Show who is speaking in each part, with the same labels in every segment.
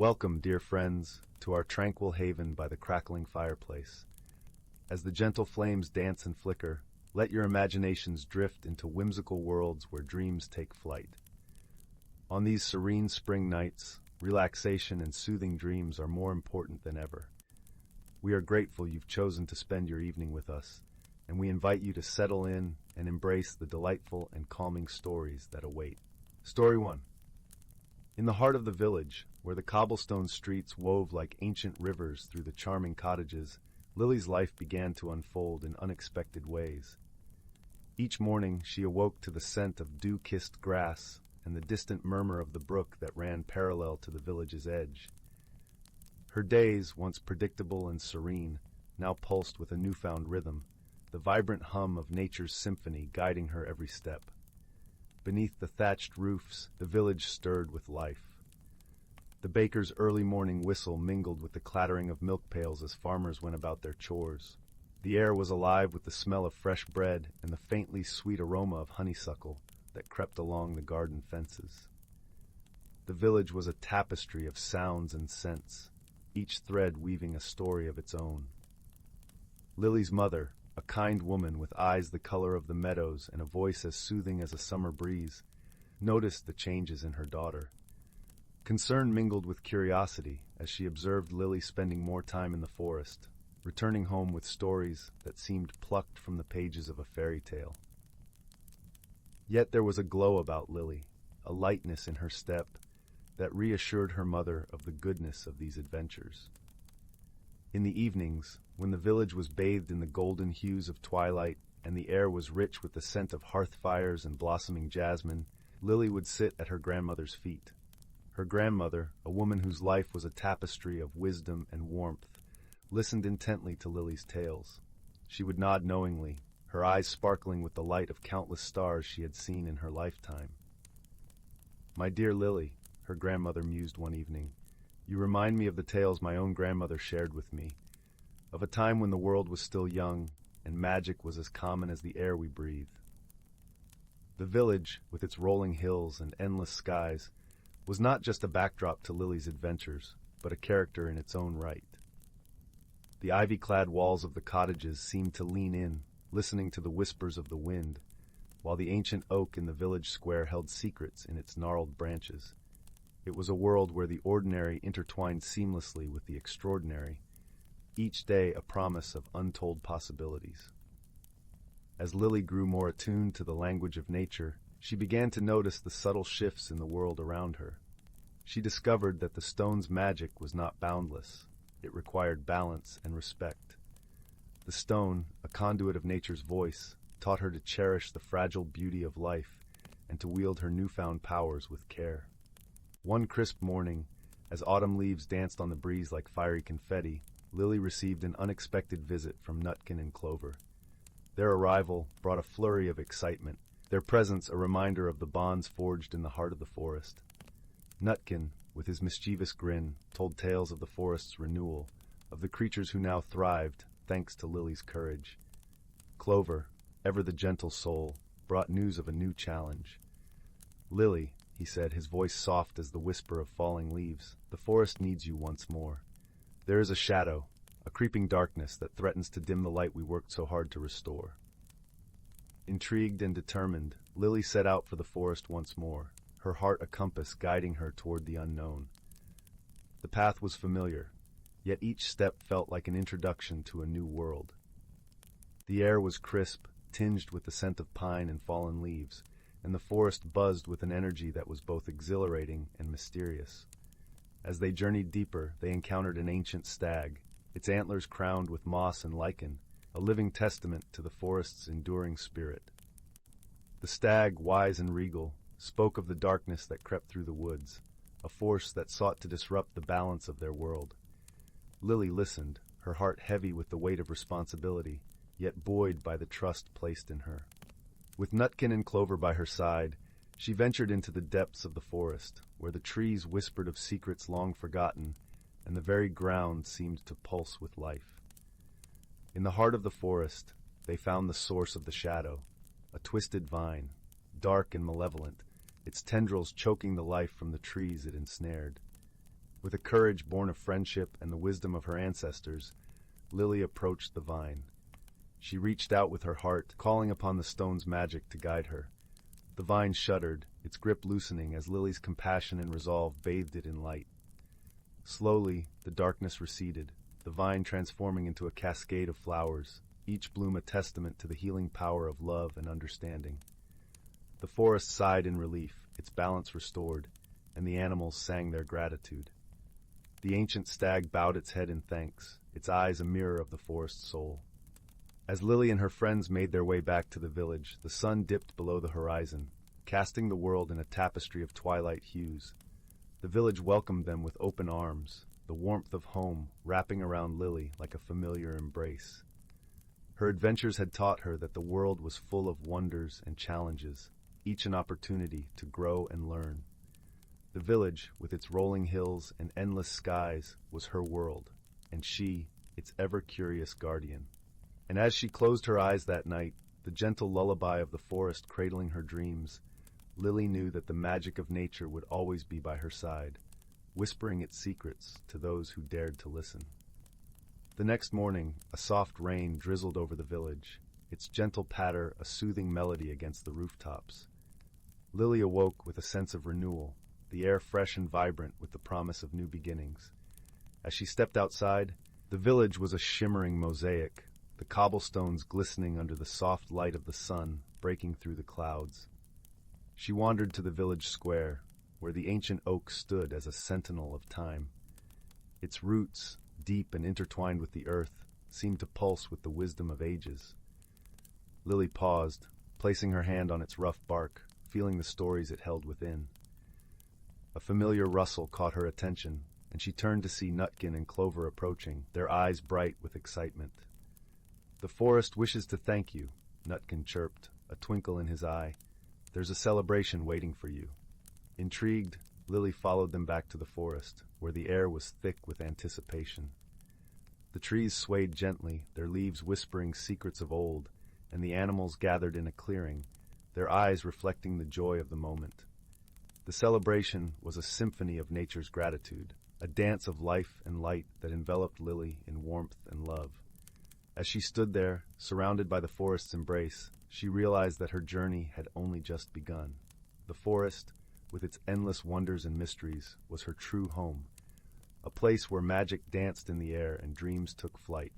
Speaker 1: Welcome, dear friends, to our tranquil haven by the crackling fireplace. As the gentle flames dance and flicker, let your imaginations drift into whimsical worlds where dreams take flight. On these serene spring nights, relaxation and soothing dreams are more important than ever. We are grateful you've chosen to spend your evening with us, and we invite you to settle in and embrace the delightful and calming stories that await. Story 1. In the heart of the village, where the cobblestone streets wove like ancient rivers through the charming cottages, Lily's life began to unfold in unexpected ways. Each morning, she awoke to the scent of dew-kissed grass and the distant murmur of the brook that ran parallel to the village's edge. Her days, once predictable and serene, now pulsed with a newfound rhythm, the vibrant hum of nature's symphony guiding her every step. Beneath the thatched roofs, the village stirred with life. The baker's early morning whistle mingled with the clattering of milk pails as farmers went about their chores. The air was alive with the smell of fresh bread and the faintly sweet aroma of honeysuckle that crept along the garden fences. The village was a tapestry of sounds and scents, each thread weaving a story of its own. Lily's mother, a kind woman with eyes the color of the meadows and a voice as soothing as a summer breeze, noticed the changes in her daughter. Concern mingled with curiosity as she observed Lily spending more time in the forest, returning home with stories that seemed plucked from the pages of a fairy tale. Yet there was a glow about Lily, a lightness in her step that reassured her mother of the goodness of these adventures. In the evenings, when the village was bathed in the golden hues of twilight and the air was rich with the scent of hearth fires and blossoming jasmine, Lily would sit at her grandmother's feet. Her grandmother, a woman whose life was a tapestry of wisdom and warmth, listened intently to Lily's tales. She would nod knowingly, her eyes sparkling with the light of countless stars she had seen in her lifetime. "My dear Lily," her grandmother mused one evening, "you remind me of the tales my own grandmother shared with me, of a time when the world was still young and magic was as common as the air we breathe." The village, with its rolling hills and endless skies, was not just a backdrop to Lily's adventures, but a character in its own right. The ivy-clad walls of the cottages seemed to lean in, listening to the whispers of the wind, while the ancient oak in the village square held secrets in its gnarled branches. It was a world where the ordinary intertwined seamlessly with the extraordinary, each day a promise of untold possibilities. As Lily grew more attuned to the language of nature, she began to notice the subtle shifts in the world around her. She discovered that the stone's magic was not boundless. It required balance and respect. The stone, a conduit of nature's voice, taught her to cherish the fragile beauty of life and to wield her newfound powers with care. One crisp morning, as autumn leaves danced on the breeze like fiery confetti, Lily received an unexpected visit from Nutkin and Clover. Their arrival brought a flurry of excitement, their presence a reminder of the bonds forged in the heart of the forest. Nutkin, with his mischievous grin, told tales of the forest's renewal, of the creatures who now thrived thanks to Lily's courage. Clover, ever the gentle soul, brought news of a new challenge. "Lily," he said, his voice soft as the whisper of falling leaves, "the forest needs you once more. There is a shadow, a creeping darkness that threatens to dim the light we worked so hard to restore." Intrigued and determined, Lily set out for the forest once more, her heart a compass guiding her toward the unknown. The path was familiar, yet each step felt like an introduction to a new world. The air was crisp, tinged with the scent of pine and fallen leaves, and the forest buzzed with an energy that was both exhilarating and mysterious. As they journeyed deeper, they encountered an ancient stag, its antlers crowned with moss and lichen, a living testament to the forest's enduring spirit. The stag, wise and regal, spoke of the darkness that crept through the woods, a force that sought to disrupt the balance of their world. Lily listened, her heart heavy with the weight of responsibility, yet buoyed by the trust placed in her. With Nutkin and Clover by her side, she ventured into the depths of the forest, where the trees whispered of secrets long forgotten, and the very ground seemed to pulse with life. In the heart of the forest, they found the source of the shadow, a twisted vine, dark and malevolent, its tendrils choking the life from the trees it ensnared. With a courage born of friendship and the wisdom of her ancestors, Lily approached the vine. She reached out with her heart, calling upon the stone's magic to guide her. The vine shuddered, its grip loosening as Lily's compassion and resolve bathed it in light. Slowly, the darkness receded, the vine transforming into a cascade of flowers, each bloom a testament to the healing power of love and understanding. The forest sighed in relief, its balance restored, and the animals sang their gratitude. The ancient stag bowed its head in thanks, its eyes a mirror of the forest's soul. As Lily and her friends made their way back to the village, the sun dipped below the horizon, casting the world in a tapestry of twilight hues. The village welcomed them with open arms, the warmth of home wrapping around Lily like a familiar embrace. Her adventures had taught her that the world was full of wonders and challenges, each an opportunity to grow and learn. The village, with its rolling hills and endless skies, was her world, and she, its ever-curious guardian. And as she closed her eyes that night, the gentle lullaby of the forest cradling her dreams, Lily knew that the magic of nature would always be by her side, whispering its secrets to those who dared to listen. The next morning, a soft rain drizzled over the village, its gentle patter a soothing melody against the rooftops. Lily awoke with a sense of renewal, the air fresh and vibrant with the promise of new beginnings. As she stepped outside, the village was a shimmering mosaic, the cobblestones glistening under the soft light of the sun breaking through the clouds. She wandered to the village square, where the ancient oak stood as a sentinel of time. Its roots, deep and intertwined with the earth, seemed to pulse with the wisdom of ages. Lily paused, placing her hand on its rough bark, feeling the stories it held within. A familiar rustle caught her attention, and she turned to see Nutkin and Clover approaching, their eyes bright with excitement. "The forest wishes to thank you," Nutkin chirped, a twinkle in his eye. "There's a celebration waiting for you." Intrigued, Lily followed them back to the forest, where the air was thick with anticipation. The trees swayed gently, their leaves whispering secrets of old, and the animals gathered in a clearing, their eyes reflecting the joy of the moment. The celebration was a symphony of nature's gratitude, a dance of life and light that enveloped Lily in warmth and love. As she stood there, surrounded by the forest's embrace, she realized that her journey had only just begun. The forest, with its endless wonders and mysteries, was her true home, a place where magic danced in the air and dreams took flight.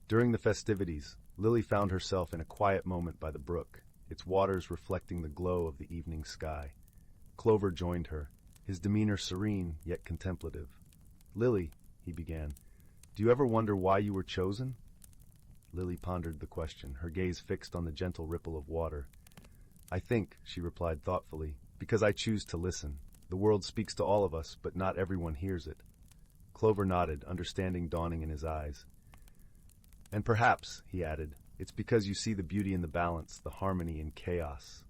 Speaker 1: During the festivities, Lily found herself in a quiet moment by the brook, its waters reflecting the glow of the evening sky. Clover joined her, his demeanor serene yet contemplative. "Lily," he began, "do you ever wonder why you were chosen?" Lily pondered the question, her gaze fixed on the gentle ripple of water. "I think," she replied thoughtfully, "because I choose to listen. The world speaks to all of us, but not everyone hears it." Clover nodded, understanding dawning in his eyes. "And perhaps," he added, "it's because you see the beauty in the balance, the harmony in chaos."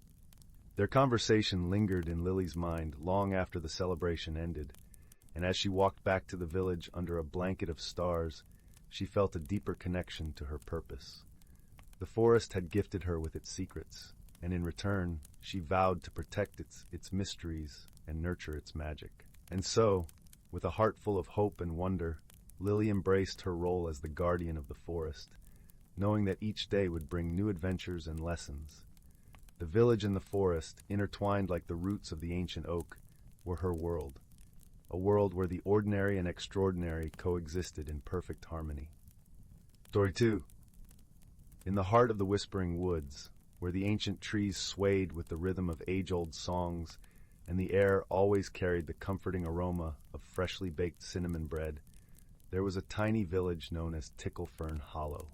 Speaker 1: Their conversation lingered in Lily's mind long after the celebration ended, and as she walked back to the village under a blanket of stars, she felt a deeper connection to her purpose. The forest had gifted her with its secrets, and in return, she vowed to protect its mysteries and nurture its magic. And so, with a heart full of hope and wonder, Lily embraced her role as the guardian of the forest, knowing that each day would bring new adventures and lessons. The village and the forest, intertwined like the roots of the ancient oak, were her world, a world where the ordinary and extraordinary coexisted in perfect harmony. Story 2. In the heart of the whispering woods, where the ancient trees swayed with the rhythm of age-old songs, and the air always carried the comforting aroma of freshly baked cinnamon bread, there was a tiny village known as Ticklefern Hollow.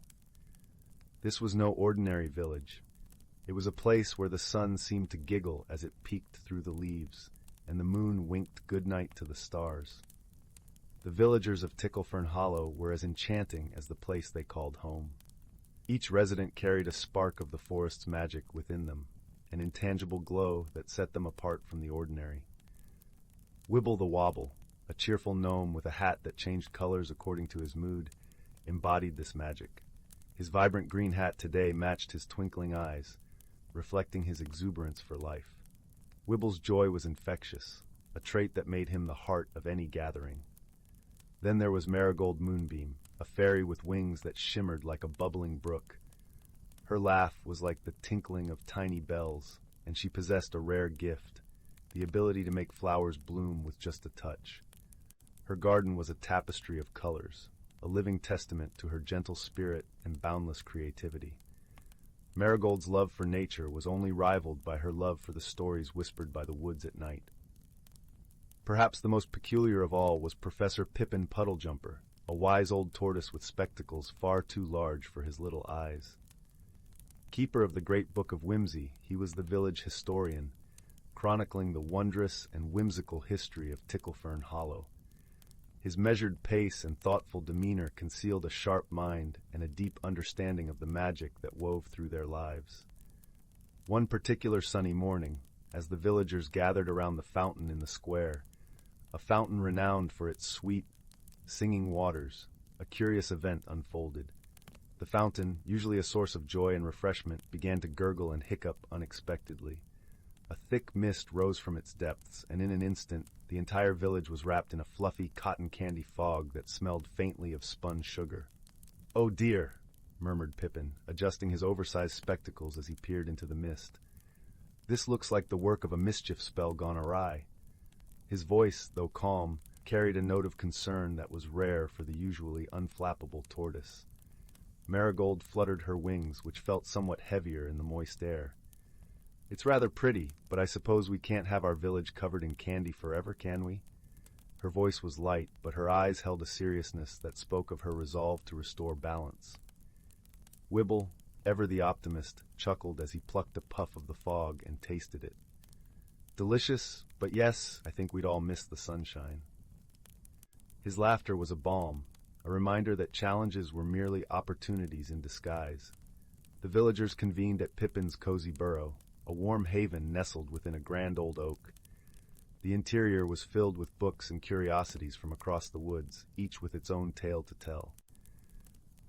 Speaker 1: This was no ordinary village. It was a place where the sun seemed to giggle as it peeked through the leaves, and the moon winked goodnight to the stars. The villagers of Ticklefern Hollow were as enchanting as the place they called home. Each resident carried a spark of the forest's magic within them, an intangible glow that set them apart from the ordinary. Wibble the Wobble, a cheerful gnome with a hat that changed colors according to his mood, embodied this magic. His vibrant green hat today matched his twinkling eyes, reflecting his exuberance for life. Wibble's joy was infectious, a trait that made him the heart of any gathering. Then there was Marigold Moonbeam, a fairy with wings that shimmered like a bubbling brook. Her laugh was like the tinkling of tiny bells, and she possessed a rare gift, the ability to make flowers bloom with just a touch. Her garden was a tapestry of colors, a living testament to her gentle spirit and boundless creativity. Marigold's love for nature was only rivaled by her love for the stories whispered by the woods at night. Perhaps the most peculiar of all was Professor Pippin Puddlejumper, a wise old tortoise with spectacles far too large for his little eyes. Keeper of the Great Book of Whimsy, he was the village historian, chronicling the wondrous and whimsical history of Ticklefern Hollow. His measured pace and thoughtful demeanor concealed a sharp mind and a deep understanding of the magic that wove through their lives. One particular sunny morning, as the villagers gathered around the fountain in the square, a fountain renowned for its sweet, singing waters, a curious event unfolded. The fountain, usually a source of joy and refreshment, began to gurgle and hiccup unexpectedly. A thick mist rose from its depths, and in an instant, the entire village was wrapped in a fluffy cotton candy fog that smelled faintly of spun sugar. "Oh dear," murmured Pippin, adjusting his oversized spectacles as he peered into the mist. "This looks like the work of a mischief spell gone awry." His voice, though calm, carried a note of concern that was rare for the usually unflappable tortoise. Marigold fluttered her wings, which felt somewhat heavier in the moist air. "It's rather pretty, but I suppose we can't have our village covered in candy forever, can we?" Her voice was light, but her eyes held a seriousness that spoke of her resolve to restore balance. Wibble, ever the optimist, chuckled as he plucked a puff of the fog and tasted it. "Delicious, but yes, I think we'd all miss the sunshine." His laughter was a balm, a reminder that challenges were merely opportunities in disguise. The villagers convened at Pippin's cozy burrow, a warm haven nestled within a grand old oak. The interior was filled with books and curiosities from across the woods, each with its own tale to tell.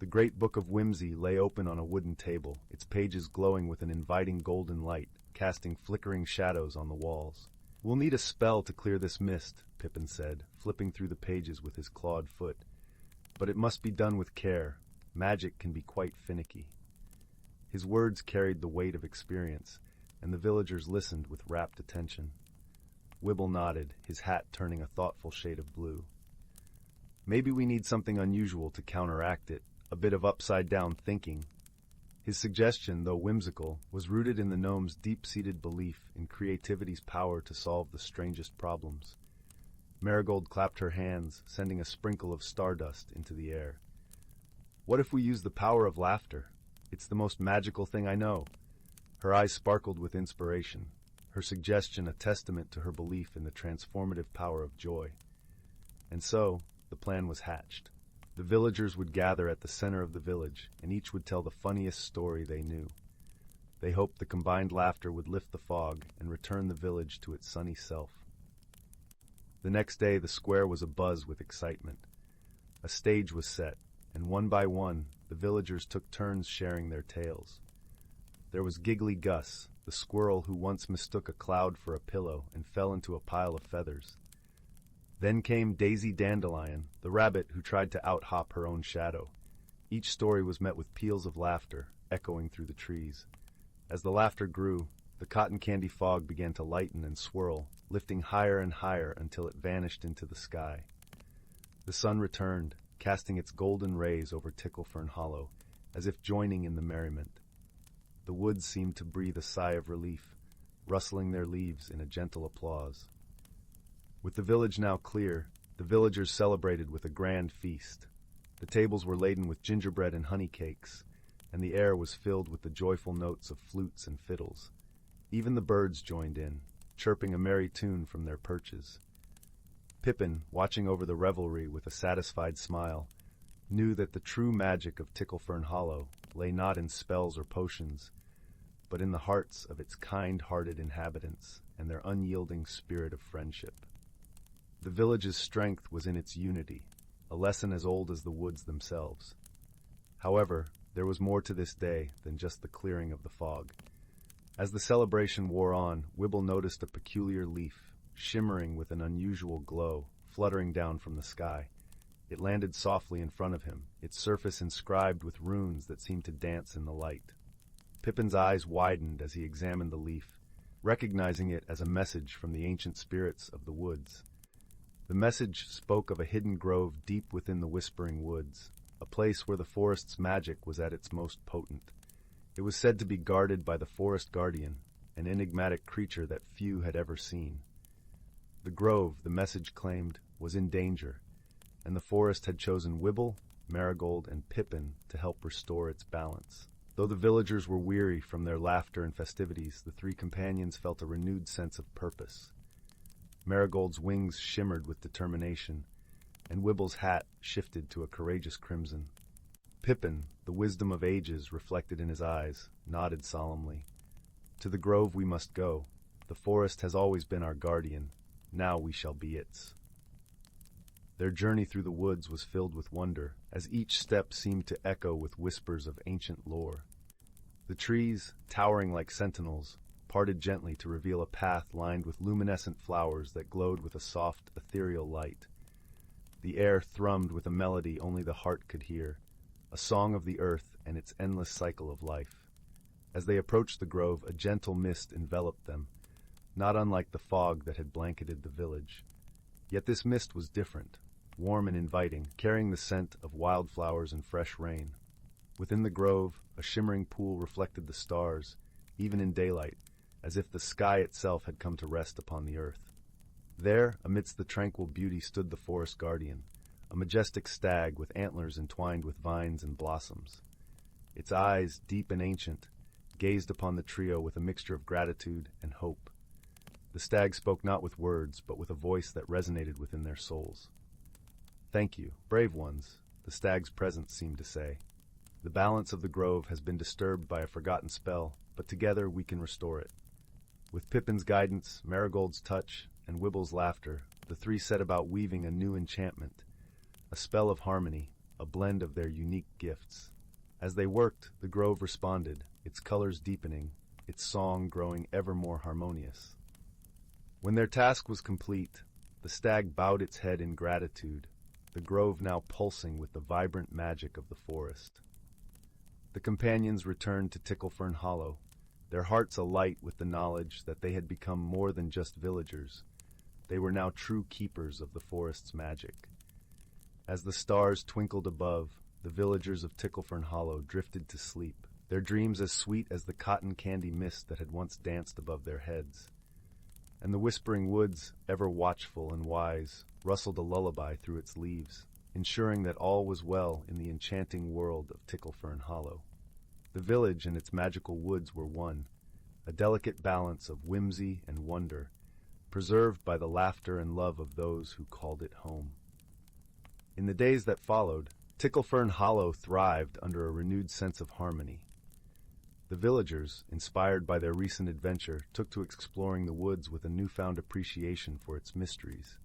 Speaker 1: The Great Book of Whimsy lay open on a wooden table, its pages glowing with an inviting golden light, casting flickering shadows on the walls. "We'll need a spell to clear this mist," Pippin said, flipping through the pages with his clawed foot. "But it must be done with care. Magic can be quite finicky." His words carried the weight of experience, and the villagers listened with rapt attention. Wibble nodded, his hat turning a thoughtful shade of blue. "Maybe we need something unusual to counteract it, a bit of upside-down thinking." His suggestion, though whimsical, was rooted in the gnome's deep-seated belief in creativity's power to solve the strangest problems. Marigold clapped her hands, sending a sprinkle of stardust into the air. "What if we use the power of laughter? It's the most magical thing I know." Her eyes sparkled with inspiration, her suggestion a testament to her belief in the transformative power of joy. And so, the plan was hatched. The villagers would gather at the center of the village, and each would tell the funniest story they knew. They hoped the combined laughter would lift the fog and return the village to its sunny self. The next day the square was abuzz with excitement. A stage was set, and one by one, the villagers took turns sharing their tales. There was Giggly Gus, the squirrel who once mistook a cloud for a pillow and fell into a pile of feathers. Then came Daisy Dandelion, the rabbit who tried to out-hop her own shadow. Each story was met with peals of laughter, echoing through the trees. As the laughter grew, the cotton candy fog began to lighten and swirl, lifting higher and higher until it vanished into the sky. The sun returned, casting its golden rays over Ticklefern Hollow, as if joining in the merriment. The woods seemed to breathe a sigh of relief, rustling their leaves in a gentle applause. With the village now clear, the villagers celebrated with a grand feast. The tables were laden with gingerbread and honey cakes, and the air was filled with the joyful notes of flutes and fiddles. Even the birds joined in, chirping a merry tune from their perches. Pippin, watching over the revelry with a satisfied smile, knew that the true magic of Ticklefern Hollow lay not in spells or potions, but in the hearts of its kind-hearted inhabitants and their unyielding spirit of friendship. The village's strength was in its unity, a lesson as old as the woods themselves. However, there was more to this day than just the clearing of the fog. As the celebration wore on, Wibble noticed a peculiar leaf, shimmering with an unusual glow, fluttering down from the sky. It landed softly in front of him, its surface inscribed with runes that seemed to dance in the light. Pippin's eyes widened as he examined the leaf, recognizing it as a message from the ancient spirits of the woods. The message spoke of a hidden grove deep within the whispering woods, a place where the forest's magic was at its most potent. It was said to be guarded by the forest guardian, an enigmatic creature that few had ever seen. The grove, the message claimed, was in danger, and the forest had chosen Wibble, Marigold, and Pippin to help restore its balance. Though the villagers were weary from their laughter and festivities, the three companions felt a renewed sense of purpose. Marigold's wings shimmered with determination, and Wibble's hat shifted to a courageous crimson. Pippin, the wisdom of ages reflected in his eyes, nodded solemnly. To the grove we must go. The forest has always been our guardian. Now we shall be its. Their journey through the woods was filled with wonder, as each step seemed to echo with whispers of ancient lore. The trees, towering like sentinels, parted gently to reveal a path lined with luminescent flowers that glowed with a soft, ethereal light. The air thrummed with a melody only the heart could hear, a song of the earth and its endless cycle of life. As they approached the grove, a gentle mist enveloped them, not unlike the fog that had blanketed the village. Yet this mist was different, warm and inviting, carrying the scent of wildflowers and fresh rain. Within the grove, a shimmering pool reflected the stars, even in daylight, as if the sky itself had come to rest upon the earth. There, amidst the tranquil beauty, stood the forest guardian, a majestic stag with antlers entwined with vines and blossoms. Its eyes, deep and ancient, gazed upon the trio with a mixture of gratitude and hope. The stag spoke not with words, but with a voice that resonated within their souls. "Thank you, brave ones," the stag's presence seemed to say. "The balance of the grove has been disturbed by a forgotten spell, but together we can restore it." With Pippin's guidance, Marigold's touch, and Wibble's laughter, the three set about weaving a new enchantment, a spell of harmony, a blend of their unique gifts. As they worked, the grove responded, its colors deepening, its song growing ever more harmonious. When their task was complete, the stag bowed its head in gratitude, the grove now pulsing with the vibrant magic of the forest. The companions returned to Ticklefern Hollow, their hearts alight with the knowledge that they had become more than just villagers. They were now true keepers of the forest's magic. As the stars twinkled above, the villagers of Ticklefern Hollow drifted to sleep, their dreams as sweet as the cotton candy mist that had once danced above their heads. And the whispering woods, ever watchful and wise, rustled a lullaby through its leaves, ensuring that all was well in the enchanting world of Ticklefern Hollow. The village and its magical woods were one, a delicate balance of whimsy and wonder, preserved by the laughter and love of those who called it home. In the days that followed, Ticklefern Hollow thrived under a renewed sense of harmony. The villagers, inspired by their recent adventure, took to exploring the woods with a newfound appreciation for its mysteries.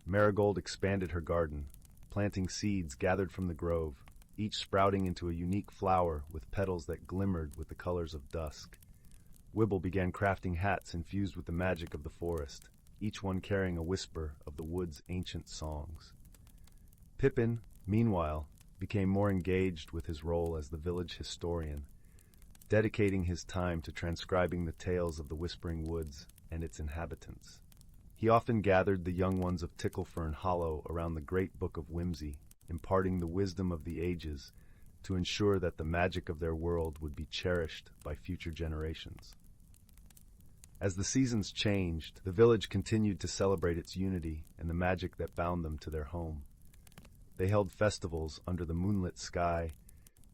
Speaker 1: Marigold expanded her garden, planting seeds gathered from the grove, each sprouting into a unique flower with petals that glimmered with the colors of dusk. Wibble began crafting hats infused with the magic of the forest, each one carrying a whisper of the wood's ancient songs. Pippin, meanwhile, became more engaged with his role as the village historian, dedicating his time to transcribing the tales of the Whispering Woods and its inhabitants. He often gathered the young ones of Ticklefern Hollow around the great book of whimsy, imparting the wisdom of the ages to ensure that the magic of their world would be cherished by future generations. As the seasons changed, the village continued to celebrate its unity and the magic that bound them to their home. They held festivals under the moonlit sky,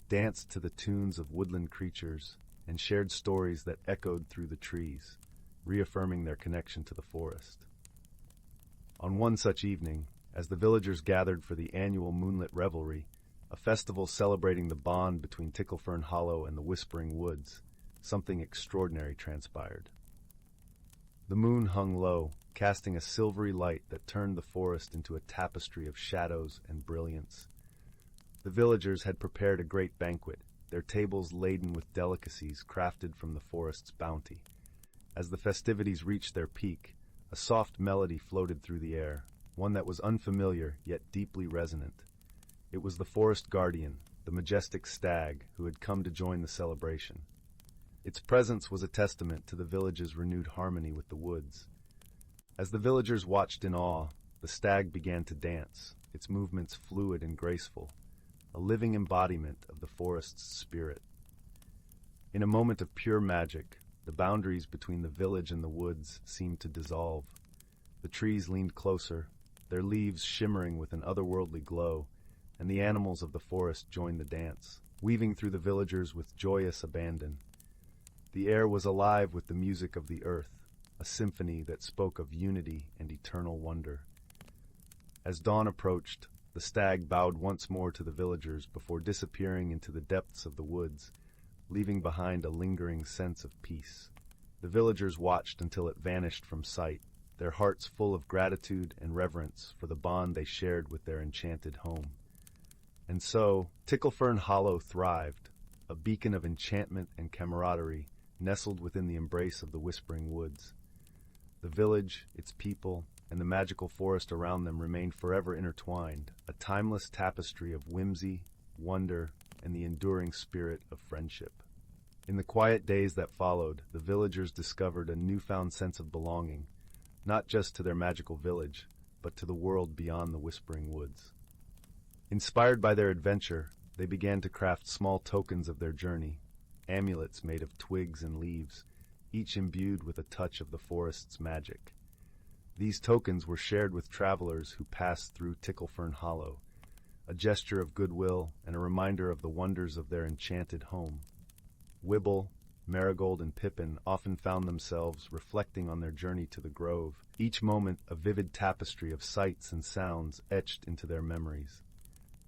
Speaker 1: danced to the tunes of woodland creatures, and shared stories that echoed through the trees, reaffirming their connection to the forest. On one such evening, as the villagers gathered for the annual moonlit revelry, a festival celebrating the bond between Ticklefern Hollow and the Whispering Woods, something extraordinary transpired. The moon hung low, casting a silvery light that turned the forest into a tapestry of shadows and brilliance. The villagers had prepared a great banquet, their tables laden with delicacies crafted from the forest's bounty. As the festivities reached their peak, A soft melody floated through the air, one that was unfamiliar yet deeply resonant. It was the forest guardian, the majestic stag, who had come to join the celebration. Its presence was a testament to the village's renewed harmony with the woods. As the villagers watched in awe, the stag began to dance, its movements fluid and graceful, a living embodiment of the forest's spirit. In a moment of pure magic, the boundaries between the village and the woods seemed to dissolve. The trees leaned closer, their leaves shimmering with an otherworldly glow, and the animals of the forest joined the dance, weaving through the villagers with joyous abandon. The air was alive with the music of the earth, a symphony that spoke of unity and eternal wonder. As dawn approached, the stag bowed once more to the villagers before disappearing into the depths of the woods, leaving behind a lingering sense of peace. The villagers watched until it vanished from sight, their hearts full of gratitude and reverence for the bond they shared with their enchanted home. And so, Ticklefern Hollow thrived, a beacon of enchantment and camaraderie, nestled within the embrace of the Whispering Woods. The village, its people, and the magical forest around them remained forever intertwined, a timeless tapestry of whimsy, wonder, and the enduring spirit of friendship. In the quiet days that followed, the villagers discovered a newfound sense of belonging, not just to their magical village, but to the world beyond the Whispering Woods. Inspired by their adventure, they began to craft small tokens of their journey, amulets made of twigs and leaves, each imbued with a touch of the forest's magic. These tokens were shared with travelers who passed through Ticklefern Hollow, a gesture of goodwill and a reminder of the wonders of their enchanted home. Wibble, Marigold, and Pippin often found themselves reflecting on their journey to the grove, each moment a vivid tapestry of sights and sounds etched into their memories.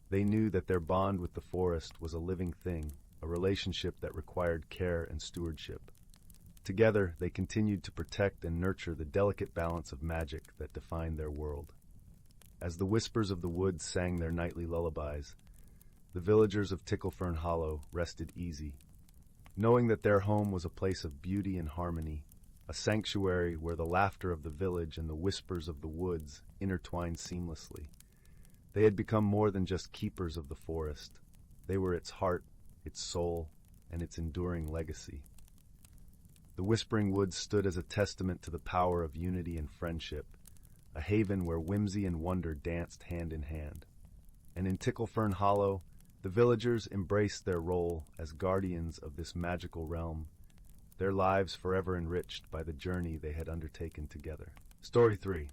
Speaker 1: They knew that their bond with the forest was a living thing, a relationship that required care and stewardship. Together, they continued to protect and nurture the delicate balance of magic that defined their world. As the whispers of the woods sang their nightly lullabies, the villagers of Ticklefern Hollow rested easy, knowing that their home was a place of beauty and harmony, a sanctuary where the laughter of the village and the whispers of the woods intertwined seamlessly. They had become more than just keepers of the forest. They were its heart, its soul, and its enduring legacy. The Whispering Woods stood as a testament to the power of unity and friendship, a haven where whimsy and wonder danced hand in hand. And in Ticklefern Hollow, the villagers embraced their role as guardians of this magical realm, their lives forever enriched by the journey they had undertaken together. Story 3.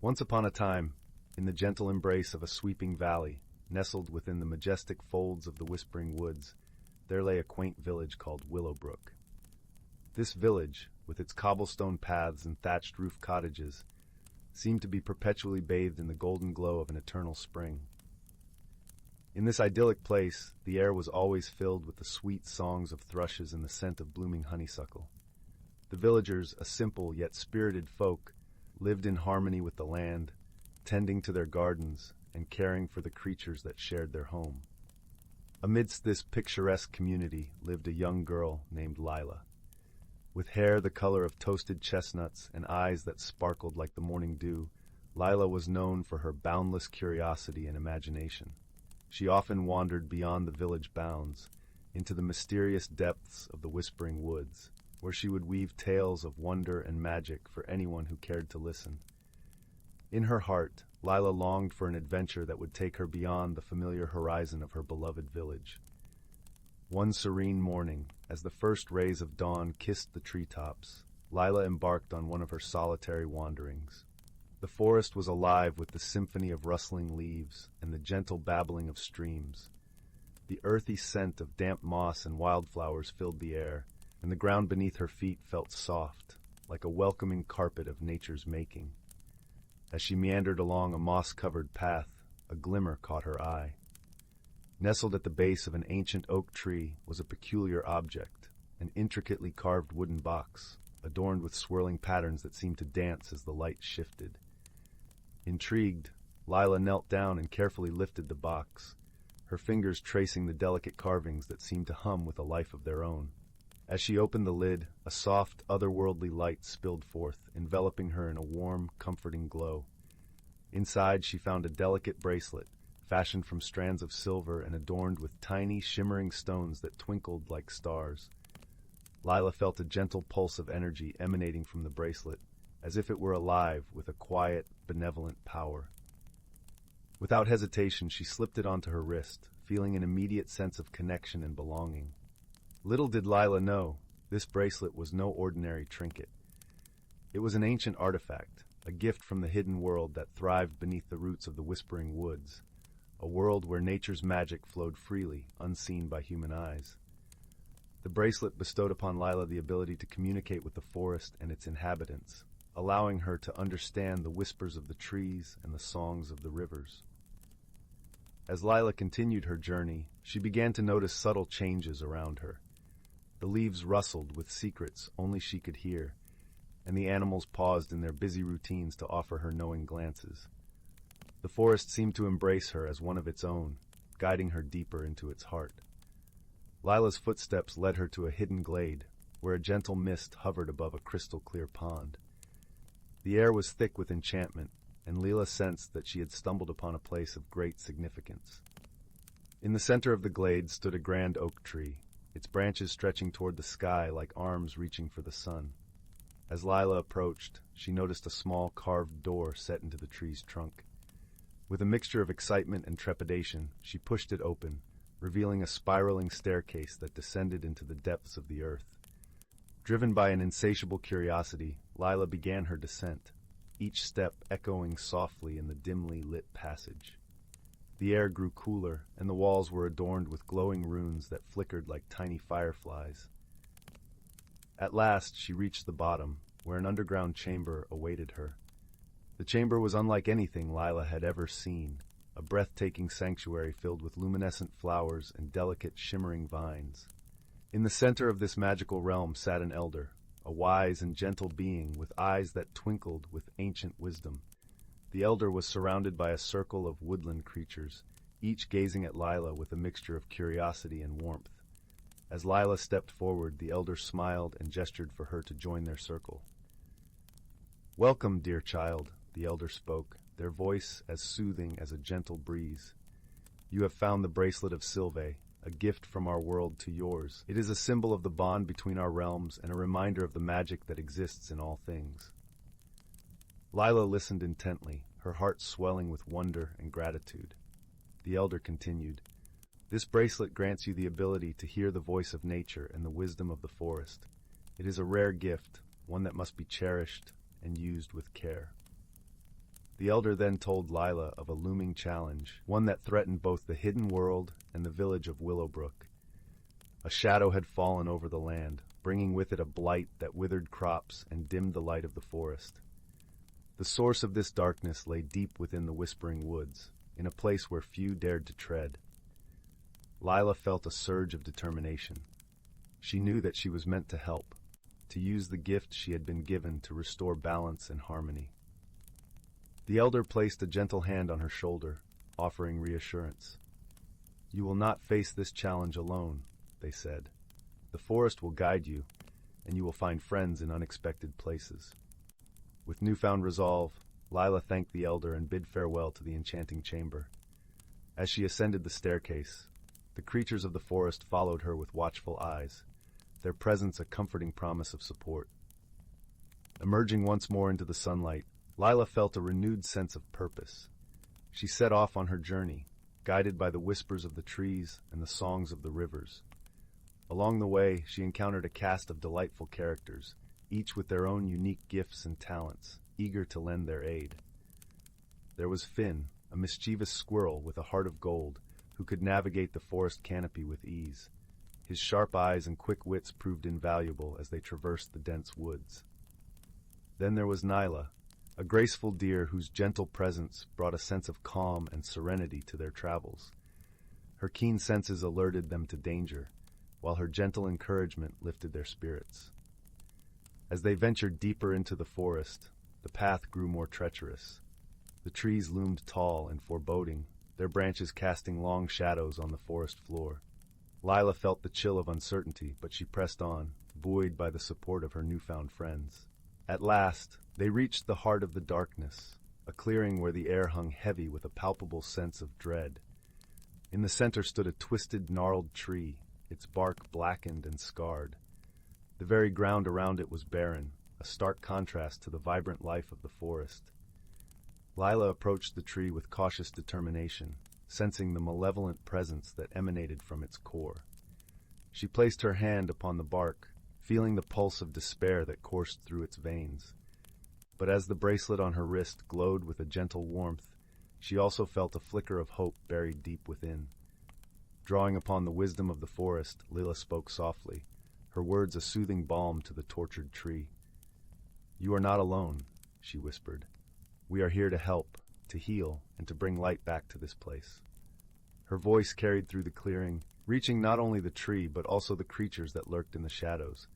Speaker 1: Once upon a time, in the gentle embrace of a sweeping valley, nestled within the majestic folds of the Whispering Woods, there lay a quaint village called Willowbrook. This village, with its cobblestone paths and thatched roof cottages, seemed to be perpetually bathed in the golden glow of an eternal spring. In this idyllic place, the air was always filled with the sweet songs of thrushes and the scent of blooming honeysuckle. The villagers, a simple yet spirited folk, lived in harmony with the land, tending to their gardens and caring for the creatures that shared their home. Amidst this picturesque community lived a young girl named Lila. With hair the color of toasted chestnuts and eyes that sparkled like the morning dew, Lila was known for her boundless curiosity and imagination. She often wandered beyond the village bounds, into the mysterious depths of the Whispering Woods, where she would weave tales of wonder and magic for anyone who cared to listen. In her heart, Lila longed for an adventure that would take her beyond the familiar horizon of her beloved village. One serene morning, as the first rays of dawn kissed the treetops, Lila embarked on one of her solitary wanderings. The forest was alive with the symphony of rustling leaves and the gentle babbling of streams. The earthy scent of damp moss and wildflowers filled the air, and the ground beneath her feet felt soft, like a welcoming carpet of nature's making. As she meandered along a moss-covered path, a glimmer caught her eye. Nestled at the base of an ancient oak tree was a peculiar object, an intricately carved wooden box, adorned with swirling patterns that seemed to dance as the light shifted. Intrigued, Lila knelt down and carefully lifted the box, her fingers tracing the delicate carvings that seemed to hum with a life of their own. As she opened the lid, a soft, otherworldly light spilled forth, enveloping her in a warm, comforting glow. Inside, she found a delicate bracelet, fashioned from strands of silver and adorned with tiny, shimmering stones that twinkled like stars. Lila felt a gentle pulse of energy emanating from the bracelet, as if it were alive with a quiet, benevolent power. Without hesitation, she slipped it onto her wrist, feeling an immediate sense of connection and belonging. Little did Lila know, this bracelet was no ordinary trinket. It was an ancient artifact, a gift from the hidden world that thrived beneath the roots of the whispering woods, a world where nature's magic flowed freely, unseen by human eyes. The bracelet bestowed upon Lila the ability to communicate with the forest and its inhabitants, allowing her to understand the whispers of the trees and the songs of the rivers. As Lila continued her journey, she began to notice subtle changes around her. The leaves rustled with secrets only she could hear, and the animals paused in their busy routines to offer her knowing glances. The forest seemed to embrace her as one of its own, guiding her deeper into its heart. Lila's footsteps led her to a hidden glade, where a gentle mist hovered above a crystal-clear pond. The air was thick with enchantment, and Lila sensed that she had stumbled upon a place of great significance. In the center of the glade stood a grand oak tree, its branches stretching toward the sky like arms reaching for the sun. As Lila approached, she noticed a small carved door set into the tree's trunk. With a mixture of excitement and trepidation, she pushed it open, revealing a spiraling staircase that descended into the depths of the earth. Driven by an insatiable curiosity, Lila began her descent, each step echoing softly in the dimly lit passage. The air grew cooler, and the walls were adorned with glowing runes that flickered like tiny fireflies. At last, she reached the bottom, where an underground chamber awaited her. The chamber was unlike anything Lila had ever seen, a breathtaking sanctuary filled with luminescent flowers and delicate, shimmering vines. In the center of this magical realm sat an elder, a wise and gentle being with eyes that twinkled with ancient wisdom. The elder was surrounded by a circle of woodland creatures, each gazing at Lila with a mixture of curiosity and warmth. As Lila stepped forward, the elder smiled and gestured for her to join their circle. "Welcome, dear child," the elder spoke, their voice as soothing as a gentle breeze. "You have found the bracelet of Sylve, a gift from our world to yours. It is a symbol of the bond between our realms and a reminder of the magic that exists in all things." Lila listened intently, her heart swelling with wonder and gratitude. The elder continued, "This bracelet grants you the ability to hear the voice of nature and the wisdom of the forest. It is a rare gift, one that must be cherished and used with care." The elder then told Lila of a looming challenge, one that threatened both the hidden world and the village of Willowbrook. A shadow had fallen over the land, bringing with it a blight that withered crops and dimmed the light of the forest. The source of this darkness lay deep within the whispering woods, in a place where few dared to tread. Lila felt a surge of determination. She knew that she was meant to help, to use the gift she had been given to restore balance and harmony. The elder placed a gentle hand on her shoulder, offering reassurance. "You will not face this challenge alone," they said. "The forest will guide you, and you will find friends in unexpected places." With newfound resolve, Lila thanked the elder and bid farewell to the enchanting chamber. As she ascended the staircase, the creatures of the forest followed her with watchful eyes, their presence a comforting promise of support. Emerging once more into the sunlight, Lila felt a renewed sense of purpose. She set off on her journey, guided by the whispers of the trees and the songs of the rivers. Along the way, she encountered a cast of delightful characters, each with their own unique gifts and talents, eager to lend their aid. There was Finn, a mischievous squirrel with a heart of gold, who could navigate the forest canopy with ease. His sharp eyes and quick wits proved invaluable as they traversed the dense woods. Then there was Nyla, a graceful deer whose gentle presence brought a sense of calm and serenity to their travels. Her keen senses alerted them to danger, while her gentle encouragement lifted their spirits. As they ventured deeper into the forest, the path grew more treacherous. The trees loomed tall and foreboding, their branches casting long shadows on the forest floor. Lila felt the chill of uncertainty, but she pressed on, buoyed by the support of her newfound friends. At last, they reached the heart of the darkness, a clearing where the air hung heavy with a palpable sense of dread. In the center stood a twisted, gnarled tree, its bark blackened and scarred. The very ground around it was barren, a stark contrast to the vibrant life of the forest. Lila approached the tree with cautious determination, sensing the malevolent presence that emanated from its core. She placed her hand upon the bark, feeling the pulse of despair that coursed through its veins. But as the bracelet on her wrist glowed with a gentle warmth, she also felt a flicker of hope buried deep within. Drawing upon the wisdom of the forest, Lila spoke softly, her words a soothing balm to the tortured tree. "You are not alone," she whispered. "We are here to help, to heal, and to bring light back to this place." Her voice carried through the clearing, reaching not only the tree but also the creatures that lurked in the shadows.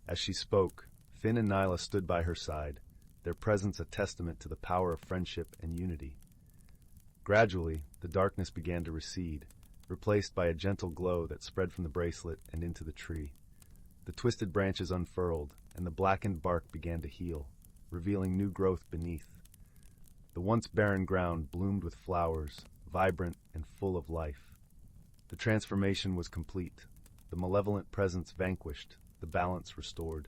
Speaker 1: As she spoke, Finn and Nyla stood by her side, their presence a testament to the power of friendship and unity. Gradually, the darkness began to recede, replaced by a gentle glow that spread from the bracelet and into the tree. The twisted branches unfurled, and the blackened bark began to heal, revealing new growth beneath. The once barren ground bloomed with flowers, vibrant and full of life. The transformation was complete, the malevolent presence vanquished, the balance restored.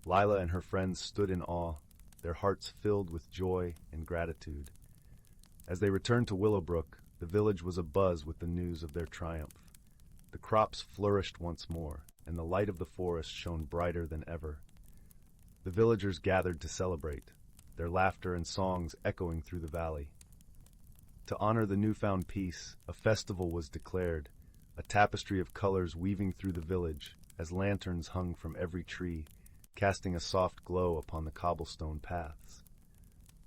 Speaker 1: Lila and her friends stood in awe, their hearts filled with joy and gratitude. As they returned to Willowbrook, the village was abuzz with the news of their triumph. The crops flourished once more, and the light of the forest shone brighter than ever. The villagers gathered to celebrate, their laughter and songs echoing through the valley. To honor the newfound peace, a festival was declared, a tapestry of colors weaving through the village as lanterns hung from every tree, casting a soft glow upon the cobblestone paths.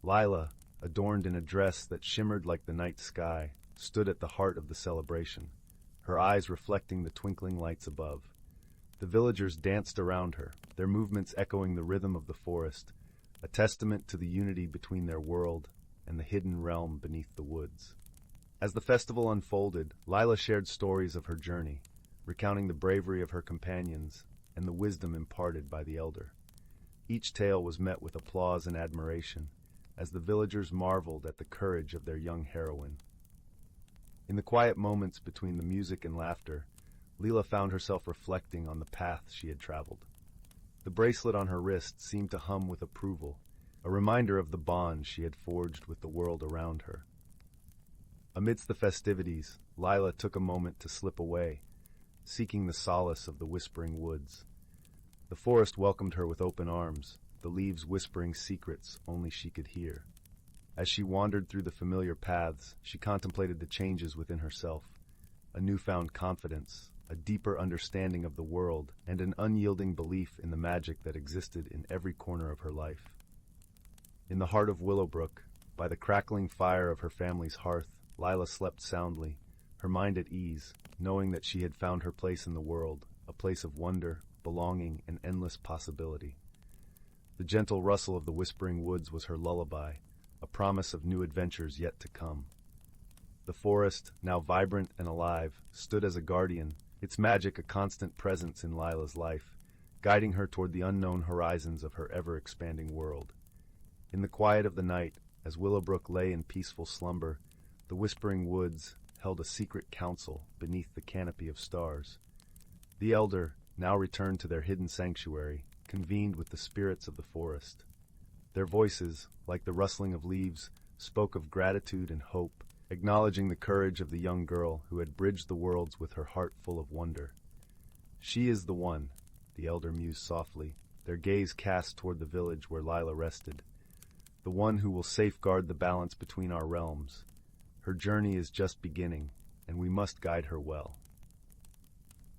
Speaker 1: Lila, adorned in a dress that shimmered like the night sky, stood at the heart of the celebration, her eyes reflecting the twinkling lights above. The villagers danced around her, their movements echoing the rhythm of the forest, a testament to the unity between their world and the hidden realm beneath the woods. As the festival unfolded, Lila shared stories of her journey, recounting the bravery of her companions and the wisdom imparted by the elder. Each tale was met with applause and admiration, as the villagers marveled at the courage of their young heroine. In the quiet moments between the music and laughter, Lila found herself reflecting on the path she had traveled. The bracelet on her wrist seemed to hum with approval, a reminder of the bond she had forged with the world around her. Amidst the festivities, Lila took a moment to slip away, seeking the solace of the whispering woods. The forest welcomed her with open arms, the leaves whispering secrets only she could hear. As she wandered through the familiar paths, she contemplated the changes within herself, a newfound confidence, a deeper understanding of the world, and an unyielding belief in the magic that existed in every corner of her life. In the heart of Willowbrook, by the crackling fire of her family's hearth, Lila slept soundly, her mind at ease, knowing that she had found her place in the world, a place of wonder, belonging, and endless possibility. The gentle rustle of the whispering woods was her lullaby, a promise of new adventures yet to come. The forest, now vibrant and alive, stood as a guardian, its magic a constant presence in Lila's life, guiding her toward the unknown horizons of her ever-expanding world. In the quiet of the night, as Willowbrook lay in peaceful slumber, the whispering woods held a secret council beneath the canopy of stars. The elder, now returned to their hidden sanctuary, convened with the spirits of the forest. Their voices, like the rustling of leaves, spoke of gratitude and hope, acknowledging the courage of the young girl who had bridged the worlds with her heart full of wonder. "She is the one," the elder mused softly, their gaze cast toward the village where Lila rested. "The one who will safeguard the balance between our realms. Her journey is just beginning, and we must guide her well."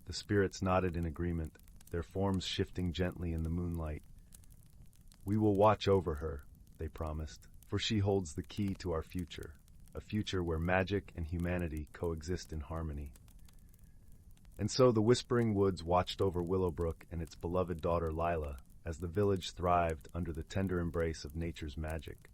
Speaker 1: The spirits nodded in agreement, their forms shifting gently in the moonlight. "We will watch over her," they promised, "for she holds the key to our future, a future where magic and humanity coexist in harmony." And so the whispering woods watched over Willowbrook and its beloved daughter Lila, as the village thrived under the tender embrace of nature's magic.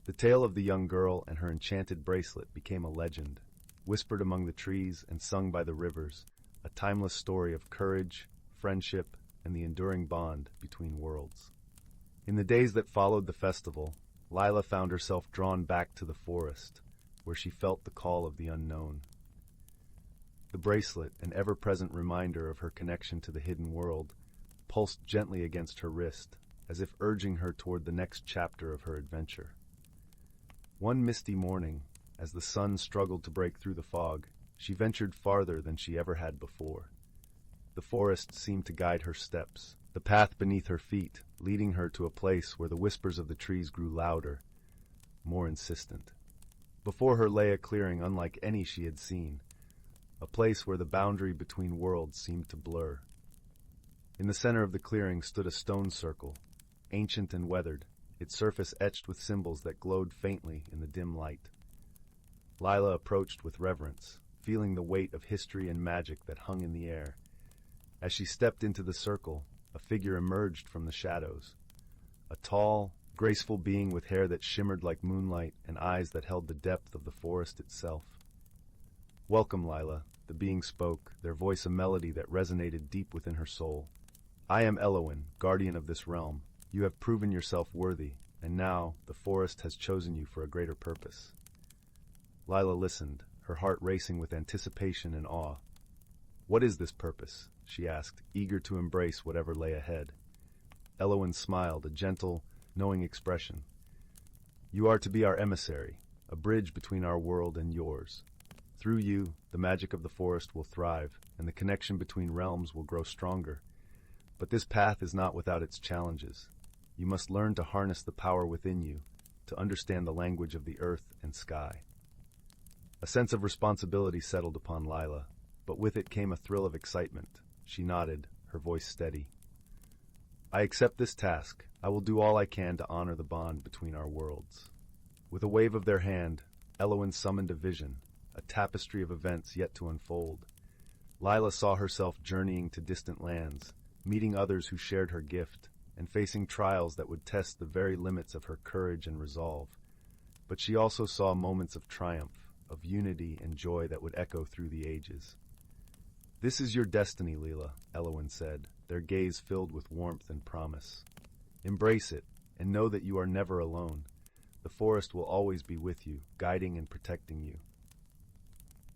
Speaker 1: The tale of the young girl and her enchanted bracelet became a legend, whispered among the trees and sung by the rivers, a timeless story of courage, friendship, and the enduring bond between worlds. In the days that followed the festival, Lila found herself drawn back to the forest, where she felt the call of the unknown. The bracelet, an ever-present reminder of her connection to the hidden world, pulsed gently against her wrist, as if urging her toward the next chapter of her adventure. One misty morning, as the sun struggled to break through the fog, she ventured farther than she ever had before. The forest seemed to guide her steps, the path beneath her feet, leading her to a place where the whispers of the trees grew louder, more insistent. Before her lay a clearing unlike any she had seen, a place where the boundary between worlds seemed to blur. In the center of the clearing stood a stone circle, ancient and weathered, its surface etched with symbols that glowed faintly in the dim light. Lila approached with reverence, feeling the weight of history and magic that hung in the air. As she stepped into the circle, a figure emerged from the shadows. A tall, graceful being with hair that shimmered like moonlight and eyes that held the depth of the forest itself. "Welcome, Lila," the being spoke, their voice a melody that resonated deep within her soul. "I am Elowin, guardian of this realm. You have proven yourself worthy, and now the forest has chosen you for a greater purpose." Lila listened, her heart racing with anticipation and awe. "What is this purpose?" she asked, eager to embrace whatever lay ahead. Elowin smiled, a gentle, knowing expression. "You are to be our emissary, a bridge between our world and yours. Through you, the magic of the forest will thrive, and the connection between realms will grow stronger. But this path is not without its challenges. You must learn to harness the power within you, to understand the language of the earth and sky." A sense of responsibility settled upon Lila, but with it came a thrill of excitement. She nodded, her voice steady. "I accept this task. I will do all I can to honor the bond between our worlds." With a wave of their hand, Elowin summoned a vision, a tapestry of events yet to unfold. Lila saw herself journeying to distant lands, meeting others who shared her gift, and facing trials that would test the very limits of her courage and resolve. But she also saw moments of triumph, of unity and joy that would echo through the ages. "This is your destiny, Lila," Elowin said, their gaze filled with warmth and promise. "Embrace it, and know that you are never alone. The forest will always be with you, guiding and protecting you."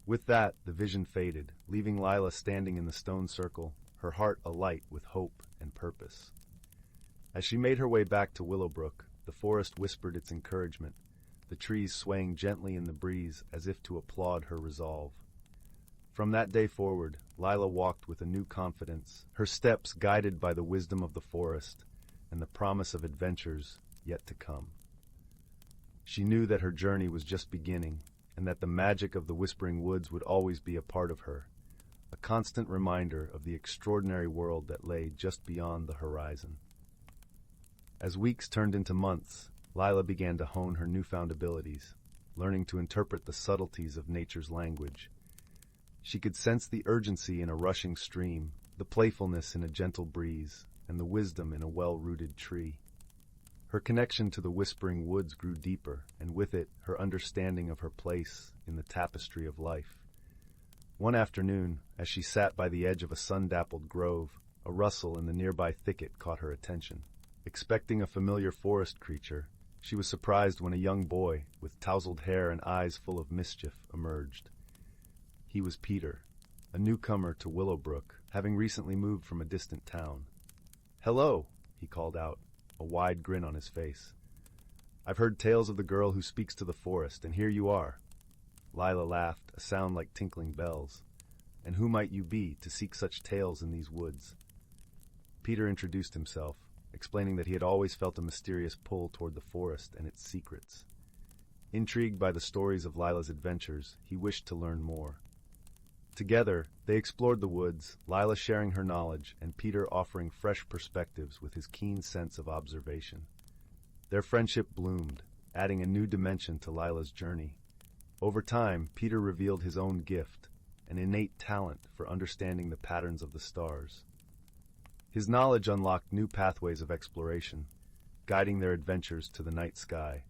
Speaker 1: With that, the vision faded, leaving Lila standing in the stone circle, her heart alight with hope and purpose. As she made her way back to Willowbrook, the forest whispered its encouragement, the trees swaying gently in the breeze as if to applaud her resolve. From that day forward, Lila walked with a new confidence, her steps guided by the wisdom of the forest and the promise of adventures yet to come. She knew that her journey was just beginning, and that the magic of the Whispering Woods would always be a part of her, a constant reminder of the extraordinary world that lay just beyond the horizon. As weeks turned into months, Lila began to hone her newfound abilities, learning to interpret the subtleties of nature's language. She could sense the urgency in a rushing stream, the playfulness in a gentle breeze, and the wisdom in a well-rooted tree. Her connection to the Whispering Woods grew deeper, and with it, her understanding of her place in the tapestry of life. One afternoon, as she sat by the edge of a sun-dappled grove, a rustle in the nearby thicket caught her attention. Expecting a familiar forest creature, she was surprised when a young boy, with tousled hair and eyes full of mischief, emerged. He was Peter, a newcomer to Willowbrook, having recently moved from a distant town. "Hello," he called out, a wide grin on his face. "I've heard tales of the girl who speaks to the forest, and here you are." Lila laughed, a sound like tinkling bells. "And who might you be to seek such tales in these woods?" Peter introduced himself, explaining that he had always felt a mysterious pull toward the forest and its secrets. Intrigued by the stories of Lila's adventures, he wished to learn more. Together, they explored the woods, Lila sharing her knowledge and Peter offering fresh perspectives with his keen sense of observation. Their friendship bloomed, adding a new dimension to Lila's journey. Over time, Peter revealed his own gift, an innate talent for understanding the patterns of the stars. His knowledge unlocked new pathways of exploration, guiding their adventures to the night sky,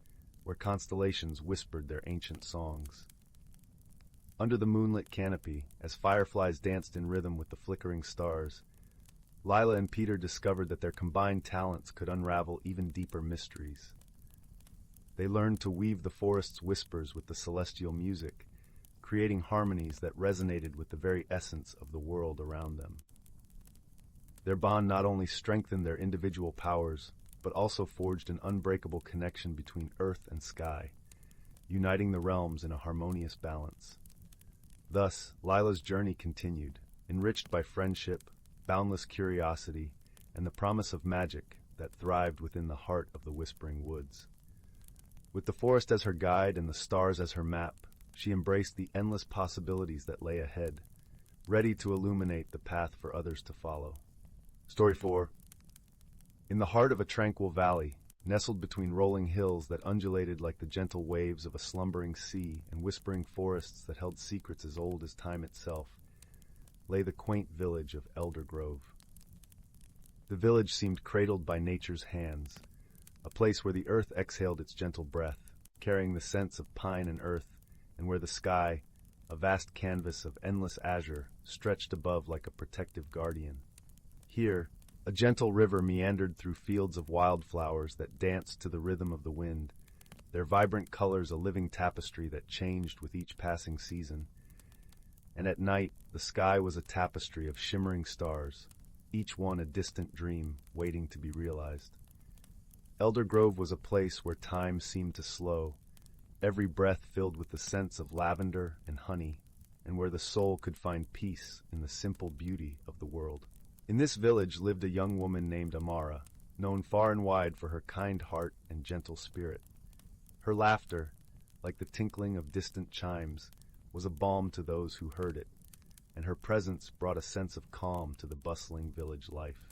Speaker 1: where constellations whispered their ancient songs. Under the moonlit canopy, as fireflies danced in rhythm with the flickering stars, Lila and Peter discovered that their combined talents could unravel even deeper mysteries. They learned to weave the forest's whispers with the celestial music, creating harmonies that resonated with the very essence of the world around them. Their bond not only strengthened their individual powers, but also forged an unbreakable connection between earth and sky, uniting the realms in a harmonious balance. Thus, Lila's journey continued, enriched by friendship, boundless curiosity, and the promise of magic that thrived within the heart of the Whispering Woods. With the forest as her guide and the stars as her map, she embraced the endless possibilities that lay ahead, ready to illuminate the path for others to follow. Story 4. In the heart of a tranquil valley, nestled between rolling hills that undulated like the gentle waves of a slumbering sea and whispering forests that held secrets as old as time itself, lay the quaint village of Elder Grove. The village seemed cradled by nature's hands, a place where the earth exhaled its gentle breath, carrying the scents of pine and earth, and where the sky, a vast canvas of endless azure, stretched above like a protective guardian. Here, a gentle river meandered through fields of wildflowers that danced to the rhythm of the wind, their vibrant colors a living tapestry that changed with each passing season. And at night, the sky was a tapestry of shimmering stars, each one a distant dream waiting to be realized. Elder Grove was a place where time seemed to slow, every breath filled with the scents of lavender and honey, and where the soul could find peace in the simple beauty of the world. In this village lived a young woman named Amara, known far and wide for her kind heart and gentle spirit. Her laughter, like the tinkling of distant chimes, was a balm to those who heard it, and her presence brought a sense of calm to the bustling village life.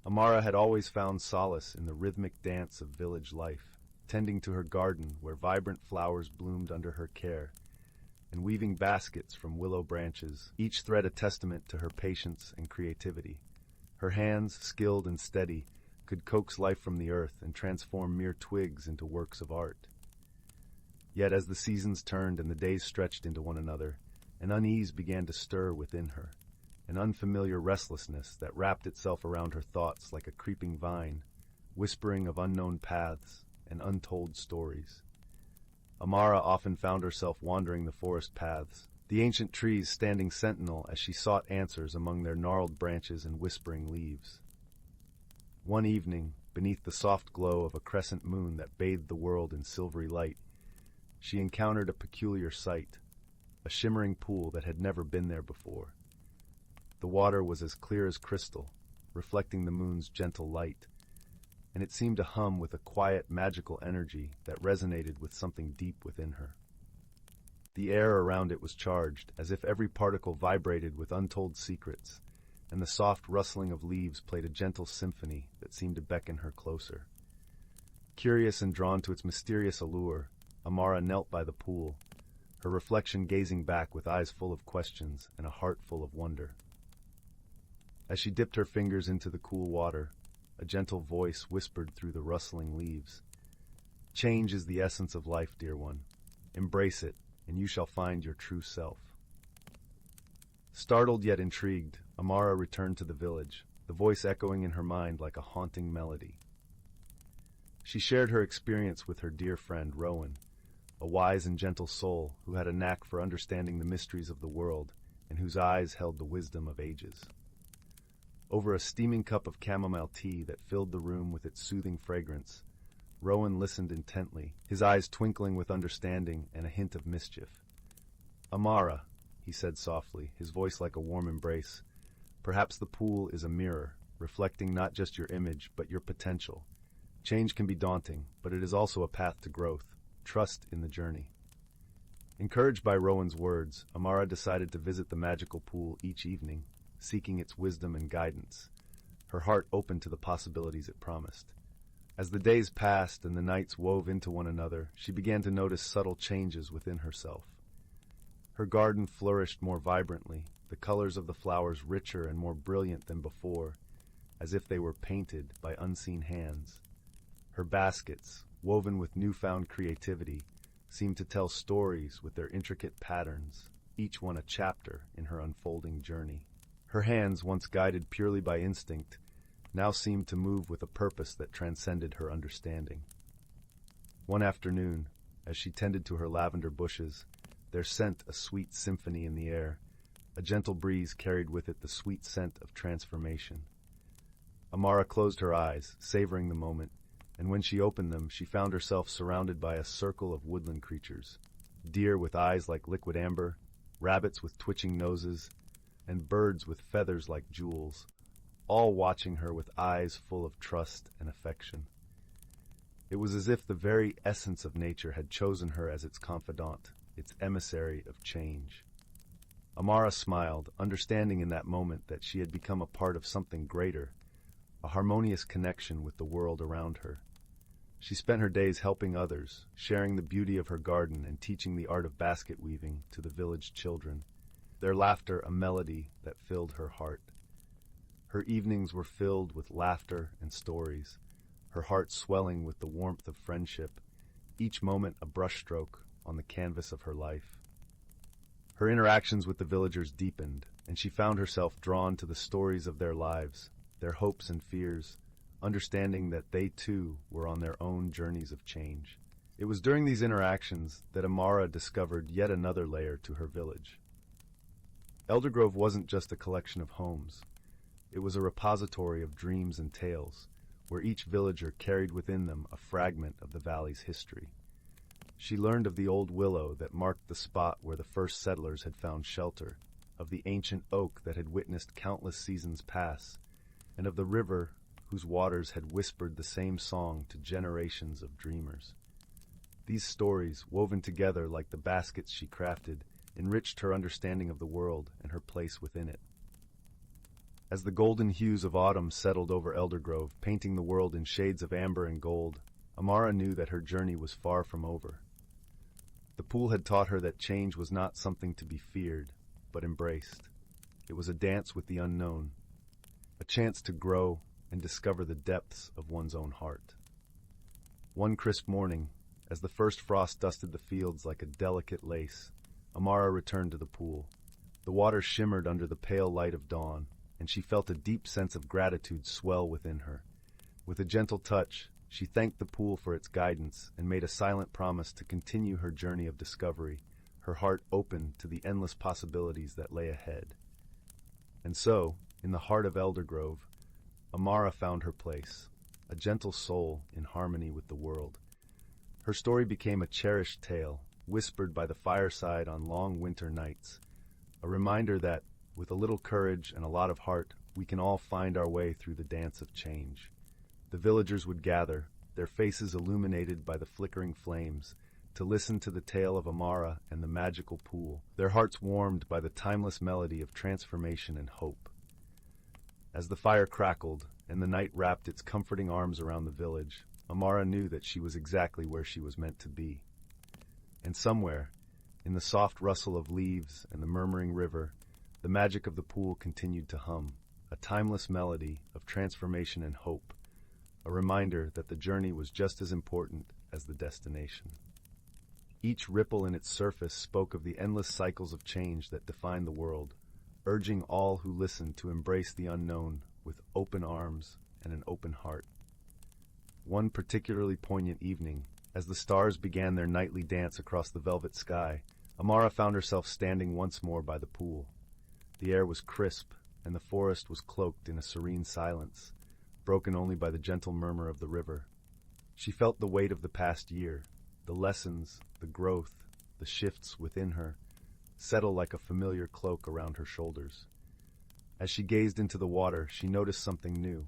Speaker 1: Amara had always found solace in the rhythmic dance of village life, tending to her garden where vibrant flowers bloomed under her care, and weaving baskets from willow branches, each thread a testament to her patience and creativity. Her hands, skilled and steady, could coax life from the earth and transform mere twigs into works of art. Yet as the seasons turned and the days stretched into one another, an unease began to stir within her, an unfamiliar restlessness that wrapped itself around her thoughts like a creeping vine, whispering of unknown paths and untold stories. Amara often found herself wandering the forest paths, the ancient trees standing sentinel as she sought answers among their gnarled branches and whispering leaves. One evening, beneath the soft glow of a crescent moon that bathed the world in silvery light, she encountered a peculiar sight, a shimmering pool that had never been there before. The water was as clear as crystal, reflecting the moon's gentle light, and it seemed to hum with a quiet, magical energy that resonated with something deep within her. The air around it was charged, as if every particle vibrated with untold secrets, and the soft rustling of leaves played a gentle symphony that seemed to beckon her closer. Curious and drawn to its mysterious allure, Amara knelt by the pool, her reflection gazing back with eyes full of questions and a heart full of wonder. As she dipped her fingers into the cool water, a gentle voice whispered through the rustling leaves. "Change is the essence of life, dear one. Embrace it, and you shall find your true self." Startled yet intrigued, Amara returned to the village, the voice echoing in her mind like a haunting melody. She shared her experience with her dear friend, Rowan, a wise and gentle soul who had a knack for understanding the mysteries of the world and whose eyes held the wisdom of ages. Over a steaming cup of chamomile tea that filled the room with its soothing fragrance, Rowan listened intently, his eyes twinkling with understanding and a hint of mischief. "Amara," he said softly, his voice like a warm embrace, "perhaps the pool is a mirror, reflecting not just your image, but your potential. Change can be daunting, but it is also a path to growth. Trust in the journey." Encouraged by Rowan's words, Amara decided to visit the magical pool each evening, seeking its wisdom and guidance, her heart open to the possibilities it promised. As the days passed and the nights wove into one another, she began to notice subtle changes within herself. Her garden flourished more vibrantly, the colors of the flowers richer and more brilliant than before, as if they were painted by unseen hands. Her baskets, woven with newfound creativity, seemed to tell stories with their intricate patterns, each one a chapter in her unfolding journey. Her hands, once guided purely by instinct, now seemed to move with a purpose that transcended her understanding. One afternoon, as she tended to her lavender bushes, there scent a sweet symphony in the air. A gentle breeze carried with it the sweet scent of transformation. Amara closed her eyes, savoring the moment, and when she opened them, she found herself surrounded by a circle of woodland creatures. Deer with eyes like liquid amber, rabbits with twitching noses, and birds with feathers like jewels, all watching her with eyes full of trust and affection. It was as if the very essence of nature had chosen her as its confidant, its emissary of change. Amara smiled, understanding in that moment that she had become a part of something greater, a harmonious connection with the world around her. She spent her days helping others, sharing the beauty of her garden and teaching the art of basket weaving to the village children, their laughter a melody that filled her heart. Her evenings were filled with laughter and stories, her heart swelling with the warmth of friendship, each moment a brushstroke on the canvas of her life. Her interactions with the villagers deepened, and she found herself drawn to the stories of their lives, their hopes and fears, understanding that they too were on their own journeys of change. It was during these interactions that Amara discovered yet another layer to her village. Eldergrove wasn't just a collection of homes. It was a repository of dreams and tales, where each villager carried within them a fragment of the valley's history. She learned of the old willow that marked the spot where the first settlers had found shelter, of the ancient oak that had witnessed countless seasons pass, and of the river whose waters had whispered the same song to generations of dreamers. These stories, woven together like the baskets she crafted, enriched her understanding of the world and her place within it. As the golden hues of autumn settled over Eldergrove, painting the world in shades of amber and gold, Amara knew that her journey was far from over. The pool had taught her that change was not something to be feared, but embraced. It was a dance with the unknown, a chance to grow and discover the depths of one's own heart. One crisp morning, as the first frost dusted the fields like a delicate lace, Amara returned to the pool. The water shimmered under the pale light of dawn, and she felt a deep sense of gratitude swell within her. With a gentle touch, she thanked the pool for its guidance and made a silent promise to continue her journey of discovery, her heart open to the endless possibilities that lay ahead. And so, in the heart of Eldergrove, Amara found her place, a gentle soul in harmony with the world. Her story became a cherished tale, whispered by the fireside on long winter nights, a reminder that, with a little courage and a lot of heart, we can all find our way through the dance of change. The villagers would gather, their faces illuminated by the flickering flames, to listen to the tale of Amara and the magical pool, their hearts warmed by the timeless melody of transformation and hope. As the fire crackled and the night wrapped its comforting arms around the village, Amara knew that she was exactly where she was meant to be. And somewhere, in the soft rustle of leaves and the murmuring river, the magic of the pool continued to hum, a timeless melody of transformation and hope, a reminder that the journey was just as important as the destination. Each ripple in its surface spoke of the endless cycles of change that define the world, urging all who listened to embrace the unknown with open arms and an open heart. One particularly poignant evening, as the stars began their nightly dance across the velvet sky, Amara found herself standing once more by the pool. The air was crisp, and the forest was cloaked in a serene silence, broken only by the gentle murmur of the river. She felt the weight of the past year, the lessons, the growth, the shifts within her, settle like a familiar cloak around her shoulders. As she gazed into the water, she noticed something new.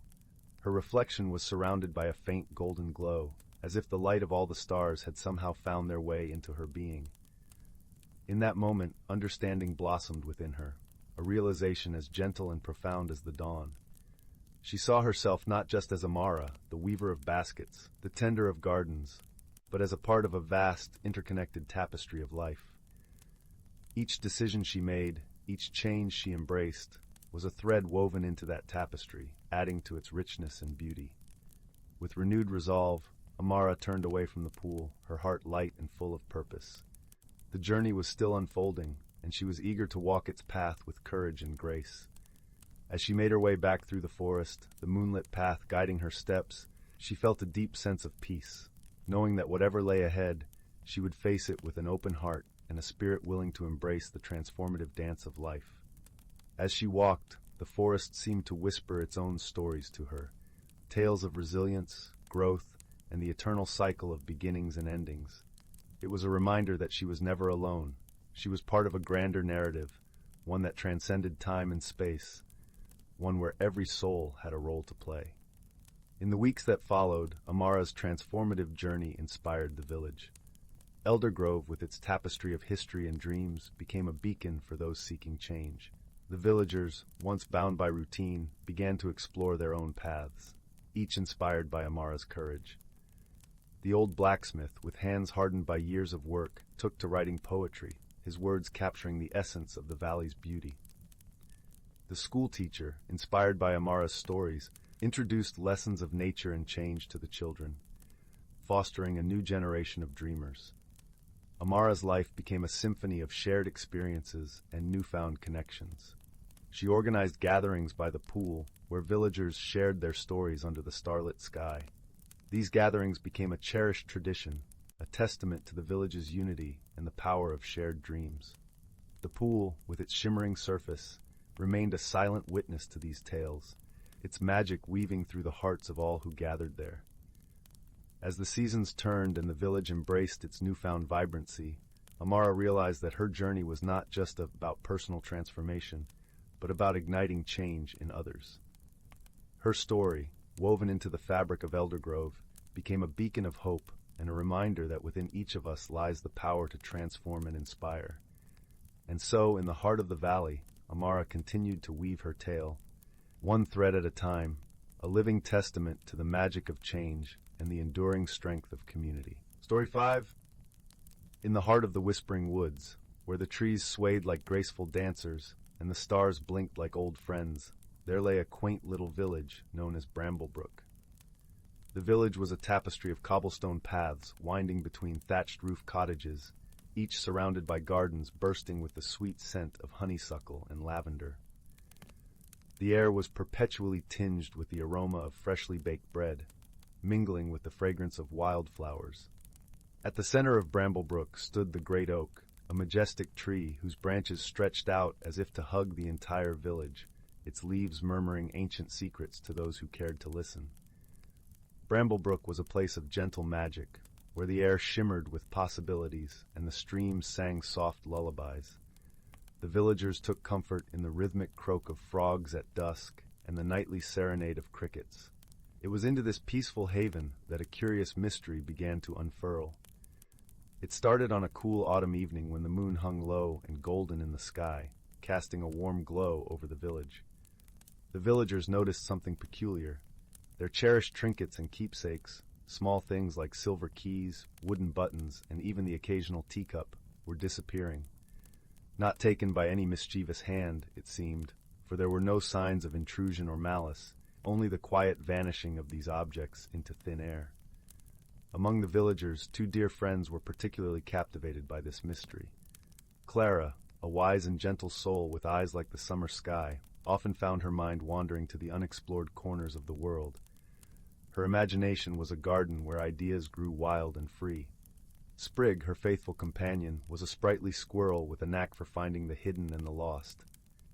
Speaker 1: Her reflection was surrounded by a faint golden glow, as if the light of all the stars had somehow found their way into her being. In that moment, understanding blossomed within her, a realization as gentle and profound as the dawn. She saw herself not just as Amara, the weaver of baskets, the tender of gardens, but as a part of a vast, interconnected tapestry of life. Each decision she made, each change she embraced, was a thread woven into that tapestry, adding to its richness and beauty. With renewed resolve, Amara turned away from the pool, her heart light and full of purpose. The journey was still unfolding, and she was eager to walk its path with courage and grace. As she made her way back through the forest, the moonlit path guiding her steps, she felt a deep sense of peace, knowing that whatever lay ahead, she would face it with an open heart and a spirit willing to embrace the transformative dance of life. As she walked, the forest seemed to whisper its own stories to her, tales of resilience, growth, and the eternal cycle of beginnings and endings. It was a reminder that she was never alone. She was part of a grander narrative, one that transcended time and space, one where every soul had a role to play. In the weeks that followed, Amara's transformative journey inspired the village. Eldergrove, with its tapestry of history and dreams, became a beacon for those seeking change. The villagers, once bound by routine, began to explore their own paths, each inspired by Amara's courage. The old blacksmith, with hands hardened by years of work, took to writing poetry, his words capturing the essence of the valley's beauty. The schoolteacher, inspired by Amara's stories, introduced lessons of nature and change to the children, fostering a new generation of dreamers. Amara's life became a symphony of shared experiences and newfound connections. She organized gatherings by the pool, where villagers shared their stories under the starlit sky. These gatherings became a cherished tradition, a testament to the village's unity and the power of shared dreams. The pool, with its shimmering surface, remained a silent witness to these tales, its magic weaving through the hearts of all who gathered there. As the seasons turned and the village embraced its newfound vibrancy, Amara realized that her journey was not just about personal transformation, but about igniting change in others. Her story, woven into the fabric of Eldergrove, became a beacon of hope and a reminder that within each of us lies the power to transform and inspire. And so, in the heart of the valley, Amara continued to weave her tale, one thread at a time, a living testament to the magic of change and the enduring strength of community. Story 5. In the heart of the whispering woods, where the trees swayed like graceful dancers and the stars blinked like old friends, there lay a quaint little village known as Bramblebrook. The village was a tapestry of cobblestone paths winding between thatched roof cottages, each surrounded by gardens bursting with the sweet scent of honeysuckle and lavender. The air was perpetually tinged with the aroma of freshly baked bread, mingling with the fragrance of wildflowers. At the center of Bramblebrook stood the great oak, a majestic tree whose branches stretched out as if to hug the entire village, its leaves murmuring ancient secrets to those who cared to listen. Bramblebrook was a place of gentle magic, where the air shimmered with possibilities and the streams sang soft lullabies. The villagers took comfort in the rhythmic croak of frogs at dusk and the nightly serenade of crickets. It was into this peaceful haven that a curious mystery began to unfurl. It started on a cool autumn evening when the moon hung low and golden in the sky, casting a warm glow over the village. The villagers noticed something peculiar. Their cherished trinkets and keepsakes, small things like silver keys, wooden buttons, and even the occasional teacup, were disappearing. Not taken by any mischievous hand, it seemed, for there were no signs of intrusion or malice, only the quiet vanishing of these objects into thin air. Among the villagers, two dear friends were particularly captivated by this mystery. Clara, a wise and gentle soul with eyes like the summer sky, often found her mind wandering to the unexplored corners of the world. Her imagination was a garden where ideas grew wild and free. Sprig, her faithful companion, was a sprightly squirrel with a knack for finding the hidden and the lost.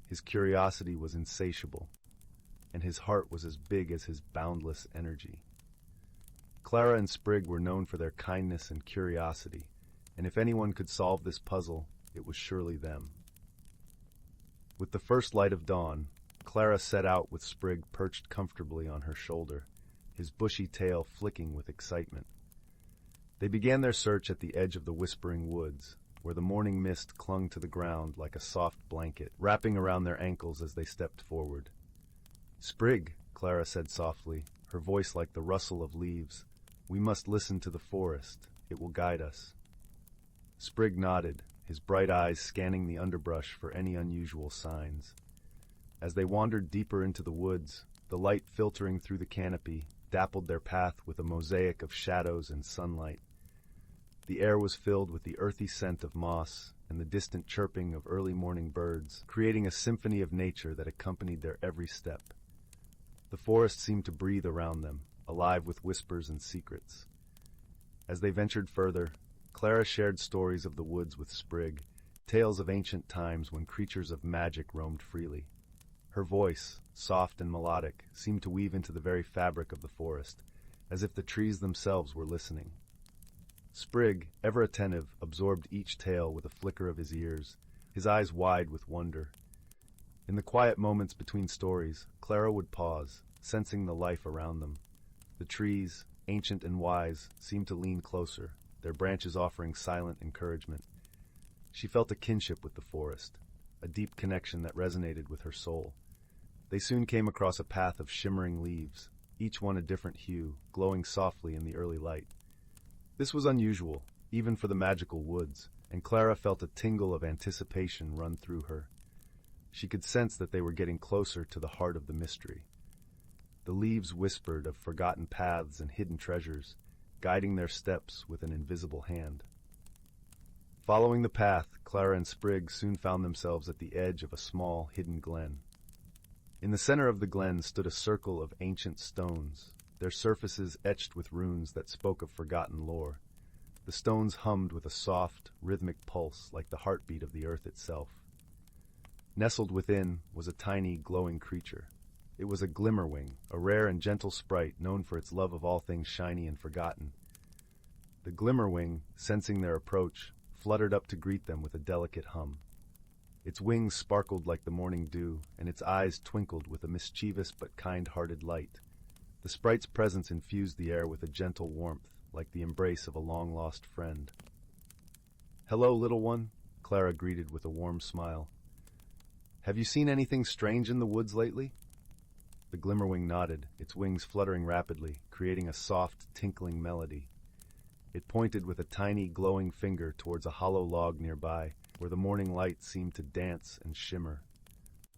Speaker 1: His curiosity was insatiable, and his heart was as big as his boundless energy. Clara and Sprig were known for their kindness and curiosity, and if anyone could solve this puzzle, it was surely them. With the first light of dawn, Clara set out with Sprig perched comfortably on her shoulder, his bushy tail flicking with excitement. They began their search at the edge of the whispering woods, where the morning mist clung to the ground like a soft blanket, wrapping around their ankles as they stepped forward. "Sprig," Clara said softly, her voice like the rustle of leaves, "we must listen to the forest. It will guide us." Sprig nodded, his bright eyes scanning the underbrush for any unusual signs. As they wandered deeper into the woods, the light filtering through the canopy, dappled their path with a mosaic of shadows and sunlight. The air was filled with the earthy scent of moss and the distant chirping of early morning birds, creating a symphony of nature that accompanied their every step. The forest seemed to breathe around them, alive with whispers and secrets. As they ventured further, Clara shared stories of the woods with Sprig, tales of ancient times when creatures of magic roamed freely. Her voice, soft and melodic, seemed to weave into the very fabric of the forest, as if the trees themselves were listening. Sprig, ever attentive, absorbed each tale with a flicker of his ears, his eyes wide with wonder. In the quiet moments between stories, Clara would pause, sensing the life around them. The trees, ancient and wise, seemed to lean closer, their branches offering silent encouragement. She felt a kinship with the forest, a deep connection that resonated with her soul. They soon came across a path of shimmering leaves, each one a different hue, glowing softly in the early light. This was unusual, even for the magical woods, and Clara felt a tingle of anticipation run through her. She could sense that they were getting closer to the heart of the mystery. The leaves whispered of forgotten paths and hidden treasures, guiding their steps with an invisible hand. Following the path, Clara and Sprig soon found themselves at the edge of a small, hidden glen. In the center of the glen stood a circle of ancient stones, their surfaces etched with runes that spoke of forgotten lore. The stones hummed with a soft, rhythmic pulse like the heartbeat of the earth itself. Nestled within was a tiny, glowing creature. It was a glimmerwing, a rare and gentle sprite known for its love of all things shiny and forgotten. The glimmerwing, sensing their approach, fluttered up to greet them with a delicate hum. Its wings sparkled like the morning dew, and its eyes twinkled with a mischievous but kind-hearted light. The sprite's presence infused the air with a gentle warmth, like the embrace of a long-lost friend. "Hello, little one," Clara greeted with a warm smile. "Have you seen anything strange in the woods lately?" The glimmerwing nodded, its wings fluttering rapidly, creating a soft, tinkling melody. It pointed with a tiny, glowing finger towards a hollow log nearby, where the morning light seemed to dance and shimmer.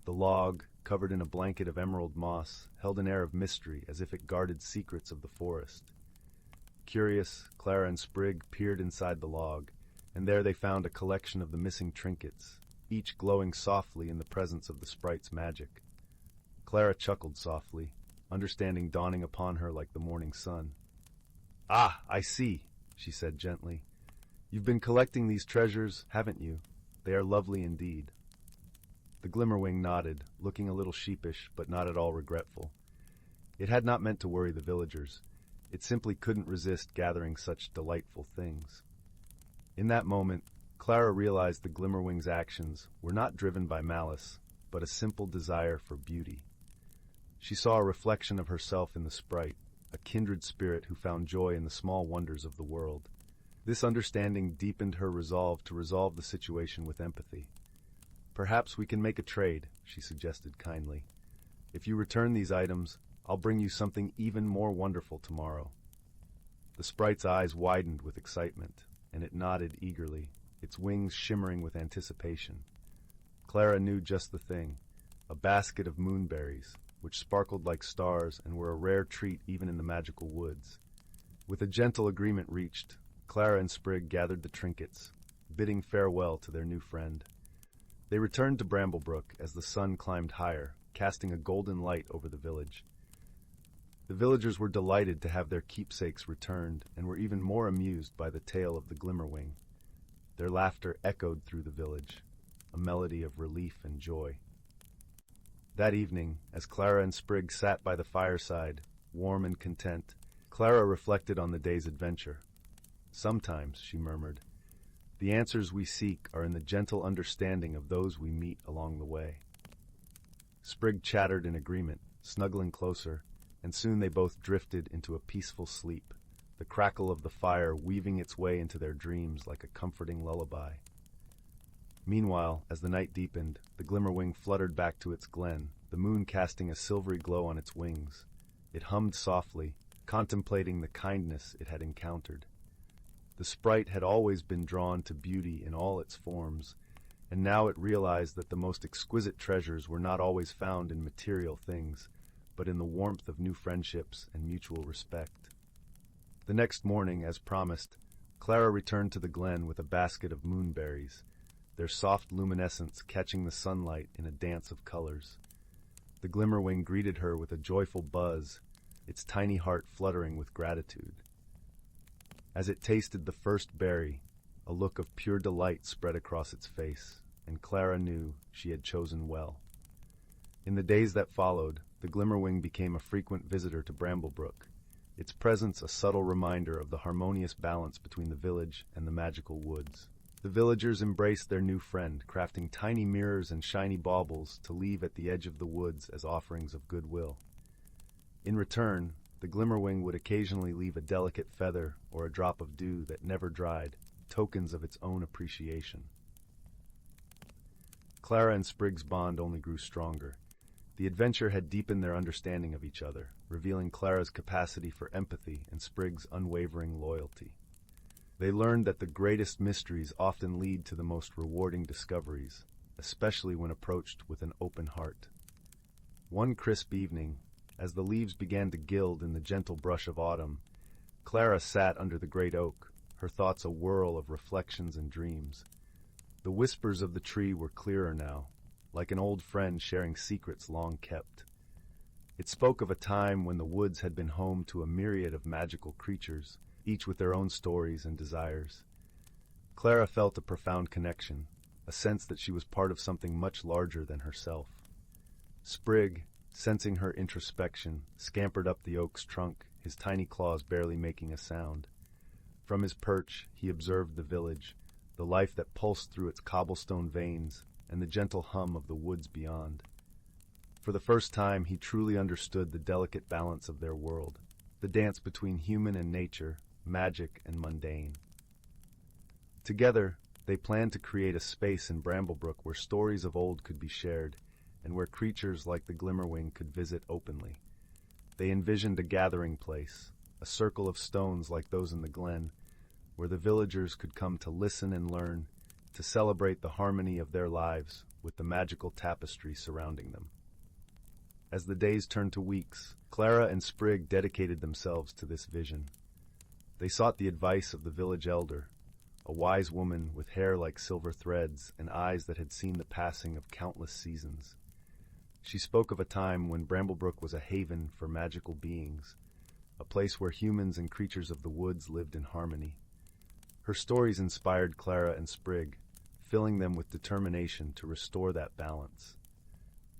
Speaker 1: The log, covered in a blanket of emerald moss, held an air of mystery as if it guarded secrets of the forest. Curious, Clara and Sprig peered inside the log, and there they found a collection of the missing trinkets, each glowing softly in the presence of the sprite's magic. Clara chuckled softly, understanding dawning upon her like the morning sun. "Ah, I see," she said gently. "You've been collecting these treasures, haven't you? They are lovely indeed." The glimmerwing nodded, looking a little sheepish, but not at all regretful. It had not meant to worry the villagers. It simply couldn't resist gathering such delightful things. In that moment, Clara realized the glimmerwing's actions were not driven by malice, but a simple desire for beauty. She saw a reflection of herself in the sprite, a kindred spirit who found joy in the small wonders of the world. This understanding deepened her resolve to resolve the situation with empathy. "Perhaps we can make a trade," she suggested kindly. "If you return these items, I'll bring you something even more wonderful tomorrow." The sprite's eyes widened with excitement, and it nodded eagerly, its wings shimmering with anticipation. Clara knew just the thing, a basket of moonberries, which sparkled like stars and were a rare treat even in the magical woods. With a gentle agreement reached, Clara and Sprig gathered the trinkets, bidding farewell to their new friend. They returned to Bramblebrook as the sun climbed higher, casting a golden light over the village. The villagers were delighted to have their keepsakes returned and were even more amused by the tale of the glimmerwing. Their laughter echoed through the village, a melody of relief and joy. That evening, as Clara and Sprig sat by the fireside, warm and content, Clara reflected on the day's adventure. "Sometimes," she murmured, "the answers we seek are in the gentle understanding of those we meet along the way." Sprig chattered in agreement, snuggling closer, and soon they both drifted into a peaceful sleep, the crackle of the fire weaving its way into their dreams like a comforting lullaby. Meanwhile, as the night deepened, the glimmerwing fluttered back to its glen, the moon casting a silvery glow on its wings. It hummed softly, contemplating the kindness it had encountered. The sprite had always been drawn to beauty in all its forms, and now it realized that the most exquisite treasures were not always found in material things, but in the warmth of new friendships and mutual respect. The next morning, as promised, Clara returned to the glen with a basket of moonberries, their soft luminescence catching the sunlight in a dance of colors. The glimmerwing greeted her with a joyful buzz, its tiny heart fluttering with gratitude. As it tasted the first berry, a look of pure delight spread across its face, and Clara knew she had chosen well. In the days that followed, the glimmerwing became a frequent visitor to Bramblebrook, its presence a subtle reminder of the harmonious balance between the village and the magical woods. The villagers embraced their new friend, crafting tiny mirrors and shiny baubles to leave at the edge of the woods as offerings of goodwill. In return, the glimmerwing would occasionally leave a delicate feather or a drop of dew that never dried, tokens of its own appreciation. Clara and Sprig's bond only grew stronger. The adventure had deepened their understanding of each other, revealing Clara's capacity for empathy and Sprig's unwavering loyalty. They learned that the greatest mysteries often lead to the most rewarding discoveries, especially when approached with an open heart. One crisp evening, as the leaves began to gild in the gentle brush of autumn, Clara sat under the great oak, her thoughts a whirl of reflections and dreams. The whispers of the tree were clearer now, like an old friend sharing secrets long kept. It spoke of a time when the woods had been home to a myriad of magical creatures, each with their own stories and desires. Clara felt a profound connection, a sense that she was part of something much larger than herself. Sprig, sensing her introspection, scampered up the oak's trunk, his tiny claws barely making a sound. From his perch, he observed the village, the life that pulsed through its cobblestone veins, and the gentle hum of the woods beyond. For the first time, he truly understood the delicate balance of their world, the dance between human and nature, magic and mundane. Together, they planned to create a space in Bramblebrook where stories of old could be shared, and where creatures like the Glimmerwing could visit openly. They envisioned a gathering place, a circle of stones like those in the glen, where the villagers could come to listen and learn, to celebrate the harmony of their lives with the magical tapestry surrounding them. As the days turned to weeks, Clara and Sprig dedicated themselves to this vision. They sought the advice of the village elder, a wise woman with hair like silver threads and eyes that had seen the passing of countless seasons. She spoke of a time when Bramblebrook was a haven for magical beings, a place where humans and creatures of the woods lived in harmony. Her stories inspired Clara and Sprig, filling them with determination to restore that balance.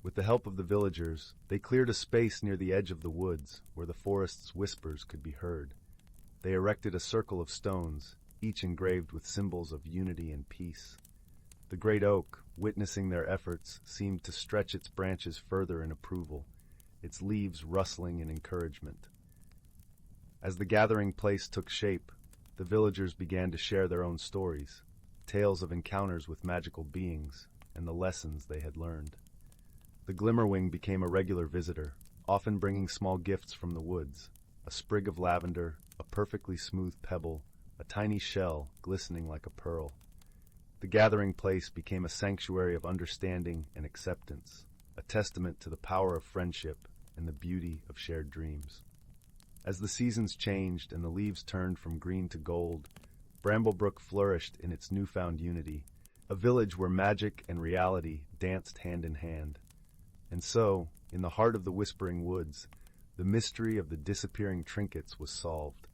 Speaker 1: With the help of the villagers, they cleared a space near the edge of the woods where the forest's whispers could be heard. They erected a circle of stones, each engraved with symbols of unity and peace. The great oak, witnessing their efforts, seemed to stretch its branches further in approval, its leaves rustling in encouragement. As the gathering place took shape, the villagers began to share their own stories, tales of encounters with magical beings, and the lessons they had learned. The Glimmerwing became a regular visitor, often bringing small gifts from the woods, a sprig of lavender, a perfectly smooth pebble, a tiny shell glistening like a pearl. The gathering place became a sanctuary of understanding and acceptance, a testament to the power of friendship and the beauty of shared dreams. As the seasons changed and the leaves turned from green to gold, Bramblebrook flourished in its newfound unity, a village where magic and reality danced hand in hand. And so, in the heart of the Whispering Woods, the mystery of the disappearing trinkets was solved,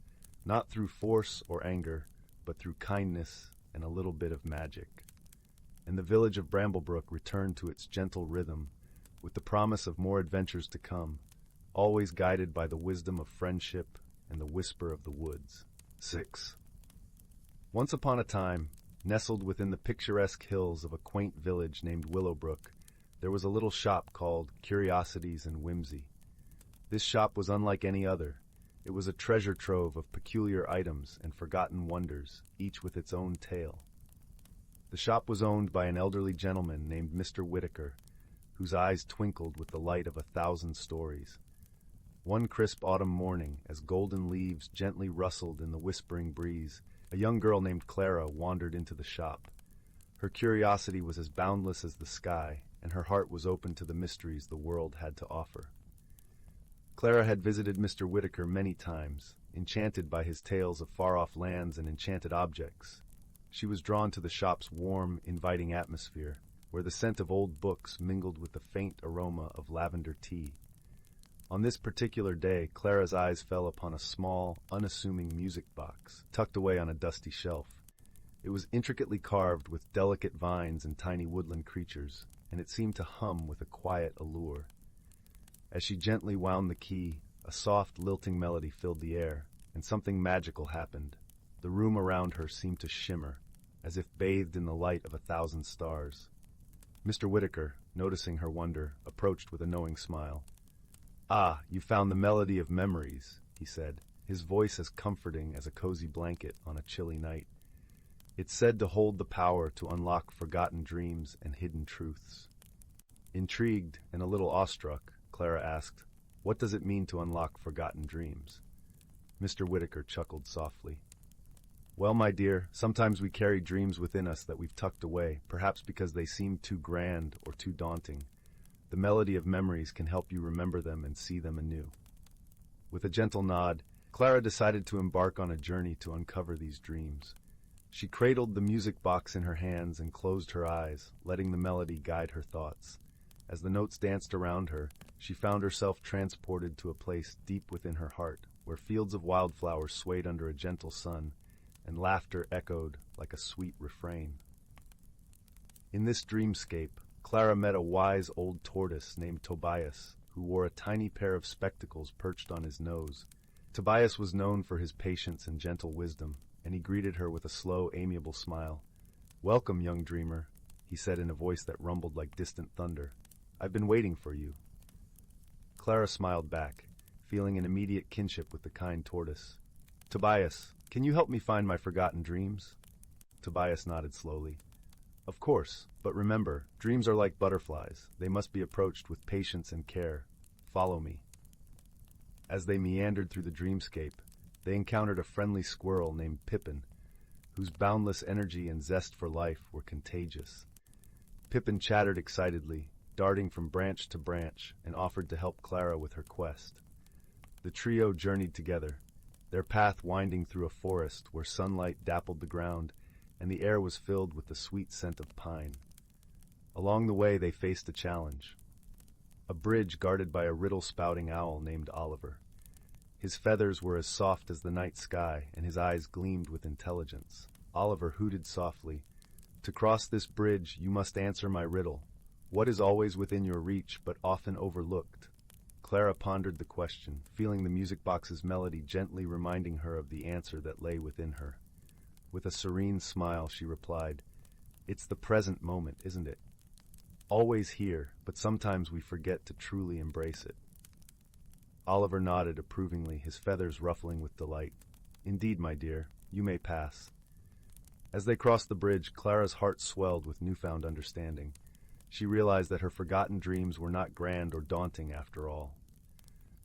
Speaker 1: not through force or anger, but through kindness and a little bit of magic. And the village of Bramblebrook returned to its gentle rhythm, with the promise of more adventures to come, always guided by the wisdom of friendship and the whisper of the woods. 6. Once upon a time, nestled within the picturesque hills of a quaint village named Willowbrook, there was a little shop called Curiosities and Whimsy. This shop was unlike any other. It was a treasure trove of peculiar items and forgotten wonders, each with its own tale. The shop was owned by an elderly gentleman named Mr. Whitaker, whose eyes twinkled with the light of 1,000 stories. One crisp autumn morning, as golden leaves gently rustled in the whispering breeze, a young girl named Clara wandered into the shop. Her curiosity was as boundless as the sky, and her heart was open to the mysteries the world had to offer. Clara had visited Mr. Whitaker many times, enchanted by his tales of far-off lands and enchanted objects. She was drawn to the shop's warm, inviting atmosphere, where the scent of old books mingled with the faint aroma of lavender tea. On this particular day, Clara's eyes fell upon a small, unassuming music box, tucked away on a dusty shelf. It was intricately carved with delicate vines and tiny woodland creatures, and it seemed to hum with a quiet allure. As she gently wound the key, a soft, lilting melody filled the air, and something magical happened. The room around her seemed to shimmer, as if bathed in the light of 1,000 stars. Mr. Whitaker, noticing her wonder, approached with a knowing smile. "Ah, you found the melody of memories," he said, his voice as comforting as a cozy blanket on a chilly night. "It's said to hold the power to unlock forgotten dreams and hidden truths." Intrigued and a little awestruck, Clara asked, "What does it mean to unlock forgotten dreams?" Mr. Whitaker chuckled softly. "Well, my dear, sometimes we carry dreams within us that we've tucked away, perhaps because they seem too grand or too daunting. The melody of memories can help you remember them and see them anew." With a gentle nod, Clara decided to embark on a journey to uncover these dreams. She cradled the music box in her hands and closed her eyes, letting the melody guide her thoughts. As the notes danced around her, she found herself transported to a place deep within her heart, where fields of wildflowers swayed under a gentle sun, and laughter echoed like a sweet refrain. In this dreamscape, Clara met a wise old tortoise named Tobias, who wore a tiny pair of spectacles perched on his nose. Tobias was known for his patience and gentle wisdom, and he greeted her with a slow, amiable smile. "Welcome, young dreamer," he said in a voice that rumbled like distant thunder. "I've been waiting for you." Clara smiled back, feeling an immediate kinship with the kind tortoise. "Tobias, can you help me find my forgotten dreams?" Tobias nodded slowly. "Of course, but remember, dreams are like butterflies. They must be approached with patience and care. Follow me." As they meandered through the dreamscape, they encountered a friendly squirrel named Pippin, whose boundless energy and zest for life were contagious. Pippin chattered excitedly, darting from branch to branch, and offered to help Clara with her quest. The trio journeyed together, their path winding through a forest where sunlight dappled the ground and the air was filled with the sweet scent of pine. Along the way they faced a challenge. A bridge guarded by a riddle-spouting owl named Oliver. His feathers were as soft as the night sky, and his eyes gleamed with intelligence. Oliver hooted softly. "To cross this bridge, you must answer my riddle. What is always within your reach, but often overlooked?" Clara pondered the question, feeling the music box's melody gently reminding her of the answer that lay within her. With a serene smile, she replied, "It's the present moment, isn't it? Always here, but sometimes we forget to truly embrace it." Oliver nodded approvingly, his feathers ruffling with delight. "Indeed, my dear, you may pass." As they crossed the bridge, Clara's heart swelled with newfound understanding. She realized that her forgotten dreams were not grand or daunting after all.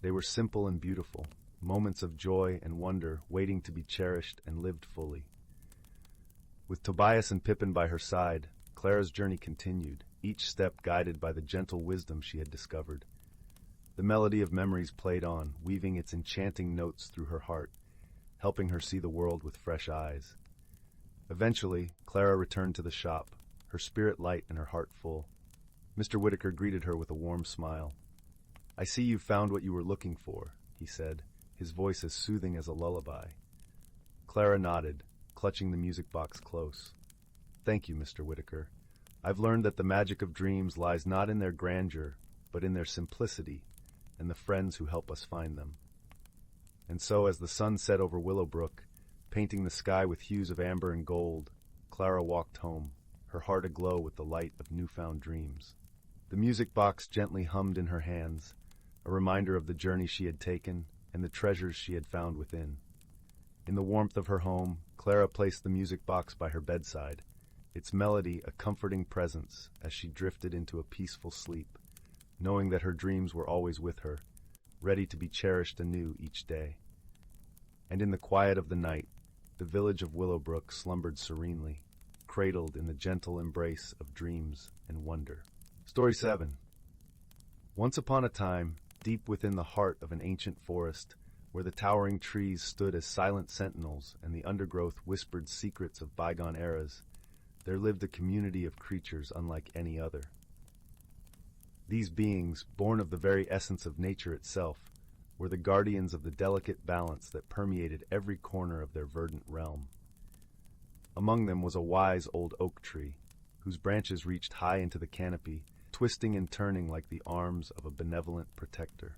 Speaker 1: They were simple and beautiful, moments of joy and wonder waiting to be cherished and lived fully. With Tobias and Pippin by her side, Clara's journey continued, each step guided by the gentle wisdom she had discovered. The melody of memories played on, weaving its enchanting notes through her heart, helping her see the world with fresh eyes. Eventually, Clara returned to the shop, her spirit light and her heart full. Mr. Whitaker greeted her with a warm smile. "I see you've found what you were looking for," he said, his voice as soothing as a lullaby. Clara nodded, clutching the music box close. "Thank you, Mr. Whitaker. I've learned that the magic of dreams lies not in their grandeur, but in their simplicity, and the friends who help us find them." And so, as the sun set over Willowbrook, painting the sky with hues of amber and gold, Clara walked home, her heart aglow with the light of newfound dreams. The music box gently hummed in her hands, a reminder of the journey she had taken and the treasures she had found within. In the warmth of her home, Clara placed the music box by her bedside, its melody a comforting presence as she drifted into a peaceful sleep, knowing that her dreams were always with her, ready to be cherished anew each day. And in the quiet of the night, the village of Willowbrook slumbered serenely, cradled in the gentle embrace of dreams and wonder. Story 7. Once upon a time, deep within the heart of an ancient forest, where the towering trees stood as silent sentinels and the undergrowth whispered secrets of bygone eras, there lived a community of creatures unlike any other. These beings, born of the very essence of nature itself, were the guardians of the delicate balance that permeated every corner of their verdant realm. Among them was a wise old oak tree, whose branches reached high into the canopy, twisting and turning like the arms of a benevolent protector.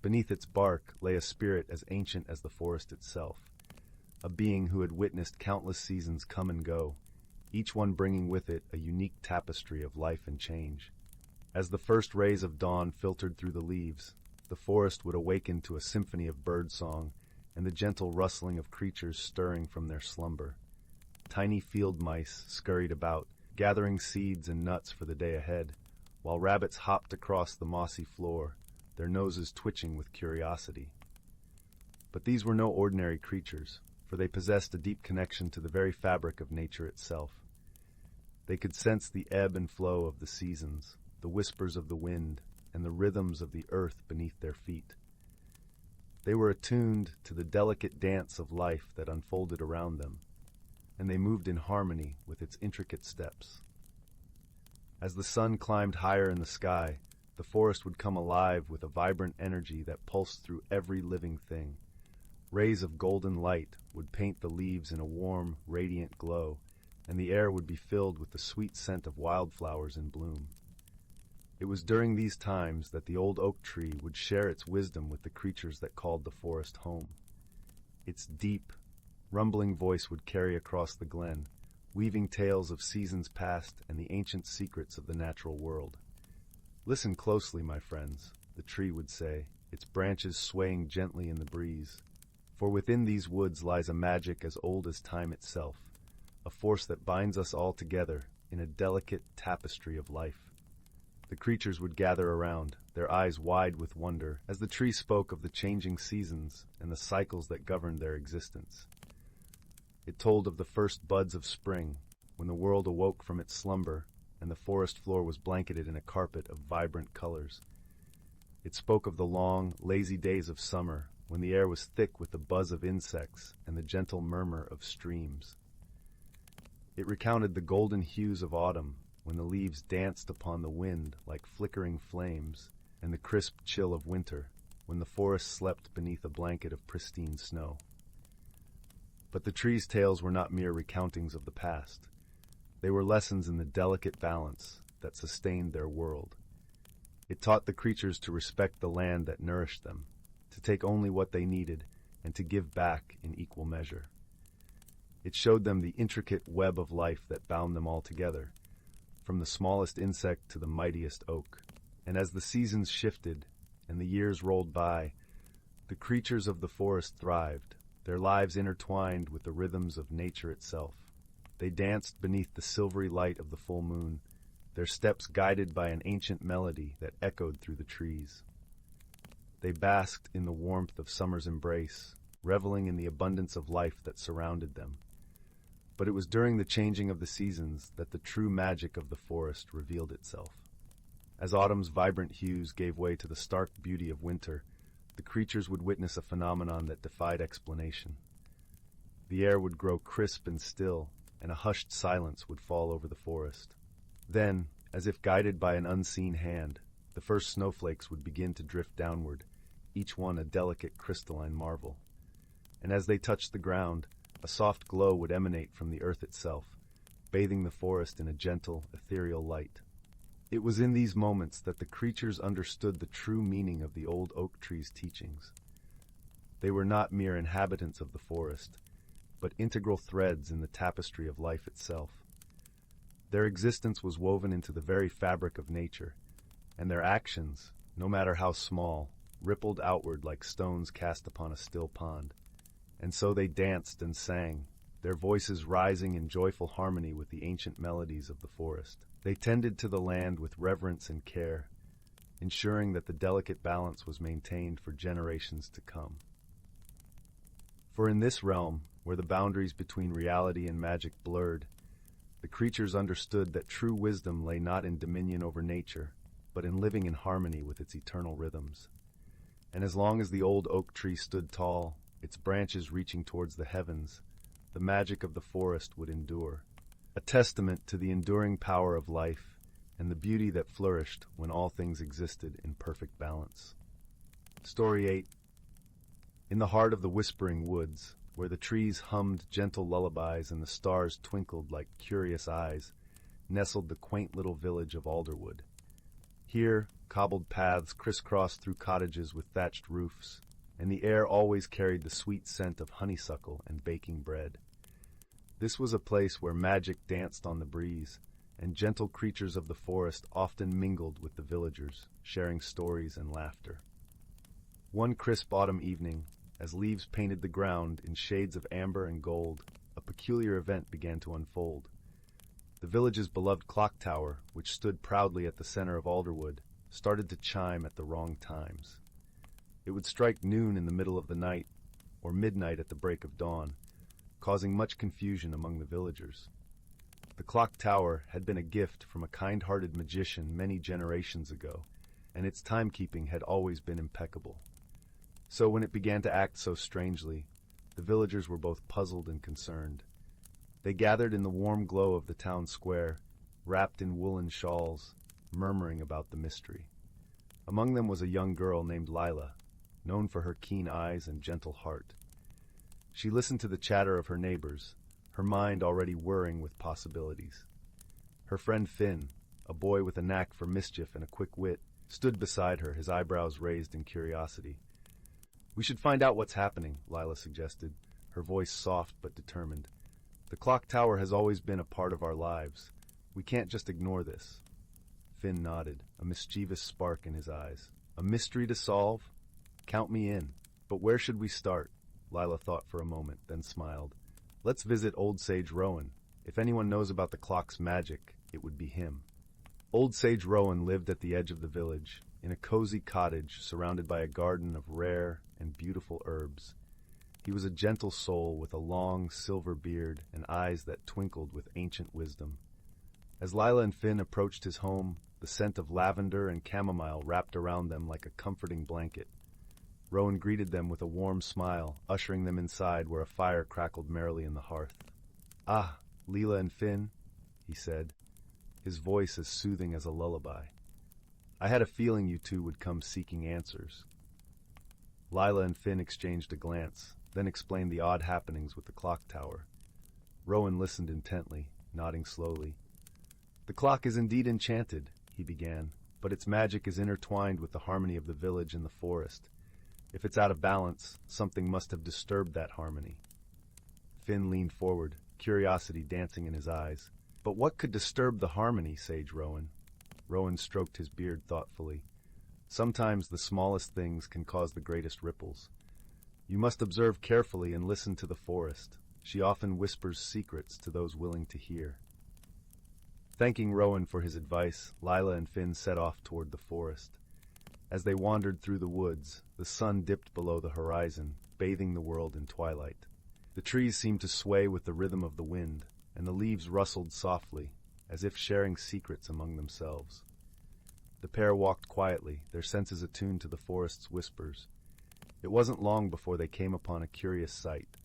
Speaker 1: Beneath its bark lay a spirit as ancient as the forest itself, a being who had witnessed countless seasons come and go, each one bringing with it a unique tapestry of life and change. As the first rays of dawn filtered through the leaves, the forest would awaken to a symphony of birdsong and the gentle rustling of creatures stirring from their slumber. Tiny field mice scurried about, gathering seeds and nuts for the day ahead, while rabbits hopped across the mossy floor, their noses twitching with curiosity. But these were no ordinary creatures, for they possessed a deep connection to the very fabric of nature itself. They could sense the ebb and flow of the seasons, the whispers of the wind, and the rhythms of the earth beneath their feet. They were attuned to the delicate dance of life that unfolded around them, and they moved in harmony with its intricate steps. As the sun climbed higher in the sky, the forest would come alive with a vibrant energy that pulsed through every living thing. Rays of golden light would paint the leaves in a warm, radiant glow, and the air would be filled with the sweet scent of wildflowers in bloom. It was during these times that the old oak tree would share its wisdom with the creatures that called the forest home. Its deep, rumbling voice would carry across the glen, weaving tales of seasons past and the ancient secrets of the natural world. "Listen closely, my friends," the tree would say, its branches swaying gently in the breeze. "For within these woods lies a magic as old as time itself, a force that binds us all together in a delicate tapestry of life." The creatures would gather around, their eyes wide with wonder, as the tree spoke of the changing seasons and the cycles that governed their existence. It told of the first buds of spring, when the world awoke from its slumber and the forest floor was blanketed in a carpet of vibrant colors. It spoke of the long, lazy days of summer, when the air was thick with the buzz of insects and the gentle murmur of streams. It recounted the golden hues of autumn, when the leaves danced upon the wind like flickering flames, and the crisp chill of winter, when the forest slept beneath a blanket of pristine snow. But the tree's tales were not mere recountings of the past. They were lessons in the delicate balance that sustained their world. It taught the creatures to respect the land that nourished them, to take only what they needed, and to give back in equal measure. It showed them the intricate web of life that bound them all together, from the smallest insect to the mightiest oak. And as the seasons shifted and the years rolled by, the creatures of the forest thrived, their lives intertwined with the rhythms of nature itself. They danced beneath the silvery light of the full moon, their steps guided by an ancient melody that echoed through the trees. They basked in the warmth of summer's embrace, reveling in the abundance of life that surrounded them. But it was during the changing of the seasons that the true magic of the forest revealed itself. As autumn's vibrant hues gave way to the stark beauty of winter, the creatures would witness a phenomenon that defied explanation. The air would grow crisp and still, and a hushed silence would fall over the forest. Then, as if guided by an unseen hand, the first snowflakes would begin to drift downward, each one a delicate crystalline marvel. And as they touched the ground, a soft glow would emanate from the earth itself, bathing the forest in a gentle, ethereal light. It was in these moments that the creatures understood the true meaning of the old oak tree's teachings. They were not mere inhabitants of the forest, but integral threads in the tapestry of life itself. Their existence was woven into the very fabric of nature, and their actions, no matter how small, rippled outward like stones cast upon a still pond. And so they danced and sang, their voices rising in joyful harmony with the ancient melodies of the forest. They tended to the land with reverence and care, ensuring that the delicate balance was maintained for generations to come. For in this realm, where the boundaries between reality and magic blurred, the creatures understood that true wisdom lay not in dominion over nature, but in living in harmony with its eternal rhythms. And as long as the old oak tree stood tall, its branches reaching towards the heavens, the magic of the forest would endure, a testament to the enduring power of life and the beauty that flourished when all things existed in perfect balance. Story 8. In the heart of the whispering woods, where the trees hummed gentle lullabies and the stars twinkled like curious eyes, nestled the quaint little village of Alderwood. Here, cobbled paths crisscrossed through cottages with thatched roofs, and the air always carried the sweet scent of honeysuckle and baking bread. This was a place where magic danced on the breeze, and gentle creatures of the forest often mingled with the villagers, sharing stories and laughter. One crisp autumn evening, as leaves painted the ground in shades of amber and gold, a peculiar event began to unfold. The village's beloved clock tower, which stood proudly at the center of Alderwood, started to chime at the wrong times. It would strike noon in the middle of the night, or midnight at the break of dawn, causing much confusion among the villagers. The clock tower had been a gift from a kind-hearted magician many generations ago, and its timekeeping had always been impeccable. So when it began to act so strangely, the villagers were both puzzled and concerned. They gathered in the warm glow of the town square, wrapped in woolen shawls, murmuring about the mystery. Among them was a young girl named Lila, known for her keen eyes and gentle heart. She listened to the chatter of her neighbors, her mind already whirring with possibilities. Her friend Finn, a boy with a knack for mischief and a quick wit, stood beside her, his eyebrows raised in curiosity. "We should find out what's happening," Lila suggested, her voice soft but determined. "The clock tower has always been a part of our lives. We can't just ignore this." Finn nodded, a mischievous spark in his eyes. "A mystery to solve? Count me in. But where should we start?" Lila thought for a moment, then smiled. "Let's visit Old Sage Rowan. If anyone knows about the clock's magic, it would be him." Old Sage Rowan lived at the edge of the village, in a cozy cottage surrounded by a garden of rare and beautiful herbs. He was a gentle soul with a long silver beard and eyes that twinkled with ancient wisdom. As Lila and Finn approached his home, the scent of lavender and chamomile wrapped around them like a comforting blanket. Rowan greeted them with a warm smile, ushering them inside where a fire crackled merrily in the hearth. "Ah, Lila and Finn," he said, his voice as soothing as a lullaby. "I had a feeling you two would come seeking answers." Lila and Finn exchanged a glance, then explained the odd happenings with the clock tower. Rowan listened intently, nodding slowly. "The clock is indeed enchanted," he began, "but its magic is intertwined with the harmony of the village and the forest. If it's out of balance, something must have disturbed that harmony." Finn leaned forward, curiosity dancing in his eyes. "But what could disturb the harmony, Sage Rowan?" Rowan stroked his beard thoughtfully. "Sometimes the smallest things can cause the greatest ripples. You must observe carefully and listen to the forest. She often whispers secrets to those willing to hear." Thanking Rowan for his advice, Lila and Finn set off toward the forest. As they wandered through the woods, the sun dipped below the horizon, bathing the world in twilight. The trees seemed to sway with the rhythm of the wind, and the leaves rustled softly, as if sharing secrets among themselves. The pair walked quietly, their senses attuned to the forest's whispers. It wasn't long before they came upon a curious sight.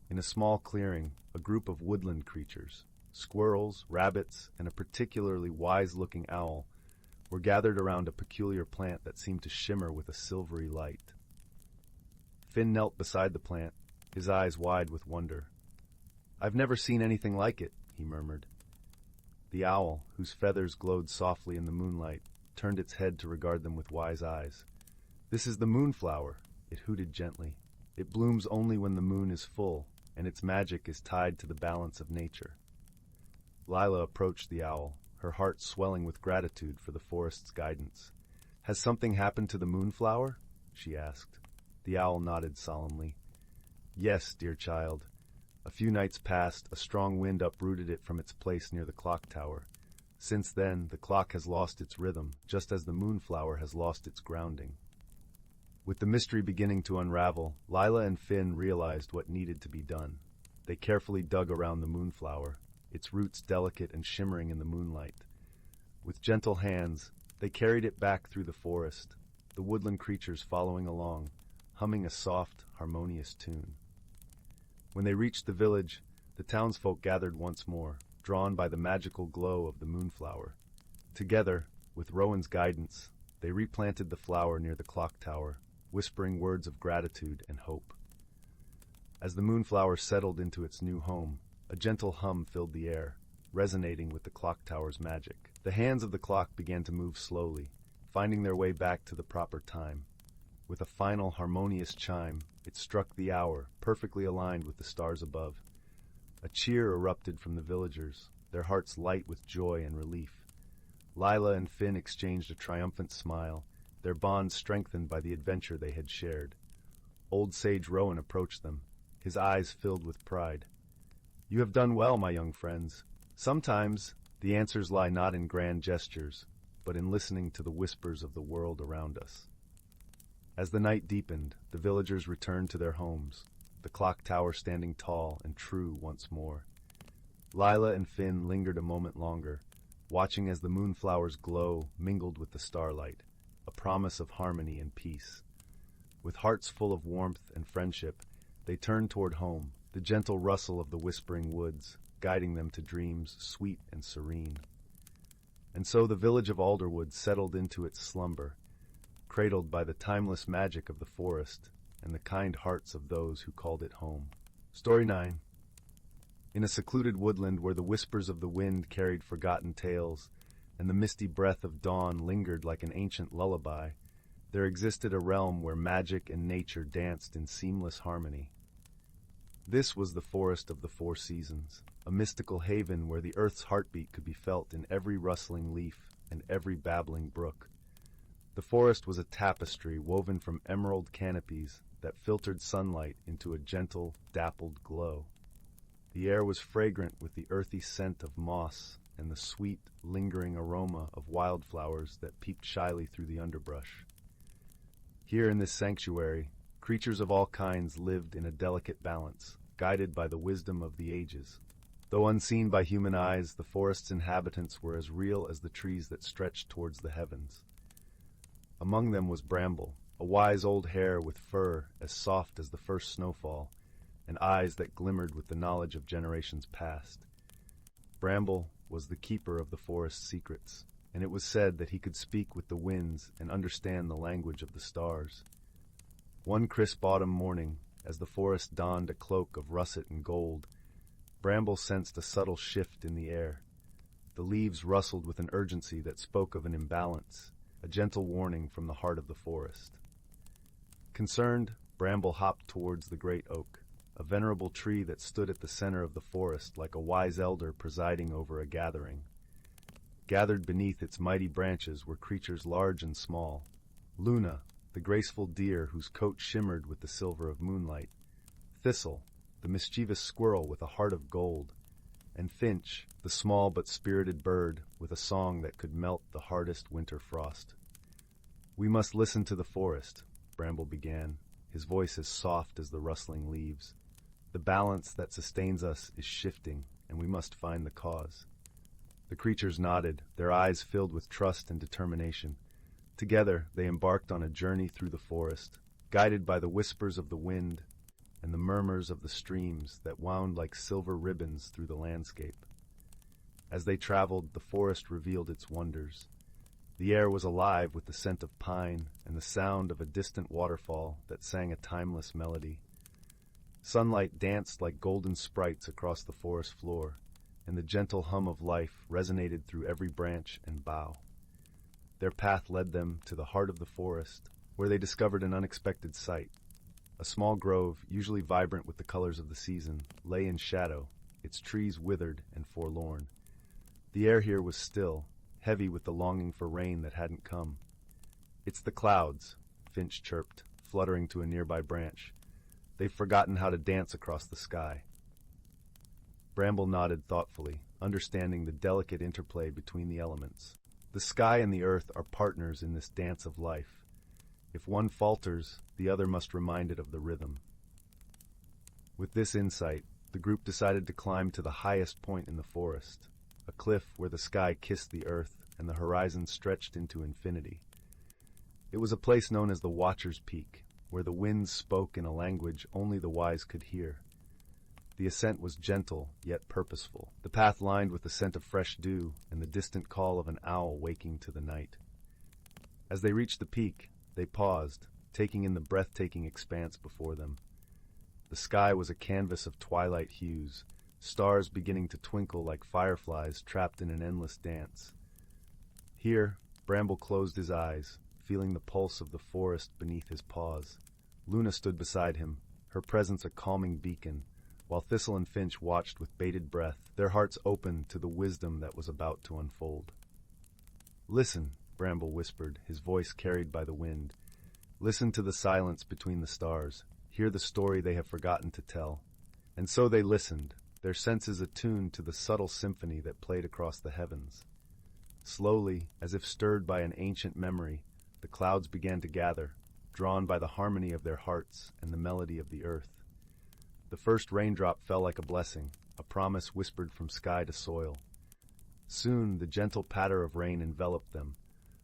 Speaker 1: In a small clearing, a group of woodland creatures, squirrels, rabbits, and a particularly wise-looking owl, were gathered around a peculiar plant that seemed to shimmer with a silvery light. Finn knelt beside the plant, his eyes wide with wonder. "I've never seen anything like it," he murmured. The owl, whose feathers glowed softly in the moonlight, turned its head to regard them with wise eyes. "This is the moonflower," it hooted gently. "It blooms only when the moon is full, and its magic is tied to the balance of nature." Lila approached the owl, her heart swelling with gratitude for the forest's guidance. "Has something happened to the moonflower?" she asked. The owl nodded solemnly. "Yes, dear child. A few nights past, a strong wind uprooted it from its place near the clock tower. Since then, the clock has lost its rhythm, just as the moonflower has lost its grounding." With the mystery beginning to unravel, Lila and Finn realized what needed to be done. They carefully dug around the moonflower, its roots delicate and shimmering in the moonlight. With gentle hands, They carried it back through the forest, the woodland creatures following along, humming a soft, harmonious tune. When they reached the village, the townsfolk gathered once more, drawn by the magical glow of the moonflower. Together, with Rowan's guidance, they replanted the flower near the clock tower, whispering words of gratitude and hope. As the moonflower settled into its new home, a gentle hum filled the air, resonating with the clock tower's magic. The hands of the clock began to move slowly, finding their way back to the proper time. With a final harmonious chime, it struck the hour, perfectly aligned with the stars above. A cheer erupted from the villagers, their hearts light with joy and relief. Lila and Finn exchanged a triumphant smile, their bond strengthened by the adventure they had shared. Old Sage Rowan approached them, his eyes filled with pride. "You have done well, my young friends. Sometimes the answers lie not in grand gestures, but in listening to the whispers of the world around us." As the night deepened, the villagers returned to their homes, the clock tower standing tall and true once more. Lila and Finn lingered a moment longer, watching as the moonflower's glow mingled with the starlight, a promise of harmony and peace. With hearts full of warmth and friendship, they turned toward home, the gentle rustle of the whispering woods, guiding them to dreams sweet and serene. And so the village of Alderwood settled into its slumber, cradled by the timeless magic of the forest and the kind hearts of those who called it home. Story 9. In a secluded woodland where the whispers of the wind carried forgotten tales and the misty breath of dawn lingered like an ancient lullaby, there existed a realm where magic and nature danced in seamless harmony. This was the Forest of the Four Seasons, a mystical haven where the earth's heartbeat could be felt in every rustling leaf and every babbling brook. The forest was a tapestry woven from emerald canopies that filtered sunlight into a gentle, dappled glow. The air was fragrant with the earthy scent of moss and the sweet, lingering aroma of wildflowers that peeped shyly through the underbrush. Here in this sanctuary, creatures of all kinds lived in a delicate balance, guided by the wisdom of the ages. Though unseen by human eyes, the forest's inhabitants were as real as the trees that stretched towards the heavens. Among them was Bramble, a wise old hare with fur as soft as the first snowfall, and eyes that glimmered with the knowledge of generations past. Bramble was the keeper of the forest's secrets, and it was said that he could speak with the winds and understand the language of the stars. One crisp autumn morning, as the forest donned a cloak of russet and gold, Bramble sensed a subtle shift in the air. The leaves rustled with an urgency that spoke of an imbalance, a gentle warning from the heart of the forest. Concerned, Bramble hopped towards the great oak, a venerable tree that stood at the center of the forest like a wise elder presiding over a gathering. Gathered beneath its mighty branches were creatures large and small. Luna, the graceful deer whose coat shimmered with the silver of moonlight. Thistle, the mischievous squirrel with a heart of gold. And Finch, the small but spirited bird with a song that could melt the hardest winter frost. "We must listen to the forest," Bramble began, his voice as soft as the rustling leaves. "The balance that sustains us is shifting, and we must find the cause." The creatures nodded, their eyes filled with trust and determination. Together, they embarked on a journey through the forest, guided by the whispers of the wind and the murmurs of the streams that wound like silver ribbons through the landscape. As they traveled, the forest revealed its wonders. The air was alive with the scent of pine and the sound of a distant waterfall that sang a timeless melody. Sunlight danced like golden sprites across the forest floor, and the gentle hum of life resonated through every branch and bough. Their path led them to the heart of the forest, where they discovered an unexpected sight. A small grove, usually vibrant with the colors of the season, lay in shadow, its trees withered and forlorn. The air here was still, heavy with the longing for rain that hadn't come. "It's the clouds," Finch chirped, fluttering to a nearby branch. "They've forgotten how to dance across the sky." Bramble nodded thoughtfully, understanding the delicate interplay between the elements. The sky and the earth are partners in this dance of life. If one falters, the other must remind it of the rhythm. With this insight, the group decided to climb to the highest point in the forest, a cliff where the sky kissed the earth, and the horizon stretched into infinity. It was a place known as the Watcher's Peak, where the winds spoke in a language only the wise could hear. The ascent was gentle, yet purposeful, the path lined with the scent of fresh dew and the distant call of an owl waking to the night. As they reached the peak, they paused, taking in the breathtaking expanse before them. The sky was a canvas of twilight hues, stars beginning to twinkle like fireflies trapped in an endless dance. Here, Bramble closed his eyes, feeling the pulse of the forest beneath his paws. Luna stood beside him, her presence a calming beacon, while Thistle and Finch watched with bated breath, their hearts open to the wisdom that was about to unfold. "Listen," Bramble whispered, his voice carried by the wind. "Listen to the silence between the stars. Hear the story they have forgotten to tell." And so they listened, their senses attuned to the subtle symphony that played across the heavens. Slowly, as if stirred by an ancient memory, the clouds began to gather, drawn by the harmony of their hearts and the melody of the earth. The first raindrop fell like a blessing, a promise whispered from sky to soil. Soon the gentle patter of rain enveloped them,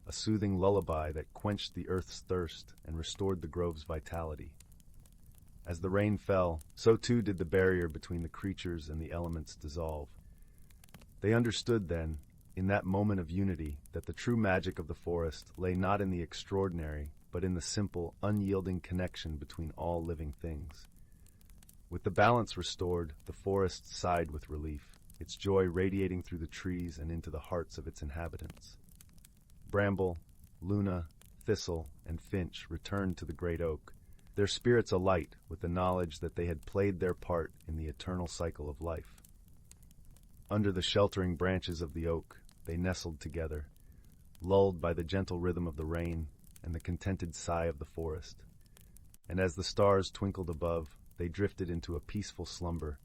Speaker 1: a soothing lullaby that quenched the earth's thirst and restored the grove's vitality. As the rain fell, so too did the barrier between the creatures and the elements dissolve. They understood then, in that moment of unity, that the true magic of the forest lay not in the extraordinary, but in the simple, unyielding connection between all living things. With the balance restored, the forest sighed with relief, its joy radiating through the trees and into the hearts of its inhabitants. Bramble, Luna, Thistle, and Finch returned to the great oak, their spirits alight with the knowledge that they had played their part in the eternal cycle of life. Under the sheltering branches of the oak, they nestled together, lulled by the gentle rhythm of the rain and the contented sigh of the forest. And as the stars twinkled above, they drifted into a peaceful slumber,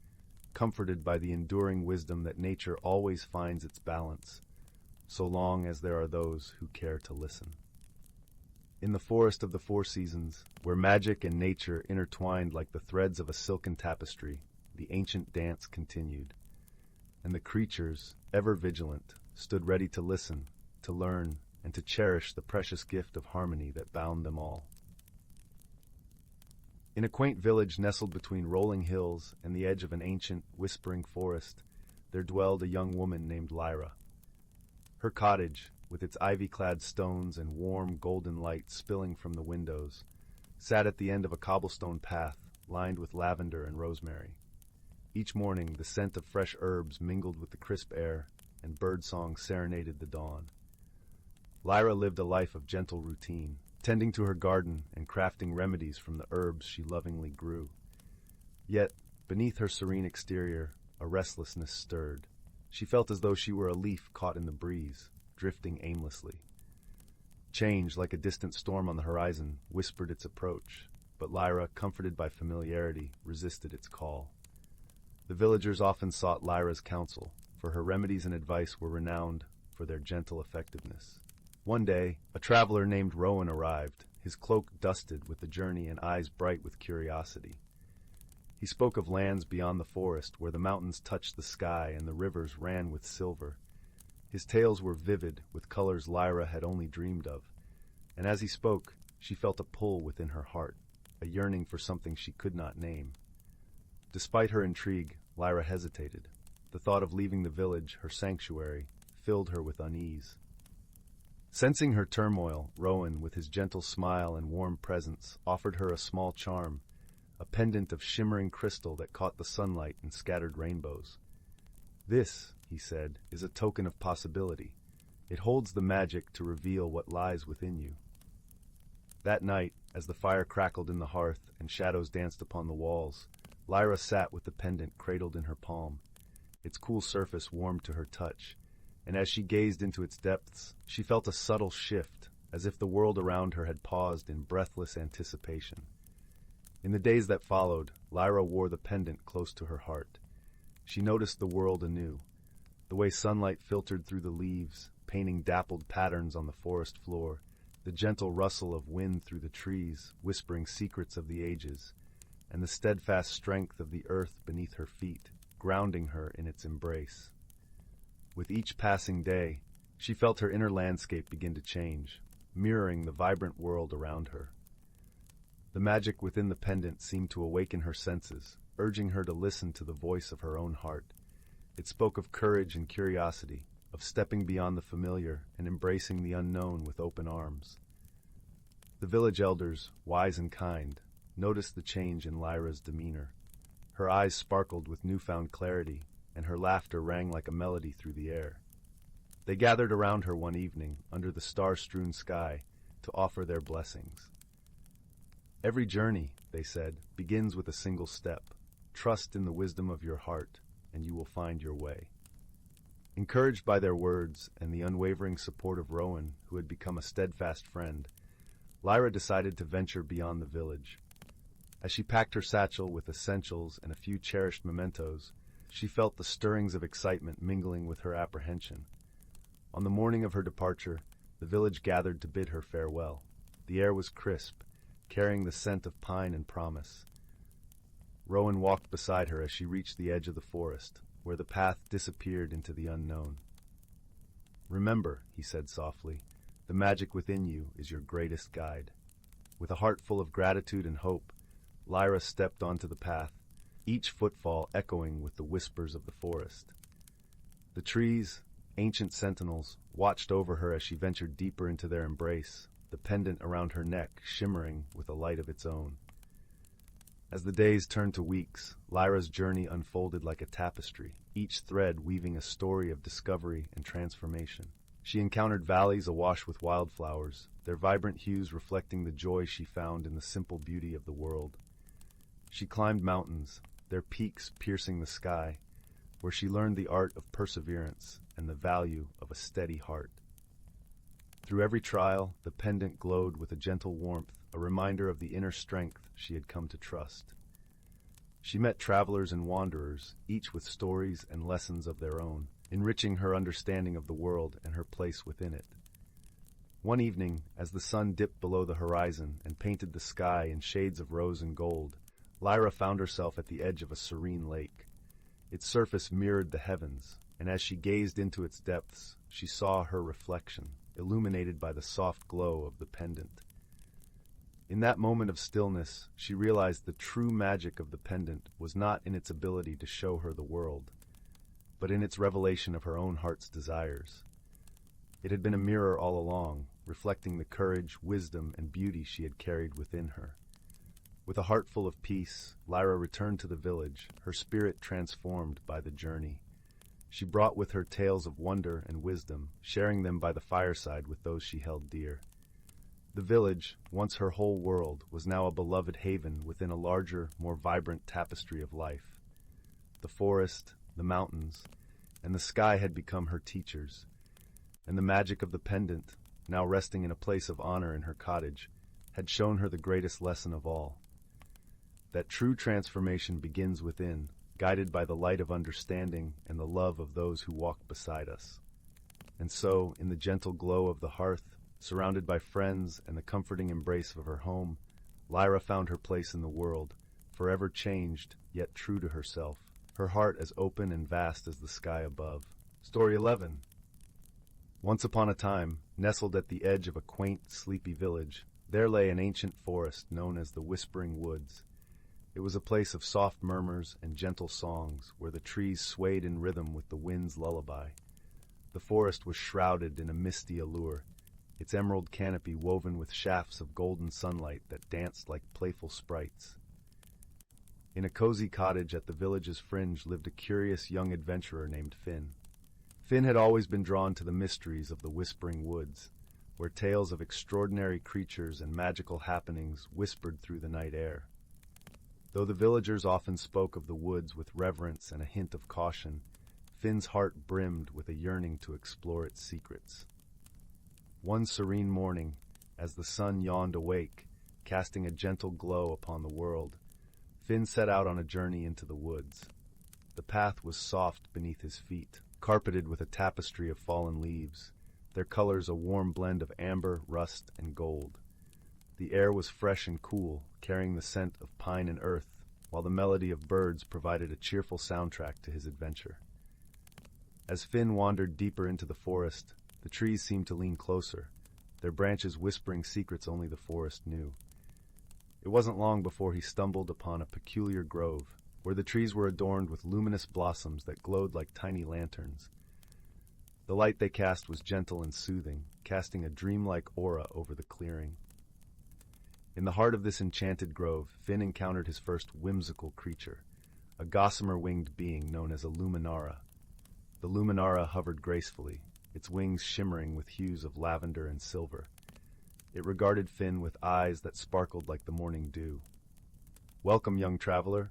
Speaker 1: comforted by the enduring wisdom that nature always finds its balance, so long as there are those who care to listen. In the forest of the Four Seasons, where magic and nature intertwined like the threads of a silken tapestry, the ancient dance continued. And the creatures, ever vigilant, stood ready to listen, to learn, and to cherish the precious gift of harmony that bound them all. In a quaint village nestled between rolling hills and the edge of an ancient, whispering forest, there dwelled a young woman named Lyra. Her cottage, with its ivy-clad stones and warm, golden light spilling from the windows, sat at the end of a cobblestone path lined with lavender and rosemary. Each morning, the scent of fresh herbs mingled with the crisp air, and birdsong serenaded the dawn. Lyra lived a life of gentle routine, tending to her garden and crafting remedies from the herbs she lovingly grew. Yet, beneath her serene exterior, a restlessness stirred. She felt as though she were a leaf caught in the breeze, drifting aimlessly. Change, like a distant storm on the horizon, whispered its approach, but Lyra, comforted by familiarity, resisted its call. The villagers often sought Lyra's counsel, for her remedies and advice were renowned for their gentle effectiveness. One day, a traveler named Rowan arrived, his cloak dusted with the journey and eyes bright with curiosity. He spoke of lands beyond the forest, where the mountains touched the sky and the rivers ran with silver. His tales were vivid, with colors Lyra had only dreamed of, and as he spoke, she felt a pull within her heart, a yearning for something she could not name. Despite her intrigue, Lyra hesitated. The thought of leaving the village, her sanctuary, filled her with unease. Sensing her turmoil, Rowan, with his gentle smile and warm presence, offered her a small charm, a pendant of shimmering crystal that caught the sunlight and scattered rainbows. "This," he said, "is a token of possibility. It holds the magic to reveal what lies within you." That night, as the fire crackled in the hearth and shadows danced upon the walls, Lyra sat with the pendant cradled in her palm. Its cool surface warmed to her touch, and as she gazed into its depths, she felt a subtle shift, as if the world around her had paused in breathless anticipation. In the days that followed, Lyra wore the pendant close to her heart. She noticed the world anew, the way sunlight filtered through the leaves, painting dappled patterns on the forest floor, the gentle rustle of wind through the trees, whispering secrets of the ages, and the steadfast strength of the earth beneath her feet, grounding her in its embrace. With each passing day, She felt her inner landscape begin to change, mirroring the vibrant world around her. The magic within the pendant seemed to awaken her senses, urging her to listen to the voice of her own heart. It spoke of courage and curiosity, of stepping beyond the familiar and embracing the unknown with open arms. The village elders, wise and kind, noticed the change in Lyra's demeanor. Her eyes sparkled with newfound clarity, and her laughter rang like a melody through the air. They gathered around her one evening, under the star-strewn sky, to offer their blessings. Every journey, they said, begins with a single step. Trust in the wisdom of your heart, and you will find your way. Encouraged by their words and the unwavering support of Rowan, who had become a steadfast friend, Lyra decided to venture beyond the village. As she packed her satchel with essentials and a few cherished mementos, she felt the stirrings of excitement mingling with her apprehension. On the morning of her departure, the village gathered to bid her farewell. The air was crisp, carrying the scent of pine and promise. Rowan walked beside her as she reached the edge of the forest, where the path disappeared into the unknown. "Remember," he said softly, "the magic within you is your greatest guide." With a heart full of gratitude and hope, Lyra stepped onto the path, each footfall echoing with the whispers of the forest. The trees, ancient sentinels, watched over her as she ventured deeper into their embrace, the pendant around her neck shimmering with a light of its own. As the days turned to weeks, Lyra's journey unfolded like a tapestry, each thread weaving a story of discovery and transformation. She encountered valleys awash with wildflowers, their vibrant hues reflecting the joy she found in the simple beauty of the world. She climbed mountains, their peaks piercing the sky, where she learned the art of perseverance and the value of a steady heart. Through every trial, the pendant glowed with a gentle warmth, a reminder of the inner strength she had come to trust. She met travelers and wanderers, each with stories and lessons of their own, enriching her understanding of the world and her place within it. One evening, as the sun dipped below the horizon and painted the sky in shades of rose and gold, Lyra found herself at the edge of a serene lake. Its surface mirrored the heavens, and as she gazed into its depths, she saw her reflection, illuminated by the soft glow of the pendant. In that moment of stillness, she realized the true magic of the pendant was not in its ability to show her the world, but in its revelation of her own heart's desires. It had been a mirror all along, reflecting the courage, wisdom, and beauty she had carried within her. With a heart full of peace, Lyra returned to the village, her spirit transformed by the journey. She brought with her tales of wonder and wisdom, sharing them by the fireside with those she held dear. The village, once her whole world, was now a beloved haven within a larger, more vibrant tapestry of life. The forest, the mountains, and the sky had become her teachers, and the magic of the pendant, now resting in a place of honor in her cottage, had shown her the greatest lesson of all. That true transformation begins within, guided by the light of understanding and the love of those who walk beside us. And so, in the gentle glow of the hearth, surrounded by friends and the comforting embrace of her home, Lyra found her place in the world, forever changed, yet true to herself, her heart as open and vast as the sky above. Story 11. Once upon a time, nestled at the edge of a quaint, sleepy village, there lay an ancient forest known as the Whispering Woods. It was a place of soft murmurs and gentle songs, where the trees swayed in rhythm with the wind's lullaby. The forest was shrouded in a misty allure, its emerald canopy woven with shafts of golden sunlight that danced like playful sprites. In a cozy cottage at the village's fringe lived a curious young adventurer named Finn. Finn had always been drawn to the mysteries of the Whispering Woods, where tales of extraordinary creatures and magical happenings whispered through the night air. Though the villagers often spoke of the woods with reverence and a hint of caution, Finn's heart brimmed with a yearning to explore its secrets. One serene morning, as the sun yawned awake, casting a gentle glow upon the world, Finn set out on a journey into the woods. The path was soft beneath his feet, carpeted with a tapestry of fallen leaves, their colors a warm blend of amber, rust, and gold. The air was fresh and cool, carrying the scent of pine and earth, while the melody of birds provided a cheerful soundtrack to his adventure. As Finn wandered deeper into the forest, The trees seemed to lean closer, their branches whispering secrets only the forest knew. It wasn't long before he stumbled upon a peculiar grove, where the trees were adorned with luminous blossoms that glowed like tiny lanterns. The light they cast was gentle and soothing, casting a dreamlike aura over the clearing. In the heart of this enchanted grove, Finn encountered his first whimsical creature, a gossamer-winged being known as a luminara. The luminara hovered gracefully, its wings shimmering with hues of lavender and silver. It regarded Finn with eyes that sparkled like the morning dew. "Welcome, young traveler."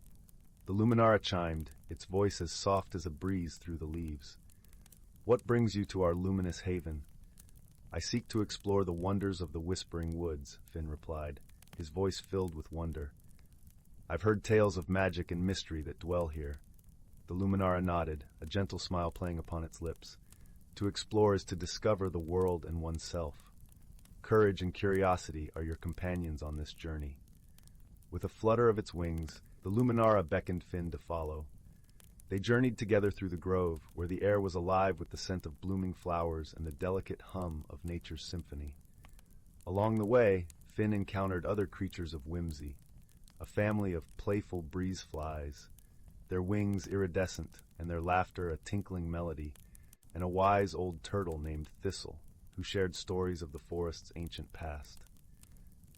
Speaker 1: The luminara chimed, its voice as soft as a breeze through the leaves. "What brings you to our luminous haven?" "I seek to explore the wonders of the Whispering Woods," Finn replied, his voice filled with wonder. "I've heard tales of magic and mystery that dwell here." The luminara nodded, a gentle smile playing upon its lips. "To explore is to discover the world and oneself. Courage and curiosity are your companions on this journey." With a flutter of its wings, the luminara beckoned Finn to follow. They journeyed together through the grove, where the air was alive with the scent of blooming flowers and the delicate hum of nature's symphony. Along the way, Finn encountered other creatures of whimsy, a family of playful breeze flies, their wings iridescent and their laughter a tinkling melody, and a wise old turtle named Thistle, who shared stories of the forest's ancient past.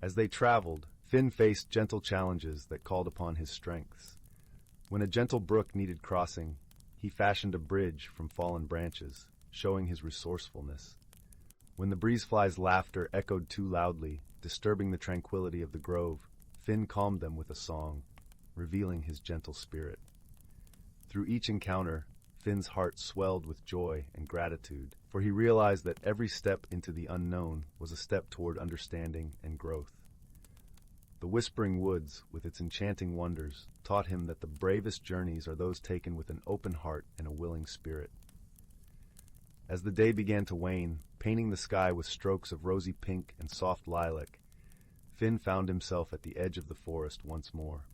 Speaker 1: As they traveled, Finn faced gentle challenges that called upon his strengths. When a gentle brook needed crossing, he fashioned a bridge from fallen branches, showing his resourcefulness. When the breezeflies' laughter echoed too loudly, disturbing the tranquility of the grove, Finn calmed them with a song, revealing his gentle spirit. Through each encounter, Finn's heart swelled with joy and gratitude, for he realized that every step into the unknown was a step toward understanding and growth. The Whispering Woods, with its enchanting wonders, taught him that the bravest journeys are those taken with an open heart and a willing spirit. As the day began to wane, painting the sky with strokes of rosy pink and soft lilac, Finn found himself at the edge of the forest once more.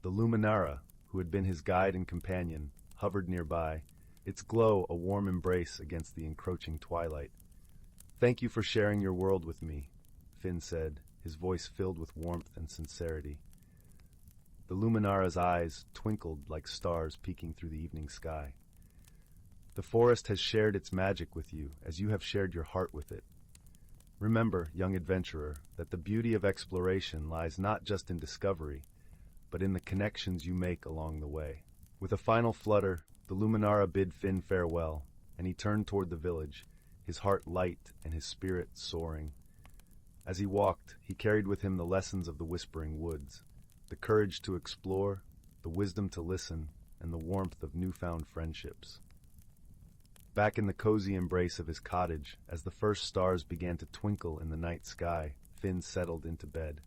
Speaker 1: The luminara, who had been his guide and companion, hovered nearby, its glow a warm embrace against the encroaching twilight. "Thank you for sharing your world with me," Finn said, his voice filled with warmth and sincerity. The luminara's eyes twinkled like stars peeking through the evening sky. "The forest has shared its magic with you, as you have shared your heart with it. Remember, young adventurer, that the beauty of exploration lies not just in discovery, but in the connections you make along the way." With a final flutter, the luminara bid Finn farewell, and he turned toward the village, his heart light and his spirit soaring. As he walked, he carried with him the lessons of the Whispering Woods, the courage to explore, the wisdom to listen, and the warmth of newfound friendships. Back in the cozy embrace of his cottage, as the first stars began to twinkle in the night sky, Finn settled into bed.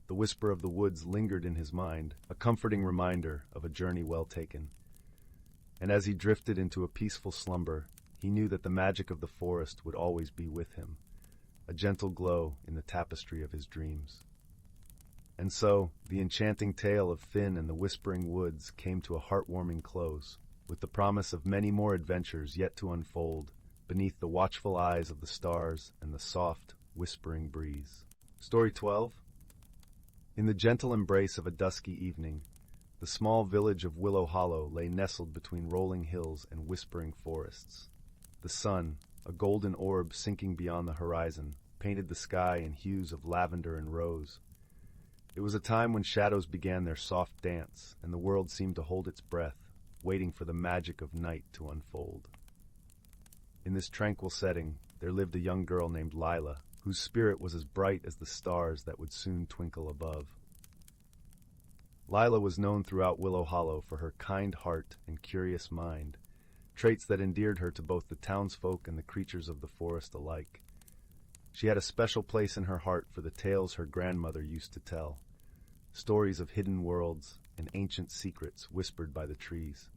Speaker 1: The whisper of the woods lingered in his mind, a comforting reminder of a journey well taken. And as he drifted into a peaceful slumber, he knew that the magic of the forest would always be with him, a gentle glow in the tapestry of his dreams. And so, the enchanting tale of Finn and the Whispering Woods came to a heartwarming close, with the promise of many more adventures yet to unfold beneath the watchful eyes of the stars and the soft, whispering breeze. Story 12. In the gentle embrace of a dusky evening, the small village of Willow Hollow lay nestled between rolling hills and whispering forests. The sun, a golden orb sinking beyond the horizon, painted the sky in hues of lavender and rose. It was a time when shadows began their soft dance, and the world seemed to hold its breath, waiting for the magic of night to unfold. In this tranquil setting, there lived a young girl named Lila, whose spirit was as bright as the stars that would soon twinkle above. Lila was known throughout Willow Hollow for her kind heart and curious mind, traits that endeared her to both the townsfolk and the creatures of the forest alike. She had a special place in her heart for the tales her grandmother used to tell, stories of hidden worlds and ancient secrets whispered by the trees.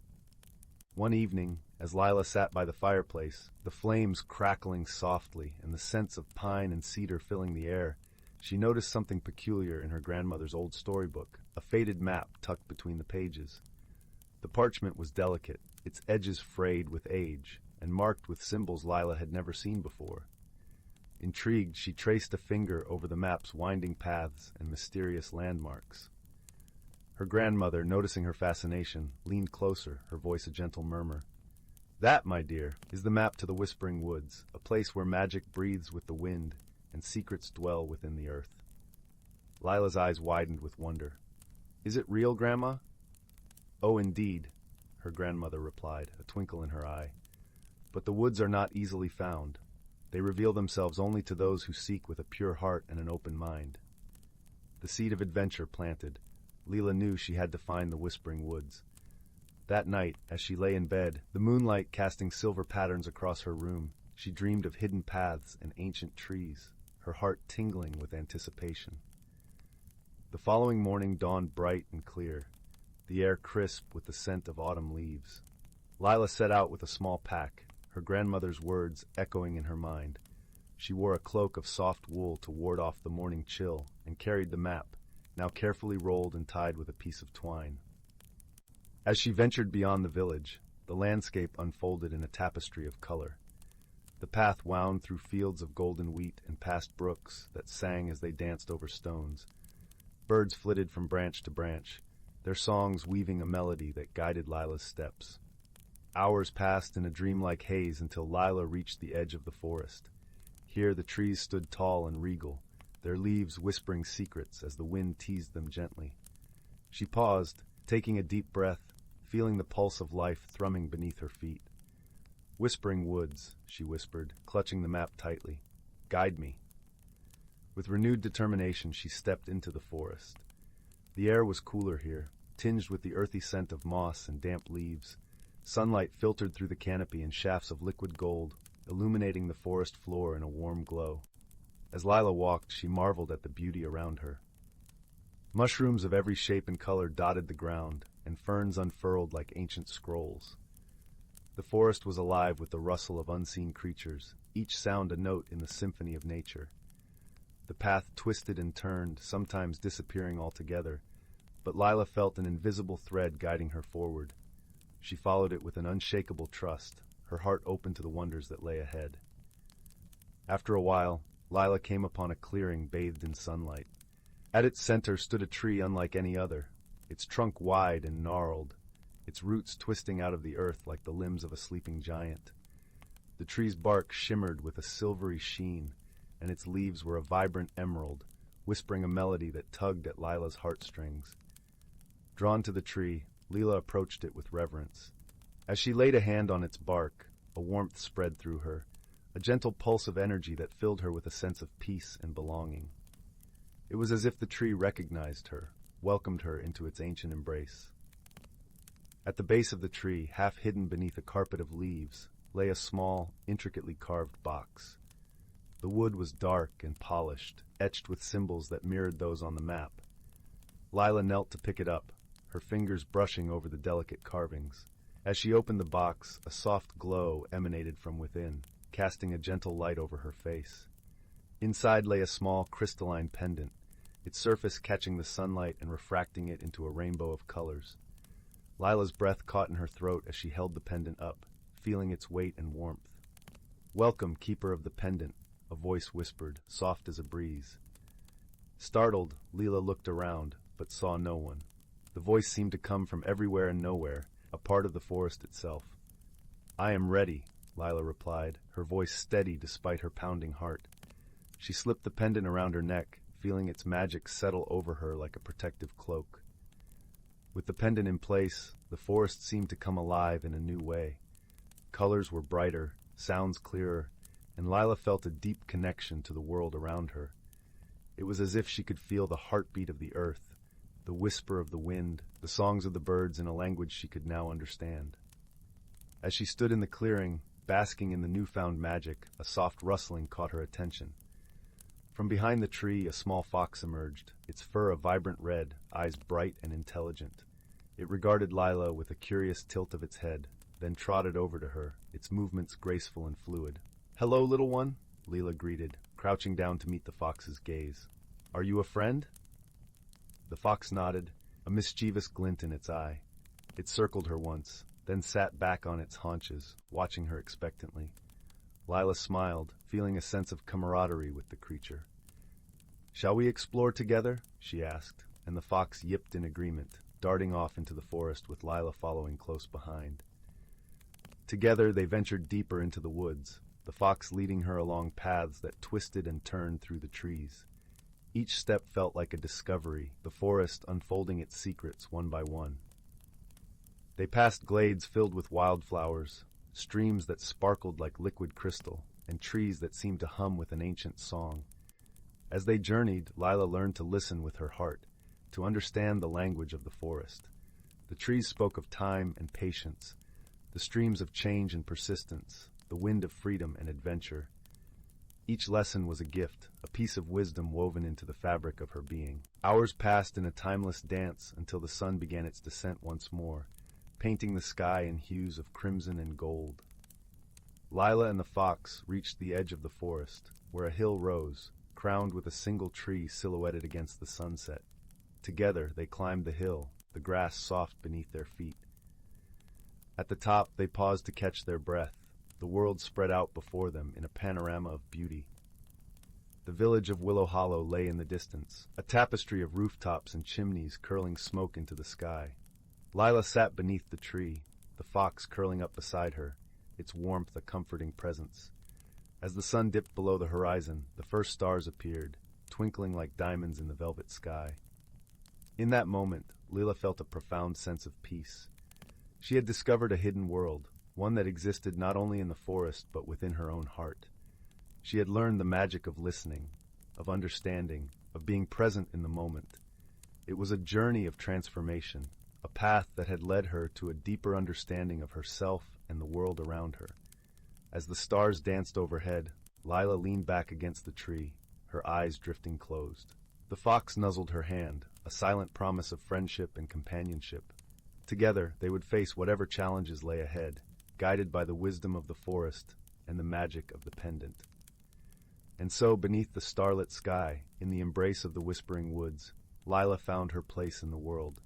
Speaker 1: One evening, as Lila sat by the fireplace, the flames crackling softly and the scents of pine and cedar filling the air, she noticed something peculiar in her grandmother's old storybook, a faded map tucked between the pages. The parchment was delicate, its edges frayed with age, and marked with symbols Lila had never seen before. Intrigued, she traced a finger over the map's winding paths and mysterious landmarks. Her grandmother, noticing her fascination, leaned closer, her voice a gentle murmur. "That, my dear, is the map to the Whispering Woods, a place where magic breathes with the wind and secrets dwell within the earth." Lila's eyes widened with wonder. "Is it real, Grandma?" "Oh, indeed," her grandmother replied, a twinkle in her eye. "But the woods are not easily found. They reveal themselves only to those who seek with a pure heart and an open mind." The seed of adventure planted, Lila knew she had to find the Whispering Woods. That night, as she lay in bed, the moonlight casting silver patterns across her room, she dreamed of hidden paths and ancient trees, her heart tingling with anticipation. The following morning dawned bright and clear, the air crisp with the scent of autumn leaves. Lila set out with a small pack, her grandmother's words echoing in her mind. She wore a cloak of soft wool to ward off the morning chill and carried the map, now carefully rolled and tied with a piece of twine. As she ventured beyond the village, the landscape unfolded in a tapestry of color. The path wound through fields of golden wheat and past brooks that sang as they danced over stones. Birds flitted from branch to branch, their songs weaving a melody that guided Lila's steps. Hours passed in a dreamlike haze until Lila reached the edge of the forest. Here the trees stood tall and regal, their leaves whispering secrets as the wind teased them gently. She paused, taking a deep breath, feeling the pulse of life thrumming beneath her feet. "Whispering Woods," she whispered, clutching the map tightly. "Guide me." With renewed determination, she stepped into the forest. The air was cooler here, tinged with the earthy scent of moss and damp leaves. Sunlight filtered through the canopy in shafts of liquid gold, illuminating the forest floor in a warm glow. As Lila walked, she marveled at the beauty around her. Mushrooms of every shape and color dotted the ground, and ferns unfurled like ancient scrolls. The forest was alive with the rustle of unseen creatures, each sound a note in the symphony of nature. The path twisted and turned, sometimes disappearing altogether, but Lila felt an invisible thread guiding her forward. She followed it with an unshakable trust, her heart open to the wonders that lay ahead. After a while, Lila came upon a clearing bathed in sunlight. At its center stood a tree unlike any other, its trunk wide and gnarled, its roots twisting out of the earth like the limbs of a sleeping giant. The tree's bark shimmered with a silvery sheen, and its leaves were a vibrant emerald, whispering a melody that tugged at Lila's heartstrings. Drawn to the tree, Lila approached it with reverence. As she laid a hand on its bark, a warmth spread through her, a gentle pulse of energy that filled her with a sense of peace and belonging. It was as if the tree recognized her, welcomed her into its ancient embrace. At the base of the tree, half hidden beneath a carpet of leaves, lay a small, intricately carved box. The wood was dark and polished, etched with symbols that mirrored those on the map. Lila knelt to pick it up, her fingers brushing over the delicate carvings. As she opened the box, a soft glow emanated from within, casting a gentle light over her face. Inside lay a small crystalline pendant, its surface catching the sunlight and refracting it into a rainbow of colors. Lila's breath caught in her throat as she held the pendant up, feeling its weight and warmth. "Welcome, keeper of the pendant," a voice whispered, soft as a breeze. Startled, Lila looked around, but saw no one. The voice seemed to come from everywhere and nowhere, a part of the forest itself. "I am ready," Lila replied, her voice steady despite her pounding heart. She slipped the pendant around her neck, feeling its magic settle over her like a protective cloak. With the pendant in place, the forest seemed to come alive in a new way. Colors were brighter, sounds clearer, and Lila felt a deep connection to the world around her. It was as if she could feel the heartbeat of the earth, the whisper of the wind, the songs of the birds in a language she could now understand. As she stood in the clearing, basking in the newfound magic, a soft rustling caught her attention. From behind the tree, a small fox emerged, its fur a vibrant red, eyes bright and intelligent. It regarded Lila with a curious tilt of its head, then trotted over to her, its movements graceful and fluid. "Hello, little one," Lila greeted, crouching down to meet the fox's gaze. "Are you a friend?" The fox nodded, a mischievous glint in its eye. It circled her once, then sat back on its haunches, watching her expectantly. Lila smiled, feeling a sense of camaraderie with the creature. "Shall we explore together?" she asked, and the fox yipped in agreement, darting off into the forest with Lila following close behind. Together they ventured deeper into the woods, the fox leading her along paths that twisted and turned through the trees. Each step felt like a discovery, the forest unfolding its secrets one by one. They passed glades filled with wildflowers, streams that sparkled like liquid crystal, and trees that seemed to hum with an ancient song. As they journeyed, Lila learned to listen with her heart, to understand the language of the forest. The trees spoke of time and patience, the streams of change and persistence, the wind of freedom and adventure. Each lesson was a gift, a piece of wisdom woven into the fabric of her being. Hours passed in a timeless dance until the sun began its descent once more, painting the sky in hues of crimson and gold. Lila and the fox reached the edge of the forest, where a hill rose, crowned with a single tree silhouetted against the sunset. Together they climbed the hill, the grass soft beneath their feet. At the top they paused to catch their breath. The world spread out before them in a panorama of beauty. The village of Willow Hollow lay in the distance, a tapestry of rooftops and chimneys curling smoke into the sky. Lila sat beneath the tree, the fox curling up beside her, its warmth a comforting presence. As the sun dipped below the horizon, the first stars appeared, twinkling like diamonds in the velvet sky. In that moment, Lila felt a profound sense of peace. She had discovered a hidden world, one that existed not only in the forest but within her own heart. She had learned the magic of listening, of understanding, of being present in the moment. It was a journey of transformation, a path that had led her to a deeper understanding of herself and the world around her. As the stars danced overhead, Lila leaned back against the tree, her eyes drifting closed. The fox nuzzled her hand, a silent promise of friendship and companionship. Together, they would face whatever challenges lay ahead, guided by the wisdom of the forest and the magic of the pendant. And so, beneath the starlit sky, in the embrace of the whispering woods, Lila found her place in the world,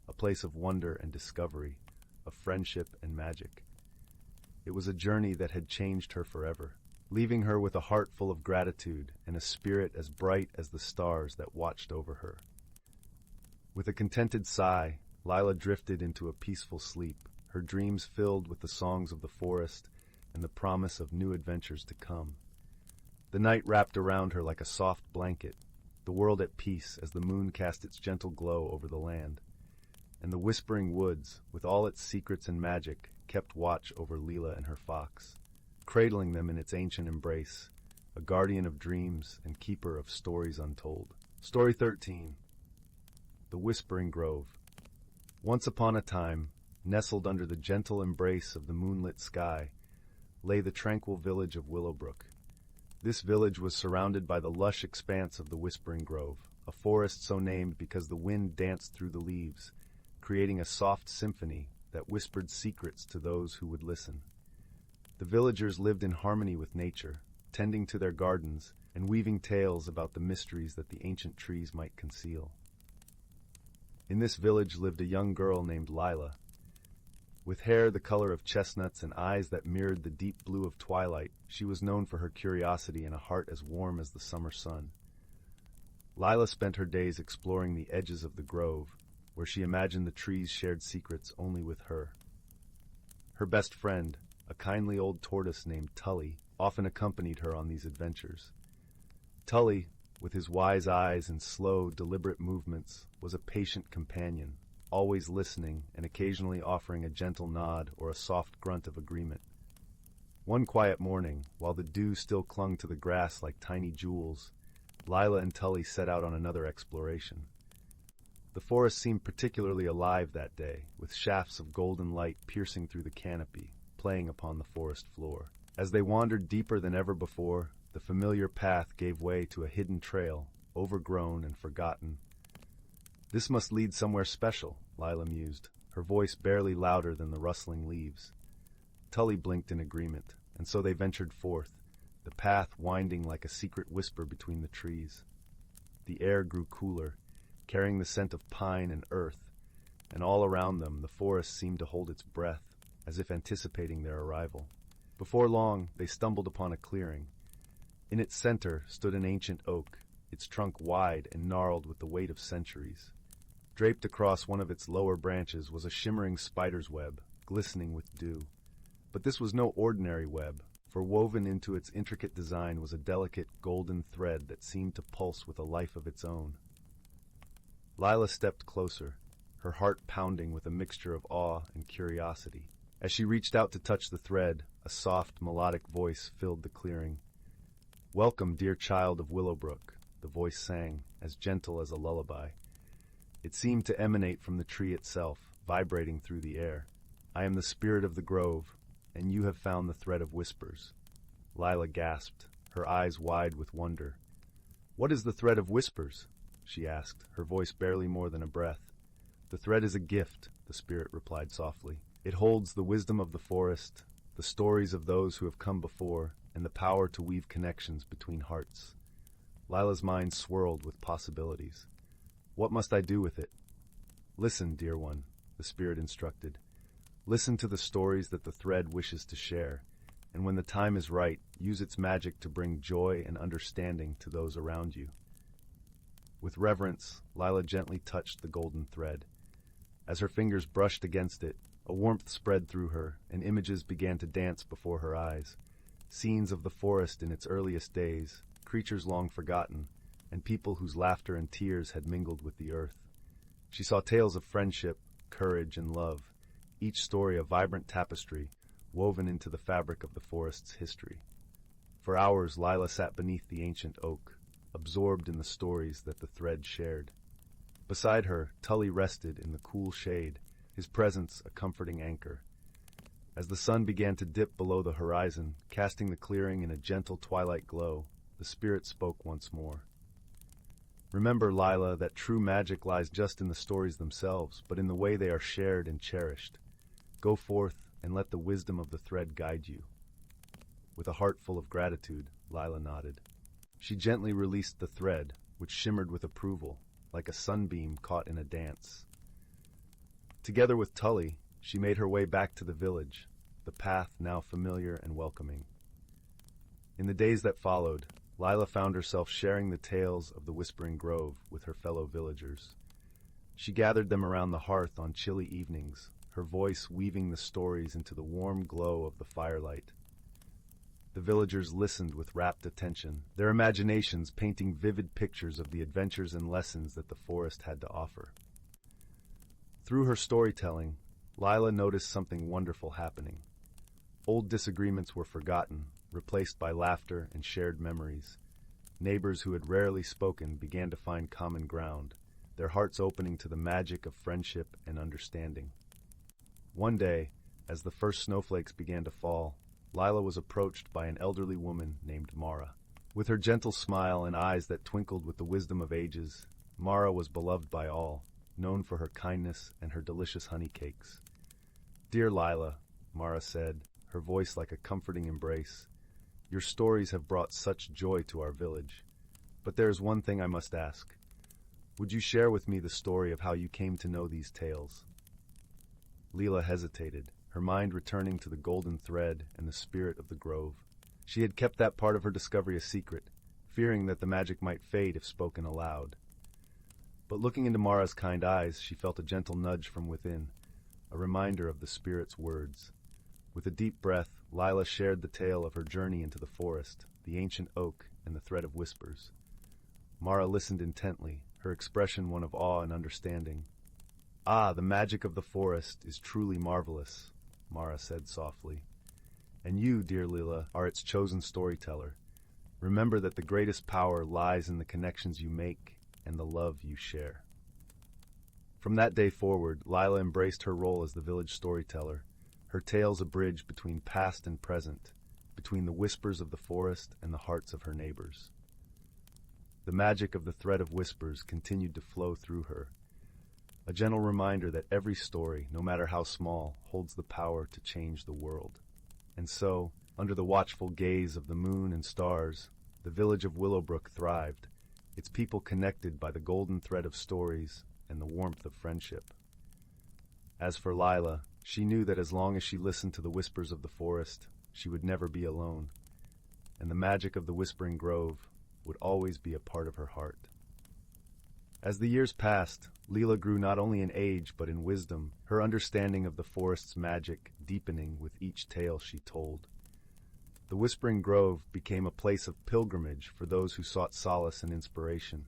Speaker 1: a place of wonder and discovery, of friendship and magic. It was a journey that had changed her forever, leaving her with a heart full of gratitude and a spirit as bright as the stars that watched over her. With a contented sigh, Lila drifted into a peaceful sleep, her dreams filled with the songs of the forest and the promise of new adventures to come. The night wrapped around her like a soft blanket, the world at peace as the moon cast its gentle glow over the land. And the whispering woods, with all its secrets and magic, kept watch over Lila and her fox, cradling them in its ancient embrace, a guardian of dreams and keeper of stories untold. Story 13. The Whispering Grove. Once upon a time, nestled under the gentle embrace of the moonlit sky, lay the tranquil village of Willowbrook. This village was surrounded by the lush expanse of the Whispering Grove, a forest so named because the wind danced through the leaves, creating a soft symphony that whispered secrets to those who would listen. The villagers lived in harmony with nature, tending to their gardens and weaving tales about the mysteries that the ancient trees might conceal. In this village lived a young girl named Lila. With hair the color of chestnuts and eyes that mirrored the deep blue of twilight, she was known for her curiosity and a heart as warm as the summer sun. Lila spent her days exploring the edges of the grove, where she imagined the trees shared secrets only with her. Her best friend, a kindly old tortoise named Tully, often accompanied her on these adventures. Tully, with his wise eyes and slow, deliberate movements, was a patient companion, always listening and occasionally offering a gentle nod or a soft grunt of agreement. One quiet morning, while the dew still clung to the grass like tiny jewels, Lila and Tully set out on another exploration. The forest seemed particularly alive that day, with shafts of golden light piercing through the canopy, playing upon the forest floor. As they wandered deeper than ever before, the familiar path gave way to a hidden trail, overgrown and forgotten. "This must lead somewhere special," Lila mused, her voice barely louder than the rustling leaves. Tully blinked in agreement, and so they ventured forth, the path winding like a secret whisper between the trees. The air grew cooler, carrying the scent of pine and earth, and all around them the forest seemed to hold its breath, as if anticipating their arrival. Before long, they stumbled upon a clearing. In its center stood an ancient oak, its trunk wide and gnarled with the weight of centuries. Draped across one of its lower branches was a shimmering spider's web, glistening with dew. But this was no ordinary web, for woven into its intricate design was a delicate golden thread that seemed to pulse with a life of its own. Lila stepped closer, her heart pounding with a mixture of awe and curiosity. As she reached out to touch the thread, a soft, melodic voice filled the clearing. "Welcome, dear child of Willowbrook," the voice sang, as gentle as a lullaby. It seemed to emanate from the tree itself, vibrating through the air. "I am the spirit of the grove, and you have found the thread of whispers." Lila gasped, her eyes wide with wonder. "What is the thread of whispers?" she asked, her voice barely more than a breath. "The thread is a gift," the spirit replied softly. "It holds the wisdom of the forest, the stories of those who have come before, and the power to weave connections between hearts." Lila's mind swirled with possibilities. "What must I do with it?" "Listen, dear one," the spirit instructed. "Listen to the stories that the thread wishes to share, and when the time is right, use its magic to bring joy and understanding to those around you." With reverence, Lila gently touched the golden thread. As her fingers brushed against it, a warmth spread through her, and images began to dance before her eyes. Scenes of the forest in its earliest days, creatures long forgotten, and people whose laughter and tears had mingled with the earth. She saw tales of friendship, courage, and love, each story a vibrant tapestry woven into the fabric of the forest's history. For hours, Lila sat beneath the ancient oak, absorbed in the stories that the thread shared. Beside her, Tully rested in the cool shade, his presence a comforting anchor. As the sun began to dip below the horizon, casting the clearing in a gentle twilight glow, the spirit spoke once more. "Remember, Lila, that true magic lies just in the stories themselves, but in the way they are shared and cherished. Go forth and let the wisdom of the thread guide you." With a heart full of gratitude, Lila nodded. She gently released the thread, which shimmered with approval, like a sunbeam caught in a dance. Together with Tully, she made her way back to the village, the path now familiar and welcoming. In the days that followed, Lila found herself sharing the tales of the Whispering Grove with her fellow villagers. She gathered them around the hearth on chilly evenings, her voice weaving the stories into the warm glow of the firelight. The villagers listened with rapt attention, their imaginations painting vivid pictures of the adventures and lessons that the forest had to offer. Through her storytelling, Lila noticed something wonderful happening. Old disagreements were forgotten, replaced by laughter and shared memories. Neighbors who had rarely spoken began to find common ground, their hearts opening to the magic of friendship and understanding. One day, as the first snowflakes began to fall, Lila was approached by an elderly woman named Mara. With her gentle smile and eyes that twinkled with the wisdom of ages, Mara was beloved by all, known for her kindness and her delicious honey cakes. "Dear Lila," Mara said, her voice like a comforting embrace, "your stories have brought such joy to our village. But there is one thing I must ask. Would you share with me the story of how you came to know these tales?" Lila hesitated, her mind returning to the golden thread and the spirit of the grove. She had kept that part of her discovery a secret, fearing that the magic might fade if spoken aloud. But looking into Mara's kind eyes, she felt a gentle nudge from within, a reminder of the spirit's words. With a deep breath, Lila shared the tale of her journey into the forest, the ancient oak, and the thread of whispers. Mara listened intently, her expression one of awe and understanding. "Ah, the magic of the forest is truly marvelous," Mara said softly. "And you, dear Lila, are its chosen storyteller. Remember that the greatest power lies in the connections you make and the love you share." From that day forward, Lila embraced her role as the village storyteller, her tales a bridge between past and present, between the whispers of the forest and the hearts of her neighbors. The magic of the thread of whispers continued to flow through her, a gentle reminder that every story, no matter how small, holds the power to change the world. And so, under the watchful gaze of the moon and stars, the village of Willowbrook thrived, its people connected by the golden thread of stories and the warmth of friendship. As for Lila, She knew that as long as she listened to the whispers of the forest, she would never be alone, and the magic of the Whispering Grove would always be a part of her heart. As the years passed, Lila grew not only in age but in wisdom, her understanding of the forest's magic deepening with each tale she told. The Whispering Grove became a place of pilgrimage for those who sought solace and inspiration,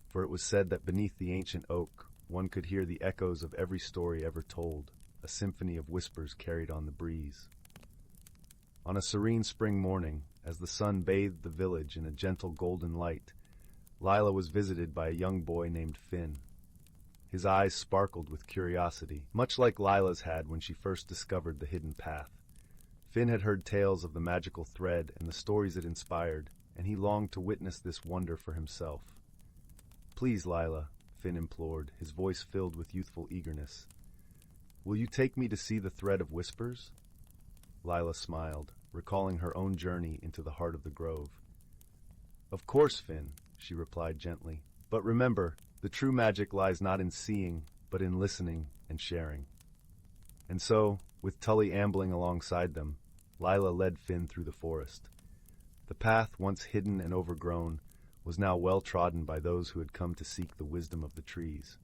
Speaker 1: for it was said that beneath the ancient oak one could hear the echoes of every story ever told, a symphony of whispers carried on the breeze. On a serene spring morning, as the sun bathed the village in a gentle golden light, Lila was visited by a young boy named Finn. His eyes sparkled with curiosity, much like Lila's had when she first discovered the hidden path. Finn had heard tales of the magical thread and the stories it inspired, and he longed to witness this wonder for himself. "Please, Lila," Finn implored, his voice filled with youthful eagerness. "Will you take me to see the thread of whispers?" Lila smiled, recalling her own journey into the heart of the grove. "Of course, Finn," she replied gently. "But remember, the true magic lies not in seeing, but in listening and sharing." And so, with Tully ambling alongside them, Lila led Finn through the forest. The path, once hidden and overgrown, was now well trodden by those who had come to seek the wisdom of the trees.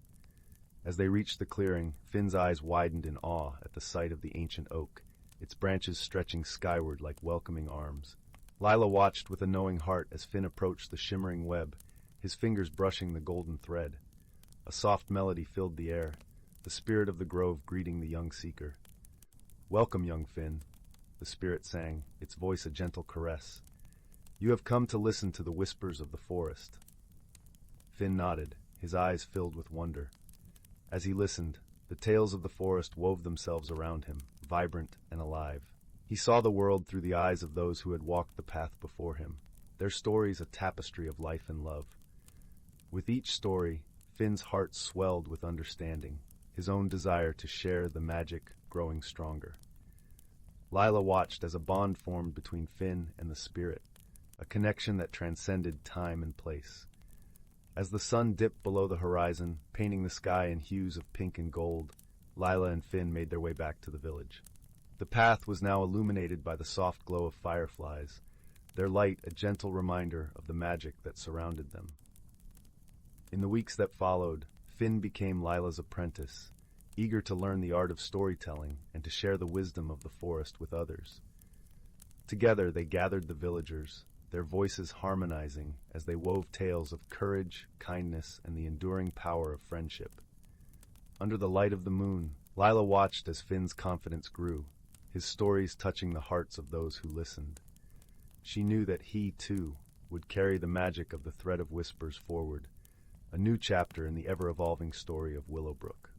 Speaker 1: As they reached the clearing, Finn's eyes widened in awe at the sight of the ancient oak, its branches stretching skyward like welcoming arms. Lila watched with a knowing heart as Finn approached the shimmering web, his fingers brushing the golden thread. A soft melody filled the air, the spirit of the grove greeting the young seeker. "Welcome, young Finn," the spirit sang, its voice a gentle caress. "You have come to listen to the whispers of the forest." Finn nodded, his eyes filled with wonder. As he listened, the tales of the forest wove themselves around him, vibrant and alive. He saw the world through the eyes of those who had walked the path before him, their stories a tapestry of life and love. With each story, Finn's heart swelled with understanding, his own desire to share the magic growing stronger. Lila watched as a bond formed between Finn and the spirit, a connection that transcended time and place. As the sun dipped below the horizon, painting the sky in hues of pink and gold, Lila and Finn made their way back to the village. The path was now illuminated by the soft glow of fireflies, their light a gentle reminder of the magic that surrounded them. In the weeks that followed, Finn became Lila's apprentice, eager to learn the art of storytelling and to share the wisdom of the forest with others. Together they gathered the villagers, their voices harmonizing as they wove tales of courage, kindness, and the enduring power of friendship. Under the light of the moon, Lila watched as Finn's confidence grew, his stories touching the hearts of those who listened. She knew that he, too, would carry the magic of the thread of whispers forward, a new chapter in the ever-evolving story of Willowbrook.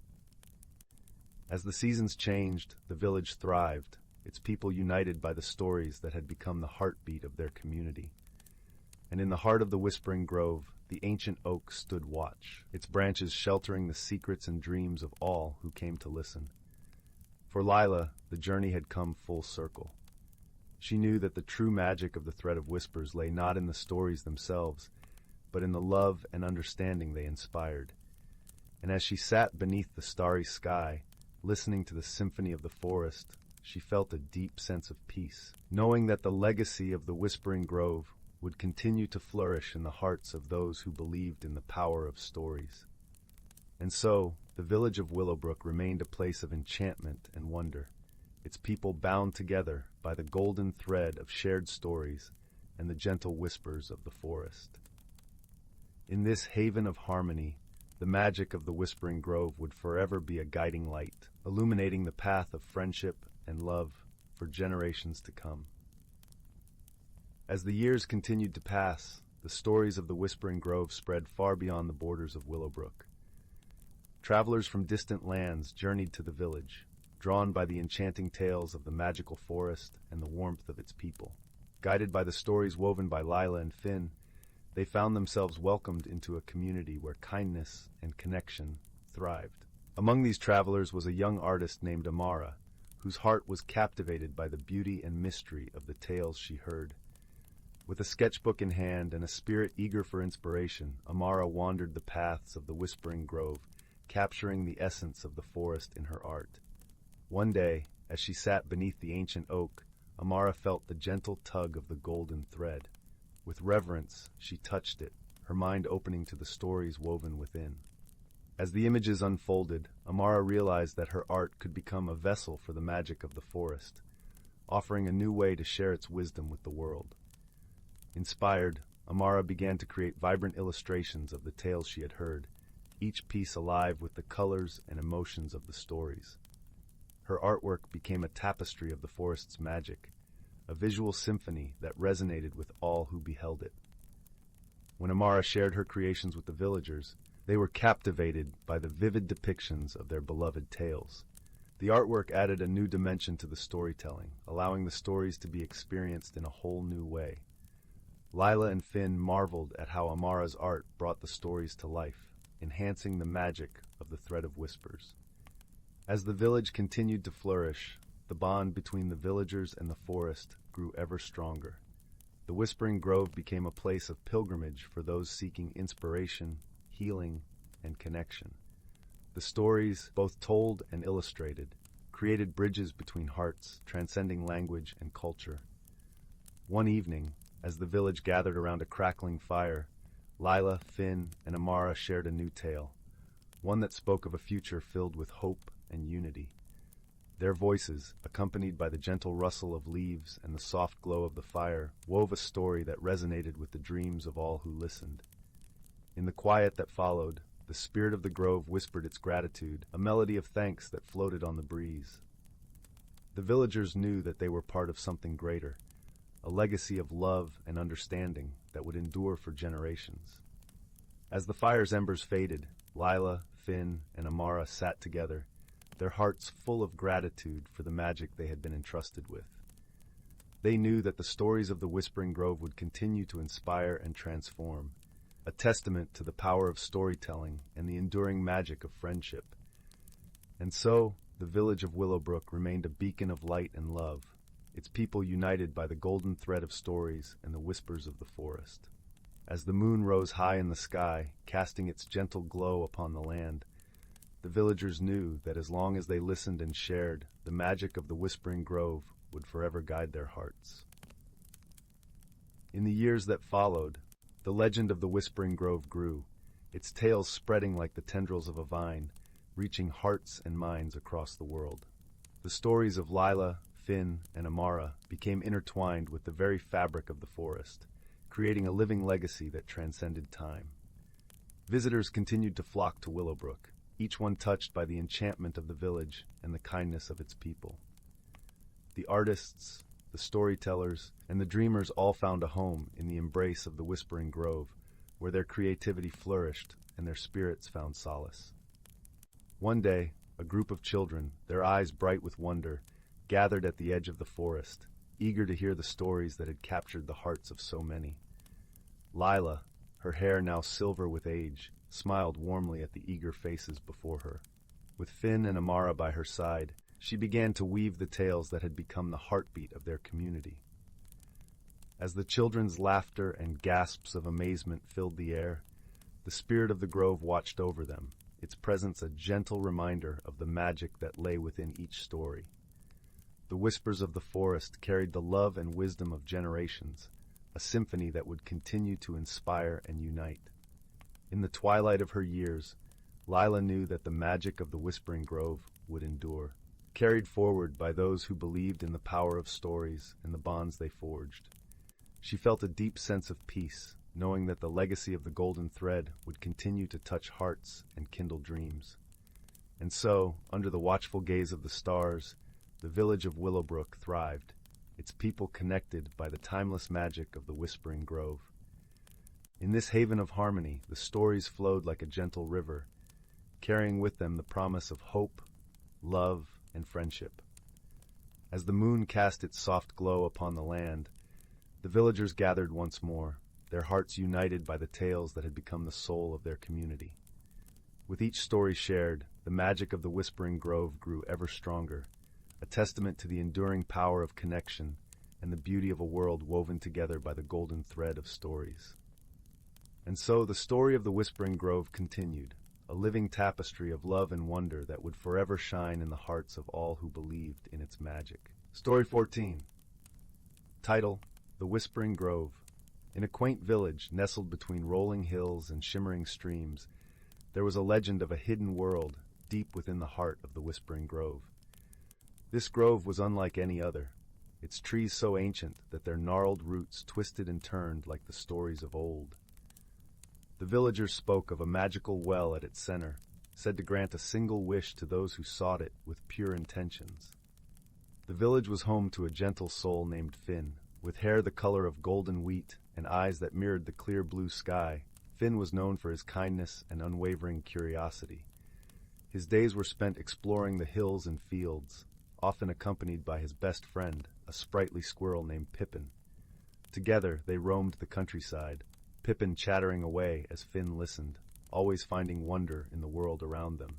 Speaker 1: As the seasons changed, the village thrived, its people united by the stories that had become the heartbeat of their community. And in the heart of the Whispering Grove, the ancient oak stood watch, its branches sheltering the secrets and dreams of all who came to listen. For Lila, the journey had come full circle. She knew that the true magic of the Thread of Whispers lay not in the stories themselves, but in the love and understanding they inspired. And as she sat beneath the starry sky, listening to the symphony of the forest, she felt a deep sense of peace, knowing that the legacy of the Whispering Grove would continue to flourish in the hearts of those who believed in the power of stories. And so, the village of Willowbrook remained a place of enchantment and wonder, its people bound together by the golden thread of shared stories and the gentle whispers of the forest. In this haven of harmony, the magic of the Whispering Grove would forever be a guiding light, illuminating the path of friendship and love for generations to come. As the years continued to pass, the stories of the Whispering Grove spread far beyond the borders of Willowbrook. Travelers from distant lands journeyed to the village, drawn by the enchanting tales of the magical forest and the warmth of its people. Guided by the stories woven by Lila and Finn, they found themselves welcomed into a community where kindness and connection thrived. Among these travelers was a young artist named Amara, whose heart was captivated by the beauty and mystery of the tales she heard. With a sketchbook in hand and a spirit eager for inspiration, Amara wandered the paths of the Whispering Grove, capturing the essence of the forest in her art. One day, as she sat beneath the ancient oak, Amara felt the gentle tug of the golden thread. With reverence, she touched it, her mind opening to the stories woven within. As the images unfolded, Amara realized that her art could become a vessel for the magic of the forest, offering a new way to share its wisdom with the world. Inspired, Amara began to create vibrant illustrations of the tales she had heard, each piece alive with the colors and emotions of the stories. Her artwork became a tapestry of the forest's magic, a visual symphony that resonated with all who beheld it. When Amara shared her creations with the villagers, they were captivated by the vivid depictions of their beloved tales. The artwork added a new dimension to the storytelling, allowing the stories to be experienced in a whole new way. Lila and Finn marveled at how Amara's art brought the stories to life, enhancing the magic of the Thread of Whispers. As the village continued to flourish, the bond between the villagers and the forest grew ever stronger. The Whispering Grove became a place of pilgrimage for those seeking inspiration, healing, and connection. The stories, both told and illustrated, created bridges between hearts, transcending language and culture. One evening, as the village gathered around a crackling fire, Lila, Finn, and Amara shared a new tale, one that spoke of a future filled with hope and unity. Their voices, accompanied by the gentle rustle of leaves and the soft glow of the fire, wove a story that resonated with the dreams of all who listened. In the quiet that followed, the spirit of the grove whispered its gratitude, a melody of thanks that floated on the breeze. The villagers knew that they were part of something greater, a legacy of love and understanding that would endure for generations. As the fire's embers faded, Lila, Finn, and Amara sat together, their hearts full of gratitude for the magic they had been entrusted with. They knew that the stories of the Whispering Grove would continue to inspire and transform, a testament to the power of storytelling and the enduring magic of friendship. And so, the village of Willowbrook remained a beacon of light and love, its people united by the golden thread of stories and the whispers of the forest. As the moon rose high in the sky, casting its gentle glow upon the land, the villagers knew that as long as they listened and shared, the magic of the Whispering Grove would forever guide their hearts. In the years that followed, the legend of the Whispering Grove grew, its tales spreading like the tendrils of a vine, reaching hearts and minds across the world. The stories of Lila, Finn, and Amara became intertwined with the very fabric of the forest, creating a living legacy that transcended time. Visitors continued to flock to Willowbrook, each one touched by the enchantment of the village and the kindness of its people. The artists, the storytellers, and the dreamers all found a home in the embrace of the Whispering Grove, where their creativity flourished and their spirits found solace. One day, a group of children, their eyes bright with wonder, gathered at the edge of the forest, eager to hear the stories that had captured the hearts of so many. Lila, her hair now silver with age, smiled warmly at the eager faces before her. With Finn and Amara by her side, she began to weave the tales that had become the heartbeat of their community. As the children's laughter and gasps of amazement filled the air, the spirit of the grove watched over them, its presence a gentle reminder of the magic that lay within each story. The whispers of the forest carried the love and wisdom of generations, a symphony that would continue to inspire and unite. In the twilight of her years, Lila knew that the magic of the Whispering Grove would endure, carried forward by those who believed in the power of stories and the bonds they forged. She felt a deep sense of peace, knowing that the legacy of the golden thread would continue to touch hearts and kindle dreams. And so, under the watchful gaze of the stars, the village of Willowbrook thrived, its people connected by the timeless magic of the Whispering Grove. In this haven of harmony, the stories flowed like a gentle river, carrying with them the promise of hope, love, and friendship. As the moon cast its soft glow upon the land, the villagers gathered once more, their hearts united by the tales that had become the soul of their community. With each story shared, the magic of the Whispering Grove grew ever stronger, a testament to the enduring power of connection and the beauty of a world woven together by the golden thread of stories. And so the story of the Whispering Grove continued, a living tapestry of love and wonder that would forever shine in the hearts of all who believed in its magic. Story 14. Title: The Whispering Grove. In a quaint village nestled between rolling hills and shimmering streams, there was a legend of a hidden world deep within the heart of the Whispering Grove. This grove was unlike any other, its trees so ancient that their gnarled roots twisted and turned like the stories of old. The villagers spoke of a magical well at its center, said to grant a single wish to those who sought it with pure intentions. The village was home to a gentle soul named Finn. With hair the color of golden wheat and eyes that mirrored the clear blue sky, Finn was known for his kindness and unwavering curiosity. His days were spent exploring the hills and fields, often accompanied by his best friend, a sprightly squirrel named Pippin. Together they roamed the countryside, Pippin chattering away as Finn listened, always finding wonder in the world around them.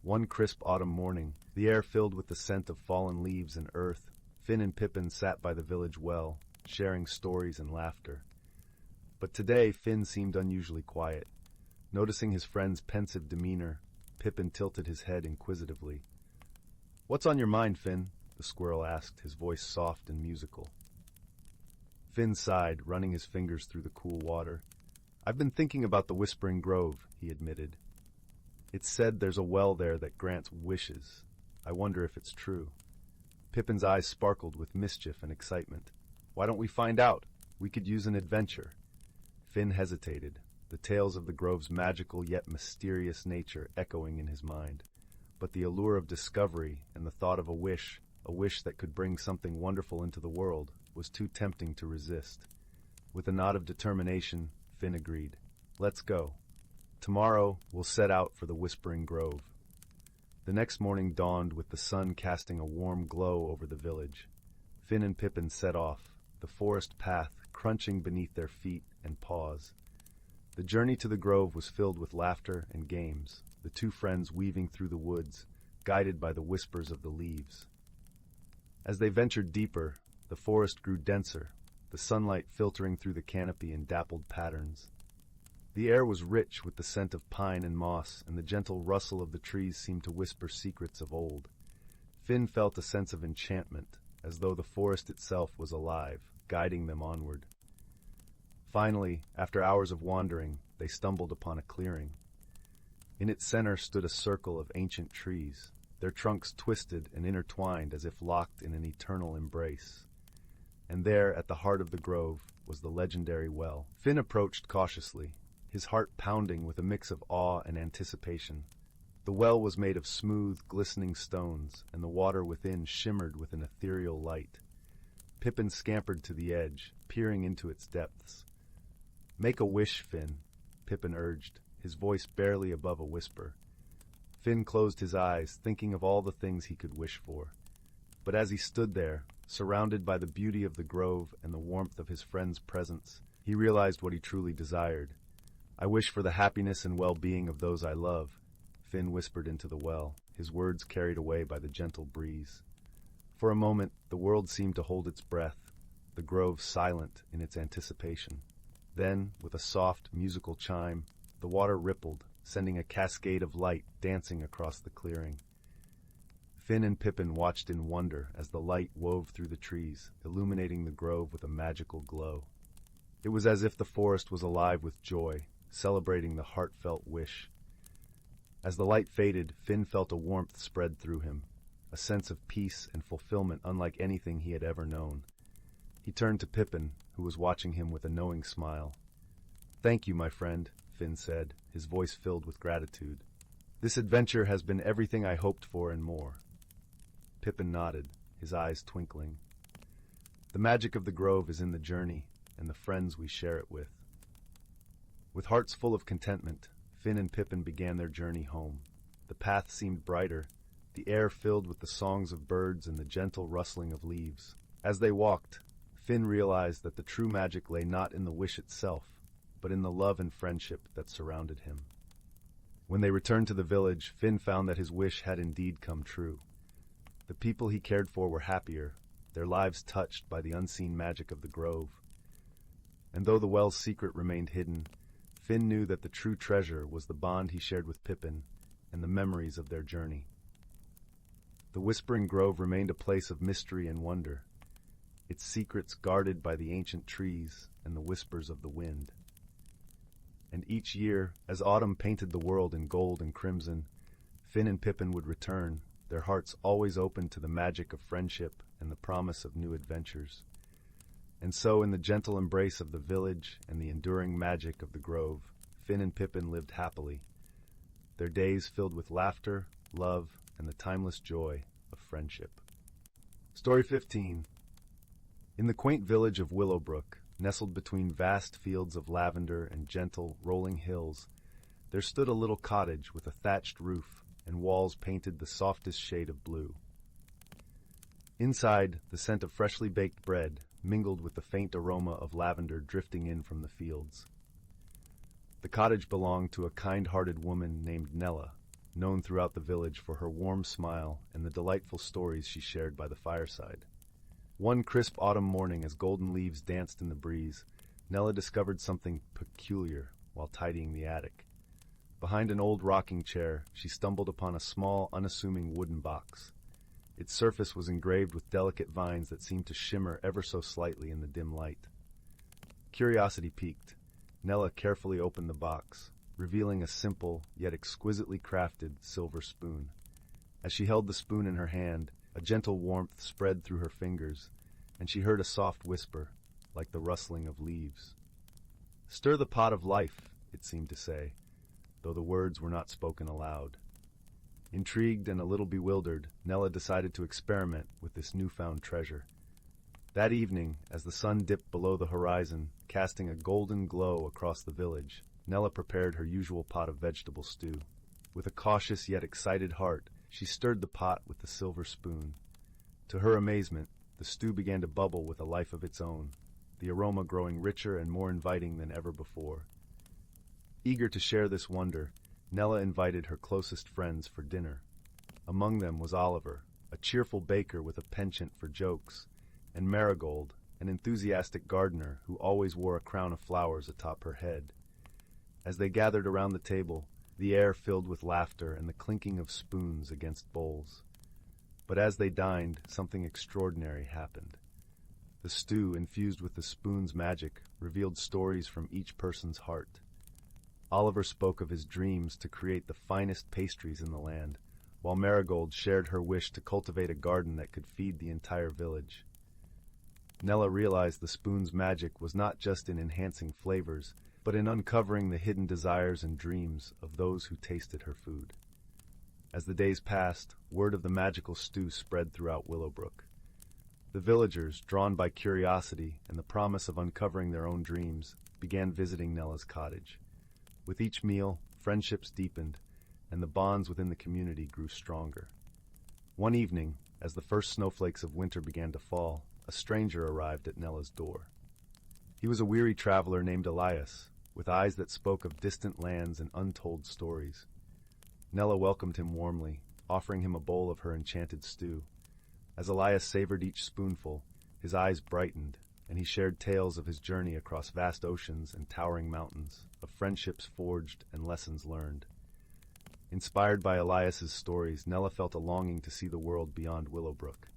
Speaker 1: One crisp autumn morning, the air filled with the scent of fallen leaves and earth, Finn and Pippin sat by the village well, sharing stories and laughter. But today Finn seemed unusually quiet. Noticing his friend's pensive demeanor, Pippin tilted his head inquisitively. "What's on your mind, Finn?" the squirrel asked, his voice soft and musical. Finn sighed, running his fingers through the cool water. "I've been thinking about the Whispering Grove," he admitted. "It's said there's a well there that grants wishes. I wonder if it's true." Pippin's eyes sparkled with mischief and excitement. "Why don't we find out? We could use an adventure." Finn hesitated, the tales of the grove's magical yet mysterious nature echoing in his mind. But the allure of discovery and the thought of a wish that could bring something wonderful into the world, was too tempting to resist. With a nod of determination, Finn agreed. "Let's go. Tomorrow we'll set out for the Whispering Grove." The next morning dawned with the sun casting a warm glow over the village. Finn and Pippin set off, the forest path crunching beneath their feet and paws. The journey to the grove was filled with laughter and games, the two friends weaving through the woods, guided by the whispers of the leaves. As they ventured deeper, the forest grew denser, the sunlight filtering through the canopy in dappled patterns. The air was rich with the scent of pine and moss, and the gentle rustle of the trees seemed to whisper secrets of old. Finn felt a sense of enchantment, as though the forest itself was alive, guiding them onward. Finally, after hours of wandering, they stumbled upon a clearing. In its center stood a circle of ancient trees, their trunks twisted and intertwined as if locked in an eternal embrace. And there, at the heart of the grove, was the legendary well. Finn approached cautiously, his heart pounding with a mix of awe and anticipation. The well was made of smooth, glistening stones, and the water within shimmered with an ethereal light. Pippin scampered to the edge, peering into its depths. "Make a wish, Finn," Pippin urged, his voice barely above a whisper. Finn closed his eyes, thinking of all the things he could wish for. But as he stood there, surrounded by the beauty of the grove and the warmth of his friend's presence, he realized what he truly desired. "I wish for the happiness and well-being of those I love," Finn whispered into the well, his words carried away by the gentle breeze. For a moment, the world seemed to hold its breath, the grove silent in its anticipation. Then, with a soft, musical chime, the water rippled, sending a cascade of light dancing across the clearing. Finn and Pippin watched in wonder as the light wove through the trees, illuminating the grove with a magical glow. It was as if the forest was alive with joy, celebrating the heartfelt wish. As the light faded, Finn felt a warmth spread through him, a sense of peace and fulfillment unlike anything he had ever known. He turned to Pippin, who was watching him with a knowing smile. "Thank you, my friend," Finn said, his voice filled with gratitude. "This adventure has been everything I hoped for and more." Pippin nodded, his eyes twinkling. "The magic of the grove is in the journey, and the friends we share it with." With hearts full of contentment, Finn and Pippin began their journey home. The path seemed brighter, the air filled with the songs of birds and the gentle rustling of leaves. As they walked, Finn realized that the true magic lay not in the wish itself, but in the love and friendship that surrounded him. When they returned to the village, Finn found that his wish had indeed come true. The people he cared for were happier, their lives touched by the unseen magic of the grove. And though the well's secret remained hidden, Finn knew that the true treasure was the bond he shared with Pippin and the memories of their journey. The Whispering Grove remained a place of mystery and wonder, its secrets guarded by the ancient trees and the whispers of the wind. And each year, as autumn painted the world in gold and crimson, Finn and Pippin would return, their hearts always open to the magic of friendship and the promise of new adventures. And so, in the gentle embrace of the village and the enduring magic of the grove, Finn and Pippin lived happily, their days filled with laughter, love, and the timeless joy of friendship. Story 15. In the quaint village of Willowbrook, nestled between vast fields of lavender and gentle, rolling hills, there stood a little cottage with a thatched roof and walls painted the softest shade of blue. Inside, the scent of freshly baked bread mingled with the faint aroma of lavender drifting in from the fields. The cottage belonged to a kind-hearted woman named Nella, known throughout the village for her warm smile and the delightful stories she shared by the fireside. One crisp autumn morning, as golden leaves danced in the breeze, Nella discovered something peculiar while tidying the attic. Behind an old rocking chair, she stumbled upon a small, unassuming wooden box. Its surface was engraved with delicate vines that seemed to shimmer ever so slightly in the dim light. Curiosity piqued, Nella carefully opened the box, revealing a simple, yet exquisitely crafted, silver spoon. As she held the spoon in her hand, a gentle warmth spread through her fingers, and she heard a soft whisper, like the rustling of leaves. "Stir the pot of life," it seemed to say, though the words were not spoken aloud. Intrigued and a little bewildered, Nella decided to experiment with this newfound treasure. That evening, as the sun dipped below the horizon, casting a golden glow across the village, Nella prepared her usual pot of vegetable stew. With a cautious yet excited heart, she stirred the pot with the silver spoon. To her amazement, the stew began to bubble with a life of its own, the aroma growing richer and more inviting than ever before. Eager to share this wonder, Nella invited her closest friends for dinner. Among them was Oliver, a cheerful baker with a penchant for jokes, and Marigold, an enthusiastic gardener who always wore a crown of flowers atop her head. As they gathered around the table, the air filled with laughter and the clinking of spoons against bowls. But as they dined, something extraordinary happened. The stew, infused with the spoon's magic, revealed stories from each person's heart. Oliver spoke of his dreams to create the finest pastries in the land, while Marigold shared her wish to cultivate a garden that could feed the entire village. Nella realized the spoon's magic was not just in enhancing flavors, but in uncovering the hidden desires and dreams of those who tasted her food. As the days passed, word of the magical stew spread throughout Willowbrook. The villagers, drawn by curiosity and the promise of uncovering their own dreams, began visiting Nella's cottage. With each meal, friendships deepened, and the bonds within the community grew stronger. One evening, as the first snowflakes of winter began to fall, a stranger arrived at Nella's door. He was a weary traveler named Elias, with eyes that spoke of distant lands and untold stories. Nella welcomed him warmly, offering him a bowl of her enchanted stew. As Elias savored each spoonful, his eyes brightened, and he shared tales of his journey across vast oceans and towering mountains, of friendships forged and lessons learned. Inspired by Elias's stories, Nella felt a longing to see the world beyond Willowbrook.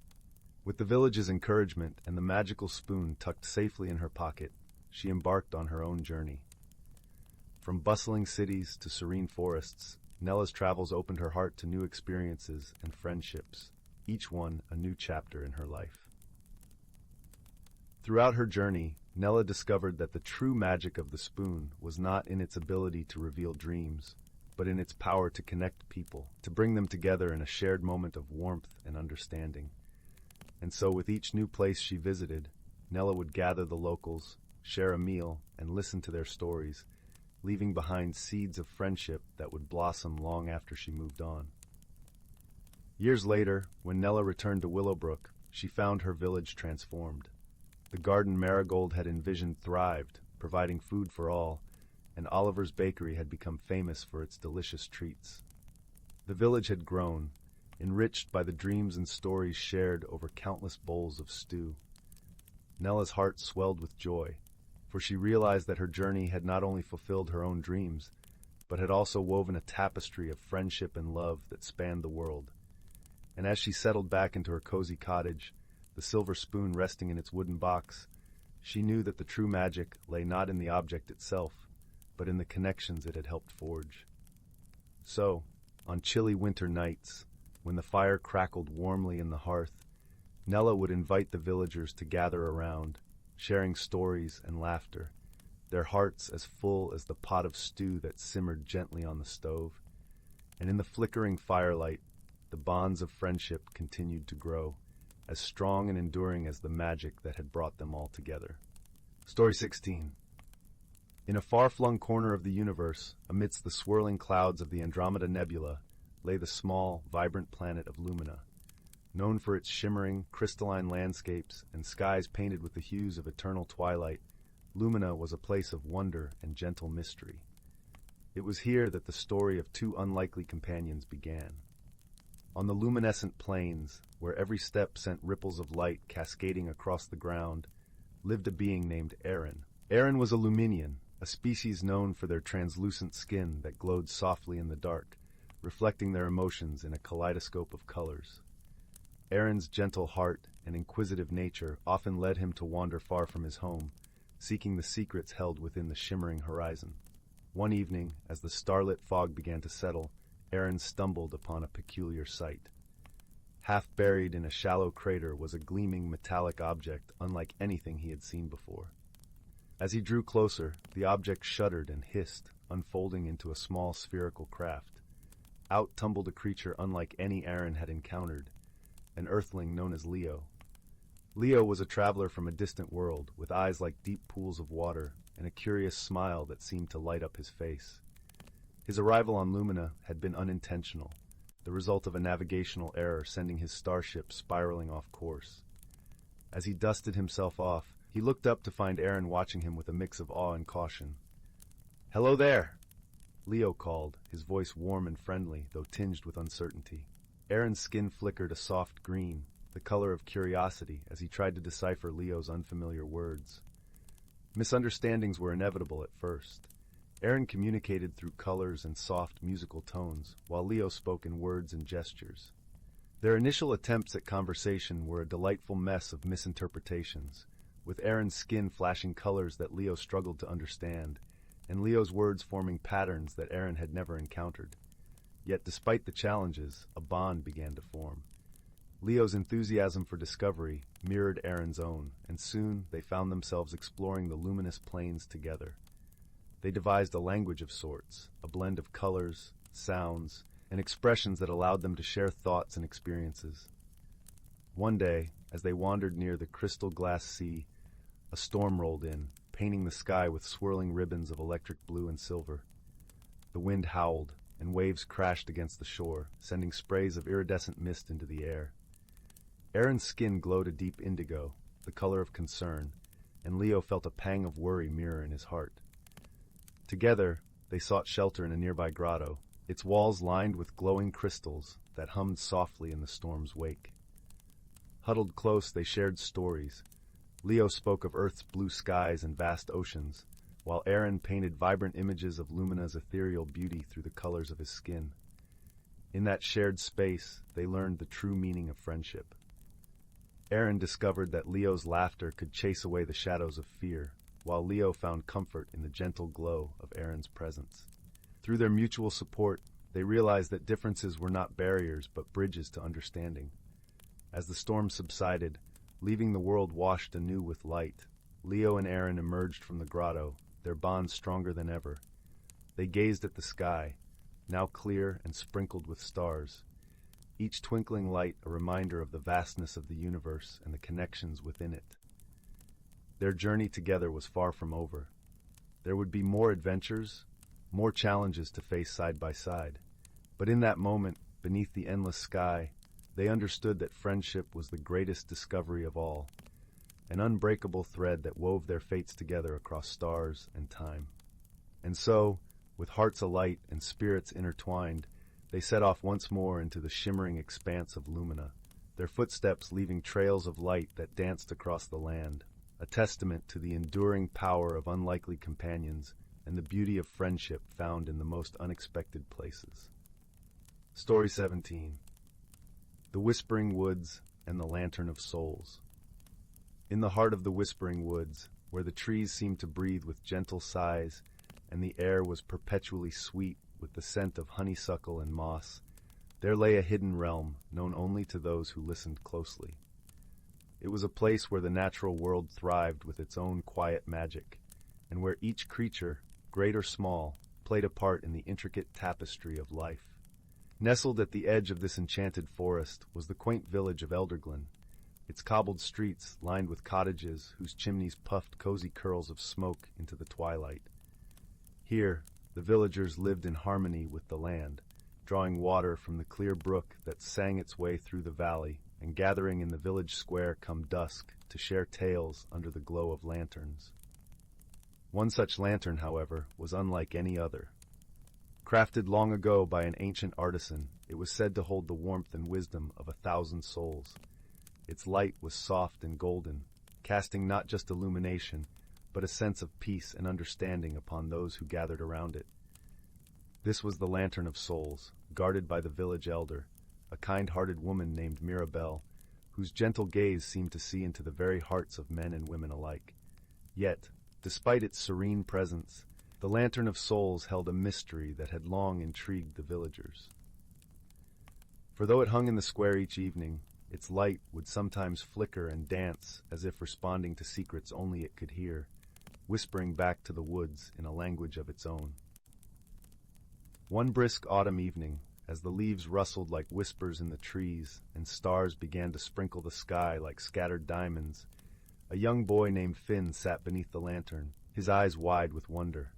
Speaker 1: With the village's encouragement and the magical spoon tucked safely in her pocket, she embarked on her own journey. From bustling cities to serene forests, Nella's travels opened her heart to new experiences and friendships, each one a new chapter in her life. Throughout her journey, Nella discovered that the true magic of the spoon was not in its ability to reveal dreams, but in its power to connect people, to bring them together in a shared moment of warmth and understanding. And so with each new place she visited, Nella would gather the locals, share a meal, and listen to their stories, leaving behind seeds of friendship that would blossom long after she moved on. Years later, when Nella returned to Willowbrook, she found her village transformed. The garden Marigold had envisioned thrived, providing food for all, and Oliver's bakery had become famous for its delicious treats. The village had grown, enriched by the dreams and stories shared over countless bowls of stew. Nella's heart swelled with joy, for she realized that her journey had not only fulfilled her own dreams, but had also woven a tapestry of friendship and love that spanned the world. And as she settled back into her cozy cottage, the silver spoon resting in its wooden box, she knew that the true magic lay not in the object itself, but in the connections it had helped forge. So, on chilly winter nights, when the fire crackled warmly in the hearth, Nella would invite the villagers to gather around, sharing stories and laughter, their hearts as full as the pot of stew that simmered gently on the stove. And in the flickering firelight, the bonds of friendship continued to grow, as strong and enduring as the magic that had brought them all together. Story 16. In a far-flung corner of the universe, amidst the swirling clouds of the Andromeda Nebula, lay the small, vibrant planet of Lumina. Known for its shimmering, crystalline landscapes and skies painted with the hues of eternal twilight, Lumina was a place of wonder and gentle mystery. It was here that the story of two unlikely companions began. On the luminescent plains, where every step sent ripples of light cascading across the ground, lived a being named Aaron. Aaron was a Luminian, a species known for their translucent skin that glowed softly in the dark, reflecting their emotions in a kaleidoscope of colors. Aaron's gentle heart and inquisitive nature often led him to wander far from his home, seeking the secrets held within the shimmering horizon. One evening, as the starlit fog began to settle, Aaron stumbled upon a peculiar sight. Half buried in a shallow crater was a gleaming metallic object unlike anything he had seen before. As he drew closer, the object shuddered and hissed, unfolding into a small spherical craft. Out tumbled a creature unlike any Aaron had encountered, an earthling known as Leo. Leo was a traveler from a distant world, with eyes like deep pools of water and a curious smile that seemed to light up his face. His arrival on Lumina had been unintentional, the result of a navigational error sending his starship spiraling off course. As he dusted himself off, he looked up to find Aaron watching him with a mix of awe and caution. "Hello there!" Leo called, his voice warm and friendly, though tinged with uncertainty. Aaron's skin flickered a soft green, the color of curiosity, as he tried to decipher Leo's unfamiliar words. Misunderstandings were inevitable at first. Aaron communicated through colors and soft musical tones, while Leo spoke in words and gestures. Their initial attempts at conversation were a delightful mess of misinterpretations, with Aaron's skin flashing colors that Leo struggled to understand, and Leo's words forming patterns that Aaron had never encountered. Yet despite the challenges, a bond began to form. Leo's enthusiasm for discovery mirrored Aaron's own, and soon they found themselves exploring the luminous plains together. They devised a language of sorts, a blend of colors, sounds, and expressions that allowed them to share thoughts and experiences. One day, as they wandered near the crystal glass sea, a storm rolled in, painting the sky with swirling ribbons of electric blue and silver. The wind howled, and waves crashed against the shore, sending sprays of iridescent mist into the air. Aaron's skin glowed a deep indigo, the color of concern, and Leo felt a pang of worry mirror in his heart. Together, they sought shelter in a nearby grotto, its walls lined with glowing crystals that hummed softly in the storm's wake. Huddled close, they shared stories. Leo spoke of Earth's blue skies and vast oceans, while Aaron painted vibrant images of Lumina's ethereal beauty through the colors of his skin. In that shared space, they learned the true meaning of friendship. Aaron discovered that Leo's laughter could chase away the shadows of fear, while Leo found comfort in the gentle glow of Aaron's presence. Through their mutual support, they realized that differences were not barriers but bridges to understanding. As the storm subsided, leaving the world washed anew with light, Leo and Aaron emerged from the grotto, their bond stronger than ever. They gazed at the sky, now clear and sprinkled with stars, each twinkling light a reminder of the vastness of the universe and the connections within it. Their journey together was far from over. There would be more adventures, more challenges to face side by side. But in that moment, beneath the endless sky, they understood that friendship was the greatest discovery of all, an unbreakable thread that wove their fates together across stars and time. And so, with hearts alight and spirits intertwined, they set off once more into the shimmering expanse of Lumina, their footsteps leaving trails of light that danced across the land. a testament to the enduring power of unlikely companions and the beauty of friendship found in the most unexpected places. Story 17. The Whispering Woods and the Lantern of Souls. In the heart of the Whispering Woods, where the trees seemed to breathe with gentle sighs and the air was perpetually sweet with the scent of honeysuckle and moss, there lay a hidden realm known only to those who listened closely. It was a place where the natural world thrived with its own quiet magic, and where each creature, great or small, played a part in the intricate tapestry of life. Nestled at the edge of this enchanted forest was the quaint village of Elderglen, its cobbled streets lined with cottages whose chimneys puffed cozy curls of smoke into the twilight. Here, the villagers lived in harmony with the land, drawing water from the clear brook that sang its way through the valley and gathering in the village square come dusk to share tales under the glow of lanterns. One such lantern, however, was unlike any other. Crafted long ago by an ancient artisan, it was said to hold the warmth and wisdom of 1,000 souls. Its light was soft and golden, casting not just illumination, but a sense of peace and understanding upon those who gathered around it. This was the Lantern of Souls, guarded by the village elder, a kind-hearted woman named Mirabelle, whose gentle gaze seemed to see into the very hearts of men and women alike. Yet, despite its serene presence, the Lantern of Souls held a mystery that had long intrigued the villagers. For though it hung in the square each evening, its light would sometimes flicker and dance as if responding to secrets only it could hear, whispering back to the woods in a language of its own. One brisk autumn evening, as the leaves rustled like whispers in the trees and stars began to sprinkle the sky like scattered diamonds, a young boy named Finn sat beneath the lantern, his eyes wide with wonder.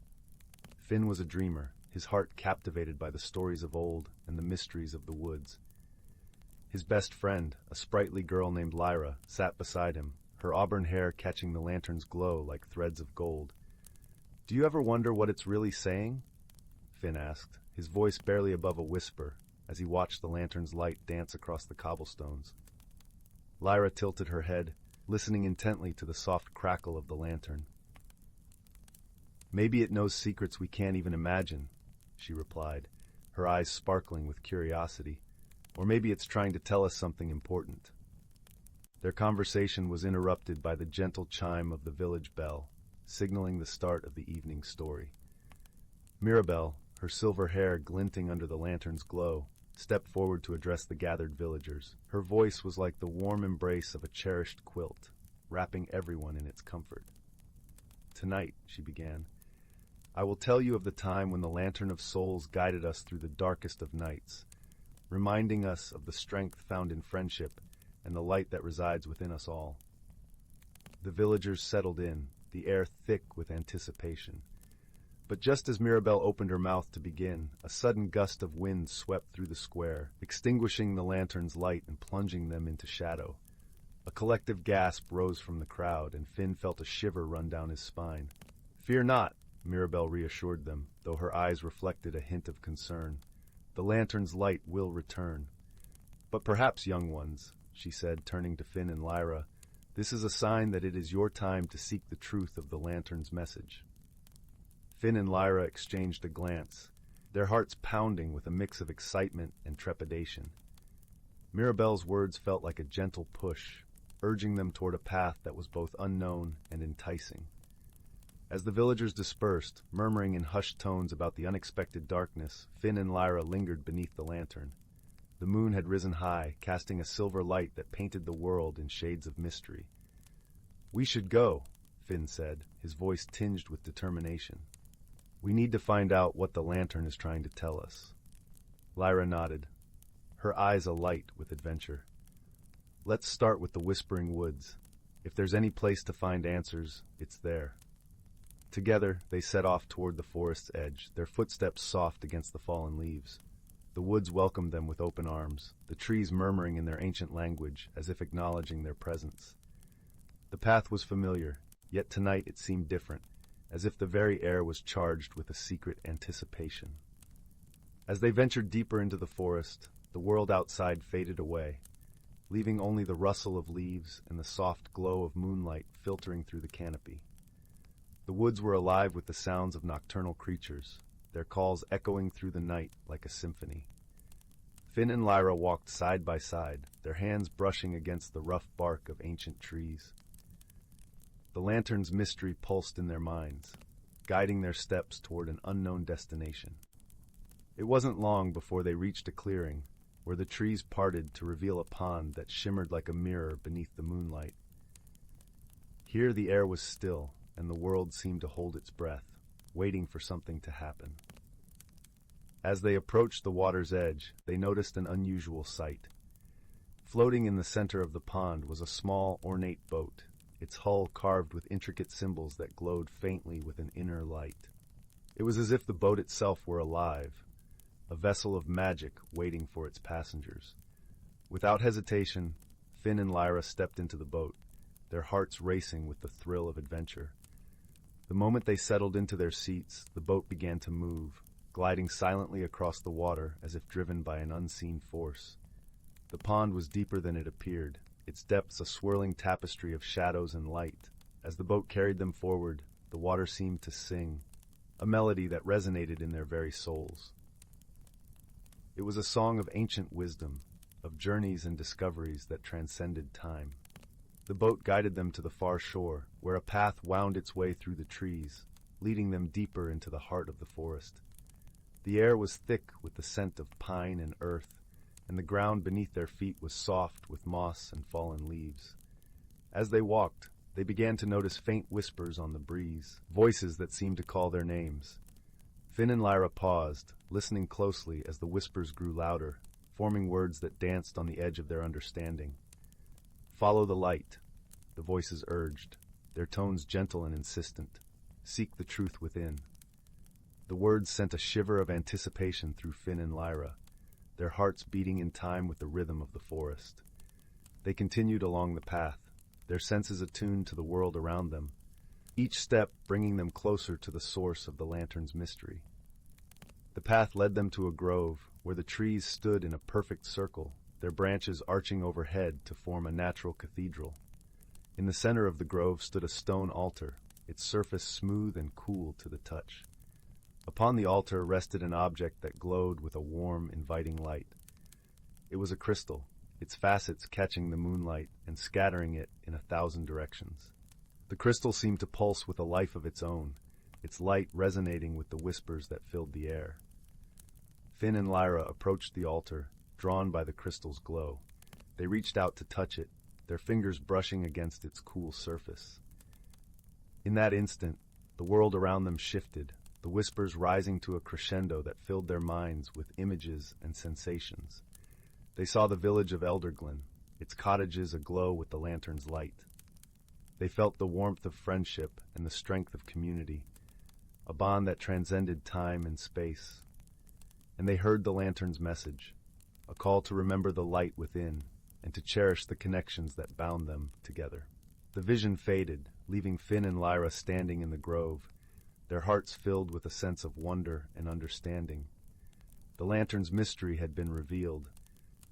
Speaker 1: Finn was a dreamer, his heart captivated by the stories of old and the mysteries of the woods. His best friend, a sprightly girl named Lyra, sat beside him, her auburn hair catching the lantern's glow like threads of gold. "Do you ever wonder what it's really saying?" Finn asked, his voice barely above a whisper, as he watched the lantern's light dance across the cobblestones. Lyra tilted her head, listening intently to the soft crackle of the lantern. "Maybe it knows secrets we can't even imagine," she replied, her eyes sparkling with curiosity. "Or maybe it's trying to tell us something important." Their conversation was interrupted by the gentle chime of the village bell, signaling the start of the evening story. Mirabelle, her silver hair glinting under the lantern's glow, stepped forward to address the gathered villagers. Her voice was like the warm embrace of a cherished quilt, wrapping everyone in its comfort. "Tonight," she began, "I will tell you of the time when the Lantern of Souls guided us through the darkest of nights, reminding us of the strength found in friendship and the light that resides within us all." The villagers settled in, the air thick with anticipation. But just as Mirabelle opened her mouth to begin, a sudden gust of wind swept through the square, extinguishing the lantern's light and plunging them into shadow. A collective gasp rose from the crowd, and Finn felt a shiver run down his spine. "Fear not," Mirabelle reassured them, though her eyes reflected a hint of concern. "The lantern's light will return. But perhaps, young ones," she said, turning to Finn and Lyra, "this is a sign that it is your time to seek the truth of the lantern's message." Finn and Lyra exchanged a glance, their hearts pounding with a mix of excitement and trepidation. Mirabelle's words felt like a gentle push, urging them toward a path that was both unknown and enticing. As the villagers dispersed, murmuring in hushed tones about the unexpected darkness, Finn and Lyra lingered beneath the lantern. The moon had risen high, casting a silver light that painted the world in shades of mystery. "We should go," Finn said, his voice tinged with determination. "We need to find out what the lantern is trying to tell us." Lyra nodded, her eyes alight with adventure. "Let's start with the Whispering Woods. If there's any place to find answers, it's there." Together, they set off toward the forest's edge, their footsteps soft against the fallen leaves. The woods welcomed them with open arms, the trees murmuring in their ancient language as if acknowledging their presence. The path was familiar, yet tonight it seemed different, as if the very air was charged with a secret anticipation. As they ventured deeper into the forest, the world outside faded away. leaving only the rustle of leaves and the soft glow of moonlight filtering through the canopy. The woods were alive with the sounds of nocturnal creatures, their calls echoing through the night like a symphony. Finn and Lyra walked side by side, their hands brushing against the rough bark of ancient trees. The lantern's mystery pulsed in their minds, guiding their steps toward an unknown destination. It wasn't long before they reached a clearing, where the trees parted to reveal a pond that shimmered like a mirror beneath the moonlight. Here the air was still, and the world seemed to hold its breath, waiting for something to happen. As they approached the water's edge, they noticed an unusual sight. Floating in the center of the pond was a small, ornate boat, its hull carved with intricate symbols that glowed faintly with an inner light. It was as if the boat itself were alive, a vessel of magic waiting for its passengers. Without hesitation, Finn and Lyra stepped into the boat, their hearts racing with the thrill of adventure. The moment they settled into their seats, the boat began to move, gliding silently across the water as if driven by an unseen force. The pond was deeper than it appeared, its depths a swirling tapestry of shadows and light. As the boat carried them forward, the water seemed to sing, a melody that resonated in their very souls. It was a song of ancient wisdom, of journeys and discoveries that transcended time. The boat guided them to the far shore, where a path wound its way through the trees, leading them deeper into the heart of the forest. The air was thick with the scent of pine and earth, and the ground beneath their feet was soft with moss and fallen leaves. As they walked, they began to notice faint whispers on the breeze, voices that seemed to call their names. Finn and Lyra paused, listening closely as the whispers grew louder, forming words that danced on the edge of their understanding. "Follow the light," the voices urged, their tones gentle and insistent. "Seek the truth within." The words sent a shiver of anticipation through Finn and Lyra, their hearts beating in time with the rhythm of the forest. They continued along the path, their senses attuned to the world around them, each step bringing them closer to the source of the lantern's mystery. The path led them to a grove where the trees stood in a perfect circle, their branches arching overhead to form a natural cathedral. In the center of the grove stood a stone altar, its surface smooth and cool to the touch. Upon the altar rested an object that glowed with a warm, inviting light. It was a crystal, its facets catching the moonlight and scattering it in 1,000 directions. The crystal seemed to pulse with a life of its own, its light resonating with the whispers that filled the air. Finn and Lyra approached the altar, drawn by the crystal's glow. They reached out to touch it, their fingers brushing against its cool surface. In that instant, the world around them shifted, the whispers rising to a crescendo that filled their minds with images and sensations. They saw the village of Elderglen, its cottages aglow with the lantern's light. They felt the warmth of friendship and the strength of community, a bond that transcended time and space. And they heard the lantern's message, a call to remember the light within and to cherish the connections that bound them together. The vision faded, leaving Finn and Lyra standing in the grove, their hearts filled with a sense of wonder and understanding. The lantern's mystery had been revealed,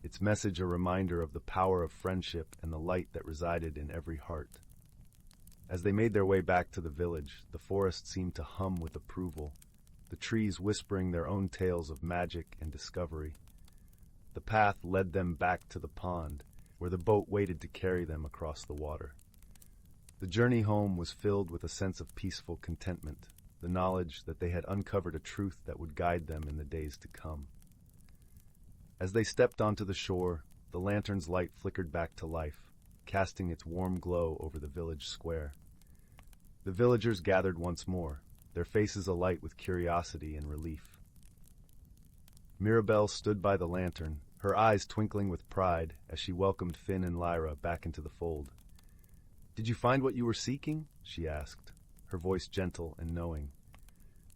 Speaker 1: its message a reminder of the power of friendship and the light that resided in every heart. As they made their way back to the village, the forest seemed to hum with approval, the trees whispering their own tales of magic and discovery. The path led them back to the pond, where the boat waited to carry them across the water. The journey home was filled with a sense of peaceful contentment, the knowledge that they had uncovered a truth that would guide them in the days to come. As they stepped onto the shore, the lantern's light flickered back to life, casting its warm glow over the village square. The villagers gathered once more, their faces alight with curiosity and relief. Mirabelle stood by the lantern, her eyes twinkling with pride as she welcomed Finn and Lyra back into the fold. "Did you find what you were seeking?" she asked, her voice gentle and knowing.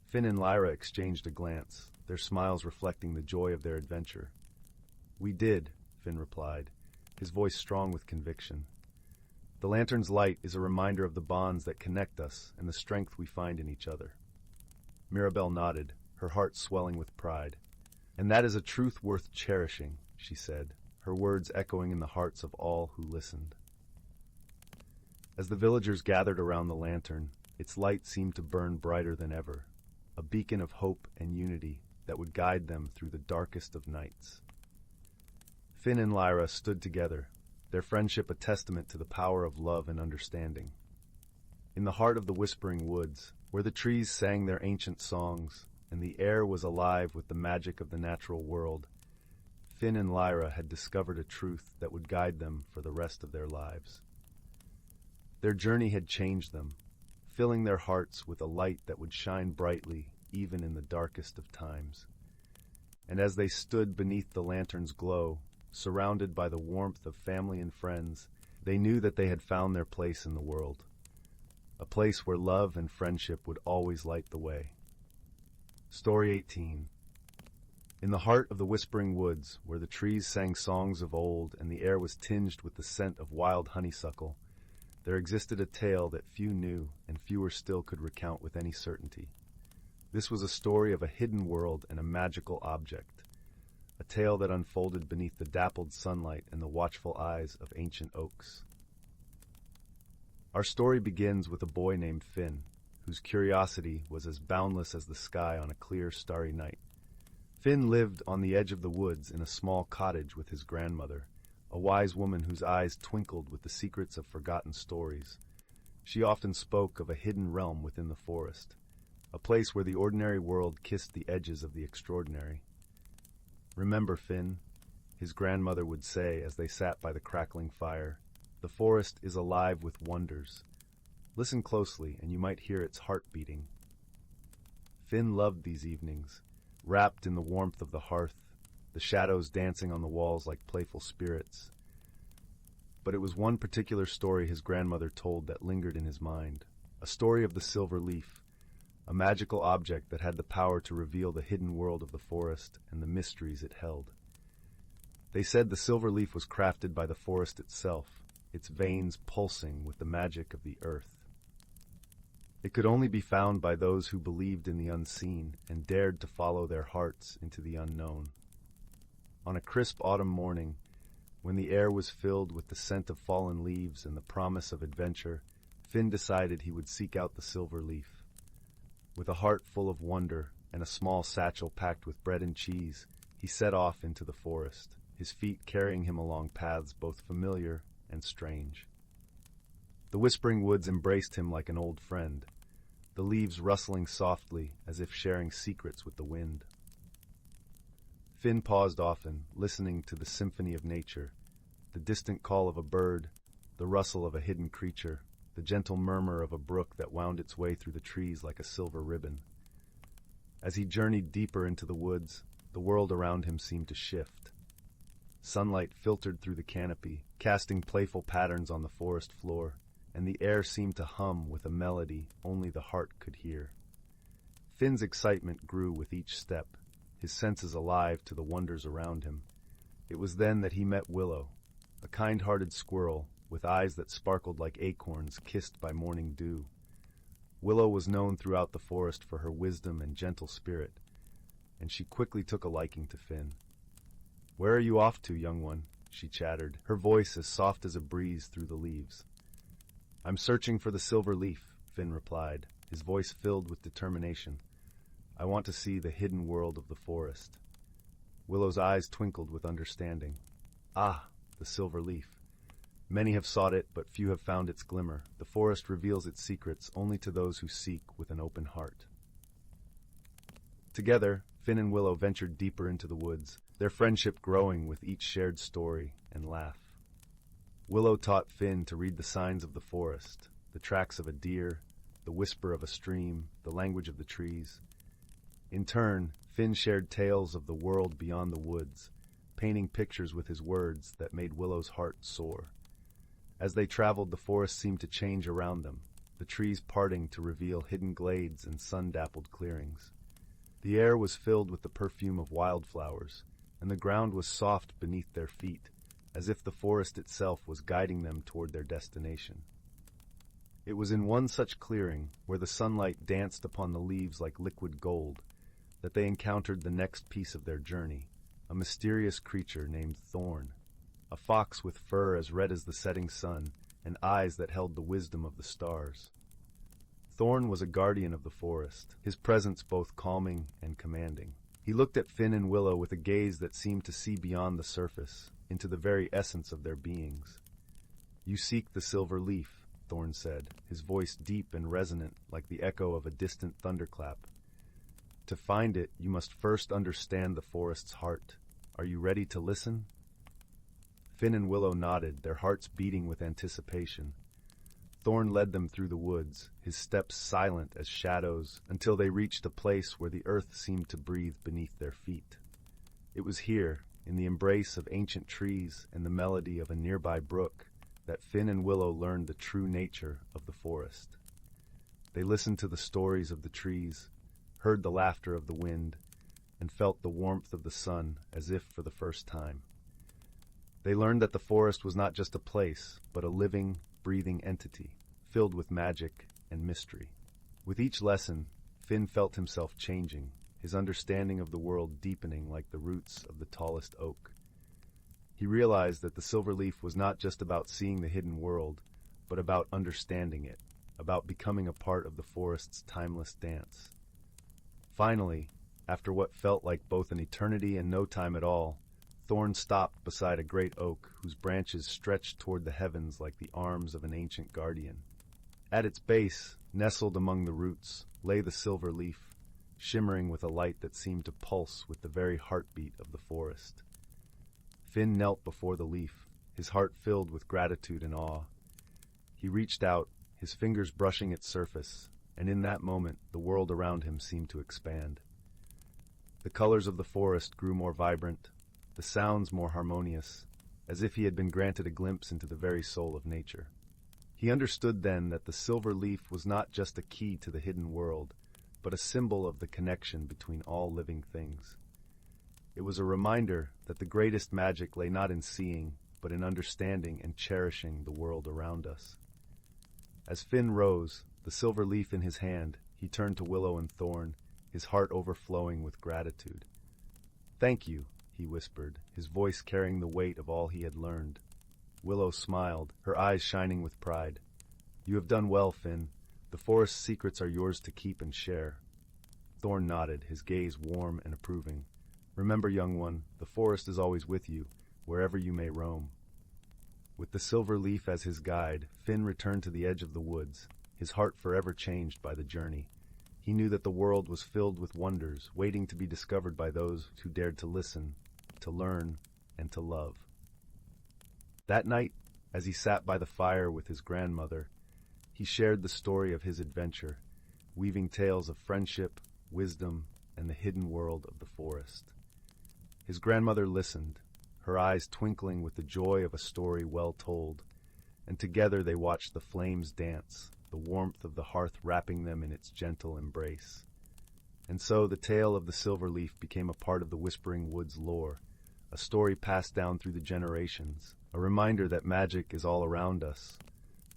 Speaker 1: Finn and Lyra exchanged a glance, their smiles reflecting the joy of their adventure. "We did," Finn replied, his voice strong with conviction. "The lantern's light is a reminder of the bonds that connect us and the strength we find in each other." Mirabelle nodded, her heart swelling with pride. "And that is a truth worth cherishing," she said, her words echoing in the hearts of all who listened. As the villagers gathered around the lantern, its light seemed to burn brighter than ever, a beacon of hope and unity that would guide them through the darkest of nights. Finn and Lyra stood together, their friendship a testament to the power of love and understanding. In the heart of the whispering woods, where the trees sang their ancient songs and the air was alive with the magic of the natural world, Finn and Lyra had discovered a truth that would guide them for the rest of their lives. Their journey had changed them, filling their hearts with a light that would shine brightly even in the darkest of times. And as they stood beneath the lantern's glow, surrounded by the warmth of family and friends, they knew that they had found their place in the world, a place where love and friendship would always light the way. Story 18. In the heart of the whispering woods, where the trees sang songs of old and the air was tinged with the scent of wild honeysuckle, there existed a tale that few knew and fewer still could recount with any certainty. This was a story of a hidden world and a magical object, a tale that unfolded beneath the dappled sunlight and the watchful eyes of ancient oaks. Our story begins with a boy named Finn, whose curiosity was as boundless as the sky on a clear, starry night. Finn lived on the edge of the woods in a small cottage with his grandmother, a wise woman whose eyes twinkled with the secrets of forgotten stories. She often spoke of a hidden realm within the forest, a place where the ordinary world kissed the edges of the extraordinary. "Remember, Finn," his grandmother would say as they sat by the crackling fire, "the forest is alive with wonders. Listen closely and you might hear its heart beating." Finn loved these evenings, wrapped in the warmth of the hearth, the shadows dancing on the walls like playful spirits. But it was one particular story his grandmother told that lingered in his mind, a story of the silver leaf, a magical object that had the power to reveal the hidden world of the forest and the mysteries it held. They said the silver leaf was crafted by the forest itself, its veins pulsing with the magic of the earth. It could only be found by those who believed in the unseen and dared to follow their hearts into the unknown. On a crisp autumn morning, when the air was filled with the scent of fallen leaves and the promise of adventure, Finn decided he would seek out the silver leaf. With a heart full of wonder and a small satchel packed with bread and cheese, he set off into the forest, his feet carrying him along paths both familiar and strange. The whispering woods embraced him like an old friend, the leaves rustling softly as if sharing secrets with the wind. Finn paused often, listening to the symphony of nature, the distant call of a bird, the rustle of a hidden creature, the gentle murmur of a brook that wound its way through the trees like a silver ribbon. As he journeyed deeper into the woods, the world around him seemed to shift. Sunlight filtered through the canopy, casting playful patterns on the forest floor, and the air seemed to hum with a melody only the heart could hear. Finn's excitement grew with each step, his senses alive to the wonders around him. It was then that he met Willow, a kind-hearted squirrel with eyes that sparkled like acorns kissed by morning dew. Willow was known throughout the forest for her wisdom and gentle spirit, and she quickly took a liking to Finn. "Where are you off to, young one?" she chattered, her voice as soft as a breeze through the leaves. "I'm searching for the silver leaf," Finn replied, his voice filled with determination. "I want to see the hidden world of the forest." Willow's eyes twinkled with understanding. "Ah, the silver leaf. Many have sought it, but few have found its glimmer. The forest reveals its secrets only to those who seek with an open heart." Together, Finn and Willow ventured deeper into the woods, their friendship growing with each shared story and laugh. Willow taught Finn to read the signs of the forest, the tracks of a deer, the whisper of a stream, the language of the trees. In turn, Finn shared tales of the world beyond the woods, painting pictures with his words that made Willow's heart soar. As they traveled, the forest seemed to change around them, the trees parting to reveal hidden glades and sun-dappled clearings. The air was filled with the perfume of wildflowers, and the ground was soft beneath their feet, as if the forest itself was guiding them toward their destination. It was in one such clearing, where the sunlight danced upon the leaves like liquid gold, that they encountered the next piece of their journey, a mysterious creature named Thorn. a fox with fur as red as the setting sun, and eyes that held the wisdom of the stars. Thorn was a guardian of the forest, his presence both calming and commanding. He looked at Finn and Willow with a gaze that seemed to see beyond the surface, into the very essence of their beings. "You seek the silver leaf," Thorn said, his voice deep and resonant like the echo of a distant thunderclap. "To find it, you must first understand the forest's heart. Are you ready to listen?" Finn and Willow nodded, their hearts beating with anticipation. Thorn led them through the woods, his steps silent as shadows, until they reached a place where the earth seemed to breathe beneath their feet. It was here, in the embrace of ancient trees and the melody of a nearby brook, that Finn and Willow learned the true nature of the forest. They listened to the stories of the trees, heard the laughter of the wind, and felt the warmth of the sun as if for the first time. They learned that the forest was not just a place, but a living, breathing entity, filled with magic and mystery. With each lesson, Finn felt himself changing, his understanding of the world deepening like the roots of the tallest oak. He realized that the silver leaf was not just about seeing the hidden world, but about understanding it, about becoming a part of the forest's timeless dance. Finally, after what felt like both an eternity and no time at all, Thorn stopped beside a great oak whose branches stretched toward the heavens like the arms of an ancient guardian. At its base, nestled among the roots, lay the silver leaf, shimmering with a light that seemed to pulse with the very heartbeat of the forest. Finn knelt before the leaf, his heart filled with gratitude and awe. He reached out, his fingers brushing its surface, and in that moment the world around him seemed to expand. The colors of the forest grew more vibrant, the sounds more harmonious, as if he had been granted a glimpse into the very soul of nature. He understood then that the silver leaf was not just a key to the hidden world, but a symbol of the connection between all living things. It was a reminder that the greatest magic lay not in seeing, but in understanding and cherishing the world around us. As Finn rose, the silver leaf in his hand, he turned to Willow and Thorn, his heart overflowing with gratitude. "Thank you," he whispered, his voice carrying the weight of all he had learned. Willow smiled, her eyes shining with pride. "You have done well, Finn. The forest's secrets are yours to keep and share." Thorn nodded, his gaze warm and approving. "Remember, young one, the forest is always with you, wherever you may roam." With the silver leaf as his guide, Finn returned to the edge of the woods, his heart forever changed by the journey. He knew that the world was filled with wonders, waiting to be discovered by those who dared to listen, to learn, and to love. That night, as he sat by the fire with his grandmother, he shared the story of his adventure, weaving tales of friendship, wisdom, and the hidden world of the forest. His grandmother listened, her eyes twinkling with the joy of a story well told, and together they watched the flames dance, the warmth of the hearth wrapping them in its gentle embrace. And so the tale of the silver leaf became a part of the Whispering Woods lore, a story passed down through the generations, a reminder that magic is all around us,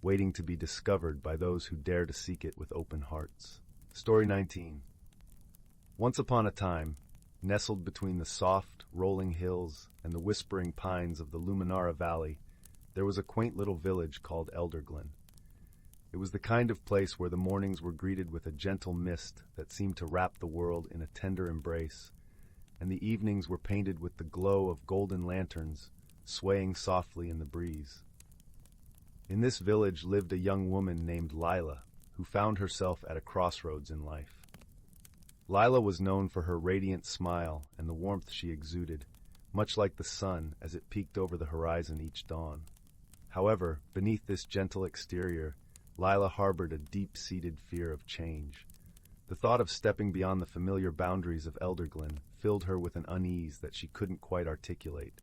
Speaker 1: waiting to be discovered by those who dare to seek it with open hearts. Story 19. Once upon a time, nestled between the soft, rolling hills and the whispering pines of the Luminara Valley, there was a quaint little village called Elderglen. It was the kind of place where the mornings were greeted with a gentle mist that seemed to wrap the world in a tender embrace, and the evenings were painted with the glow of golden lanterns, swaying softly in the breeze. In this village lived a young woman named Lila, who found herself at a crossroads in life. Lila was known for her radiant smile and the warmth she exuded, much like the sun as it peeked over the horizon each dawn. However, beneath this gentle exterior, Lila harbored a deep-seated fear of change. The thought of stepping beyond the familiar boundaries of Elderglen filled her with an unease that she couldn't quite articulate.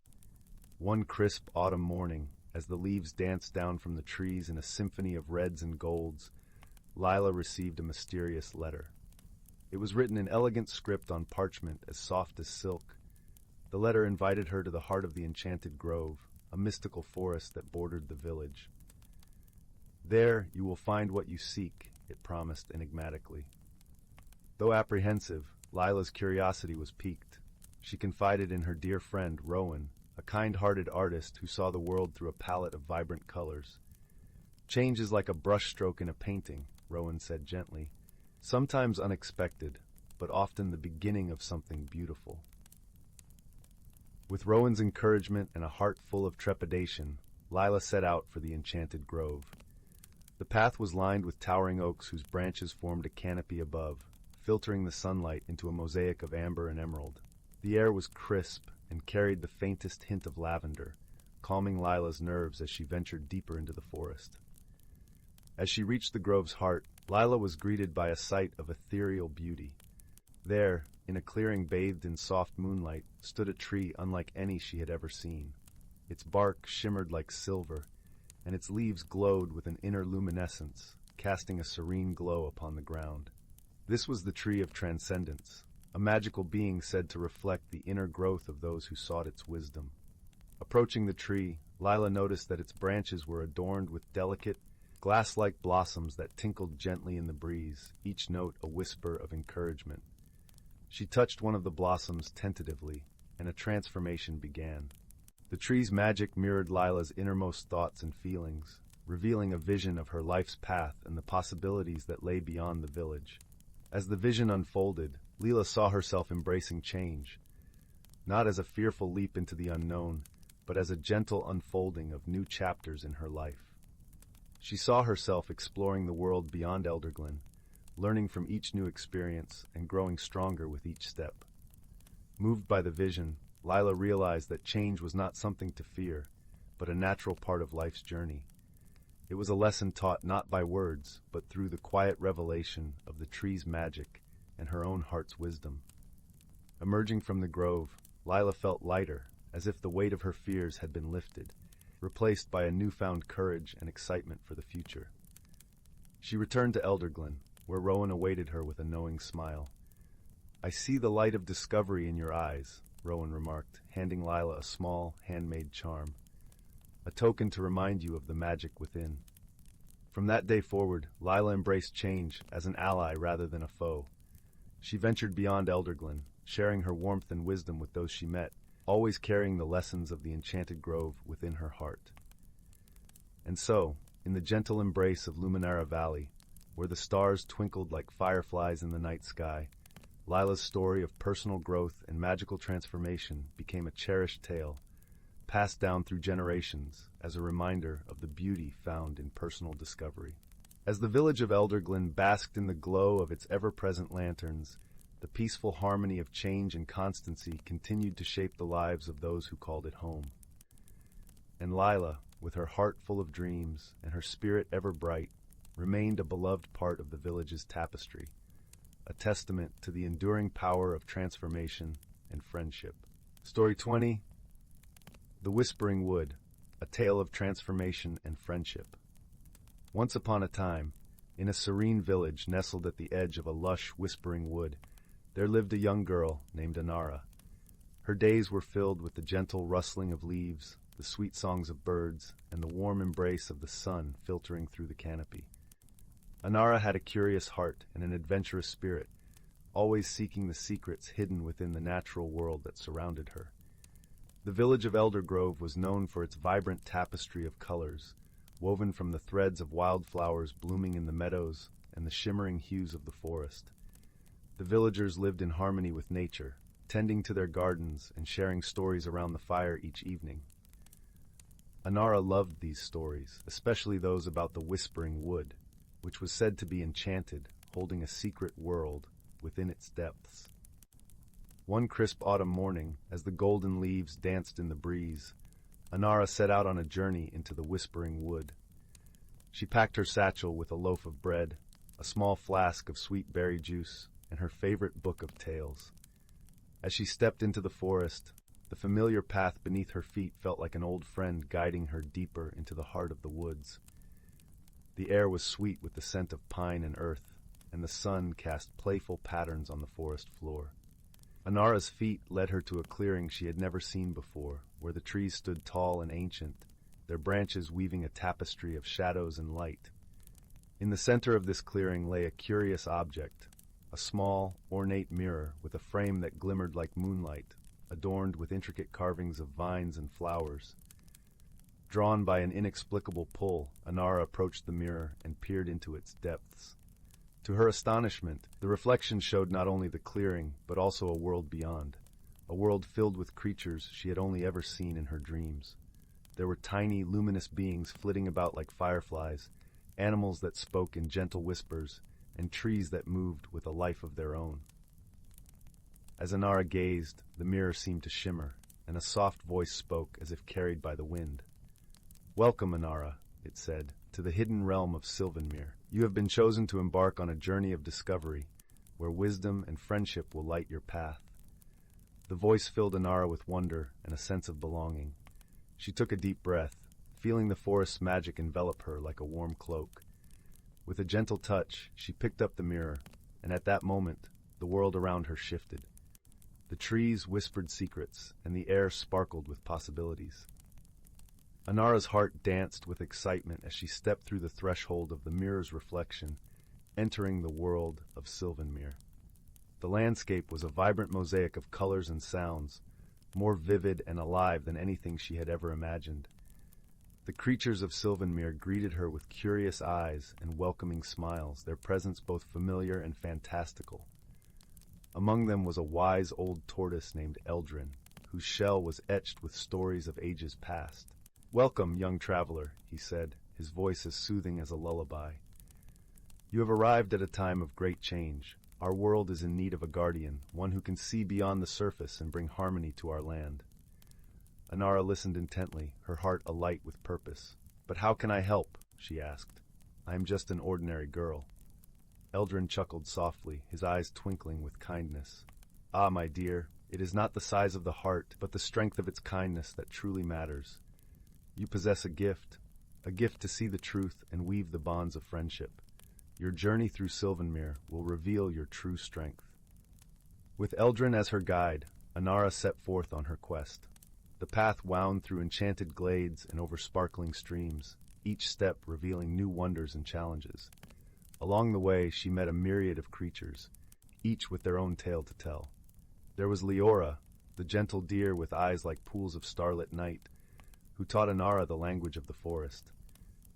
Speaker 1: One crisp autumn morning, as the leaves danced down from the trees in a symphony of reds and golds, Lila received a mysterious letter. It was written in elegant script on parchment as soft as silk. The letter invited her to the heart of the Enchanted Grove, a mystical forest that bordered the village. "There you will find what you seek," it promised enigmatically. Though apprehensive, Lila's curiosity was piqued. She confided in her dear friend, Rowan, a kind-hearted artist who saw the world through a palette of vibrant colors. Change is like a brushstroke in a painting, Rowan said gently. Sometimes unexpected, but often the beginning of something beautiful. With Rowan's encouragement and a heart full of trepidation, Lila set out for the enchanted grove. The path was lined with towering oaks whose branches formed a canopy above, filtering the sunlight into a mosaic of amber and emerald. The air was crisp and carried the faintest hint of lavender, calming Lila's nerves as she ventured deeper into the forest. As she reached the grove's heart, Lila was greeted by a sight of ethereal beauty. There, in a clearing bathed in soft moonlight, stood a tree unlike any she had ever seen. Its bark shimmered like silver, and its leaves glowed with an inner luminescence, casting a serene glow upon the ground. This was the tree of transcendence, a magical being said to reflect the inner growth of those who sought its wisdom. Approaching the tree, Lila noticed that its branches were adorned with delicate, glass-like blossoms that tinkled gently in the breeze, each note a whisper of encouragement. She touched one of the blossoms tentatively, and a transformation began. The tree's magic mirrored Lila's innermost thoughts and feelings, revealing a vision of her life's path and the possibilities that lay beyond the village. As the vision unfolded, Lila saw herself embracing change, not as a fearful leap into the unknown, but as a gentle unfolding of new chapters in her life. She saw herself exploring the world beyond Elderglen, learning from each new experience and growing stronger with each step. Moved by the vision, Lila realized that change was not something to fear, but a natural part of life's journey. It was a lesson taught not by words, but through the quiet revelation of the tree's magic and her own heart's wisdom. Emerging from the grove, Lila felt lighter, as if the weight of her fears had been lifted, replaced by a newfound courage and excitement for the future. She returned to Elderglen, where Rowan awaited her with a knowing smile. "I see the light of discovery in your eyes," Rowan remarked, handing Lila a small, handmade charm, a token to remind you of the magic within. From that day forward, Lila embraced change as an ally rather than a foe. She ventured beyond Elderglen, sharing her warmth and wisdom with those she met, always carrying the lessons of the enchanted grove within her heart. And so, in the gentle embrace of Luminara Valley, where the stars twinkled like fireflies in the night sky, Lila's story of personal growth and magical transformation became a cherished tale, passed down through generations as a reminder of the beauty found in personal discovery. As the village of Elderglen basked in the glow of its ever-present lanterns, the peaceful harmony of change and constancy continued to shape the lives of those who called it home. And Lila, with her heart full of dreams and her spirit ever bright, remained a beloved part of the village's tapestry, a testament to the enduring power of transformation and friendship. Story 20, The Whispering Wood, a tale of transformation and friendship. Once upon a time, in a serene village nestled at the edge of a lush, whispering wood, there lived a young girl named Anara. Her days were filled with the gentle rustling of leaves, the sweet songs of birds, and the warm embrace of the sun filtering through the canopy. Anara had a curious heart and an adventurous spirit, always seeking the secrets hidden within the natural world that surrounded her. The village of Eldergrove was known for its vibrant tapestry of colors, woven from the threads of wildflowers blooming in the meadows and the shimmering hues of the forest. The villagers lived in harmony with nature, tending to their gardens and sharing stories around the fire each evening. Anara loved these stories, especially those about the Whispering Wood, which was said to be enchanted, holding a secret world within its depths. One crisp autumn morning, as the golden leaves danced in the breeze, Anara set out on a journey into the Whispering Wood. She packed her satchel with a loaf of bread, a small flask of sweet berry juice, and her favorite book of tales. As she stepped into the forest, the familiar path beneath her feet felt like an old friend guiding her deeper into the heart of the woods. The air was sweet with the scent of pine and earth, and the sun cast playful patterns on the forest floor. Anara's feet led her to a clearing she had never seen before, where the trees stood tall and ancient, their branches weaving a tapestry of shadows and light. In the center of this clearing lay a curious object, a small, ornate mirror with a frame that glimmered like moonlight, adorned with intricate carvings of vines and flowers. Drawn by an inexplicable pull, Anara approached the mirror and peered into its depths. To her astonishment, the reflection showed not only the clearing, but also a world beyond, a world filled with creatures she had only ever seen in her dreams. There were tiny, luminous beings flitting about like fireflies, animals that spoke in gentle whispers, and trees that moved with a life of their own. As Anara gazed, the mirror seemed to shimmer, and a soft voice spoke as if carried by the wind. "Welcome, Anara," it said, "to the hidden realm of Sylvanmere. You have been chosen to embark on a journey of discovery, where wisdom and friendship will light your path." The voice filled Anara with wonder and a sense of belonging. She took a deep breath, feeling the forest's magic envelop her like a warm cloak. With a gentle touch, she picked up the mirror, and at that moment, the world around her shifted. The trees whispered secrets, and the air sparkled with possibilities. Anara's heart danced with excitement as she stepped through the threshold of the mirror's reflection, entering the world of Sylvanmere. The landscape was a vibrant mosaic of colors and sounds, more vivid and alive than anything she had ever imagined. The creatures of Sylvanmere greeted her with curious eyes and welcoming smiles, their presence both familiar and fantastical. Among them was a wise old tortoise named Eldrin, whose shell was etched with stories of ages past. "Welcome, young traveler," he said, his voice as soothing as a lullaby. "You have arrived at a time of great change. Our world is in need of a guardian, one who can see beyond the surface and bring harmony to our land." Anara listened intently, her heart alight with purpose. "But how can I help?" she asked. "I am just an ordinary girl." Eldrin chuckled softly, his eyes twinkling with kindness. "Ah, my dear, it is not the size of the heart, but the strength of its kindness that truly matters. You possess a gift to see the truth and weave the bonds of friendship. Your journey through Sylvanmere will reveal your true strength." With Eldrin as her guide, Anara set forth on her quest. The path wound through enchanted glades and over sparkling streams, each step revealing new wonders and challenges. Along the way, she met a myriad of creatures, each with their own tale to tell. There was Lyra, the gentle deer with eyes like pools of starlit night, who taught Anara the language of the forest.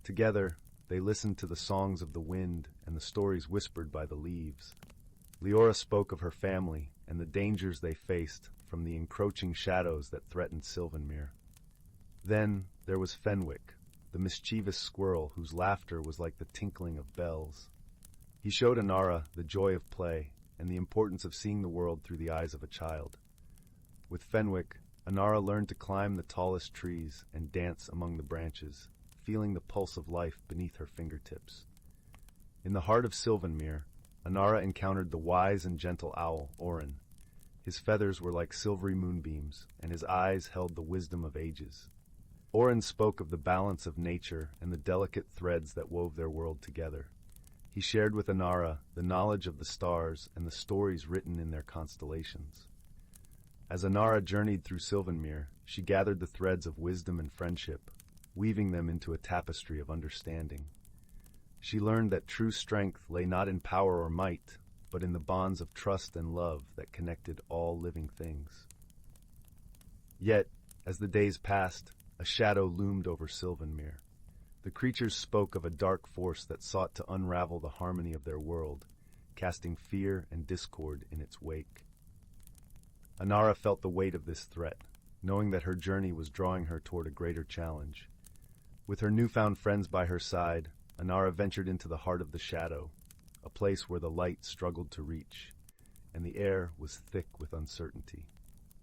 Speaker 1: Together, they listened to the songs of the wind and the stories whispered by the leaves. Lyra spoke of her family and the dangers they faced from the encroaching shadows that threatened Sylvanmere. Then there was Fenwick, the mischievous squirrel whose laughter was like the tinkling of bells. He showed Anara the joy of play and the importance of seeing the world through the eyes of a child. With Fenwick, Anara learned to climb the tallest trees and dance among the branches, feeling the pulse of life beneath her fingertips. In the heart of Sylvanmere, Anara encountered the wise and gentle owl, Orin. His feathers were like silvery moonbeams, and his eyes held the wisdom of ages. Orin spoke of the balance of nature and the delicate threads that wove their world together. He shared with Anara the knowledge of the stars and the stories written in their constellations. As Anara journeyed through Sylvanmere, she gathered the threads of wisdom and friendship, weaving them into a tapestry of understanding. She learned that true strength lay not in power or might, but in the bonds of trust and love that connected all living things. Yet, as the days passed, a shadow loomed over Sylvanmere. The creatures spoke of a dark force that sought to unravel the harmony of their world, casting fear and discord in its wake. Anara felt the weight of this threat, knowing that her journey was drawing her toward a greater challenge. With her newfound friends by her side, Anara ventured into the heart of the shadow, a place where the light struggled to reach, and the air was thick with uncertainty.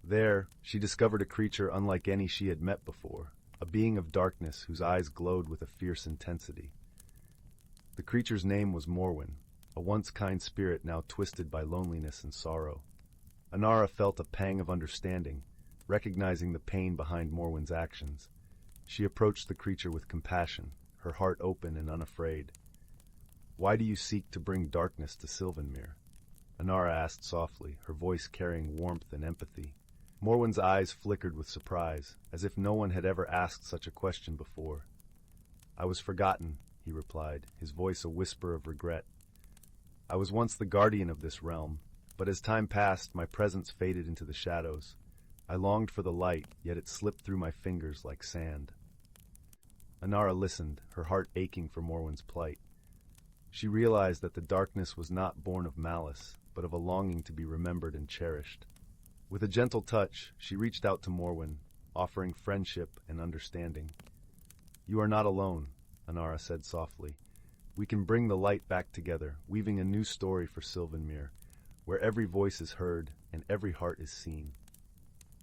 Speaker 1: There, she discovered a creature unlike any she had met before, a being of darkness whose eyes glowed with a fierce intensity. The creature's name was Morwen, a once kind spirit now twisted by loneliness and sorrow. Anara felt a pang of understanding, recognizing the pain behind Morwen's actions. She approached the creature with compassion, her heart open and unafraid. "Why do you seek to bring darkness to Sylvanmere?" Anara asked softly, her voice carrying warmth and empathy. Morwen's eyes flickered with surprise, as if no one had ever asked such a question before. "I was forgotten," he replied, his voice a whisper of regret. "I was once the guardian of this realm, but as time passed, my presence faded into the shadows. I longed for the light, yet it slipped through my fingers like sand. Anara listened, her heart aching for Morwen's plight. She realized that the darkness was not born of malice, but of a longing to be remembered and cherished. With a gentle touch, she reached out to Morwen, offering friendship and understanding. "You are not alone," Anara said softly. "We can bring the light back together, weaving a new story for Sylvanmere, where every voice is heard and every heart is seen."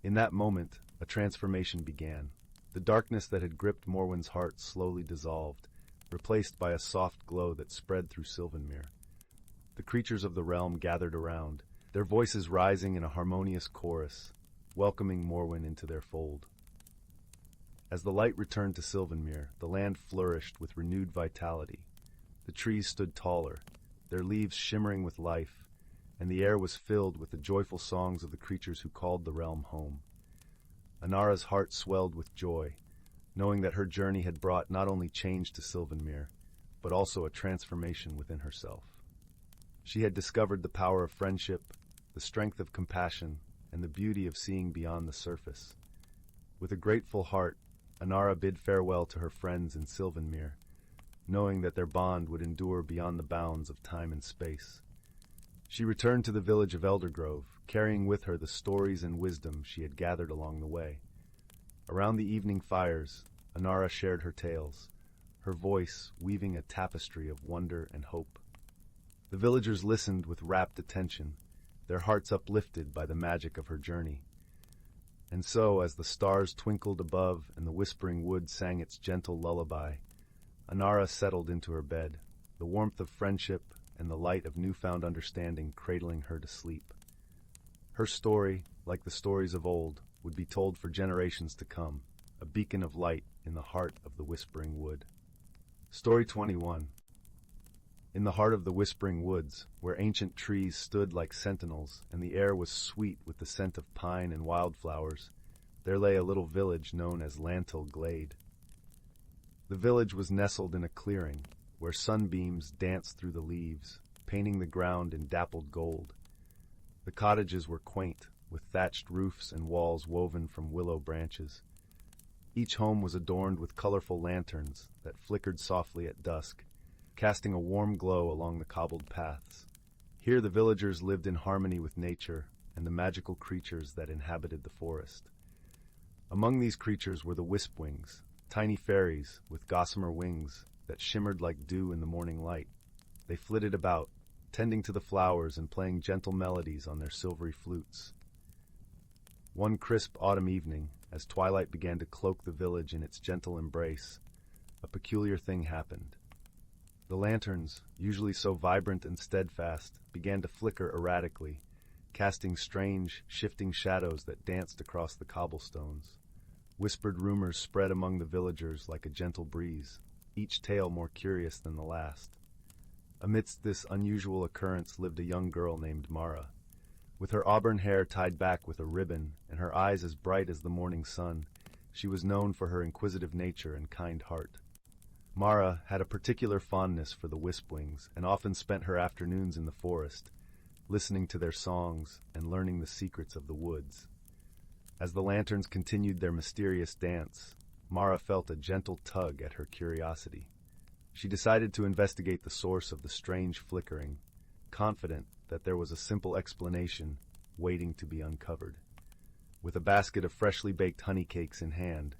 Speaker 1: In that moment, a transformation began. The darkness that had gripped Morwen's heart slowly dissolved, replaced by a soft glow that spread through Sylvanmere. The creatures of the realm gathered around, their voices rising in a harmonious chorus, welcoming Morwen into their fold. As the light returned to Sylvanmere, the land flourished with renewed vitality. The trees stood taller, their leaves shimmering with life, and the air was filled with the joyful songs of the creatures who called the realm home. Anara's heart swelled with joy, knowing that her journey had brought not only change to Sylvanmere, but also a transformation within herself. She had discovered the power of friendship, the strength of compassion, and the beauty of seeing beyond the surface. With a grateful heart, Anara bid farewell to her friends in Sylvanmere, knowing that their bond would endure beyond the bounds of time and space. She returned to the village of Eldergrove, carrying with her the stories and wisdom she had gathered along the way. Around the evening fires, Anara shared her tales, her voice weaving a tapestry of wonder and hope. The villagers listened with rapt attention, their hearts uplifted by the magic of her journey. And so, as the stars twinkled above and the whispering wood sang its gentle lullaby, Anara settled into her bed, the warmth of friendship and the light of newfound understanding cradling her to sleep. Her story, like the stories of old, would be told for generations to come, a beacon of light in the heart of the Whispering Wood. Story 21. In the heart of the Whispering Woods, where ancient trees stood like sentinels and the air was sweet with the scent of pine and wildflowers, there lay a little village known as Lantil Glade. The village was nestled in a clearing, where sunbeams danced through the leaves, painting the ground in dappled gold. The cottages were quaint, with thatched roofs and walls woven from willow branches. Each home was adorned with colorful lanterns that flickered softly at dusk, casting a warm glow along the cobbled paths. Here the villagers lived in harmony with nature and the magical creatures that inhabited the forest. Among these creatures were the Wispwings, tiny fairies with gossamer wings that shimmered like dew in the morning light. They flitted about, tending to the flowers and playing gentle melodies on their silvery flutes. One crisp autumn evening, as twilight began to cloak the village in its gentle embrace, a peculiar thing happened. The lanterns, usually so vibrant and steadfast, began to flicker erratically, casting strange, shifting shadows that danced across the cobblestones. Whispered rumors spread among the villagers like a gentle breeze, each tale more curious than the last. Amidst this unusual occurrence lived a young girl named Mara. With her auburn hair tied back with a ribbon and her eyes as bright as the morning sun, she was known for her inquisitive nature and kind heart. Mara had a particular fondness for the Wispwings and often spent her afternoons in the forest, listening to their songs and learning the secrets of the woods. As the lanterns continued their mysterious dance, Mara felt a gentle tug at her curiosity. She decided to investigate the source of the strange flickering, confident that there was a simple explanation waiting to be uncovered. With a basket of freshly baked honey cakes in hand,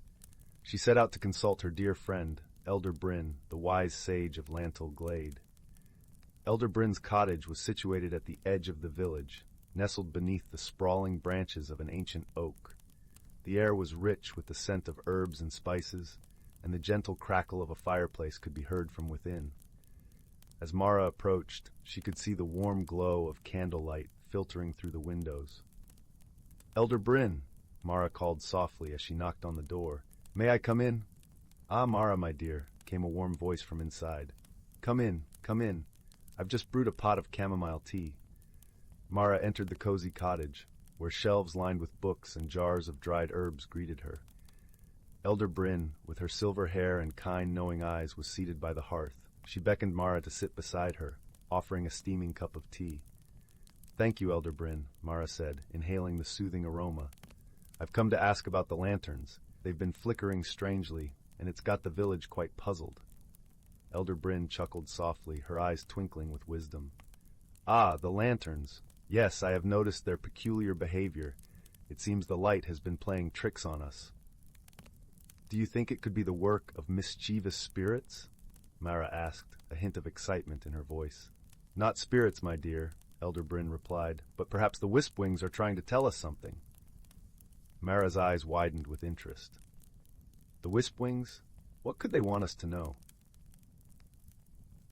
Speaker 1: she set out to consult her dear friend, Elder Bryn, the wise sage of Lantil Glade. Elder Bryn's cottage was situated at the edge of the village, nestled beneath the sprawling branches of an ancient oak. The air was rich with the scent of herbs and spices, and the gentle crackle of a fireplace could be heard from within. As Mara approached, she could see the warm glow of candlelight filtering through the windows. "Elder Bryn," Mara called softly as she knocked on the door. "May I come in?" "Ah, Mara, my dear," came a warm voice from inside. Come in, come in. I've just brewed a pot of chamomile tea." Mara entered the cozy cottage, where shelves lined with books and jars of dried herbs greeted her. Elder Bryn, with her silver hair and kind, knowing eyes, was seated by the hearth. She beckoned Mara to sit beside her, offering a steaming cup of tea. "Thank you, Elder Bryn," Mara said, inhaling the soothing aroma. I've come to ask about the lanterns. They've been flickering strangely, and it's got the village quite puzzled." Elder Bryn chuckled softly, her eyes twinkling with wisdom. "Ah, the lanterns. Yes, I have noticed their peculiar behavior. It seems the light has been playing tricks on us." "Do you think it could be the work of mischievous spirits?" Mara asked, a hint of excitement in her voice. "Not spirits, my dear," Elder Bryn replied, "but perhaps the Wispwings are trying to tell us something." Mara's eyes widened with interest. "The Wispwings? What could they want us to know?"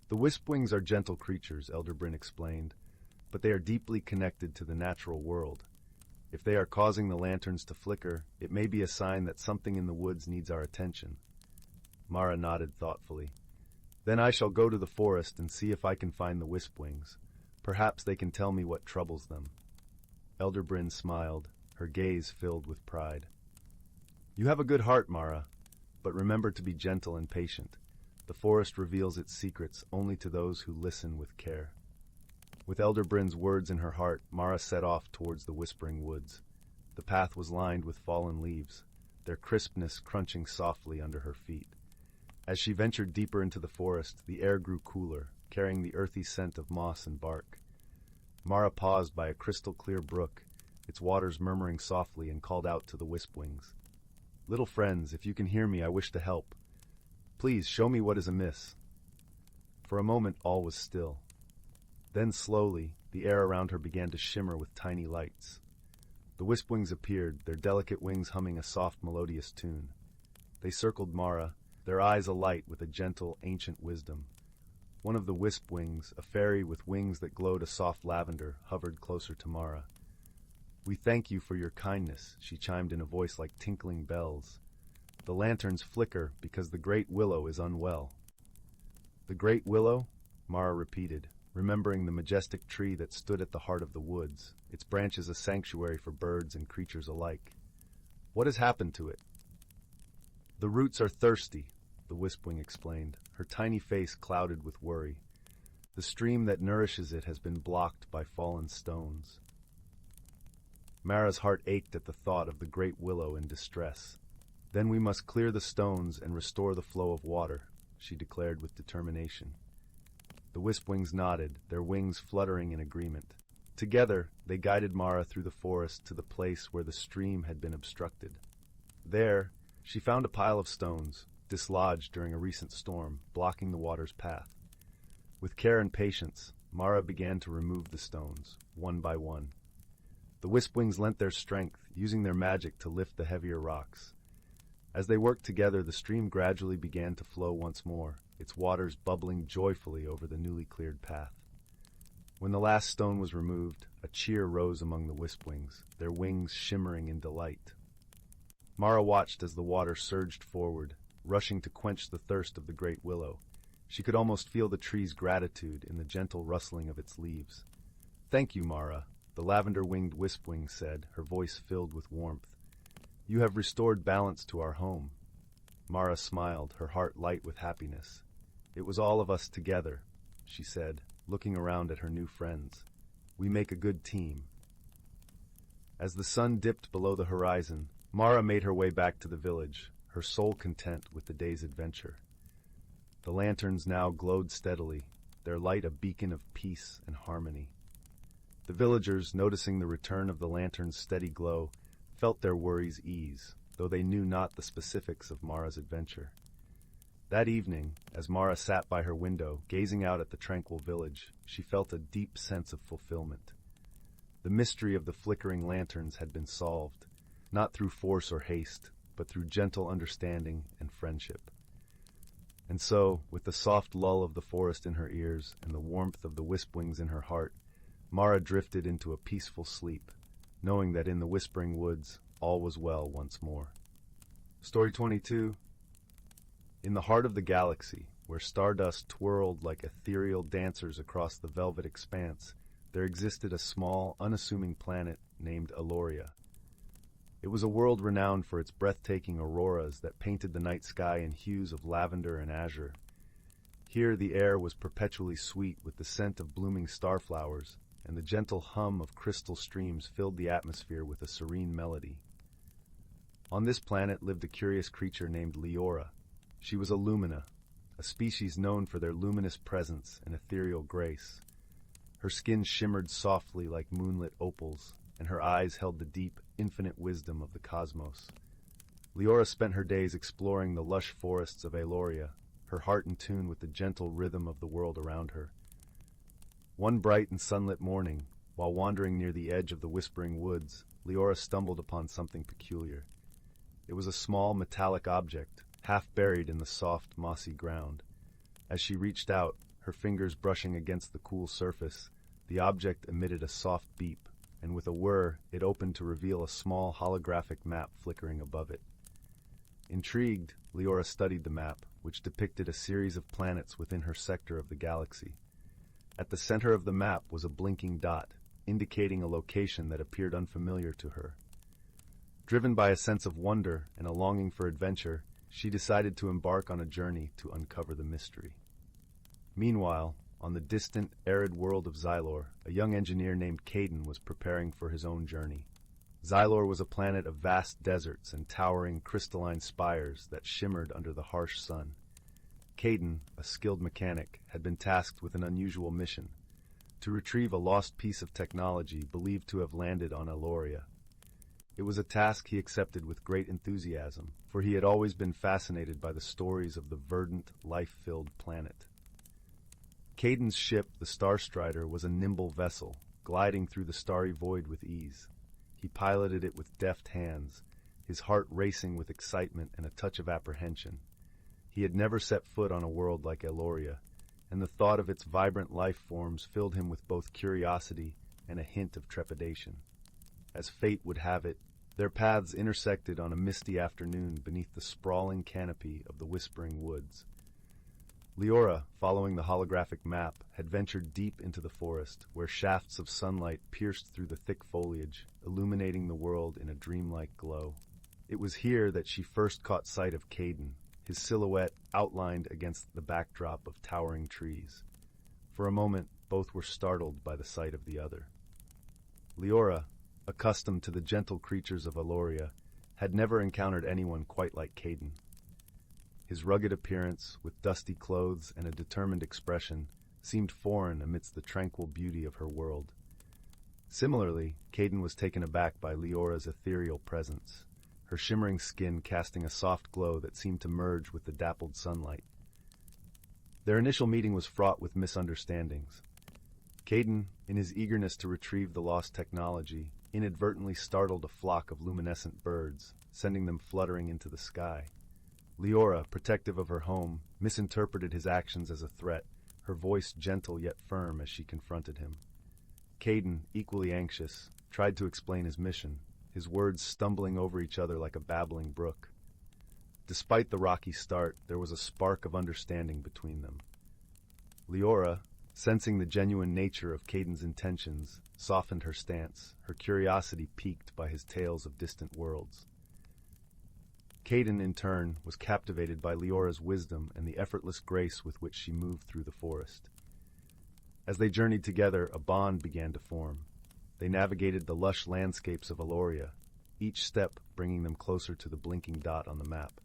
Speaker 1: "The Wispwings are gentle creatures," Elder Bryn explained, "but they are deeply connected to the natural world. If they are causing the lanterns to flicker, it may be a sign that something in the woods needs our attention." Mara nodded thoughtfully. "Then I shall go to the forest and see if I can find the Wispwings. Perhaps they can tell me what troubles them." Elder Bryn smiled, her gaze filled with pride. "You have a good heart, Mara, but remember to be gentle and patient. The forest reveals its secrets only to those who listen with care." With Elder Bryn's words in her heart, Mara set off towards the whispering woods. The path was lined with fallen leaves, their crispness crunching softly under her feet. As she ventured deeper into the forest, the air grew cooler, carrying the earthy scent of moss and bark. Mara paused by a crystal-clear brook, its waters murmuring softly, and called out to the Wispwings. "Little friends, if you can hear me, I wish to help. Please show me what is amiss." For a moment all was still. Then slowly, the air around her began to shimmer with tiny lights. The Wispwings appeared, their delicate wings humming a soft melodious tune. They circled Mara, their eyes alight with a gentle, ancient wisdom. One of the Wispwings, a fairy with wings that glowed a soft lavender, hovered closer to Mara. "We thank you for your kindness," she chimed in a voice like tinkling bells. "The lanterns flicker because the great willow is unwell." "The great willow?" Mara repeated, remembering the majestic tree that stood at the heart of the woods, its branches a sanctuary for birds and creatures alike. "What has happened to it?" "The roots are thirsty," the Wispwing explained, her tiny face clouded with worry. "The stream that nourishes it has been blocked by fallen stones." Mara's heart ached at the thought of the great willow in distress. "Then we must clear the stones and restore the flow of water," she declared with determination. The Wispwings nodded, their wings fluttering in agreement. Together, they guided Mara through the forest to the place where the stream had been obstructed. There, she found a pile of stones, dislodged during a recent storm, blocking the water's path. With care and patience, Mara began to remove the stones, one by one. The Wispwings lent their strength, using their magic to lift the heavier rocks. As they worked together, the stream gradually began to flow once more, its waters bubbling joyfully over the newly cleared path. When the last stone was removed, a cheer rose among the Wispwings, their wings shimmering in delight. Mara watched as the water surged forward, rushing to quench the thirst of the great willow. She could almost feel the tree's gratitude in the gentle rustling of its leaves. "Thank you, Mara," the lavender-winged Wispwing said, her voice filled with warmth. "You have restored balance to our home." Mara smiled, her heart light with happiness. "It was all of us together," she said, looking around at her new friends. "We make a good team." As the sun dipped below the horizon, Mara made her way back to the village, her soul content with the day's adventure. The lanterns now glowed steadily, their light a beacon of peace and harmony. The villagers, noticing the return of the lantern's steady glow, felt their worries ease, though they knew not the specifics of Mara's adventure. That evening, as Mara sat by her window, gazing out at the tranquil village, she felt a deep sense of fulfillment. The mystery of the flickering lanterns had been solved, not through force or haste, but through gentle understanding and friendship. And so, with the soft lull of the forest in her ears and the warmth of the Wispwings in her heart, Mara drifted into a peaceful sleep, knowing that in the whispering woods, all was well once more. Story 22. In the heart of the galaxy, where stardust twirled like ethereal dancers across the velvet expanse, there existed a small, unassuming planet named Aloria. It was a world renowned for its breathtaking auroras that painted the night sky in hues of lavender and azure. Here the air was perpetually sweet with the scent of blooming starflowers, and the gentle hum of crystal streams filled the atmosphere with a serene melody. On this planet lived a curious creature named Lyra. She was a lumina, a species known for their luminous presence and ethereal grace. Her skin shimmered softly like moonlit opals, and her eyes held the deep, infinite wisdom of the cosmos. Lyra spent her days exploring the lush forests of Aloria, her heart in tune with the gentle rhythm of the world around her. One bright and sunlit morning, while wandering near the edge of the whispering woods, Lyra stumbled upon something peculiar. It was a small metallic object, half buried in the soft, mossy ground. As she reached out, her fingers brushing against the cool surface, the object emitted a soft beep, and with a whir, it opened to reveal a small holographic map flickering above it. Intrigued, Lyra studied the map, which depicted a series of planets within her sector of the galaxy. At the center of the map was a blinking dot, indicating a location that appeared unfamiliar to her. Driven by a sense of wonder and a longing for adventure, she decided to embark on a journey to uncover the mystery. Meanwhile, on the distant, arid world of Xylor, a young engineer named Caden was preparing for his own journey. Xylor was a planet of vast deserts and towering crystalline spires that shimmered under the harsh sun. Caden, a skilled mechanic, had been tasked with an unusual mission: to retrieve a lost piece of technology believed to have landed on Aloria. It was a task he accepted with great enthusiasm, for he had always been fascinated by the stories of the verdant, life-filled planet. Caden's ship, the Star Strider, was a nimble vessel, gliding through the starry void with ease. He piloted it with deft hands, his heart racing with excitement and a touch of apprehension. He had never set foot on a world like Aloria, and the thought of its vibrant life forms filled him with both curiosity and a hint of trepidation. As fate would have it, their paths intersected on a misty afternoon beneath the sprawling canopy of the Whispering Woods. Lyra, following the holographic map, had ventured deep into the forest, where shafts of sunlight pierced through the thick foliage, illuminating the world in a dreamlike glow. It was here that she first caught sight of Caden, his silhouette outlined against the backdrop of towering trees. For a moment, both were startled by the sight of the other. Lyra, accustomed to the gentle creatures of Aloria, had never encountered anyone quite like Caden. His rugged appearance, with dusty clothes and a determined expression, seemed foreign amidst the tranquil beauty of her world. Similarly, Caden was taken aback by Lyra's ethereal presence, her shimmering skin casting a soft glow that seemed to merge with the dappled sunlight. Their initial meeting was fraught with misunderstandings. Caden, in his eagerness to retrieve the lost technology, inadvertently startled a flock of luminescent birds, sending them fluttering into the sky. Lyra, protective of her home, misinterpreted his actions as a threat, her voice gentle yet firm as she confronted him. Caden, equally anxious, tried to explain his mission, his words stumbling over each other like a babbling brook. Despite the rocky start, there was a spark of understanding between them. Lyra, sensing the genuine nature of Caden's intentions, softened her stance, her curiosity piqued by his tales of distant worlds. Caden, in turn, was captivated by Lyra's wisdom and the effortless grace with which she moved through the forest. As they journeyed together, a bond began to form. They navigated the lush landscapes of Aloria, each step bringing them closer to the blinking dot on the map.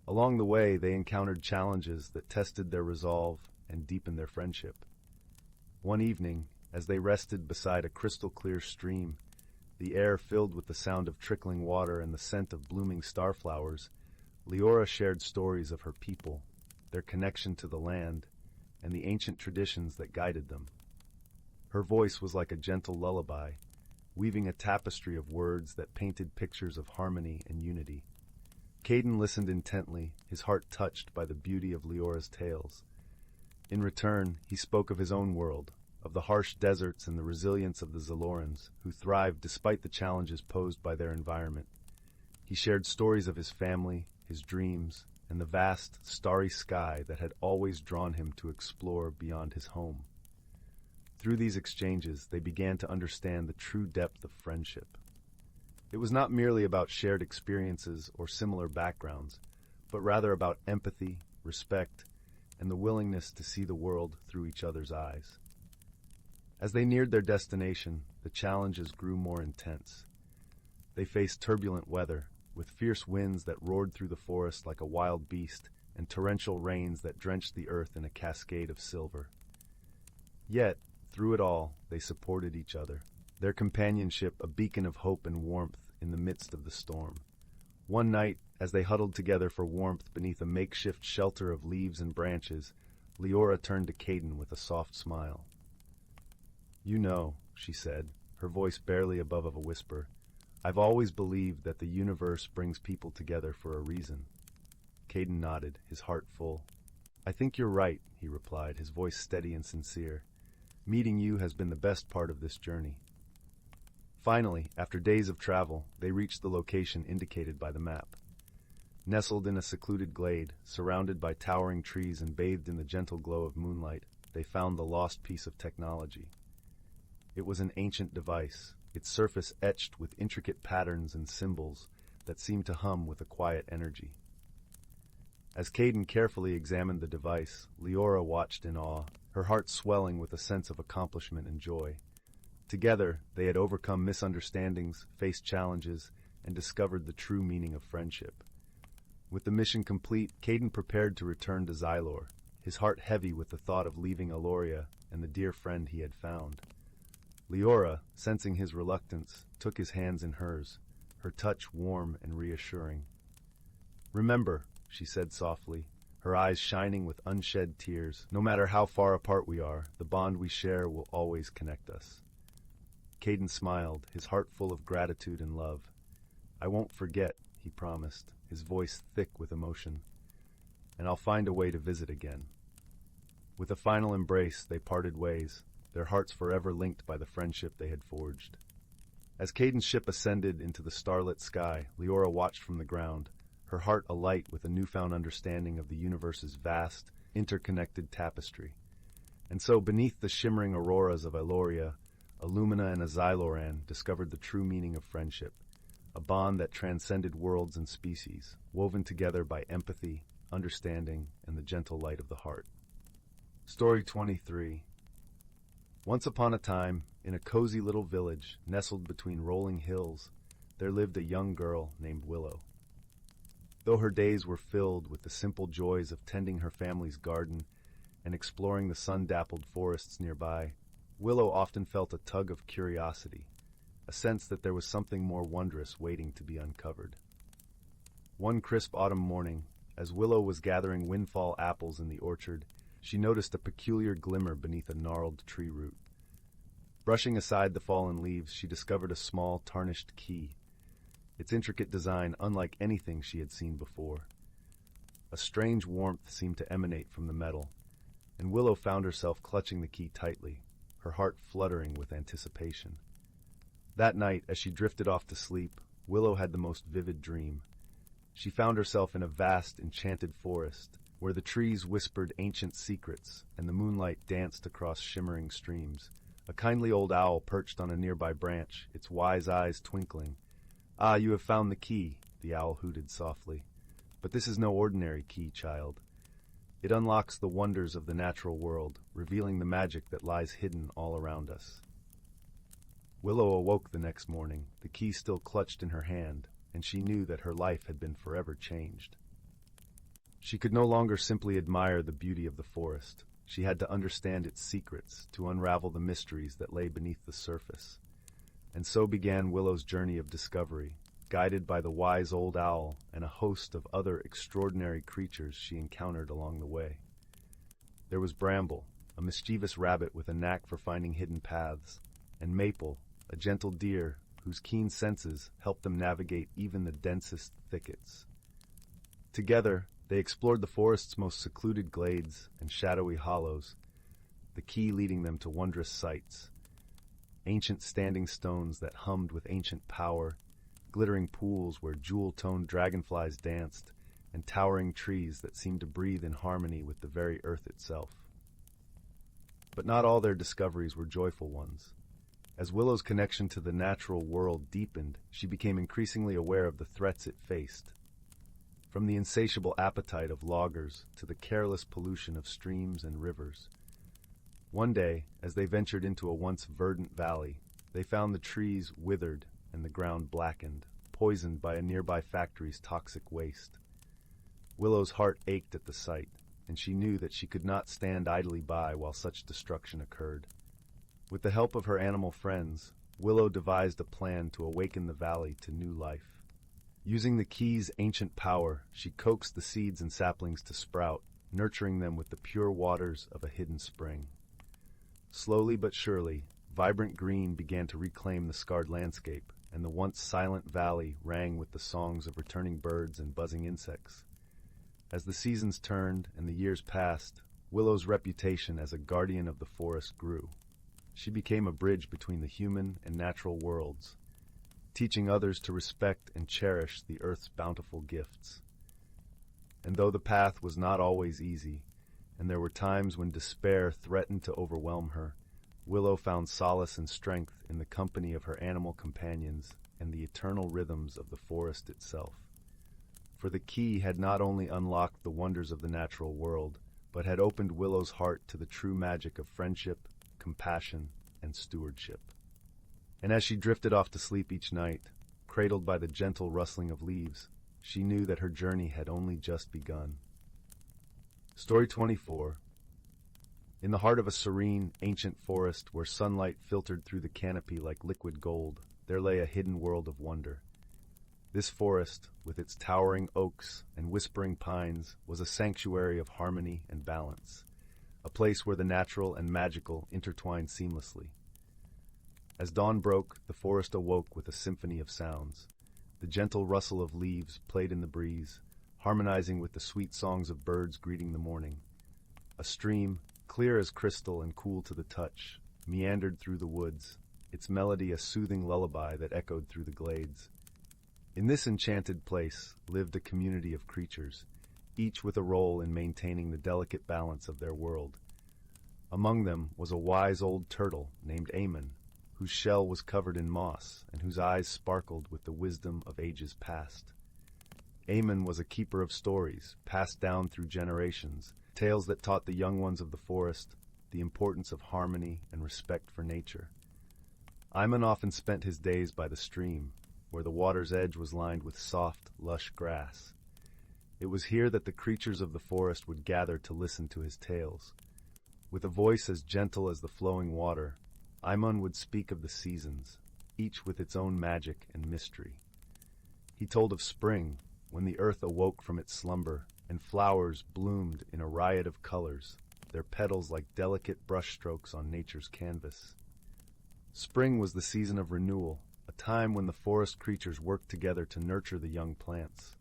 Speaker 1: Along the way, they encountered challenges that tested their resolve and deepened their friendship. One evening, as they rested beside a crystal-clear stream, the air filled with the sound of trickling water and the scent of blooming starflowers, Lyra shared stories of her people, their connection to the land, and the ancient traditions that guided them. Her voice was like a gentle lullaby, weaving a tapestry of words that painted pictures of harmony and unity. Caden listened intently, his heart touched by the beauty of Lyra's tales. In return, he spoke of his own world, of the harsh deserts and the resilience of the Xylorans, who thrived despite the challenges posed by their environment. He shared stories of his family, his dreams, and the vast, starry sky that had always drawn him to explore beyond his home. Through these exchanges, they began to understand the true depth of friendship. It was not merely about shared experiences or similar backgrounds, but rather about empathy, respect, and the willingness to see the world through each other's eyes. As they neared their destination, the challenges grew more intense. They faced turbulent weather, with fierce winds that roared through the forest like a wild beast and torrential rains that drenched the earth in a cascade of silver. Yet, through it all, they supported each other, their companionship a beacon of hope and warmth in the midst of the storm. One night, as they huddled together for warmth beneath a makeshift shelter of leaves and branches, Lyra turned to Caden with a soft smile. "You know," she said, her voice barely above a whisper, "I've always believed that the universe brings people together for a reason." Caden nodded, his heart full. "I think you're right," he replied, his voice steady and sincere. "Meeting you has been the best part of this journey." Finally, after days of travel, they reached the location indicated by the map. Nestled in a secluded glade, surrounded by towering trees and bathed in the gentle glow of moonlight, they found the lost piece of technology. It was an ancient device, its surface etched with intricate patterns and symbols that seemed to hum with a quiet energy. As Caden carefully examined the device, Lyra watched in awe, her heart swelling with a sense of accomplishment and joy. Together, they had overcome misunderstandings, faced challenges, and discovered the true meaning of friendship. With the mission complete, Caden prepared to return to Xylor, his heart heavy with the thought of leaving Aloria and the dear friend he had found. Lyra, sensing his reluctance, took his hands in hers, her touch warm and reassuring. "Remember," she said softly, her eyes shining with unshed tears, "no matter how far apart we are, the bond we share will always connect us." Caden smiled, his heart full of gratitude and love. "I won't forget," he promised, his voice thick with emotion. "And I'll find a way to visit again." With a final embrace, they parted ways, their hearts forever linked by the friendship they had forged. As Caden's ship ascended into the starlit sky, Lyra watched from the ground, her heart alight with a newfound understanding of the universe's vast, interconnected tapestry. And so, beneath the shimmering auroras of Aloria, Illumina and Xyloran discovered the true meaning of friendship, a bond that transcended worlds and species, woven together by empathy, understanding, and the gentle light of the heart. Story 23. Once upon a time, in a cozy little village nestled between rolling hills, there lived a young girl named Willow. Though her days were filled with the simple joys of tending her family's garden and exploring the sun-dappled forests nearby, Willow often felt a tug of curiosity, a sense that there was something more wondrous waiting to be uncovered. One crisp autumn morning, as Willow was gathering windfall apples in the orchard, she noticed a peculiar glimmer beneath a gnarled tree root. Brushing aside the fallen leaves, she discovered a small, tarnished key, its intricate design unlike anything she had seen before. A strange warmth seemed to emanate from the metal, and Willow found herself clutching the key tightly, her heart fluttering with anticipation. That night, as she drifted off to sleep, Willow had the most vivid dream. She found herself in a vast, enchanted forest, where the trees whispered ancient secrets and the moonlight danced across shimmering streams. A kindly old owl perched on a nearby branch, its wise eyes twinkling. "Ah, you have found the key," the owl hooted softly. "But this is no ordinary key, child. It unlocks the wonders of the natural world, revealing the magic that lies hidden all around us." Willow awoke the next morning, the key still clutched in her hand, and she knew that her life had been forever changed. She could no longer simply admire the beauty of the forest. She had to understand its secrets, to unravel the mysteries that lay beneath the surface. And so began Willow's journey of discovery, guided by the wise old owl and a host of other extraordinary creatures she encountered along the way. There was Bramble, a mischievous rabbit with a knack for finding hidden paths, and Maple, a gentle deer whose keen senses helped them navigate even the densest thickets. Together, they explored the forest's most secluded glades and shadowy hollows, the key leading them to wondrous sights. Ancient standing stones that hummed with ancient power, glittering pools where jewel-toned dragonflies danced, and towering trees that seemed to breathe in harmony with the very earth itself. But not all their discoveries were joyful ones. As Willow's connection to the natural world deepened, she became increasingly aware of the threats it faced. From the insatiable appetite of loggers to the careless pollution of streams and rivers. One day, as they ventured into a once verdant valley, they found the trees withered and the ground blackened, poisoned by a nearby factory's toxic waste. Willow's heart ached at the sight, and she knew that she could not stand idly by while such destruction occurred. With the help of her animal friends, Willow devised a plan to awaken the valley to new life. Using the key's ancient power, she coaxed the seeds and saplings to sprout, nurturing them with the pure waters of a hidden spring. Slowly but surely, vibrant green began to reclaim the scarred landscape, and the once silent valley rang with the songs of returning birds and buzzing insects. As the seasons turned and the years passed, Willow's reputation as a guardian of the forest grew. She became a bridge between the human and natural worlds, teaching others to respect and cherish the earth's bountiful gifts. And though the path was not always easy, and there were times when despair threatened to overwhelm her, Willow found solace and strength in the company of her animal companions and the eternal rhythms of the forest itself. For the key had not only unlocked the wonders of the natural world, but had opened Willow's heart to the true magic of friendship, compassion, and stewardship. And as she drifted off to sleep each night, cradled by the gentle rustling of leaves, she knew that her journey had only just begun. Story 24. In the heart of a serene, ancient forest where sunlight filtered through the canopy like liquid gold, there lay a hidden world of wonder. This forest, with its towering oaks and whispering pines, was a sanctuary of harmony and balance, a place where the natural and magical intertwined seamlessly. As dawn broke, the forest awoke with a symphony of sounds. The gentle rustle of leaves played in the breeze, harmonizing with the sweet songs of birds greeting the morning. A stream, clear as crystal and cool to the touch, meandered through the woods, its melody a soothing lullaby that echoed through the glades. In this enchanted place lived a community of creatures, each with a role in maintaining the delicate balance of their world. Among them was a wise old turtle named Amon, whose shell was covered in moss and whose eyes sparkled with the wisdom of ages past. Amon was a keeper of stories, passed down through generations, tales that taught the young ones of the forest the importance of harmony and respect for nature. Amon often spent his days by the stream, where the water's edge was lined with soft, lush grass. It was here that the creatures of the forest would gather to listen to his tales. With a voice as gentle as the flowing water, Amon would speak of the seasons, each with its own magic and mystery. He told of spring, when the earth awoke from its slumber, and flowers bloomed in a riot of colors, their petals like delicate brushstrokes on nature's canvas. Spring was the season of renewal, a time when the forest creatures worked together to nurture the young plants.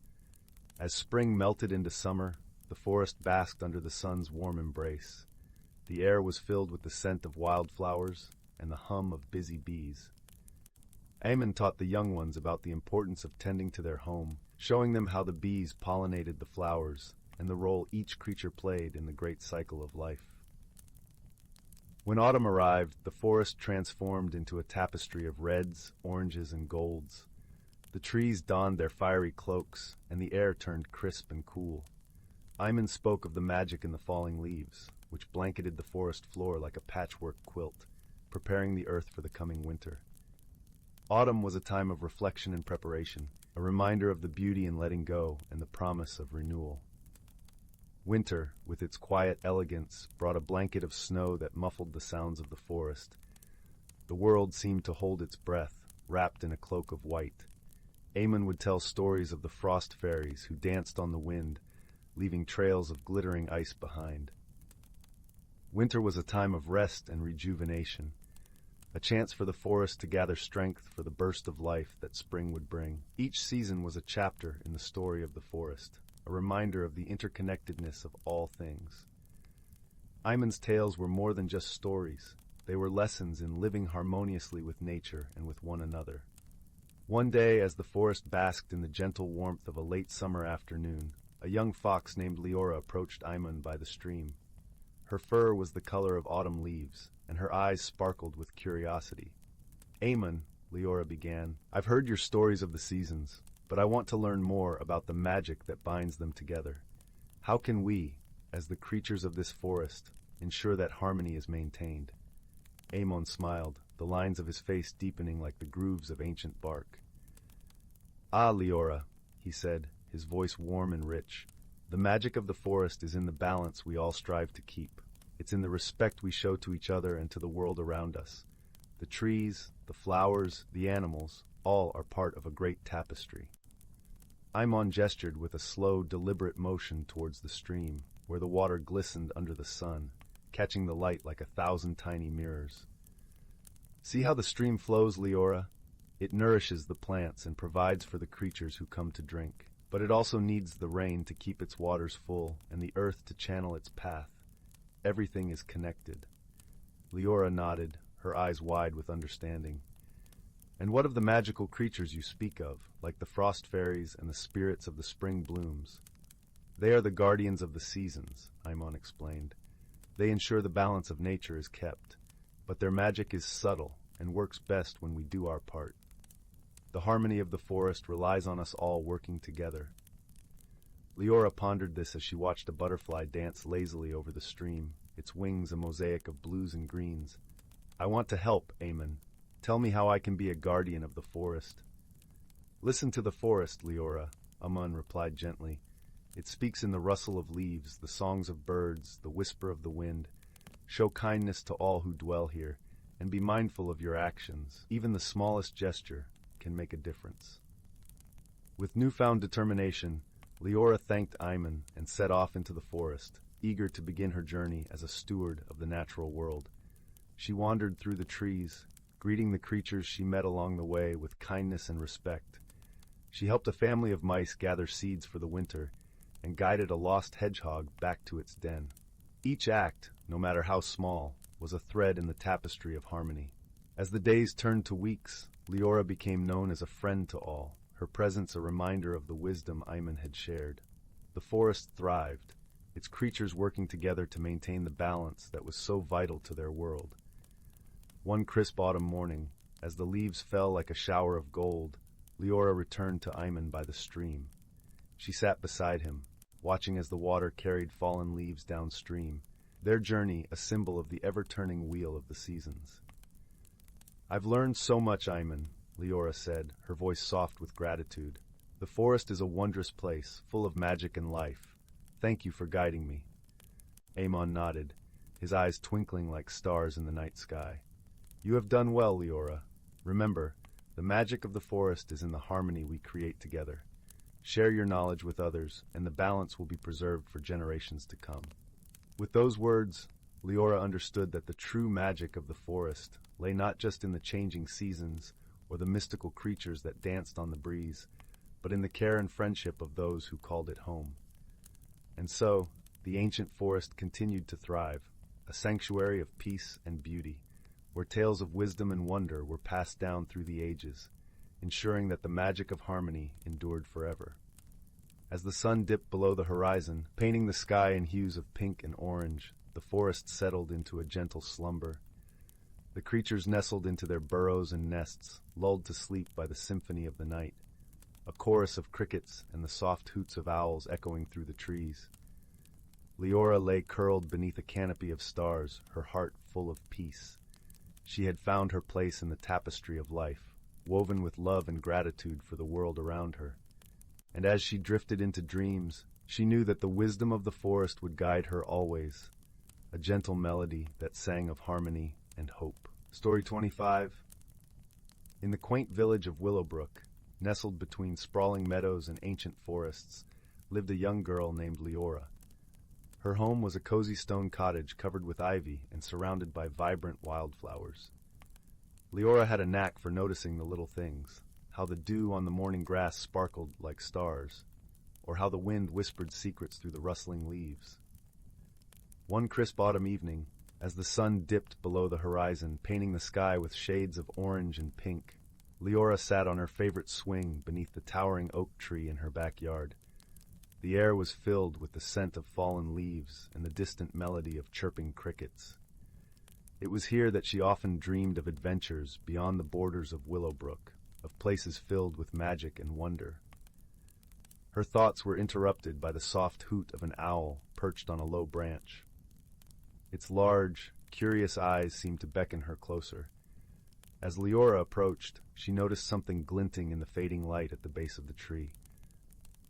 Speaker 1: As spring melted into summer, the forest basked under the sun's warm embrace. The air was filled with the scent of wildflowers and the hum of busy bees. Amon taught the young ones about the importance of tending to their home, showing them how the bees pollinated the flowers and the role each creature played in the great cycle of life. When autumn arrived, the forest transformed into a tapestry of reds, oranges, and golds. The trees donned their fiery cloaks, and the air turned crisp and cool. Amon spoke of the magic in the falling leaves, which blanketed the forest floor like a patchwork quilt, preparing the earth for the coming winter. Autumn was a time of reflection and preparation, a reminder of the beauty in letting go and the promise of renewal. Winter, with its quiet elegance, brought a blanket of snow that muffled the sounds of the forest. The world seemed to hold its breath, wrapped in a cloak of white. Amon would tell stories of the frost fairies who danced on the wind, leaving trails of glittering ice behind. Winter was a time of rest and rejuvenation, a chance for the forest to gather strength for the burst of life that spring would bring. Each season was a chapter in the story of the forest, a reminder of the interconnectedness of all things. Amon's tales were more than just stories. They were lessons in living harmoniously with nature and with one another. One day, as the forest basked in the gentle warmth of a late summer afternoon, a young fox named Lyra approached Amon by the stream. Her fur was the color of autumn leaves, and her eyes sparkled with curiosity. "Amon," Lyra began, "I've heard your stories of the seasons, but I want to learn more about the magic that binds them together. How can we, as the creatures of this forest, ensure that harmony is maintained?" Amon smiled, the lines of his face deepening like the grooves of ancient bark. Ah, Lyra, he said, his voice warm and rich. The magic of the forest is in the balance we all strive to keep. It's in the respect we show to each other and to the world around us. The trees, the flowers, the animals, all are part of a great tapestry. Imon gestured with a slow, deliberate motion towards the stream, where the water glistened under the sun, catching the light like 1,000 tiny mirrors. See how the stream flows, Lyra? It nourishes the plants and provides for the creatures who come to drink. But it also needs the rain to keep its waters full and the earth to channel its path. Everything is connected. Lyra nodded, her eyes wide with understanding. And what of the magical creatures you speak of, like the frost fairies and the spirits of the spring blooms? They are the guardians of the seasons, Imon explained. They ensure the balance of nature is kept, but their magic is subtle and works best when we do our part. The harmony of the forest relies on us all working together. Lyra pondered this as she watched a butterfly dance lazily over the stream, its wings a mosaic of blues and greens. I want to help, Amon. Tell me how I can be a guardian of the forest. Listen to the forest, Lyra, Amon replied gently. It speaks in the rustle of leaves, the songs of birds, the whisper of the wind. Show kindness to all who dwell here, and be mindful of your actions. Even the smallest gesture can make a difference. With newfound determination, Lyra thanked Imon and set off into the forest, eager to begin her journey as a steward of the natural world. She wandered through the trees, greeting the creatures she met along the way with kindness and respect. She helped a family of mice gather seeds for the winter and guided a lost hedgehog back to its den. Each act, no matter how small, was a thread in the tapestry of harmony. As the days turned to weeks, Lyra became known as a friend to all, her presence a reminder of the wisdom Imon had shared. The forest thrived, its creatures working together to maintain the balance that was so vital to their world. One crisp autumn morning, as the leaves fell like a shower of gold, Lyra returned to Imon by the stream. She sat beside him, watching as the water carried fallen leaves downstream, their journey a symbol of the ever-turning wheel of the seasons. I've learned so much, Imon, Lyra said, her voice soft with gratitude. The forest is a wondrous place, full of magic and life. Thank you for guiding me. Amon nodded, his eyes twinkling like stars in the night sky. You have done well, Lyra. Remember, the magic of the forest is in the harmony we create together. Share your knowledge with others, and the balance will be preserved for generations to come. With those words, Lyra understood that the true magic of the forest lay not just in the changing seasons or the mystical creatures that danced on the breeze, but in the care and friendship of those who called it home. And so, the ancient forest continued to thrive, a sanctuary of peace and beauty, where tales of wisdom and wonder were passed down through the ages, ensuring that the magic of harmony endured forever. As the sun dipped below the horizon, painting the sky in hues of pink and orange, the forest settled into a gentle slumber. The creatures nestled into their burrows and nests, lulled to sleep by the symphony of the night, a chorus of crickets and the soft hoots of owls echoing through the trees. Lyra lay curled beneath a canopy of stars, her heart full of peace. She had found her place in the tapestry of life, woven with love and gratitude for the world around her. And as she drifted into dreams, she knew that the wisdom of the forest would guide her always, a gentle melody that sang of harmony and hope. Story 25. In the quaint village of Willowbrook, nestled between sprawling meadows and ancient forests, lived a young girl named Lyra. Her home was a cozy stone cottage covered with ivy and surrounded by vibrant wildflowers. Lyra had a knack for noticing the little things, how the dew on the morning grass sparkled like stars, or how the wind whispered secrets through the rustling leaves. One crisp autumn evening, as the sun dipped below the horizon, painting the sky with shades of orange and pink, Lyra sat on her favorite swing beneath the towering oak tree in her backyard. The air was filled with the scent of fallen leaves and the distant melody of chirping crickets. It was here that she often dreamed of adventures beyond the borders of Willowbrook, of places filled with magic and wonder. Her thoughts were interrupted by the soft hoot of an owl perched on a low branch. Its large, curious eyes seemed to beckon her closer. As Lyra approached, she noticed something glinting in the fading light at the base of the tree.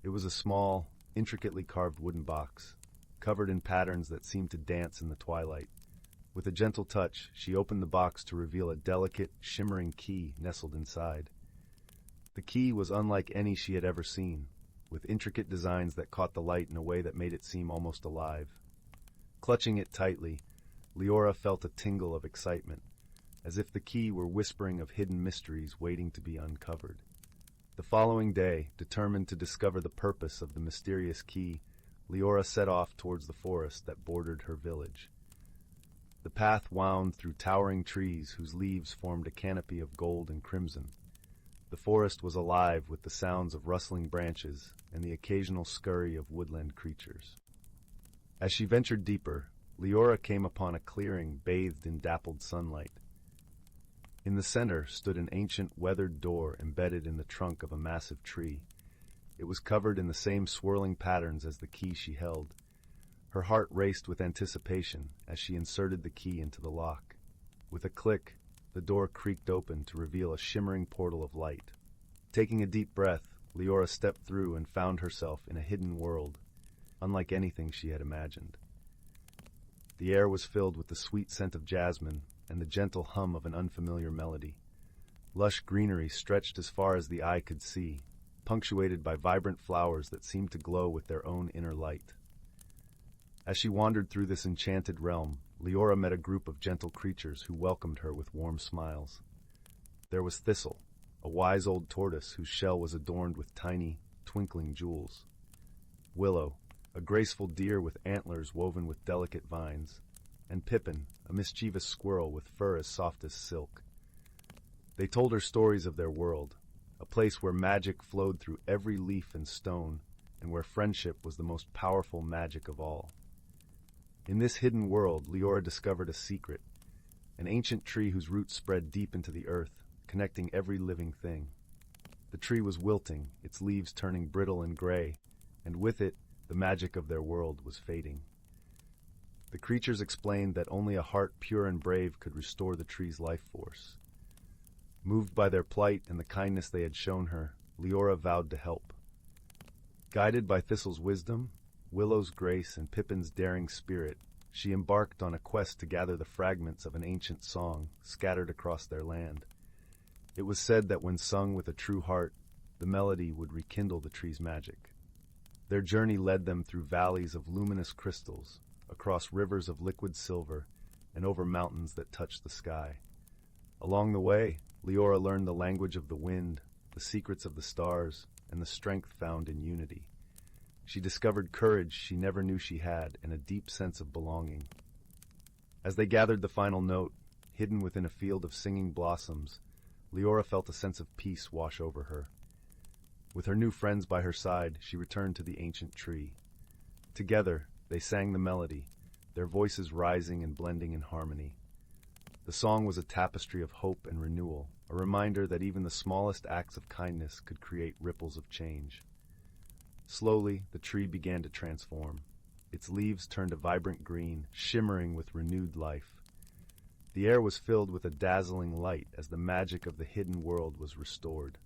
Speaker 1: It was a small, intricately carved wooden box, covered in patterns that seemed to dance in the twilight. With a gentle touch, she opened the box to reveal a delicate, shimmering key nestled inside. The key was unlike any she had ever seen, with intricate designs that caught the light in a way that made it seem almost alive. Clutching it tightly, Lyra felt a tingle of excitement, as if the key were whispering of hidden mysteries waiting to be uncovered. The following day, determined to discover the purpose of the mysterious key, Lyra set off towards the forest that bordered her village. The path wound through towering trees whose leaves formed a canopy of gold and crimson. The forest was alive with the sounds of rustling branches and the occasional scurry of woodland creatures. As she ventured deeper, Lyra came upon a clearing bathed in dappled sunlight. In the center stood an ancient weathered door embedded in the trunk of a massive tree. It was covered in the same swirling patterns as the key she held. Her heart raced with anticipation as she inserted the key into the lock. With a click, the door creaked open to reveal a shimmering portal of light. Taking a deep breath, Lyra stepped through and found herself in a hidden world, unlike anything she had imagined. The air was filled with the sweet scent of jasmine and the gentle hum of an unfamiliar melody. Lush greenery stretched as far as the eye could see, punctuated by vibrant flowers that seemed to glow with their own inner light. As she wandered through this enchanted realm, Lyra met a group of gentle creatures who welcomed her with warm smiles. There was Thistle, a wise old tortoise whose shell was adorned with tiny, twinkling jewels. Willow, a graceful deer with antlers woven with delicate vines, and Pippin, a mischievous squirrel with fur as soft as silk. They told her stories of their world, a place where magic flowed through every leaf and stone, and where friendship was the most powerful magic of all. In this hidden world, Lyra discovered a secret, an ancient tree whose roots spread deep into the earth, connecting every living thing. The tree was wilting, its leaves turning brittle and gray, and with it, the magic of their world was fading. The creatures explained that only a heart pure and brave could restore the tree's life force. Moved by their plight and the kindness they had shown her, Lyra vowed to help. Guided by Thistle's wisdom, Willow's grace, and Pippin's daring spirit, she embarked on a quest to gather the fragments of an ancient song scattered across their land. It was said that when sung with a true heart, the melody would rekindle the tree's magic. Their journey led them through valleys of luminous crystals, across rivers of liquid silver, and over mountains that touched the sky. Along the way, Lyra learned the language of the wind, the secrets of the stars, and the strength found in unity. She discovered courage she never knew she had and a deep sense of belonging. As they gathered the final note, hidden within a field of singing blossoms, Lyra felt a sense of peace wash over her. With her new friends by her side, she returned to the ancient tree. Together, they sang the melody, their voices rising and blending in harmony. The song was a tapestry of hope and renewal, a reminder that even the smallest acts of kindness could create ripples of change. Slowly, the tree began to transform. Its leaves turned a vibrant green, shimmering with renewed life. The air was filled with a dazzling light as the magic of the hidden world was restored.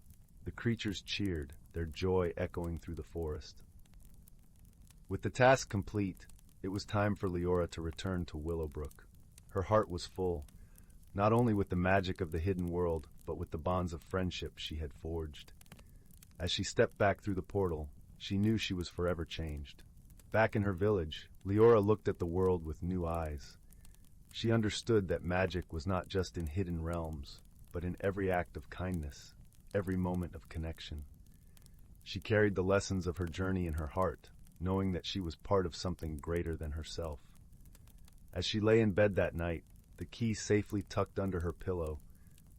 Speaker 1: The creatures cheered, their joy echoing through the forest. With the task complete, it was time for Lyra to return to Willowbrook. Her heart was full, not only with the magic of the hidden world, but with the bonds of friendship she had forged. As she stepped back through the portal, she knew she was forever changed. Back in her village, Lyra looked at the world with new eyes. She understood that magic was not just in hidden realms, but in every act of kindness, every moment of connection. She carried the lessons of her journey in her heart, knowing that she was part of something greater than herself. As she lay in bed that night, the key safely tucked under her pillow,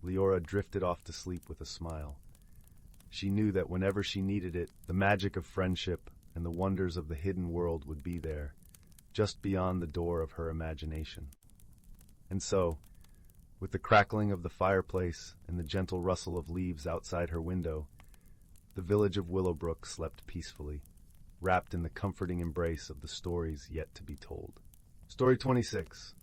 Speaker 1: Lyra drifted off to sleep with a smile. She knew that whenever she needed it, the magic of friendship and the wonders of the hidden world would be there, just beyond the door of her imagination. And so, with the crackling of the fireplace and the gentle rustle of leaves outside her window, the village of Willowbrook slept peacefully, wrapped in the comforting embrace of the stories yet to be told. Story 26.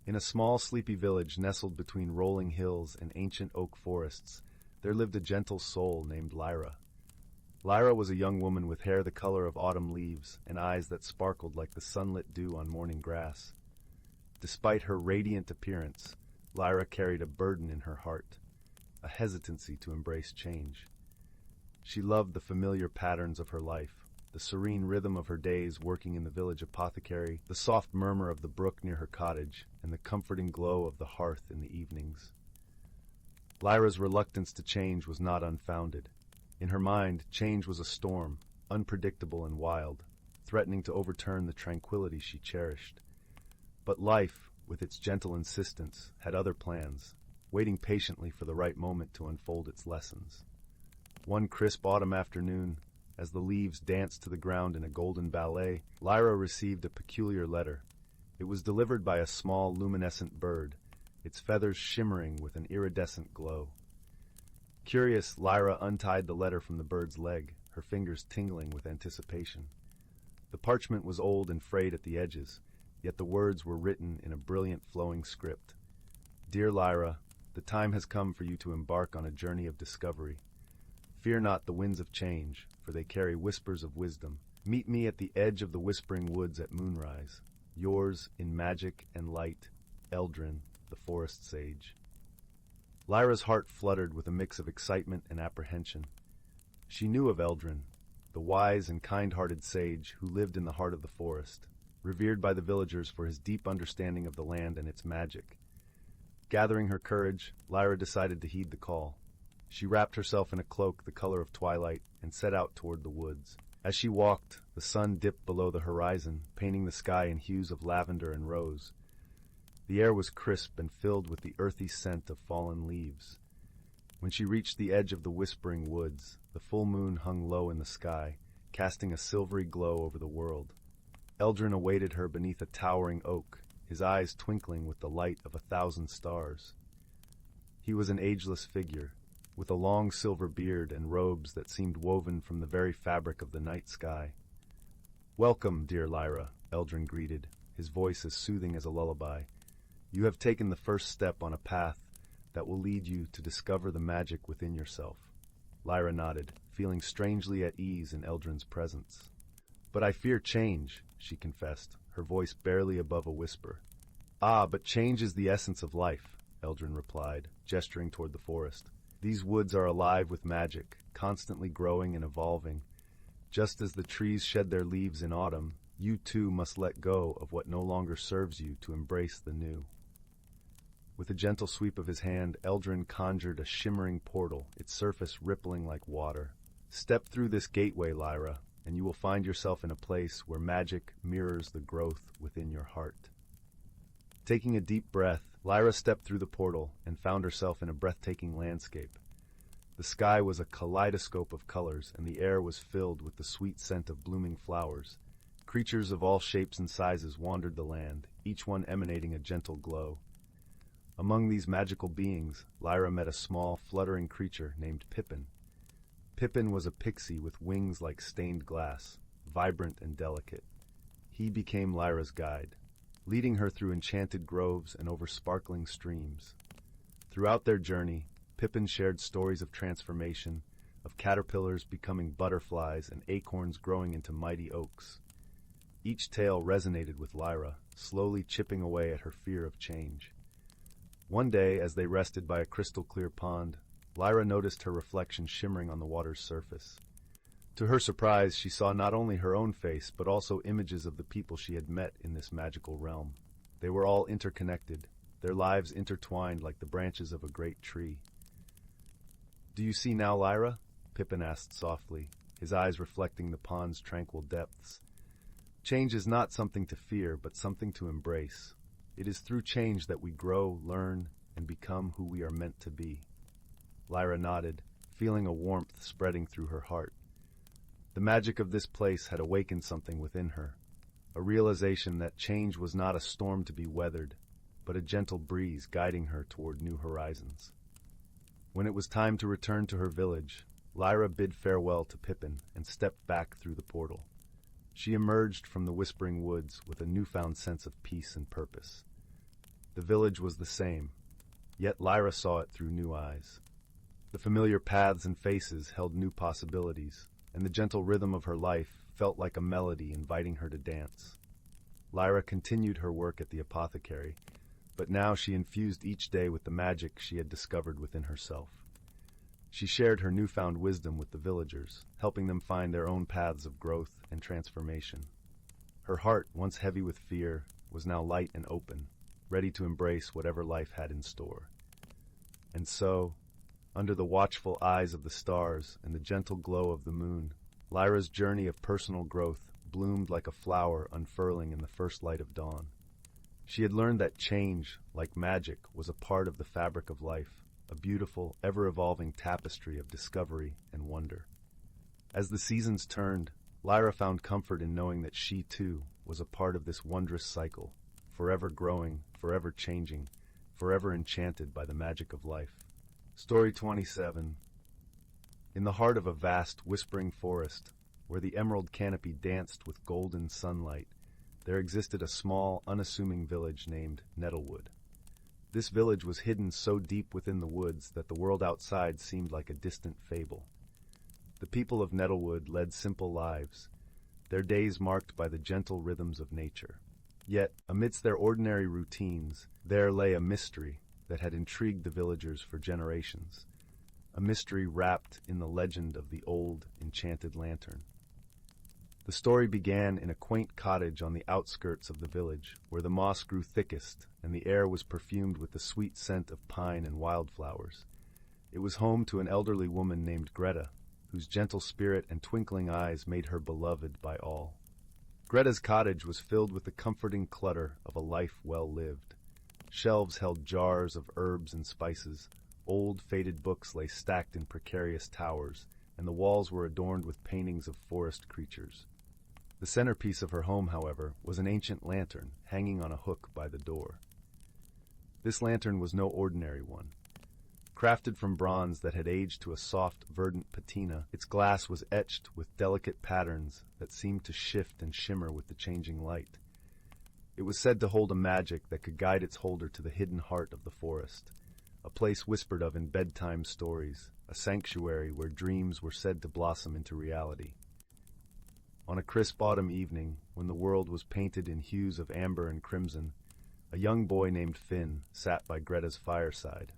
Speaker 1: In a small, sleepy village nestled between rolling hills and ancient oak forests, there lived a gentle soul named Lyra. Lyra was a young woman with hair the color of autumn leaves and eyes that sparkled like the sunlit dew on morning grass. Despite her radiant appearance, Lyra carried a burden in her heart, a hesitancy to embrace change. She loved the familiar patterns of her life, the serene rhythm of her days working in the village apothecary, the soft murmur of the brook near her cottage, and the comforting glow of the hearth in the evenings. Lyra's reluctance to change was not unfounded. In her mind, change was a storm, unpredictable and wild, threatening to overturn the tranquility she cherished. But life, with its gentle insistence, had other plans, waiting patiently for the right moment to unfold its lessons. One crisp autumn afternoon, as the leaves danced to the ground in a golden ballet, Lyra received a peculiar letter. It was delivered by a small, luminescent bird, its feathers shimmering with an iridescent glow. Curious, Lyra untied the letter from the bird's leg, her fingers tingling with anticipation. The parchment was old and frayed at the edges, yet the words were written in a brilliant flowing script. Dear Lyra, the time has come for you to embark on a journey of discovery. Fear not the winds of change, for they carry whispers of wisdom. Meet me at the edge of the whispering woods at moonrise. Yours, in magic and light, Eldrin, the forest sage. Lyra's heart fluttered with a mix of excitement and apprehension. She knew of Eldrin, the wise and kind-hearted sage who lived in the heart of the forest, revered by the villagers for his deep understanding of the land and its magic. Gathering her courage, Lyra decided to heed the call. She wrapped herself in a cloak the color of twilight and set out toward the woods. As she walked, the sun dipped below the horizon, painting the sky in hues of lavender and rose. The air was crisp and filled with the earthy scent of fallen leaves. When she reached the edge of the whispering woods, the full moon hung low in the sky, casting a silvery glow over the world. Eldrin awaited her beneath a towering oak, his eyes twinkling with the light of 1,000 stars. He was an ageless figure, with a long silver beard and robes that seemed woven from the very fabric of the night sky. "Welcome, dear Lyra," Eldrin greeted, his voice as soothing as a lullaby. "You have taken the first step on a path that will lead you to discover the magic within yourself." Lyra nodded, feeling strangely at ease in Eldrin's presence. "But I fear change," she confessed, her voice barely above a whisper. "Ah, but change is the essence of life," Eldrin replied, gesturing toward the forest. "These woods are alive with magic, constantly growing and evolving. Just as the trees shed their leaves in autumn, you too must let go of what no longer serves you to embrace the new." With a gentle sweep of his hand, Eldrin conjured a shimmering portal, its surface rippling like water. "Step through this gateway, Lyra, and you will find yourself in a place where magic mirrors the growth within your heart." Taking a deep breath, Lyra stepped through the portal and found herself in a breathtaking landscape. The sky was a kaleidoscope of colors, and the air was filled with the sweet scent of blooming flowers. Creatures of all shapes and sizes wandered the land, each one emanating a gentle glow. Among these magical beings, Lyra met a small, fluttering creature named Pippin. Pippin was a pixie with wings like stained glass, vibrant and delicate. He became Lyra's guide, leading her through enchanted groves and over sparkling streams. Throughout their journey, Pippin shared stories of transformation, of caterpillars becoming butterflies and acorns growing into mighty oaks. Each tale resonated with Lyra, slowly chipping away at her fear of change. One day, as they rested by a crystal-clear pond, Lyra noticed her reflection shimmering on the water's surface. To her surprise, she saw not only her own face, but also images of the people she had met in this magical realm. They were all interconnected, their lives intertwined like the branches of a great tree. "Do you see now, Lyra?" Pippin asked softly, his eyes reflecting the pond's tranquil depths. "Change is not something to fear, but something to embrace. It is through change that we grow, learn, and become who we are meant to be." Lyra nodded, feeling a warmth spreading through her heart. The magic of this place had awakened something within her, a realization that change was not a storm to be weathered, but a gentle breeze guiding her toward new horizons. When it was time to return to her village, Lyra bid farewell to Pippin and stepped back through the portal. She emerged from the whispering woods with a newfound sense of peace and purpose. The village was the same, yet Lyra saw it through new eyes. The familiar paths and faces held new possibilities, and the gentle rhythm of her life felt like a melody inviting her to dance. Lyra continued her work at the apothecary, but now she infused each day with the magic she had discovered within herself. She shared her newfound wisdom with the villagers, helping them find their own paths of growth and transformation. Her heart, once heavy with fear, was now light and open, ready to embrace whatever life had in store. And so, under the watchful eyes of the stars and the gentle glow of the moon, Lyra's journey of personal growth bloomed like a flower unfurling in the first light of dawn. She had learned that change, like magic, was a part of the fabric of life, a beautiful, ever-evolving tapestry of discovery and wonder. As the seasons turned, Lyra found comfort in knowing that she, too, was a part of this wondrous cycle, forever growing, forever changing, forever enchanted by the magic of life. Story 27. In the heart of a vast, whispering forest, where the emerald canopy danced with golden sunlight, there existed a small, unassuming village named Nettlewood. This village was hidden so deep within the woods that the world outside seemed like a distant fable. The people of Nettlewood led simple lives, their days marked by the gentle rhythms of nature. Yet, amidst their ordinary routines, there lay a mystery that had intrigued the villagers for generations, a mystery wrapped in the legend of the old, enchanted lantern. The story began in a quaint cottage on the outskirts of the village, where the moss grew thickest and the air was perfumed with the sweet scent of pine and wildflowers. It was home to an elderly woman named Greta, whose gentle spirit and twinkling eyes made her beloved by all. Greta's cottage was filled with the comforting clutter of a life well lived. Shelves held jars of herbs and spices, old faded books lay stacked in precarious towers, and the walls were adorned with paintings of forest creatures. The centerpiece of her home, however, was an ancient lantern hanging on a hook by the door. This lantern was no ordinary one. Crafted from bronze that had aged to a soft, verdant patina, its glass was etched with delicate patterns that seemed to shift and shimmer with the changing light. It was said to hold a magic that could guide its holder to the hidden heart of the forest, a place whispered of in bedtime stories, a sanctuary where dreams were said to blossom into reality. On a crisp autumn evening, when the world was painted in hues of amber and crimson, a young boy named Finn sat by Greta's fireside.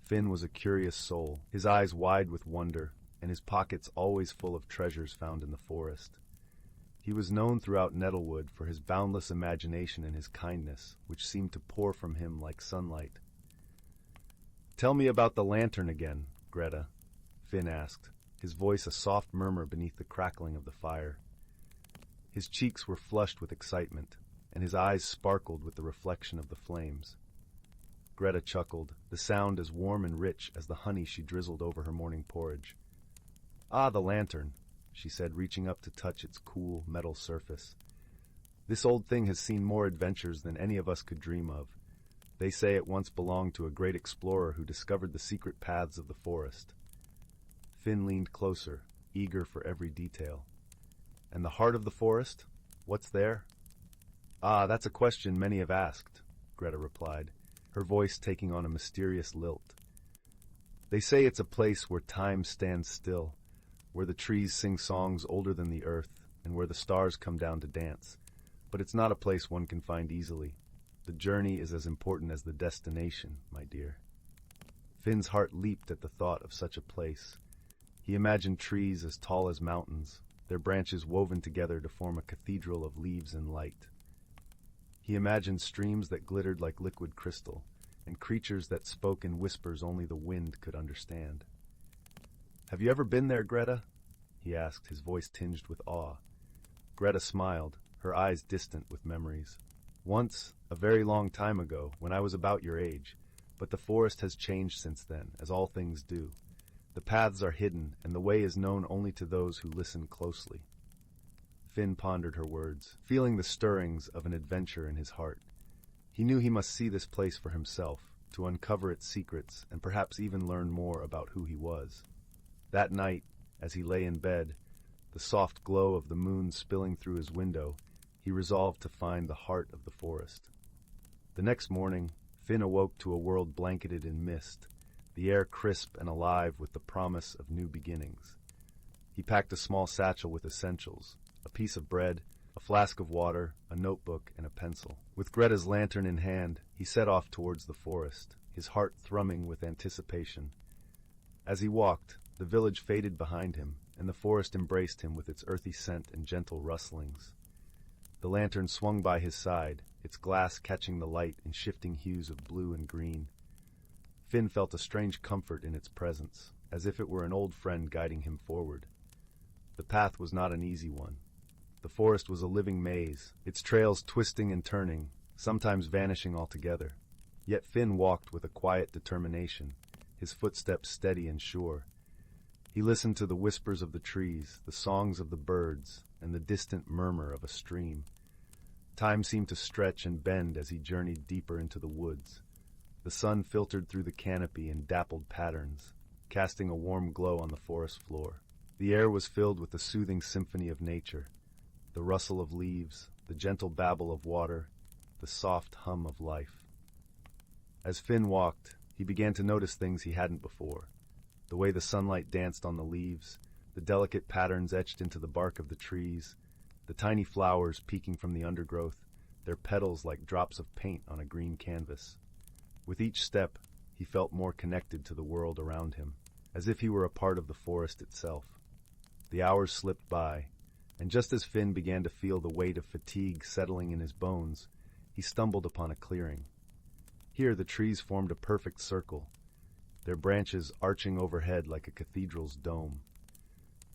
Speaker 1: Finn was a curious soul, his eyes wide with wonder, and his pockets always full of treasures found in the forest. He was known throughout Nettlewood for his boundless imagination and his kindness, which seemed to pour from him like sunlight. "Tell me about the lantern again, Greta," Finn asked, his voice a soft murmur beneath the crackling of the fire. His cheeks were flushed with excitement, and his eyes sparkled with the reflection of the flames. Greta chuckled, the sound as warm and rich as the honey she drizzled over her morning porridge. "Ah, the lantern," she said, reaching up to touch its cool, metal surface. "This old thing has seen more adventures than any of us could dream of. They say it once belonged to a great explorer who discovered the secret paths of the forest." Finn leaned closer, eager for every detail. "And the heart of the forest? What's there?" "Ah, that's a question many have asked," Greta replied, her voice taking on a mysterious lilt. "They say it's a place where time stands still, where the trees sing songs older than the earth, and where the stars come down to dance. But it's not a place one can find easily. The journey is as important as the destination, my dear." Finn's heart leaped at the thought of such a place. He imagined trees as tall as mountains, their branches woven together to form a cathedral of leaves and light. He imagined streams that glittered like liquid crystal, and creatures that spoke in whispers only the wind could understand. "Have you ever been there, Greta?" he asked, his voice tinged with awe. Greta smiled, her eyes distant with memories. "Once, a very long time ago, when I was about your age, but the forest has changed since then, as all things do. The paths are hidden, and the way is known only to those who listen closely." Finn pondered her words, feeling the stirrings of an adventure in his heart. He knew he must see this place for himself, to uncover its secrets and perhaps even learn more about who he was. That night, as he lay in bed, the soft glow of the moon spilling through his window, he resolved to find the heart of the forest. The next morning, Finn awoke to a world blanketed in mist, the air crisp and alive with the promise of new beginnings. He packed a small satchel with essentials, a piece of bread, a flask of water, a notebook, and a pencil. With Greta's lantern in hand, he set off towards the forest, his heart thrumming with anticipation. As he walked, the village faded behind him, and the forest embraced him with its earthy scent and gentle rustlings. The lantern swung by his side, its glass catching the light in shifting hues of blue and green. Finn felt a strange comfort in its presence, as if it were an old friend guiding him forward. The path was not an easy one. The forest was a living maze, its trails twisting and turning, sometimes vanishing altogether. Yet Finn walked with a quiet determination, his footsteps steady and sure. He listened to the whispers of the trees, the songs of the birds, and the distant murmur of a stream. Time seemed to stretch and bend as he journeyed deeper into the woods. The sun filtered through the canopy in dappled patterns, casting a warm glow on the forest floor. The air was filled with the soothing symphony of nature, the rustle of leaves, the gentle babble of water, the soft hum of life. As Finn walked, he began to notice things he hadn't before. The way the sunlight danced on the leaves, the delicate patterns etched into the bark of the trees, the tiny flowers peeking from the undergrowth, their petals like drops of paint on a green canvas. With each step, he felt more connected to the world around him, as if he were a part of the forest itself. The hours slipped by, and just as Finn began to feel the weight of fatigue settling in his bones, he stumbled upon a clearing. Here the trees formed a perfect circle, their branches arching overhead like a cathedral's dome.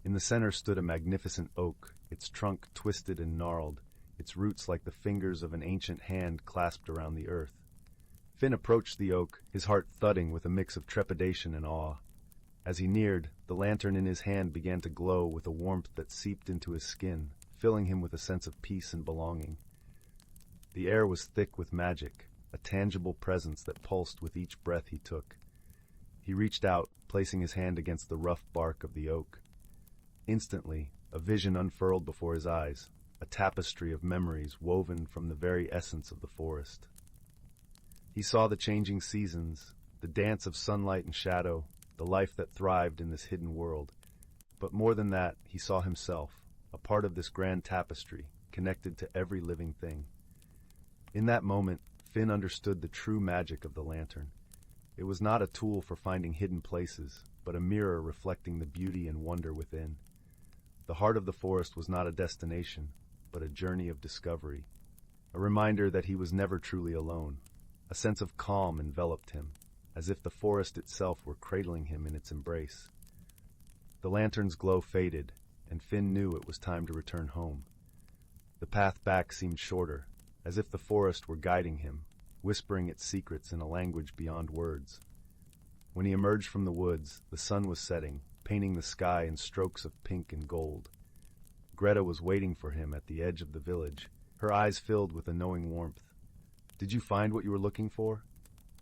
Speaker 1: In the center stood a magnificent oak, its trunk twisted and gnarled, its roots like the fingers of an ancient hand clasped around the earth. Finn approached the oak, his heart thudding with a mix of trepidation and awe. As he neared, the lantern in his hand began to glow with a warmth that seeped into his skin, filling him with a sense of peace and belonging. The air was thick with magic, a tangible presence that pulsed with each breath he took. He reached out, placing his hand against the rough bark of the oak. Instantly, a vision unfurled before his eyes, a tapestry of memories woven from the very essence of the forest. He saw the changing seasons, the dance of sunlight and shadow, the life that thrived in this hidden world. But more than that, he saw himself, a part of this grand tapestry, connected to every living thing. In that moment, Finn understood the true magic of the lantern. It was not a tool for finding hidden places, but a mirror reflecting the beauty and wonder within. The heart of the forest was not a destination, but a journey of discovery, a reminder that he was never truly alone. A sense of calm enveloped him, as if the forest itself were cradling him in its embrace. The lantern's glow faded, and Finn knew it was time to return home. The path back seemed shorter, as if the forest were guiding him, whispering its secrets in a language beyond words. When he emerged from the woods, the sun was setting, painting the sky in strokes of pink and gold. Greta was waiting for him at the edge of the village, her eyes filled with a knowing warmth. "Did you find what you were looking for?"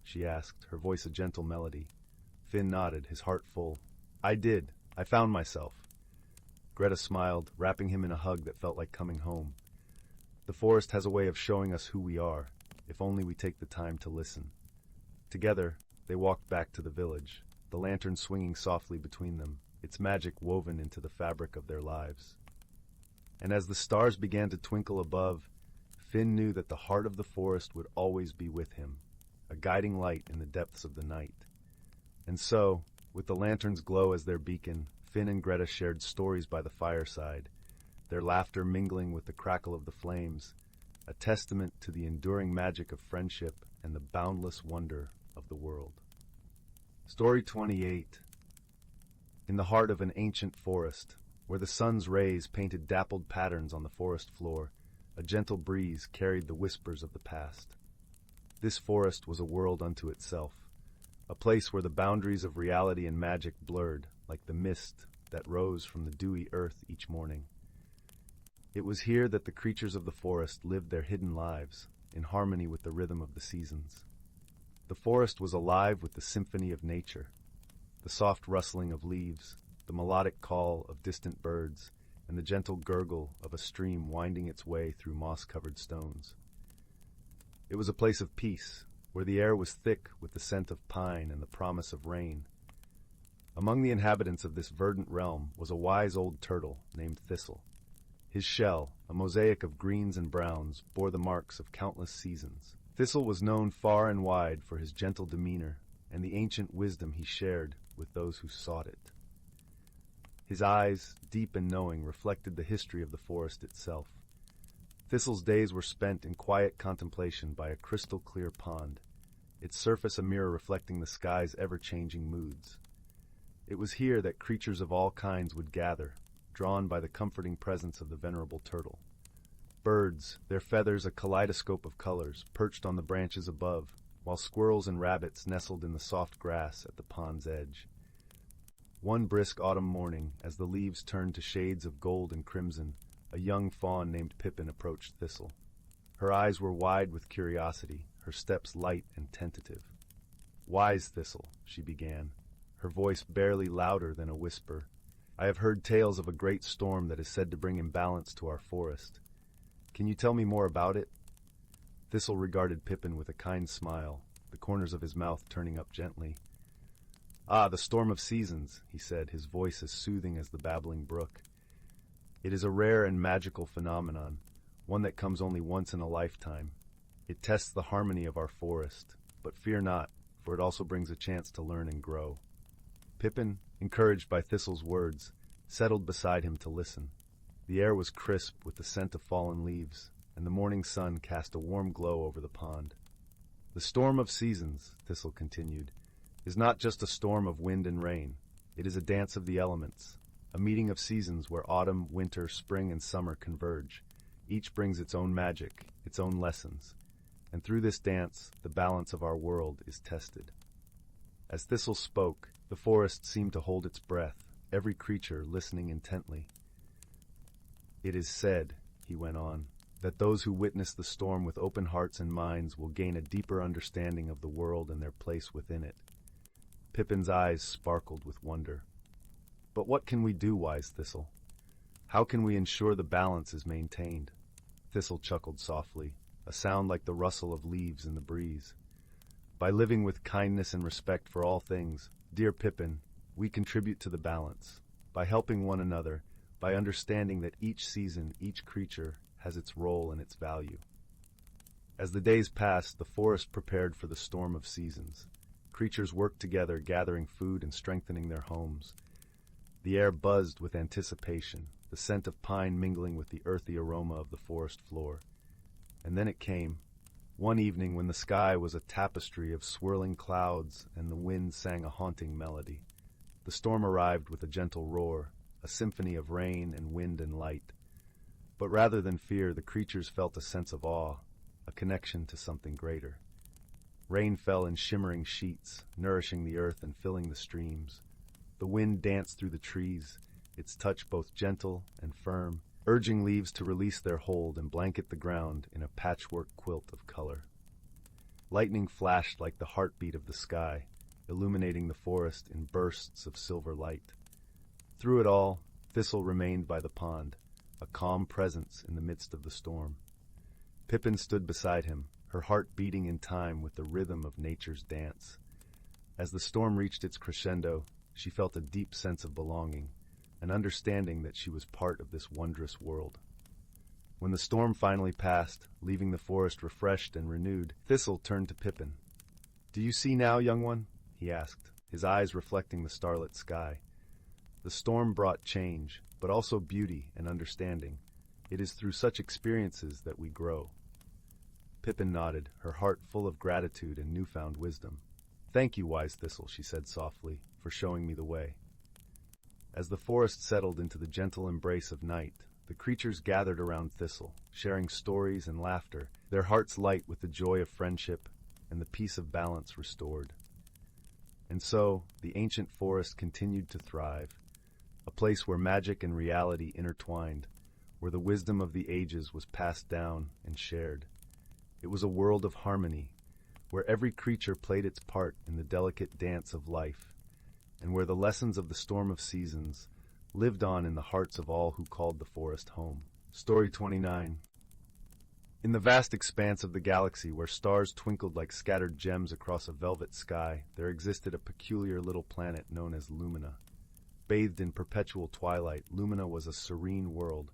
Speaker 1: she asked, her voice a gentle melody. Finn nodded, his heart full. "I did. I found myself." Greta smiled, wrapping him in a hug that felt like coming home. The forest has a way of showing us who we are, if only we take the time to listen. Together, they walked back to the village, the lantern swinging softly between them, its magic woven into the fabric of their lives. And as the stars began to twinkle above, Finn knew that the heart of the forest would always be with him, a guiding light in the depths of the night. And so, with the lantern's glow as their beacon, Finn and Greta shared stories by the fireside, their laughter mingling with the crackle of the flames, a testament to the enduring magic of friendship and the boundless wonder of the world. Story 28. In the heart of an ancient forest, where the sun's rays painted dappled patterns on the forest floor, a gentle breeze carried the whispers of the past. This forest was a world unto itself, a place where the boundaries of reality and magic blurred like the mist that rose from the dewy earth each morning. It was here that the creatures of the forest lived their hidden lives, in harmony with the rhythm of the seasons. The forest was alive with the symphony of nature, the soft rustling of leaves, the melodic call of distant birds, and the gentle gurgle of a stream winding its way through moss-covered stones. It was a place of peace, where the air was thick with the scent of pine and the promise of rain. Among the inhabitants of this verdant realm was a wise old turtle named Thistle. His shell, a mosaic of greens and browns, bore the marks of countless seasons. Thistle was known far and wide for his gentle demeanor and the ancient wisdom he shared with those who sought it. His eyes, deep and knowing, reflected the history of the forest itself. Thistle's days were spent in quiet contemplation by a crystal-clear pond, its surface a mirror reflecting the sky's ever-changing moods. It was here that creatures of all kinds would gather, drawn by the comforting presence of the venerable turtle. Birds, their feathers a kaleidoscope of colors, perched on the branches above, while squirrels and rabbits nestled in the soft grass at the pond's edge. One brisk autumn morning, as the leaves turned to shades of gold and crimson, a young fawn named Pippin approached Thistle. Her eyes were wide with curiosity, her steps light and tentative. "Wise Thistle," she began, her voice barely louder than a whisper, "I have heard tales of a great storm that is said to bring imbalance to our forest. Can you tell me more about it?" Thistle regarded Pippin with a kind smile, the corners of his mouth turning up gently. "Ah, the storm of seasons," he said, his voice as soothing as the babbling brook. "It is a rare and magical phenomenon, one that comes only once in a lifetime. It tests the harmony of our forest, but fear not, for it also brings a chance to learn and grow." Pippin, encouraged by Thistle's words, settled beside him to listen. The air was crisp with the scent of fallen leaves, and the morning sun cast a warm glow over the pond. "The storm of seasons," Thistle continued, "is not just a storm of wind and rain. It is a dance of the elements, a meeting of seasons where autumn, winter, spring, and summer converge. Each brings its own magic, its own lessons, and through this dance, the balance of our world is tested." As Thistle spoke, the forest seemed to hold its breath, every creature listening intently. "It is said," he went on, "that those who witness the storm with open hearts and minds will gain a deeper understanding of the world and their place within it." Pippin's eyes sparkled with wonder. "But what can we do, wise Thistle? How can we ensure the balance is maintained?" Thistle chuckled softly, a sound like the rustle of leaves in the breeze. "By living with kindness and respect for all things, dear Pippin, we contribute to the balance. By helping one another, by understanding that each season, each creature, has its role and its value." As the days passed, the forest prepared for the storm of seasons. Creatures worked together, gathering food and strengthening their homes. The air buzzed with anticipation, the scent of pine mingling with the earthy aroma of the forest floor. And then it came, one evening when the sky was a tapestry of swirling clouds and the wind sang a haunting melody. The storm arrived with a gentle roar, a symphony of rain and wind and light. But rather than fear, the creatures felt a sense of awe, a connection to something greater. Rain fell in shimmering sheets, nourishing the earth and filling the streams. The wind danced through the trees, its touch both gentle and firm, urging leaves to release their hold and blanket the ground in a patchwork quilt of color. Lightning flashed like the heartbeat of the sky, illuminating the forest in bursts of silver light. Through it all, Thistle remained by the pond, a calm presence in the midst of the storm. Pippin stood beside him, her heart beating in time with the rhythm of nature's dance. As the storm reached its crescendo, she felt a deep sense of belonging, an understanding that she was part of this wondrous world. When the storm finally passed, leaving the forest refreshed and renewed, Thistle turned to Pippin. "Do you see now, young one?" he asked, his eyes reflecting the starlit sky. "The storm brought change, but also beauty and understanding. It is through such experiences that we grow." Pippin nodded, her heart full of gratitude and newfound wisdom. "Thank you, wise Thistle," she said softly, "for showing me the way." As the forest settled into the gentle embrace of night, the creatures gathered around Thistle, sharing stories and laughter, their hearts light with the joy of friendship and the peace of balance restored. And so, the ancient forest continued to thrive, a place where magic and reality intertwined, where the wisdom of the ages was passed down and shared. It was a world of harmony, where every creature played its part in the delicate dance of life, and where the lessons of the storm of seasons lived on in the hearts of all who called the forest home. Story 29. In the vast expanse of the galaxy, where stars twinkled like scattered gems across a velvet sky, there existed a peculiar little planet known as Lumina. Bathed in perpetual twilight, Lumina was a serene world,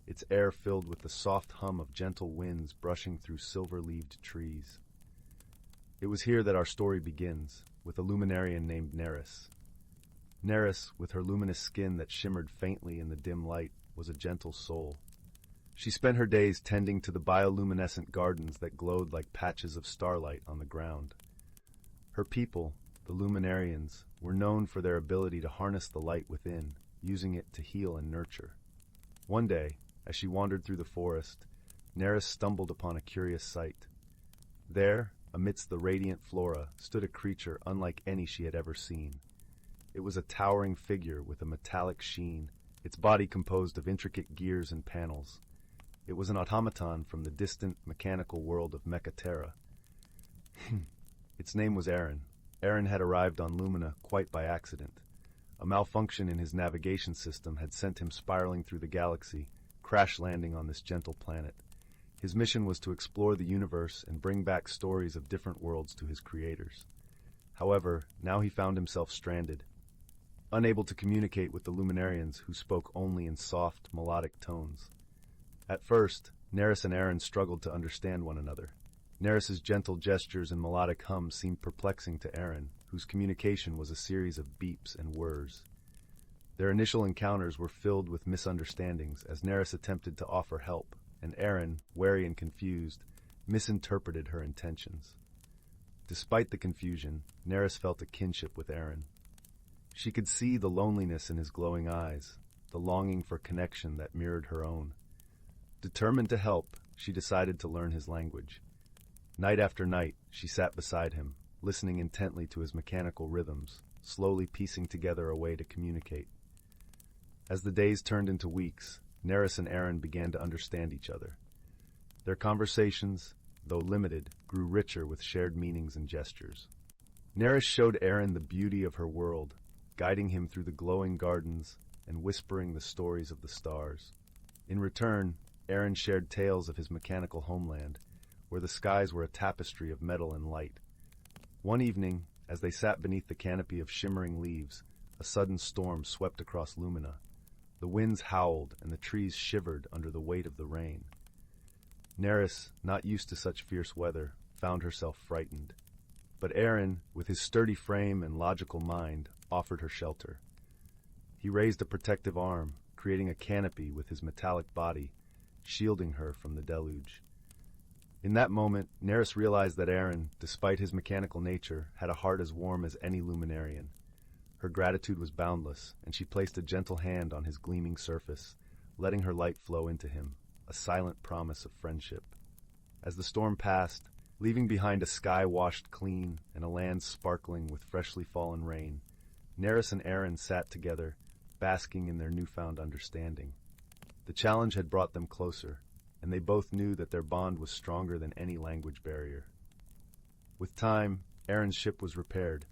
Speaker 1: its air filled with the soft hum of gentle winds brushing through silver-leaved trees. It was here that our story begins, with a luminarian named Neris. Neris, with her luminous skin that shimmered faintly in the dim light, was a gentle soul. She spent her days tending to the bioluminescent gardens that glowed like patches of starlight on the ground. Her people, the luminarians, were known for their ability to harness the light within, using it to heal and nurture. One day, as she wandered through the forest, Neris stumbled upon a curious sight. There, amidst the radiant flora, stood a creature unlike any she had ever seen. It was a towering figure with a metallic sheen, its body composed of intricate gears and panels. It was an automaton from the distant mechanical world of Mechaterra. Its name was Aaron. Aaron had arrived on Lumina quite by accident. A malfunction in his navigation system had sent him spiraling through the galaxy, crash-landing on this gentle planet. His mission was to explore the universe and bring back stories of different worlds to his creators. However, now he found himself stranded, unable to communicate with the Luminarians who spoke only in soft, melodic tones. At first, Neris and Aaron struggled to understand one another. Neris's gentle gestures and melodic hum seemed perplexing to Aaron, whose communication was a series of beeps and whirs. Their initial encounters were filled with misunderstandings as Neris attempted to offer help, and Aaron, wary and confused, misinterpreted her intentions. Despite the confusion, Neris felt a kinship with Aaron. She could see the loneliness in his glowing eyes, the longing for connection that mirrored her own. Determined to help, she decided to learn his language. Night after night, she sat beside him, listening intently to his mechanical rhythms, slowly piecing together a way to communicate. As the days turned into weeks, Neris and Aaron began to understand each other. Their conversations, though limited, grew richer with shared meanings and gestures. Neris showed Aaron the beauty of her world, guiding him through the glowing gardens and whispering the stories of the stars. In return, Aaron shared tales of his mechanical homeland, where the skies were a tapestry of metal and light. One evening, as they sat beneath the canopy of shimmering leaves, a sudden storm swept across Lumina. The winds howled and the trees shivered under the weight of the rain. Neris, not used to such fierce weather, found herself frightened. But Aaron, with his sturdy frame and logical mind, offered her shelter. He raised a protective arm, creating a canopy with his metallic body, shielding her from the deluge. In that moment, Neris realized that Aaron, despite his mechanical nature, had a heart as warm as any luminarian. Her gratitude was boundless, and she placed a gentle hand on his gleaming surface, letting her light flow into him, a silent promise of friendship. As the storm passed, leaving behind a sky washed clean and a land sparkling with freshly fallen rain, Neris and Aaron sat together, basking in their newfound understanding. The challenge had brought them closer, and they both knew that their bond was stronger than any language barrier. With time, Aaron's ship was repaired,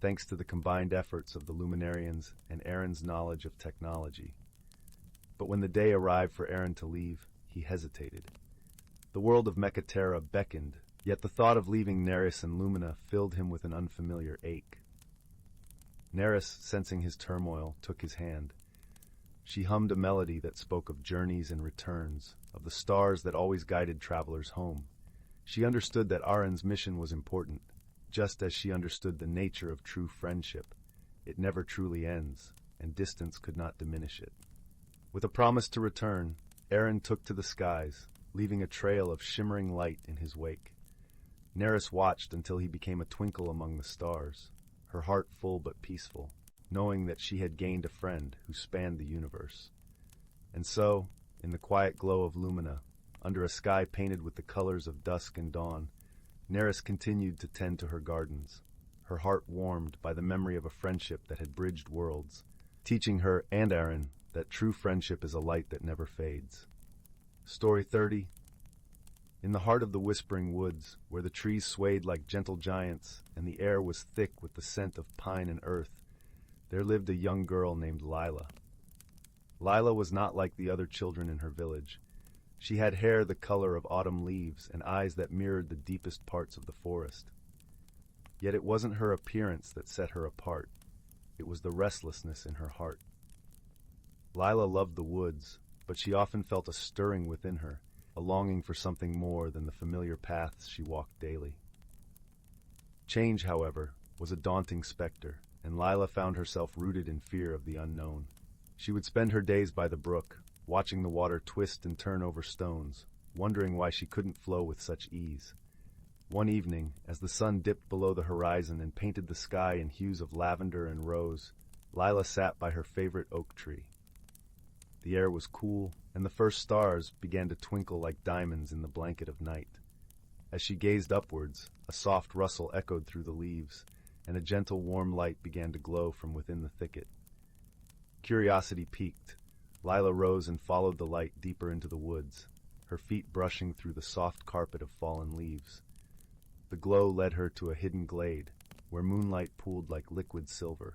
Speaker 1: thanks to the combined efforts of the Luminarians and Aaron's knowledge of technology. But when the day arrived for Aaron to leave, he hesitated. The world of Mechaterra beckoned, yet the thought of leaving Neris and Lumina filled him with an unfamiliar ache. Neris, sensing his turmoil, took his hand. She hummed a melody that spoke of journeys and returns, of the stars that always guided travelers home. She understood that Aaron's mission was important, just as she understood the nature of true friendship. It never truly ends, and distance could not diminish it. With a promise to return, Aaron took to the skies, leaving a trail of shimmering light in his wake. Neris watched until he became a twinkle among the stars, her heart full but peaceful, knowing that she had gained a friend who spanned the universe. And so, in the quiet glow of Lumina, under a sky painted with the colors of dusk and dawn, Neris continued to tend to her gardens, her heart warmed by the memory of a friendship that had bridged worlds, teaching her and Aaron that true friendship is a light that never fades. Story 30. In the heart of the whispering woods, where the trees swayed like gentle giants and the air was thick with the scent of pine and earth, there lived a young girl named Lila. Lila was not like the other children in her village. She had hair the color of autumn leaves and eyes that mirrored the deepest parts of the forest. Yet it wasn't her appearance that set her apart. It was the restlessness in her heart. Lila loved the woods, but she often felt a stirring within her, a longing for something more than the familiar paths she walked daily. Change, however, was a daunting specter, and Lila found herself rooted in fear of the unknown. She would spend her days by the brook, watching the water twist and turn over stones, wondering why she couldn't flow with such ease. One evening, as the sun dipped below the horizon and painted the sky in hues of lavender and rose, Lila sat by her favorite oak tree. The air was cool, and the first stars began to twinkle like diamonds in the blanket of night. As she gazed upwards, a soft rustle echoed through the leaves, and a gentle warm light began to glow from within the thicket. Curiosity piqued. Lila rose and followed the light deeper into the woods, her feet brushing through the soft carpet of fallen leaves. The glow led her to a hidden glade, where moonlight pooled like liquid silver.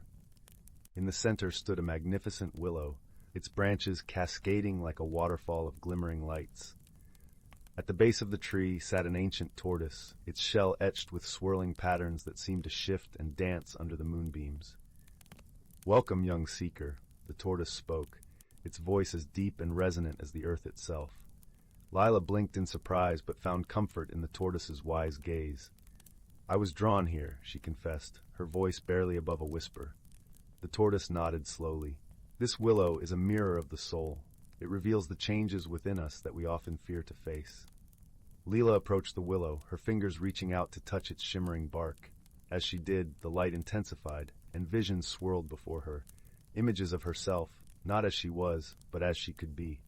Speaker 1: In the center stood a magnificent willow, its branches cascading like a waterfall of glimmering lights. At the base of the tree sat an ancient tortoise, its shell etched with swirling patterns that seemed to shift and dance under the moonbeams. "Welcome, young seeker," the tortoise spoke, its voice as deep and resonant as the earth itself. Lila blinked in surprise but found comfort in the tortoise's wise gaze. "I was drawn here," she confessed, her voice barely above a whisper. The tortoise nodded slowly. "This willow is a mirror of the soul. It reveals the changes within us that we often fear to face." Lila approached the willow, her fingers reaching out to touch its shimmering bark. As she did, the light intensified, and visions swirled before her, images of herself, not as she was, but as she could be.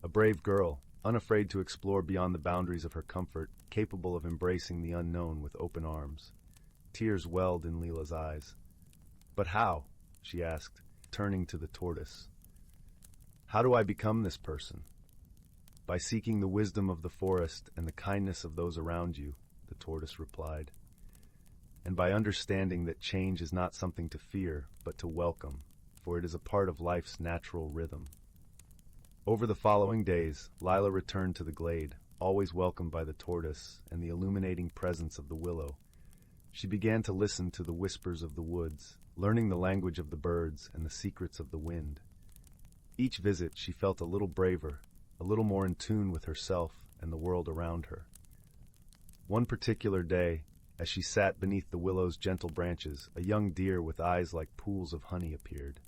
Speaker 1: A brave girl, unafraid to explore beyond the boundaries of her comfort, capable of embracing the unknown with open arms. Tears welled in Lila's eyes. "But how?" she asked, turning to the tortoise. "How do I become this person?" "By seeking the wisdom of the forest and the kindness of those around you," the tortoise replied. "And by understanding that change is not something to fear, but to welcome, for it is a part of life's natural rhythm." Over the following days, Lila returned to the glade, always welcomed by the tortoise and the illuminating presence of the willow. She began to listen to the whispers of the woods, learning the language of the birds and the secrets of the wind. Each visit she felt a little braver, a little more in tune with herself and the world around her. One particular day, as she sat beneath the willow's gentle branches, a young deer with eyes like pools of honey appeared.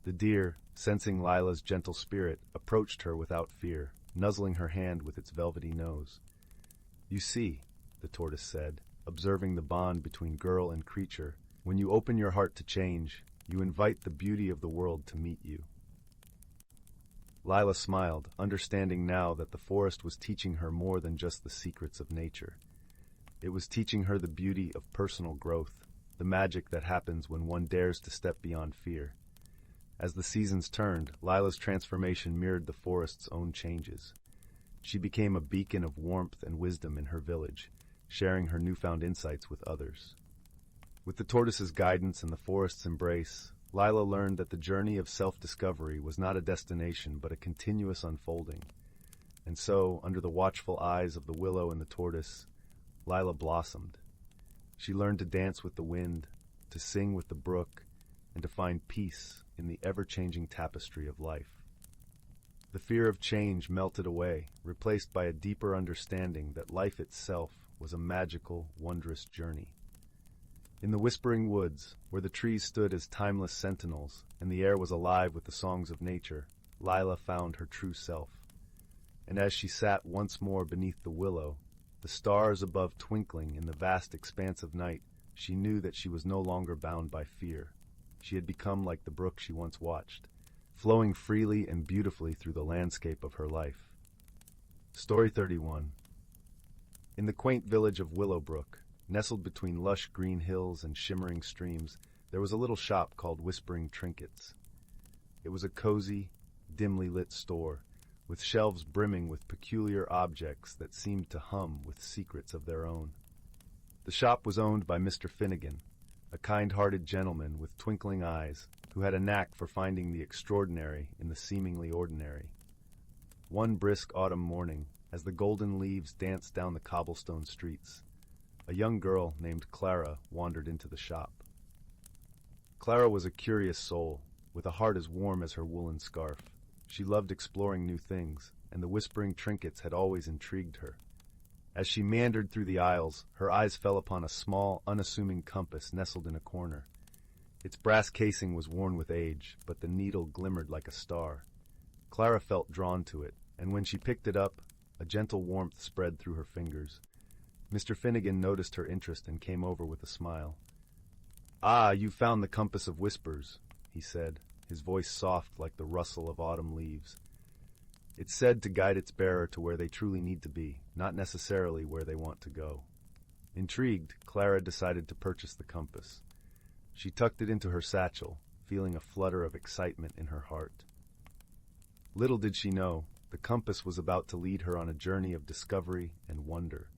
Speaker 1: The deer, sensing Lila's gentle spirit, approached her without fear, nuzzling her hand with its velvety nose. "You see," the tortoise said, observing the bond between girl and creature, "when you open your heart to change, you invite the beauty of the world to meet you." Lila smiled, understanding now that the forest was teaching her more than just the secrets of nature. It was teaching her the beauty of personal growth, the magic that happens when one dares to step beyond fear. As the seasons turned, Lila's transformation mirrored the forest's own changes. She became a beacon of warmth and wisdom in her village, sharing her newfound insights with others. With the tortoise's guidance and the forest's embrace, Lila learned that the journey of self-discovery was not a destination but a continuous unfolding. And so, under the watchful eyes of the willow and the tortoise, Lila blossomed. She learned to dance with the wind, to sing with the brook, and to find peace in the ever-changing tapestry of life. The fear of change melted away, replaced by a deeper understanding that life itself was a magical, wondrous journey. In the whispering woods, where the trees stood as timeless sentinels and the air was alive with the songs of nature, Lila found her true self. And as she sat once more beneath the willow, the stars above twinkling in the vast expanse of night, she knew that she was no longer bound by fear. She had become like the brook she once watched, flowing freely and beautifully through the landscape of her life. Story 31. In the quaint village of Willowbrook, nestled between lush green hills and shimmering streams, there was a little shop called Whispering Trinkets. It was a cozy, dimly lit store, with shelves brimming with peculiar objects that seemed to hum with secrets of their own. The shop was owned by Mr. Finnegan, a kind-hearted gentleman with twinkling eyes who had a knack for finding the extraordinary in the seemingly ordinary. one brisk autumn morning, as the golden leaves danced down the cobblestone streets, a young girl named Clara wandered into the shop. Clara was a curious soul, with a heart as warm as her woolen scarf. She loved exploring new things, and the whispering trinkets had always intrigued her. As she meandered through the aisles, her eyes fell upon a small, unassuming compass nestled in a corner. Its brass casing was worn with age, but the needle glimmered like a star. Clara felt drawn to it, and when she picked it up, a gentle warmth spread through her fingers. Mr. Finnegan noticed her interest and came over with a smile. "Ah, you found the compass of whispers," he said, his voice soft like the rustle of autumn leaves. "It's said to guide its bearer to where they truly need to be, not necessarily where they want to go." Intrigued, Clara decided to purchase the compass. She tucked it into her satchel, feeling a flutter of excitement in her heart. Little did she know, the compass was about to lead her on a journey of discovery and wonder.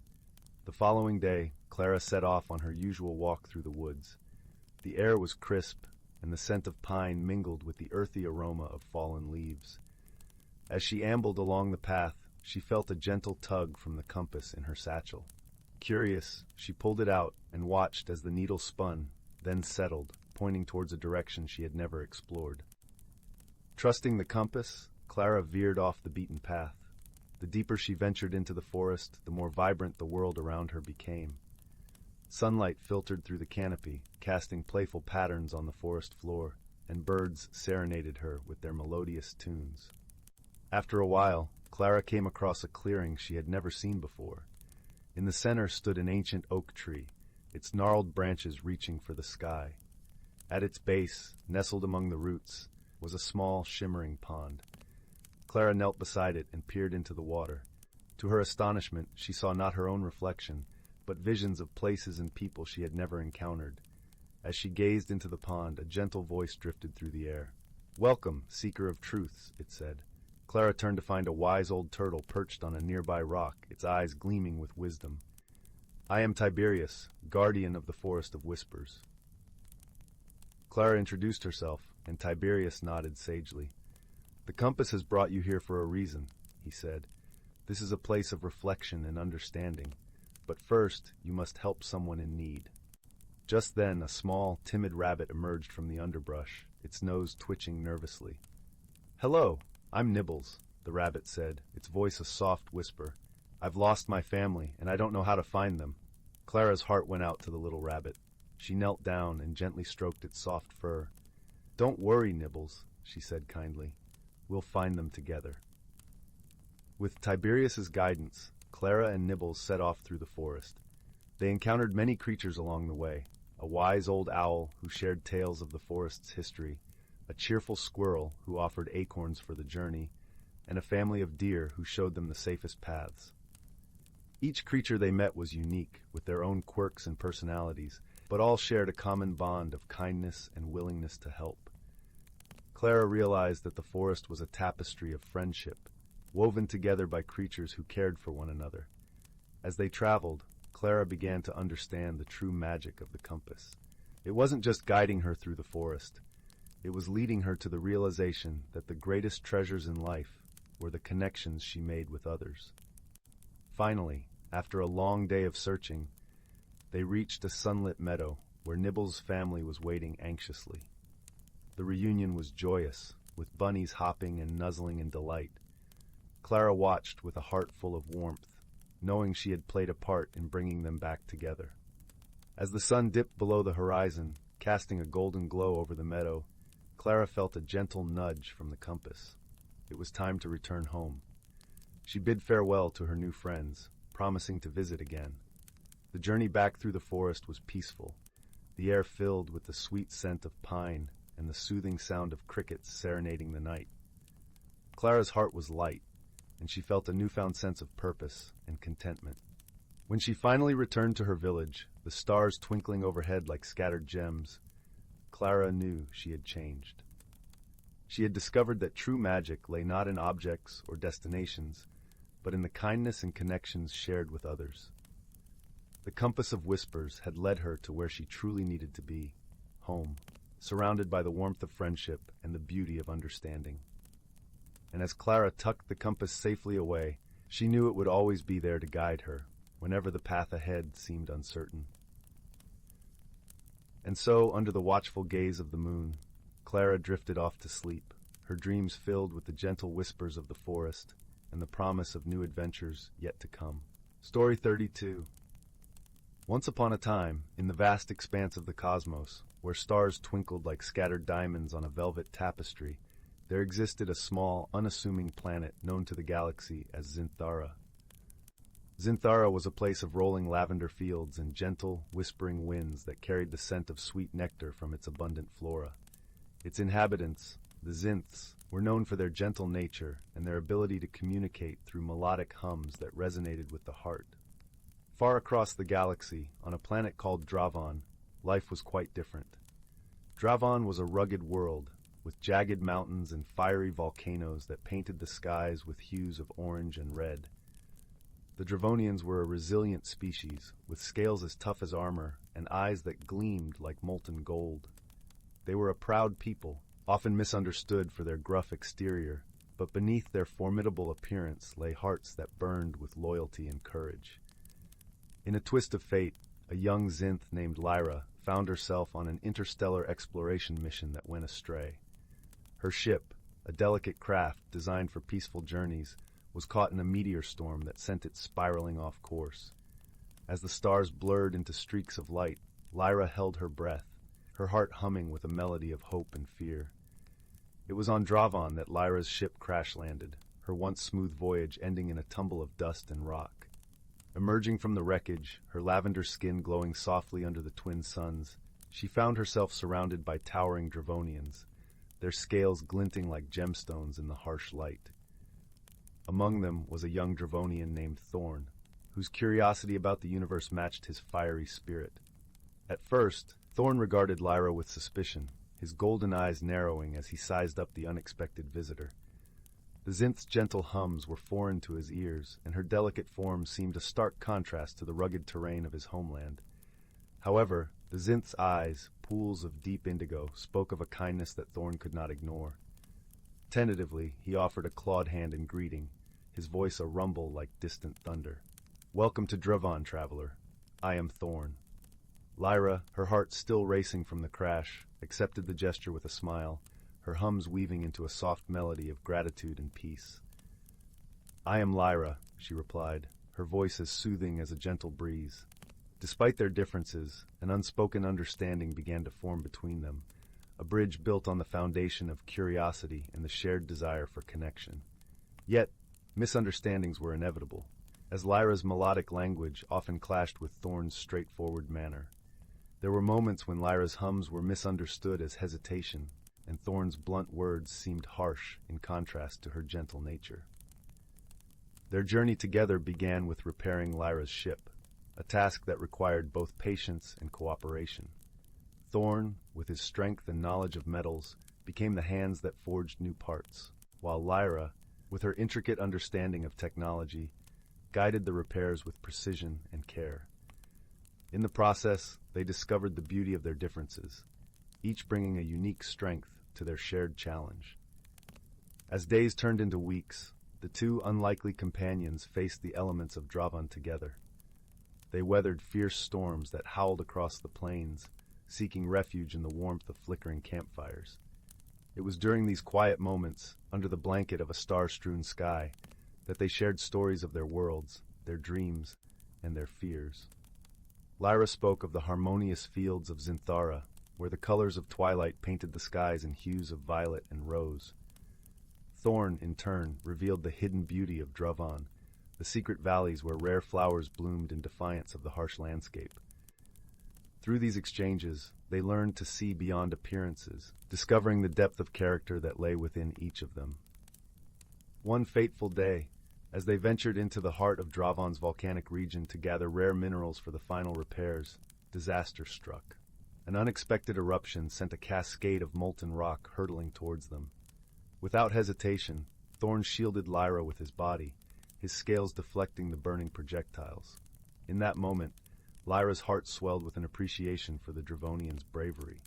Speaker 1: The following day, Clara set off on her usual walk through the woods. The air was crisp, and the scent of pine mingled with the earthy aroma of fallen leaves. As she ambled along the path, she felt a gentle tug from the compass in her satchel. Curious, she pulled it out and watched as the needle spun, then settled, pointing towards a direction she had never explored. Trusting the compass, Clara veered off the beaten path. The deeper she ventured into the forest, the more vibrant the world around her became. Sunlight filtered through the canopy, casting playful patterns on the forest floor, and birds serenaded her with their melodious tunes. After a while, Clara came across a clearing she had never seen before. In the center stood an ancient oak tree, its gnarled branches reaching for the sky. At its base, nestled among the roots, was a small, shimmering pond. Clara knelt beside it and peered into the water. To her astonishment, she saw not her own reflection, but visions of places and people she had never encountered. As she gazed into the pond, a gentle voice drifted through the air. "Welcome, seeker of truths," it said. Clara turned to find a wise old turtle perched on a nearby rock, its eyes gleaming with wisdom. "I am Tiberius, guardian of the Forest of Whispers." Clara introduced herself, and Tiberius nodded sagely. "The compass has brought you here for a reason," he said. "This is a place of reflection and understanding. But first, you must help someone in need." Just then, a small, timid rabbit emerged from the underbrush, its nose twitching nervously. "Hello, I'm Nibbles," the rabbit said, its voice a soft whisper. "I've lost my family, and I don't know how to find them." Clara's heart went out to the little rabbit. She knelt down and gently stroked its soft fur. "Don't worry, Nibbles," she said kindly. "We'll find them together." With Tiberius's guidance, Clara and Nibbles set off through the forest. They encountered many creatures along the way: a wise old owl who shared tales of the forest's history, a cheerful squirrel who offered acorns for the journey, and a family of deer who showed them the safest paths. Each creature they met was unique, with their own quirks and personalities, but all shared a common bond of kindness and willingness to help. Clara realized that the forest was a tapestry of friendship, woven together by creatures who cared for one another. As they traveled, Clara began to understand the true magic of the compass. It wasn't just guiding her through the forest. It was leading her to the realization that the greatest treasures in life were the connections she made with others. Finally, after a long day of searching, they reached a sunlit meadow where Nibbles' family was waiting anxiously. The reunion was joyous, with bunnies hopping and nuzzling in delight. Clara watched with a heart full of warmth, knowing she had played a part in bringing them back together. As the sun dipped below the horizon, casting a golden glow over the meadow, Clara felt a gentle nudge from the compass. It was time to return home. She bid farewell to her new friends, promising to visit again. The journey back through the forest was peaceful, the air filled with the sweet scent of pine and the soothing sound of crickets serenading the night. Clara's heart was light, and she felt a newfound sense of purpose and contentment. When she finally returned to her village, the stars twinkling overhead like scattered gems, Clara knew she had changed. She had discovered that true magic lay not in objects or destinations, but in the kindness and connections shared with others. The compass of whispers had led her to where she truly needed to be, home, surrounded by the warmth of friendship and the beauty of understanding. and as Clara tucked the compass safely away, she knew it would always be there to guide her, whenever the path ahead seemed uncertain. And so, under the watchful gaze of the moon, Clara drifted off to sleep, her dreams filled with the gentle whispers of the forest and the promise of new adventures yet to come. Story 32. Once upon a time, in the vast expanse of the cosmos, where stars twinkled like scattered diamonds on a velvet tapestry, there existed a small, unassuming planet known to the galaxy as Zinthara. Zinthara was a place of rolling lavender fields and gentle, whispering winds that carried the scent of sweet nectar from its abundant flora. Its inhabitants, the Zinths, were known for their gentle nature and their ability to communicate through melodic hums that resonated with the heart. Far across the galaxy, on a planet called Dravon, life was quite different. Dravon was a rugged world, with jagged mountains and fiery volcanoes that painted the skies with hues of orange and red. The Dravonians were a resilient species, with scales as tough as armor and eyes that gleamed like molten gold. They were a proud people, often misunderstood for their gruff exterior, but beneath their formidable appearance lay hearts that burned with loyalty and courage. In a twist of fate, a young Zinth named Lyra found herself on an interstellar exploration mission that went astray. Her ship, a delicate craft designed for peaceful journeys, was caught in a meteor storm that sent it spiraling off course. As the stars blurred into streaks of light, Lyra held her breath, her heart humming with a melody of hope and fear. It was on Dravon that Lyra's ship crash-landed, her once smooth voyage ending in a tumble of dust and rock. Emerging from the wreckage, her lavender skin glowing softly under the twin suns, she found herself surrounded by towering Dravonians, their scales glinting like gemstones in the harsh light. Among them was a young Dravonian named Thorn, whose curiosity about the universe matched his fiery spirit. At first, Thorn regarded Lyra with suspicion, his golden eyes narrowing as he sized up the unexpected visitor. The Zinth's gentle hums were foreign to his ears, and her delicate form seemed a stark contrast to the rugged terrain of his homeland. However, the Zinth's eyes, pools of deep indigo, spoke of a kindness that Thorn could not ignore. Tentatively, he offered a clawed hand in greeting, his voice a rumble like distant thunder. "Welcome to Dravon, traveler. I am Thorn." Lyra, her heart still racing from the crash, accepted the gesture with a smile, her hums weaving into a soft melody of gratitude and peace. "I am Lyra," she replied, her voice as soothing as a gentle breeze. Despite their differences, an unspoken understanding began to form between them, a bridge built on the foundation of curiosity and the shared desire for connection. Yet, misunderstandings were inevitable, as Lyra's melodic language often clashed with Thorn's straightforward manner. There were moments when Lyra's hums were misunderstood as hesitation, and Thorn's blunt words seemed harsh in contrast to her gentle nature. Their journey together began with repairing Lyra's ship, a task that required both patience and cooperation. Thorn, with his strength and knowledge of metals, became the hands that forged new parts, while Lyra, with her intricate understanding of technology, guided the repairs with precision and care. In the process, they discovered the beauty of their differences, each bringing a unique strength to their shared challenge. As days turned into weeks, the two unlikely companions faced the elements of Dravon together. They weathered fierce storms that howled across the plains, seeking refuge in the warmth of flickering campfires. It was during these quiet moments, under the blanket of a star-strewn sky, that they shared stories of their worlds, their dreams, and their fears. Lyra spoke of the harmonious fields of Zinthara, where the colors of twilight painted the skies in hues of violet and rose. Thorn, in turn, revealed the hidden beauty of Dravon, the secret valleys where rare flowers bloomed in defiance of the harsh landscape. Through these exchanges, they learned to see beyond appearances, discovering the depth of character that lay within each of them. One fateful day, as they ventured into the heart of Dravon's volcanic region to gather rare minerals for the final repairs, disaster struck. An unexpected eruption sent a cascade of molten rock hurtling towards them. Without hesitation, Thorn shielded Lyra with his body, his scales deflecting the burning projectiles. In that moment, Lyra's heart swelled with an appreciation for the Dravonians' bravery.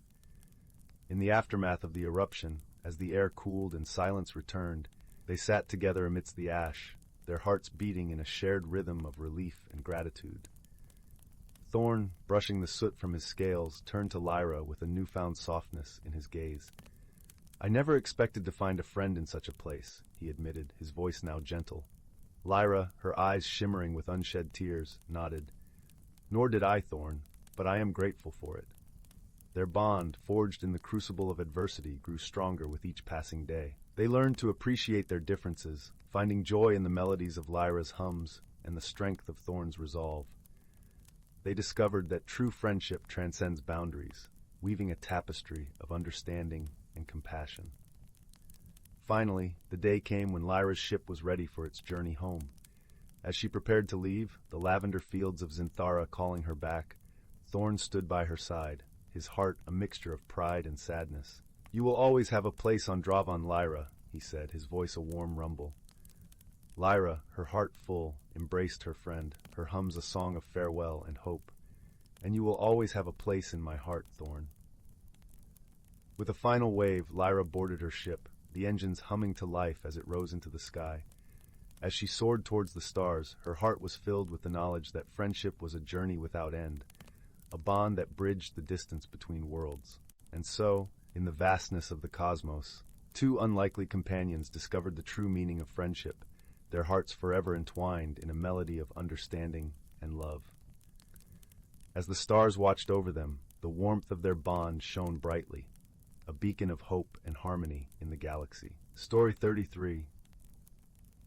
Speaker 1: In the aftermath of the eruption, as the air cooled and silence returned, They sat together amidst the ash, their hearts beating in a shared rhythm of relief and gratitude. Thorn, brushing the soot from his scales, turned to Lyra with a newfound softness in his gaze. "I never expected to find a friend in such a place," he admitted, his voice now gentle. Lyra, her eyes shimmering with unshed tears, nodded. "Nor did I, Thorn, but I am grateful for it." Their bond, forged in the crucible of adversity, grew stronger with each passing day. They learned to appreciate their differences, finding joy in the melodies of Lyra's hums and the strength of Thorn's resolve. They discovered that true friendship transcends boundaries, weaving a tapestry of understanding and compassion. Finally, the day came when Lyra's ship was ready for its journey home. As she prepared to leave, the lavender fields of Zinthara calling her back, Thorn stood by her side, his heart a mixture of pride and sadness. "You will always have a place on Dravan, Lyra," he said, his voice a warm rumble. Lyra, her heart full, embraced her friend, her hums a song of farewell and hope. "And you will always have a place in my heart, Thorn." With a final wave, Lyra boarded her ship, the engines humming to life as it rose into the sky. As she soared towards the stars, her heart was filled with the knowledge that friendship was a journey without end, a bond that bridged the distance between worlds. And so, in the vastness of the cosmos, two unlikely companions discovered the true meaning of friendship, their hearts forever entwined in a melody of understanding and love. As the stars watched over them, the warmth of their bond shone brightly, a beacon of hope and harmony in the galaxy. Story 33.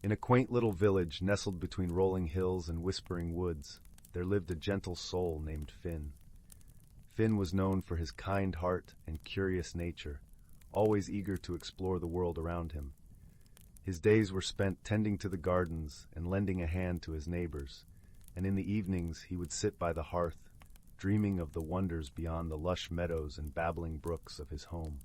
Speaker 1: In a quaint little village nestled between rolling hills and whispering woods, there lived a gentle soul named Finn. Finn was known for his kind heart and curious nature, always eager to explore the world around him. His days were spent tending to the gardens and lending a hand to his neighbors, and in the evenings he would sit by the hearth, dreaming of the wonders beyond the lush meadows and babbling brooks of his home.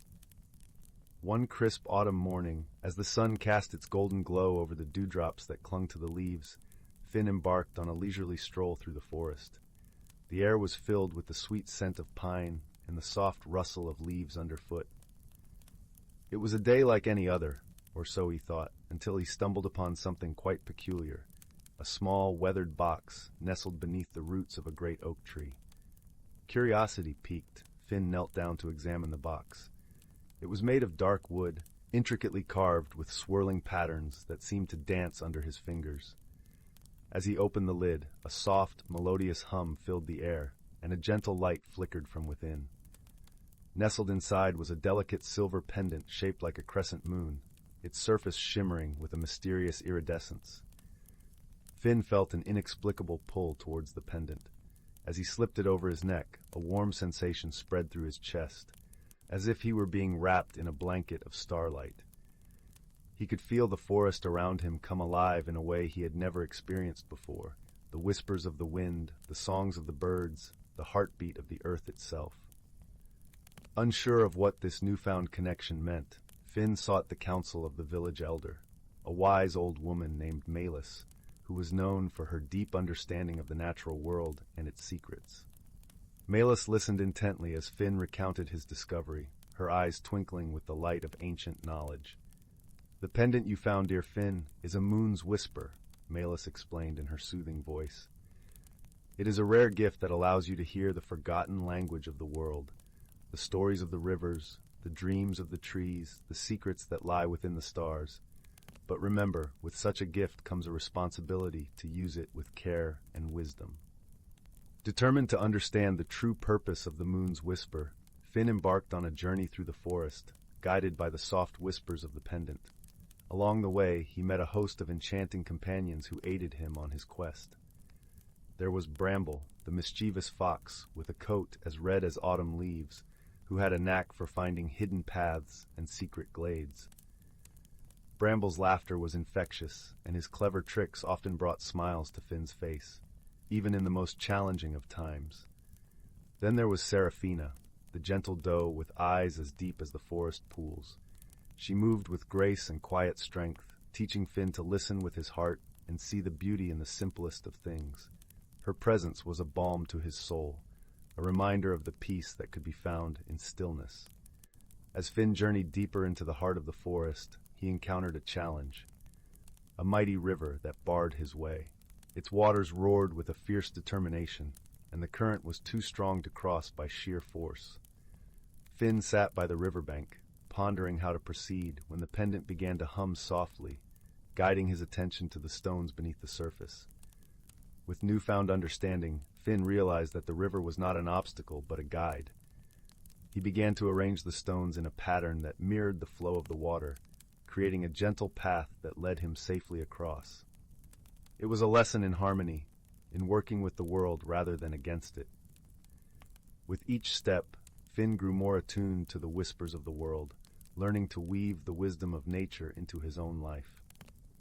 Speaker 1: One crisp autumn morning, as the sun cast its golden glow over the dewdrops that clung to the leaves, Finn embarked on a leisurely stroll through the forest. The air was filled with the sweet scent of pine and the soft rustle of leaves underfoot. It was a day like any other, or so he thought, until he stumbled upon something quite peculiar, a small, weathered box nestled beneath the roots of a great oak tree. Curiosity piqued, Finn knelt down to examine the box. It was made of dark wood, intricately carved with swirling patterns that seemed to dance under his fingers. As he opened the lid, a soft, melodious hum filled the air, and a gentle light flickered from within. Nestled inside was a delicate silver pendant shaped like a crescent moon, its surface shimmering with a mysterious iridescence. Finn felt an inexplicable pull towards the pendant. As he slipped it over his neck, a warm sensation spread through his chest, as if he were being wrapped in a blanket of starlight. He could feel the forest around him come alive in a way he had never experienced before, the whispers of the wind, the songs of the birds, the heartbeat of the earth itself. Unsure of what this newfound connection meant, Finn sought the counsel of the village elder, a wise old woman named Melis, who was known for her deep understanding of the natural world and its secrets. Melis listened intently as Finn recounted his discovery, her eyes twinkling with the light of ancient knowledge. "The pendant you found, dear Finn, is a moon's whisper," Melis explained in her soothing voice. "It is a rare gift that allows you to hear the forgotten language of the world, the stories of the rivers, the dreams of the trees, the secrets that lie within the stars. But remember, with such a gift comes a responsibility to use it with care and wisdom." Determined to understand the true purpose of the moon's whisper, Finn embarked on a journey through the forest, guided by the soft whispers of the pendant. Along the way, he met a host of enchanting companions who aided him on his quest. There was Bramble, the mischievous fox, with a coat as red as autumn leaves, who had a knack for finding hidden paths and secret glades. Bramble's laughter was infectious, and his clever tricks often brought smiles to Finn's face, even in the most challenging of times. Then there was Seraphina, the gentle doe with eyes as deep as the forest pools. She moved with grace and quiet strength, teaching Finn to listen with his heart and see the beauty in the simplest of things. Her presence was a balm to his soul, a reminder of the peace that could be found in stillness. As Finn journeyed deeper into the heart of the forest, he encountered a challenge, a mighty river that barred his way. Its waters roared with a fierce determination, and the current was too strong to cross by sheer force. Finn sat by the riverbank, pondering how to proceed when the pendant began to hum softly, guiding his attention to the stones beneath the surface. With newfound understanding, Finn realized that the river was not an obstacle but a guide. He began to arrange the stones in a pattern that mirrored the flow of the water, creating a gentle path that led him safely across. It was a lesson in harmony, in working with the world rather than against it. With each step, Finn grew more attuned to the whispers of the world, learning to weave the wisdom of nature into his own life.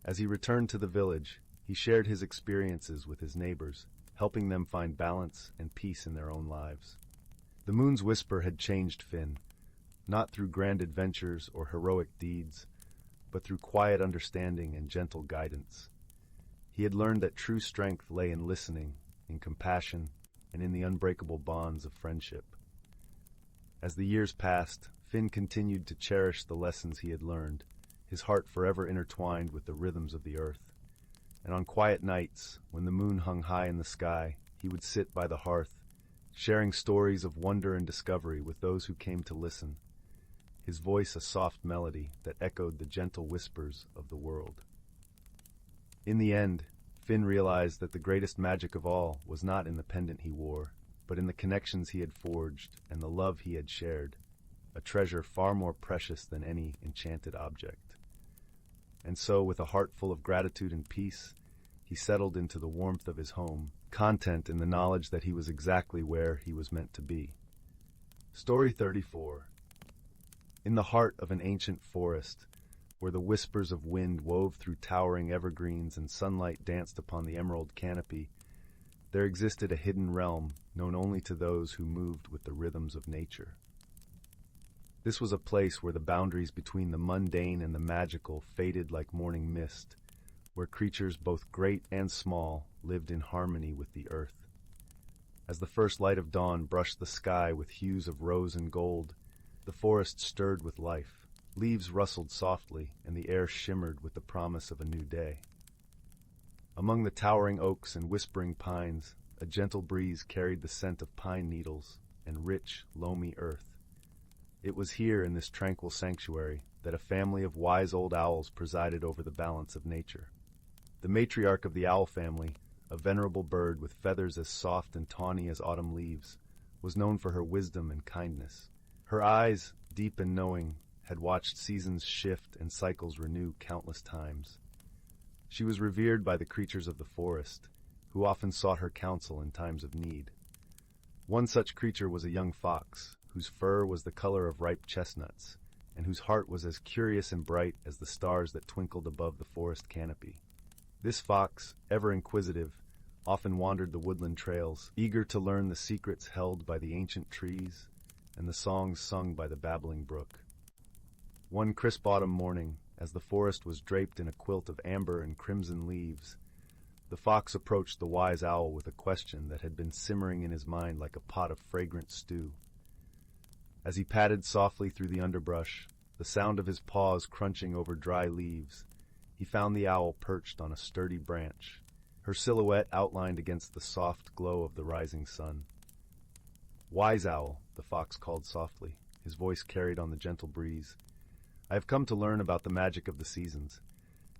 Speaker 1: As he returned to the village, he shared his experiences with his neighbors, helping them find balance and peace in their own lives. The moon's whisper had changed Finn, not through grand adventures or heroic deeds, but through quiet understanding and gentle guidance. He had learned that true strength lay in listening, in compassion, and in the unbreakable bonds of friendship. As the years passed, Finn continued to cherish the lessons he had learned, his heart forever intertwined with the rhythms of the earth. And on quiet nights, when the moon hung high in the sky, he would sit by the hearth, sharing stories of wonder and discovery with those who came to listen, his voice a soft melody that echoed the gentle whispers of the world. In the end, Finn realized that the greatest magic of all was not in the pendant he wore, but in the connections he had forged and the love he had shared, a treasure far more precious than any enchanted object. And so, with a heart full of gratitude and peace, he settled into the warmth of his home, content in the knowledge that he was exactly where he was meant to be. Story 34. In the heart of an ancient forest, where the whispers of wind wove through towering evergreens and sunlight danced upon the emerald canopy, there existed a hidden realm known only to those who moved with the rhythms of nature. This was a place where the boundaries between the mundane and the magical faded like morning mist, where creatures both great and small lived in harmony with the earth. As the first light of dawn brushed the sky with hues of rose and gold, the forest stirred with life. Leaves rustled softly, and the air shimmered with the promise of a new day. Among the towering oaks and whispering pines, a gentle breeze carried the scent of pine needles and rich, loamy earth. It was here in this tranquil sanctuary that a family of wise old owls presided over the balance of nature. The matriarch of the owl family, a venerable bird with feathers as soft and tawny as autumn leaves, was known for her wisdom and kindness. Her eyes, deep and knowing, had watched seasons shift and cycles renew countless times. She was revered by the creatures of the forest, who often sought her counsel in times of need. One such creature was a young fox, whose fur was the color of ripe chestnuts, and whose heart was as curious and bright as the stars that twinkled above the forest canopy. This fox, ever inquisitive, often wandered the woodland trails, eager to learn the secrets held by the ancient trees and the songs sung by the babbling brook. One crisp autumn morning, as the forest was draped in a quilt of amber and crimson leaves, the fox approached the wise owl with a question that had been simmering in his mind like a pot of fragrant stew. As he padded softly through the underbrush, the sound of his paws crunching over dry leaves, he found the owl perched on a sturdy branch, her silhouette outlined against the soft glow of the rising sun. "Wise owl," the fox called softly, his voice carried on the gentle breeze, "I have come to learn about the magic of the seasons.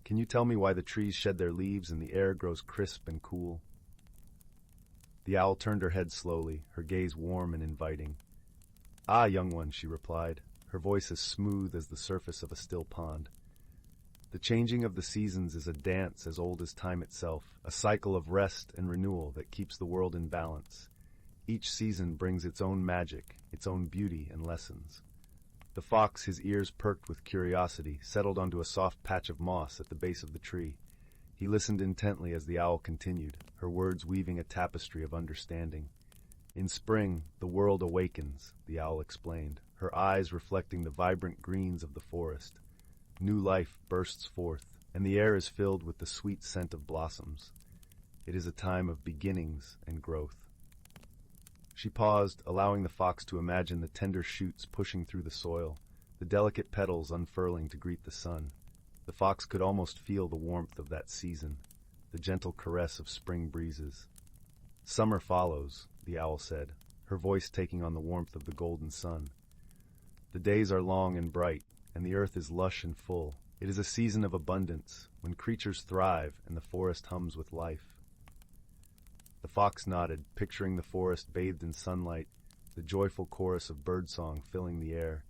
Speaker 1: Can you tell me why the trees shed their leaves and the air grows crisp and cool?" The owl turned her head slowly, her gaze warm and inviting. "Ah, young one," she replied, her voice as smooth as the surface of a still pond. "The changing of the seasons is a dance as old as time itself, a cycle of rest and renewal that keeps the world in balance. Each season brings its own magic, its own beauty and lessons." The fox, his ears perked with curiosity, settled onto a soft patch of moss at the base of the tree. He listened intently as the owl continued, her words weaving a tapestry of understanding. "In spring, the world awakens," the owl explained, her eyes reflecting the vibrant greens of the forest. "New life bursts forth, and the air is filled with the sweet scent of blossoms. It is a time of beginnings and growth." She paused, allowing the fox to imagine the tender shoots pushing through the soil, the delicate petals unfurling to greet the sun. The fox could almost feel the warmth of that season, the gentle caress of spring breezes. "Summer follows," the owl said, her voice taking on the warmth of the golden sun. "The days are long and bright, and the earth is lush and full. It is a season of abundance, when creatures thrive and the forest hums with life." The fox nodded, picturing the forest bathed in sunlight, the joyful chorus of birdsong filling the air.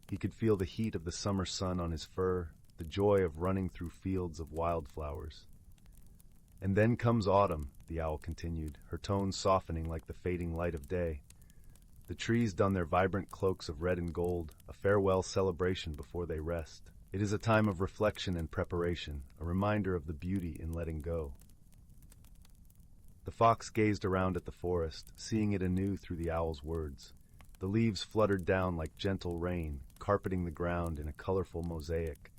Speaker 1: He could feel the heat of the summer sun on his fur, the joy of running through fields of wildflowers. "And then comes autumn," the owl continued, her tones softening like the fading light of day. "The trees don their vibrant cloaks of red and gold, a farewell celebration before they rest. It is a time of reflection and preparation, a reminder of the beauty in letting go." The fox gazed around at the forest, seeing it anew through the owl's words. The leaves fluttered down like gentle rain, carpeting the ground in a colorful mosaic.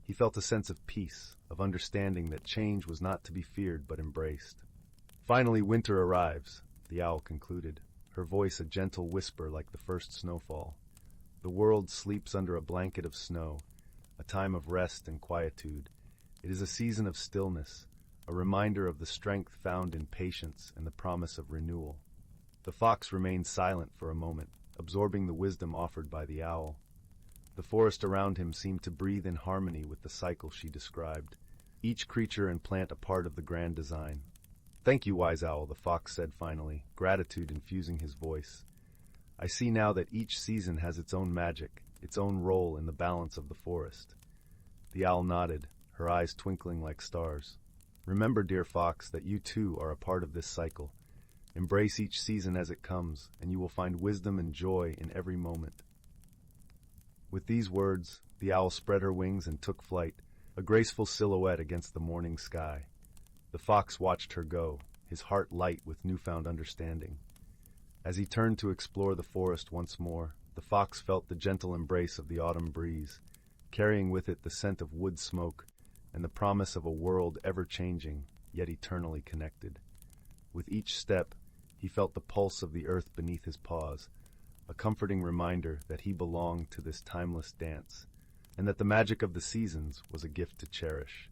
Speaker 1: He felt a sense of peace, of understanding that change was not to be feared but embraced. "Finally winter arrives," the owl concluded, her voice a gentle whisper like the first snowfall. "The world sleeps under a blanket of snow, a time of rest and quietude. It is a season of stillness, a reminder of the strength found in patience and the promise of renewal." The fox remained silent for a moment, absorbing the wisdom offered by the owl. The forest around him seemed to breathe in harmony with the cycle she described, each creature and plant a part of the grand design. "Thank you, wise owl," the fox said finally, gratitude infusing his voice. "I see now that each season has its own magic, its own role in the balance of the forest." The owl nodded, her eyes twinkling like stars. "Remember, dear fox, that you too are a part of this cycle. Embrace each season as it comes, and you will find wisdom and joy in every moment." With these words, the owl spread her wings and took flight, a graceful silhouette against the morning sky. The fox watched her go, his heart light with newfound understanding. As he turned to explore the forest once more, the fox felt the gentle embrace of the autumn breeze, carrying with it the scent of wood smoke and the promise of a world ever-changing, yet eternally connected. With each step, he felt the pulse of the earth beneath his paws, a comforting reminder that he belonged to this timeless dance, and that the magic of the seasons was a gift to cherish.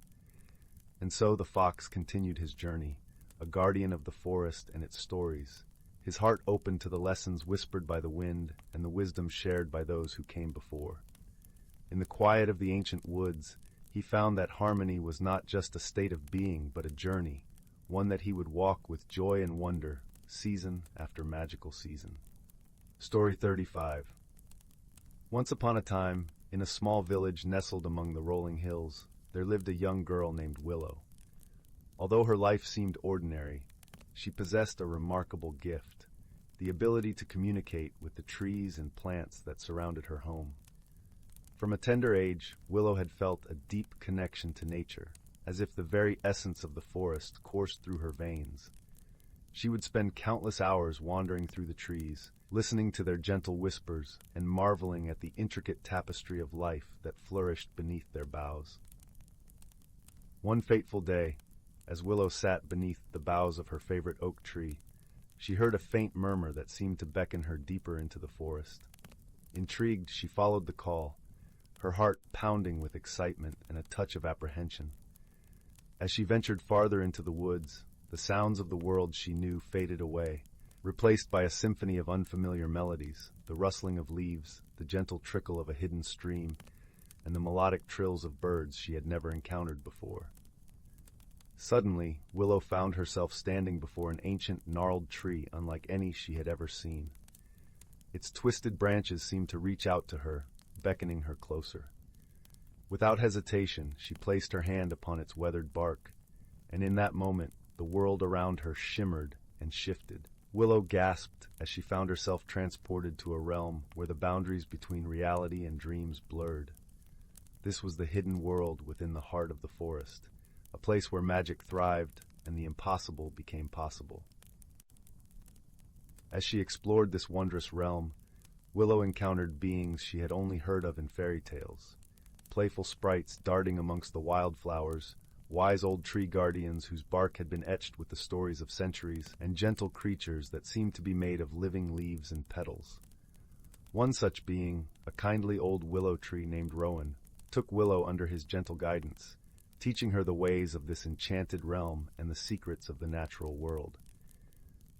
Speaker 1: And so the fox continued his journey, a guardian of the forest and its stories, his heart open to the lessons whispered by the wind and the wisdom shared by those who came before. In the quiet of the ancient woods, he found that harmony was not just a state of being, but a journey, one that he would walk with joy and wonder, season after magical season. Story 35. Once upon a time, in a small village nestled among the rolling hills, there lived a young girl named Willow. Although her life seemed ordinary, she possessed a remarkable gift, the ability to communicate with the trees and plants that surrounded her home. From a tender age, Willow had felt a deep connection to nature, as if the very essence of the forest coursed through her veins. She would spend countless hours wandering through the trees, listening to their gentle whispers and marveling at the intricate tapestry of life that flourished beneath their boughs. One fateful day, as Willow sat beneath the boughs of her favorite oak tree, she heard a faint murmur that seemed to beckon her deeper into the forest. Intrigued, she followed the call, her heart pounding with excitement and a touch of apprehension. As she ventured farther into the woods, the sounds of the world she knew faded away, replaced by a symphony of unfamiliar melodies, the rustling of leaves, the gentle trickle of a hidden stream, and the melodic trills of birds she had never encountered before. Suddenly, Willow found herself standing before an ancient, gnarled tree unlike any she had ever seen. Its twisted branches seemed to reach out to her, beckoning her closer. Without hesitation, she placed her hand upon its weathered bark, and in that moment, the world around her shimmered and shifted. Willow gasped as she found herself transported to a realm where the boundaries between reality and dreams blurred. This was the hidden world within the heart of the forest, a place where magic thrived and the impossible became possible. As she explored this wondrous realm, Willow encountered beings she had only heard of in fairy tales, playful sprites darting amongst the wildflowers, wise old tree guardians whose bark had been etched with the stories of centuries, and gentle creatures that seemed to be made of living leaves and petals. One such being, a kindly old willow tree named Rowan, took Willow under his gentle guidance, teaching her the ways of this enchanted realm and the secrets of the natural world.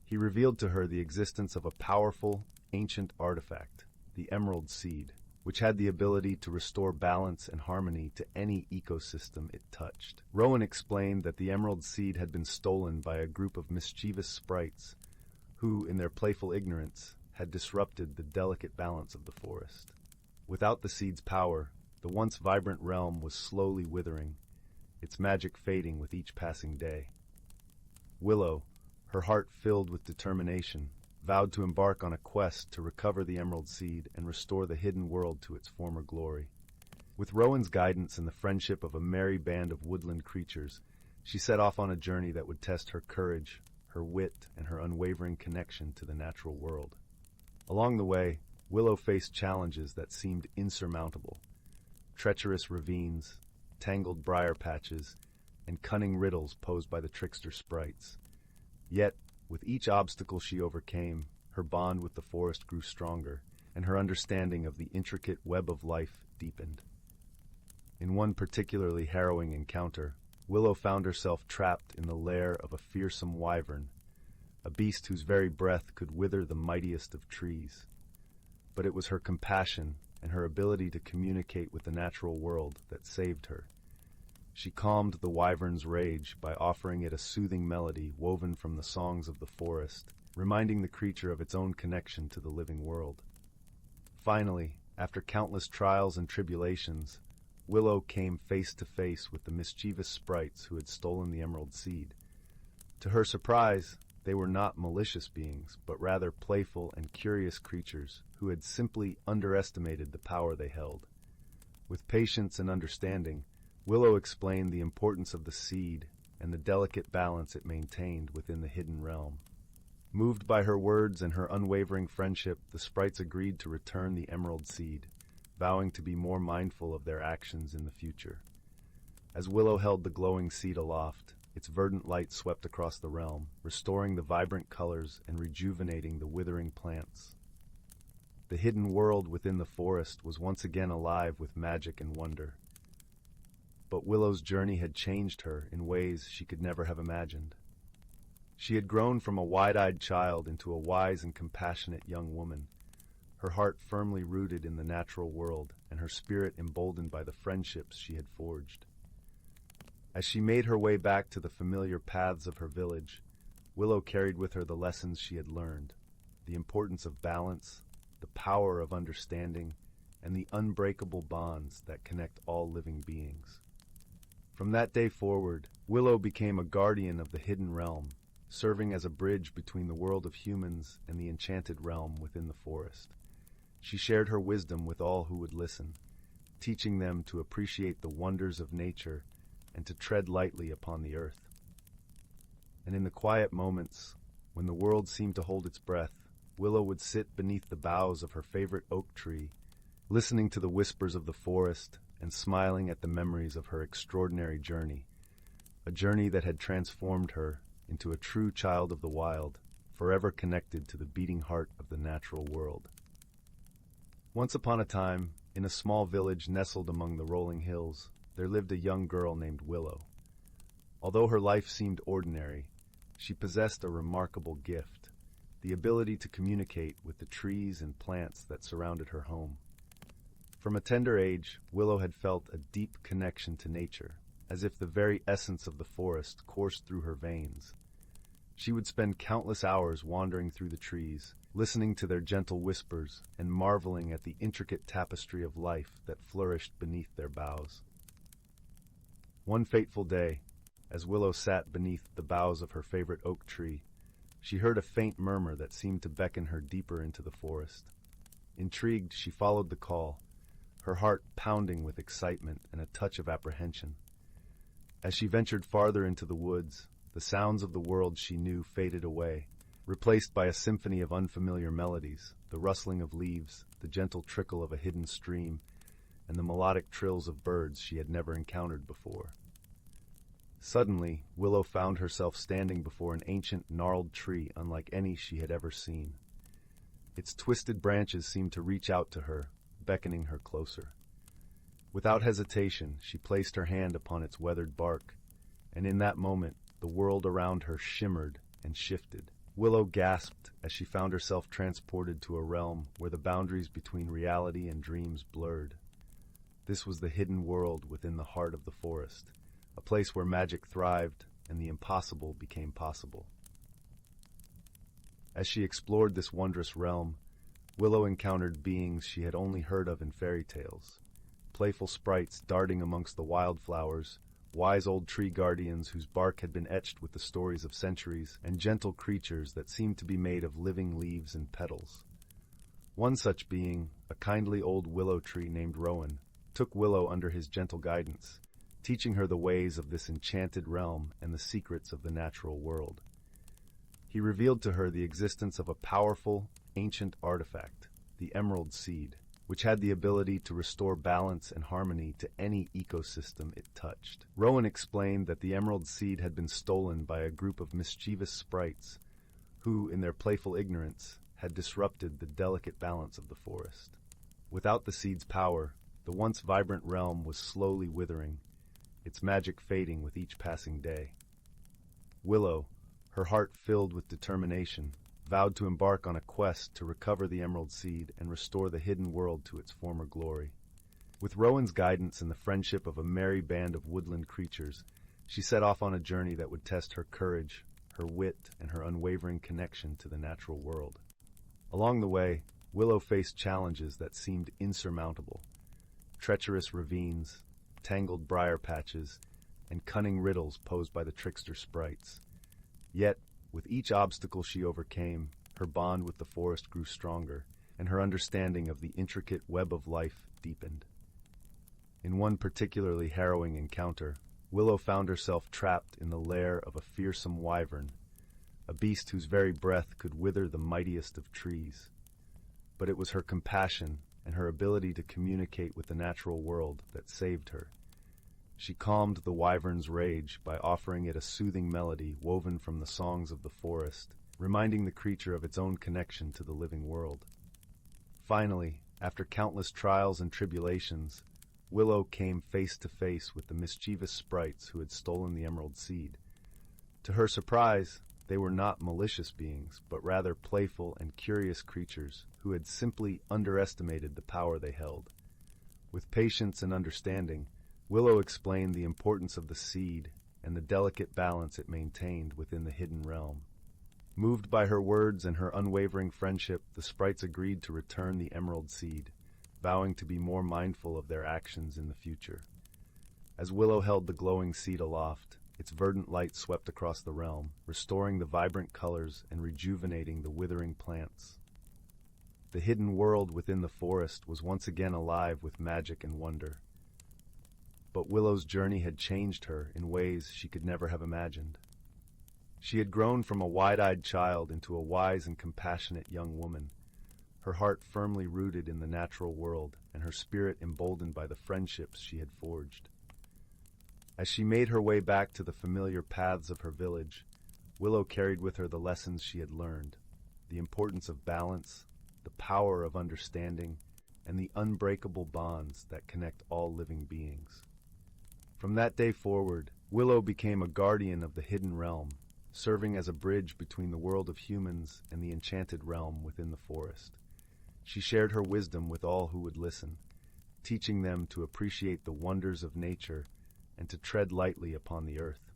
Speaker 1: He revealed to her the existence of a powerful, ancient artifact, the Emerald Seed, which had the ability to restore balance and harmony to any ecosystem it touched. Rowan explained that the Emerald Seed had been stolen by a group of mischievous sprites who, in their playful ignorance, had disrupted the delicate balance of the forest. Without the seed's power, the once vibrant realm was slowly withering, its magic fading with each passing day. Willow, her heart filled with determination, vowed to embark on a quest to recover the Emerald Seed and restore the hidden world to its former glory. With Rowan's guidance and the friendship of a merry band of woodland creatures, she set off on a journey that would test her courage, her wit, and her unwavering connection to the natural world. Along the way, Willow faced challenges that seemed insurmountable: treacherous ravines, tangled briar patches, and cunning riddles posed by the trickster sprites. Yet, with each obstacle she overcame, her bond with the forest grew stronger, and her understanding of the intricate web of life deepened. In one particularly harrowing encounter, Willow found herself trapped in the lair of a fearsome wyvern, a beast whose very breath could wither the mightiest of trees. But it was her compassion and her ability to communicate with the natural world that saved her. She calmed the wyvern's rage by offering it a soothing melody woven from the songs of the forest, reminding the creature of its own connection to the living world. Finally, after countless trials and tribulations, Willow came face to face with the mischievous sprites who had stolen the Emerald Seed. To her surprise, they were not malicious beings, but rather playful and curious creatures who had simply underestimated the power they held. With patience and understanding, Willow explained the importance of the seed and the delicate balance it maintained within the hidden realm. Moved by her words and her unwavering friendship, the sprites agreed to return the Emerald Seed, vowing to be more mindful of their actions in the future. As Willow held the glowing seed aloft, its verdant light swept across the realm, restoring the vibrant colors and rejuvenating the withering plants. The hidden world within the forest was once again alive with magic and wonder. But Willow's journey had changed her in ways she could never have imagined. She had grown from a wide-eyed child into a wise and compassionate young woman, her heart firmly rooted in the natural world and her spirit emboldened by the friendships she had forged. As she made her way back to the familiar paths of her village, Willow carried with her the lessons she had learned: the importance of balance, the power of understanding, and the unbreakable bonds that connect all living beings. From that day forward, Willow became a guardian of the hidden realm, serving as a bridge between the world of humans and the enchanted realm within the forest. She shared her wisdom with all who would listen, teaching them to appreciate the wonders of nature and to tread lightly upon the earth. And in the quiet moments, when the world seemed to hold its breath, Willow would sit beneath the boughs of her favorite oak tree, listening to the whispers of the forest and smiling at the memories of her extraordinary journey, a journey that had transformed her into a true child of the wild, forever connected to the beating heart of the natural world. Once upon a time, in a small village nestled among the rolling hills, there lived a young girl named Willow. Although her life seemed ordinary, she possessed a remarkable gift: the ability to communicate with the trees and plants that surrounded her home. From a tender age, Willow had felt a deep connection to nature, as if the very essence of the forest coursed through her veins. She would spend countless hours wandering through the trees, listening to their gentle whispers and marveling at the intricate tapestry of life that flourished beneath their boughs. One fateful day, as Willow sat beneath the boughs of her favorite oak tree, she heard a faint murmur that seemed to beckon her deeper into the forest. Intrigued, she followed the call, her heart pounding with excitement and a touch of apprehension. As she ventured farther into the woods, the sounds of the world she knew faded away, replaced by a symphony of unfamiliar melodies, the rustling of leaves, the gentle trickle of a hidden stream, and the melodic trills of birds she had never encountered before. Suddenly, Willow found herself standing before an ancient, gnarled tree unlike any she had ever seen. Its twisted branches seemed to reach out to her, beckoning her closer. Without hesitation, she placed her hand upon its weathered bark, and in that moment, the world around her shimmered and shifted. Willow gasped as she found herself transported to a realm where the boundaries between reality and dreams blurred. This was the hidden world within the heart of the forest, a place where magic thrived and the impossible became possible. As she explored this wondrous realm, Willow encountered beings she had only heard of in fairy tales. Playful sprites darting amongst the wildflowers, wise old tree guardians whose bark had been etched with the stories of centuries, and gentle creatures that seemed to be made of living leaves and petals. One such being, a kindly old willow tree named Rowan, took Willow under his gentle guidance, teaching her the ways of this enchanted realm and the secrets of the natural world. He revealed to her the existence of a powerful, ancient artifact, the emerald seed, which had the ability to restore balance and harmony to any ecosystem it touched. Rowan explained that the emerald seed had been stolen by a group of mischievous sprites who, in their playful ignorance, had disrupted the delicate balance of the forest. Without the seed's power, the once vibrant realm was slowly withering, its magic fading with each passing day. Willow, her heart filled with determination, vowed to embark on a quest to recover the emerald seed and restore the hidden world to its former glory. With Rowan's guidance and the friendship of a merry band of woodland creatures, she set off on a journey that would test her courage, her wit, and her unwavering connection to the natural world. Along the way, Willow faced challenges that seemed insurmountable. Treacherous ravines, tangled briar patches, and cunning riddles posed by the trickster sprites. Yet, with each obstacle she overcame, her bond with the forest grew stronger, and her understanding of the intricate web of life deepened. In one particularly harrowing encounter, Willow found herself trapped in the lair of a fearsome wyvern, a beast whose very breath could wither the mightiest of trees. But it was her compassion and her ability to communicate with the natural world that saved her. She calmed the wyvern's rage by offering it a soothing melody woven from the songs of the forest, reminding the creature of its own connection to the living world. Finally, after countless trials and tribulations, Willow came face to face with the mischievous sprites who had stolen the emerald seed. To her surprise, they were not malicious beings, but rather playful and curious creatures who had simply underestimated the power they held. With patience and understanding, Willow explained the importance of the seed and the delicate balance it maintained within the hidden realm. Moved by her words and her unwavering friendship, the sprites agreed to return the emerald seed, vowing to be more mindful of their actions in the future. As Willow held the glowing seed aloft, its verdant light swept across the realm, restoring the vibrant colors and rejuvenating the withering plants. The hidden world within the forest was once again alive with magic and wonder. But Willow's journey had changed her in ways she could never have imagined. She had grown from a wide-eyed child into a wise and compassionate young woman, her heart firmly rooted in the natural world and her spirit emboldened by the friendships she had forged. As she made her way back to the familiar paths of her village, Willow carried with her the lessons she had learned, the importance of balance, the power of understanding, and the unbreakable bonds that connect all living beings. From that day forward, Willow became a guardian of the hidden realm, serving as a bridge between the world of humans and the enchanted realm within the forest. She shared her wisdom with all who would listen, teaching them to appreciate the wonders of nature and to tread lightly upon the earth.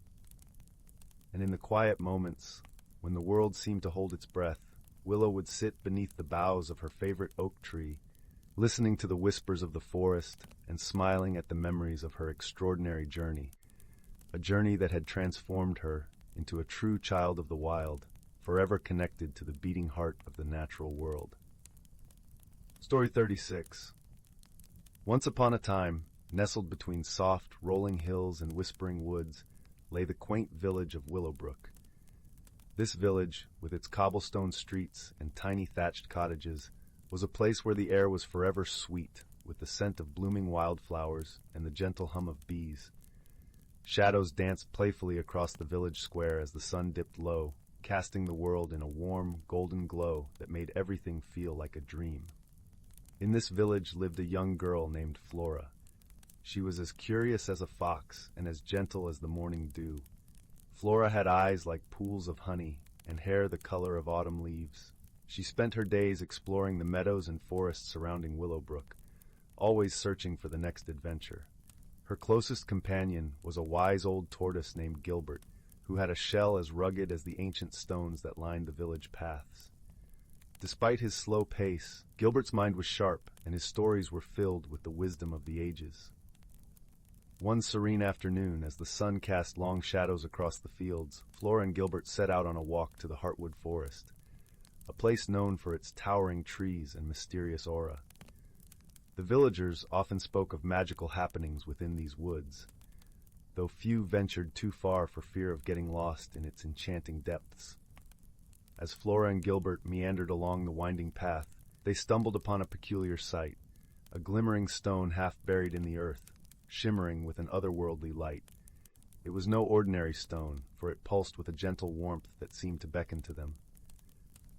Speaker 1: And in the quiet moments, when the world seemed to hold its breath, Willow would sit beneath the boughs of her favorite oak tree, listening to the whispers of the forest and smiling at the memories of her extraordinary journey, a journey that had transformed her into a true child of the wild, forever connected to the beating heart of the natural world. Story 36. Once upon a time, nestled between soft, rolling hills and whispering woods, lay the quaint village of Willowbrook. This village, with its cobblestone streets and tiny thatched cottages, was a place where the air was forever sweet, with the scent of blooming wildflowers and the gentle hum of bees. Shadows danced playfully across the village square as the sun dipped low, casting the world in a warm, golden glow that made everything feel like a dream. In this village lived a young girl named Flora. She was as curious as a fox and as gentle as the morning dew. Flora had eyes like pools of honey and hair the color of autumn leaves. She spent her days exploring the meadows and forests surrounding Willowbrook, always searching for the next adventure. Her closest companion was a wise old tortoise named Gilbert, who had a shell as rugged as the ancient stones that lined the village paths. Despite his slow pace, Gilbert's mind was sharp, and his stories were filled with the wisdom of the ages. One serene afternoon, as the sun cast long shadows across the fields, Flora and Gilbert set out on a walk to the Heartwood Forest, a place known for its towering trees and mysterious aura. The villagers often spoke of magical happenings within these woods, though few ventured too far for fear of getting lost in its enchanting depths. As Flora and Gilbert meandered along the winding path, they stumbled upon a peculiar sight, a glimmering stone half buried in the earth, shimmering with an otherworldly light. It was no ordinary stone, for it pulsed with a gentle warmth that seemed to beckon to them.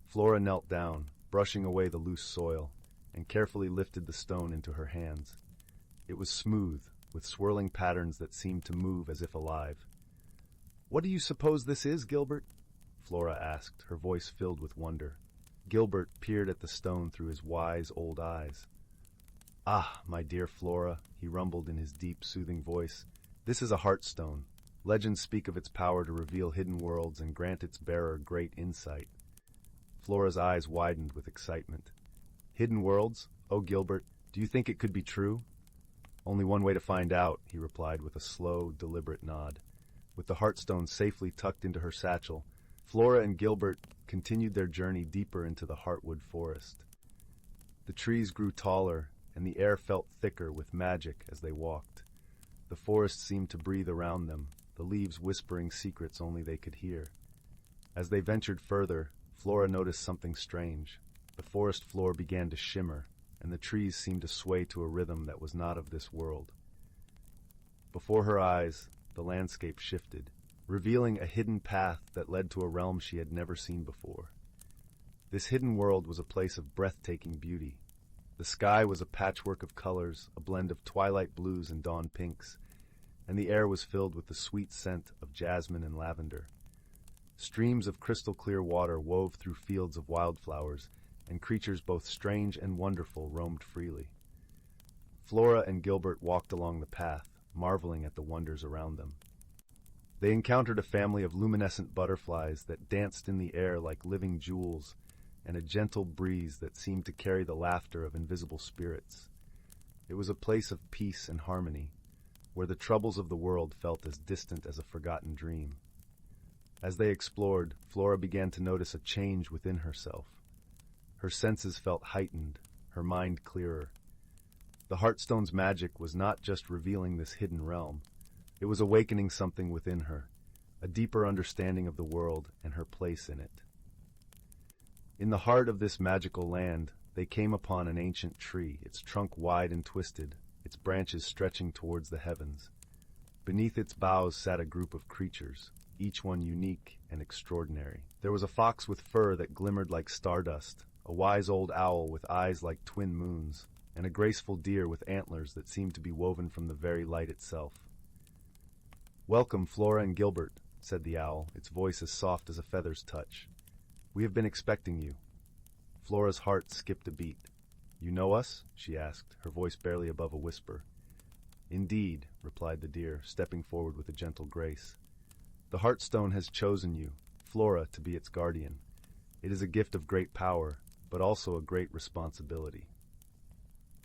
Speaker 1: Flora knelt down, brushing away the loose soil, and carefully lifted the stone into her hands. It was smooth, with swirling patterns that seemed to move as if alive. "What do you suppose this is, Gilbert?" Flora asked, her voice filled with wonder. Gilbert peered at the stone through his wise old eyes. "Ah, my dear Flora," he rumbled in his deep, soothing voice, "this is a heartstone. Legends speak of its power to reveal hidden worlds and grant its bearer great insight." Flora's eyes widened with excitement. "Hidden worlds? Oh, Gilbert, do you think it could be true?" "Only one way to find out," he replied with a slow, deliberate nod. With the heartstone safely tucked into her satchel, Flora and Gilbert continued their journey deeper into the Heartwood Forest. The trees grew taller, and the air felt thicker with magic as they walked. The forest seemed to breathe around them, the leaves whispering secrets only they could hear. As they ventured further, Flora noticed something strange. The forest floor began to shimmer, and the trees seemed to sway to a rhythm that was not of this world. Before her eyes, the landscape shifted, revealing a hidden path that led to a realm she had never seen before. This hidden world was a place of breathtaking beauty. The sky was a patchwork of colors, a blend of twilight blues and dawn pinks, and the air was filled with the sweet scent of jasmine and lavender. Streams of crystal-clear water wove through fields of wildflowers, and creatures both strange and wonderful roamed freely. Flora and Gilbert walked along the path, marveling at the wonders around them. They encountered a family of luminescent butterflies that danced in the air like living jewels, and a gentle breeze that seemed to carry the laughter of invisible spirits. It was a place of peace and harmony, where the troubles of the world felt as distant as a forgotten dream. As they explored, Flora began to notice a change within herself. Her senses felt heightened, her mind clearer. The Heartstone's magic was not just revealing this hidden realm, it was awakening something within her, a deeper understanding of the world and her place in it. In the heart of this magical land, they came upon an ancient tree, its trunk wide and twisted, its branches stretching towards the heavens. Beneath its boughs sat a group of creatures, each one unique and extraordinary. There was a fox with fur that glimmered like stardust, a wise old owl with eyes like twin moons, and a graceful deer with antlers that seemed to be woven from the very light itself. "Welcome, Flora and Gilbert," said the owl, its voice as soft as a feather's touch. "We have been expecting you." Flora's heart skipped a beat. "You know us?" she asked, her voice barely above a whisper. "Indeed," replied the deer, stepping forward with a gentle grace. "The Heartstone has chosen you, Flora, to be its guardian. It is a gift of great power, but also a great responsibility."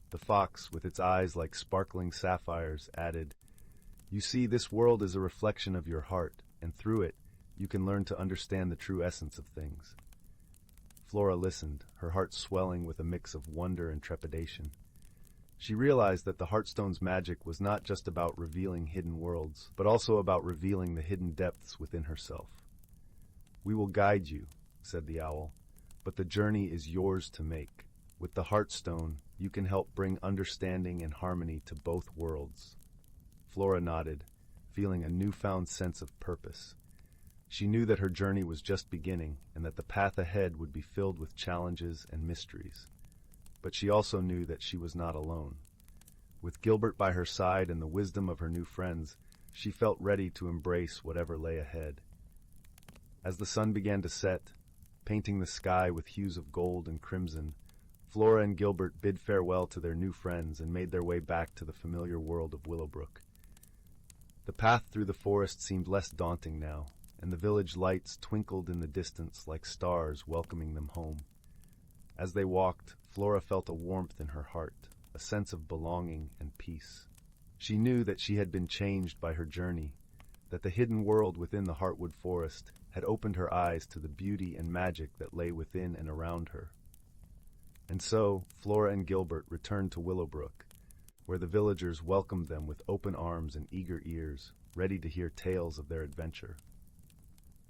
Speaker 1: The fox, with its eyes like sparkling sapphires, added, "You see, this world is a reflection of your heart, and through it, you can learn to understand the true essence of things." Flora listened, her heart swelling with a mix of wonder and trepidation. She realized that the Heartstone's magic was not just about revealing hidden worlds, but also about revealing the hidden depths within herself. "We will guide you," said the owl, "but the journey is yours to make. With the Heartstone, you can help bring understanding and harmony to both worlds." Flora nodded, feeling a newfound sense of purpose. She knew that her journey was just beginning, and that the path ahead would be filled with challenges and mysteries. But she also knew that she was not alone. With Gilbert by her side and the wisdom of her new friends, she felt ready to embrace whatever lay ahead. As the sun began to set, painting the sky with hues of gold and crimson, Flora and Gilbert bid farewell to their new friends and made their way back to the familiar world of Willowbrook. The path through the forest seemed less daunting now, and the village lights twinkled in the distance like stars welcoming them home. As they walked, Flora felt a warmth in her heart, a sense of belonging and peace. She knew that she had been changed by her journey, that the hidden world within the Heartwood Forest had opened her eyes to the beauty and magic that lay within and around her. And so, Flora and Gilbert returned to Willowbrook, where the villagers welcomed them with open arms and eager ears, ready to hear tales of their adventure.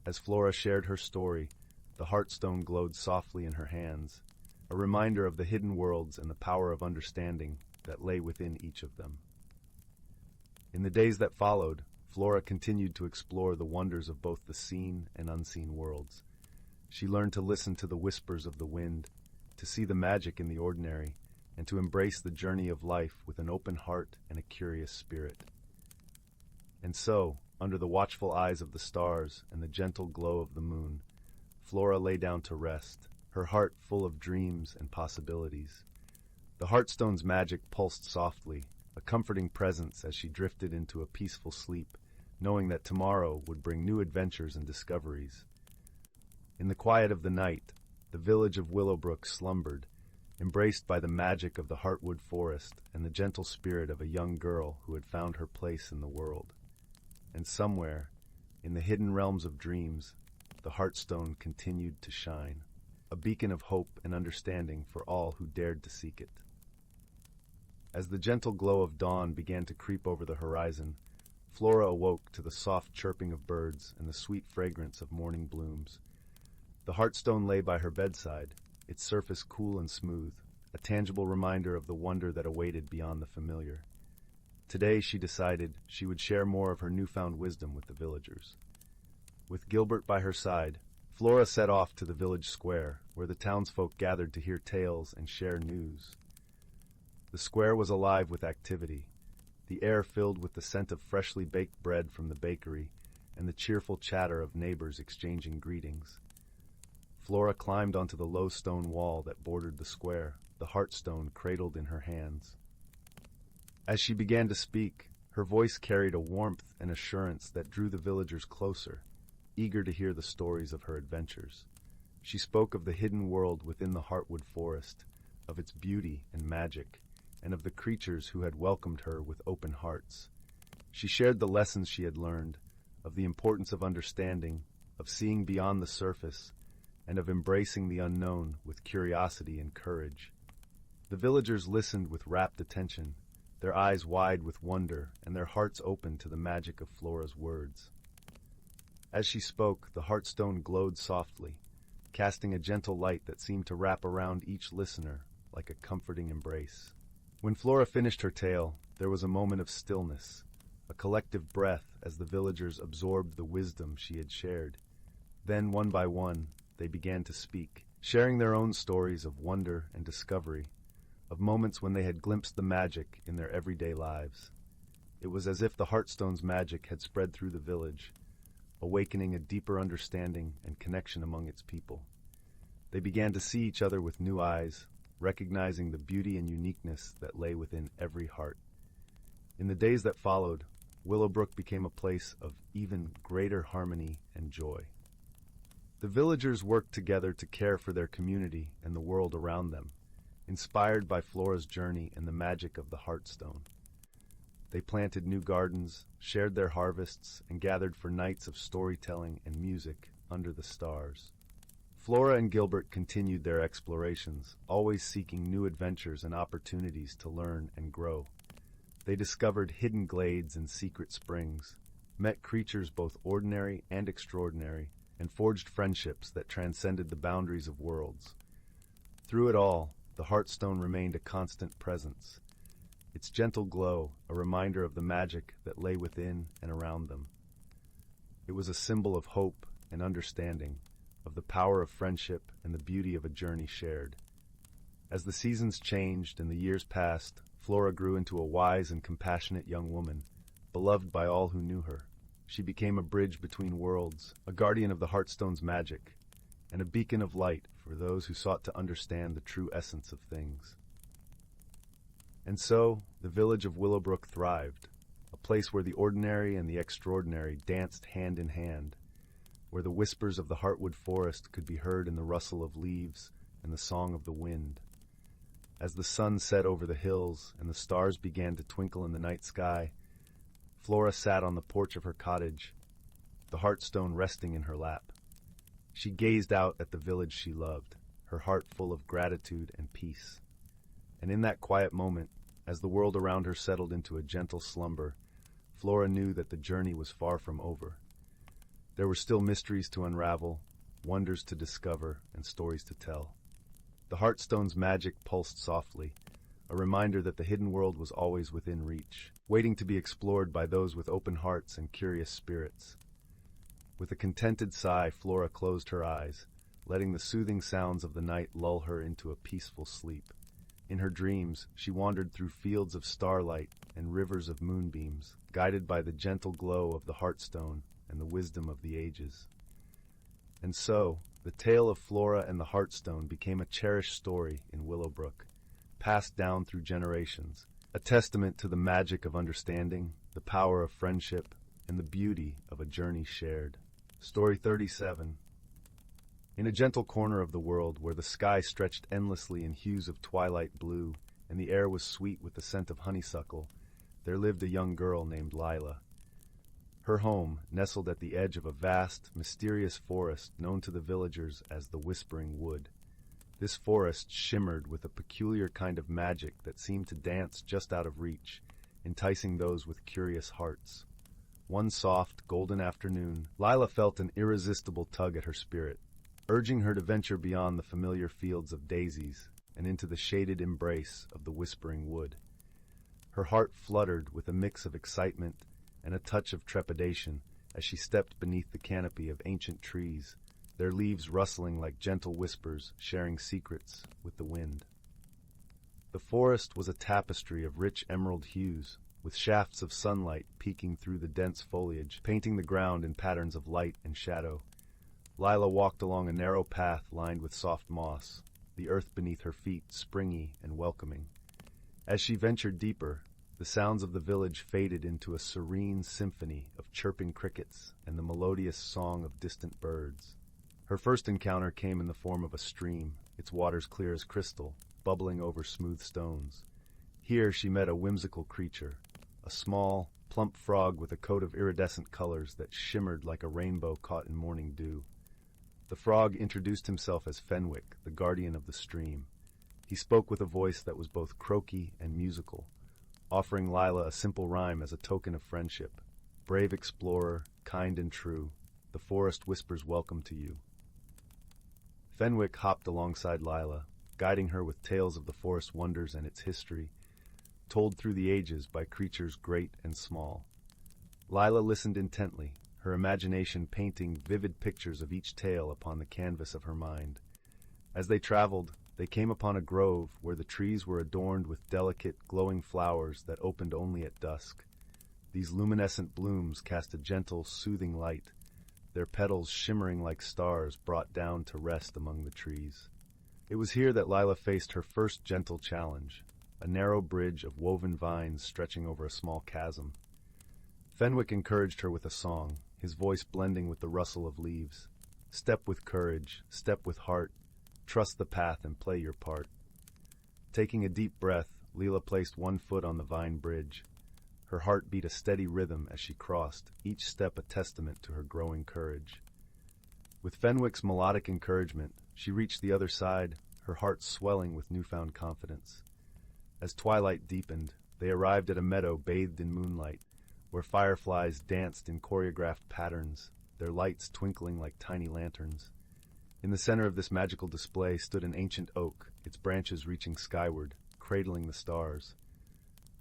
Speaker 1: As Flora shared her story, the Heartstone glowed softly in her hands, a reminder of the hidden worlds and the power of understanding that lay within each of them. In the days that followed, Flora continued to explore the wonders of both the seen and unseen worlds. She learned to listen to the whispers of the wind, to see the magic in the ordinary, and to embrace the journey of life with an open heart and a curious spirit. And so, under the watchful eyes of the stars and the gentle glow of the moon, Flora lay down to rest, her heart full of dreams and possibilities. The Heartstone's magic pulsed softly, a comforting presence as she drifted into a peaceful sleep, knowing that tomorrow would bring new adventures and discoveries. In the quiet of the night, the village of Willowbrook slumbered, embraced by the magic of the Heartwood Forest and the gentle spirit of a young girl who had found her place in the world. And somewhere, in the hidden realms of dreams, the Heartstone continued to shine, a beacon of hope and understanding for all who dared to seek it. As the gentle glow of dawn began to creep over the horizon, Flora awoke to the soft chirping of birds and the sweet fragrance of morning blooms. The Heartstone lay by her bedside, its surface cool and smooth, a tangible reminder of the wonder that awaited beyond the familiar. Today, she decided she would share more of her newfound wisdom with the villagers. With Gilbert by her side, Flora set off to the village square, where the townsfolk gathered to hear tales and share news. The square was alive with activity, the air filled with the scent of freshly baked bread from the bakery and the cheerful chatter of neighbors exchanging greetings. Flora climbed onto the low stone wall that bordered the square, the Heartstone cradled in her hands. As she began to speak, her voice carried a warmth and assurance that drew the villagers closer, eager to hear the stories of her adventures. She spoke of the hidden world within the Heartwood Forest, of its beauty and magic, and of the creatures who had welcomed her with open hearts. She shared the lessons she had learned, of the importance of understanding, of seeing beyond the surface, and of embracing the unknown with curiosity and courage. The villagers listened with rapt attention, their eyes wide with wonder and their hearts open to the magic of Flora's words. As she spoke, the Heartstone glowed softly, casting a gentle light that seemed to wrap around each listener like a comforting embrace. When Flora finished her tale, there was a moment of stillness, a collective breath as the villagers absorbed the wisdom she had shared. Then, one by one, they began to speak, sharing their own stories of wonder and discovery, of moments when they had glimpsed the magic in their everyday lives. It was as if the Heartstone's magic had spread through the village, awakening a deeper understanding and connection among its people. They began to see each other with new eyes, recognizing the beauty and uniqueness that lay within every heart. In the days that followed, Willowbrook became a place of even greater harmony and joy. The villagers worked together to care for their community and the world around them, inspired by Flora's journey and the magic of the Heartstone. They planted new gardens, shared their harvests, and gathered for nights of storytelling and music under the stars. Flora and Gilbert continued their explorations, always seeking new adventures and opportunities to learn and grow. They discovered hidden glades and secret springs, met creatures both ordinary and extraordinary, and forged friendships that transcended the boundaries of worlds. Through it all, the Heartstone remained a constant presence, its gentle glow a reminder of the magic that lay within and around them. It was a symbol of hope and understanding, of the power of friendship and the beauty of a journey shared. As the seasons changed and the years passed, Flora grew into a wise and compassionate young woman, beloved by all who knew her. She became a bridge between worlds, a guardian of the Heartstone's magic, and a beacon of light for those who sought to understand the true essence of things. And so, the village of Willowbrook thrived, a place where the ordinary and the extraordinary danced hand in hand, where the whispers of the heartwood forest could be heard in the rustle of leaves and the song of the wind. As the sun set over the hills and the stars began to twinkle in the night sky, Flora sat on the porch of her cottage, the Heartstone resting in her lap. She gazed out at the village she loved, her heart full of gratitude and peace. And in that quiet moment, as the world around her settled into a gentle slumber, Flora knew that the journey was far from over. There were still mysteries to unravel, wonders to discover, and stories to tell. The Heartstone's magic pulsed softly, a reminder that the hidden world was always within reach, waiting to be explored by those with open hearts and curious spirits. With a contented sigh, Flora closed her eyes, letting the soothing sounds of the night lull her into a peaceful sleep. In her dreams, she wandered through fields of starlight and rivers of moonbeams, guided by the gentle glow of the Heartstone and the wisdom of the ages. And so, the tale of Flora and the Heartstone became a cherished story in Willowbrook, passed down through generations, a testament to the magic of understanding, the power of friendship, and the beauty of a journey shared. Story 37. In a gentle corner of the world where the sky stretched endlessly in hues of twilight blue and the air was sweet with the scent of honeysuckle, there lived a young girl named Lila. Her home nestled at the edge of a vast, mysterious forest known to the villagers as the Whispering Wood. This forest shimmered with a peculiar kind of magic that seemed to dance just out of reach, enticing those with curious hearts. One soft, golden afternoon, Lila felt an irresistible tug at her spirit, urging her to venture beyond the familiar fields of daisies and into the shaded embrace of the Whispering Wood. Her heart fluttered with a mix of excitement and a touch of trepidation as she stepped beneath the canopy of ancient trees, their leaves rustling like gentle whispers, sharing secrets with the wind. The forest was a tapestry of rich emerald hues, with shafts of sunlight peeking through the dense foliage, painting the ground in patterns of light and shadow. Lila walked along a narrow path lined with soft moss, the earth beneath her feet springy and welcoming. As she ventured deeper, the sounds of the village faded into a serene symphony of chirping crickets and the melodious song of distant birds. Her first encounter came in the form of a stream, its waters clear as crystal, bubbling over smooth stones. Here she met a whimsical creature, a small, plump frog with a coat of iridescent colors that shimmered like a rainbow caught in morning dew. The frog introduced himself as Fenwick, the guardian of the stream. He spoke with a voice that was both croaky and musical, offering Lila a simple rhyme as a token of friendship. Brave explorer, kind and true, the forest whispers welcome to you. Fenwick hopped alongside Lila, guiding her with tales of the forest's wonders and its history, told through the ages by creatures great and small. Lila listened intently, her imagination painting vivid pictures of each tale upon the canvas of her mind. As they traveled, they came upon a grove where the trees were adorned with delicate, glowing flowers that opened only at dusk. These luminescent blooms cast a gentle, soothing light, their petals shimmering like stars brought down to rest among the trees. It was here that Lila faced her first gentle challenge, a narrow bridge of woven vines stretching over a small chasm. Fenwick encouraged her with a song, his voice blending with the rustle of leaves. Step with courage, step with heart, trust the path and play your part. Taking a deep breath, Lila placed one foot on the vine bridge. Her heart beat a steady rhythm as she crossed, each step a testament to her growing courage. With Fenwick's melodic encouragement, she reached the other side, her heart swelling with newfound confidence. As twilight deepened, they arrived at a meadow bathed in moonlight, where fireflies danced in choreographed patterns, their lights twinkling like tiny lanterns. In the center of this magical display stood an ancient oak, its branches reaching skyward, cradling the stars.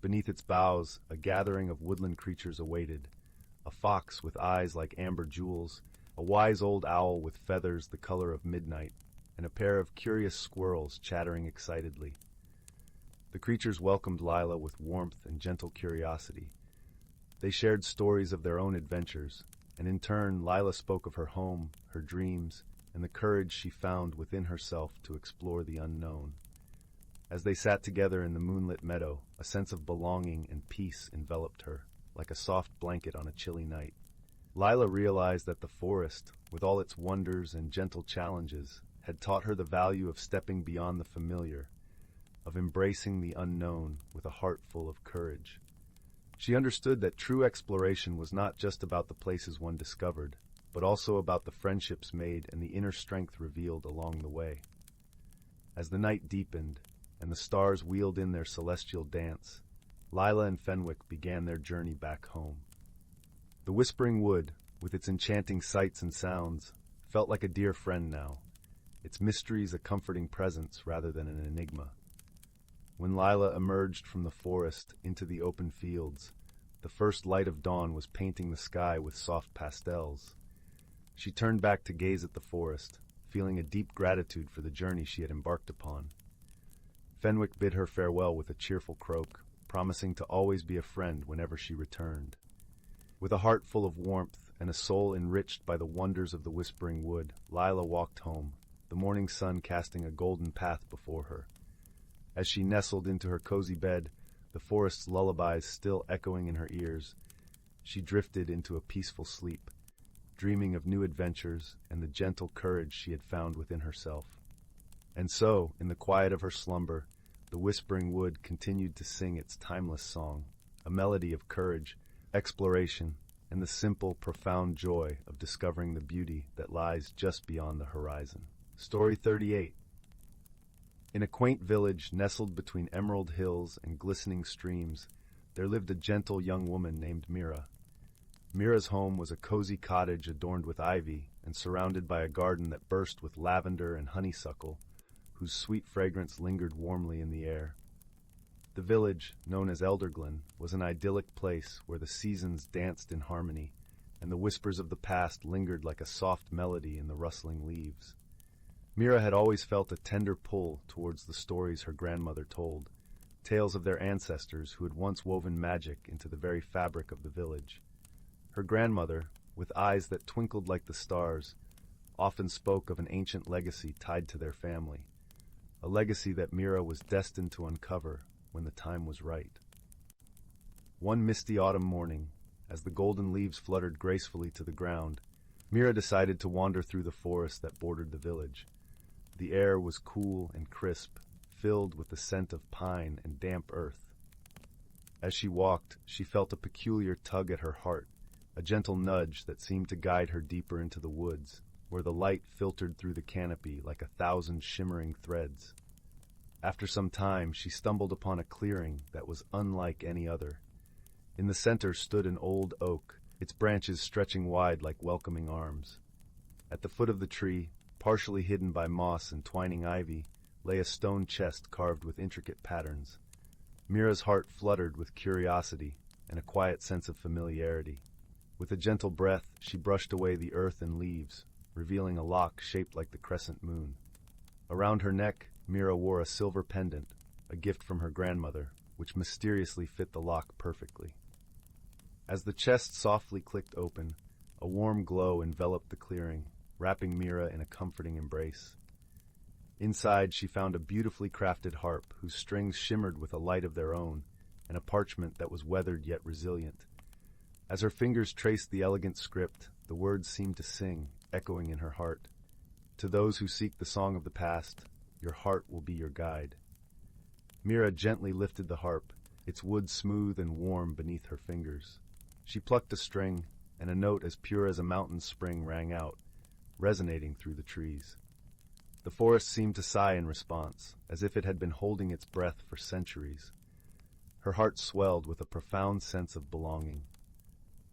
Speaker 1: Beneath its boughs, a gathering of woodland creatures awaited, a fox with eyes like amber jewels, a wise old owl with feathers the color of midnight, and a pair of curious squirrels chattering excitedly. The creatures welcomed Lila with warmth and gentle curiosity. They shared stories of their own adventures, and in turn, Lila spoke of her home, her dreams, and the courage she found within herself to explore the unknown. As they sat together in the moonlit meadow, a sense of belonging and peace enveloped her, like a soft blanket on a chilly night. Lila realized that the forest, with all its wonders and gentle challenges, had taught her the value of stepping beyond the familiar, of embracing the unknown with a heart full of courage. She understood that true exploration was not just about the places one discovered, but also about the friendships made and the inner strength revealed along the way. As the night deepened, and the stars wheeled in their celestial dance, Lila and Fenwick began their journey back home. The Whispering Wood, with its enchanting sights and sounds, felt like a dear friend now, its mysteries a comforting presence rather than an enigma. When Lila emerged from the forest into the open fields, the first light of dawn was painting the sky with soft pastels. She turned back to gaze at the forest, feeling a deep gratitude for the journey she had embarked upon. Fenwick bid her farewell with a cheerful croak, promising to always be a friend whenever she returned. With a heart full of warmth and a soul enriched by the wonders of the Whispering Wood, Lila walked home, the morning sun casting a golden path before her. As she nestled into her cozy bed, the forest's lullabies still echoing in her ears, she drifted into a peaceful sleep, dreaming of new adventures and the gentle courage she had found within herself. And so, in the quiet of her slumber, the Whispering Wood continued to sing its timeless song, a melody of courage, exploration, and the simple, profound joy of discovering the beauty that lies just beyond the horizon. Story 38. In a quaint village nestled between emerald hills and glistening streams, there lived a gentle young woman named Mira. Mira's home was a cozy cottage adorned with ivy and surrounded by a garden that burst with lavender and honeysuckle, whose sweet fragrance lingered warmly in the air. The village, known as Elderglen, was an idyllic place where the seasons danced in harmony, and the whispers of the past lingered like a soft melody in the rustling leaves. Mira had always felt a tender pull towards the stories her grandmother told, tales of their ancestors who had once woven magic into the very fabric of the village. Her grandmother, with eyes that twinkled like the stars, often spoke of an ancient legacy tied to their family, a legacy that Mira was destined to uncover when the time was right. One misty autumn morning, as the golden leaves fluttered gracefully to the ground, Mira decided to wander through the forest that bordered the village. The air was cool and crisp, filled with the scent of pine and damp earth. As she walked, she felt a peculiar tug at her heart, a gentle nudge that seemed to guide her deeper into the woods, where the light filtered through the canopy like 1,000 shimmering threads. After some time, she stumbled upon a clearing that was unlike any other. In the center stood an old oak, its branches stretching wide like welcoming arms. At the foot of the tree, partially hidden by moss and twining ivy, lay a stone chest carved with intricate patterns. Mira's heart fluttered with curiosity and a quiet sense of familiarity. With a gentle breath, she brushed away the earth and leaves, revealing a lock shaped like the crescent moon. Around her neck, Mira wore a silver pendant, a gift from her grandmother, which mysteriously fit the lock perfectly. As the chest softly clicked open, a warm glow enveloped the clearing, wrapping Mira in a comforting embrace. Inside, she found a beautifully crafted harp whose strings shimmered with a light of their own, and a parchment that was weathered yet resilient. As her fingers traced the elegant script, the words seemed to sing, echoing in her heart. To those who seek the song of the past, your heart will be your guide. Mira gently lifted the harp, its wood smooth and warm beneath her fingers. She plucked a string, and a note as pure as a mountain spring rang out, resonating through the trees. The forest seemed to sigh in response, as if it had been holding its breath for centuries. Her heart swelled with a profound sense of belonging.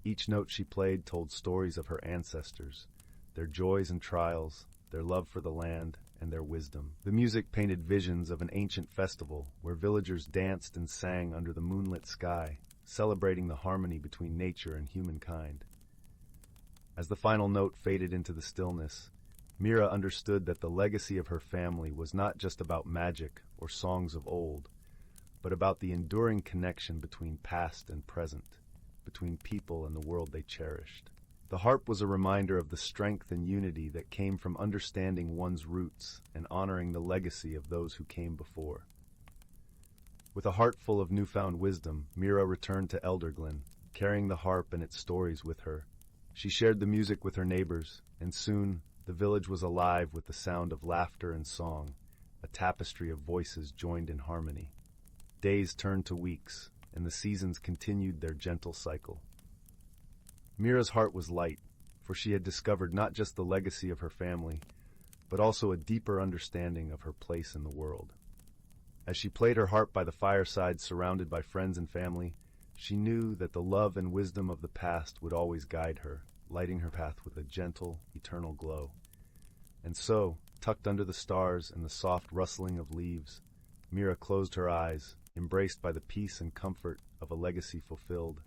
Speaker 1: Each note she played told stories of her ancestors, their joys and trials, their love for the land, and their wisdom. The music painted visions of an ancient festival where villagers danced and sang under the moonlit sky, celebrating the harmony between nature and humankind. As the final note faded into the stillness, Mira understood that the legacy of her family was not just about magic or songs of old, but about the enduring connection between past and present, between people and the world they cherished. The harp was a reminder of the strength and unity that came from understanding one's roots and honoring the legacy of those who came before. With a heart full of newfound wisdom, Mira returned to Elderglen, carrying the harp and its stories with her. She shared the music with her neighbors, and soon the village was alive with the sound of laughter and song, a tapestry of voices joined in harmony. Days turned to weeks, and the seasons continued their gentle cycle. Mira's heart was light, for she had discovered not just the legacy of her family, but also a deeper understanding of her place in the world. As she played her harp by the fireside surrounded by friends and family, she knew that the love and wisdom of the past would always guide her, lighting her path with a gentle, eternal glow. And so, tucked under the stars and the soft rustling of leaves, Mira closed her eyes, embraced by the peace and comfort of a legacy fulfilled,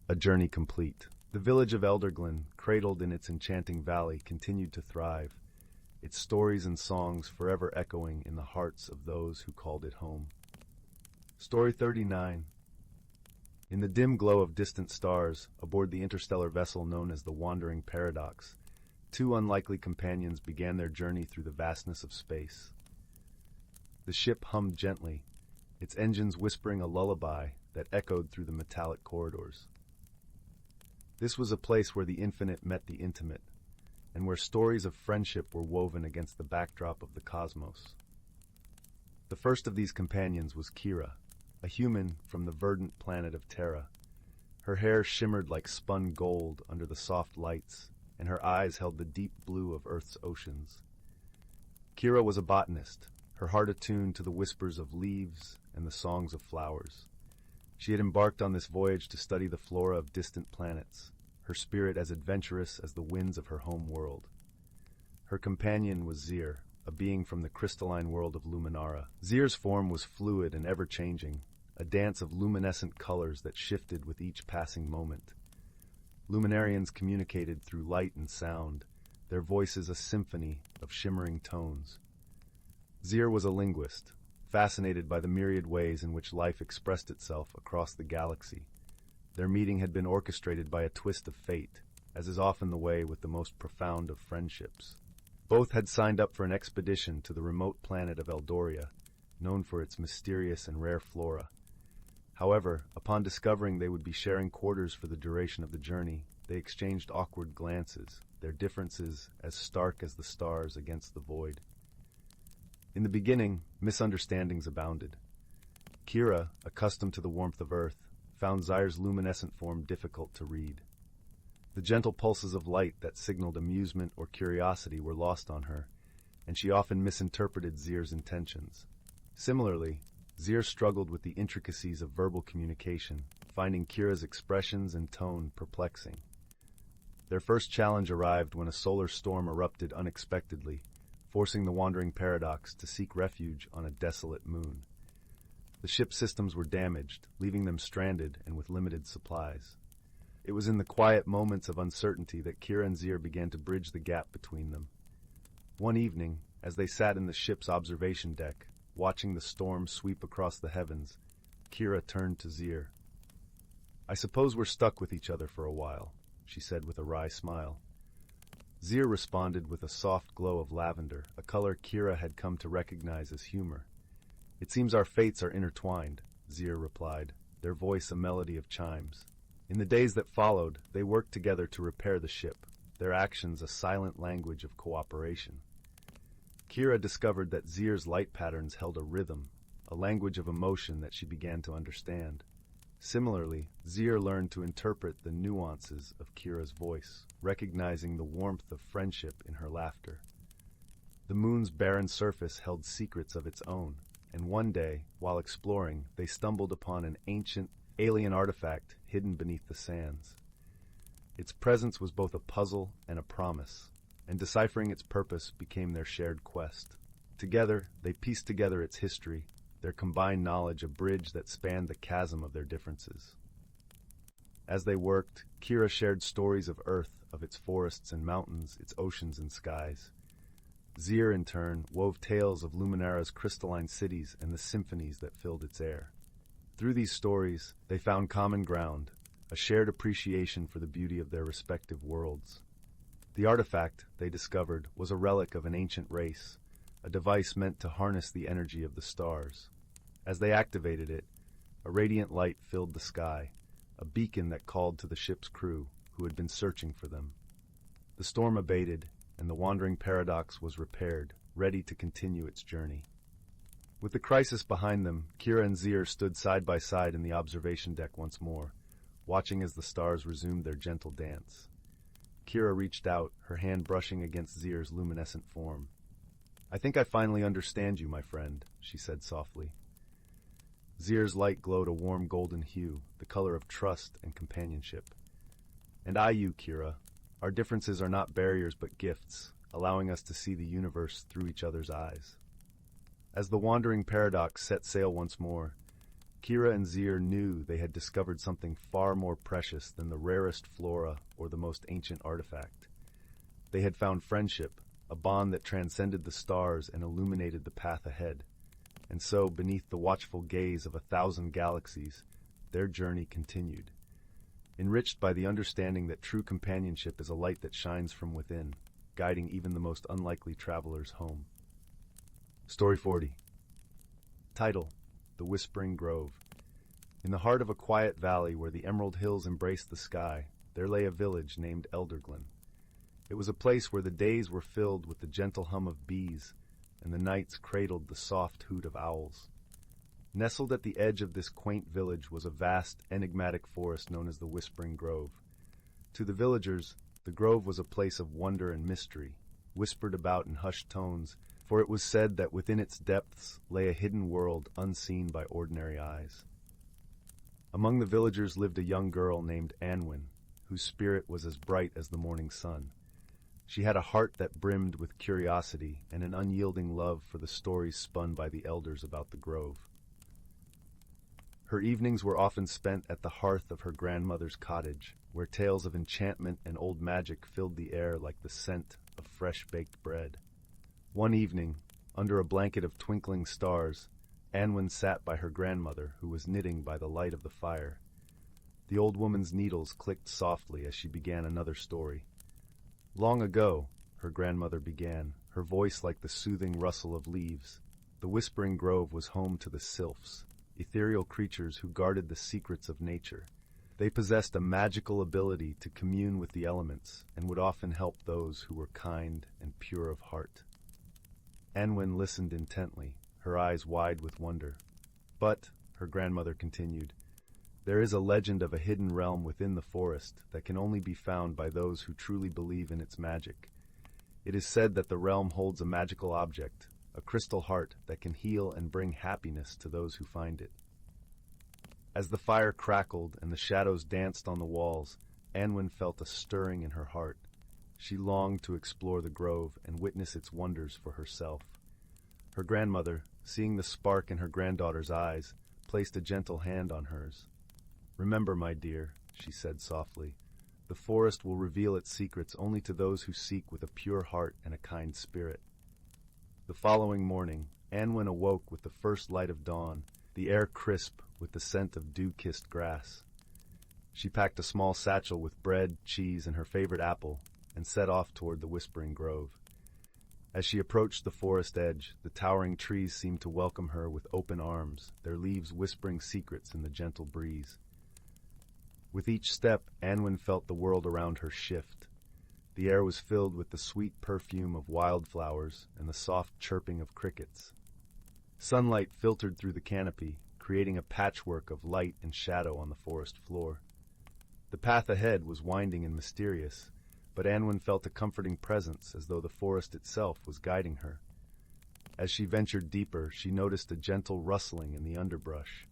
Speaker 1: a journey complete. The village of Elderglen, cradled in its enchanting valley, continued to thrive, its stories and songs forever echoing in the hearts of those who called it home. Story 39. In the dim glow of distant stars, aboard the interstellar vessel known as the Wandering Paradox, two unlikely companions began their journey through the vastness of space. The ship hummed gently, its engines whispering a lullaby that echoed through the metallic corridors. This was a place where the infinite met the intimate, and where stories of friendship were woven against the backdrop of the cosmos. The first of these companions was Kira, a human from the verdant planet of Terra. Her hair shimmered like spun gold under the soft lights, and her eyes held the deep blue of Earth's oceans. Kira was a botanist, her heart attuned to the whispers of leaves and the songs of flowers. She had embarked on this voyage to study the flora of distant planets, her spirit as adventurous as the winds of her home world. Her companion was Zir, a being from the crystalline world of Luminara. Zir's form was fluid and ever-changing, a dance of luminescent colors that shifted with each passing moment. Luminarians communicated through light and sound, their voices a symphony of shimmering tones. Zir was a linguist, fascinated by the myriad ways in which life expressed itself across the galaxy. Their meeting had been orchestrated by a twist of fate, as is often the way with the most profound of friendships. Both had signed up for an expedition to the remote planet of Eldoria, known for its mysterious and rare flora. However, upon discovering they would be sharing quarters for the duration of the journey, they exchanged awkward glances, their differences as stark as the stars against the void. In the beginning, misunderstandings abounded. Kira, accustomed to the warmth of Earth, found Zir's luminescent form difficult to read. The gentle pulses of light that signaled amusement or curiosity were lost on her, and she often misinterpreted Zir's intentions. Similarly, Zir struggled with the intricacies of verbal communication, finding Kira's expressions and tone perplexing. Their first challenge arrived when a solar storm erupted unexpectedly, forcing the Wandering Paradox to seek refuge on a desolate moon. The ship's systems were damaged, leaving them stranded and with limited supplies. It was in the quiet moments of uncertainty that Kira and Zir began to bridge the gap between them. One evening, as they sat in the ship's observation deck, watching the storm sweep across the heavens, Kira turned to Zir. "I suppose we're stuck with each other for a while," she said with a wry smile. Zir responded with a soft glow of lavender, a color Kira had come to recognize as humor. "It seems our fates are intertwined," Zir replied, their voice a melody of chimes. In the days that followed, they worked together to repair the ship, their actions a silent language of cooperation. Kira discovered that Zir's light patterns held a rhythm, a language of emotion that she began to understand. Similarly, Zir learned to interpret the nuances of Kira's voice, recognizing the warmth of friendship in her laughter. The moon's barren surface held secrets of its own, and one day, while exploring, they stumbled upon an ancient, alien artifact hidden beneath the sands. Its presence was both a puzzle and a promise, and deciphering its purpose became their shared quest. Together, they pieced together its history, their combined knowledge a bridge that spanned the chasm of their differences. As they worked, Kira shared stories of Earth, of its forests and mountains, its oceans and skies. Zir, in turn, wove tales of Luminara's crystalline cities and the symphonies that filled its air. Through these stories, they found common ground, a shared appreciation for the beauty of their respective worlds. The artifact, they discovered, was a relic of an ancient race, a device meant to harness the energy of the stars. As they activated it, a radiant light filled the sky, a beacon that called to the ship's crew, who had been searching for them. The storm abated, and the wandering paradox was repaired, ready to continue its journey. With the crisis behind them, Kira and Zir stood side by side in the observation deck once more, watching as the stars resumed their gentle dance. Kira reached out, her hand brushing against Zir's luminescent form. "I think I finally understand you, my friend," she said softly. Zir's light glowed a warm golden hue, the color of trust and companionship. "And I you, Kira. Our differences are not barriers but gifts, allowing us to see the universe through each other's eyes." As the wandering paradox set sail once more, Kira and Zir knew they had discovered something far more precious than the rarest flora or the most ancient artifact. They had found friendship, a bond that transcended the stars and illuminated the path ahead. And so, beneath the watchful gaze of 1,000 galaxies, their journey continued, enriched by the understanding that true companionship is a light that shines from within, guiding even the most unlikely travelers home. Story 40. Title: The Whispering Grove. In the heart of a quiet valley where the emerald hills embraced the sky, there lay a village named Elderglen. It was a place where the days were filled with the gentle hum of bees, and the nights cradled the soft hoot of owls. Nestled at the edge of this quaint village was a vast, enigmatic forest known as the Whispering Grove. To the villagers, the grove was a place of wonder and mystery, whispered about in hushed tones, for it was said that within its depths lay a hidden world unseen by ordinary eyes. Among the villagers lived a young girl named Anwen, whose spirit was as bright as the morning sun. She had a heart that brimmed with curiosity and an unyielding love for the stories spun by the elders about the grove. Her evenings were often spent at the hearth of her grandmother's cottage, where tales of enchantment and old magic filled the air like the scent of fresh-baked bread. One evening, under a blanket of twinkling stars, Anwen sat by her grandmother, who was knitting by the light of the fire. The old woman's needles clicked softly as she began another story. "Long ago," her grandmother began, her voice like the soothing rustle of leaves, "the Whispering Grove was home to the sylphs, ethereal creatures who guarded the secrets of nature. They possessed a magical ability to commune with the elements and would often help those who were kind and pure of heart." Anwen listened intently, her eyes wide with wonder. "But," her grandmother continued, "there is a legend of a hidden realm within the forest that can only be found by those who truly believe in its magic. It is said that the realm holds a magical object, a crystal heart that can heal and bring happiness to those who find it." As the fire crackled and the shadows danced on the walls, Anwen felt a stirring in her heart. She longed to explore the grove and witness its wonders for herself. Her grandmother, seeing the spark in her granddaughter's eyes, placed a gentle hand on hers. "Remember, my dear," she said softly, "the forest will reveal its secrets only to those who seek with a pure heart and a kind spirit." The following morning, Anwen awoke with the first light of dawn, the air crisp with the scent of dew-kissed grass. She packed a small satchel with bread, cheese, and her favorite apple, and set off toward the Whispering Grove. As she approached the forest edge, the towering trees seemed to welcome her with open arms, their leaves whispering secrets in the gentle breeze. With each step, Anwen felt the world around her shift. The air was filled with the sweet perfume of wildflowers and the soft chirping of crickets. Sunlight filtered through the canopy, creating a patchwork of light and shadow on the forest floor. The path ahead was winding and mysterious, but Anwen felt a comforting presence as though the forest itself was guiding her. As she ventured deeper, she noticed a gentle rustling in the underbrush.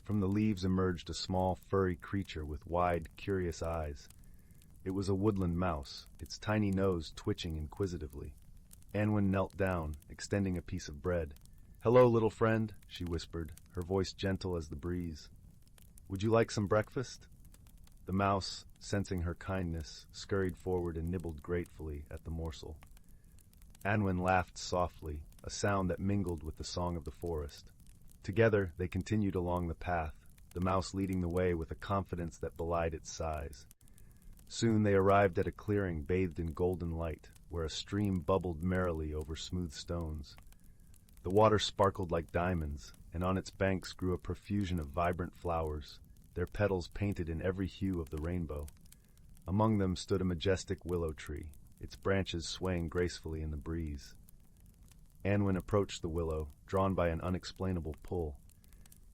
Speaker 1: From the leaves emerged a small, furry creature with wide, curious eyes. It was a woodland mouse, its tiny nose twitching inquisitively. Anwen knelt down, extending a piece of bread. "Hello, little friend," she whispered, her voice gentle as the breeze. "Would you like some breakfast?" The mouse, sensing her kindness, scurried forward and nibbled gratefully at the morsel. Anwen laughed softly, a sound that mingled with the song of the forest. Together, they continued along the path, the mouse leading the way with a confidence that belied its size. Soon they arrived at a clearing bathed in golden light, where a stream bubbled merrily over smooth stones. The water sparkled like diamonds, and on its banks grew a profusion of vibrant flowers, their petals painted in every hue of the rainbow. Among them stood a majestic willow tree, its branches swaying gracefully in the breeze. Anwen approached the willow, drawn by an unexplainable pull.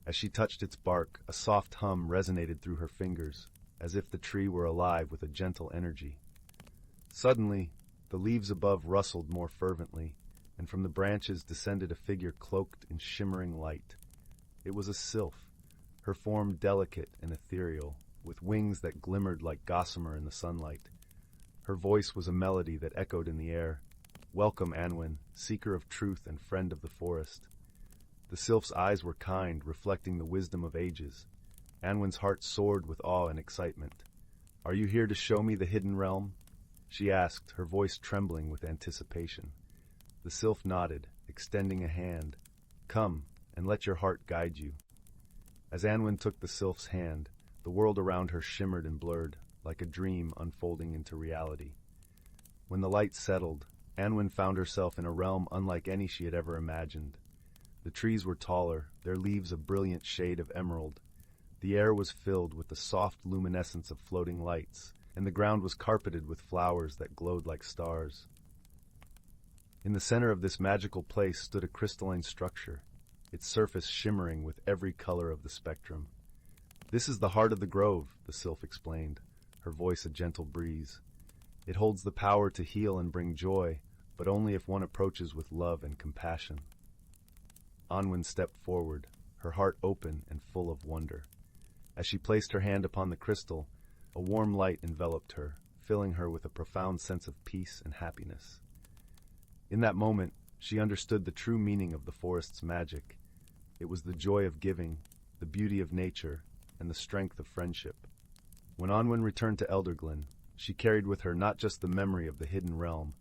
Speaker 1: As she touched its bark, a soft hum resonated through her fingers, as if the tree were alive with a gentle energy. Suddenly, the leaves above rustled more fervently, and from the branches descended a figure cloaked in shimmering light. It was a sylph, her form delicate and ethereal, with wings that glimmered like gossamer in the sunlight. Her voice was a melody that echoed in the air. "Welcome, Anwen, seeker of truth and friend of the forest." The sylph's eyes were kind, reflecting the wisdom of ages. Anwen's heart soared with awe and excitement. "Are you here to show me the hidden realm?" she asked, her voice trembling with anticipation. The sylph nodded, extending a hand. "Come, and let your heart guide you." As Anwen took the sylph's hand, the world around her shimmered and blurred, like a dream unfolding into reality. When the light settled, Anwen found herself in a realm unlike any she had ever imagined. The trees were taller, their leaves a brilliant shade of emerald. The air was filled with the soft luminescence of floating lights, and the ground was carpeted with flowers that glowed like stars. In the center of this magical place stood a crystalline structure, its surface shimmering with every color of the spectrum. "This is the heart of the grove," the sylph explained, her voice a gentle breeze. "It holds the power to heal and bring joy, but only if one approaches with love and compassion." Anwen stepped forward, her heart open and full of wonder. As she placed her hand upon the crystal, a warm light enveloped her, filling her with a profound sense of peace and happiness. In that moment, she understood the true meaning of the forest's magic. It was the joy of giving, the beauty of nature, and the strength of friendship. When Anwen returned to Elderglen, she carried with her not just the memory of the hidden realm,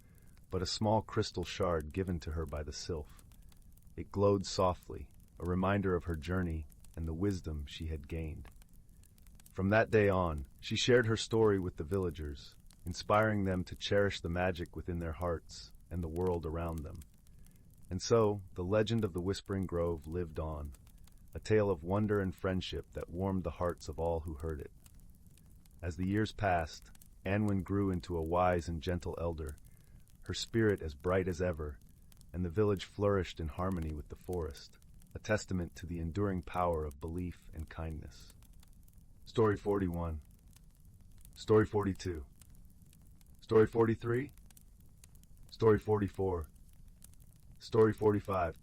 Speaker 1: but a small crystal shard given to her by the sylph. It glowed softly, a reminder of her journey and the wisdom she had gained. From that day on, she shared her story with the villagers, inspiring them to cherish the magic within their hearts and the world around them. And so, the legend of the Whispering Grove lived on, a tale of wonder and friendship that warmed the hearts of all who heard it. As the years passed, Anwen grew into a wise and gentle elder, her spirit as bright as ever, and the village flourished in harmony with the forest, a testament to the enduring power of belief and kindness. Story 41. Story 42. Story 43. Story 44. Story 45.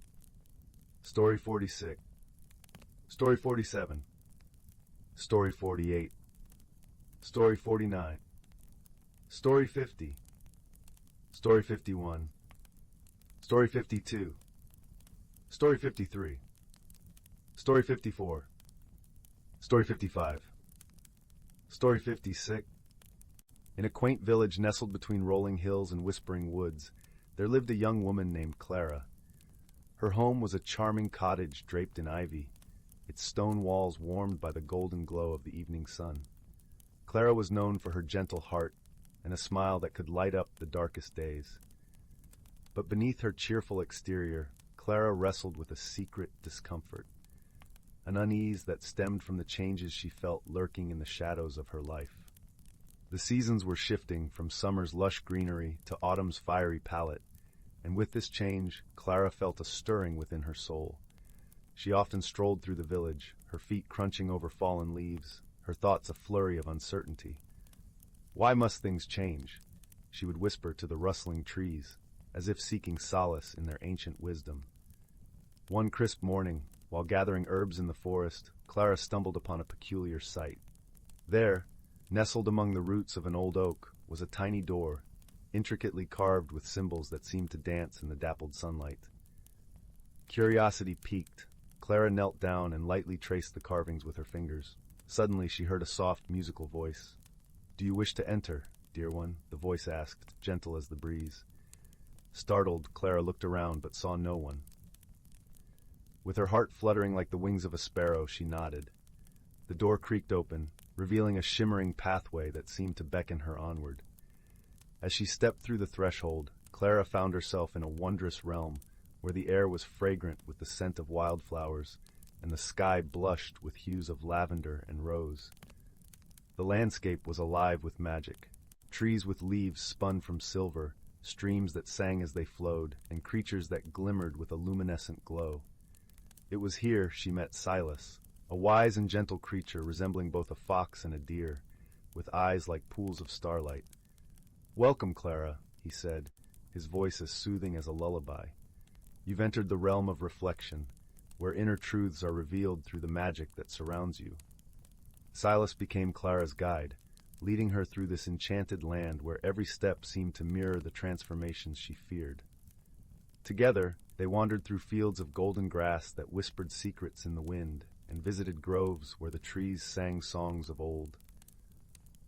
Speaker 1: Story 46. Story 47. Story 48. Story 49. Story 50. Story 51. Story 52. Story 53. Story 54. Story 55. Story 56. In a quaint village nestled between rolling hills and whispering woods, there lived a young woman named Clara. Her home was a charming cottage draped in ivy, its stone walls warmed by the golden glow of the evening sun. Clara was known for her gentle heart and a smile that could light up the darkest days. But beneath her cheerful exterior, Clara wrestled with a secret discomfort, an unease that stemmed from the changes she felt lurking in the shadows of her life. The seasons were shifting from summer's lush greenery to autumn's fiery palette, and with this change, Clara felt a stirring within her soul. She often strolled through the village, her feet crunching over fallen leaves, her thoughts a flurry of uncertainty. "Why must things change?" she would whisper to the rustling trees, as if seeking solace in their ancient wisdom. One crisp morning, while gathering herbs in the forest, Clara stumbled upon a peculiar sight. There, nestled among the roots of an old oak, was a tiny door, intricately carved with symbols that seemed to dance in the dappled sunlight. Curiosity piqued, Clara knelt down and lightly traced the carvings with her fingers. Suddenly she heard a soft, musical voice. "Do you wish to enter, dear one?" the voice asked, gentle as the breeze. Startled, Clara looked around but saw no one. With her heart fluttering like the wings of a sparrow, she nodded. The door creaked open, revealing a shimmering pathway that seemed to beckon her onward. As she stepped through the threshold, Clara found herself in a wondrous realm where the air was fragrant with the scent of wildflowers and the sky blushed with hues of lavender and rose. The landscape was alive with magic. Trees with leaves spun from silver, streams that sang as they flowed, and creatures that glimmered with a luminescent glow. It was here she met Silas, a wise and gentle creature resembling both a fox and a deer, with eyes like pools of starlight. "Welcome, Clara," he said, his voice as soothing as a lullaby. "You've entered the realm of reflection, where inner truths are revealed through the magic that surrounds you." Silas became Clara's guide, leading her through this enchanted land where every step seemed to mirror the transformations she feared. Together, they wandered through fields of golden grass that whispered secrets in the wind, and visited groves where the trees sang songs of old.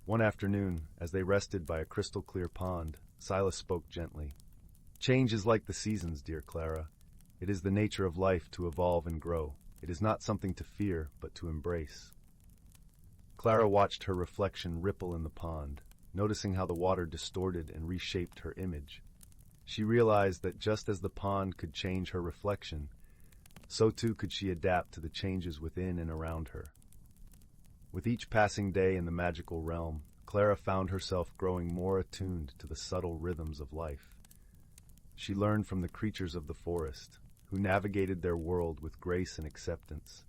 Speaker 1: One afternoon, as they rested by a crystal-clear pond, Silas spoke gently. "Change is like the seasons, dear Clara. It is the nature of life to evolve and grow. It is not something to fear, but to embrace." Clara watched her reflection ripple in the pond, noticing how the water distorted and reshaped her image. She realized that just as the pond could change her reflection, so too could she adapt to the changes within and around her. With each passing day in the magical realm, Clara found herself growing more attuned to the subtle rhythms of life. She learned from the creatures of the forest, who navigated their world with grace and acceptance.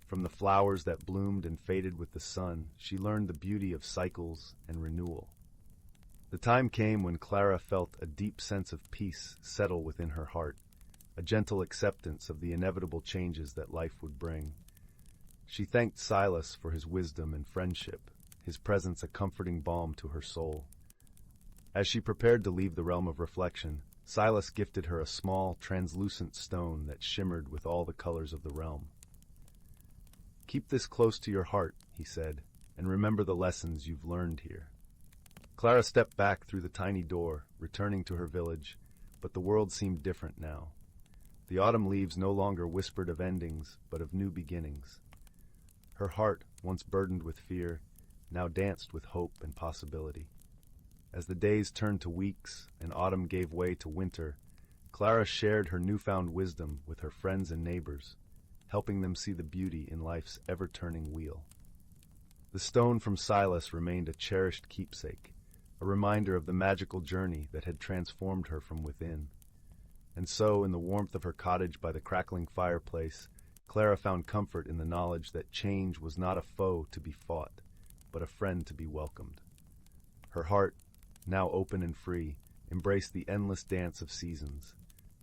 Speaker 1: From the flowers that bloomed and faded with the sun, she learned the beauty of cycles and renewal. The time came when Clara felt a deep sense of peace settle within her heart, a gentle acceptance of the inevitable changes that life would bring. She thanked Silas for his wisdom and friendship, his presence a comforting balm to her soul. As she prepared to leave the realm of reflection, Silas gifted her a small, translucent stone that shimmered with all the colors of the realm. "Keep this close to your heart," he said, "and remember the lessons you've learned here." Clara stepped back through the tiny door, returning to her village, but the world seemed different now. The autumn leaves no longer whispered of endings, but of new beginnings. Her heart, once burdened with fear, now danced with hope and possibility. As the days turned to weeks and autumn gave way to winter, Clara shared her newfound wisdom with her friends and neighbors, helping them see the beauty in life's ever-turning wheel. The stone from Silas remained a cherished keepsake, a reminder of the magical journey that had transformed her from within. And so, in the warmth of her cottage by the crackling fireplace, Clara found comfort in the knowledge that change was not a foe to be fought, but a friend to be welcomed. Her heart, now open and free, embraced the endless dance of seasons,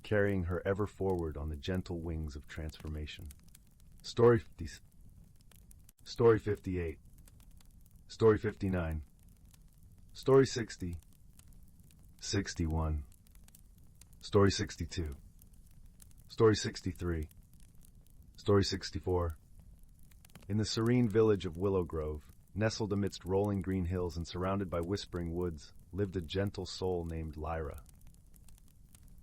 Speaker 1: carrying her ever forward on the gentle wings of transformation. Story 58. Story 59. Story 60. 61. Story 62. Story 63. Story 64. In the serene village of Willow Grove, nestled amidst rolling green hills and surrounded by whispering woods, lived a gentle soul named Lyra.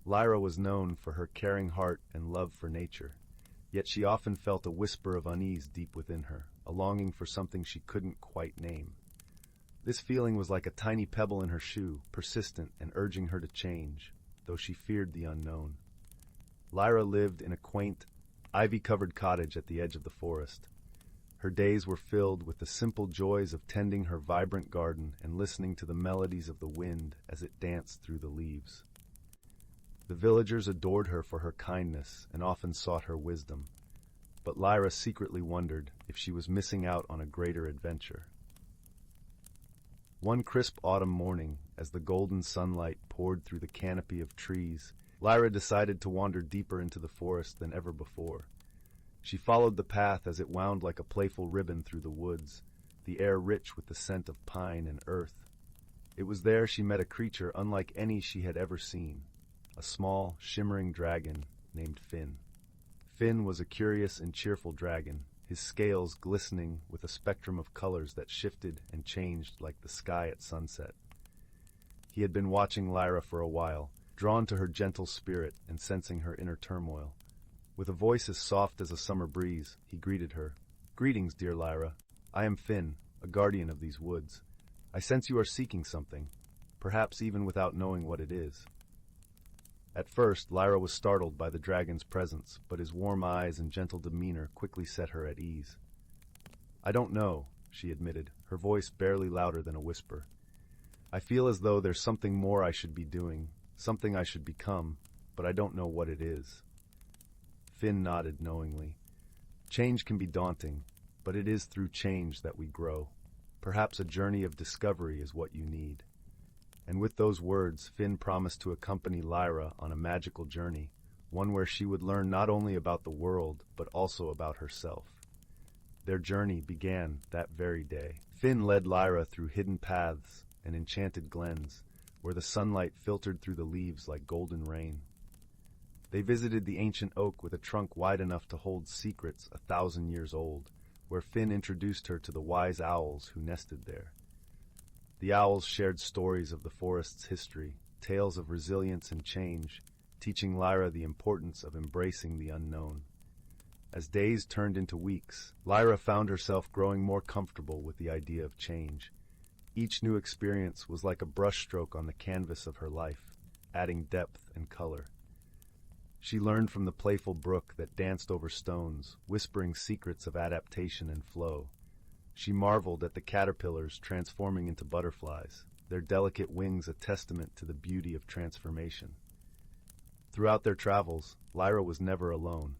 Speaker 1: Lyra was known for her caring heart and love for nature, yet she often felt a whisper of unease deep within her, a longing for something she couldn't quite name. This feeling was like a tiny pebble in her shoe, persistent and urging her to change, though she feared the unknown. Lyra lived in a quaint, ivy-covered cottage at the edge of the forest. Her days were filled with the simple joys of tending her vibrant garden and listening to the melodies of the wind as it danced through the leaves. The villagers adored her for her kindness and often sought her wisdom, but Lyra secretly wondered if she was missing out on a greater adventure. One crisp autumn morning, as the golden sunlight poured through the canopy of trees, Lyra decided to wander deeper into the forest than ever before. She followed the path as it wound like a playful ribbon through the woods, the air rich with the scent of pine and earth. It was there she met a creature unlike any she had ever seen, a small, shimmering dragon named Finn. Finn was a curious and cheerful dragon, his scales glistening with a spectrum of colors that shifted and changed like the sky at sunset. He had been watching Lyra for a while, drawn to her gentle spirit and sensing her inner turmoil. With a voice as soft as a summer breeze, he greeted her. "Greetings, dear Lyra. I am Finn, a guardian of these woods. I sense you are seeking something, perhaps even without knowing what it is." At first, Lyra was startled by the dragon's presence, but his warm eyes and gentle demeanor quickly set her at ease. "I don't know," she admitted, her voice barely louder than a whisper. "I feel as though there's something more I should be doing, something I should become, but I don't know what it is." Finn nodded knowingly. Change can be daunting, but it is through change that we grow. Perhaps a journey of discovery is what you need. And with those words, Finn promised to accompany Lyra on a magical journey, one where she would learn not only about the world, but also about herself. Their journey began that very day. Finn led Lyra through hidden paths and enchanted glens, where the sunlight filtered through the leaves like golden rain. They visited the ancient oak with a trunk wide enough to hold secrets 1,000 years old, where Finn introduced her to the wise owls who nested there. The owls shared stories of the forest's history, tales of resilience and change, teaching Lyra the importance of embracing the unknown. As days turned into weeks, Lyra found herself growing more comfortable with the idea of change. Each new experience was like a brushstroke on the canvas of her life, adding depth and color. She learned from the playful brook that danced over stones, whispering secrets of adaptation and flow. She marveled at the caterpillars transforming into butterflies, their delicate wings a testament to the beauty of transformation. Throughout their travels, Lyra was never alone.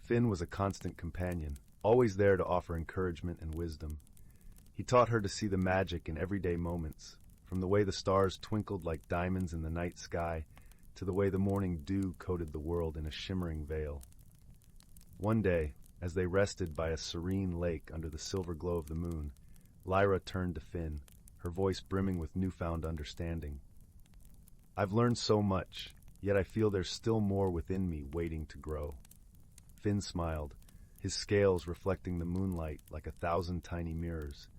Speaker 1: Finn was a constant companion, always there to offer encouragement and wisdom. He taught her to see the magic in everyday moments, from the way the stars twinkled like diamonds in the night sky to the way the morning dew coated the world in a shimmering veil. One day, as they rested by a serene lake under the silver glow of the moon, Lyra turned to Finn, her voice brimming with newfound understanding. "I've learned so much, yet I feel there's still more within me waiting to grow." Finn smiled, his scales reflecting the moonlight like 1,000 tiny mirrors.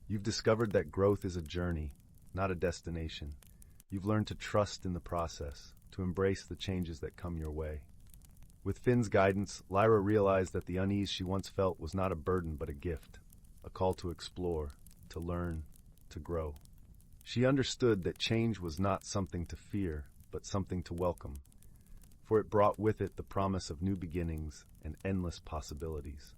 Speaker 1: "You've discovered that growth is a journey, not a destination. You've learned to trust in the process, to embrace the changes that come your way." With Finn's guidance, Lyra realized that the unease she once felt was not a burden but a gift, a call to explore, to learn, to grow. She understood that change was not something to fear, but something to welcome, for it brought with it the promise of new beginnings and endless possibilities.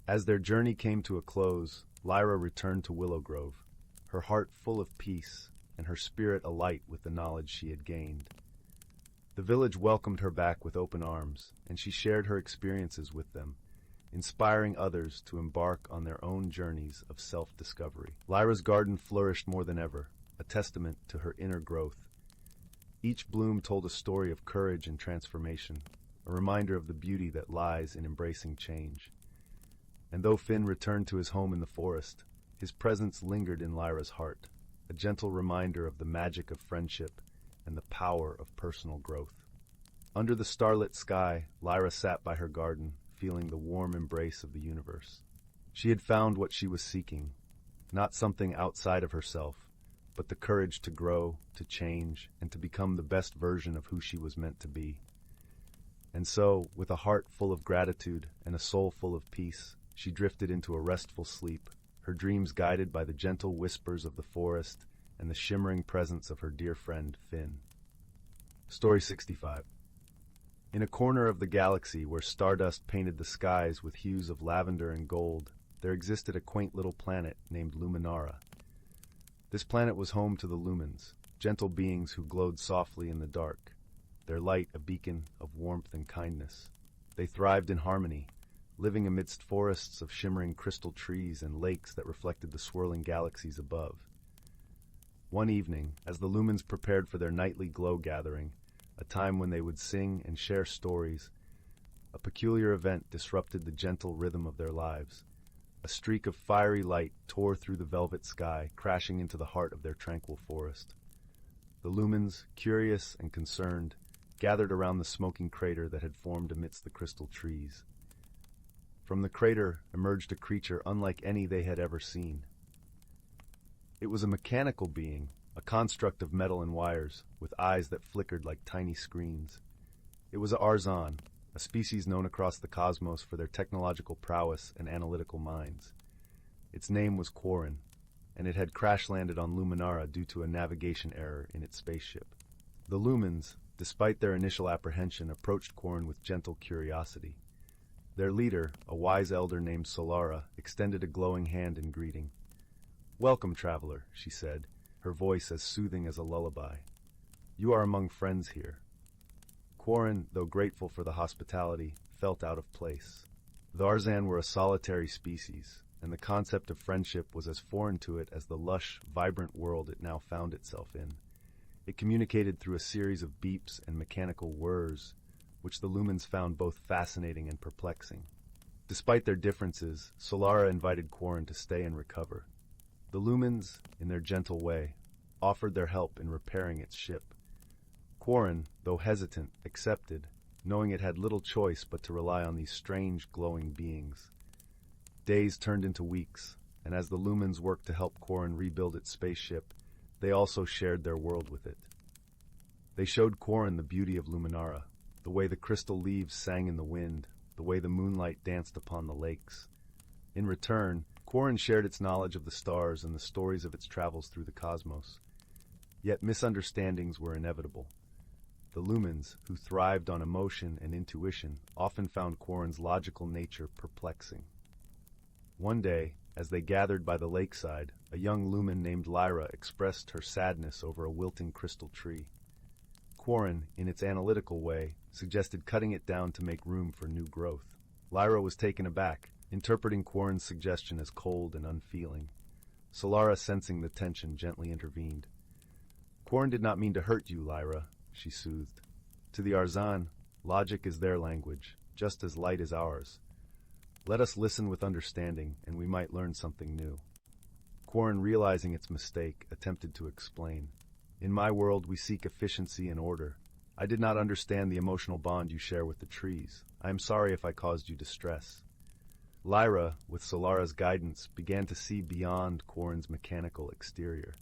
Speaker 1: As their journey came to a close, Lyra returned to Willow Grove, her heart full of peace and her spirit alight with the knowledge she had gained. The village welcomed her back with open arms, and she shared her experiences with them, inspiring others to embark on their own journeys of self-discovery. Lyra's garden flourished more than ever, a testament to her inner growth. Each bloom told a story of courage and transformation, a reminder of the beauty that lies in embracing change. And though Finn returned to his home in the forest, his presence lingered in Lyra's heart, a gentle reminder of the magic of friendship and the power of personal growth. Under the starlit sky, Lyra sat by her garden, feeling the warm embrace of the universe. She had found what she was seeking, not something outside of herself, but the courage to grow, to change, and to become the best version of who she was meant to be. And so, with a heart full of gratitude and a soul full of peace, she drifted into a restful sleep, her dreams guided by the gentle whispers of the forest and the shimmering presence of her dear friend, Finn. Story 65. In a corner of the galaxy where stardust painted the skies with hues of lavender and gold, there existed a quaint little planet named Luminara. This planet was home to the lumens, gentle beings who glowed softly in the dark, their light a beacon of warmth and kindness. They thrived in harmony, living amidst forests of shimmering crystal trees and lakes that reflected the swirling galaxies above. One evening, as the lumens prepared for their nightly glow gathering, a time when they would sing and share stories, a peculiar event disrupted the gentle rhythm of their lives. A streak of fiery light tore through the velvet sky, crashing into the heart of their tranquil forest. The lumens, curious and concerned, gathered around the smoking crater that had formed amidst the crystal trees. From the crater emerged a creature unlike any they had ever seen. It was a mechanical being, a construct of metal and wires, with eyes that flickered like tiny screens. It was a Arzan, a species known across the cosmos for their technological prowess and analytical minds. Its name was Quarren, and it had crash-landed on Luminara due to a navigation error in its spaceship. The Lumens, despite their initial apprehension, approached Quarren with gentle curiosity. Their leader, a wise elder named Solara, extended a glowing hand in greeting. "Welcome, traveler," she said, her voice as soothing as a lullaby. "You are among friends here." Quarren, though grateful for the hospitality, felt out of place. The Arzan were a solitary species, and the concept of friendship was as foreign to it as the lush, vibrant world it now found itself in. It communicated through a series of beeps and mechanical whirs, which the Lumens found both fascinating and perplexing. Despite their differences, Solara invited Quarren to stay and recover. The Lumens, in their gentle way, offered their help in repairing its ship. Quarren, though hesitant, accepted, knowing it had little choice but to rely on these strange, glowing beings. Days turned into weeks, and as the Lumens worked to help Quarren rebuild its spaceship, they also shared their world with it. They showed Quarren the beauty of Luminara, the way the crystal leaves sang in the wind, the way the moonlight danced upon the lakes. In return, Quarren shared its knowledge of the stars and the stories of its travels through the cosmos. Yet misunderstandings were inevitable. The Lumens, who thrived on emotion and intuition, often found Quarren's logical nature perplexing. One day, as they gathered by the lakeside, a young Lumen named Lyra expressed her sadness over a wilting crystal tree. Quarren, in its analytical way, suggested cutting it down to make room for new growth. Lyra was taken aback, interpreting Quarren's suggestion as cold and unfeeling. Solara, sensing the tension, gently intervened. "Quarren did not mean to hurt you, Lyra," she soothed. "To the Arzan, logic is their language, just as light is ours. Let us listen with understanding, and we might learn something new." Quarren, realizing its mistake, attempted to explain. "In my world, we seek efficiency and order. I did not understand the emotional bond you share with the trees. I am sorry if I caused you distress." Lyra, with Solara's guidance, began to see beyond Quarren's mechanical exterior.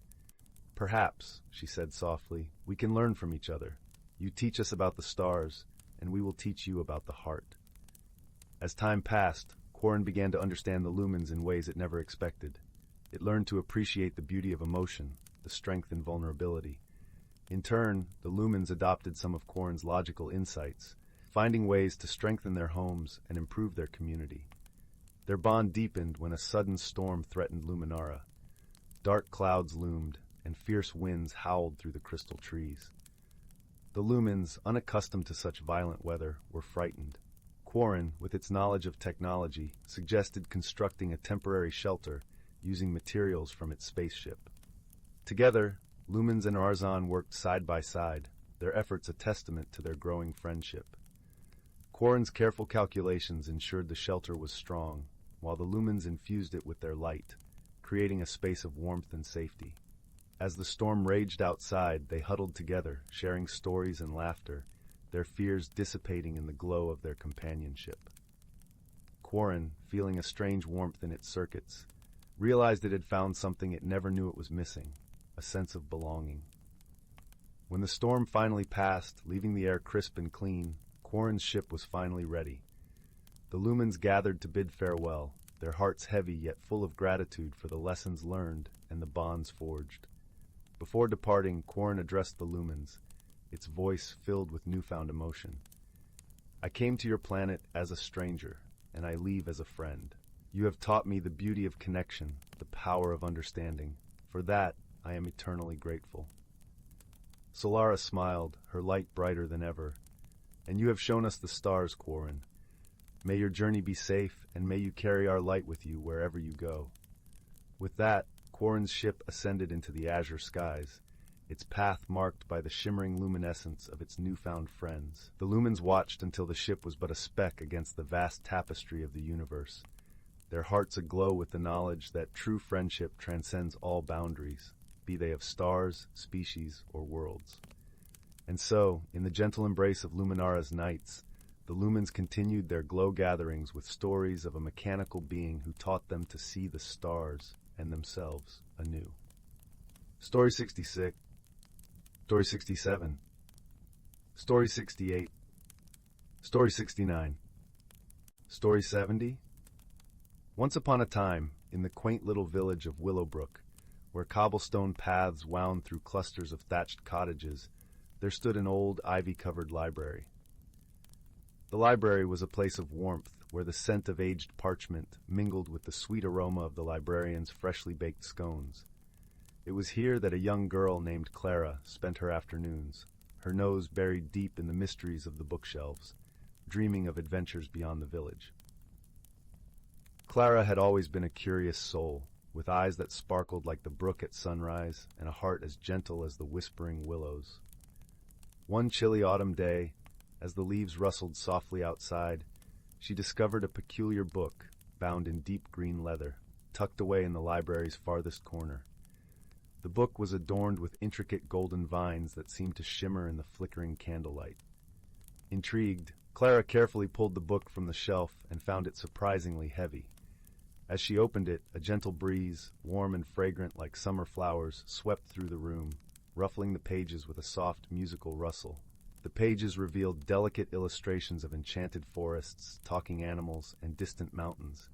Speaker 1: "Perhaps," she said softly, "we can learn from each other. You teach us about the stars, and we will teach you about the heart." As time passed, Quarren began to understand the Lumens in ways it never expected. It learned to appreciate the beauty of emotion, the strength and vulnerability. In turn, the Lumens adopted some of Quarren's logical insights, finding ways to strengthen their homes and improve their community. Their bond deepened when a sudden storm threatened Luminara. Dark clouds loomed, and fierce winds howled through the crystal trees. The Lumens, unaccustomed to such violent weather, were frightened. Quarren, with its knowledge of technology, suggested constructing a temporary shelter using materials from its spaceship. Together, Lumens and Arzan worked side by side, their efforts a testament to their growing friendship. Quarren's careful calculations ensured the shelter was strong, while the Lumens infused it with their light, creating a space of warmth and safety. As the storm raged outside, they huddled together, sharing stories and laughter, their fears dissipating in the glow of their companionship. Quarren, feeling a strange warmth in its circuits, realized it had found something it never knew it was missing, a sense of belonging. When the storm finally passed, leaving the air crisp and clean, Quarren's ship was finally ready. The Lumens gathered to bid farewell, their hearts heavy yet full of gratitude for the lessons learned and the bonds forged. Before departing, Quarren addressed the Lumens, its voice filled with newfound emotion. "I came to your planet as a stranger, and I leave as a friend. You have taught me the beauty of connection, the power of understanding. For that, I am eternally grateful." Solara smiled, her light brighter than ever. "And you have shown us the stars, Quarren. May your journey be safe, and may you carry our light with you wherever you go." With that, Quarren's ship ascended into the azure skies, its path marked by the shimmering luminescence of its newfound friends. The Lumens watched until the ship was but a speck against the vast tapestry of the universe, their hearts aglow with the knowledge that true friendship transcends all boundaries, be they of stars, species, or worlds. And so, in the gentle embrace of Luminara's nights, the Lumens continued their glow gatherings with stories of a mechanical being who taught them to see the stars and themselves anew. Story 66. Story 67. Story 68. Story 69. Story 70. Once upon a time, in the quaint little village of Willowbrook, where cobblestone paths wound through clusters of thatched cottages, there stood an old, ivy-covered library. The library was a place of warmth, where the scent of aged parchment mingled with the sweet aroma of the librarian's freshly baked scones. It was here that a young girl named Clara spent her afternoons, her nose buried deep in the mysteries of the bookshelves, dreaming of adventures beyond the village. Clara had always been a curious soul, with eyes that sparkled like the brook at sunrise and a heart as gentle as the whispering willows. One chilly autumn day, as the leaves rustled softly outside, she discovered a peculiar book, bound in deep green leather, tucked away in the library's farthest corner. The book was adorned with intricate golden vines that seemed to shimmer in the flickering candlelight. Intrigued, Clara carefully pulled the book from the shelf and found it surprisingly heavy. As she opened it, a gentle breeze, warm and fragrant like summer flowers, swept through the room, ruffling the pages with a soft musical rustle. The pages revealed delicate illustrations of enchanted forests, talking animals, and distant mountains.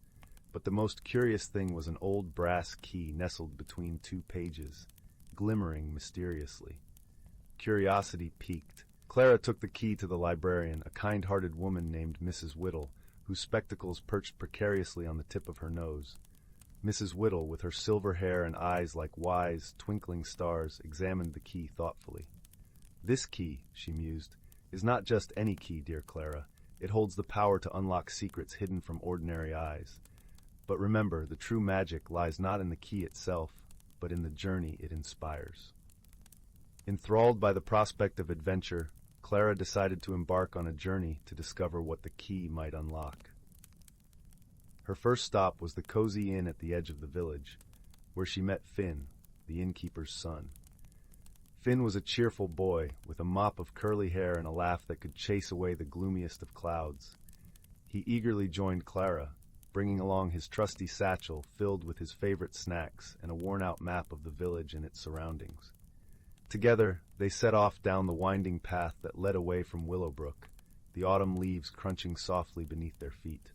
Speaker 1: But the most curious thing was an old brass key nestled between two pages, glimmering mysteriously. Curiosity piqued. Clara took the key to the librarian, a kind-hearted woman named Mrs. Whittle, whose spectacles perched precariously on the tip of her nose. Mrs. Whittle, with her silver hair and eyes like wise, twinkling stars, examined the key thoughtfully. "This key," she mused, "is not just any key, dear Clara. It holds the power to unlock secrets hidden from ordinary eyes. But remember, the true magic lies not in the key itself, but in the journey it inspires." Enthralled by the prospect of adventure, Clara decided to embark on a journey to discover what the key might unlock. Her first stop was the cozy inn at the edge of the village, where she met Finn, the innkeeper's son. Finn was a cheerful boy, with a mop of curly hair and a laugh that could chase away the gloomiest of clouds. He eagerly joined Clara, bringing along his trusty satchel filled with his favorite snacks and a worn-out map of the village and its surroundings. Together, they set off down the winding path that led away from Willowbrook, the autumn leaves crunching softly beneath their feet.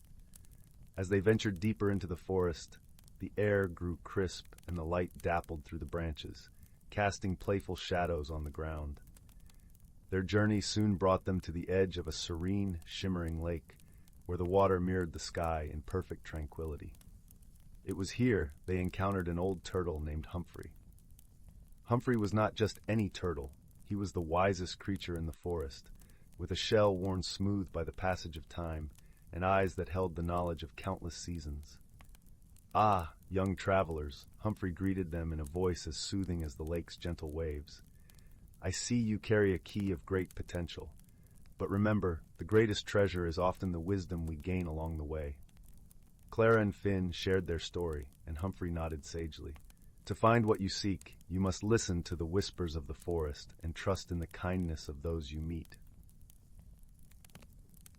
Speaker 1: As they ventured deeper into the forest, the air grew crisp and the light dappled through the branches, casting playful shadows on the ground. Their journey soon brought them to the edge of a serene, shimmering lake, where the water mirrored the sky in perfect tranquility. It was here they encountered an old turtle named Humphrey. Humphrey was not just any turtle, he was the wisest creature in the forest, with a shell worn smooth by the passage of time, and eyes that held the knowledge of countless seasons. "Ah, young travelers," Humphrey greeted them in a voice as soothing as the lake's gentle waves. "I see you carry a key of great potential. But remember, the greatest treasure is often the wisdom we gain along the way." Clara and Finn shared their story, and Humphrey nodded sagely. "To find what you seek, you must listen to the whispers of the forest and trust in the kindness of those you meet."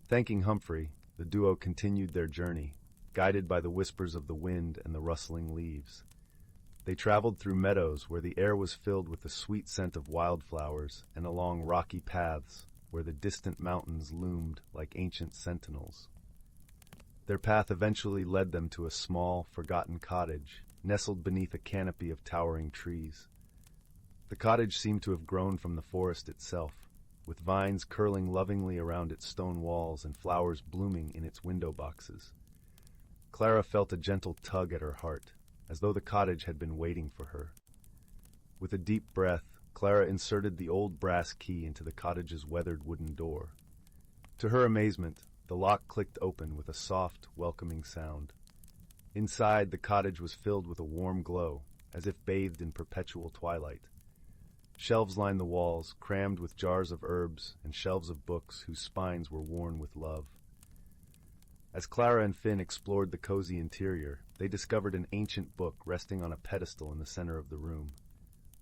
Speaker 1: Thanking Humphrey, the duo continued their journey, guided by the whispers of the wind and the rustling leaves. They traveled through meadows where the air was filled with the sweet scent of wildflowers and along rocky paths where the distant mountains loomed like ancient sentinels. Their path eventually led them to a small, forgotten cottage, nestled beneath a canopy of towering trees. The cottage seemed to have grown from the forest itself, with vines curling lovingly around its stone walls and flowers blooming in its window boxes. Clara felt a gentle tug at her heart, as though the cottage had been waiting for her. With a deep breath, Clara inserted the old brass key into the cottage's weathered wooden door. To her amazement, the lock clicked open with a soft, welcoming sound. Inside, the cottage was filled with a warm glow, as if bathed in perpetual twilight. Shelves lined the walls, crammed with jars of herbs and shelves of books whose spines were worn with love. As Clara and Finn explored the cozy interior, they discovered an ancient book resting on a pedestal in the center of the room.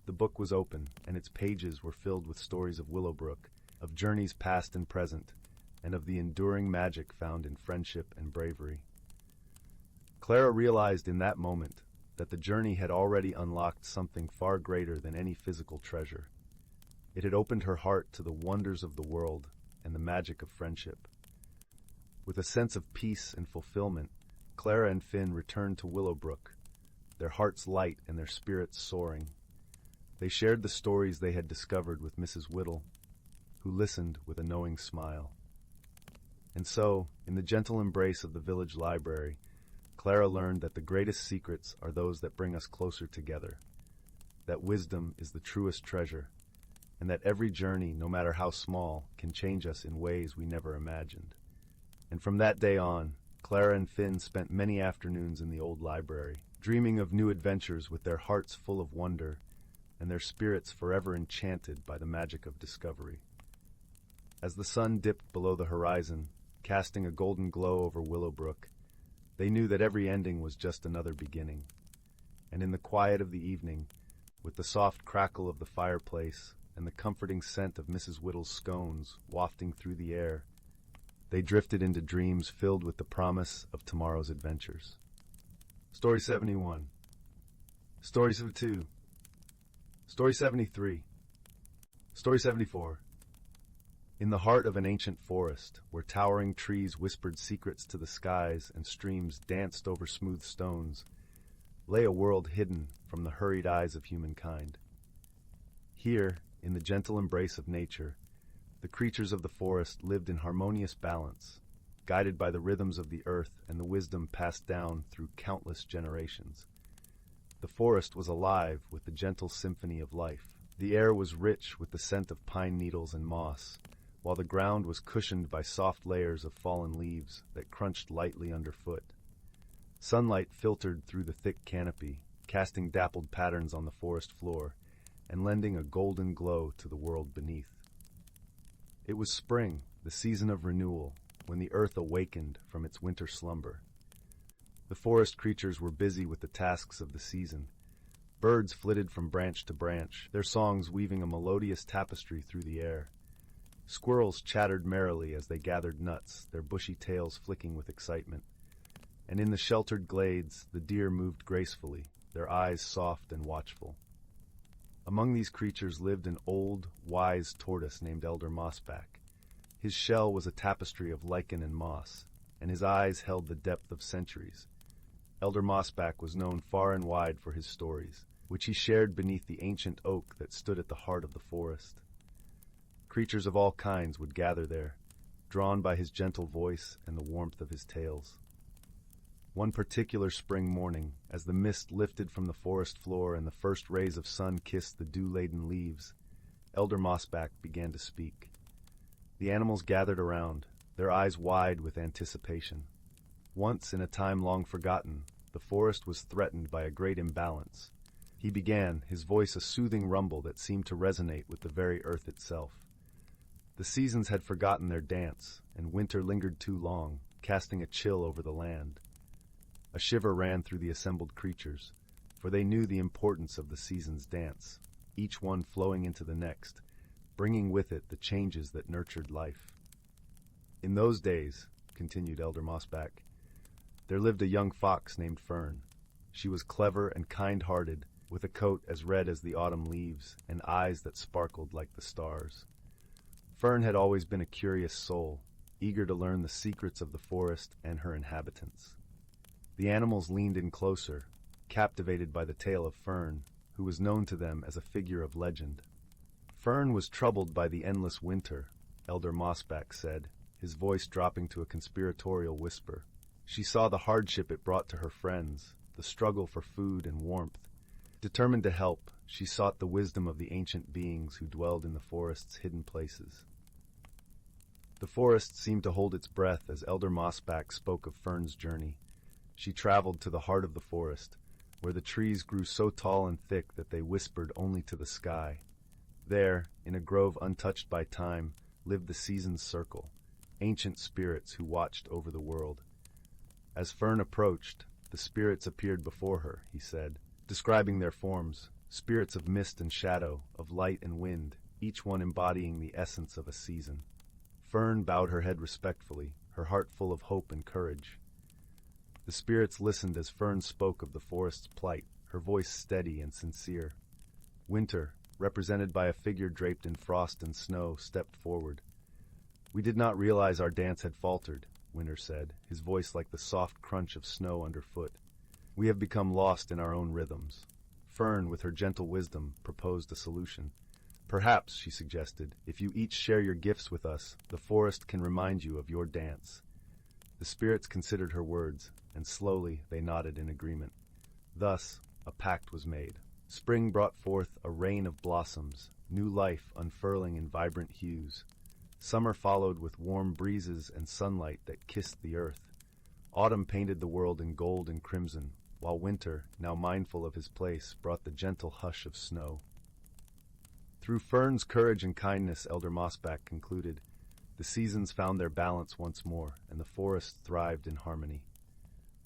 Speaker 1: The book was open, and its pages were filled with stories of Willowbrook, of journeys past and present, and of the enduring magic found in friendship and bravery. Clara realized in that moment that the journey had already unlocked something far greater than any physical treasure. It had opened her heart to the wonders of the world and the magic of friendship. With a sense of peace and fulfillment, Clara and Finn returned to Willowbrook, their hearts light and their spirits soaring. They shared the stories they had discovered with Mrs. Whittle, who listened with a knowing smile. And so, in the gentle embrace of the village library, Clara learned that the greatest secrets are those that bring us closer together, that wisdom is the truest treasure, and that every journey, no matter how small, can change us in ways we never imagined. And from that day on, Clara and Finn spent many afternoons in the old library, dreaming of new adventures with their hearts full of wonder and their spirits forever enchanted by the magic of discovery. As the sun dipped below the horizon, casting a golden glow over Willowbrook, they knew that every ending was just another beginning. And in the quiet of the evening, with the soft crackle of the fireplace and the comforting scent of Mrs. Whittle's scones wafting through the air, they drifted into dreams filled with the promise of tomorrow's adventures. Story 71. Story 72. Story 73. Story 74. In the heart of an ancient forest, where towering trees whispered secrets to the skies and streams danced over smooth stones, lay a world hidden from the hurried eyes of humankind. Here, in the gentle embrace of nature, the creatures of the forest lived in harmonious balance, guided by the rhythms of the earth and the wisdom passed down through countless generations. The forest was alive with the gentle symphony of life. The air was rich with the scent of pine needles and moss, while the ground was cushioned by soft layers of fallen leaves that crunched lightly underfoot. Sunlight filtered through the thick canopy, casting dappled patterns on the forest floor and lending a golden glow to the world beneath. It was spring, the season of renewal, when the earth awakened from its winter slumber. The forest creatures were busy with the tasks of the season. Birds flitted from branch to branch, their songs weaving a melodious tapestry through the air. Squirrels chattered merrily as they gathered nuts, their bushy tails flicking with excitement. And in the sheltered glades, the deer moved gracefully, their eyes soft and watchful. Among these creatures lived an old, wise tortoise named Elder Mossback. His shell was a tapestry of lichen and moss, and his eyes held the depth of centuries. Elder Mossback was known far and wide for his stories, which he shared beneath the ancient oak that stood at the heart of the forest. Creatures of all kinds would gather there, drawn by his gentle voice and the warmth of his tales. One particular spring morning, as the mist lifted from the forest floor and the first rays of sun kissed the dew-laden leaves, Elder Mossback began to speak. The animals gathered around, their eyes wide with anticipation. Once, in a time long forgotten, the forest was threatened by a great imbalance. He began, his voice a soothing rumble that seemed to resonate with the very earth itself. The seasons had forgotten their dance, and winter lingered too long, casting a chill over the land. A shiver ran through the assembled creatures, for they knew the importance of the season's dance, each one flowing into the next, bringing with it the changes that nurtured life. In those days, continued Elder Mossback, there lived a young fox named Fern. She was clever and kind-hearted, with a coat as red as the autumn leaves and eyes that sparkled like the stars. Fern had always been a curious soul, eager to learn the secrets of the forest and her inhabitants. The animals leaned in closer, captivated by the tale of Fern, who was known to them as a figure of legend. Fern was troubled by the endless winter, Elder Mossback said, his voice dropping to a conspiratorial whisper. She saw the hardship it brought to her friends, the struggle for food and warmth. Determined to help, she sought the wisdom of the ancient beings who dwelled in the forest's hidden places. The forest seemed to hold its breath as Elder Mossback spoke of Fern's journey. She traveled to the heart of the forest, where the trees grew so tall and thick that they whispered only to the sky. There, in a grove untouched by time, lived the season's circle, ancient spirits who watched over the world. As Fern approached, the spirits appeared before her, he said, describing their forms, spirits of mist and shadow, of light and wind, each one embodying the essence of a season. Fern bowed her head respectfully, her heart full of hope and courage. The spirits listened as Fern spoke of the forest's plight, her voice steady and sincere. Winter, represented by a figure draped in frost and snow, stepped forward. "We did not realize our dance had faltered," Winter said, his voice like the soft crunch of snow underfoot. "We have become lost in our own rhythms." Fern, with her gentle wisdom, proposed a solution. "Perhaps," she suggested, "if you each share your gifts with us, the forest can remind you of your dance." The spirits considered her words, and slowly they nodded in agreement. Thus, a pact was made. Spring brought forth a rain of blossoms, new life unfurling in vibrant hues. Summer followed with warm breezes and sunlight that kissed the earth. Autumn painted the world in gold and crimson, while winter, now mindful of his place, brought the gentle hush of snow. Through Fern's courage and kindness, Elder Mossback concluded, the seasons found their balance once more, and the forest thrived in harmony.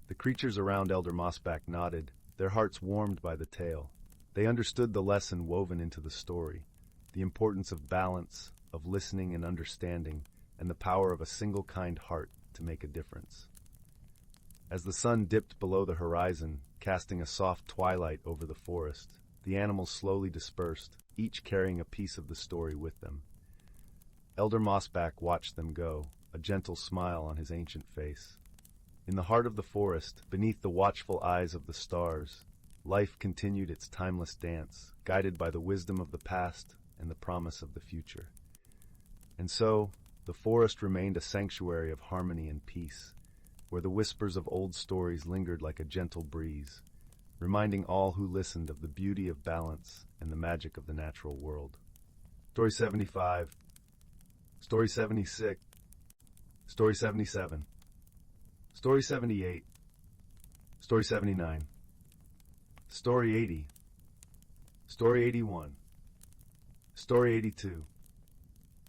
Speaker 1: The creatures around Elder Mossback nodded, their hearts warmed by the tale. They understood the lesson woven into the story, the importance of balance, of listening and understanding, and the power of a single kind heart to make a difference. As the sun dipped below the horizon, casting a soft twilight over the forest, the animals slowly dispersed, each carrying a piece of the story with them. Elder Mossback watched them go, a gentle smile on his ancient face. In the heart of the forest, beneath the watchful eyes of the stars, life continued its timeless dance, guided by the wisdom of the past and the promise of the future. And so, the forest remained a sanctuary of harmony and peace, where the whispers of old stories lingered like a gentle breeze, reminding all who listened of the beauty of balance and the magic of the natural world. Story 75, Story 76, Story 77, Story 78, Story 79, Story 80, Story 81, Story 82,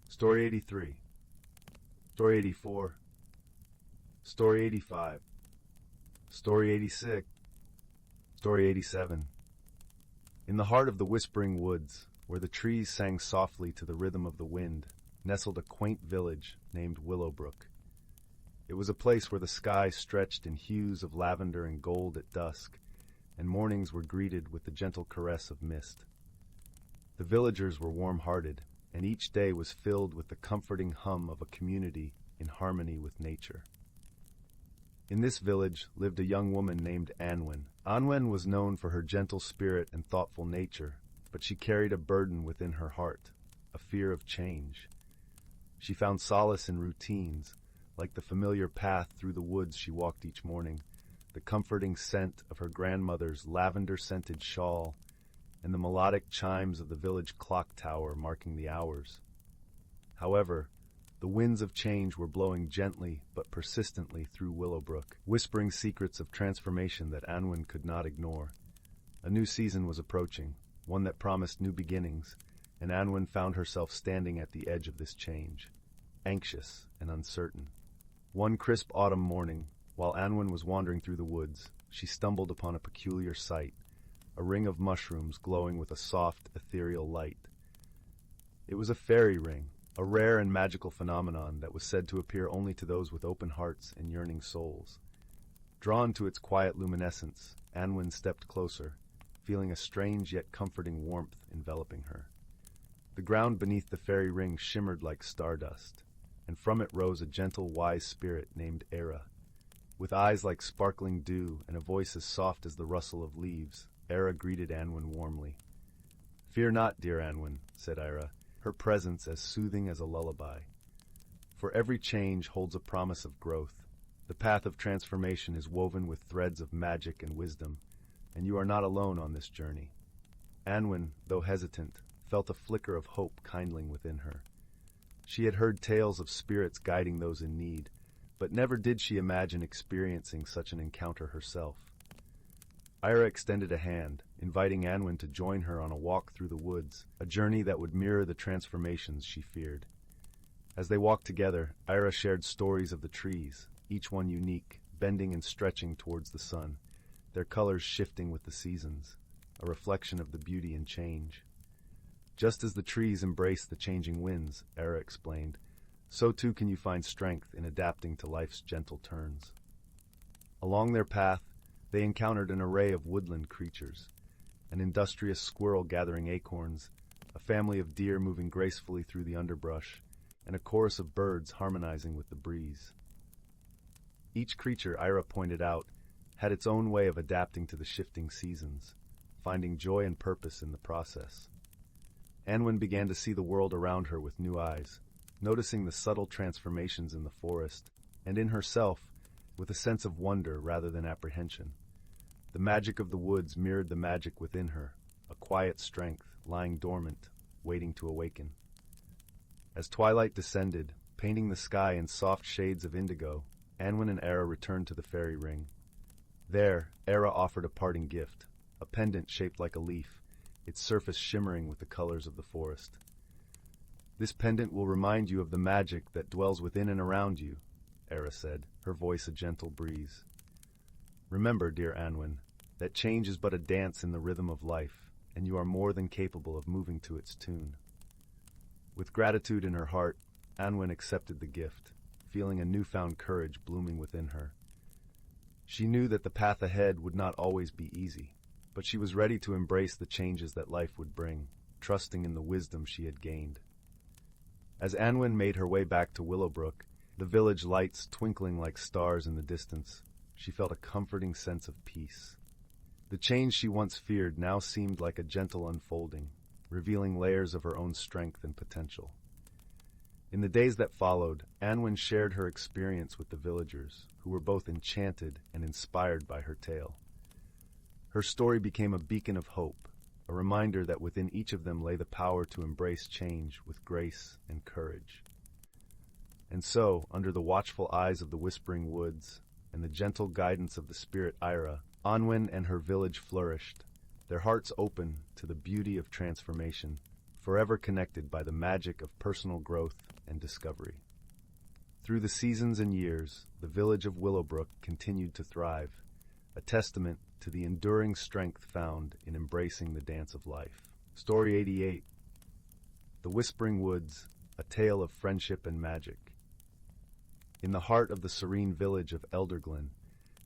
Speaker 1: Story 83, Story 84, Story 85, Story 86, Story 87. In the heart of the whispering woods, where the trees sang softly to the rhythm of the wind, nestled a quaint village named Willowbrook. It was a place where the sky stretched in hues of lavender and gold at dusk, and mornings were greeted with the gentle caress of mist. The villagers were warm-hearted, and each day was filled with the comforting hum of a community in harmony with nature. In this village lived a young woman named Anwen. Anwen was known for her gentle spirit and thoughtful nature, but she carried a burden within her heart, a fear of change. She found solace in routines, like the familiar path through the woods she walked each morning, the comforting scent of her grandmother's lavender-scented shawl, and the melodic chimes of the village clock tower marking the hours. However, the winds of change were blowing gently but persistently through Willowbrook, whispering secrets of transformation that Anwen could not ignore. A new season was approaching, one that promised new beginnings, and Anwen found herself standing at the edge of this change, anxious and uncertain. One crisp autumn morning, while Anwen was wandering through the woods, she stumbled upon a peculiar sight, a ring of mushrooms glowing with a soft, ethereal light. It was a fairy ring, a rare and magical phenomenon that was said to appear only to those with open hearts and yearning souls. Drawn to its quiet luminescence, Anwen stepped closer, feeling a strange yet comforting warmth enveloping her. The ground beneath the fairy ring shimmered like stardust, and from it rose a gentle, wise spirit named Era. With eyes like sparkling dew and a voice as soft as the rustle of leaves, Era greeted Anwen warmly. "Fear not, dear Anwen," said Era, her presence as soothing as a lullaby. "For every change holds a promise of growth. The path of transformation is woven with threads of magic and wisdom, and you are not alone on this journey." Anwen, though hesitant, felt a flicker of hope kindling within her. She had heard tales of spirits guiding those in need, but never did she imagine experiencing such an encounter herself. Ira extended a hand, inviting Anwen to join her on a walk through the woods, a journey that would mirror the transformations she feared. As they walked together, Ira shared stories of the trees, each one unique, bending and stretching towards the sun, their colors shifting with the seasons, a reflection of the beauty and change. "Just as the trees embrace the changing winds," Ira explained, "so too can you find strength in adapting to life's gentle turns." Along their path, they encountered an array of woodland creatures, an industrious squirrel gathering acorns, a family of deer moving gracefully through the underbrush, and a chorus of birds harmonizing with the breeze. Each creature, Lyra pointed out, had its own way of adapting to the shifting seasons, finding joy and purpose in the process. Anwen began to see the world around her with new eyes, noticing the subtle transformations in the forest, and in herself, with a sense of wonder rather than apprehension. The magic of the woods mirrored the magic within her, a quiet strength lying dormant, waiting to awaken. As twilight descended, painting the sky in soft shades of indigo, Anwen and Lyra returned to the fairy ring. There, Lyra offered a parting gift, a pendant shaped like a leaf, its surface shimmering with the colors of the forest. "This pendant will remind you of the magic that dwells within and around you," Lyra said, her voice a gentle breeze. "Remember, dear Anwen, that change is but a dance in the rhythm of life, and you are more than capable of moving to its tune." With gratitude in her heart, Anwen accepted the gift, feeling a newfound courage blooming within her. She knew that the path ahead would not always be easy, but she was ready to embrace the changes that life would bring, trusting in the wisdom she had gained. As Anwen made her way back to Willowbrook, the village lights twinkling like stars in the distance, she felt a comforting sense of peace. The change she once feared now seemed like a gentle unfolding, revealing layers of her own strength and potential. In the days that followed, Anwen shared her experience with the villagers, who were both enchanted and inspired by her tale. Her story became a beacon of hope, a reminder that within each of them lay the power to embrace change with grace and courage. And so, under the watchful eyes of the whispering woods and the gentle guidance of the spirit Lyra, Anwen and her village flourished, their hearts open to the beauty of transformation, forever connected by the magic of personal growth and discovery. Through the seasons and years, the village of Willowbrook continued to thrive, a testament to the enduring strength found in embracing the dance of life. Story 88. The Whispering Woods, a tale of friendship and magic. In the heart of the serene village of Elderglen,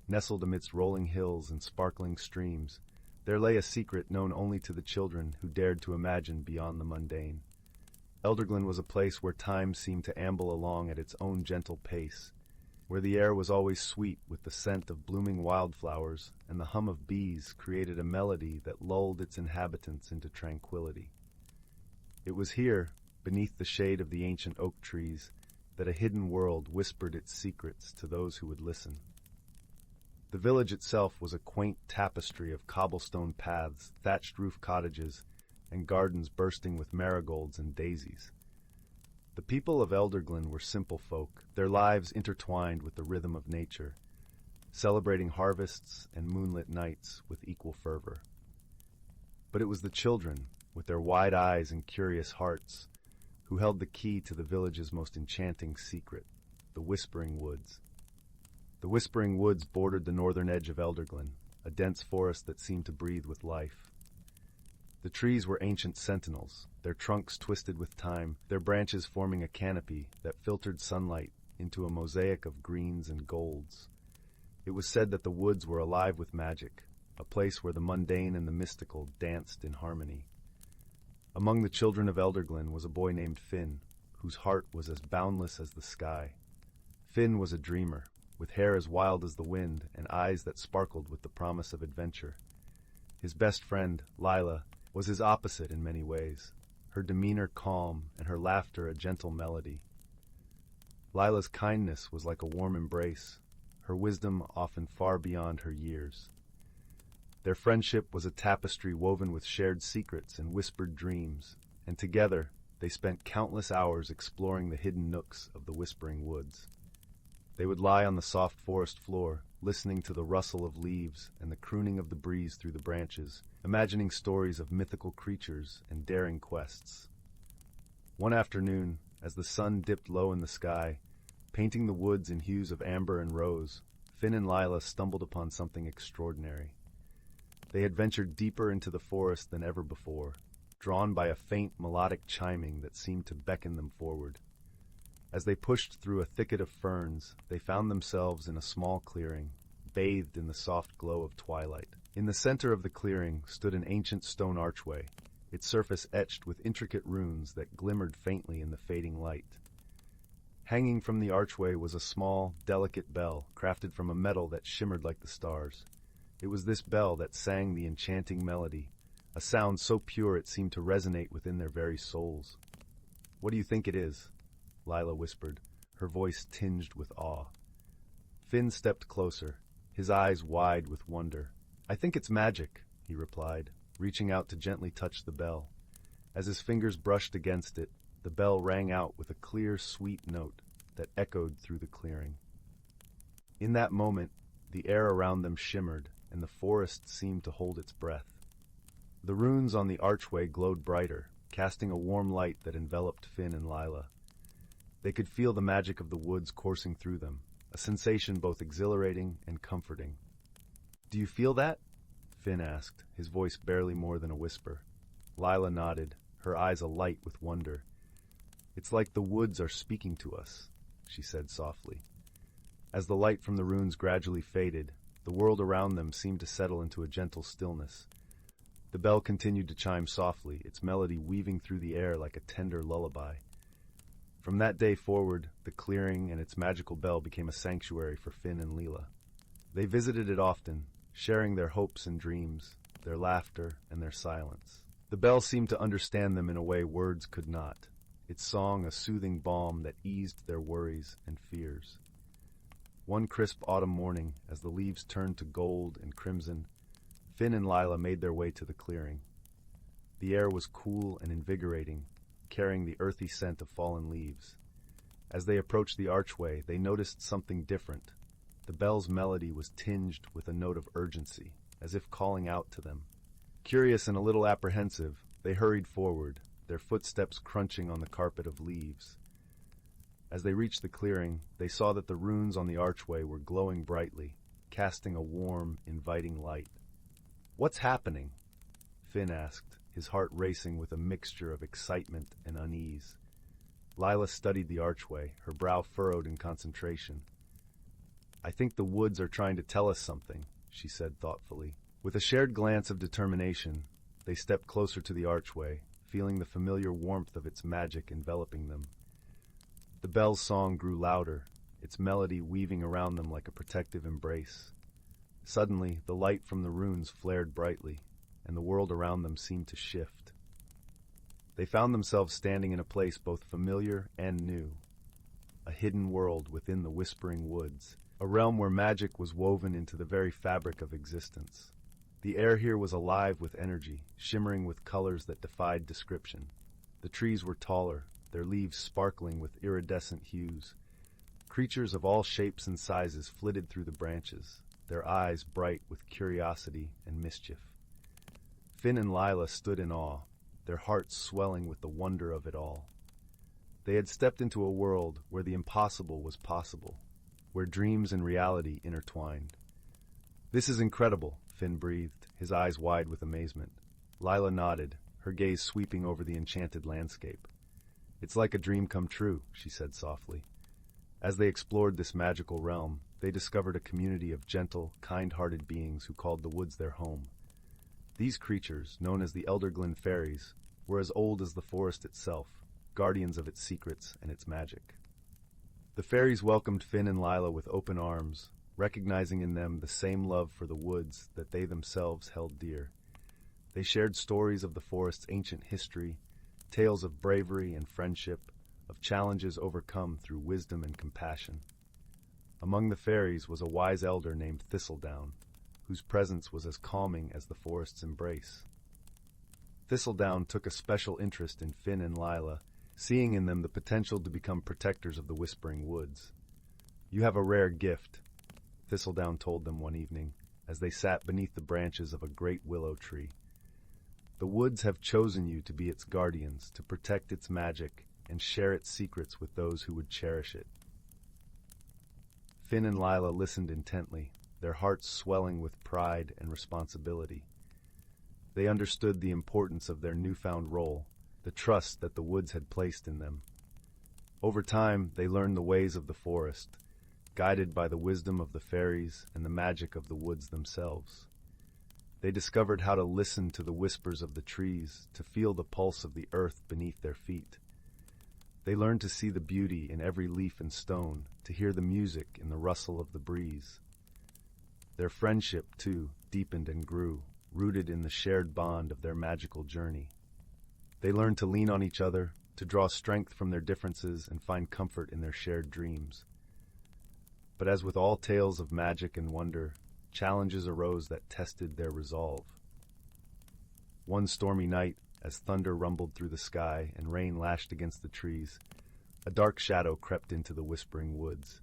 Speaker 1: nestled amidst rolling hills and sparkling streams, there lay a secret known only to the children who dared to imagine beyond the mundane. Elderglen was a place where time seemed to amble along at its own gentle pace, where the air was always sweet with the scent of blooming wildflowers, and the hum of bees created a melody that lulled its inhabitants into tranquility. It was here, beneath the shade of the ancient oak trees, that a hidden world whispered its secrets to those who would listen. The village itself was a quaint tapestry of cobblestone paths, thatched roof cottages, and gardens bursting with marigolds and daisies. The people of Elderglen were simple folk, their lives intertwined with the rhythm of nature, celebrating harvests and moonlit nights with equal fervor. But it was the children, with their wide eyes and curious hearts, who held the key to the village's most enchanting secret, the Whispering Woods. The Whispering Woods bordered the northern edge of Elderglen, a dense forest that seemed to breathe with life. The trees were ancient sentinels, their trunks twisted with time, their branches forming a canopy that filtered sunlight into a mosaic of greens and golds. It was said that the woods were alive with magic, a place where the mundane and the mystical danced in harmony. Among the children of Elderglen was a boy named Finn, whose heart was as boundless as the sky. Finn was a dreamer, with hair as wild as the wind and eyes that sparkled with the promise of adventure. His best friend, Lila, was his opposite in many ways, her demeanor calm and her laughter a gentle melody. Lila's kindness was like a warm embrace, her wisdom often far beyond her years. Their friendship was a tapestry woven with shared secrets and whispered dreams, and together they spent countless hours exploring the hidden nooks of the Whispering Woods. They would lie on the soft forest floor, listening to the rustle of leaves and the crooning of the breeze through the branches, imagining stories of mythical creatures and daring quests. One afternoon, as the sun dipped low in the sky, painting the woods in hues of amber and rose, Finn and Lila stumbled upon something extraordinary. They had ventured deeper into the forest than ever before, drawn by a faint melodic chiming that seemed to beckon them forward. As they pushed through a thicket of ferns, they found themselves in a small clearing, bathed in the soft glow of twilight. In the center of the clearing stood an ancient stone archway, its surface etched with intricate runes that glimmered faintly in the fading light. Hanging from the archway was a small, delicate bell, crafted from a metal that shimmered like the stars. It was this bell that sang the enchanting melody, a sound so pure it seemed to resonate within their very souls. "What do you think it is?" Lila whispered, her voice tinged with awe. Finn stepped closer, his eyes wide with wonder. "I think it's magic," he replied, reaching out to gently touch the bell. As his fingers brushed against it, the bell rang out with a clear, sweet note that echoed through the clearing. In that moment, the air around them shimmered, and the forest seemed to hold its breath. The runes on the archway glowed brighter, casting a warm light that enveloped Finn and Lila. They could feel the magic of the woods coursing through them, a sensation both exhilarating and comforting. "Do you feel that?" Finn asked, his voice barely more than a whisper. Lila nodded, her eyes alight with wonder. "It's like the woods are speaking to us," she said softly. As the light from the runes gradually faded, the world around them seemed to settle into a gentle stillness. The bell continued to chime softly, its melody weaving through the air like a tender lullaby. From that day forward, the clearing and its magical bell became a sanctuary for Finn and Lila. They visited it often, sharing their hopes and dreams, their laughter and their silence. The bell seemed to understand them in a way words could not, its song a soothing balm that eased their worries and fears. One crisp autumn morning, as the leaves turned to gold and crimson, Finn and Lila made their way to the clearing. The air was cool and invigorating, carrying the earthy scent of fallen leaves. As they approached the archway, they noticed something different. The bell's melody was tinged with a note of urgency, as if calling out to them. Curious and a little apprehensive, they hurried forward, their footsteps crunching on the carpet of leaves. As they reached the clearing, they saw that the runes on the archway were glowing brightly, casting a warm, inviting light. "What's happening?" Finn asked, his heart racing with a mixture of excitement and unease. Lila studied the archway, her brow furrowed in concentration. "I think the woods are trying to tell us something," she said thoughtfully. With a shared glance of determination, they stepped closer to the archway, feeling the familiar warmth of its magic enveloping them. The bell's song grew louder, its melody weaving around them like a protective embrace. Suddenly, the light from the runes flared brightly, and the world around them seemed to shift. They found themselves standing in a place both familiar and new, a hidden world within the whispering woods, a realm where magic was woven into the very fabric of existence. The air here was alive with energy, shimmering with colors that defied description. The trees were taller, their leaves sparkling with iridescent hues. Creatures of all shapes and sizes flitted through the branches, their eyes bright with curiosity and mischief. Finn and Lila stood in awe, their hearts swelling with the wonder of it all. They had stepped into a world where the impossible was possible, where dreams and reality intertwined. "This is incredible," Finn breathed, his eyes wide with amazement. Lila nodded, her gaze sweeping over the enchanted landscape. "It's like a dream come true," she said softly. As they explored this magical realm, they discovered a community of gentle, kind-hearted beings who called the woods their home. These creatures, known as the Elderglen fairies, were as old as the forest itself, guardians of its secrets and its magic. The fairies welcomed Finn and Lila with open arms, recognizing in them the same love for the woods that they themselves held dear. They shared stories of the forest's ancient history, tales of bravery and friendship, of challenges overcome through wisdom and compassion. Among the fairies was a wise elder named Thistledown, whose presence was as calming as the forest's embrace. Thistledown took a special interest in Finn and Lila, seeing in them the potential to become protectors of the Whispering Woods. "You have a rare gift," Thistledown told them one evening, as they sat beneath the branches of a great willow tree. "The woods have chosen you to be its guardians, to protect its magic, and share its secrets with those who would cherish it." Finn and Lila listened intently, their hearts swelling with pride and responsibility. They understood the importance of their newfound role, the trust that the woods had placed in them. Over time, they learned the ways of the forest, guided by the wisdom of the fairies and the magic of the woods themselves. They discovered how to listen to the whispers of the trees, to feel the pulse of the earth beneath their feet. They learned to see the beauty in every leaf and stone, to hear the music in the rustle of the breeze. Their friendship, too, deepened and grew, rooted in the shared bond of their magical journey. They learned to lean on each other, to draw strength from their differences and find comfort in their shared dreams. But as with all tales of magic and wonder, challenges arose that tested their resolve. One stormy night, as thunder rumbled through the sky and rain lashed against the trees, a dark shadow crept into the whispering woods,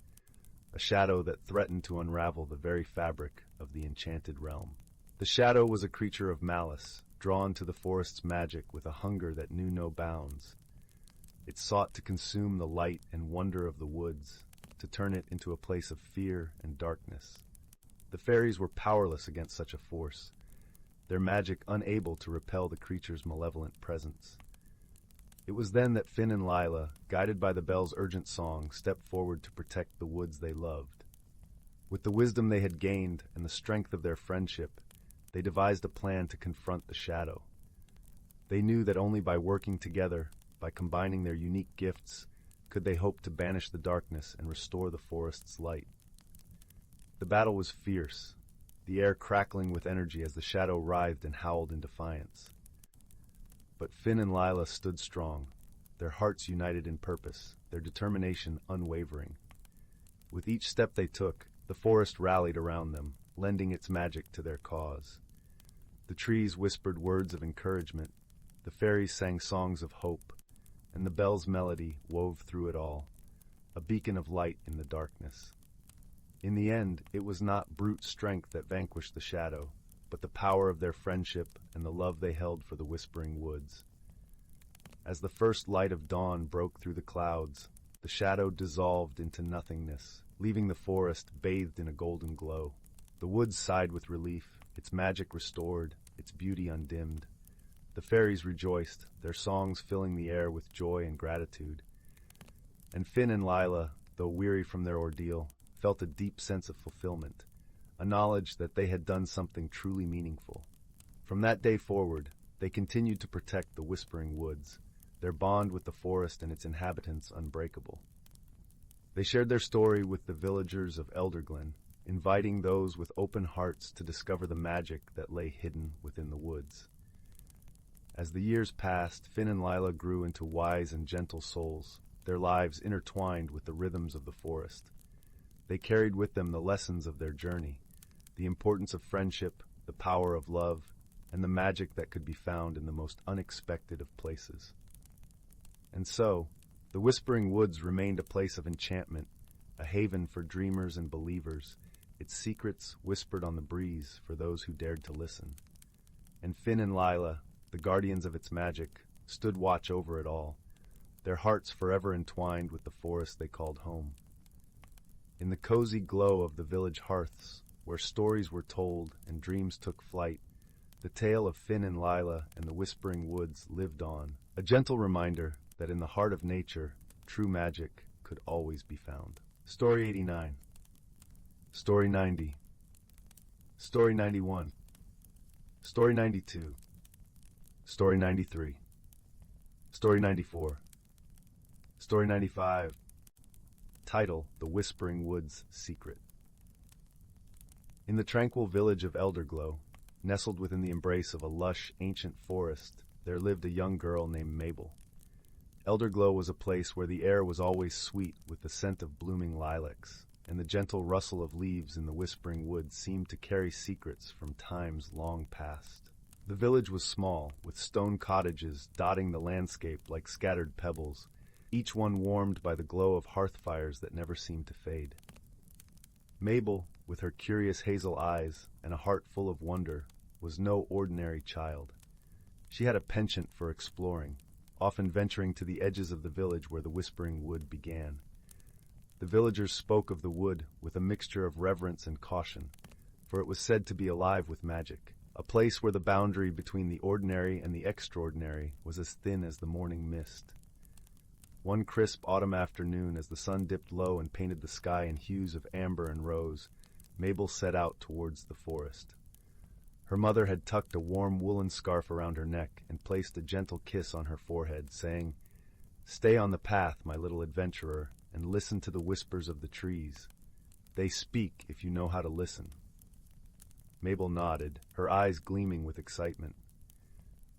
Speaker 1: a shadow that threatened to unravel the very fabric of the enchanted realm. The shadow was a creature of malice, drawn to the forest's magic with a hunger that knew no bounds. It sought to consume the light and wonder of the woods, to turn it into a place of fear and darkness. The fairies were powerless against such a force, their magic unable to repel the creature's malevolent presence. It was then that Finn and Lila, guided by the bell's urgent song, stepped forward to protect the woods they loved. With the wisdom they had gained and the strength of their friendship, they devised a plan to confront the shadow. They knew that only by working together, by combining their unique gifts, could they hope to banish the darkness and restore the forest's light. The battle was fierce, the air crackling with energy as the shadow writhed and howled in defiance. But Finn and Lila stood strong, their hearts united in purpose, their determination unwavering. With each step they took, the forest rallied around them, lending its magic to their cause. The trees whispered words of encouragement, the fairies sang songs of hope, and the bell's melody wove through it all, a beacon of light in the darkness. In the end, it was not brute strength that vanquished the shadow, but the power of their friendship and the love they held for the whispering woods. As the first light of dawn broke through the clouds, the shadow dissolved into nothingness, leaving the forest bathed in a golden glow. The woods sighed with relief, its magic restored, its beauty undimmed. The fairies rejoiced, their songs filling the air with joy and gratitude. And Finn and Lila, though weary from their ordeal, felt a deep sense of fulfillment, a knowledge that they had done something truly meaningful. From that day forward, they continued to protect the whispering woods, their bond with the forest and its inhabitants unbreakable. They shared their story with the villagers of Elderglen, inviting those with open hearts to discover the magic that lay hidden within the woods. As the years passed, Finn and Lila grew into wise and gentle souls, their lives intertwined with the rhythms of the forest. They carried with them the lessons of their journey, the importance of friendship, the power of love, and the magic that could be found in the most unexpected of places. And so, the Whispering Woods remained a place of enchantment, a haven for dreamers and believers, its secrets whispered on the breeze for those who dared to listen. And Finn and Lila, the guardians of its magic, stood watch over it all, their hearts forever entwined with the forest they called home. In the cozy glow of the village hearths, where stories were told and dreams took flight, the tale of Finn and Lila and the Whispering Woods lived on, a gentle reminder that in the heart of nature, true magic could always be found. Story 89. Story 90. Story 91. Story 92. Story 93. Story 94. Story 95. Title: The Whispering Woods Secret. In the tranquil village of Elderglow, nestled within the embrace of a lush, ancient forest, there lived a young girl named Mabel. Elderglow was a place where the air was always sweet with the scent of blooming lilacs, and the gentle rustle of leaves in the whispering woods seemed to carry secrets from times long past. The village was small, with stone cottages dotting the landscape like scattered pebbles, each one warmed by the glow of hearth fires that never seemed to fade. Mabel, with her curious hazel eyes and a heart full of wonder, was no ordinary child. She had a penchant for exploring, often venturing to the edges of the village where the Whispering Wood began. The villagers spoke of the wood with a mixture of reverence and caution, for it was said to be alive with magic, a place where the boundary between the ordinary and the extraordinary was as thin as the morning mist. One crisp autumn afternoon, as the sun dipped low and painted the sky in hues of amber and rose, Mabel set out towards the forest. Her mother had tucked a warm woolen scarf around her neck and placed a gentle kiss on her forehead, saying, "Stay on the path, my little adventurer, and listen to the whispers of the trees. They speak if you know how to listen." Mabel nodded, her eyes gleaming with excitement.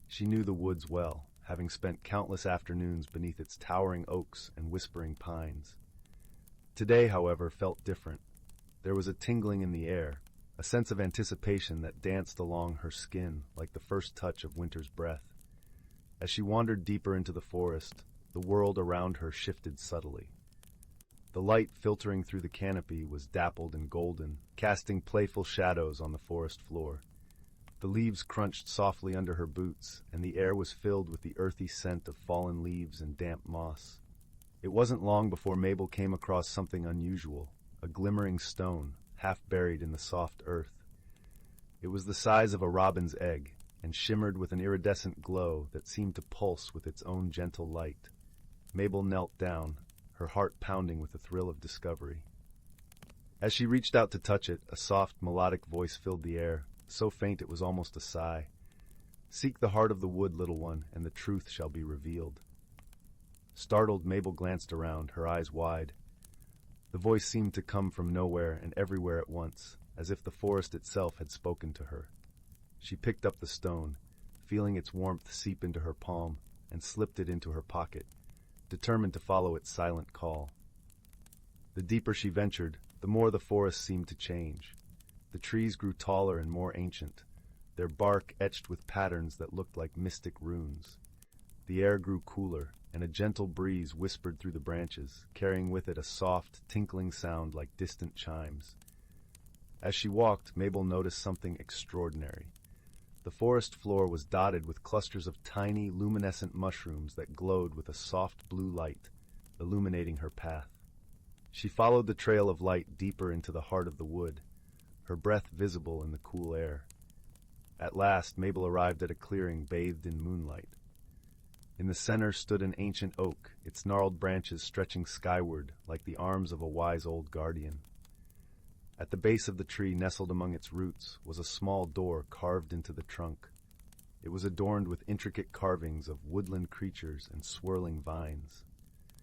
Speaker 1: She knew the woods well, having spent countless afternoons beneath its towering oaks and whispering pines. Today, however, felt different. There was a tingling in the air, a sense of anticipation that danced along her skin like the first touch of winter's breath. As she wandered deeper into the forest, the world around her shifted subtly. The light filtering through the canopy was dappled and golden, casting playful shadows on the forest floor. The leaves crunched softly under her boots, and the air was filled with the earthy scent of fallen leaves and damp moss. It wasn't long before Mabel came across something unusual, a glimmering stone, half buried in the soft earth. It was the size of a robin's egg, and shimmered with an iridescent glow that seemed to pulse with its own gentle light. Mabel knelt down, her heart pounding with the thrill of discovery. As she reached out to touch it, a soft, melodic voice filled the air, so faint it was almost a sigh. "Seek the heart of the wood, little one, and the truth shall be revealed." Startled, Mabel glanced around, her eyes wide. The voice seemed to come from nowhere and everywhere at once, as if the forest itself had spoken to her. She picked up the stone, feeling its warmth seep into her palm, and slipped it into her pocket, determined to follow its silent call. The deeper she ventured, the more the forest seemed to change. The trees grew taller and more ancient, their bark etched with patterns that looked like mystic runes. The air grew cooler, and a gentle breeze whispered through the branches, carrying with it a soft, tinkling sound like distant chimes. As she walked, Mabel noticed something extraordinary. The forest floor was dotted with clusters of tiny, luminescent mushrooms that glowed with a soft blue light, illuminating her path. She followed the trail of light deeper into the heart of the wood, her breath visible in the cool air. At last, Mabel arrived at a clearing bathed in moonlight. In the center stood an ancient oak, its gnarled branches stretching skyward like the arms of a wise old guardian. At the base of the tree, nestled among its roots, was a small door carved into the trunk. It was adorned with intricate carvings of woodland creatures and swirling vines.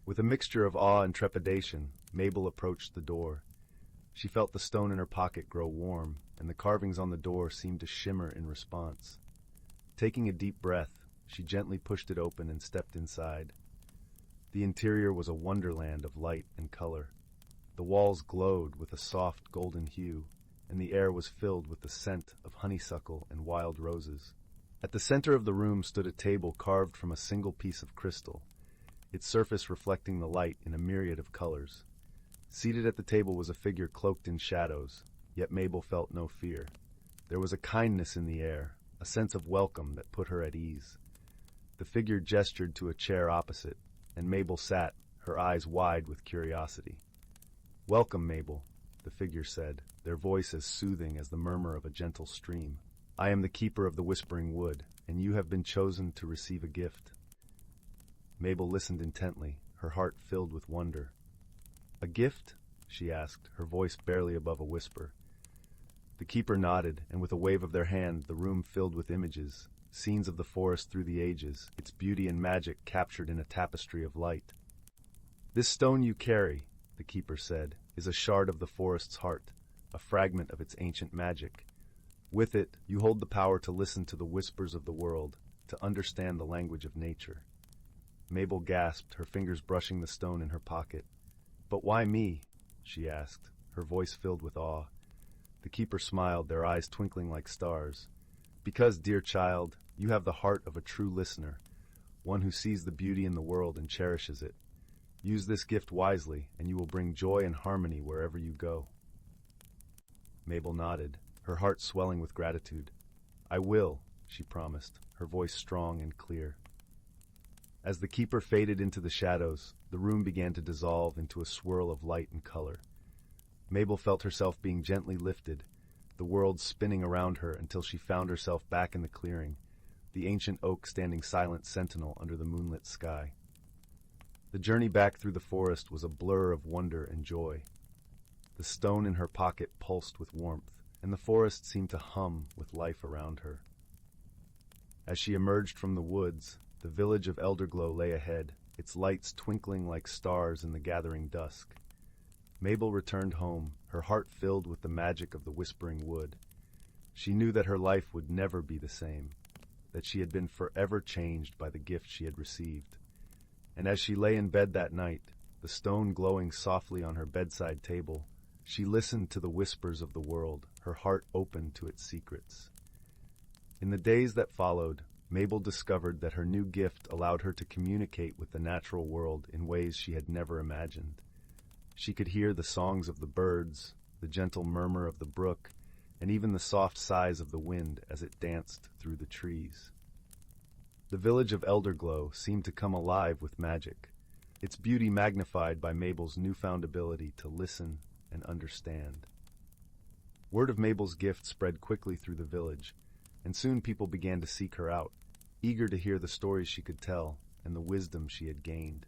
Speaker 1: With a mixture of awe and trepidation, Mabel approached the door. She felt the stone in her pocket grow warm, and the carvings on the door seemed to shimmer in response. Taking a deep breath, she gently pushed it open and stepped inside. The interior was a wonderland of light and color. The walls glowed with a soft golden hue, and the air was filled with the scent of honeysuckle and wild roses. At the center of the room stood a table carved from a single piece of crystal, its surface reflecting the light in a myriad of colors. Seated at the table was a figure cloaked in shadows, yet Mabel felt no fear. There was a kindness in the air, a sense of welcome that put her at ease. The figure gestured to a chair opposite, and Mabel sat, her eyes wide with curiosity. "Welcome, Mabel," the figure said, their voice as soothing as the murmur of a gentle stream. "I am the keeper of the Whispering Wood, and you have been chosen to receive a gift." Mabel listened intently, her heart filled with wonder. "A gift?" she asked, her voice barely above a whisper. The keeper nodded, and with a wave of their hand, the room filled with images, scenes of the forest through the ages, its beauty and magic captured in a tapestry of light. "This stone you carry," the keeper said, "is a shard of the forest's heart, a fragment of its ancient magic. With it, you hold the power to listen to the whispers of the world, to understand the language of nature." Mabel gasped, her fingers brushing the stone in her pocket. "But why me?" she asked, her voice filled with awe. The keeper smiled, their eyes twinkling like stars. "Because, dear child, you have the heart of a true listener, one who sees the beauty in the world and cherishes it. Use this gift wisely, and you will bring joy and harmony wherever you go." Mabel nodded, her heart swelling with gratitude. "I will," she promised, her voice strong and clear. As the keeper faded into the shadows, the room began to dissolve into a swirl of light and color. Mabel felt herself being gently lifted, the world spinning around her until she found herself back in the clearing, the ancient oak standing silent sentinel under the moonlit sky. The journey back through the forest was a blur of wonder and joy. The stone in her pocket pulsed with warmth, and the forest seemed to hum with life around her. As she emerged from the woods, the village of Elderglow lay ahead, its lights twinkling like stars in the gathering dusk. Mabel returned home, her heart filled with the magic of the Whispering Wood. She knew that her life would never be the same, that she had been forever changed by the gift she had received. And as she lay in bed that night, the stone glowing softly on her bedside table, she listened to the whispers of the world, her heart open to its secrets. In the days that followed, Mabel discovered that her new gift allowed her to communicate with the natural world in ways she had never imagined. She could hear the songs of the birds, the gentle murmur of the brook, and even the soft sighs of the wind as it danced through the trees. The village of Elderglow seemed to come alive with magic, its beauty magnified by Mabel's newfound ability to listen and understand. Word of Mabel's gift spread quickly through the village, and soon people began to seek her out, eager to hear the stories she could tell and the wisdom she had gained.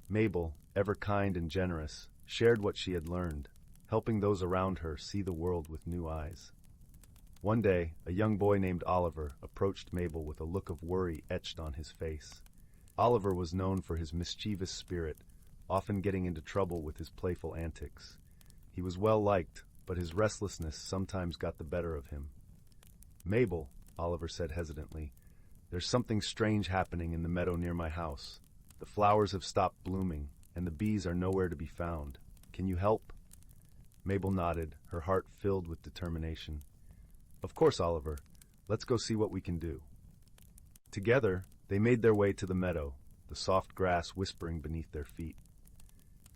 Speaker 1: Mabel, ever kind and generous, shared what she had learned, helping those around her see the world with new eyes. One day, a young boy named Oliver approached Mabel with a look of worry etched on his face. Oliver was known for his mischievous spirit, often getting into trouble with his playful antics. He was well-liked, but his restlessness sometimes got the better of him. "Mabel," Oliver said hesitantly, "there's something strange happening in the meadow near my house. The flowers have stopped blooming, and the bees are nowhere to be found. Can you help?" Mabel nodded, her heart filled with determination. "Of course, Oliver. Let's go see what we can do." Together, they made their way to the meadow, the soft grass whispering beneath their feet.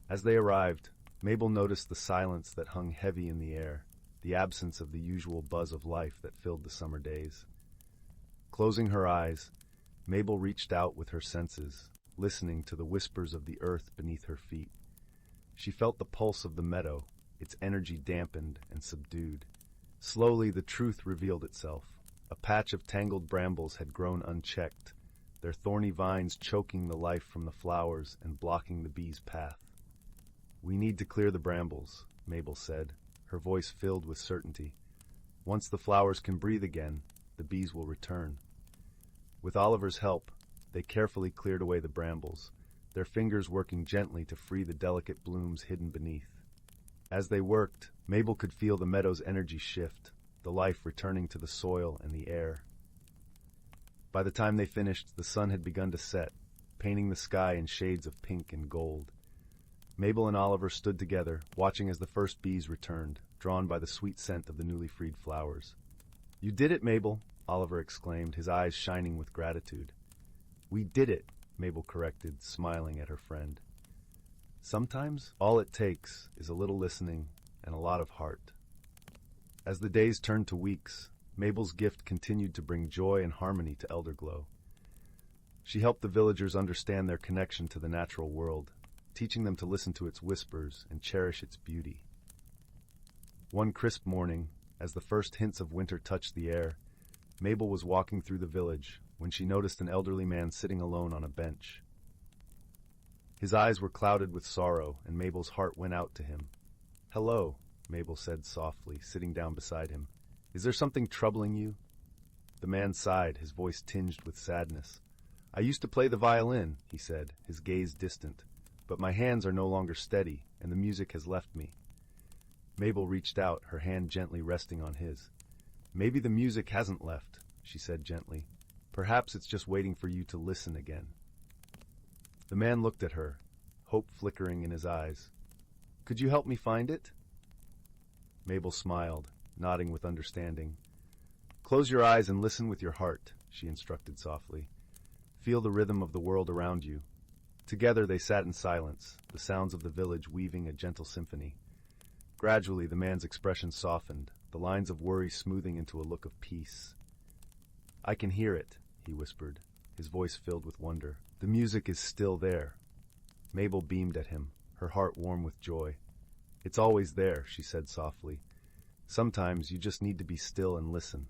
Speaker 1: As they arrived, Mabel noticed the silence that hung heavy in the air, the absence of the usual buzz of life that filled the summer days. Closing her eyes, Mabel reached out with her senses, listening to the whispers of the earth beneath her feet. She felt the pulse of the meadow, its energy dampened and subdued. Slowly the truth revealed itself. A patch of tangled brambles had grown unchecked, their thorny vines choking the life from the flowers and blocking the bees' path. "We need to clear the brambles," Mabel said, her voice filled with certainty. "Once the flowers can breathe again, the bees will return." With Oliver's help, they carefully cleared away the brambles, their fingers working gently to free the delicate blooms hidden beneath. As they worked, Mabel could feel the meadow's energy shift, the life returning to the soil and the air. By the time they finished, the sun had begun to set, painting the sky in shades of pink and gold. Mabel and Oliver stood together, watching as the first bees returned, drawn by the sweet scent of the newly freed flowers. "You did it, Mabel," Oliver exclaimed, his eyes shining with gratitude. "We did it," Mabel corrected, smiling at her friend. Sometimes all it takes is a little listening and a lot of heart. As the days turned to weeks, Mabel's gift continued to bring joy and harmony to Elderglow. She helped the villagers understand their connection to the natural world, teaching them to listen to its whispers and cherish its beauty. One crisp morning, as the first hints of winter touched the air, Mabel was walking through the village when she noticed an elderly man sitting alone on a bench. His eyes were clouded with sorrow, and Mabel's heart went out to him. "Hello," Mabel said softly, sitting down beside him. "Is there something troubling you?" The man sighed, his voice tinged with sadness. "I used to play the violin," he said, his gaze distant, "but my hands are no longer steady, and the music has left me." Mabel reached out, her hand gently resting on his. "Maybe the music hasn't left," she said gently. "Perhaps it's just waiting for you to listen again." The man looked at her, hope flickering in his eyes. "Could you help me find it?" Mabel smiled, nodding with understanding. "Close your eyes and listen with your heart," she instructed softly. "Feel the rhythm of the world around you." Together they sat in silence, the sounds of the village weaving a gentle symphony. Gradually the man's expression softened, the lines of worry smoothing into a look of peace. "I can hear it," he whispered, his voice filled with wonder. "The music is still there." Mabel beamed at him, her heart warm with joy. "It's always there," she said softly. "Sometimes you just need to be still and listen."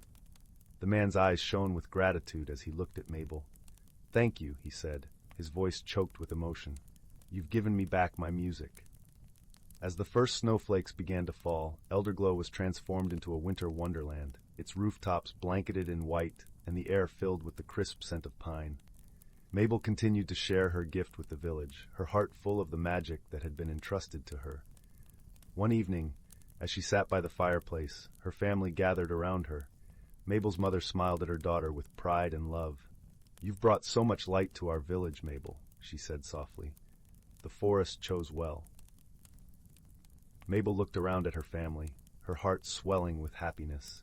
Speaker 1: The man's eyes shone with gratitude as he looked at Mabel. "Thank you," he said, his voice choked with emotion. You've given me back my music." As the first snowflakes began to fall, Elderglow was transformed into a winter wonderland, its rooftops blanketed in white and the air filled with the crisp scent of pine. Mabel continued to share her gift with the village, her heart full of the magic that had been entrusted to her. One evening, as she sat by the fireplace, her family gathered around her. Mabel's mother smiled at her daughter with pride and love. "You've brought so much light to our village, Mabel," she said softly. "The forest chose well." Mabel looked around at her family, her heart swelling with happiness.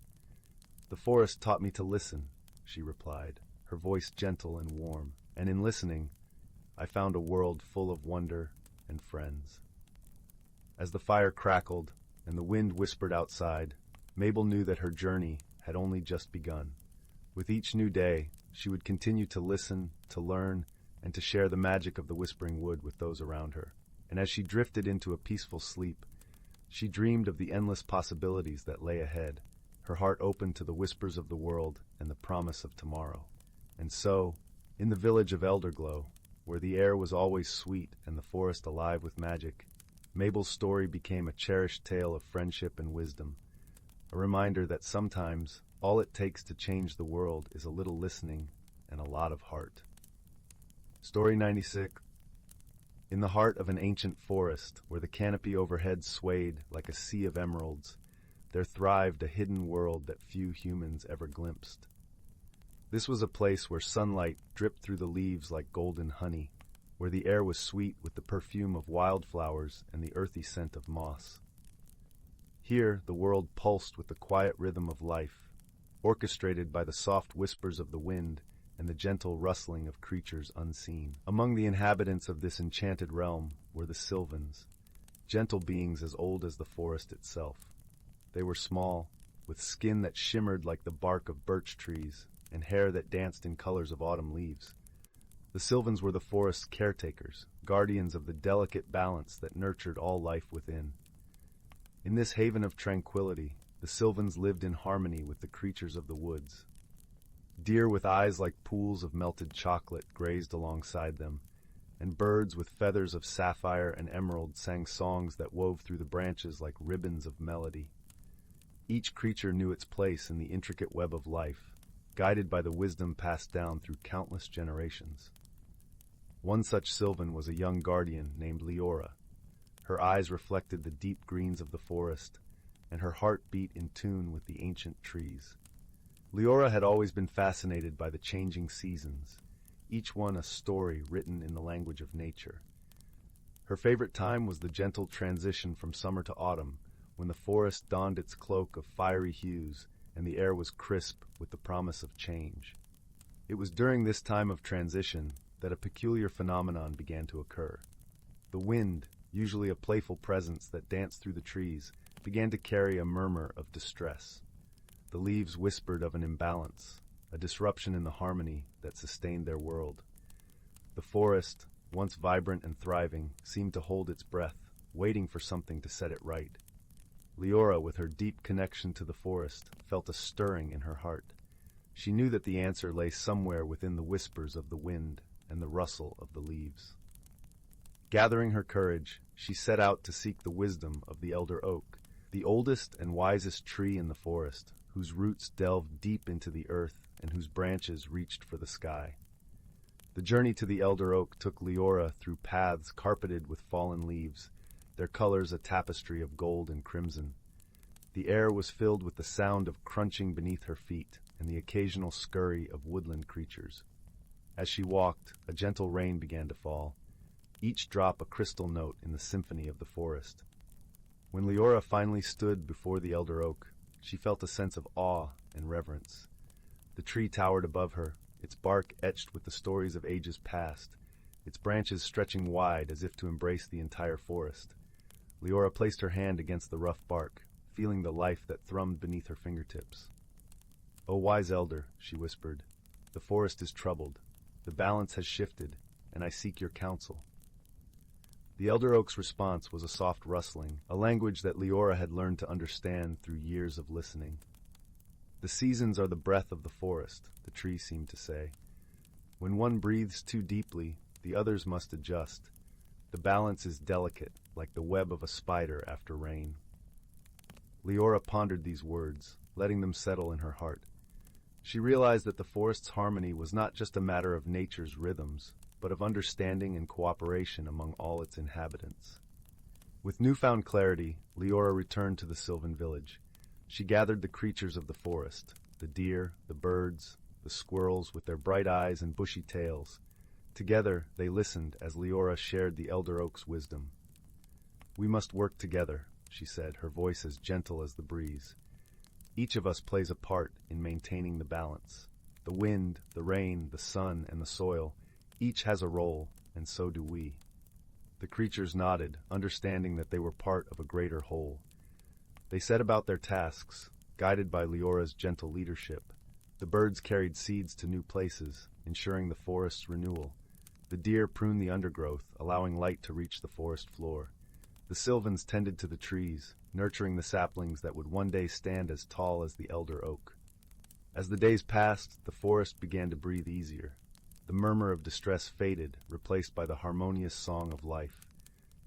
Speaker 1: "The forest taught me to listen," she replied, her voice gentle and warm. "And in listening, I found a world full of wonder and friends." As the fire crackled and the wind whispered outside, Mabel knew that her journey had only just begun. With each new day, she would continue to listen, to learn, and to share the magic of the Whispering Wood with those around her. And as she drifted into a peaceful sleep, she dreamed of the endless possibilities that lay ahead, her heart open to the whispers of the world and the promise of tomorrow. And so, in the village of Elderglow, where the air was always sweet and the forest alive with magic, Mabel's story became a cherished tale of friendship and wisdom, a reminder that sometimes all it takes to change the world is a little listening and a lot of heart. Story 96. In the heart of an ancient forest, where the canopy overhead swayed like a sea of emeralds, there thrived a hidden world that few humans ever glimpsed. This was a place where sunlight dripped through the leaves like golden honey, where the air was sweet with the perfume of wildflowers and the earthy scent of moss. Here, the world pulsed with the quiet rhythm of life, orchestrated by the soft whispers of the wind and the gentle rustling of creatures unseen. Among the inhabitants of this enchanted realm were the Sylvans, gentle beings as old as the forest itself. They were small, with skin that shimmered like the bark of birch trees and hair that danced in colors of autumn leaves. The Sylvans were the forest's caretakers, guardians of the delicate balance that nurtured all life within. In this haven of tranquility, the Sylvans lived in harmony with the creatures of the woods. Deer with eyes like pools of melted chocolate grazed alongside them, and birds with feathers of sapphire and emerald sang songs that wove through the branches like ribbons of melody. Each creature knew its place in the intricate web of life, guided by the wisdom passed down through countless generations. One such Sylvan was a young guardian named Lyra. Her eyes reflected the deep greens of the forest, and her heart beat in tune with the ancient trees. Lyra had always been fascinated by the changing seasons, each one a story written in the language of nature. Her favorite time was the gentle transition from summer to autumn, when the forest donned its cloak of fiery hues and the air was crisp with the promise of change. It was during this time of transition that a peculiar phenomenon began to occur. The wind, usually a playful presence that danced through the trees, began to carry a murmur of distress. The leaves whispered of an imbalance, a disruption in the harmony that sustained their world. The forest, once vibrant and thriving, seemed to hold its breath, waiting for something to set it right. Lyra, with her deep connection to the forest, felt a stirring in her heart. She knew that the answer lay somewhere within the whispers of the wind and the rustle of the leaves. Gathering her courage, she set out to seek the wisdom of the elder oak, the oldest and wisest tree in the forest, whose roots delved deep into the earth and whose branches reached for the sky. The journey to the elder oak took Lyra through paths carpeted with fallen leaves, their colors a tapestry of gold and crimson. The air was filled with the sound of crunching beneath her feet and the occasional scurry of woodland creatures. As she walked, a gentle rain began to fall, each drop a crystal note in the symphony of the forest. When Lyra finally stood before the elder oak, she felt a sense of awe and reverence. The tree towered above her, its bark etched with the stories of ages past, its branches stretching wide as if to embrace the entire forest. Lyra placed her hand against the rough bark, feeling the life that thrummed beneath her fingertips. "O wise elder," she whispered, "the forest is troubled. The balance has shifted, and I seek your counsel." The elder oak's response was a soft rustling, a language that Lyra had learned to understand through years of listening. "The seasons are the breath of the forest," the tree seemed to say. "When one breathes too deeply, the others must adjust. The balance is delicate, like the web of a spider after rain. Lyra pondered these words, letting them settle in her heart. She realized that the forest's harmony was not just a matter of nature's rhythms, but of understanding and cooperation among all its inhabitants. With newfound clarity, Lyra returned to the sylvan village. She gathered the creatures of the forest, the deer, the birds, the squirrels with their bright eyes and bushy tails. Together, they listened as Lyra shared the elder oak's wisdom. "We must work together," she said, her voice as gentle as the breeze. "Each of us plays a part in maintaining the balance. The wind, the rain, the sun, and the soil, each has a role, and so do we." The creatures nodded, understanding that they were part of a greater whole. They set about their tasks, guided by Lyra's gentle leadership. The birds carried seeds to new places, ensuring the forest's renewal. The deer pruned the undergrowth, allowing light to reach the forest floor. The sylvans tended to the trees, nurturing the saplings that would one day stand as tall as the elder oak. As the days passed, the forest began to breathe easier. The murmur of distress faded, replaced by the harmonious song of life.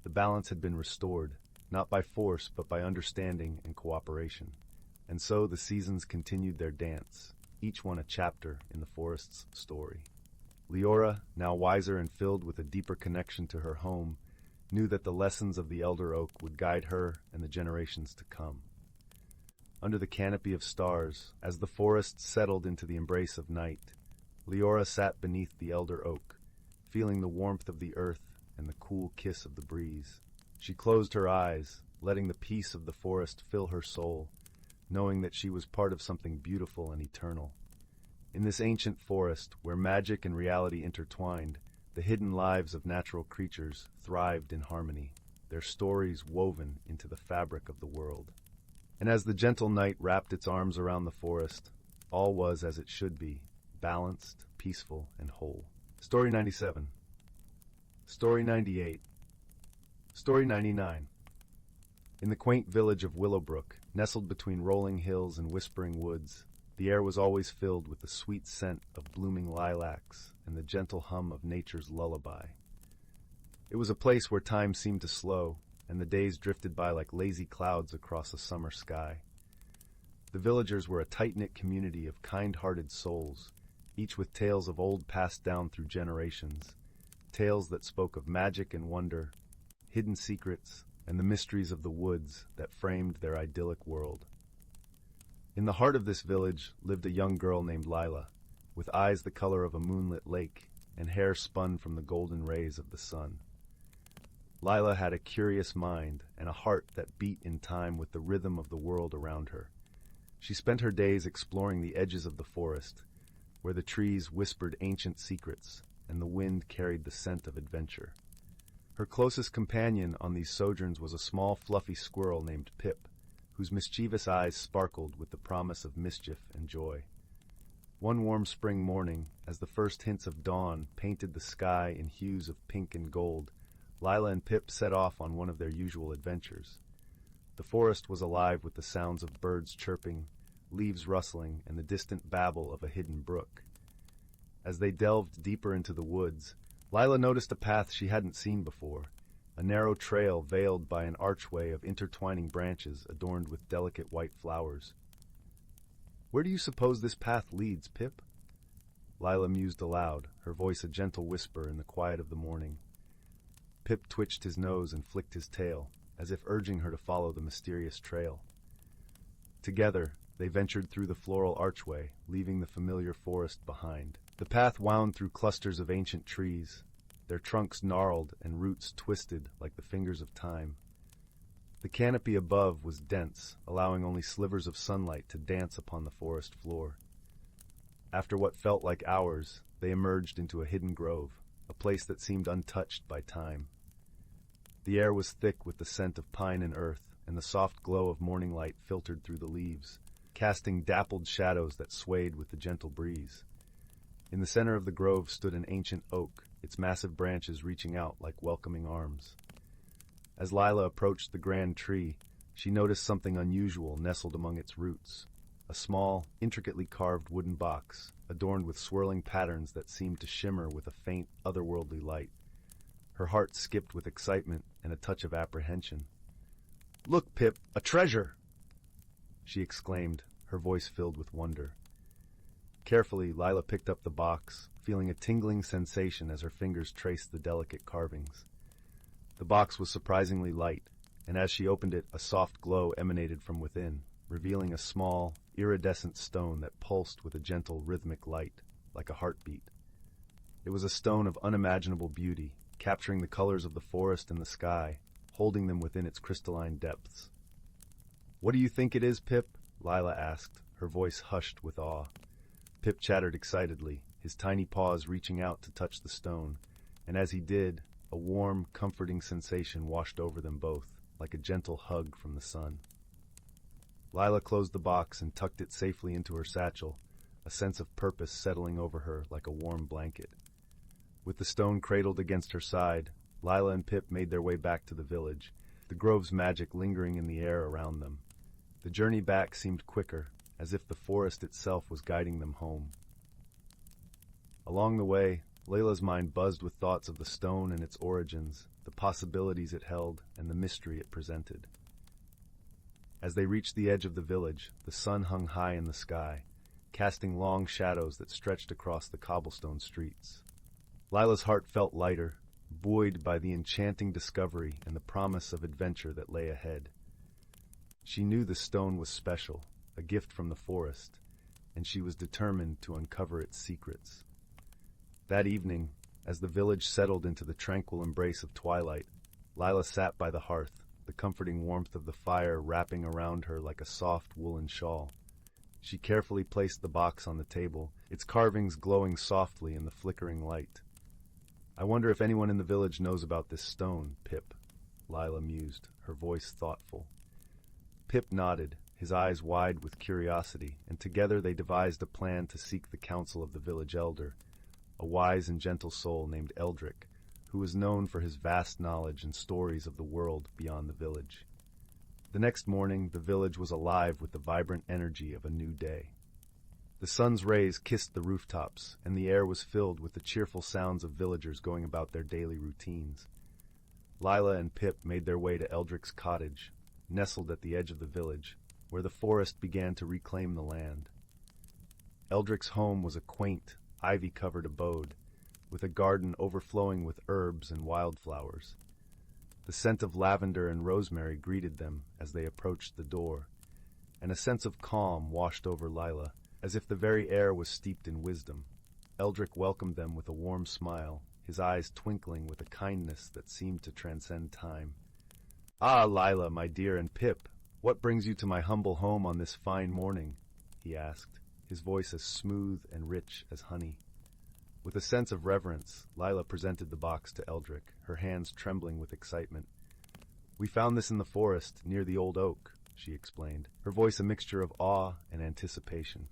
Speaker 1: The balance had been restored, not by force but by understanding and cooperation. And so the seasons continued their dance, each one a chapter in the forest's story. Lyra, now wiser and filled with a deeper connection to her home, knew that the lessons of the elder oak would guide her and the generations to come. Under the canopy of stars, as the forest settled into the embrace of night, Lyra sat beneath the elder oak, feeling the warmth of the earth and the cool kiss of the breeze. She closed her eyes, letting the peace of the forest fill her soul, knowing that she was part of something beautiful and eternal. In this ancient forest, where magic and reality intertwined, the hidden lives of natural creatures thrived in harmony, their stories woven into the fabric of the world. And as the gentle night wrapped its arms around the forest, all was as it should be, balanced, peaceful, and whole. Story 97. Story 98. Story 99. In the quaint village of Willowbrook, nestled between rolling hills and whispering woods, the air was always filled with the sweet scent of blooming lilacs and the gentle hum of nature's lullaby. It was a place where time seemed to slow, and the days drifted by like lazy clouds across a summer sky. The villagers were a tight-knit community of kind-hearted souls, each with tales of old passed down through generations, tales that spoke of magic and wonder, hidden secrets, and the mysteries of the woods that framed their idyllic world. In the heart of this village lived a young girl named Lila, with eyes the color of a moonlit lake and hair spun from the golden rays of the sun. Lila had a curious mind and a heart that beat in time with the rhythm of the world around her. She spent her days exploring the edges of the forest, where the trees whispered ancient secrets and the wind carried the scent of adventure. Her closest companion on these sojourns was a small, fluffy squirrel named Pip, whose mischievous eyes sparkled with the promise of mischief and joy. One warm spring morning, as the first hints of dawn painted the sky in hues of pink and gold, Lila and Pip set off on one of their usual adventures. The forest was alive with the sounds of birds chirping, leaves rustling, and the distant babble of a hidden brook. As they delved deeper into the woods, Lila noticed a path she hadn't seen before, a narrow trail veiled by an archway of intertwining branches adorned with delicate white flowers. "Where do you suppose this path leads, Pip?" Lila mused aloud, her voice a gentle whisper in the quiet of the morning. Pip twitched his nose and flicked his tail, as if urging her to follow the mysterious trail. Together, they ventured through the floral archway, leaving the familiar forest behind. The path wound through clusters of ancient trees, their trunks gnarled and roots twisted like the fingers of time. The canopy above was dense, allowing only slivers of sunlight to dance upon the forest floor. After what felt like hours, they emerged into a hidden grove, a place that seemed untouched by time. The air was thick with the scent of pine and earth, and the soft glow of morning light filtered through the leaves, casting dappled shadows that swayed with the gentle breeze. In the center of the grove stood an ancient oak, its massive branches reaching out like welcoming arms. As Lila approached the grand tree, she noticed something unusual nestled among its roots, a small, intricately carved wooden box, adorned with swirling patterns that seemed to shimmer with a faint, otherworldly light. Her heart skipped with excitement and a touch of apprehension. "Look, Pip, a treasure!" she exclaimed, her voice filled with wonder. Carefully, Lila picked up the box, feeling a tingling sensation as her fingers traced the delicate carvings. The box was surprisingly light, and as she opened it, a soft glow emanated from within, revealing a small, iridescent stone that pulsed with a gentle, rhythmic light, like a heartbeat. It was a stone of unimaginable beauty, capturing the colors of the forest and the sky, holding them within its crystalline depths. "What do you think it is, Pip?" Lila asked, her voice hushed with awe. Pip chattered excitedly, his tiny paws reaching out to touch the stone, and as he did, a warm, comforting sensation washed over them both, like a gentle hug from the sun. Lila closed the box and tucked it safely into her satchel, a sense of purpose settling over her like a warm blanket. With the stone cradled against her side, Lila and Pip made their way back to the village, the grove's magic lingering in the air around them. The journey back seemed quicker, as if the forest itself was guiding them home. Along the way, Layla's mind buzzed with thoughts of the stone and its origins, the possibilities it held, and the mystery it presented. As they reached the edge of the village, the sun hung high in the sky, casting long shadows that stretched across the cobblestone streets. Lila's heart felt lighter, buoyed by the enchanting discovery and the promise of adventure that lay ahead. She knew the stone was special, a gift from the forest, and she was determined to uncover its secrets. That evening, as the village settled into the tranquil embrace of twilight, Lila sat by the hearth, the comforting warmth of the fire wrapping around her like a soft woolen shawl. She carefully placed the box on the table, its carvings glowing softly in the flickering light. "I wonder if anyone in the village knows about this stone, Pip," Lila mused, her voice thoughtful. Pip nodded, his eyes wide with curiosity, and together they devised a plan to seek the counsel of the village elder, a wise and gentle soul named Eldrick, who was known for his vast knowledge and stories of the world beyond the village. The next morning, the village was alive with the vibrant energy of a new day. The sun's rays kissed the rooftops, and the air was filled with the cheerful sounds of villagers going about their daily routines. Lila and Pip made their way to Eldrick's cottage, nestled at the edge of the village, where the forest began to reclaim the land. Eldrick's home was a quaint, ivy-covered abode, with a garden overflowing with herbs and wildflowers. The scent of lavender and rosemary greeted them as they approached the door, and a sense of calm washed over Lila, as if the very air was steeped in wisdom. Eldrick welcomed them with a warm smile, his eyes twinkling with a kindness that seemed to transcend time. "Ah, Lila, my dear, and Pip, what brings you to my humble home on this fine morning?" he asked, his voice as smooth and rich as honey. With a sense of reverence, Lila presented the box to Eldrick, her hands trembling with excitement. "We found this in the forest, near the old oak," she explained, her voice a mixture of awe and anticipation.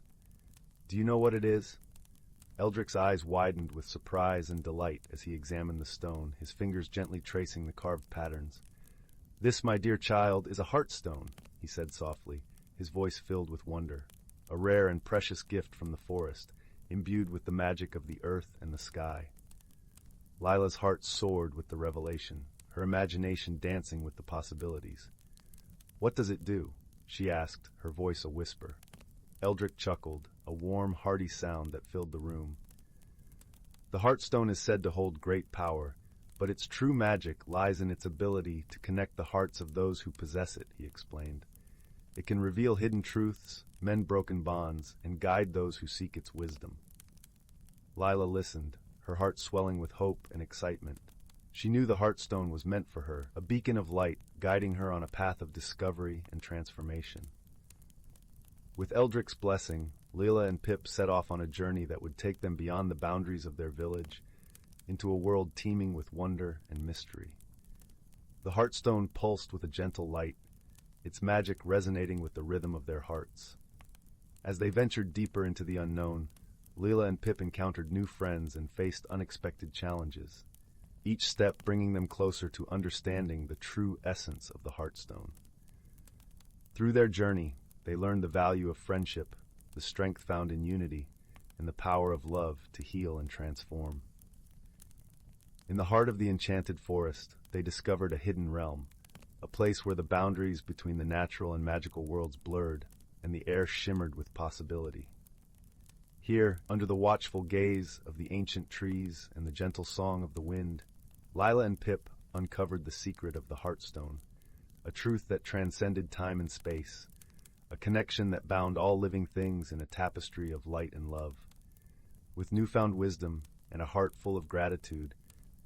Speaker 1: "Do you know what it is?" Eldrick's eyes widened with surprise and delight as he examined the stone, his fingers gently tracing the carved patterns. "This, my dear child, is a heartstone," he said softly, his voice filled with wonder, "a rare and precious gift from the forest, imbued with the magic of the earth and the sky." Lila's heart soared with the revelation, her imagination dancing with the possibilities. "What does it do?" she asked, her voice a whisper. Eldrick chuckled, a warm, hearty sound that filled the room. "The heartstone is said to hold great power, but its true magic lies in its ability to connect the hearts of those who possess it," he explained. "It can reveal hidden truths, mend broken bonds, and guide those who seek its wisdom." Lila listened, her heart swelling with hope and excitement. She knew the heartstone was meant for her, a beacon of light guiding her on a path of discovery and transformation. With Eldrick's blessing, Lila and Pip set off on a journey that would take them beyond the boundaries of their village, into a world teeming with wonder and mystery. The heartstone pulsed with a gentle light, its magic resonating with the rhythm of their hearts. As they ventured deeper into the unknown, Lila and Pip encountered new friends and faced unexpected challenges, each step bringing them closer to understanding the true essence of the heartstone. Through their journey, they learned the value of friendship, the strength found in unity, and the power of love to heal and transform. In the heart of the enchanted forest, they discovered a hidden realm, a place where the boundaries between the natural and magical worlds blurred, and the air shimmered with possibility. Here, under the watchful gaze of the ancient trees and the gentle song of the wind, Lila and Pip uncovered the secret of the Heartstone, a truth that transcended time and space, a connection that bound all living things in a tapestry of light and love. With newfound wisdom and a heart full of gratitude,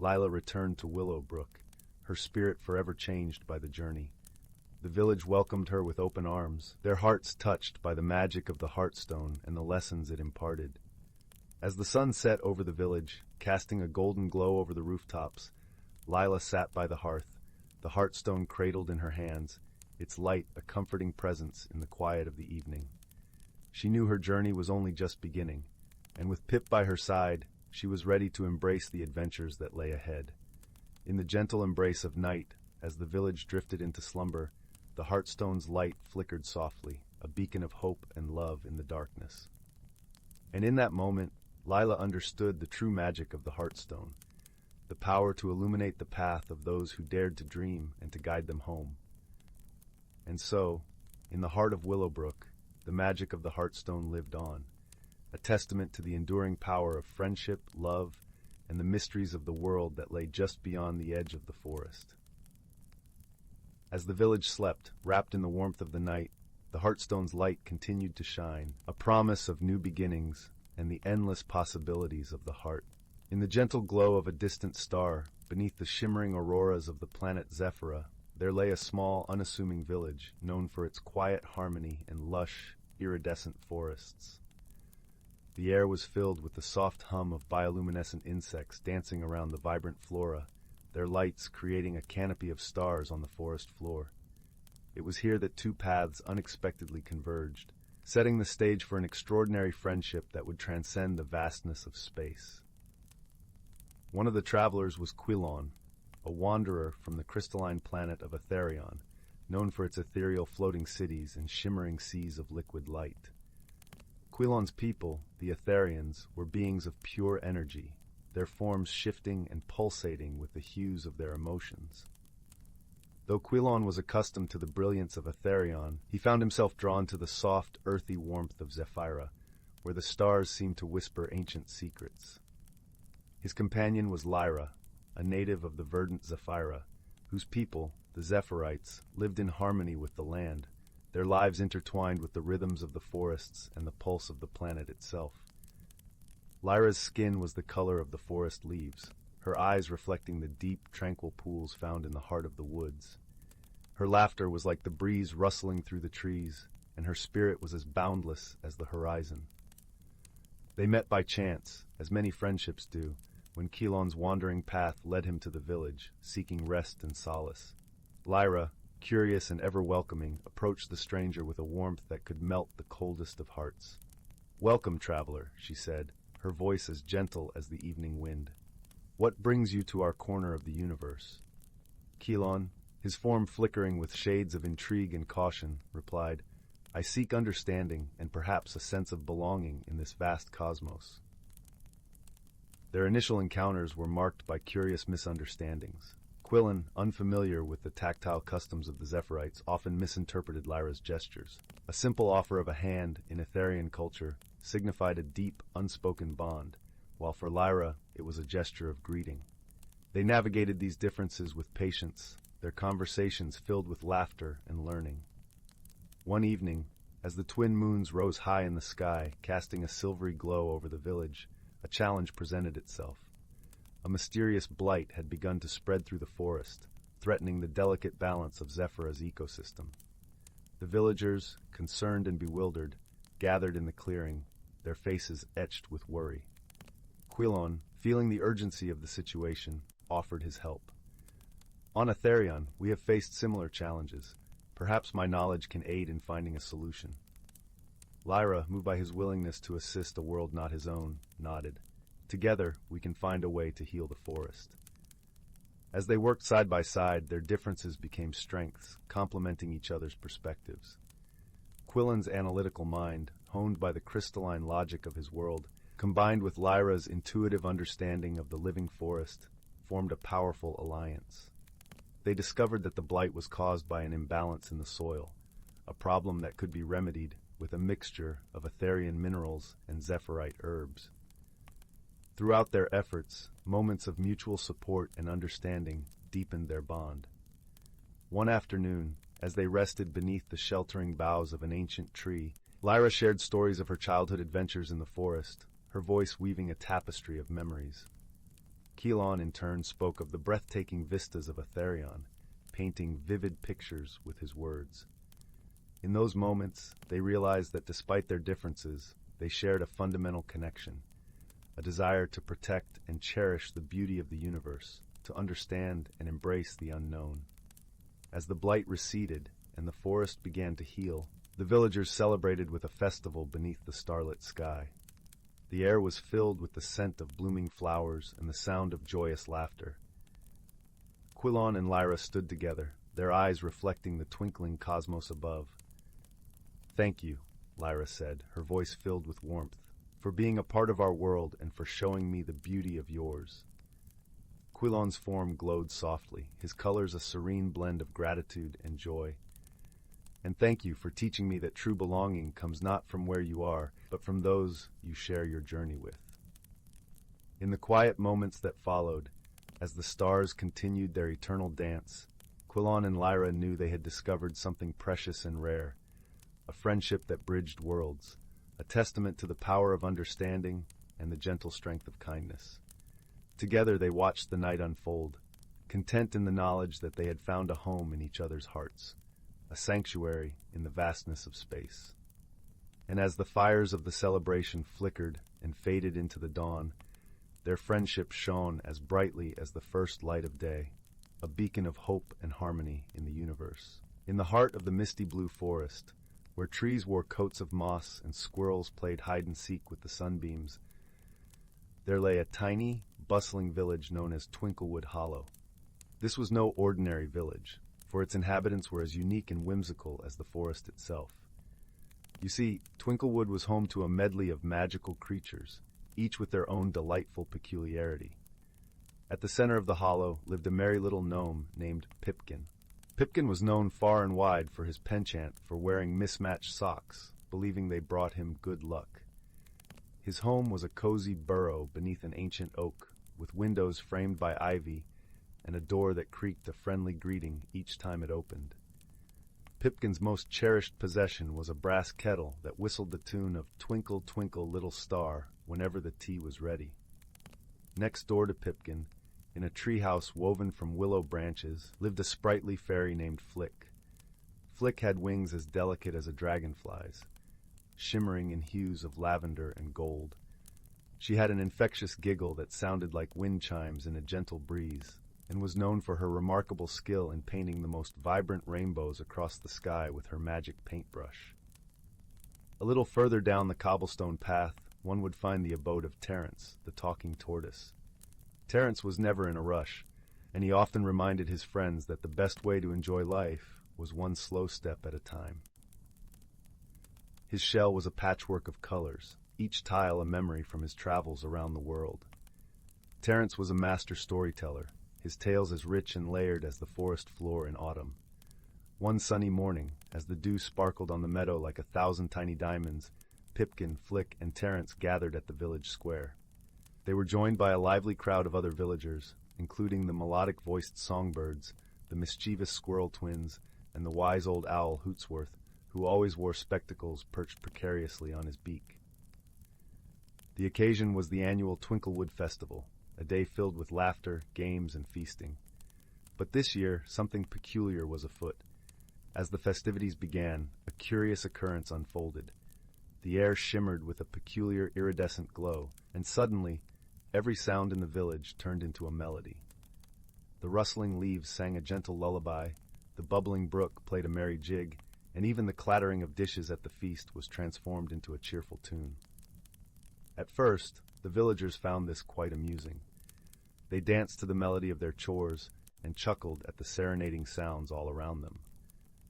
Speaker 1: Lila returned to Willowbrook, her spirit forever changed by the journey. The village welcomed her with open arms, their hearts touched by the magic of the Heartstone and the lessons it imparted. As the sun set over the village, casting a golden glow over the rooftops, Lila sat by the hearth, the Heartstone cradled in her hands, its light a comforting presence in the quiet of the evening. She knew her journey was only just beginning, and with Pip by her side, she was ready to embrace the adventures that lay ahead. In the gentle embrace of night, as the village drifted into slumber, the Heartstone's light flickered softly, a beacon of hope and love in the darkness. And in that moment, Lila understood the true magic of the Heartstone, the power to illuminate the path of those who dared to dream and to guide them home. And so, in the heart of Willowbrook, the magic of the Heartstone lived on, a testament to the enduring power of friendship, love, and the mysteries of the world that lay just beyond the edge of the forest. As the village slept, wrapped in the warmth of the night, the Heartstone's light continued to shine, a promise of new beginnings and the endless possibilities of the heart. In the gentle glow of a distant star, beneath the shimmering auroras of the planet Zephyra, there lay a small, unassuming village, known for its quiet harmony and lush, iridescent forests. The air was filled with the soft hum of bioluminescent insects dancing around the vibrant flora, their lights creating a canopy of stars on the forest floor. It was here that two paths unexpectedly converged, setting the stage for an extraordinary friendship that would transcend the vastness of space. One of the travelers was Quilon, a wanderer from the crystalline planet of Etherion, known for its ethereal floating cities and shimmering seas of liquid light. Quilon's people, the Etherians, were beings of pure energy, their forms shifting and pulsating with the hues of their emotions. Though Quilon was accustomed to the brilliance of Etherion, he found himself drawn to the soft, earthy warmth of Zephyra, where the stars seemed to whisper ancient secrets. His companion was Lyra, a native of the verdant Zephyra, whose people, the Zephyrites, lived in harmony with the land, their lives intertwined with the rhythms of the forests and the pulse of the planet itself. Lyra's skin was the color of the forest leaves, her eyes reflecting the deep, tranquil pools found in the heart of the woods. Her laughter was like the breeze rustling through the trees, and her spirit was as boundless as the horizon. They met by chance, as many friendships do, when Quilon's wandering path led him to the village, seeking rest and solace. Lyra, curious and ever welcoming, approached the stranger with a warmth that could melt the coldest of hearts. "Welcome, traveler," she said, her voice as gentle as the evening wind. "What brings you to our corner of the universe?" Quilon, his form flickering with shades of intrigue and caution, replied, "I seek understanding and perhaps a sense of belonging in this vast cosmos." Their initial encounters were marked by curious misunderstandings. Quilon, unfamiliar with the tactile customs of the Zephyrites, often misinterpreted Lyra's gestures. A simple offer of a hand in Etherian culture signified a deep, unspoken bond, while for Lyra it was a gesture of greeting. They navigated these differences with patience, their conversations filled with laughter and learning. One evening, as the twin moons rose high in the sky, casting a silvery glow over the village, a challenge presented itself. A mysterious blight had begun to spread through the forest, threatening the delicate balance of Zephyra's ecosystem. The villagers, concerned and bewildered, gathered in the clearing, their faces etched with worry. Quilon, feeling the urgency of the situation, offered his help. "On Etherion, we have faced similar challenges. Perhaps my knowledge can aid in finding a solution." Lyra, moved by his willingness to assist a world not his own, nodded. "Together, we can find a way to heal the forest." As they worked side by side, their differences became strengths, complementing each other's perspectives. Quillen's analytical mind, honed by the crystalline logic of his world, combined with Lyra's intuitive understanding of the living forest, formed a powerful alliance. They discovered that the blight was caused by an imbalance in the soil, a problem that could be remedied with a mixture of Etherian minerals and zephyrite herbs. Throughout their efforts, moments of mutual support and understanding deepened their bond. One afternoon, as they rested beneath the sheltering boughs of an ancient tree, Lyra shared stories of her childhood adventures in the forest, her voice weaving a tapestry of memories. Keelan, in turn, spoke of the breathtaking vistas of Etherion, painting vivid pictures with his words. In those moments, they realized that despite their differences, they shared a fundamental connection, a desire to protect and cherish the beauty of the universe, to understand and embrace the unknown. As the blight receded and the forest began to heal, the villagers celebrated with a festival beneath the starlit sky. The air was filled with the scent of blooming flowers and the sound of joyous laughter. Quilon and Lyra stood together, their eyes reflecting the twinkling cosmos above. "Thank you," Lyra said, her voice filled with warmth, "for being a part of our world and for showing me the beauty of yours." Quilon's form glowed softly, his colors a serene blend of gratitude and joy. "And thank you for teaching me that true belonging comes not from where you are, but from those you share your journey with." In the quiet moments that followed, as the stars continued their eternal dance, Quilon and Lyra knew they had discovered something precious and rare, a friendship that bridged worlds, a testament to the power of understanding and the gentle strength of kindness. Together they watched the night unfold, content in the knowledge that they had found a home in each other's hearts, a sanctuary in the vastness of space. And as the fires of the celebration flickered and faded into the dawn, their friendship shone as brightly as the first light of day, a beacon of hope and harmony in the universe. In the heart of the misty blue forest, where trees wore coats of moss and squirrels played hide-and-seek with the sunbeams, there lay a tiny, bustling village known as Twinklewood Hollow. This was no ordinary village, for its inhabitants were as unique and whimsical as the forest itself. You see, Twinklewood was home to a medley of magical creatures, each with their own delightful peculiarity. At the center of the hollow lived a merry little gnome named Pipkin. Pipkin was known far and wide for his penchant for wearing mismatched socks, believing they brought him good luck. His home was a cozy burrow beneath an ancient oak, with windows framed by ivy and a door that creaked a friendly greeting each time it opened. Pipkin's most cherished possession was a brass kettle that whistled the tune of "Twinkle, Twinkle, Little Star" whenever the tea was ready. Next door to Pipkin, in a treehouse woven from willow branches, lived a sprightly fairy named Flick. Flick had wings as delicate as a dragonfly's, shimmering in hues of lavender and gold. She had an infectious giggle that sounded like wind chimes in a gentle breeze, and was known for her remarkable skill in painting the most vibrant rainbows across the sky with her magic paintbrush. A little further down the cobblestone path, one would find the abode of Terence, the talking tortoise. Terence was never in a rush, and he often reminded his friends that the best way to enjoy life was one slow step at a time. His shell was a patchwork of colors, each tile a memory from his travels around the world. Terence was a master storyteller, his tales as rich and layered as the forest floor in autumn. One sunny morning, as the dew sparkled on the meadow like 1,000 tiny diamonds, Pipkin, Flick, and Terence gathered at the village square. They were joined by a lively crowd of other villagers, including the melodic-voiced songbirds, the mischievous squirrel twins, and the wise old owl Hootsworth, who always wore spectacles perched precariously on his beak. The occasion was the annual Twinklewood Festival, a day filled with laughter, games, and feasting. But this year, something peculiar was afoot. As the festivities began, a curious occurrence unfolded. The air shimmered with a peculiar iridescent glow, and suddenly, every sound in the village turned into a melody. The rustling leaves sang a gentle lullaby, the bubbling brook played a merry jig, and even the clattering of dishes at the feast was transformed into a cheerful tune. At first, the villagers found this quite amusing. They danced to the melody of their chores and chuckled at the serenading sounds all around them.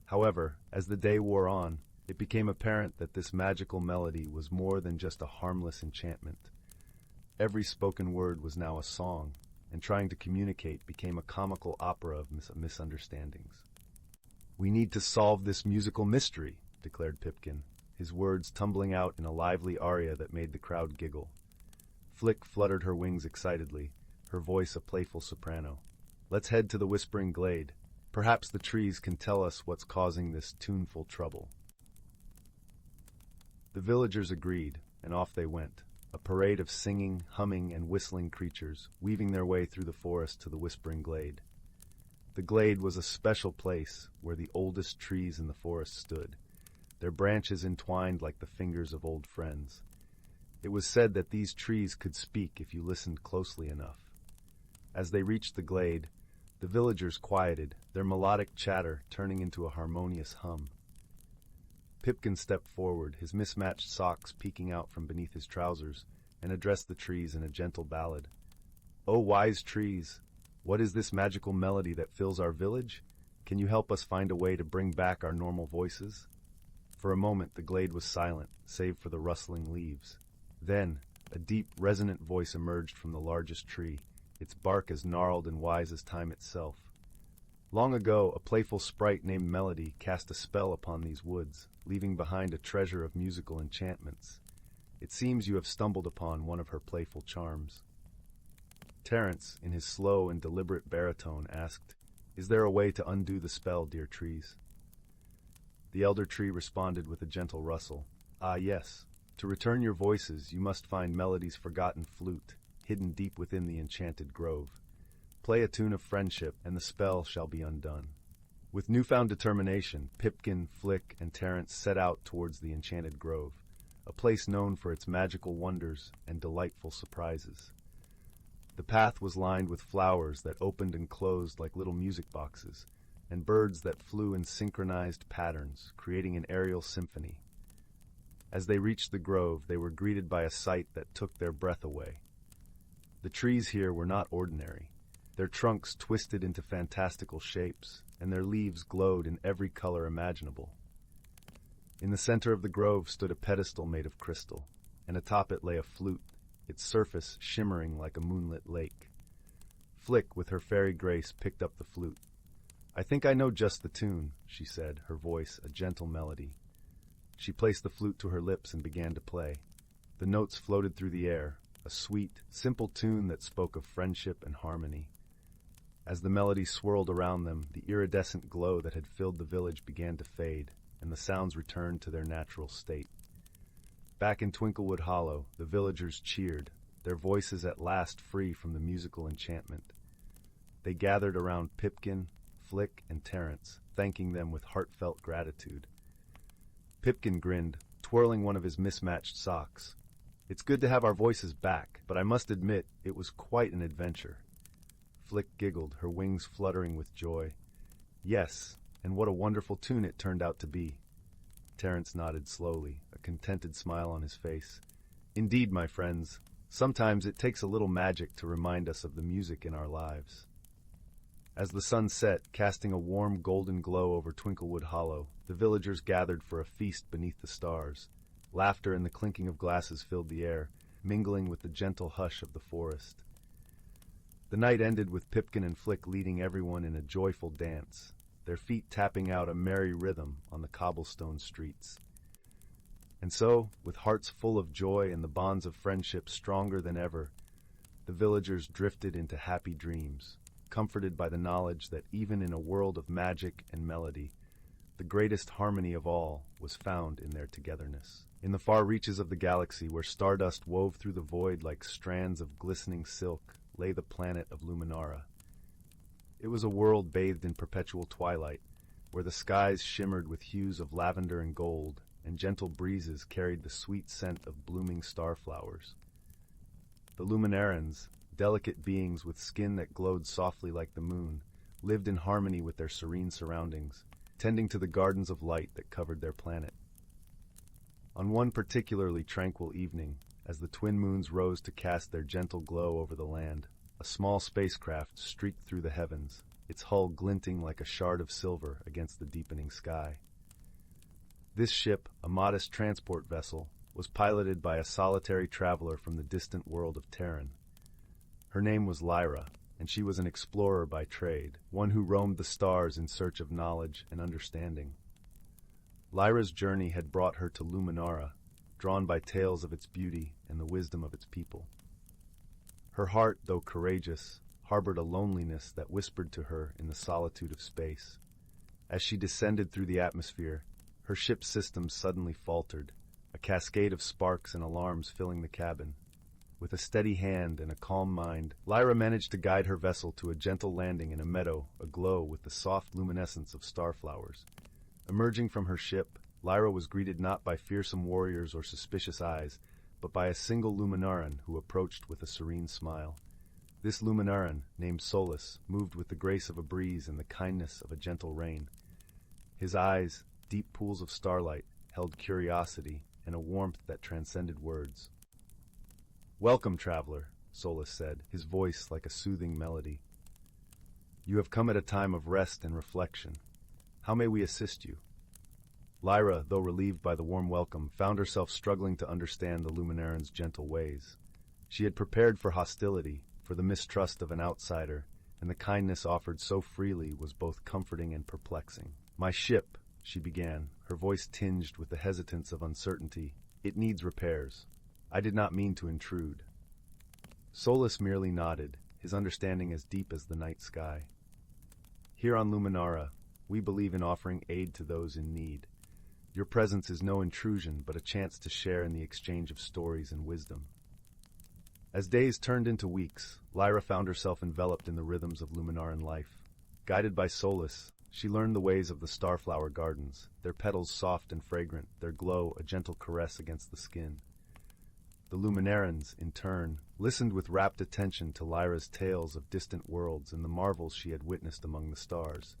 Speaker 1: However, as the day wore on, it became apparent that this magical melody was more than just a harmless enchantment. Every spoken word was now a song, and trying to communicate became a comical opera of misunderstandings. "We need to solve this musical mystery," declared Pipkin, his words tumbling out in a lively aria that made the crowd giggle. Flick fluttered her wings excitedly, her voice a playful soprano. "Let's head to the Whispering Glade. Perhaps the trees can tell us what's causing this tuneful trouble." The villagers agreed, and off they went, a parade of singing, humming, and whistling creatures, weaving their way through the forest to the Whispering Glade. The glade was a special place where the oldest trees in the forest stood, their branches entwined like the fingers of old friends. It was said that these trees could speak if you listened closely enough. As they reached the glade, the villagers quieted, their melodic chatter turning into a harmonious hum. Pipkin stepped forward, his mismatched socks peeking out from beneath his trousers, and addressed the trees in a gentle ballad. "O wise trees, what is this magical melody that fills our village? Can you help us find a way to bring back our normal voices?" For a moment the glade was silent, save for the rustling leaves. Then, a deep, resonant voice emerged from the largest tree, its bark as gnarled and wise as time itself. "Long ago, a playful sprite named Melody cast a spell upon these woods, leaving behind a treasure of musical enchantments. It seems you have stumbled upon one of her playful charms." Terence, in his slow and deliberate baritone, asked, "Is there a way to undo the spell, dear trees?" The elder tree responded with a gentle rustle. "Ah, yes. To return your voices, you must find Melody's forgotten flute, hidden deep within the enchanted grove. Play a tune of friendship, and the spell shall be undone." With newfound determination, Pipkin, Flick, and Terence set out towards the enchanted grove, a place known for its magical wonders and delightful surprises. The path was lined with flowers that opened and closed like little music boxes, and birds that flew in synchronized patterns, creating an aerial symphony. As they reached the grove, they were greeted by a sight that took their breath away. The trees here were not ordinary. Their trunks twisted into fantastical shapes, and their leaves glowed in every color imaginable. In the center of the grove stood a pedestal made of crystal, and atop it lay a flute, its surface shimmering like a moonlit lake. Flick, with her fairy grace, picked up the flute. "I think I know just the tune," she said, her voice a gentle melody. She placed the flute to her lips and began to play. The notes floated through the air, a sweet, simple tune that spoke of friendship and harmony. As the melody swirled around them, the iridescent glow that had filled the village began to fade, and the sounds returned to their natural state. Back in Twinklewood Hollow, the villagers cheered, their voices at last free from the musical enchantment. They gathered around Pipkin, Flick, and Terence, thanking them with heartfelt gratitude. Pipkin grinned, twirling one of his mismatched socks. "It's good to have our voices back, but I must admit it was quite an adventure." Flick giggled, her wings fluttering with joy. "Yes, and what a wonderful tune it turned out to be." Terence nodded slowly, a contented smile on his face. "Indeed, my friends, sometimes it takes a little magic to remind us of the music in our lives." As the sun set, casting a warm golden glow over Twinklewood Hollow, the villagers gathered for a feast beneath the stars. Laughter and the clinking of glasses filled the air, mingling with the gentle hush of the forest. The night ended with Pipkin and Flick leading everyone in a joyful dance, their feet tapping out a merry rhythm on the cobblestone streets. And so, with hearts full of joy and the bonds of friendship stronger than ever, the villagers drifted into happy dreams, comforted by the knowledge that even in a world of magic and melody, the greatest harmony of all was found in their togetherness. In the far reaches of the galaxy, where stardust wove through the void like strands of glistening silk, lay the planet of Luminara. It was a world bathed in perpetual twilight, where the skies shimmered with hues of lavender and gold, and gentle breezes carried the sweet scent of blooming starflowers. The Luminarans, delicate beings with skin that glowed softly like the moon, lived in harmony with their serene surroundings, tending to the gardens of light that covered their planet. On one particularly tranquil evening, as the twin moons rose to cast their gentle glow over the land, a small spacecraft streaked through the heavens, its hull glinting like a shard of silver against the deepening sky. This ship, a modest transport vessel, was piloted by a solitary traveler from the distant world of Terran. Her name was Lyra, and she was an explorer by trade, one who roamed the stars in search of knowledge and understanding. Lyra's journey had brought her to Luminara, drawn by tales of its beauty and the wisdom of its people. Her heart, though courageous, harbored a loneliness that whispered to her in the solitude of space. As she descended through the atmosphere, her ship's systems suddenly faltered, a cascade of sparks and alarms filling the cabin. With a steady hand and a calm mind, Lyra managed to guide her vessel to a gentle landing in a meadow aglow with the soft luminescence of starflowers. Emerging from her ship, Lyra was greeted not by fearsome warriors or suspicious eyes, but by a single Luminaran who approached with a serene smile. This Luminaran, named Solus, moved with the grace of a breeze and the kindness of a gentle rain. His eyes, deep pools of starlight, held curiosity and a warmth that transcended words. "Welcome, traveler," Solus said, his voice like a soothing melody. "You have come at a time of rest and reflection. How may we assist you?" Lyra, though relieved by the warm welcome, found herself struggling to understand the Luminaran's gentle ways. She had prepared for hostility, for the mistrust of an outsider, and the kindness offered so freely was both comforting and perplexing. "My ship," she began, her voice tinged with the hesitance of uncertainty, "it needs repairs. I did not mean to intrude." Solus merely nodded, his understanding as deep as the night sky. "Here on Luminara, we believe in offering aid to those in need. Your presence is no intrusion, but a chance to share in the exchange of stories and wisdom." As days turned into weeks, Lyra found herself enveloped in the rhythms of Luminaran life. Guided by Solus, she learned the ways of the starflower gardens, their petals soft and fragrant, their glow a gentle caress against the skin. The Luminarans, in turn, listened with rapt attention to Lyra's tales of distant worlds and the marvels she had witnessed among the stars.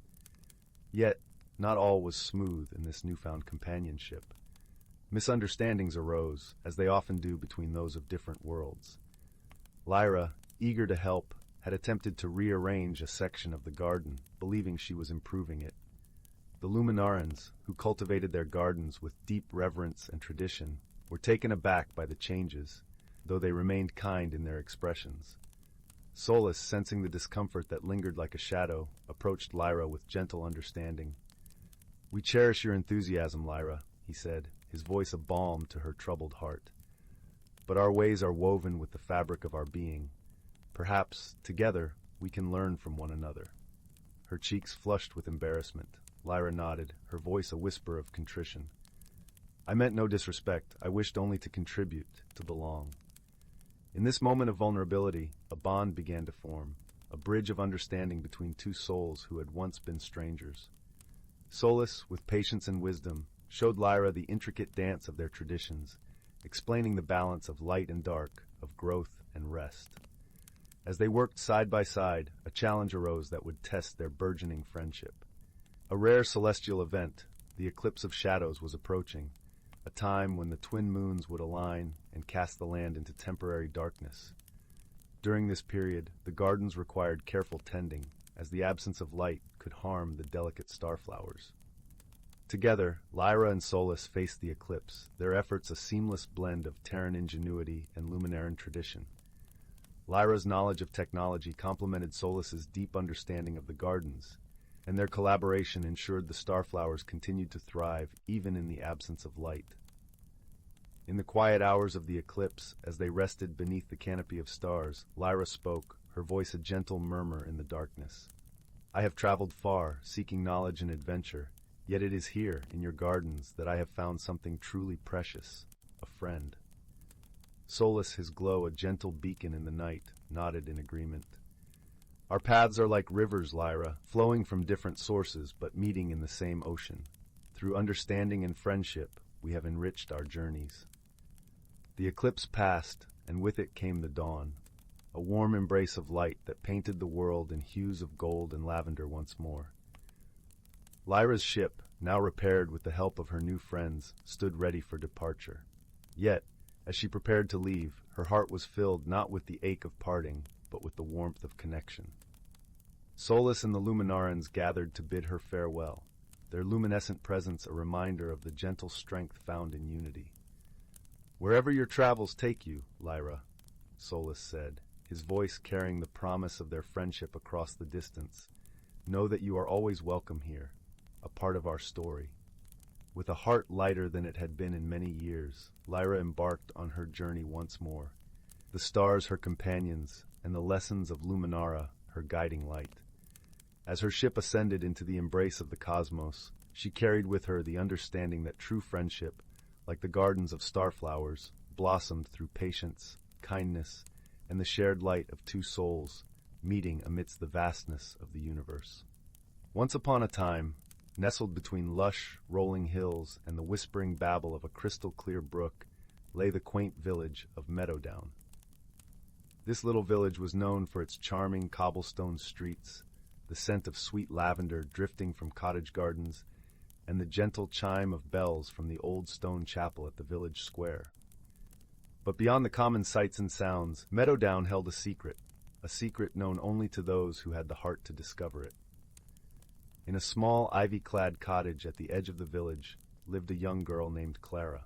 Speaker 1: Yet, not all was smooth in this newfound companionship. Misunderstandings arose, as they often do between those of different worlds. Lyra, eager to help, had attempted to rearrange a section of the garden, believing she was improving it. The Luminarans, who cultivated their gardens with deep reverence and tradition, were taken aback by the changes, though they remained kind in their expressions. Solus, sensing the discomfort that lingered like a shadow, approached Lyra with gentle understanding. "We cherish your enthusiasm, Lyra," he said, his voice a balm to her troubled heart. "But our ways are woven with the fabric of our being. Perhaps, together, we can learn from one another." Her cheeks flushed with embarrassment. Lyra nodded, her voice a whisper of contrition. "I meant no disrespect. I wished only to contribute, to belong." In this moment of vulnerability, a bond began to form, a bridge of understanding between two souls who had once been strangers. Solus, with patience and wisdom, showed Lyra the intricate dance of their traditions, explaining the balance of light and dark, of growth and rest. As they worked side by side, a challenge arose that would test their burgeoning friendship. A rare celestial event, the eclipse of shadows, was approaching, a time when the twin moons would align and cast the land into temporary darkness. During this period, the gardens required careful tending, as the absence of light could harm the delicate starflowers. Together, Lyra and Solus faced the eclipse, their efforts a seamless blend of Terran ingenuity and Luminaran tradition. Lyra's knowledge of technology complemented Solus's deep understanding of the gardens, and their collaboration ensured the starflowers continued to thrive even in the absence of light. In the quiet hours of the eclipse, as they rested beneath the canopy of stars, Lyra spoke, her voice a gentle murmur in the darkness. "I have traveled far, seeking knowledge and adventure, yet it is here, in your gardens, that I have found something truly precious, a friend." Solus, his glow a gentle beacon in the night, nodded in agreement. "Our paths are like rivers, Lyra, flowing from different sources but meeting in the same ocean. Through understanding and friendship, we have enriched our journeys." The eclipse passed, and with it came the dawn, a warm embrace of light that painted the world in hues of gold and lavender once more. Lyra's ship, now repaired with the help of her new friends, stood ready for departure. Yet, as she prepared to leave, her heart was filled not with the ache of parting, but with the warmth of connection. Solus and the Luminarans gathered to bid her farewell, their luminescent presence a reminder of the gentle strength found in unity. "Wherever your travels take you, Lyra," Solus said, his voice carrying the promise of their friendship across the distance. Know that you are always welcome here, a part of our story. With a heart lighter than it had been in many years, Lyra embarked on her journey once more. The stars her companions, and the lessons of Luminara her guiding light. As her ship ascended into the embrace of the cosmos, she carried with her the understanding that true friendship, like the gardens of starflowers, blossomed through patience, kindness, and the shared light of two souls, meeting amidst the vastness of the universe. Once upon a time, nestled between lush, rolling hills and the whispering babble of a crystal-clear brook, lay the quaint village of Meadowdown. This little village was known for its charming cobblestone streets, the scent of sweet lavender drifting from cottage gardens, and the gentle chime of bells from the old stone chapel at the village square. But beyond the common sights and sounds, Meadowdown held a secret known only to those who had the heart to discover it. In a small, ivy-clad cottage at the edge of the village lived a young girl named Clara.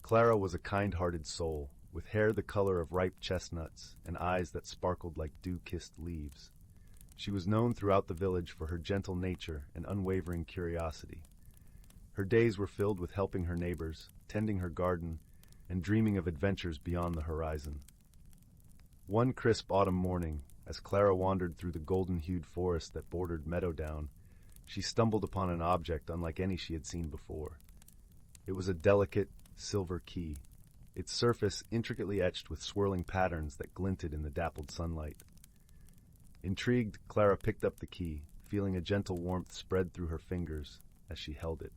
Speaker 1: Clara was a kind-hearted soul, with hair the color of ripe chestnuts and eyes that sparkled like dew-kissed leaves. She was known throughout the village for her gentle nature and unwavering curiosity. Her days were filled with helping her neighbors, tending her garden, and dreaming of adventures beyond the horizon. One crisp autumn morning, as Clara wandered through the golden-hued forest that bordered Meadowdown, she stumbled upon an object unlike any she had seen before. It was a delicate, silver key, its surface intricately etched with swirling patterns that glinted in the dappled sunlight. Intrigued, Clara picked up the key, feeling a gentle warmth spread through her fingers as she held it.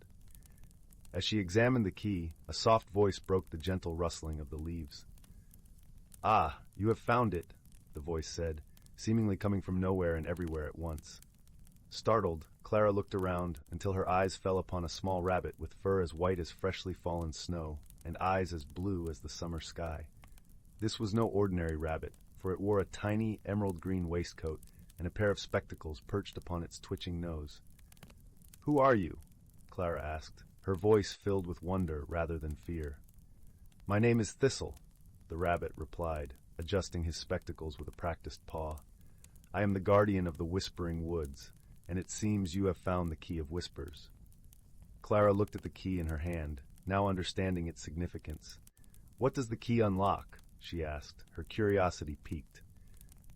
Speaker 1: As she examined the key, a soft voice broke the gentle rustling of the leaves. "Ah, you have found it," the voice said, seemingly coming from nowhere and everywhere at once. Startled, Clara looked around until her eyes fell upon a small rabbit with fur as white as freshly fallen snow and eyes as blue as the summer sky. This was no ordinary rabbit, for it wore a tiny emerald-green waistcoat and a pair of spectacles perched upon its twitching nose. "Who are you?" Clara asked, her voice filled with wonder rather than fear. "My name is Thistle," the rabbit replied, adjusting his spectacles with a practiced paw. "I am the guardian of the Whispering Woods, and it seems you have found the Key of Whispers." Clara looked at the key in her hand, now understanding its significance. "What does the key unlock?" she asked, her curiosity piqued.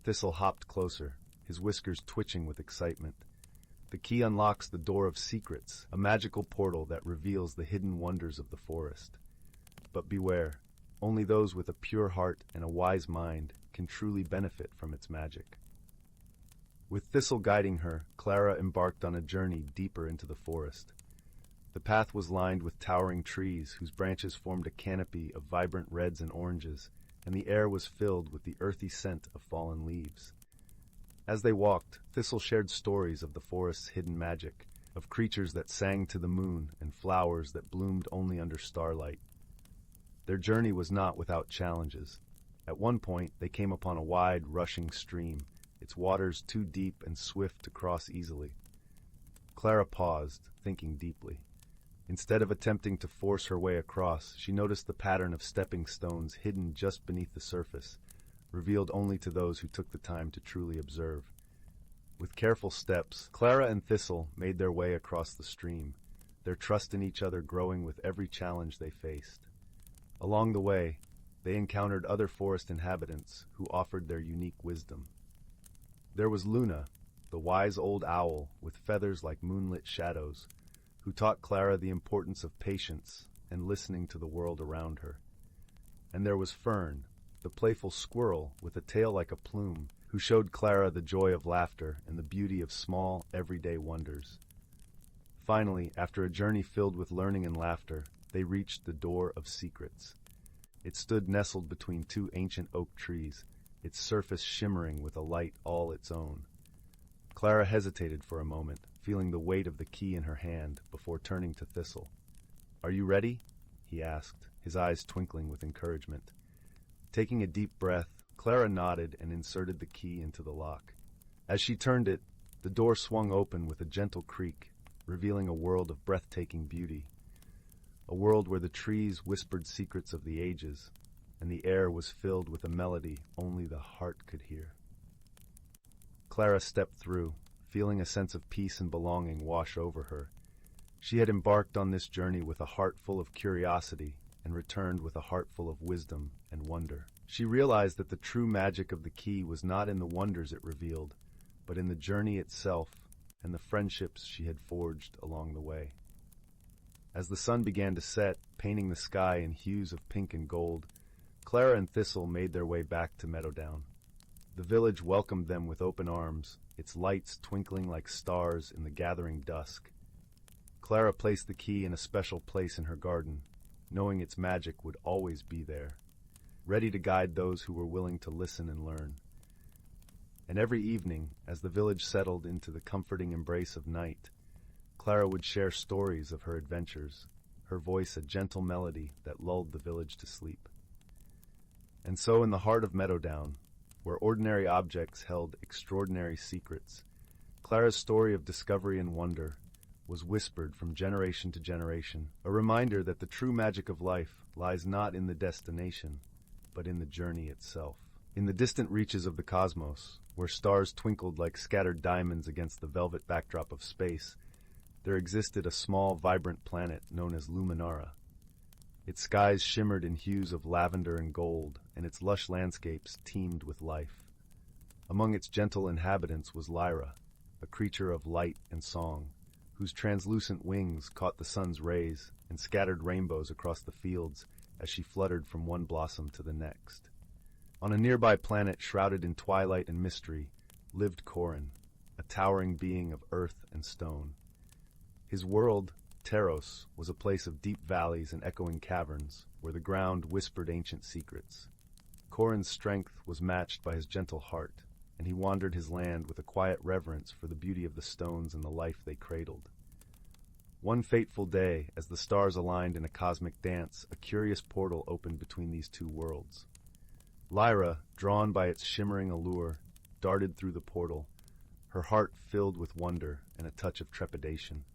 Speaker 1: Thistle hopped closer, his whiskers twitching with excitement. "The key unlocks the Door of Secrets, a magical portal that reveals the hidden wonders of the forest. But beware, only those with a pure heart and a wise mind can truly benefit from its magic." With Thistle guiding her, Clara embarked on a journey deeper into the forest. The path was lined with towering trees whose branches formed a canopy of vibrant reds and oranges, and the air was filled with the earthy scent of fallen leaves. As they walked, Thistle shared stories of the forest's hidden magic, of creatures that sang to the moon and flowers that bloomed only under starlight. Their journey was not without challenges. At one point, they came upon a wide, rushing stream, its waters too deep and swift to cross easily. Clara paused, thinking deeply. Instead of attempting to force her way across, she noticed the pattern of stepping stones hidden just beneath the surface, revealed only to those who took the time to truly observe. With careful steps, Clara and Thistle made their way across the stream, their trust in each other growing with every challenge they faced. Along the way, they encountered other forest inhabitants who offered their unique wisdom. There was Luna, the wise old owl with feathers like moonlit shadows, who taught Clara the importance of patience and listening to the world around her. And there was Fern, the playful squirrel with a tail like a plume, who showed Clara the joy of laughter and the beauty of small, everyday wonders. Finally, after a journey filled with learning and laughter, they reached the Door of Secrets. It stood nestled between two ancient oak trees, its surface shimmering with a light all its own. Clara hesitated for a moment, feeling the weight of the key in her hand before turning to Thistle. "Are you ready?" he asked, his eyes twinkling with encouragement. Taking a deep breath, Clara nodded and inserted the key into the lock. As she turned it, the door swung open with a gentle creak, revealing a world of breathtaking beauty. A world where the trees whispered secrets of the ages, and the air was filled with a melody only the heart could hear. Clara stepped through, feeling a sense of peace and belonging wash over her. She had embarked on this journey with a heart full of curiosity and returned with a heart full of wisdom and wonder. She realized that the true magic of the key was not in the wonders it revealed, but in the journey itself and the friendships she had forged along the way. As the sun began to set, painting the sky in hues of pink and gold, Clara and Thistle made their way back to Meadowdown. The village welcomed them with open arms, its lights twinkling like stars in the gathering dusk. Clara placed the key in a special place in her garden, knowing its magic would always be there, ready to guide those who were willing to listen and learn. And every evening, as the village settled into the comforting embrace of night, Clara would share stories of her adventures, her voice a gentle melody that lulled the village to sleep. And so in the heart of Meadowdown, where ordinary objects held extraordinary secrets, Clara's story of discovery and wonder was whispered from generation to generation, a reminder that the true magic of life lies not in the destination, but in the journey itself. In the distant reaches of the cosmos, where stars twinkled like scattered diamonds against the velvet backdrop of space, there existed a small, vibrant planet known as Luminara. Its skies shimmered in hues of lavender and gold, and its lush landscapes teemed with life. Among its gentle inhabitants was Lyra, a creature of light and song, whose translucent wings caught the sun's rays and scattered rainbows across the fields as she fluttered from one blossom to the next. On a nearby planet shrouded in twilight and mystery lived Corin, a towering being of earth and stone. His world, Teros, was a place of deep valleys and echoing caverns where the ground whispered ancient secrets. Corin's strength was matched by his gentle heart, and he wandered his land with a quiet reverence for the beauty of the stones and the life they cradled. One fateful day, as the stars aligned in a cosmic dance, a curious portal opened between these two worlds. Lyra, drawn by its shimmering allure, darted through the portal, her heart filled with wonder and a touch of trepidation.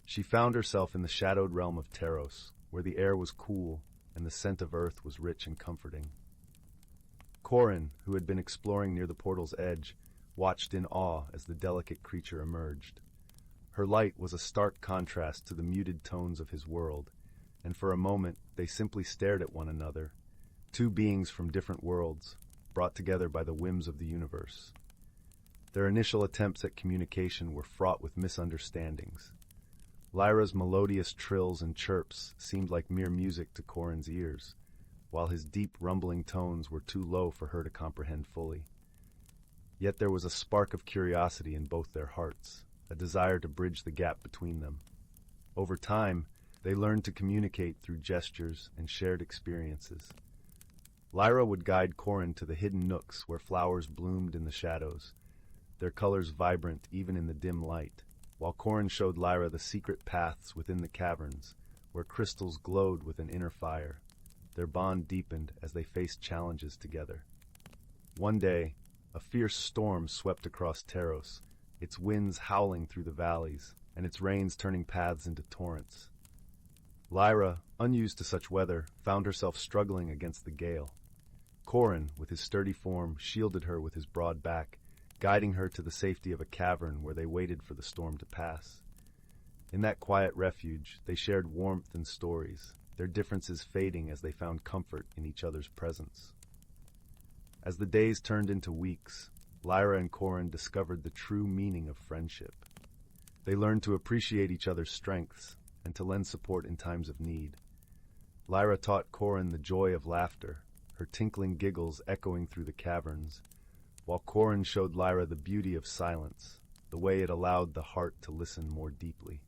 Speaker 1: She found herself in the shadowed realm of Teros, where the air was cool and the scent of earth was rich and comforting. Corin, who had been exploring near the portal's edge, watched in awe as the delicate creature emerged. Her light was a stark contrast to the muted tones of his world, and for a moment they simply stared at one another, two beings from different worlds, brought together by the whims of the universe. Their initial attempts at communication were fraught with misunderstandings. Lyra's melodious trills and chirps seemed like mere music to Corin's ears, while his deep rumbling tones were too low for her to comprehend fully. Yet there was a spark of curiosity in both their hearts, a desire to bridge the gap between them. Over time, they learned to communicate through gestures and shared experiences. Lyra would guide Corin to the hidden nooks where flowers bloomed in the shadows, their colors vibrant even in the dim light, while Corin showed Lyra the secret paths within the caverns, where crystals glowed with an inner fire. Their bond deepened as they faced challenges together. One day, a fierce storm swept across Teros, its winds howling through the valleys, and its rains turning paths into torrents. Lyra, unused to such weather, found herself struggling against the gale. Corin, with his sturdy form, shielded her with his broad back, guiding her to the safety of a cavern where they waited for the storm to pass. In that quiet refuge, they shared warmth and stories, their differences fading as they found comfort in each other's presence. As the days turned into weeks, Lyra and Corin discovered the true meaning of friendship. They learned to appreciate each other's strengths and to lend support in times of need. Lyra taught Corin the joy of laughter, her tinkling giggles echoing through the caverns, while Corin showed Lyra the beauty of silence, the way it allowed the heart to listen more deeply.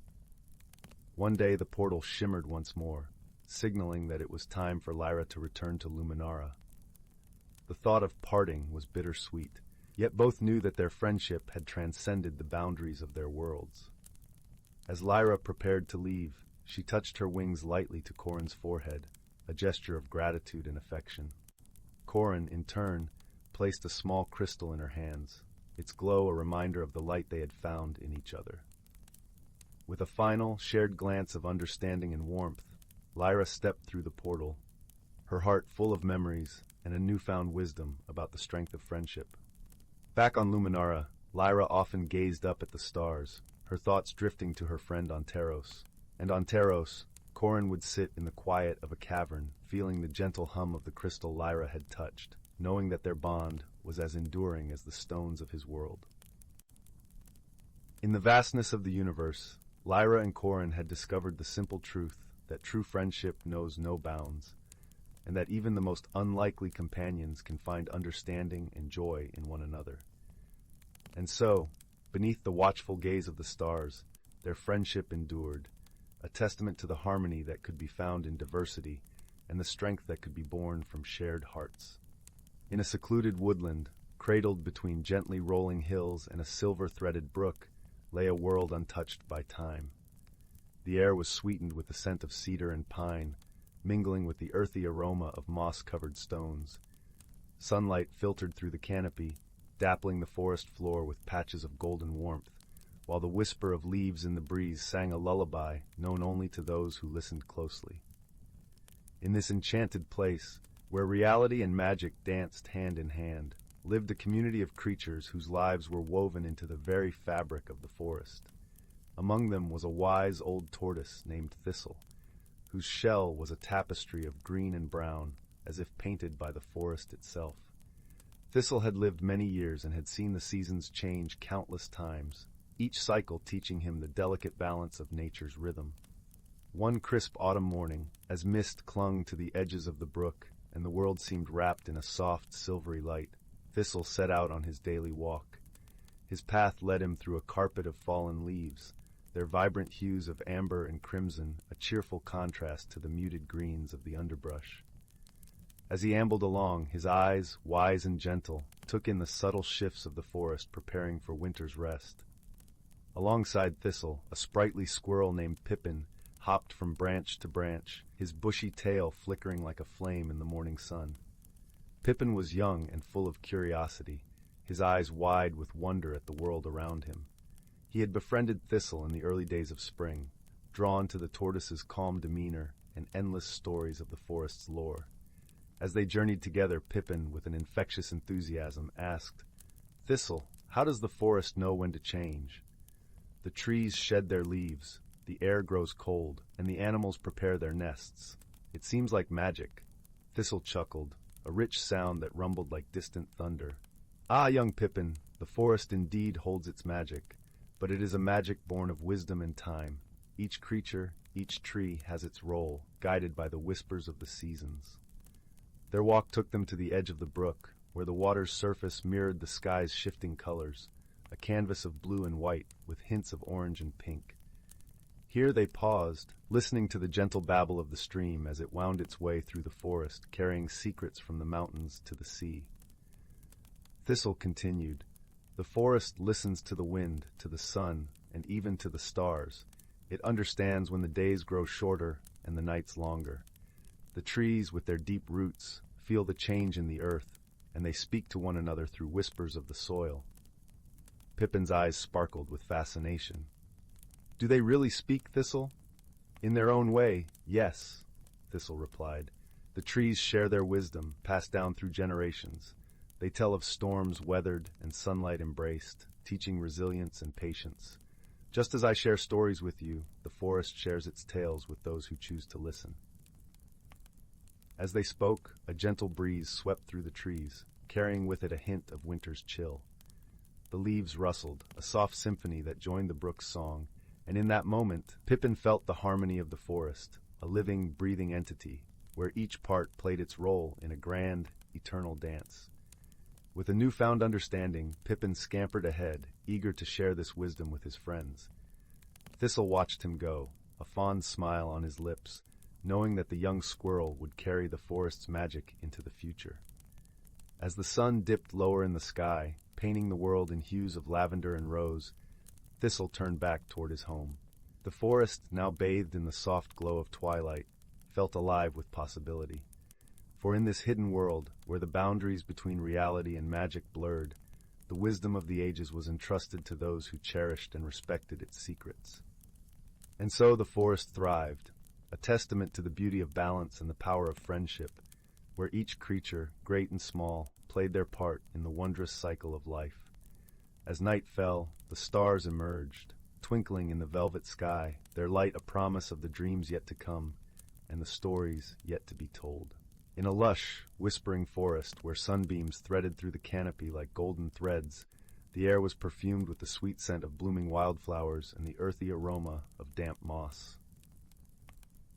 Speaker 1: One day the portal shimmered once more, signaling that it was time for Lyra to return to Luminara. The thought of parting was bittersweet, yet both knew that their friendship had transcended the boundaries of their worlds. As Lyra prepared to leave, she touched her wings lightly to Corin's forehead, a gesture of gratitude and affection. Corin, in turn, placed a small crystal in her hands, its glow a reminder of the light they had found in each other. With a final, shared glance of understanding and warmth, Lyra stepped through the portal, her heart full of memories and a newfound wisdom about the strength of friendship. Back on Luminara, Lyra often gazed up at the stars, her thoughts drifting to her friend on Teros. And on Teros, Corin would sit in the quiet of a cavern, feeling the gentle hum of the crystal Lyra had touched, knowing that their bond was as enduring as the stones of his world. In the vastness of the universe, Lyra and Corin had discovered the simple truth that true friendship knows no bounds, and that even the most unlikely companions can find understanding and joy in one another. And so, beneath the watchful gaze of the stars, their friendship endured, a testament to the harmony that could be found in diversity and the strength that could be born from shared hearts. In a secluded woodland, cradled between gently rolling hills and a silver-threaded brook, lay a world untouched by time. The air was sweetened with the scent of cedar and pine, mingling with the earthy aroma of moss-covered stones. Sunlight filtered through the canopy, dappling the forest floor with patches of golden warmth, while the whisper of leaves in the breeze sang a lullaby known only to those who listened closely. In this enchanted place, where reality and magic danced hand in hand, lived a community of creatures whose lives were woven into the very fabric of the forest. Among them was a wise old tortoise named Thistle, whose shell was a tapestry of green and brown, as if painted by the forest itself. Thistle had lived many years and had seen the seasons change countless times, each cycle teaching him the delicate balance of nature's rhythm. One crisp autumn morning, as mist clung to the edges of the brook and the world seemed wrapped in a soft, silvery light, Thistle set out on his daily walk. His path led him through a carpet of fallen leaves, their vibrant hues of amber and crimson a cheerful contrast to the muted greens of the underbrush. As he ambled along, his eyes, wise and gentle, took in the subtle shifts of the forest preparing for winter's rest. Alongside Thistle, a sprightly squirrel named Pippin hopped from branch to branch, his bushy tail flickering like a flame in the morning sun. Pippin was young and full of curiosity, his eyes wide with wonder at the world around him. He had befriended Thistle in the early days of spring, drawn to the tortoise's calm demeanor and endless stories of the forest's lore. As they journeyed together, Pippin, with an infectious enthusiasm, asked, "Thistle, how does the forest know when to change? The trees shed their leaves, the air grows cold, and the animals prepare their nests. It seems like magic." Thistle chuckled, a rich sound that rumbled like distant thunder. "Ah, young Pippin, the forest indeed holds its magic, but it is a magic born of wisdom and time. Each creature, each tree has its role, guided by the whispers of the seasons." Their walk took them to the edge of the brook, where the water's surface mirrored the sky's shifting colors, a canvas of blue and white with hints of orange and pink. Here they paused, listening to the gentle babble of the stream as it wound its way through the forest, carrying secrets from the mountains to the sea. Thistle continued, "The forest listens to the wind, to the sun, and even to the stars. It understands when the days grow shorter and the nights longer. The trees, with their deep roots, feel the change in the earth, and they speak to one another through whispers of the soil." Pippin's eyes sparkled with fascination. "Do they really speak, Thistle?" "In their own way, yes," Thistle replied. "The trees share their wisdom, passed down through generations. They tell of storms weathered and sunlight embraced, teaching resilience and patience. Just as I share stories with you, the forest shares its tales with those who choose to listen." As they spoke, a gentle breeze swept through the trees, carrying with it a hint of winter's chill. The leaves rustled, a soft symphony that joined the brook's song, and in that moment, Pippin felt the harmony of the forest, a living, breathing entity, where each part played its role in a grand, eternal dance. With a newfound understanding, Pippin scampered ahead, eager to share this wisdom with his friends. Thistle watched him go, a fond smile on his lips, knowing that the young squirrel would carry the forest's magic into the future. As the sun dipped lower in the sky, painting the world in hues of lavender and rose, Thistle turned back toward his home. The forest, now bathed in the soft glow of twilight, felt alive with possibility. For in this hidden world, where the boundaries between reality and magic blurred, the wisdom of the ages was entrusted to those who cherished and respected its secrets. And so the forest thrived, a testament to the beauty of balance and the power of friendship, where each creature, great and small, played their part in the wondrous cycle of life. As night fell, the stars emerged, twinkling in the velvet sky, their light a promise of the dreams yet to come and the stories yet to be told. In a lush, whispering forest where sunbeams threaded through the canopy like golden threads, the air was perfumed with the sweet scent of blooming wildflowers and the earthy aroma of damp moss.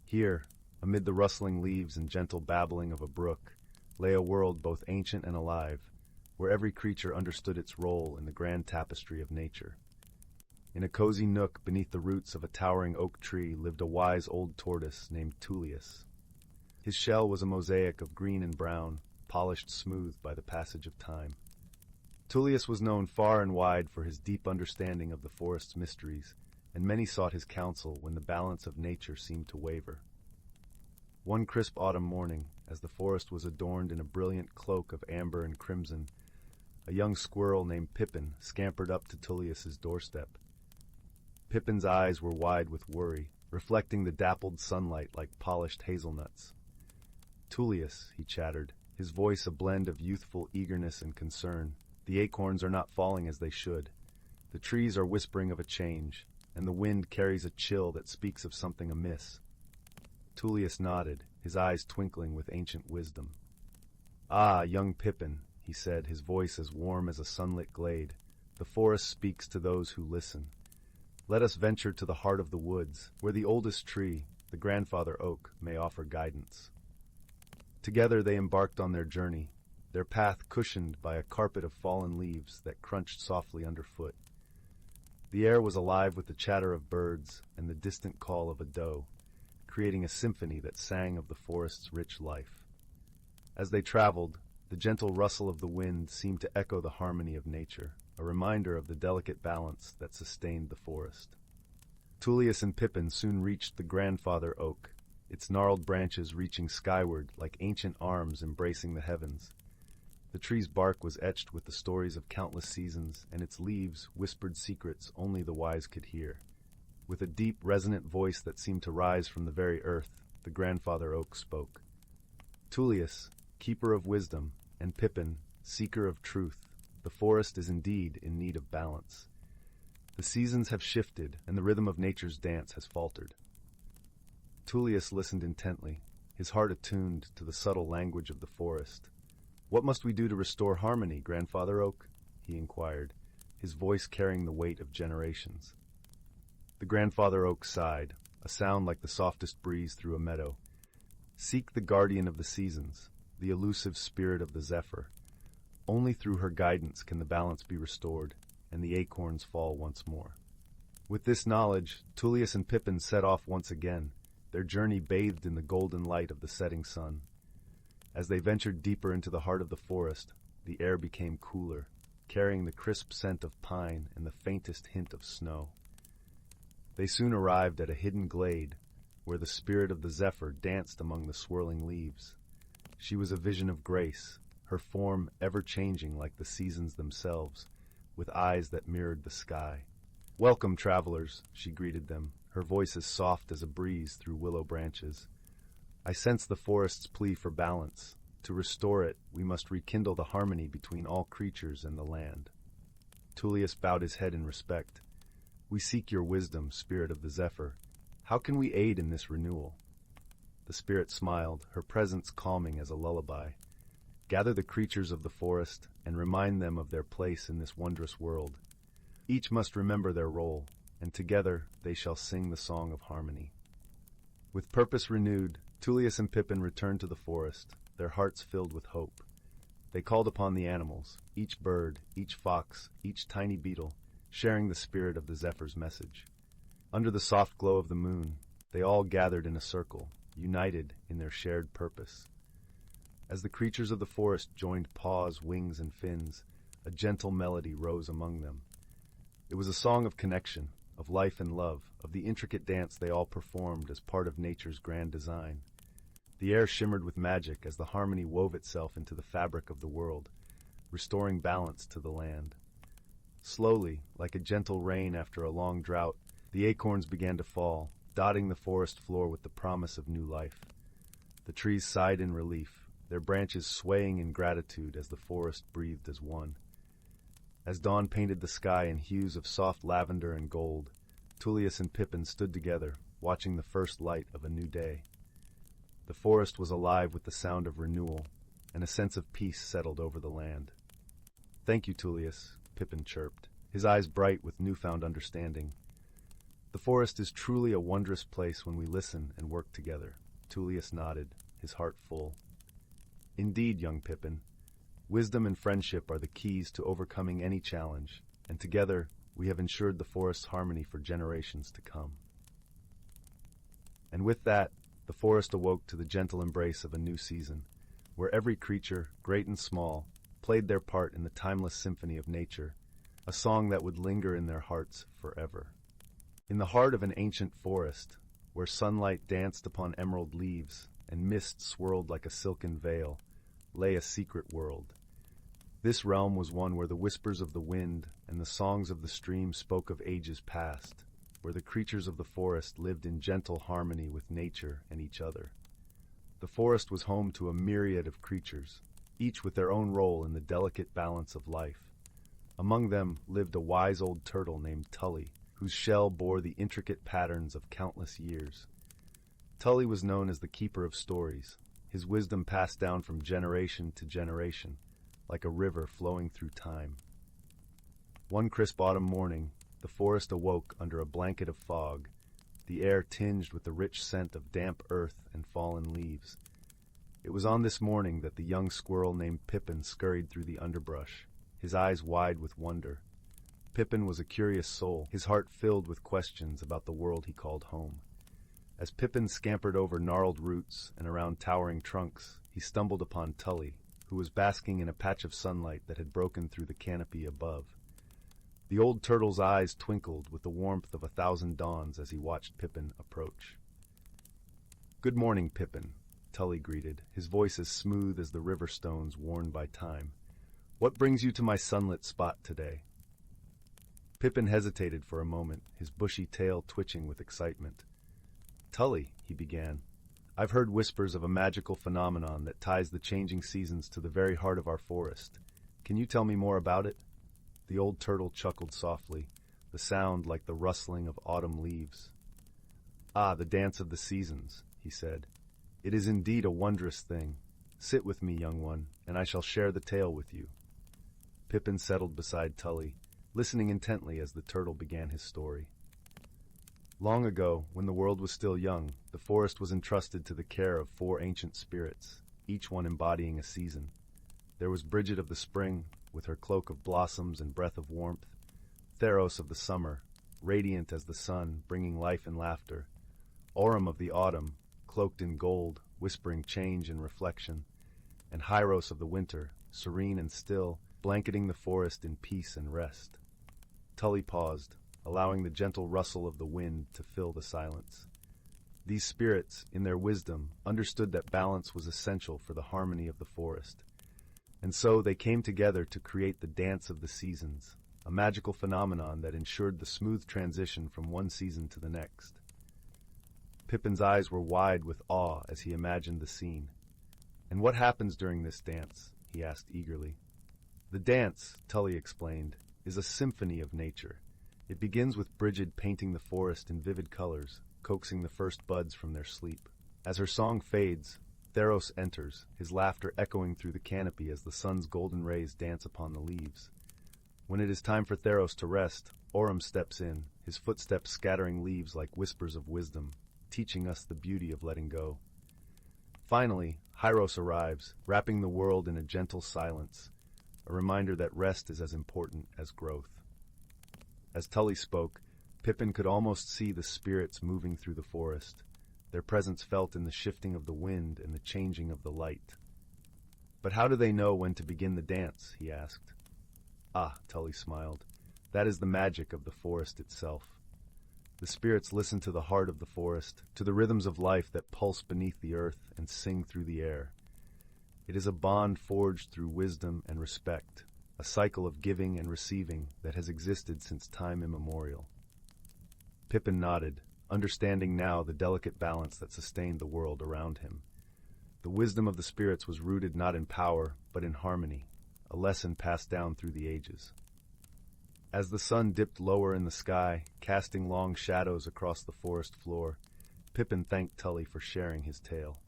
Speaker 1: Here, amid the rustling leaves and gentle babbling of a brook, lay a world both ancient and alive, where every creature understood its role in the grand tapestry of nature. In a cozy nook beneath the roots of a towering oak tree lived a wise old tortoise named Tullius. His shell was a mosaic of green and brown, polished smooth by the passage of time. Tullius was known far and wide for his deep understanding of the forest's mysteries, and many sought his counsel when the balance of nature seemed to waver. One crisp autumn morning, as the forest was adorned in a brilliant cloak of amber and crimson, a young squirrel named Pippin scampered up to Tullius's doorstep. Pippin's eyes were wide with worry, reflecting the dappled sunlight like polished hazelnuts. "Tullius," he chattered, his voice a blend of youthful eagerness and concern, "the acorns are not falling as they should. The trees are whispering of a change, and the wind carries a chill that speaks of something amiss." Tullius nodded, his eyes twinkling with ancient wisdom. "Ah, young Pippin," he said, his voice as warm as a sunlit glade, "the forest speaks to those who listen. Let us venture to the heart of the woods, where the oldest tree, the grandfather oak, may offer guidance." Together they embarked on their journey, their path cushioned by a carpet of fallen leaves that crunched softly underfoot. The air was alive with the chatter of birds and the distant call of a doe, creating a symphony that sang of the forest's rich life. As they traveled, the gentle rustle of the wind seemed to echo the harmony of nature, a reminder of the delicate balance that sustained the forest. Tullius and Pippin soon reached the grandfather oak, its gnarled branches reaching skyward like ancient arms embracing the heavens. The tree's bark was etched with the stories of countless seasons, and its leaves whispered secrets only the wise could hear. With a deep, resonant voice that seemed to rise from the very earth, the grandfather oak spoke. "Tullius, keeper of wisdom, and Pippin, seeker of truth, the forest is indeed in need of balance. The seasons have shifted, and the rhythm of nature's dance has faltered." Tullius listened intently, his heart attuned to the subtle language of the forest. "What must we do to restore harmony, Grandfather Oak?" he inquired, his voice carrying the weight of generations. The Grandfather Oak sighed, a sound like the softest breeze through a meadow. "Seek the guardian of the seasons, the elusive spirit of the zephyr. Only through her guidance can the balance be restored, and the acorns fall once more." With this knowledge, Tullius and Pippin set off once again, their journey bathed in the golden light of the setting sun. As they ventured deeper into the heart of the forest, the air became cooler, carrying the crisp scent of pine and the faintest hint of snow. They soon arrived at a hidden glade, where the spirit of the zephyr danced among the swirling leaves. She was a vision of grace, her form ever-changing like the seasons themselves, with eyes that mirrored the sky. "Welcome, travelers," she greeted them, her voice as soft as a breeze through willow branches. "I sense the forest's plea for balance. To restore it, we must rekindle the harmony between all creatures and the land." Tullius bowed his head in respect. "We seek your wisdom, spirit of the zephyr. How can we aid in this renewal?" The spirit smiled, her presence calming as a lullaby. "Gather the creatures of the forest and remind them of their place in this wondrous world. Each must remember their role, and together they shall sing the song of harmony." With purpose renewed, Tullius and Pippin returned to the forest, their hearts filled with hope. They called upon the animals, each bird, each fox, each tiny beetle, sharing the spirit of the zephyr's message. Under the soft glow of the moon, they all gathered in a circle, united in their shared purpose. As the creatures of the forest joined paws, wings, and fins, a gentle melody rose among them. It was a song of connection, of life and love, of the intricate dance they all performed as part of nature's grand design. The air shimmered with magic as the harmony wove itself into the fabric of the world, restoring balance to the land. Slowly, like a gentle rain after a long drought, the acorns began to fall, dotting the forest floor with the promise of new life. The trees sighed in relief, their branches swaying in gratitude as the forest breathed as one. As dawn painted the sky in hues of soft lavender and gold, Tullius and Pippin stood together, watching the first light of a new day. The forest was alive with the sound of renewal, and a sense of peace settled over the land. "Thank you, Tullius," Pippin chirped, his eyes bright with newfound understanding. "The forest is truly a wondrous place when we listen and work together." Tullius nodded, his heart full. "Indeed, young Pippin, wisdom and friendship are the keys to overcoming any challenge, and together we have ensured the forest's harmony for generations to come." And with that, the forest awoke to the gentle embrace of a new season, where every creature, great and small, played their part in the timeless symphony of nature, a song that would linger in their hearts forever. In the heart of an ancient forest, where sunlight danced upon emerald leaves and mist swirled like a silken veil, lay a secret world. This realm was one where the whispers of the wind and the songs of the stream spoke of ages past, where the creatures of the forest lived in gentle harmony with nature and each other. The forest was home to a myriad of creatures, each with their own role in the delicate balance of life. Among them lived a wise old turtle named Tully, whose shell bore the intricate patterns of countless years. Tully was known as the keeper of stories, his wisdom passed down from generation to generation, like a river flowing through time. One crisp autumn morning, the forest awoke under a blanket of fog, the air tinged with the rich scent of damp earth and fallen leaves. It was on this morning that the young squirrel named Pippin scurried through the underbrush, his eyes wide with wonder. Pippin was a curious soul, his heart filled with questions about the world he called home. As Pippin scampered over gnarled roots and around towering trunks, he stumbled upon Tully, who was basking in a patch of sunlight that had broken through the canopy above. The old turtle's eyes twinkled with the warmth of 1,000 dawns as he watched Pippin approach. "Good morning, Pippin," Tully greeted, his voice as smooth as the river stones worn by time. "What brings you to my sunlit spot today?" Pippin hesitated for a moment, his bushy tail twitching with excitement. "Tully," he began, "I've heard whispers of a magical phenomenon that ties the changing seasons to the very heart of our forest. Can you tell me more about it?" The old turtle chuckled softly, the sound like the rustling of autumn leaves. "Ah, the dance of the seasons," he said. "It is indeed a wondrous thing. Sit with me, young one, and I shall share the tale with you." Pippin settled beside Tully, listening intently as the turtle began his story. Long ago, when the world was still young, the forest was entrusted to the care of 4 ancient spirits, each one embodying a season. There was Bridget of the spring, with her cloak of blossoms and breath of warmth; Theros of the summer, radiant as the sun, bringing life and laughter; Aurum of the autumn, cloaked in gold, whispering change and reflection; and Hyros of the winter, serene and still, blanketing the forest in peace and rest. Tully paused, allowing the gentle rustle of the wind to fill the silence. These spirits, in their wisdom, understood that balance was essential for the harmony of the forest. And so they came together to create the Dance of the Seasons, a magical phenomenon that ensured the smooth transition from one season to the next. Pippin's eyes were wide with awe as he imagined the scene. "And what happens during this dance?" he asked eagerly. "The dance," Tully explained, "is a symphony of nature. It begins with Bridget painting the forest in vivid colors, coaxing the first buds from their sleep. As her song fades, Theros enters, his laughter echoing through the canopy as the sun's golden rays dance upon the leaves. When it is time for Theros to rest, Aurum steps in, his footsteps scattering leaves like whispers of wisdom, teaching us the beauty of letting go. Finally, Hyros arrives, wrapping the world in a gentle silence, a reminder that rest is as important as growth. As Tully spoke, Pippin could almost see the spirits moving through the forest, their presence felt in the shifting of the wind and the changing of the light. "But how do they know when to begin the dance?" he asked. "Ah," Tully smiled, "that is the magic of the forest itself. The spirits listen to the heart of the forest, to the rhythms of life that pulse beneath the earth and sing through the air. It is a bond forged through wisdom and respect, a cycle of giving and receiving that has existed since time immemorial." Pippin nodded, understanding now the delicate balance that sustained the world around him. The wisdom of the spirits was rooted not in power, but in harmony, a lesson passed down through the ages. As the sun dipped lower in the sky, casting long shadows across the forest floor, Pippin thanked Tully for sharing his tale.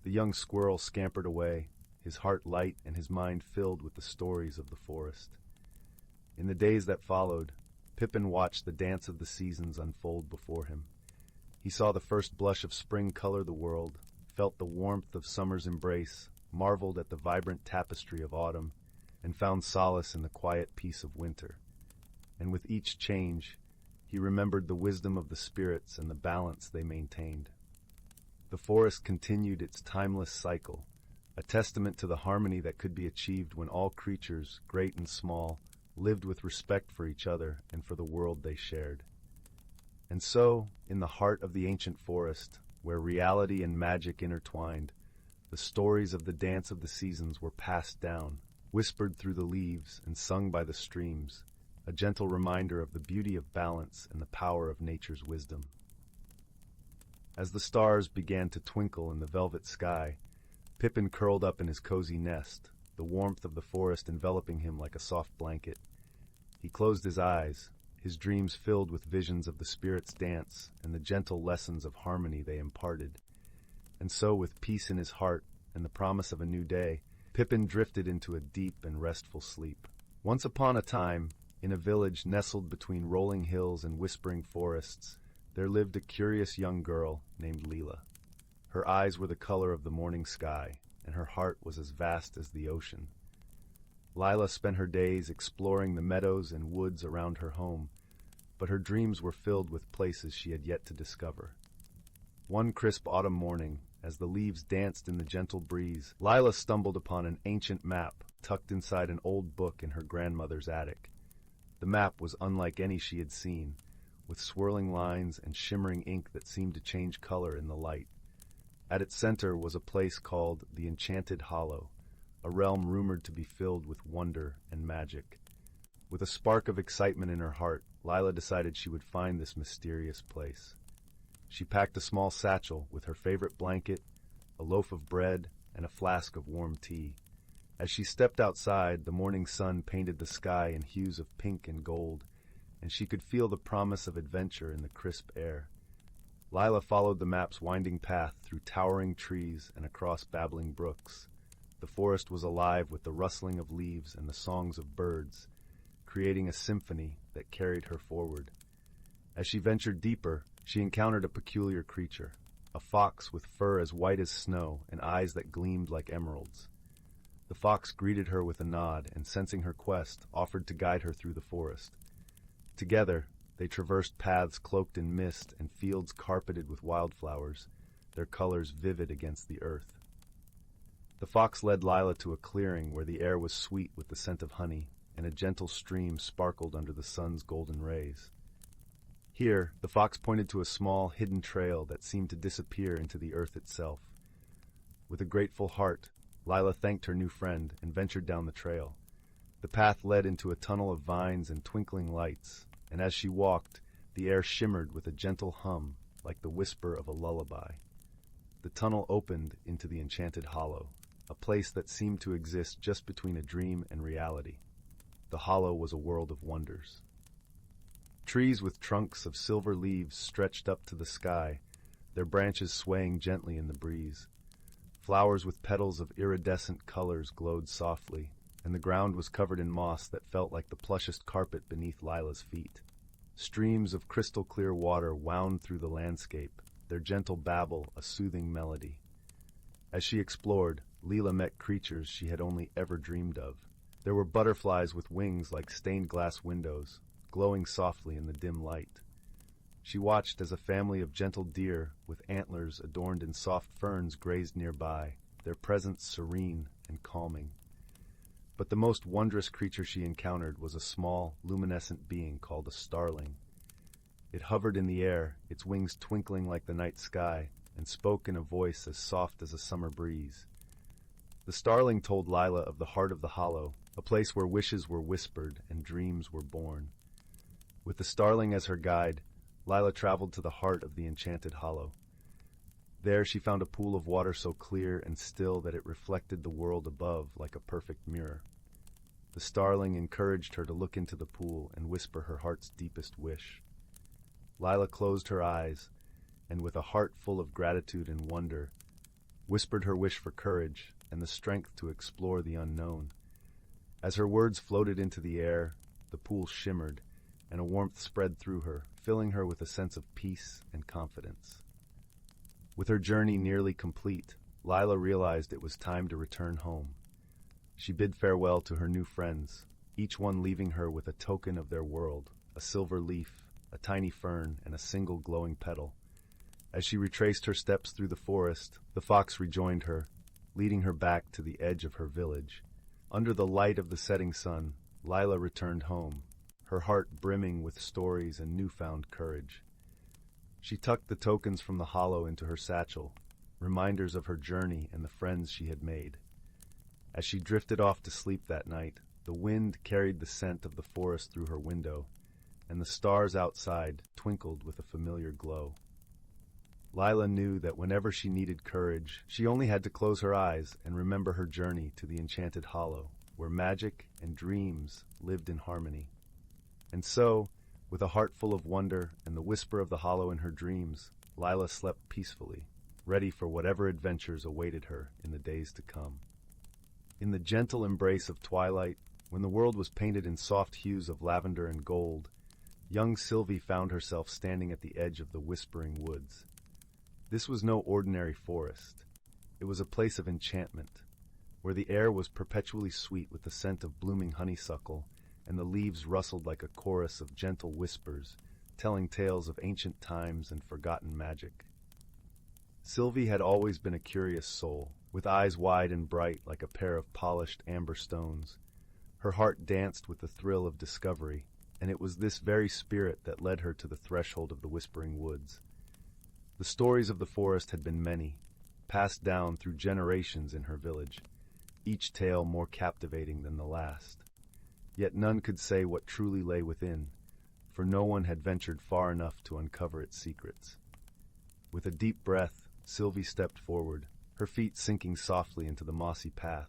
Speaker 1: The young squirrel scampered away, his heart light and his mind filled with the stories of the forest. In the days that followed, Pippin watched the dance of the seasons unfold before him. He saw the first blush of spring color the world, felt the warmth of summer's embrace, marveled at the vibrant tapestry of autumn, and found solace in the quiet peace of winter. And with each change, he remembered the wisdom of the spirits and the balance they maintained. The forest continued its timeless cycle, a testament to the harmony that could be achieved when all creatures, great and small, lived with respect for each other and for the world they shared. And so, in the heart of the ancient forest, where reality and magic intertwined, the stories of the dance of the seasons were passed down, whispered through the leaves and sung by the streams, a gentle reminder of the beauty of balance and the power of nature's wisdom. As the stars began to twinkle in the velvet sky, Pippin curled up in his cozy nest, the warmth of the forest enveloping him like a soft blanket. He closed his eyes, his dreams filled with visions of the spirits' dance and the gentle lessons of harmony they imparted. And so, with peace in his heart and the promise of a new day, Pippin drifted into a deep and restful sleep. Once upon a time, in a village nestled between rolling hills and whispering forests, there lived a curious young girl named Lila. Her eyes were the color of the morning sky, and her heart was as vast as the ocean. Lila spent her days exploring the meadows and woods around her home, but her dreams were filled with places she had yet to discover. One crisp autumn morning, as the leaves danced in the gentle breeze, Lila stumbled upon an ancient map tucked inside an old book in her grandmother's attic. The map was unlike any she had seen, with swirling lines and shimmering ink that seemed to change color in the light. At its center was a place called the Enchanted Hollow, a realm rumored to be filled with wonder and magic. With a spark of excitement in her heart, Lila decided she would find this mysterious place. She packed a small satchel with her favorite blanket, a loaf of bread, and a flask of warm tea. As she stepped outside, the morning sun painted the sky in hues of pink and gold, and she could feel the promise of adventure in the crisp air. Lila followed the map's winding path through towering trees and across babbling brooks. The forest was alive with the rustling of leaves and the songs of birds, creating a symphony that carried her forward. As she ventured deeper, she encountered a peculiar creature, a fox with fur as white as snow and eyes that gleamed like emeralds. The fox greeted her with a nod and, sensing her quest, offered to guide her through the forest. Together, they traversed paths cloaked in mist and fields carpeted with wildflowers, their colors vivid against the earth. The fox led Lila to a clearing where the air was sweet with the scent of honey, and a gentle stream sparkled under the sun's golden rays. Here, the fox pointed to a small, hidden trail that seemed to disappear into the earth itself. With a grateful heart, Lila thanked her new friend and ventured down the trail. The path led into a tunnel of vines and twinkling lights, and as she walked, the air shimmered with a gentle hum, like the whisper of a lullaby. The tunnel opened into the Enchanted Hollow, a place that seemed to exist just between a dream and reality. The hollow was a world of wonders. Trees with trunks of silver leaves stretched up to the sky, their branches swaying gently in the breeze. Flowers with petals of iridescent colors glowed softly, and the ground was covered in moss that felt like the plushest carpet beneath Lila's feet. Streams of crystal-clear water wound through the landscape, their gentle babble a soothing melody. As she explored, Lila met creatures she had only ever dreamed of. There were butterflies with wings like stained glass windows, glowing softly in the dim light. She watched as a family of gentle deer with antlers adorned in soft ferns grazed nearby, their presence serene and calming. But the most wondrous creature she encountered was a small, luminescent being called a starling. It hovered in the air, its wings twinkling like the night sky, and spoke in a voice as soft as a summer breeze. The starling told Lila of the heart of the hollow, a place where wishes were whispered and dreams were born. With the starling as her guide, Lila traveled to the heart of the Enchanted Hollow. There she found a pool of water so clear and still that it reflected the world above like a perfect mirror. The starling encouraged her to look into the pool and whisper her heart's deepest wish. Lila closed her eyes, and with a heart full of gratitude and wonder, whispered her wish for courage and the strength to explore the unknown. As her words floated into the air, the pool shimmered, and a warmth spread through her, filling her with a sense of peace and confidence. With her journey nearly complete, Lila realized it was time to return home. She bid farewell to her new friends, each one leaving her with a token of their world, a silver leaf, a tiny fern, and a single glowing petal. As she retraced her steps through the forest, the fox rejoined her, leading her back to the edge of her village. Under the light of the setting sun, Lila returned home, her heart brimming with stories and newfound courage. She tucked the tokens from the hollow into her satchel, reminders of her journey and the friends she had made. As she drifted off to sleep that night, the wind carried the scent of the forest through her window, and the stars outside twinkled with a familiar glow. Lila knew that whenever she needed courage, she only had to close her eyes and remember her journey to the Enchanted Hollow, where magic and dreams lived in harmony. And so, with a heart full of wonder and the whisper of the hollow in her dreams, Lila slept peacefully, ready for whatever adventures awaited her in the days to come. In the gentle embrace of twilight, when the world was painted in soft hues of lavender and gold, young Sylvie found herself standing at the edge of the whispering woods. This was no ordinary forest. It was a place of enchantment, where the air was perpetually sweet with the scent of blooming honeysuckle, and the leaves rustled like a chorus of gentle whispers, telling tales of ancient times and forgotten magic. Sylvie had always been a curious soul, with eyes wide and bright like a pair of polished amber stones. Her heart danced with the thrill of discovery, and it was this very spirit that led her to the threshold of the Whispering Woods. The stories of the forest had been many, passed down through generations in her village, each tale more captivating than the last. Yet none could say what truly lay within, for no one had ventured far enough to uncover its secrets. With a deep breath, Sylvie stepped forward, her feet sinking softly into the mossy path.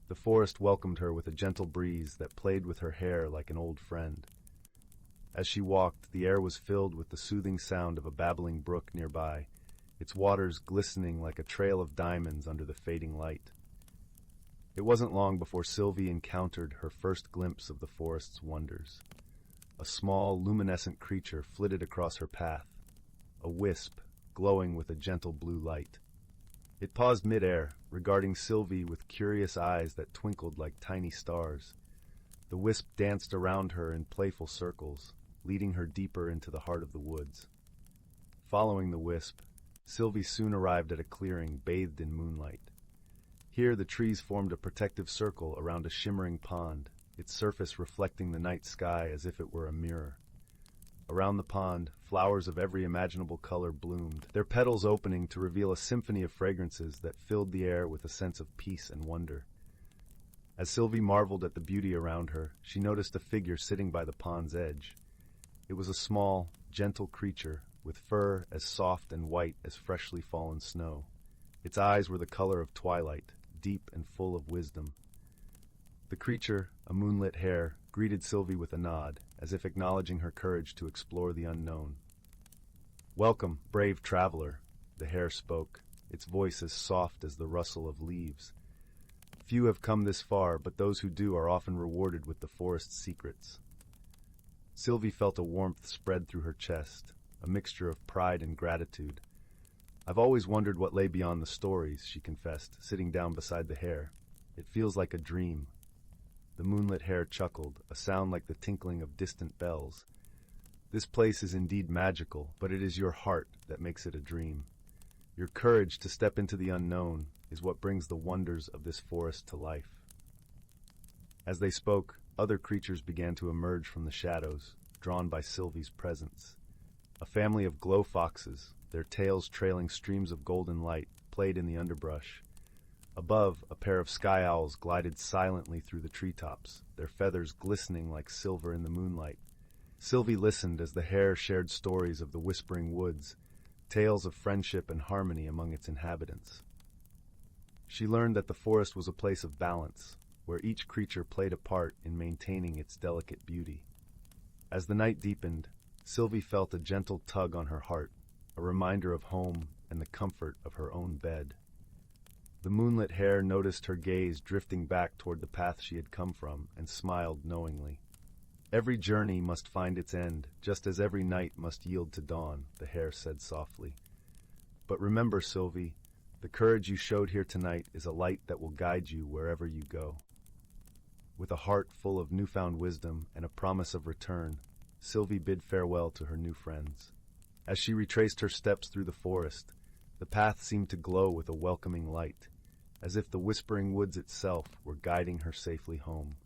Speaker 1: The forest welcomed her with a gentle breeze that played with her hair like an old friend. As she walked, the air was filled with the soothing sound of a babbling brook nearby, its waters glistening like a trail of diamonds under the fading light. It wasn't long before Sylvie encountered her first glimpse of the forest's wonders. A small, luminescent creature flitted across her path, a wisp glowing with a gentle blue light. It paused midair, regarding Sylvie with curious eyes that twinkled like tiny stars. The wisp danced around her in playful circles, leading her deeper into the heart of the woods. Following the wisp, Sylvie soon arrived at a clearing bathed in moonlight. Here the trees formed a protective circle around a shimmering pond, its surface reflecting the night sky as if it were a mirror. Around the pond, flowers of every imaginable color bloomed, their petals opening to reveal a symphony of fragrances that filled the air with a sense of peace and wonder. As Sylvie marveled at the beauty around her, she noticed a figure sitting by the pond's edge. It was a small, gentle creature with fur as soft and white as freshly fallen snow. Its eyes were the color of twilight, deep and full of wisdom. The creature, a moonlit hare, greeted Sylvie with a nod, as if acknowledging her courage to explore the unknown. "Welcome, brave traveler," the hare spoke, its voice as soft as the rustle of leaves. "Few have come this far, but those who do are often rewarded with the forest's secrets." Sylvie felt a warmth spread through her chest, a mixture of pride and gratitude. "I've always wondered what lay beyond the stories," she confessed, sitting down beside the hare. "It feels like a dream." The moonlit hare chuckled, a sound like the tinkling of distant bells. "This place is indeed magical, but it is your heart that makes it a dream. Your courage to step into the unknown is what brings the wonders of this forest to life." As they spoke, other creatures began to emerge from the shadows, drawn by Sylvie's presence. A family of glow foxes, their tails trailing streams of golden light, played in the underbrush. Above, a pair of sky owls glided silently through the treetops, their feathers glistening like silver in the moonlight. Sylvie listened as the hare shared stories of the Whispering Woods, tales of friendship and harmony among its inhabitants. She learned that the forest was a place of balance, where each creature played a part in maintaining its delicate beauty. As the night deepened, Sylvie felt a gentle tug on her heart, a reminder of home and the comfort of her own bed. The moonlit hare noticed her gaze drifting back toward the path she had come from and smiled knowingly. Every journey must find its end, just as every night must yield to dawn, the hare said softly. But remember, Sylvie, the courage you showed here tonight is a light that will guide you wherever you go. With a heart full of newfound wisdom and a promise of return, Sylvie bid farewell to her new friends. As she retraced her steps through the forest, the path seemed to glow with a welcoming light, as if the whispering woods itself were guiding her safely home.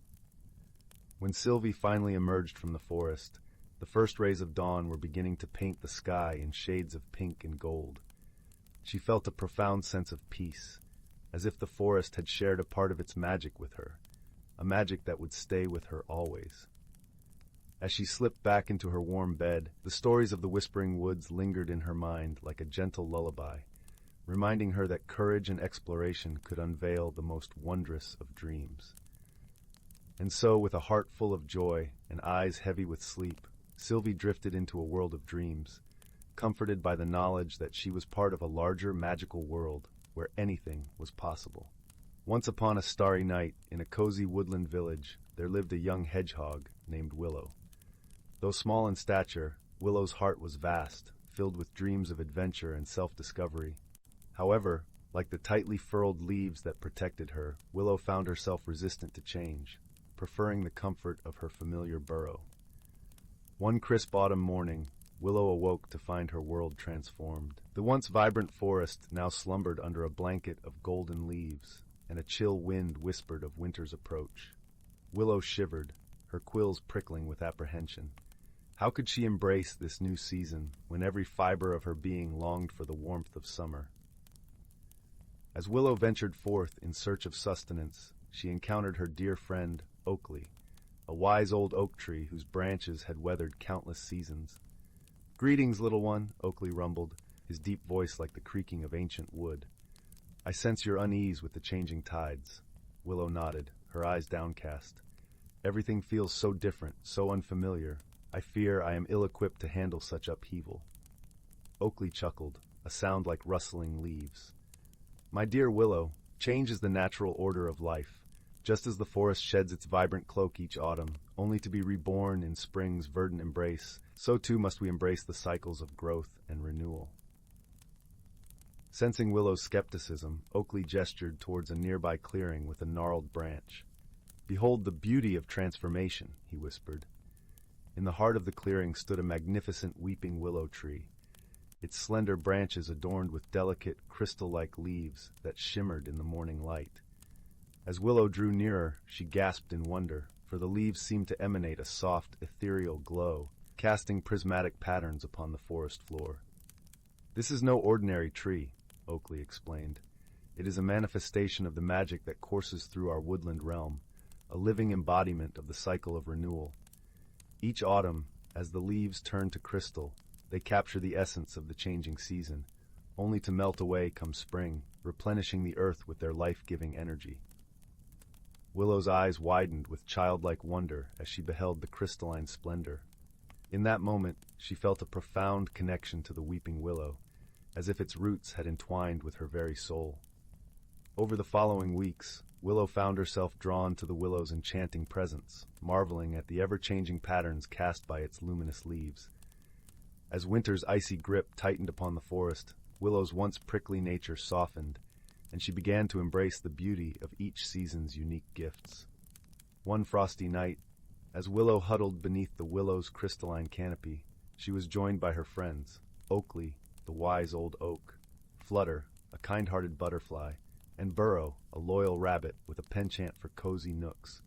Speaker 1: When Sylvie finally emerged from the forest, the first rays of dawn were beginning to paint the sky in shades of pink and gold. She felt a profound sense of peace, as if the forest had shared a part of its magic with her, a magic that would stay with her always. As she slipped back into her warm bed, the stories of the whispering woods lingered in her mind like a gentle lullaby, reminding her that courage and exploration could unveil the most wondrous of dreams. And so, with a heart full of joy and eyes heavy with sleep, Sylvie drifted into a world of dreams, comforted by the knowledge that she was part of a larger magical world where anything was possible. Once upon a starry night, in a cozy woodland village, there lived a young hedgehog named Willow. Though small in stature, Willow's heart was vast, filled with dreams of adventure and self-discovery. However, like the tightly furled leaves that protected her, Willow found herself resistant to change, preferring the comfort of her familiar burrow. One crisp autumn morning, Willow awoke to find her world transformed. The once vibrant forest now slumbered under a blanket of golden leaves, and a chill wind whispered of winter's approach. Willow shivered, her quills prickling with apprehension. How could she embrace this new season when every fiber of her being longed for the warmth of summer? As Willow ventured forth in search of sustenance, she encountered her dear friend, Oakley, a wise old oak tree whose branches had weathered countless seasons. "Greetings, little one," Oakley rumbled, his deep voice like the creaking of ancient wood. "I sense your unease with the changing tides." Willow nodded, her eyes downcast. "Everything feels so different, so unfamiliar. I fear I am ill-equipped to handle such upheaval." Oakley chuckled, a sound like rustling leaves. "My dear Willow, change is the natural order of life. Just as the forest sheds its vibrant cloak each autumn, only to be reborn in spring's verdant embrace, so too must we embrace the cycles of growth and renewal." Sensing Willow's skepticism, Oakley gestured towards a nearby clearing with a gnarled branch. "Behold the beauty of transformation," he whispered. In the heart of the clearing stood a magnificent weeping willow tree, its slender branches adorned with delicate, crystal-like leaves that shimmered in the morning light. As Willow drew nearer, she gasped in wonder, for the leaves seemed to emanate a soft, ethereal glow, casting prismatic patterns upon the forest floor. "This is no ordinary tree," Oakley explained. "It is a manifestation of the magic that courses through our woodland realm, a living embodiment of the cycle of renewal. Each autumn, as the leaves turn to crystal, they capture the essence of the changing season, only to melt away come spring, replenishing the earth with their life-giving energy." Willow's eyes widened with childlike wonder as she beheld the crystalline splendor. In that moment, she felt a profound connection to the weeping willow, as if its roots had entwined with her very soul. Over the following weeks, Willow found herself drawn to the willow's enchanting presence, marveling at the ever-changing patterns cast by its luminous leaves. As winter's icy grip tightened upon the forest, Willow's once prickly nature softened, and she began to embrace the beauty of each season's unique gifts. One frosty night, as Willow huddled beneath the willow's crystalline canopy, she was joined by her friends, Oakley, the wise old oak, Flutter, a kind-hearted butterfly, and Burrow, a loyal rabbit with a penchant for cozy nooks.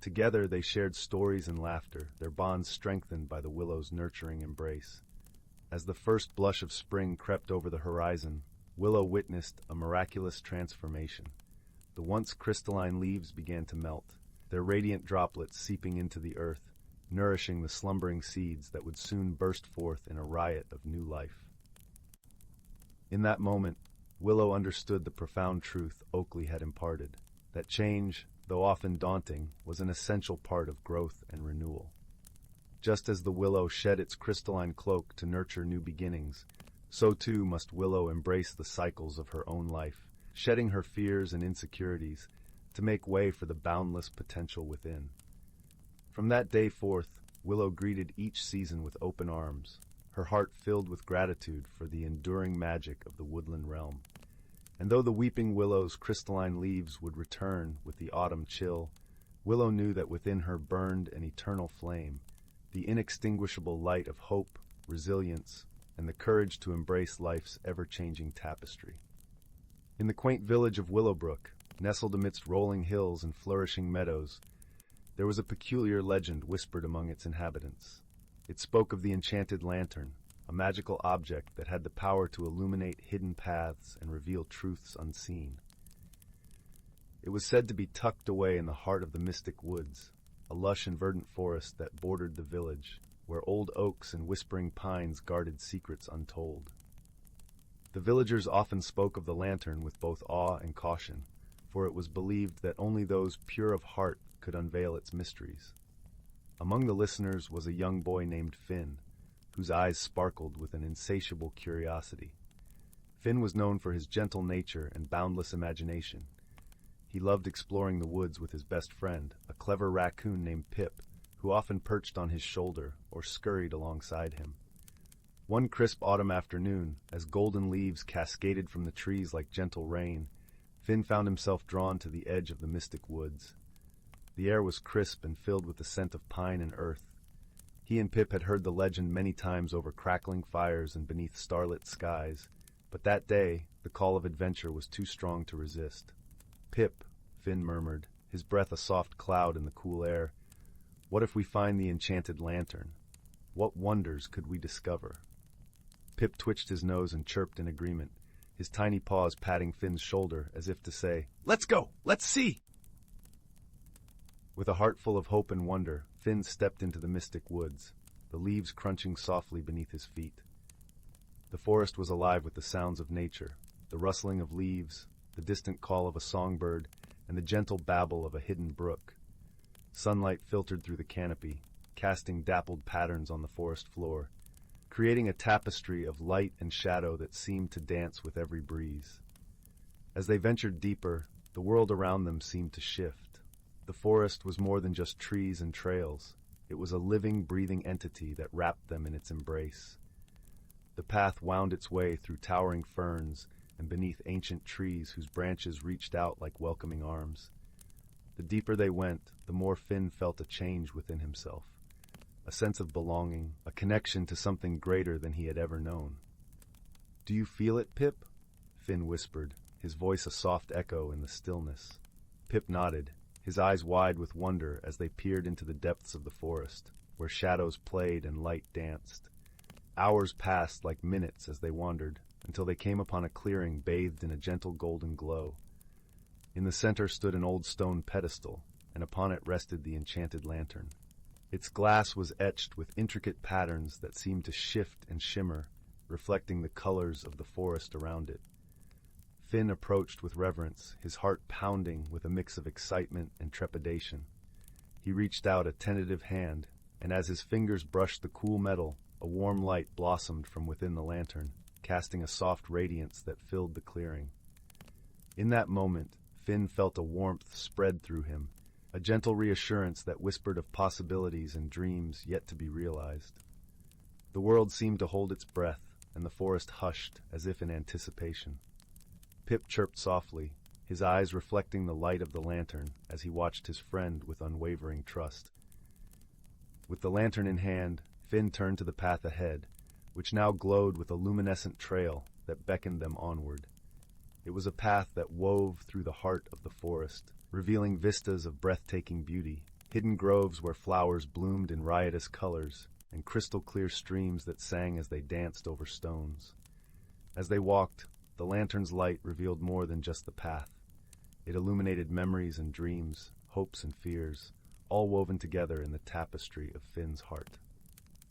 Speaker 1: Together they shared stories and laughter, their bonds strengthened by the willow's nurturing embrace. As the first blush of spring crept over the horizon, Willow witnessed a miraculous transformation. The once crystalline leaves began to melt, their radiant droplets seeping into the earth, nourishing the slumbering seeds that would soon burst forth in a riot of new life. In that moment, Willow understood the profound truth Oakley had imparted, that change, though often daunting, was an essential part of growth and renewal. Just as the willow shed its crystalline cloak to nurture new beginnings, so too must Willow embrace the cycles of her own life, shedding her fears and insecurities to make way for the boundless potential within. From that day forth, Willow greeted each season with open arms, her heart filled with gratitude for the enduring magic of the woodland realm. And though the weeping willow's crystalline leaves would return with the autumn chill, Willow knew that within her burned an eternal flame, the inextinguishable light of hope, resilience, and the courage to embrace life's ever-changing tapestry. In the quaint village of Willowbrook, nestled amidst rolling hills and flourishing meadows, there was a peculiar legend whispered among its inhabitants. It spoke of the enchanted lantern, a magical object that had the power to illuminate hidden paths and reveal truths unseen. It was said to be tucked away in the heart of the mystic woods, a lush and verdant forest that bordered the village, where old oaks and whispering pines guarded secrets untold. The villagers often spoke of the lantern with both awe and caution, for it was believed that only those pure of heart could unveil its mysteries. Among the listeners was a young boy named Finn, whose eyes sparkled with an insatiable curiosity. Finn was known for his gentle nature and boundless imagination. He loved exploring the woods with his best friend, a clever raccoon named Pip, who often perched on his shoulder or scurried alongside him. One crisp autumn afternoon, as golden leaves cascaded from the trees like gentle rain, Finn found himself drawn to the edge of the mystic woods. The air was crisp and filled with the scent of pine and earth. He and Pip had heard the legend many times over crackling fires and beneath starlit skies, but that day the call of adventure was too strong to resist. "Pip," Finn murmured, his breath a soft cloud in the cool air, "what if we find the enchanted lantern? What wonders could we discover?" Pip twitched his nose and chirped in agreement, his tiny paws patting Finn's shoulder as if to say, "Let's go! Let's see!" With a heart full of hope and wonder, Finn stepped into the mystic woods, the leaves crunching softly beneath his feet. The forest was alive with the sounds of nature, the rustling of leaves, the distant call of a songbird, and the gentle babble of a hidden brook. Sunlight filtered through the canopy, casting dappled patterns on the forest floor, creating a tapestry of light and shadow that seemed to dance with every breeze. As they ventured deeper, the world around them seemed to shift. The forest was more than just trees and trails. It was a living, breathing entity that wrapped them in its embrace. The path wound its way through towering ferns and beneath ancient trees whose branches reached out like welcoming arms. The deeper they went, the more Finn felt a change within himself, a sense of belonging, a connection to something greater than he had ever known. "Do you feel it, Pip?" Finn whispered, his voice a soft echo in the stillness. Pip nodded, his eyes wide with wonder as they peered into the depths of the forest, where shadows played and light danced. Hours passed like minutes as they wandered, until they came upon a clearing bathed in a gentle golden glow. In the center stood an old stone pedestal, and upon it rested the enchanted lantern. Its glass was etched with intricate patterns that seemed to shift and shimmer, reflecting the colors of the forest around it. Finn approached with reverence, his heart pounding with a mix of excitement and trepidation. He reached out a tentative hand, and as his fingers brushed the cool metal, a warm light blossomed from within the lantern, casting a soft radiance that filled the clearing. In that moment, Finn felt a warmth spread through him, a gentle reassurance that whispered of possibilities and dreams yet to be realized. The world seemed to hold its breath, and the forest hushed as if in anticipation. Pip chirped softly, his eyes reflecting the light of the lantern as he watched his friend with unwavering trust. With the lantern in hand, Finn turned to the path ahead, which now glowed with a luminescent trail that beckoned them onward. It was a path that wove through the heart of the forest, revealing vistas of breathtaking beauty, hidden groves where flowers bloomed in riotous colors, and crystal-clear streams that sang as they danced over stones. As they walked, the lantern's light revealed more than just the path. It illuminated memories and dreams, hopes and fears, all woven together in the tapestry of Finn's heart.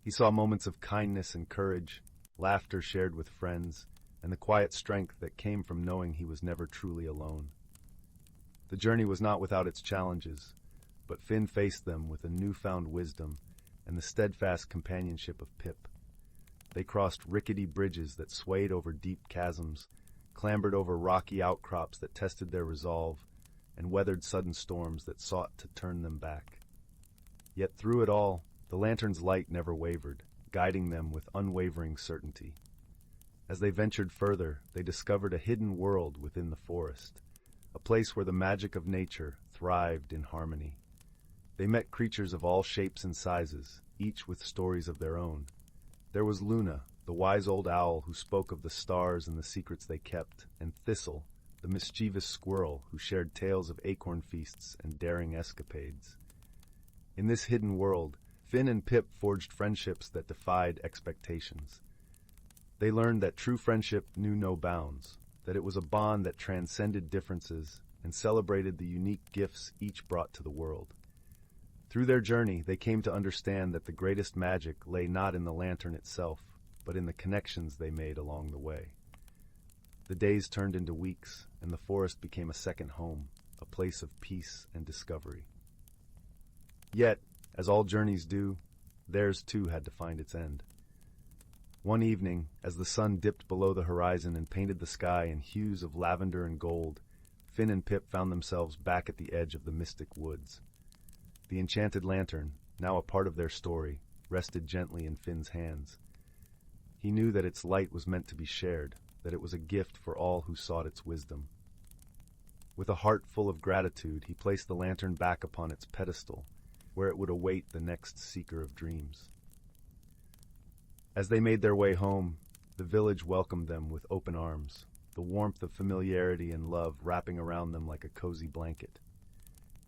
Speaker 1: He saw moments of kindness and courage, laughter shared with friends, and the quiet strength that came from knowing he was never truly alone. The journey was not without its challenges, but Finn faced them with a newfound wisdom and the steadfast companionship of Pip. They crossed rickety bridges that swayed over deep chasms, clambered over rocky outcrops that tested their resolve, and weathered sudden storms that sought to turn them back. Yet through it all, the lantern's light never wavered, guiding them with unwavering certainty. As they ventured further, they discovered a hidden world within the forest, a place where the magic of nature thrived in harmony. They met creatures of all shapes and sizes, each with stories of their own. There was Luna, the wise old owl who spoke of the stars and the secrets they kept, and Thistle, the mischievous squirrel who shared tales of acorn feasts and daring escapades. In this hidden world, Finn and Pip forged friendships that defied expectations. They learned that true friendship knew no bounds, that it was a bond that transcended differences and celebrated the unique gifts each brought to the world. Through their journey, they came to understand that the greatest magic lay not in the lantern itself, but in the connections they made along the way. The days turned into weeks, and the forest became a second home, a place of peace and discovery. Yet, as all journeys do, theirs too had to find its end. One evening, as the sun dipped below the horizon and painted the sky in hues of lavender and gold, Finn and Pip found themselves back at the edge of the mystic woods. The enchanted lantern, now a part of their story, rested gently in Finn's hands. He knew that its light was meant to be shared, that it was a gift for all who sought its wisdom. With a heart full of gratitude, he placed the lantern back upon its pedestal, where it would await the next seeker of dreams. As they made their way home, the village welcomed them with open arms, the warmth of familiarity and love wrapping around them like a cozy blanket.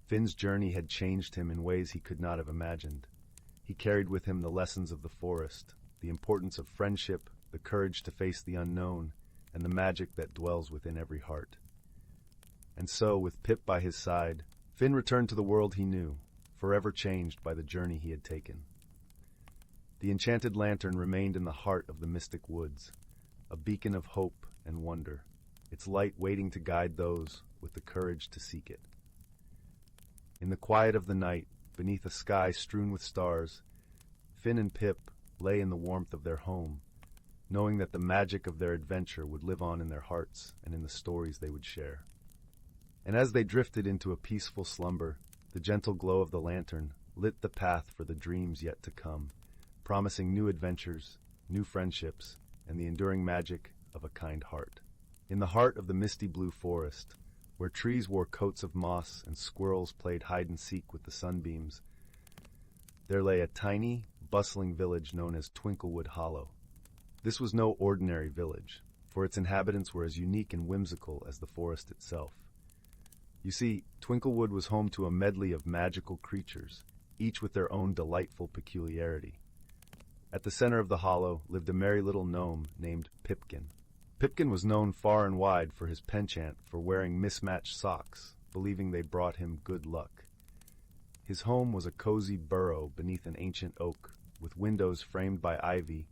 Speaker 1: Finn's journey had changed him in ways he could not have imagined. He carried with him the lessons of the forest, the importance of friendship, the courage to face the unknown, and the magic that dwells within every heart. And so, with Pip by his side, Finn returned to the world he knew, forever changed by the journey he had taken. The enchanted lantern remained in the heart of the mystic woods, a beacon of hope and wonder, its light waiting to guide those with the courage to seek it. In the quiet of the night, beneath a sky strewn with stars, Finn and Pip lay in the warmth of their home, knowing that the magic of their adventure would live on in their hearts and in the stories they would share. And as they drifted into a peaceful slumber, the gentle glow of the lantern lit the path for the dreams yet to come, promising new adventures, new friendships, and the enduring magic of a kind heart. In the heart of the misty blue forest, where trees wore coats of moss and squirrels played hide-and-seek with the sunbeams, there lay a tiny, bustling village known as Twinklewood Hollow. This was no ordinary village, for its inhabitants were as unique and whimsical as the forest itself. You see, Twinklewood was home to a medley of magical creatures, each with their own delightful peculiarity. At the center of the hollow lived a merry little gnome named Pipkin. Pipkin was known far and wide for his penchant for wearing mismatched socks, believing they brought him good luck. His home was a cozy burrow beneath an ancient oak, with windows framed by ivy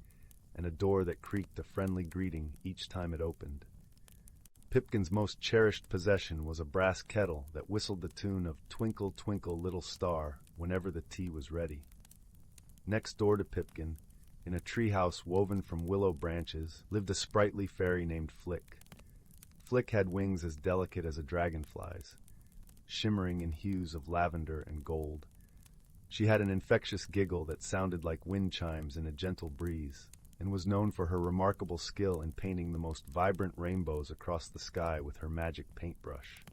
Speaker 1: and a door that creaked a friendly greeting each time it opened. Pipkin's most cherished possession was a brass kettle that whistled the tune of Twinkle, Twinkle, Little Star whenever the tea was ready. Next door to Pipkin, in a treehouse woven from willow branches, lived a sprightly fairy named Flick. Flick had wings as delicate as a dragonfly's, shimmering in hues of lavender and gold. She had an infectious giggle that sounded like wind chimes in a gentle breeze, and was known for her remarkable skill in painting the most vibrant rainbows across the sky with her magic paintbrush.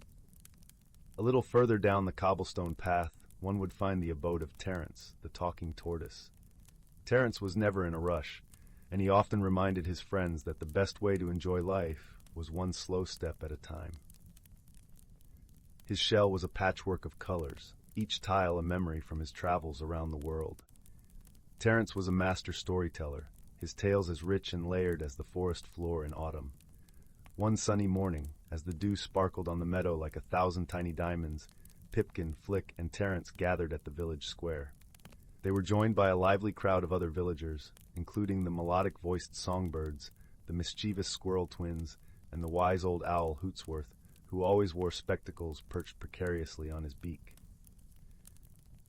Speaker 1: A little further down the cobblestone path, one would find the abode of Terence, the talking tortoise. Terence was never in a rush, and he often reminded his friends that the best way to enjoy life was one slow step at a time. His shell was a patchwork of colors, each tile a memory from his travels around the world. Terence was a master storyteller, his tales as rich and layered as the forest floor in autumn. One sunny morning, as the dew sparkled on the meadow like 1,000 tiny diamonds, Pipkin, Flick, and Terence gathered at the village square. They were joined by a lively crowd of other villagers, including the melodic-voiced songbirds, the the mischievous squirrel twins, and the wise old owl Hootsworth, who always wore spectacles perched precariously on his beak.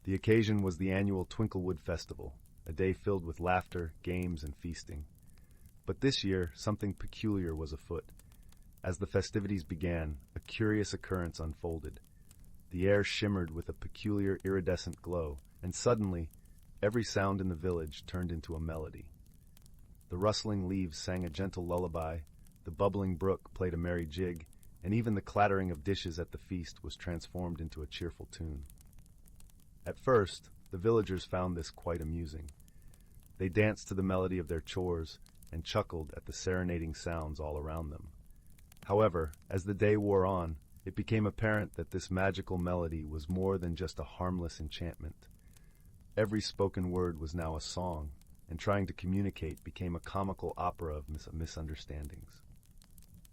Speaker 1: The occasion was the annual Twinklewood Festival, a day filled with laughter, games, and feasting. But this year, something peculiar was afoot. As the festivities began, a curious occurrence unfolded. The air shimmered with a peculiar iridescent glow, and suddenly, every sound in the village turned into a melody. The rustling leaves sang a gentle lullaby, the bubbling brook played a merry jig, and even the clattering of dishes at the feast was transformed into a cheerful tune. At first, the villagers found this quite amusing. They danced to the melody of their chores and chuckled at the serenading sounds all around them. However, as the day wore on, it became apparent that this magical melody was more than just a harmless enchantment. Every spoken word was now a song, and trying to communicate became a comical opera of misunderstandings.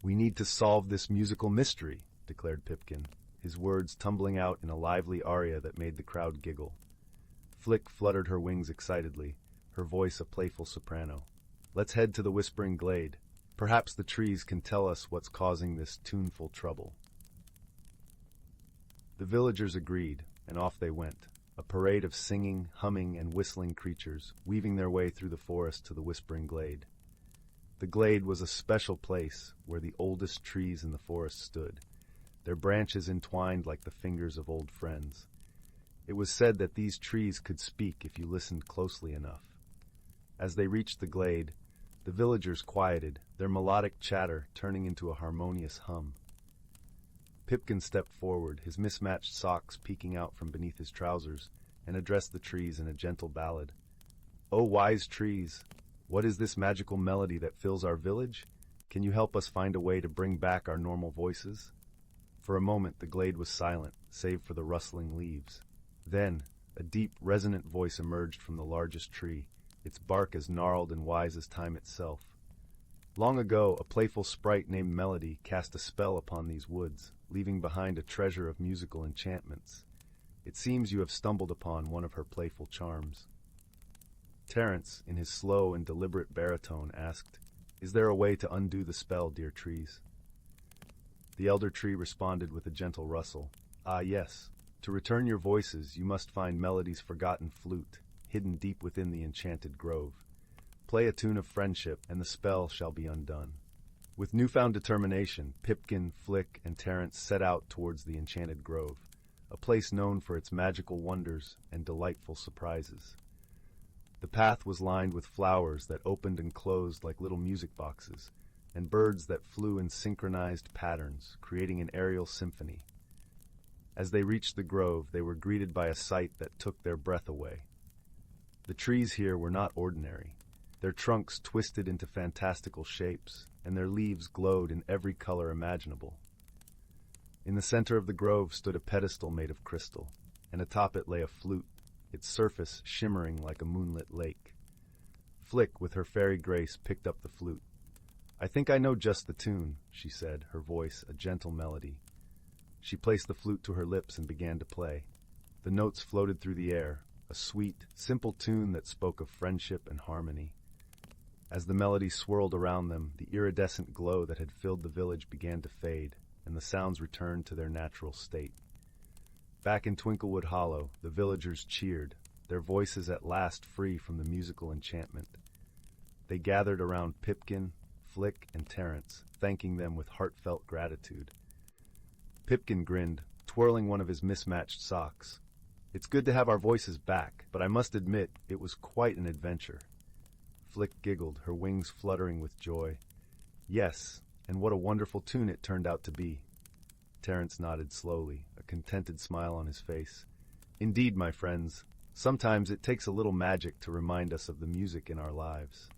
Speaker 1: "We need to solve this musical mystery," declared Pipkin, his words tumbling out in a lively aria that made the crowd giggle. Flick fluttered her wings excitedly, her voice a playful soprano. "Let's head to the Whispering Glade. Perhaps the trees can tell us what's causing this tuneful trouble." The villagers agreed, and off they went, a parade of singing, humming, and whistling creatures, weaving their way through the forest to the Whispering Glade. The glade was a special place where the oldest trees in the forest stood, their branches entwined like the fingers of old friends. It was said that these trees could speak if you listened closely enough. As they reached the glade, the villagers quieted, their melodic chatter turning into a harmonious hum. Pipkin stepped forward, his mismatched socks peeking out from beneath his trousers, and addressed the trees in a gentle ballad. "O wise trees, what is this magical melody that fills our village? Can you help us find a way to bring back our normal voices?" For a moment the glade was silent, save for the rustling leaves. Then, a deep, resonant voice emerged from the largest tree, its bark as gnarled and wise as time itself. "Long ago, a playful sprite named Melody cast a spell upon these woods, leaving behind a treasure of musical enchantments. It seems you have stumbled upon one of her playful charms." Terence, in his slow and deliberate baritone, asked, "Is there a way to undo the spell, dear trees?" The elder tree responded with a gentle rustle. "Ah, yes. To return your voices, you must find Melody's forgotten flute, hidden deep within the enchanted grove. Play a tune of friendship, and the spell shall be undone." With newfound determination, Pipkin, Flick, and Terence set out towards the enchanted grove, a place known for its magical wonders and delightful surprises. The path was lined with flowers that opened and closed like little music boxes, and birds that flew in synchronized patterns, creating an aerial symphony. As they reached the grove, they were greeted by a sight that took their breath away. The trees here were not ordinary. Their trunks twisted into fantastical shapes, and their leaves glowed in every color imaginable. In the center of the grove stood a pedestal made of crystal, and atop it lay a flute, its surface shimmering like a moonlit lake. Flick, with her fairy grace, picked up the flute. "I think I know just the tune," she said, her voice a gentle melody. She placed the flute to her lips and began to play. The notes floated through the air, a sweet, simple tune that spoke of friendship and harmony. As the melody swirled around them, the iridescent glow that had filled the village began to fade, and the sounds returned to their natural state. Back in Twinklewood Hollow, the villagers cheered, their voices at last free from the musical enchantment. They gathered around Pipkin, Flick, and Terence, thanking them with heartfelt gratitude. Pipkin grinned, twirling one of his mismatched socks. "It's good to have our voices back, but I must admit it was quite an adventure." Flick giggled, her wings fluttering with joy. "Yes, and what a wonderful tune it turned out to be." Terence nodded slowly, a contented smile on his face. "Indeed, my friends, sometimes it takes a little magic to remind us of the music in our lives."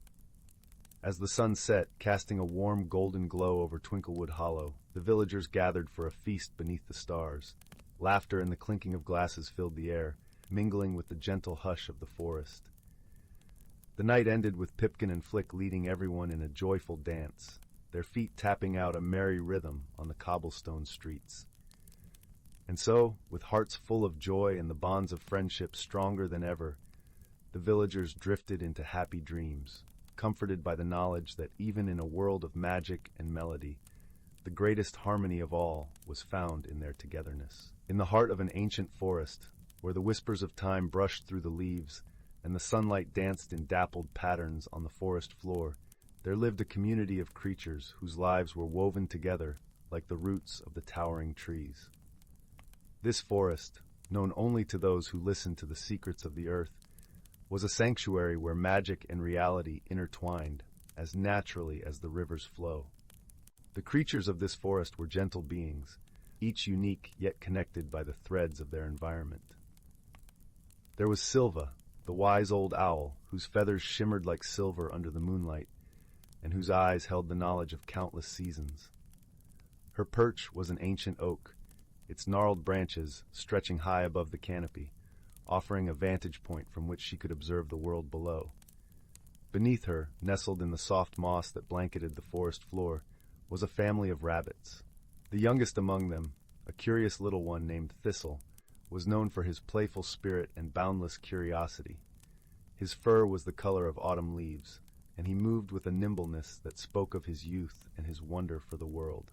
Speaker 1: As the sun set, casting a warm golden glow over Twinklewood Hollow, the villagers gathered for a feast beneath the stars. Laughter and the clinking of glasses filled the air, mingling with the gentle hush of the forest. The night ended with Pipkin and Flick leading everyone in a joyful dance, their feet tapping out a merry rhythm on the cobblestone streets. And so, with hearts full of joy and the bonds of friendship stronger than ever, the villagers drifted into happy dreams, comforted by the knowledge that even in a world of magic and melody, the greatest harmony of all was found in their togetherness. In the heart of an ancient forest, where the whispers of time brushed through the leaves and the sunlight danced in dappled patterns on the forest floor, there lived a community of creatures whose lives were woven together like the roots of the towering trees. This forest, known only to those who listened to the secrets of the earth, was a sanctuary where magic and reality intertwined as naturally as the rivers flow. The creatures of this forest were gentle beings, each unique yet connected by the threads of their environment. There was Silva, the wise old owl, whose feathers shimmered like silver under the moonlight, and whose eyes held the knowledge of countless seasons. Her perch was an ancient oak, its gnarled branches stretching high above the canopy, offering a vantage point from which she could observe the world below. Beneath her, nestled in the soft moss that blanketed the forest floor, was a family of rabbits. The youngest among them, a curious little one named Thistle, was known for his playful spirit and boundless curiosity. His fur was the color of autumn leaves, and he moved with a nimbleness that spoke of his youth and his wonder for the world.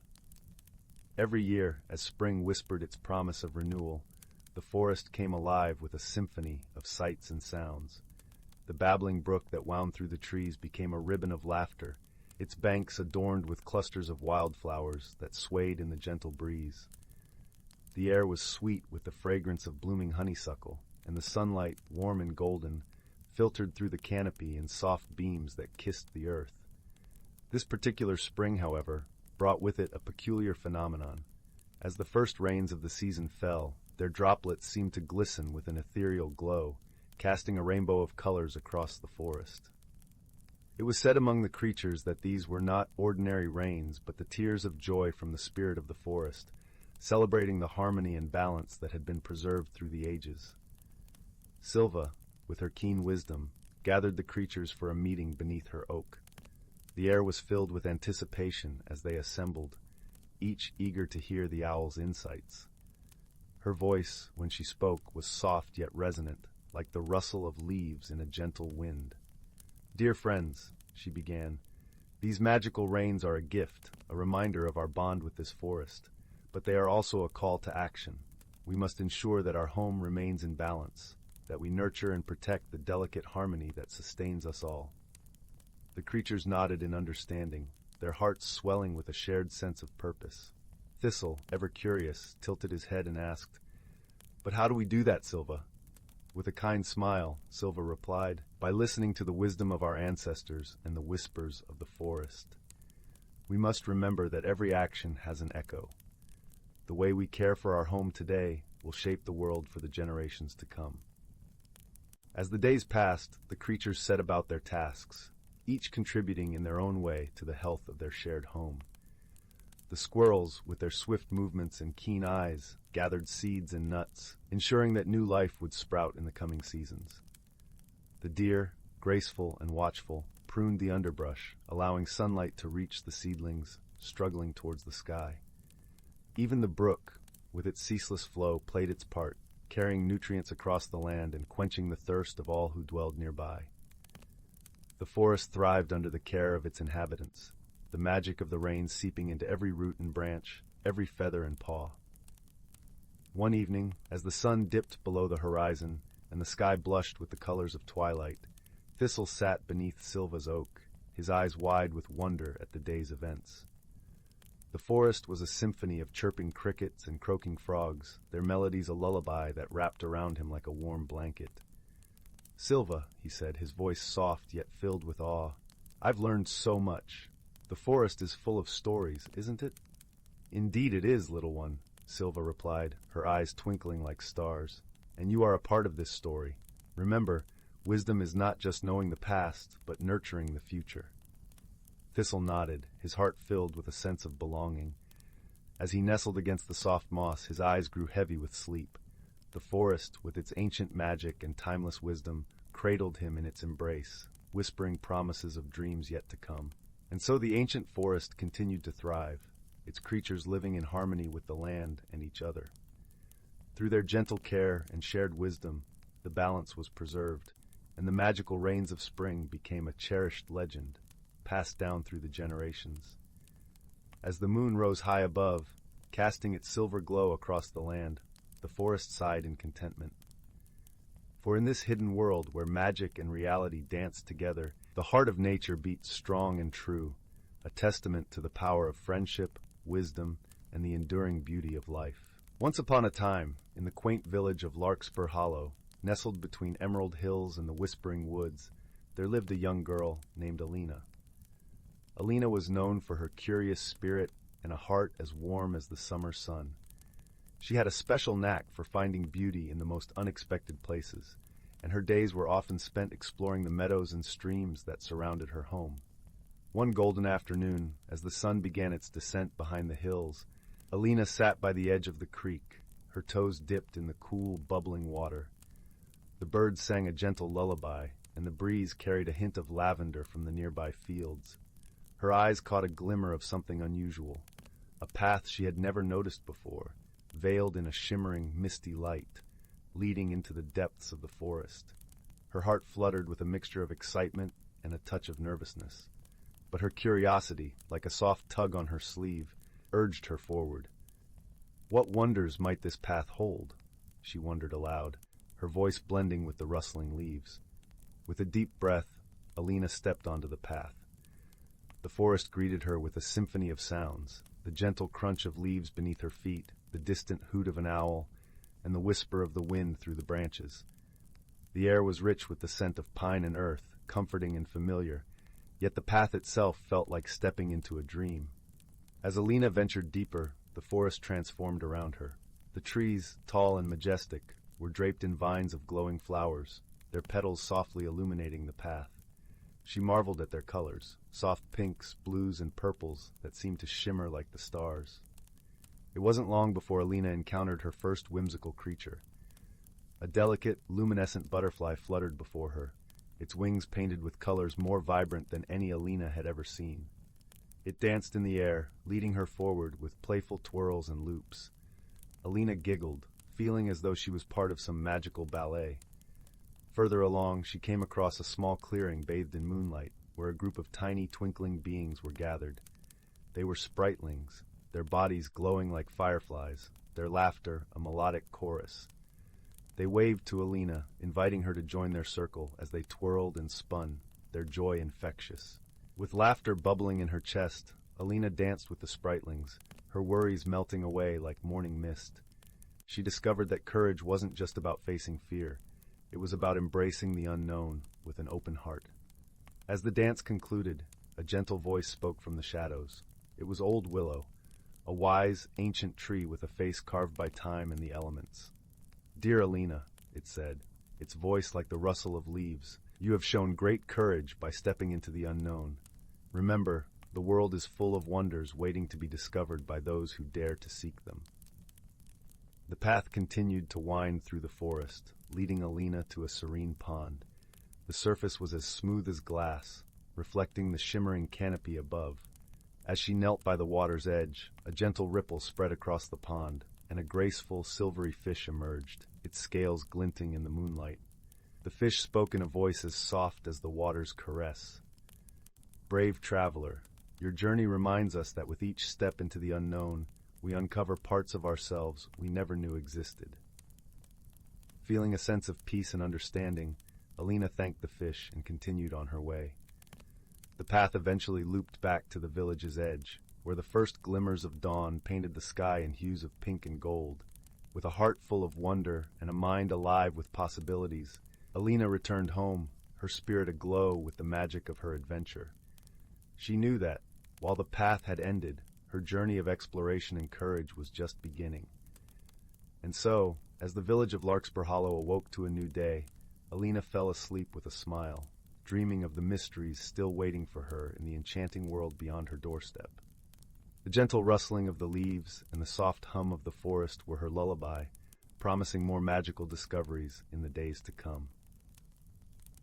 Speaker 1: Every year, as spring whispered its promise of renewal, the forest came alive with a symphony of sights and sounds. The babbling brook that wound through the trees became a ribbon of laughter, its banks adorned with clusters of wildflowers that swayed in the gentle breeze. The air was sweet with the fragrance of blooming honeysuckle, and the sunlight, warm and golden, filtered through the canopy in soft beams that kissed the earth. This particular spring, however, brought with it a peculiar phenomenon. As the first rains of the season fell, their droplets seemed to glisten with an ethereal glow, casting a rainbow of colors across the forest. It was said among the creatures that these were not ordinary rains, but the tears of joy from the spirit of the forest, celebrating the harmony and balance that had been preserved through the ages. Silva, with her keen wisdom, gathered the creatures for a meeting beneath her oak. The air was filled with anticipation as they assembled, each eager to hear the owl's insights. Her voice, when she spoke, was soft yet resonant, like the rustle of leaves in a gentle wind. "Dear friends," she began, "these magical rains are a gift, a reminder of our bond with this forest, but they are also a call to action. We must ensure that our home remains in balance, that we nurture and protect the delicate harmony that sustains us all." The creatures nodded in understanding, their hearts swelling with a shared sense of purpose. Thistle, ever curious, tilted his head and asked, "But how do we do that, Silva?" With a kind smile, Silva replied, "By listening to the wisdom of our ancestors and the whispers of the forest. We must remember that every action has an echo. The way we care for our home today will shape the world for the generations to come." As the days passed, the creatures set about their tasks, each contributing in their own way to the health of their shared home. The squirrels, with their swift movements and keen eyes, gathered seeds and nuts, ensuring that new life would sprout in the coming seasons. The deer, graceful and watchful, pruned the underbrush, allowing sunlight to reach the seedlings, struggling towards the sky. Even the brook, with its ceaseless flow, played its part, carrying nutrients across the land and quenching the thirst of all who dwelled nearby. The forest thrived under the care of its inhabitants, the magic of the rain seeping into every root and branch, every feather and paw. One evening, as the sun dipped below the horizon and the sky blushed with the colors of twilight, Thistle sat beneath Silva's oak, his eyes wide with wonder at the day's events. The forest was a symphony of chirping crickets and croaking frogs, their melodies a lullaby that wrapped around him like a warm blanket. "Silva," he said, his voice soft yet filled with awe, "I've learned so much. The forest is full of stories, isn't it?" "Indeed it is, little one," Silva replied, her eyes twinkling like stars. "And you are a part of this story. Remember, wisdom is not just knowing the past, but nurturing the future." Thistle nodded, his heart filled with a sense of belonging. As he nestled against the soft moss, his eyes grew heavy with sleep. The forest, with its ancient magic and timeless wisdom, cradled him in its embrace, whispering promises of dreams yet to come. And so the ancient forest continued to thrive, its creatures living in harmony with the land and each other. Through their gentle care and shared wisdom, the balance was preserved, and the magical rains of spring became a cherished legend, passed down through the generations. As the moon rose high above, casting its silver glow across the land, the forest sighed in contentment. For in this hidden world where magic and reality danced together, the heart of nature beat strong and true, a testament to the power of friendship, wisdom, and the enduring beauty of life. Once upon a time, in the quaint village of Larkspur Hollow, nestled between emerald hills and the whispering woods, there lived a young girl named Alina. Alina was known for her curious spirit and a heart as warm as the summer sun. She had a special knack for finding beauty in the most unexpected places, and her days were often spent exploring the meadows and streams that surrounded her home. One golden afternoon, as the sun began its descent behind the hills, Alina sat by the edge of the creek, her toes dipped in the cool, bubbling water. The birds sang a gentle lullaby, and the breeze carried a hint of lavender from the nearby fields. Her eyes caught a glimmer of something unusual, a path she had never noticed before, veiled in a shimmering, misty light, leading into the depths of the forest. Her heart fluttered with a mixture of excitement and a touch of nervousness. But her curiosity, like a soft tug on her sleeve, urged her forward. What wonders might this path hold? She wondered aloud, her voice blending with the rustling leaves. With a deep breath, Alina stepped onto the path. The forest greeted her with a symphony of sounds, the gentle crunch of leaves beneath her feet, the distant hoot of an owl, and the whisper of the wind through the branches. The air was rich with the scent of pine and earth, comforting and familiar, yet the path itself felt like stepping into a dream. As Alina ventured deeper, the forest transformed around her. The trees, tall and majestic, were draped in vines of glowing flowers, their petals softly illuminating the path. She marveled at their colors, soft pinks, blues, and purples that seemed to shimmer like the stars. It wasn't long before Alina encountered her first whimsical creature. A delicate, luminescent butterfly fluttered before her, its wings painted with colors more vibrant than any Alina had ever seen. It danced in the air, leading her forward with playful twirls and loops. Alina giggled, feeling as though she was part of some magical ballet. Further along, she came across a small clearing bathed in moonlight, where a group of tiny twinkling beings were gathered. They were spritlings, their bodies glowing like fireflies, their laughter a melodic chorus. They waved to Alina, inviting her to join their circle as they twirled and spun, their joy infectious. With laughter bubbling in her chest, Alina danced with the spritlings, her worries melting away like morning mist. She discovered that courage wasn't just about facing fear. It was about embracing the unknown with an open heart. As the dance concluded, a gentle voice spoke from the shadows. It was Old Willow, a wise, ancient tree with a face carved by time and the elements. "Dear Alina," it said, its voice like the rustle of leaves, "you have shown great courage by stepping into the unknown. Remember, the world is full of wonders waiting to be discovered by those who dare to seek them." The path continued to wind through the forest, leading Alina to a serene pond. The surface was as smooth as glass, reflecting the shimmering canopy above. As she knelt by the water's edge, a gentle ripple spread across the pond, and a graceful, silvery fish emerged, its scales glinting in the moonlight. The fish spoke in a voice as soft as the water's caress. "Brave traveler, your journey reminds us that with each step into the unknown, we uncover parts of ourselves we never knew existed." Feeling a sense of peace and understanding, Alina thanked the fish and continued on her way. The path eventually looped back to the village's edge, where the first glimmers of dawn painted the sky in hues of pink and gold. With a heart full of wonder and a mind alive with possibilities, Alina returned home, her spirit aglow with the magic of her adventure. She knew that, while the path had ended, her journey of exploration and courage was just beginning. And so, as the village of Larkspur Hollow awoke to a new day, Alina fell asleep with a smile, dreaming of the mysteries still waiting for her in the enchanting world beyond her doorstep. The gentle rustling of the leaves and the soft hum of the forest were her lullaby, promising more magical discoveries in the days to come.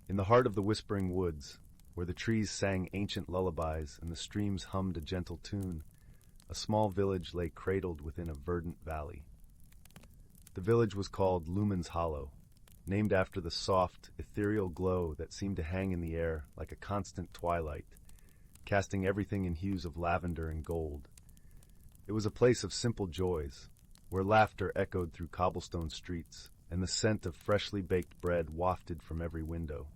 Speaker 1: In the heart of the whispering woods, where the trees sang ancient lullabies and the streams hummed a gentle tune, a small village lay cradled within a verdant valley. The village was called Lumen's Hollow, named after the soft, ethereal glow that seemed to hang in the air like a constant twilight, casting everything in hues of lavender and gold. It was a place of simple joys, where laughter echoed through cobblestone streets and the scent of freshly baked bread wafted from every window.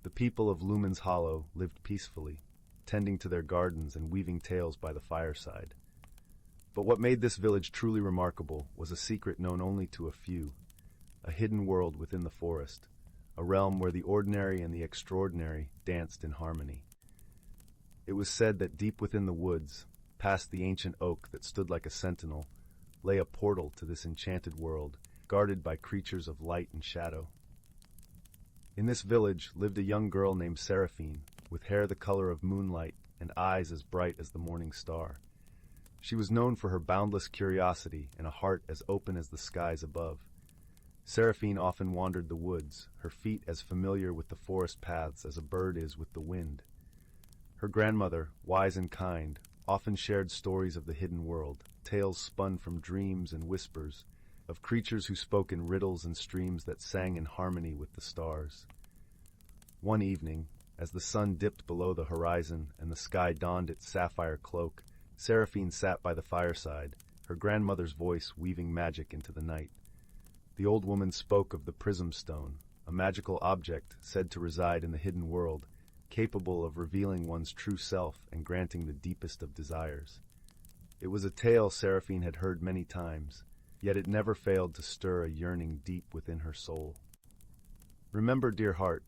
Speaker 1: The people of Lumen's Hollow lived peacefully, tending to their gardens and weaving tales by the fireside. But what made this village truly remarkable was a secret known only to a few, a hidden world within the forest, a realm where the ordinary and the extraordinary danced in harmony. It was said that deep within the woods, past the ancient oak that stood like a sentinel, lay a portal to this enchanted world, guarded by creatures of light and shadow. In this village lived a young girl named Seraphine, with hair the color of moonlight and eyes as bright as the morning star. She was known for her boundless curiosity and a heart as open as the skies above. Seraphine often wandered the woods, her feet as familiar with the forest paths as a bird is with the wind. Her grandmother, wise and kind, often shared stories of the hidden world, tales spun from dreams and whispers, of creatures who spoke in riddles and streams that sang in harmony with the stars. One evening, as the sun dipped below the horizon and the sky donned its sapphire cloak, Seraphine sat by the fireside, her grandmother's voice weaving magic into the night. The old woman spoke of the prism stone, a magical object said to reside in the hidden world, capable of revealing one's true self and granting the deepest of desires. It was a tale Seraphine had heard many times, yet it never failed to stir a yearning deep within her soul. "Remember, dear heart,"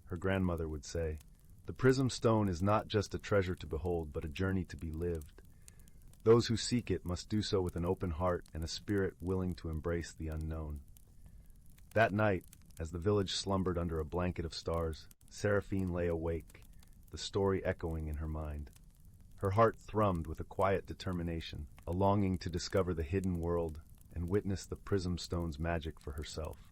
Speaker 1: her grandmother would say, "the prism stone is not just a treasure to behold, but a journey to be lived. Those who seek it must do so with an open heart and a spirit willing to embrace the unknown." That night, as the village slumbered under a blanket of stars, Seraphine lay awake, the story echoing in her mind. Her heart thrummed with a quiet determination, a longing to discover the hidden world and witness the prism stone's magic for herself.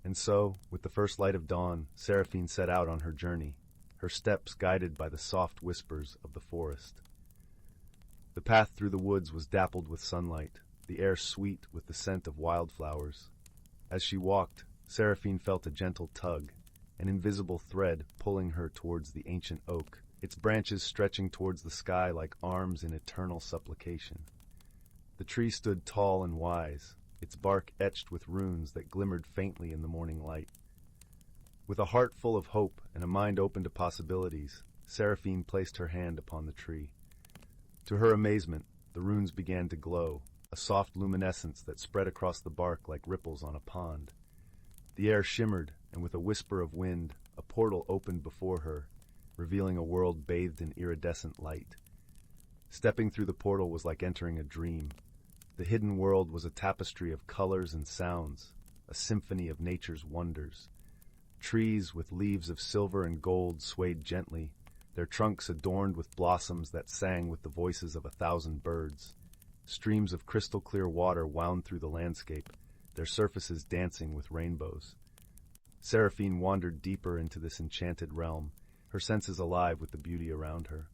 Speaker 1: And so, with the first light of dawn, Seraphine set out on her journey, her steps guided by the soft whispers of the forest. The path through the woods was dappled with sunlight, the air sweet with the scent of wildflowers. As she walked, Seraphine felt a gentle tug, an invisible thread pulling her towards the ancient oak, its branches stretching towards the sky like arms in eternal supplication. The tree stood tall and wise, its bark etched with runes that glimmered faintly in the morning light. With a heart full of hope and a mind open to possibilities, Seraphine placed her hand upon the tree. To her amazement, the runes began to glow, a soft luminescence that spread across the bark like ripples on a pond. The air shimmered, and with a whisper of wind, a portal opened before her, revealing a world bathed in iridescent light. Stepping through the portal was like entering a dream. The hidden world was a tapestry of colors and sounds, a symphony of nature's wonders. Trees with leaves of silver and gold swayed gently, their trunks adorned with blossoms that sang with the voices of 1,000 birds. Streams of crystal-clear water wound through the landscape, their surfaces dancing with rainbows. Seraphine wandered deeper into this enchanted realm, her senses alive with the beauty around her.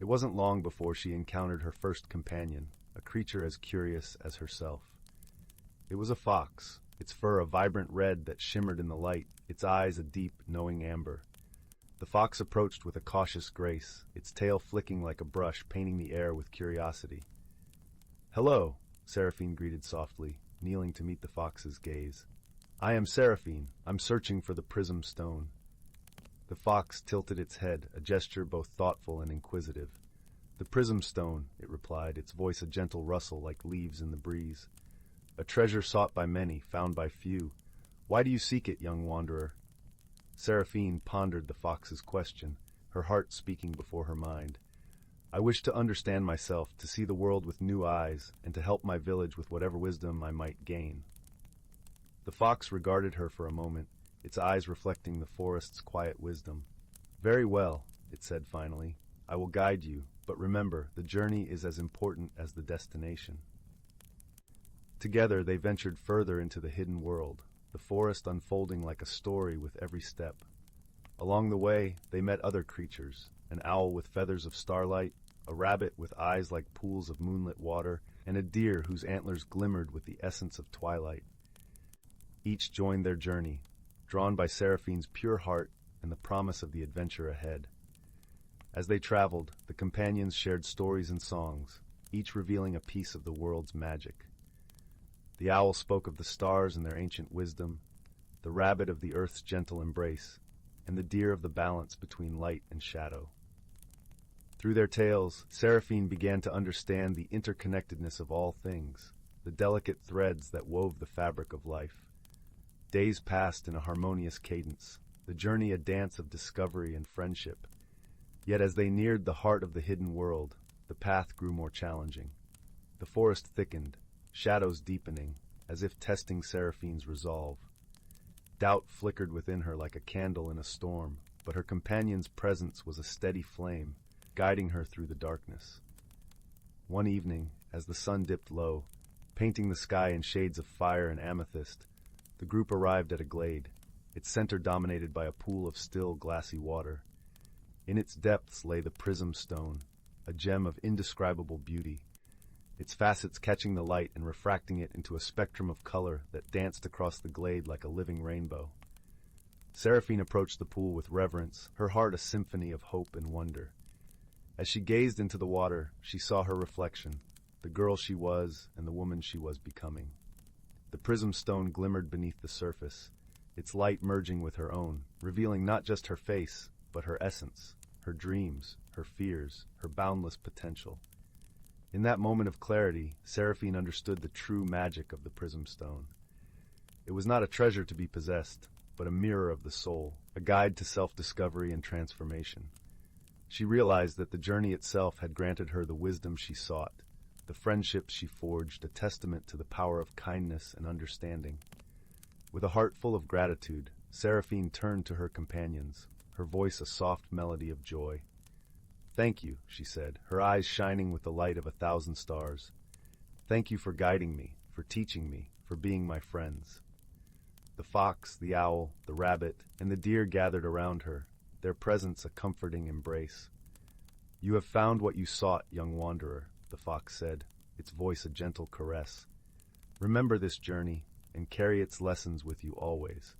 Speaker 1: It wasn't long before she encountered her first companion, a creature as curious as herself. It was a fox, its fur a vibrant red that shimmered in the light, its eyes a deep, knowing amber. The fox approached with a cautious grace, its tail flicking like a brush, painting the air with curiosity. "Hello," Seraphine greeted softly, kneeling to meet the fox's gaze. "I am Seraphine. I'm searching for the prism stone." The fox tilted its head, a gesture both thoughtful and inquisitive. "The prism stone," it replied, its voice a gentle rustle like leaves in the breeze. "A treasure sought by many, found by few. Why do you seek it, young wanderer?" Seraphine pondered the fox's question, her heart speaking before her mind. "I wish to understand myself, to see the world with new eyes, and to help my village with whatever wisdom I might gain." The fox regarded her for a moment, its eyes reflecting the forest's quiet wisdom. "Very well," it said finally. "I will guide you, but remember, the journey is as important as the destination." Together they ventured further into the hidden world, the forest unfolding like a story with every step. Along the way, they met other creatures, an owl with feathers of starlight, a rabbit with eyes like pools of moonlit water, and a deer whose antlers glimmered with the essence of twilight. Each joined their journey, drawn by Seraphine's pure heart and the promise of the adventure ahead. As they traveled, the companions shared stories and songs, each revealing a piece of the world's magic. The owl spoke of the stars and their ancient wisdom, the rabbit of the earth's gentle embrace, and the deer of the balance between light and shadow. Through their tales, Seraphine began to understand the interconnectedness of all things, the delicate threads that wove the fabric of life. Days passed in a harmonious cadence, the journey a dance of discovery and friendship. Yet as they neared the heart of the hidden world, the path grew more challenging. The forest thickened, shadows deepening, as if testing Seraphine's resolve. Doubt flickered within her like a candle in a storm, but her companion's presence was a steady flame, guiding her through the darkness. One evening, as the sun dipped low, painting the sky in shades of fire and amethyst, the group arrived at a glade, its center dominated by a pool of still, glassy water. In its depths lay the prism stone, a gem of indescribable beauty, its facets catching the light and refracting it into a spectrum of color that danced across the glade like a living rainbow. Seraphine approached the pool with reverence, her heart a symphony of hope and wonder. As she gazed into the water, she saw her reflection, the girl she was and the woman she was becoming. The prism stone glimmered beneath the surface, its light merging with her own, revealing not just her face, but her essence, her dreams, her fears, her boundless potential. In that moment of clarity, Seraphine understood the true magic of the prism stone. It was not a treasure to be possessed, but a mirror of the soul, a guide to self-discovery and transformation. She realized that the journey itself had granted her the wisdom she sought, the friendships she forged, a testament to the power of kindness and understanding. With a heart full of gratitude, Seraphine turned to her companions, her voice a soft melody of joy. "Thank you," she said, her eyes shining with the light of 1,000 stars. "Thank you for guiding me, for teaching me, for being my friends." The fox, the owl, the rabbit, and the deer gathered around her, their presence a comforting embrace. "You have found what you sought, young wanderer," the fox said, its voice a gentle caress. "Remember this journey, and carry its lessons with you always."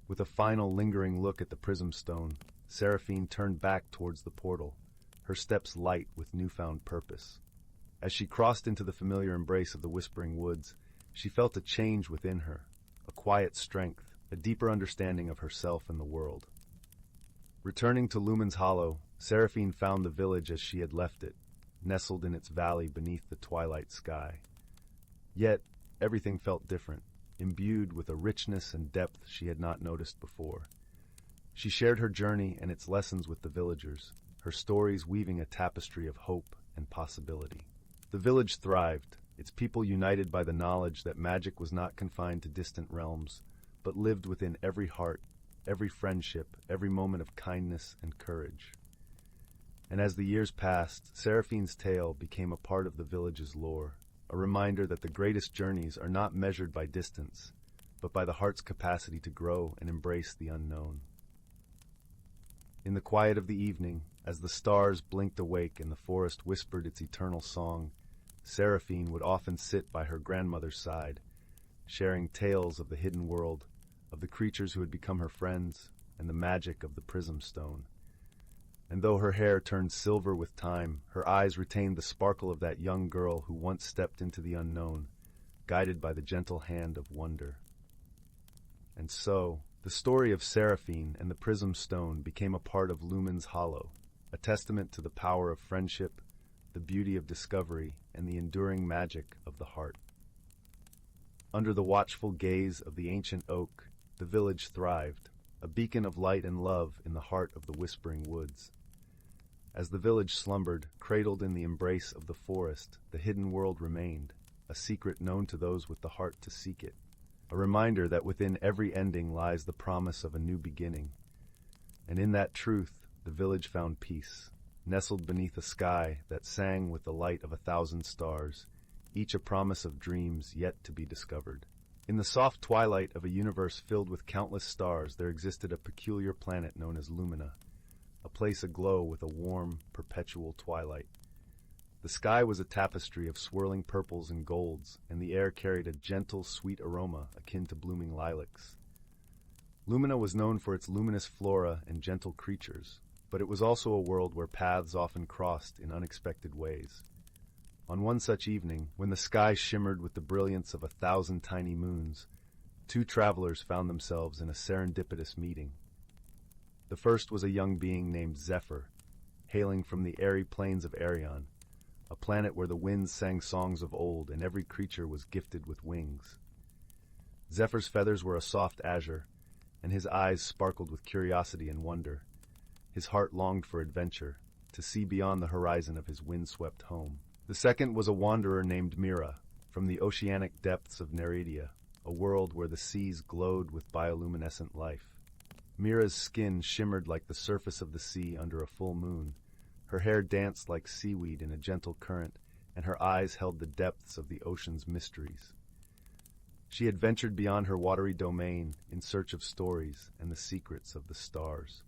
Speaker 1: With a final lingering look at the prism stone, Seraphine turned back towards the portal, her steps light with newfound purpose. As she crossed into the familiar embrace of the whispering woods, she felt a change within her, a quiet strength, a deeper understanding of herself and the world. Returning to Lumen's Hollow, Seraphine found the village as she had left it, nestled in its valley beneath the twilight sky. Yet, everything felt different, imbued with a richness and depth she had not noticed before. She shared her journey and its lessons with the villagers, her stories weaving a tapestry of hope and possibility. The village thrived, its people united by the knowledge that magic was not confined to distant realms, but lived within every heart, every friendship, every moment of kindness and courage. And as the years passed, Seraphine's tale became a part of the village's lore, a reminder that the greatest journeys are not measured by distance, but by the heart's capacity to grow and embrace the unknown. In the quiet of the evening, as the stars blinked awake and the forest whispered its eternal song, Seraphine would often sit by her grandmother's side, sharing tales of the hidden world, of the creatures who had become her friends, and the magic of the prism stone. And though her hair turned silver with time, her eyes retained the sparkle of that young girl who once stepped into the unknown, guided by the gentle hand of wonder. And so, the story of Seraphine and the prism stone became a part of Lumen's Hollow, a testament to the power of friendship, the beauty of discovery, and the enduring magic of the heart. Under the watchful gaze of the ancient oak, the village thrived, a beacon of light and love in the heart of the whispering woods. As the village slumbered, cradled in the embrace of the forest, the hidden world remained, a secret known to those with the heart to seek it, a reminder that within every ending lies the promise of a new beginning. And in that truth, the village found peace, nestled beneath a sky that sang with the light of 1,000 stars, each a promise of dreams yet to be discovered. In the soft twilight of a universe filled with countless stars, there existed a peculiar planet known as Lumina, a place aglow with a warm, perpetual twilight. The sky was a tapestry of swirling purples and golds, and the air carried a gentle, sweet aroma akin to blooming lilacs. Lumina was known for its luminous flora and gentle creatures, but it was also a world where paths often crossed in unexpected ways. On one such evening, when the sky shimmered with the brilliance of 1,000 tiny moons, two travelers found themselves in a serendipitous meeting. The first was a young being named Zephyr, hailing from the airy plains of Arion, a planet where the winds sang songs of old and every creature was gifted with wings. Zephyr's feathers were a soft azure, and his eyes sparkled with curiosity and wonder. His heart longed for adventure, to see beyond the horizon of his windswept home. The second was a wanderer named Mira, from the oceanic depths of Nereida, a world where the seas glowed with bioluminescent life. Mira's skin shimmered like the surface of the sea under a full moon. Her hair danced like seaweed in a gentle current, and her eyes held the depths of the ocean's mysteries. She had ventured beyond her watery domain in search of stories and the secrets of the stars.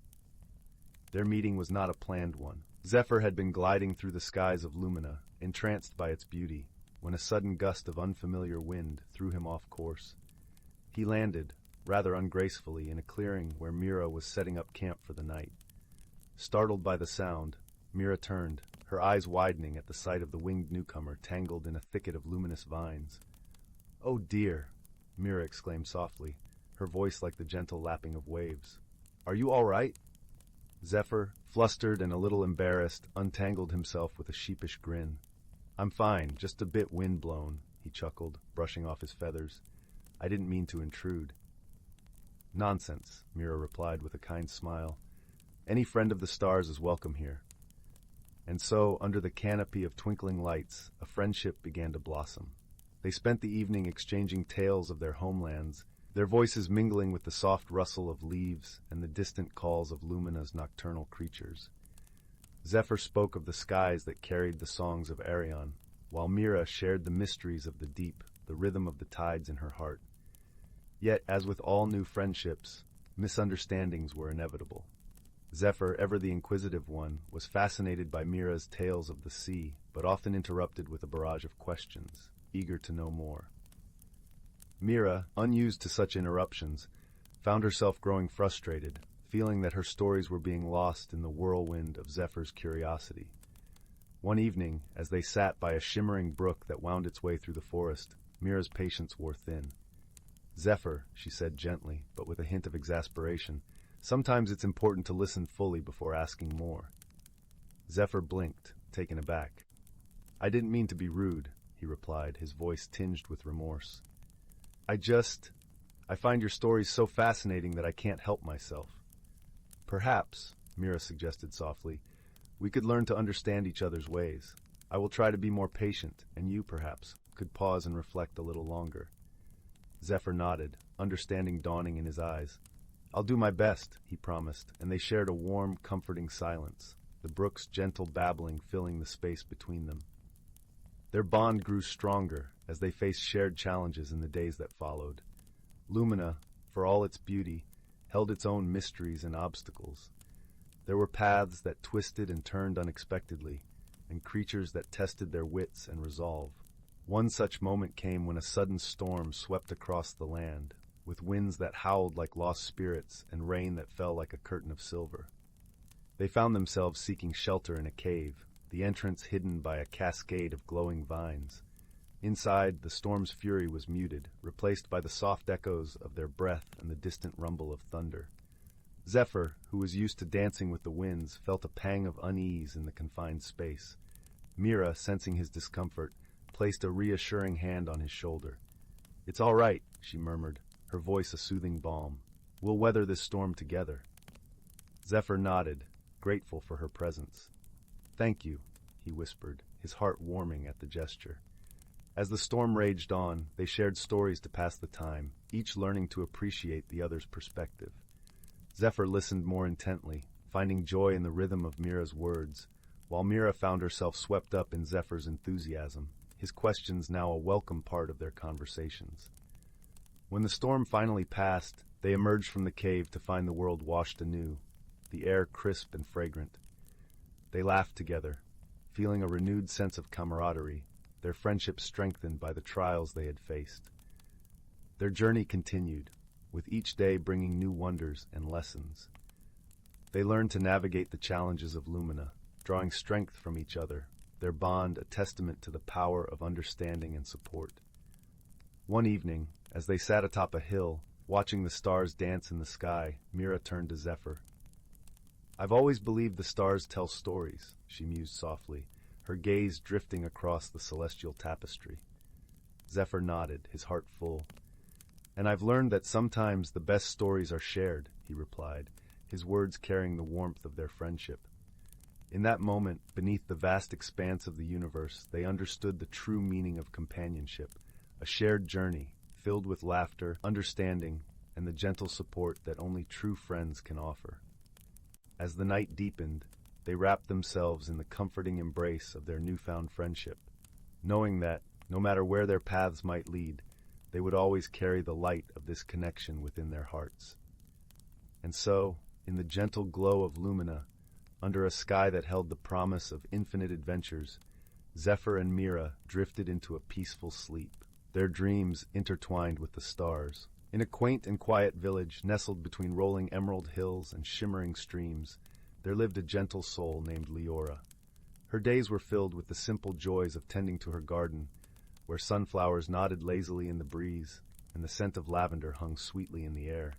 Speaker 1: Their meeting was not a planned one. Zephyr had been gliding through the skies of Lumina, entranced by its beauty, when a sudden gust of unfamiliar wind threw him off course. He landed, rather ungracefully, in a clearing where Mira was setting up camp for the night. Startled by the sound, Mira turned, her eyes widening at the sight of the winged newcomer tangled in a thicket of luminous vines. "Oh dear," Mira exclaimed softly, her voice like the gentle lapping of waves. "Are you all right?" Zephyr, flustered and a little embarrassed, untangled himself with a sheepish grin. "I'm fine, just a bit wind-blown," he chuckled, brushing off his feathers. "I didn't mean to intrude." "Nonsense," Mira replied with a kind smile. "Any friend of the stars is welcome here." And so, under the canopy of twinkling lights, a friendship began to blossom. They spent the evening exchanging tales of their homelands, their voices mingling with the soft rustle of leaves and the distant calls of Lumina's nocturnal creatures. Zephyr spoke of the skies that carried the songs of Arion, while Mira shared the mysteries of the deep, the rhythm of the tides in her heart. Yet, as with all new friendships, misunderstandings were inevitable. Zephyr, ever the inquisitive one, was fascinated by Mira's tales of the sea, but often interrupted with a barrage of questions, eager to know more. Mira, unused to such interruptions, found herself growing frustrated, feeling that her stories were being lost in the whirlwind of Zephyr's curiosity. One evening, as they sat by a shimmering brook that wound its way through the forest, Mira's patience wore thin. "Zephyr," she said gently, but with a hint of exasperation, "sometimes it's important to listen fully before asking more." Zephyr blinked, taken aback. "I didn't mean to be rude," he replied, his voice tinged with remorse. I find your stories so fascinating that I can't help myself." "Perhaps," Mira suggested softly, "we could learn to understand each other's ways. I will try to be more patient, and you, perhaps, could pause and reflect a little longer." Zephyr nodded, understanding dawning in his eyes. "I'll do my best," he promised, and they shared a warm, comforting silence, the brook's gentle babbling filling the space between them. Their bond grew stronger as they faced shared challenges in the days that followed. Lumina, for all its beauty, held its own mysteries and obstacles. There were paths that twisted and turned unexpectedly, and creatures that tested their wits and resolve. One such moment came when a sudden storm swept across the land, with winds that howled like lost spirits and rain that fell like a curtain of silver. They found themselves seeking shelter in a cave, the entrance hidden by a cascade of glowing vines. Inside, the storm's fury was muted, replaced by the soft echoes of their breath and the distant rumble of thunder. Zephyr, who was used to dancing with the winds, felt a pang of unease in the confined space. Mira, sensing his discomfort, placed a reassuring hand on his shoulder. "It's all right," she murmured, her voice a soothing balm. "We'll weather this storm together." Zephyr nodded, grateful for her presence. "Thank you," he whispered, his heart warming at the gesture. As the storm raged on, they shared stories to pass the time, each learning to appreciate the other's perspective. Zephyr listened more intently, finding joy in the rhythm of Mira's words, while Mira found herself swept up in Zephyr's enthusiasm, his questions now a welcome part of their conversations. When the storm finally passed, they emerged from the cave to find the world washed anew, the air crisp and fragrant. They laughed together, feeling a renewed sense of camaraderie, their friendship strengthened by the trials they had faced. Their journey continued, with each day bringing new wonders and lessons. They learned to navigate the challenges of Lumina, drawing strength from each other, their bond a testament to the power of understanding and support. One evening, as they sat atop a hill, watching the stars dance in the sky, Mira turned to Zephyr. "I've always believed the stars tell stories," she mused softly, her gaze drifting across the celestial tapestry. Zephyr nodded, his heart full. "And I've learned that sometimes the best stories are shared," he replied, his words carrying the warmth of their friendship. In that moment, beneath the vast expanse of the universe, they understood the true meaning of companionship, a shared journey, filled with laughter, understanding, and the gentle support that only true friends can offer. As the night deepened, they wrapped themselves in the comforting embrace of their newfound friendship, knowing that, no matter where their paths might lead, they would always carry the light of this connection within their hearts. And so, in the gentle glow of Lumina, under a sky that held the promise of infinite adventures, Zephyr and Mira drifted into a peaceful sleep, their dreams intertwined with the stars. In a quaint and quiet village nestled between rolling emerald hills and shimmering streams, there lived a gentle soul named Lyra. Her days were filled with the simple joys of tending to her garden, where sunflowers nodded lazily in the breeze and the scent of lavender hung sweetly in the air.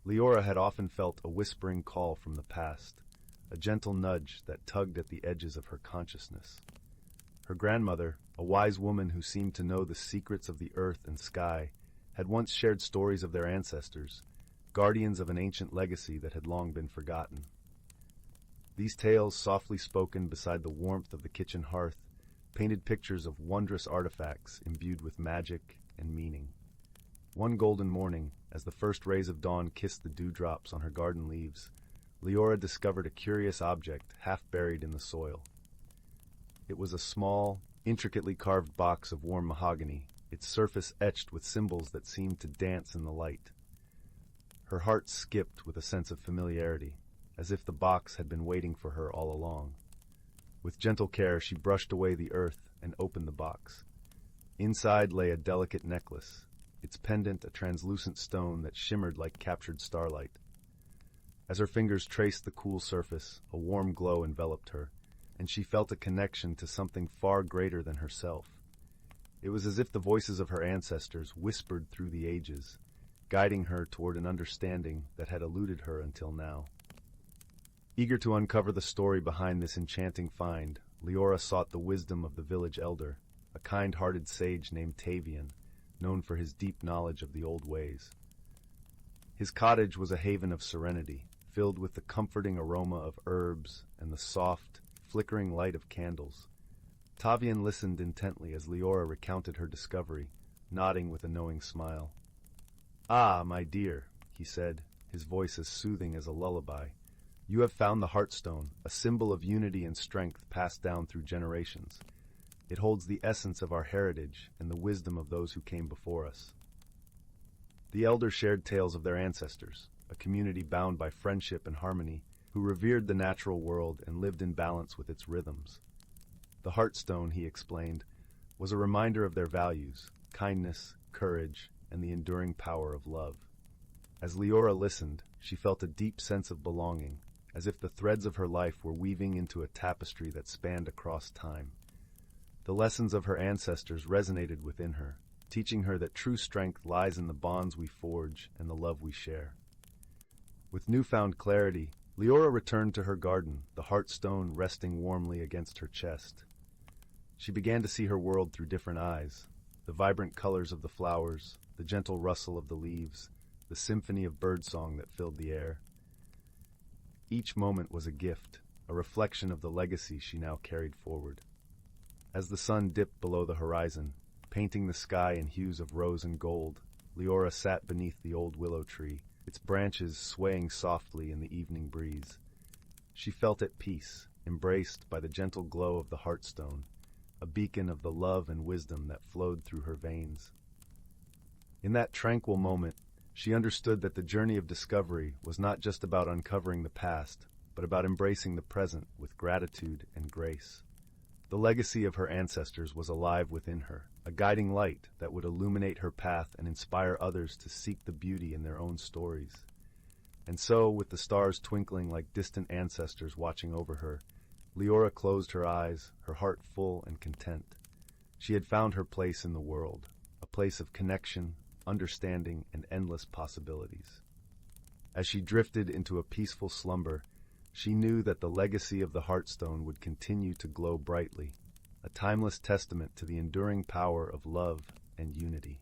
Speaker 1: Lyra had often felt a whispering call from the past, a gentle nudge that tugged at the edges of her consciousness. Her grandmother, a wise woman who seemed to know the secrets of the earth and sky, had once shared stories of their ancestors, guardians of an ancient legacy that had long been forgotten. These tales, softly spoken beside the warmth of the kitchen hearth, painted pictures of wondrous artifacts imbued with magic and meaning. One golden morning, as the first rays of dawn kissed the dewdrops on her garden leaves, Lyra discovered a curious object half buried in the soil. It was a small, intricately carved box of warm mahogany, its surface etched with symbols that seemed to dance in the light. Her heart skipped with a sense of familiarity, as if the box had been waiting for her all along. With gentle care, she brushed away the earth and opened the box. Inside lay a delicate necklace, its pendant a translucent stone that shimmered like captured starlight. As her fingers traced the cool surface, a warm glow enveloped her, and she felt a connection to something far greater than herself. It was as if the voices of her ancestors whispered through the ages, guiding her toward an understanding that had eluded her until now. Eager to uncover the story behind this enchanting find, Lyra sought the wisdom of the village elder, a kind-hearted sage named Tavian, known for his deep knowledge of the old ways. His cottage was a haven of serenity, filled with the comforting aroma of herbs and the soft, flickering light of candles. Tavian listened intently as Lyra recounted her discovery, nodding with a knowing smile. "Ah, my dear," he said, his voice as soothing as a lullaby. "You have found the Heartstone, a symbol of unity and strength passed down through generations. It holds the essence of our heritage and the wisdom of those who came before us." The elders shared tales of their ancestors, a community bound by friendship and harmony, who revered the natural world and lived in balance with its rhythms. The Heartstone, he explained, was a reminder of their values, kindness, courage, and the enduring power of love. As Lyra listened, she felt a deep sense of belonging, as if the threads of her life were weaving into a tapestry that spanned across time. The lessons of her ancestors resonated within her, teaching her that true strength lies in the bonds we forge and the love we share. With newfound clarity, Lyra returned to her garden, the Heartstone resting warmly against her chest. She began to see her world through different eyes, the vibrant colors of the flowers, the gentle rustle of the leaves, the symphony of birdsong that filled the air. Each moment was a gift, a reflection of the legacy she now carried forward. As the sun dipped below the horizon, painting the sky in hues of rose and gold, Lyra sat beneath the old willow tree, its branches swaying softly in the evening breeze. She felt at peace, embraced by the gentle glow of the Heartstone, a beacon of the love and wisdom that flowed through her veins. In that tranquil moment, she understood that the journey of discovery was not just about uncovering the past, but about embracing the present with gratitude and grace. The legacy of her ancestors was alive within her, a guiding light that would illuminate her path and inspire others to seek the beauty in their own stories. And so, with the stars twinkling like distant ancestors watching over her, Lyra closed her eyes, her heart full and content. She had found her place in the world, a place of connection, understanding, and endless possibilities. As she drifted into a peaceful slumber, she knew that the legacy of the Heartstone would continue to glow brightly, a timeless testament to the enduring power of love and unity.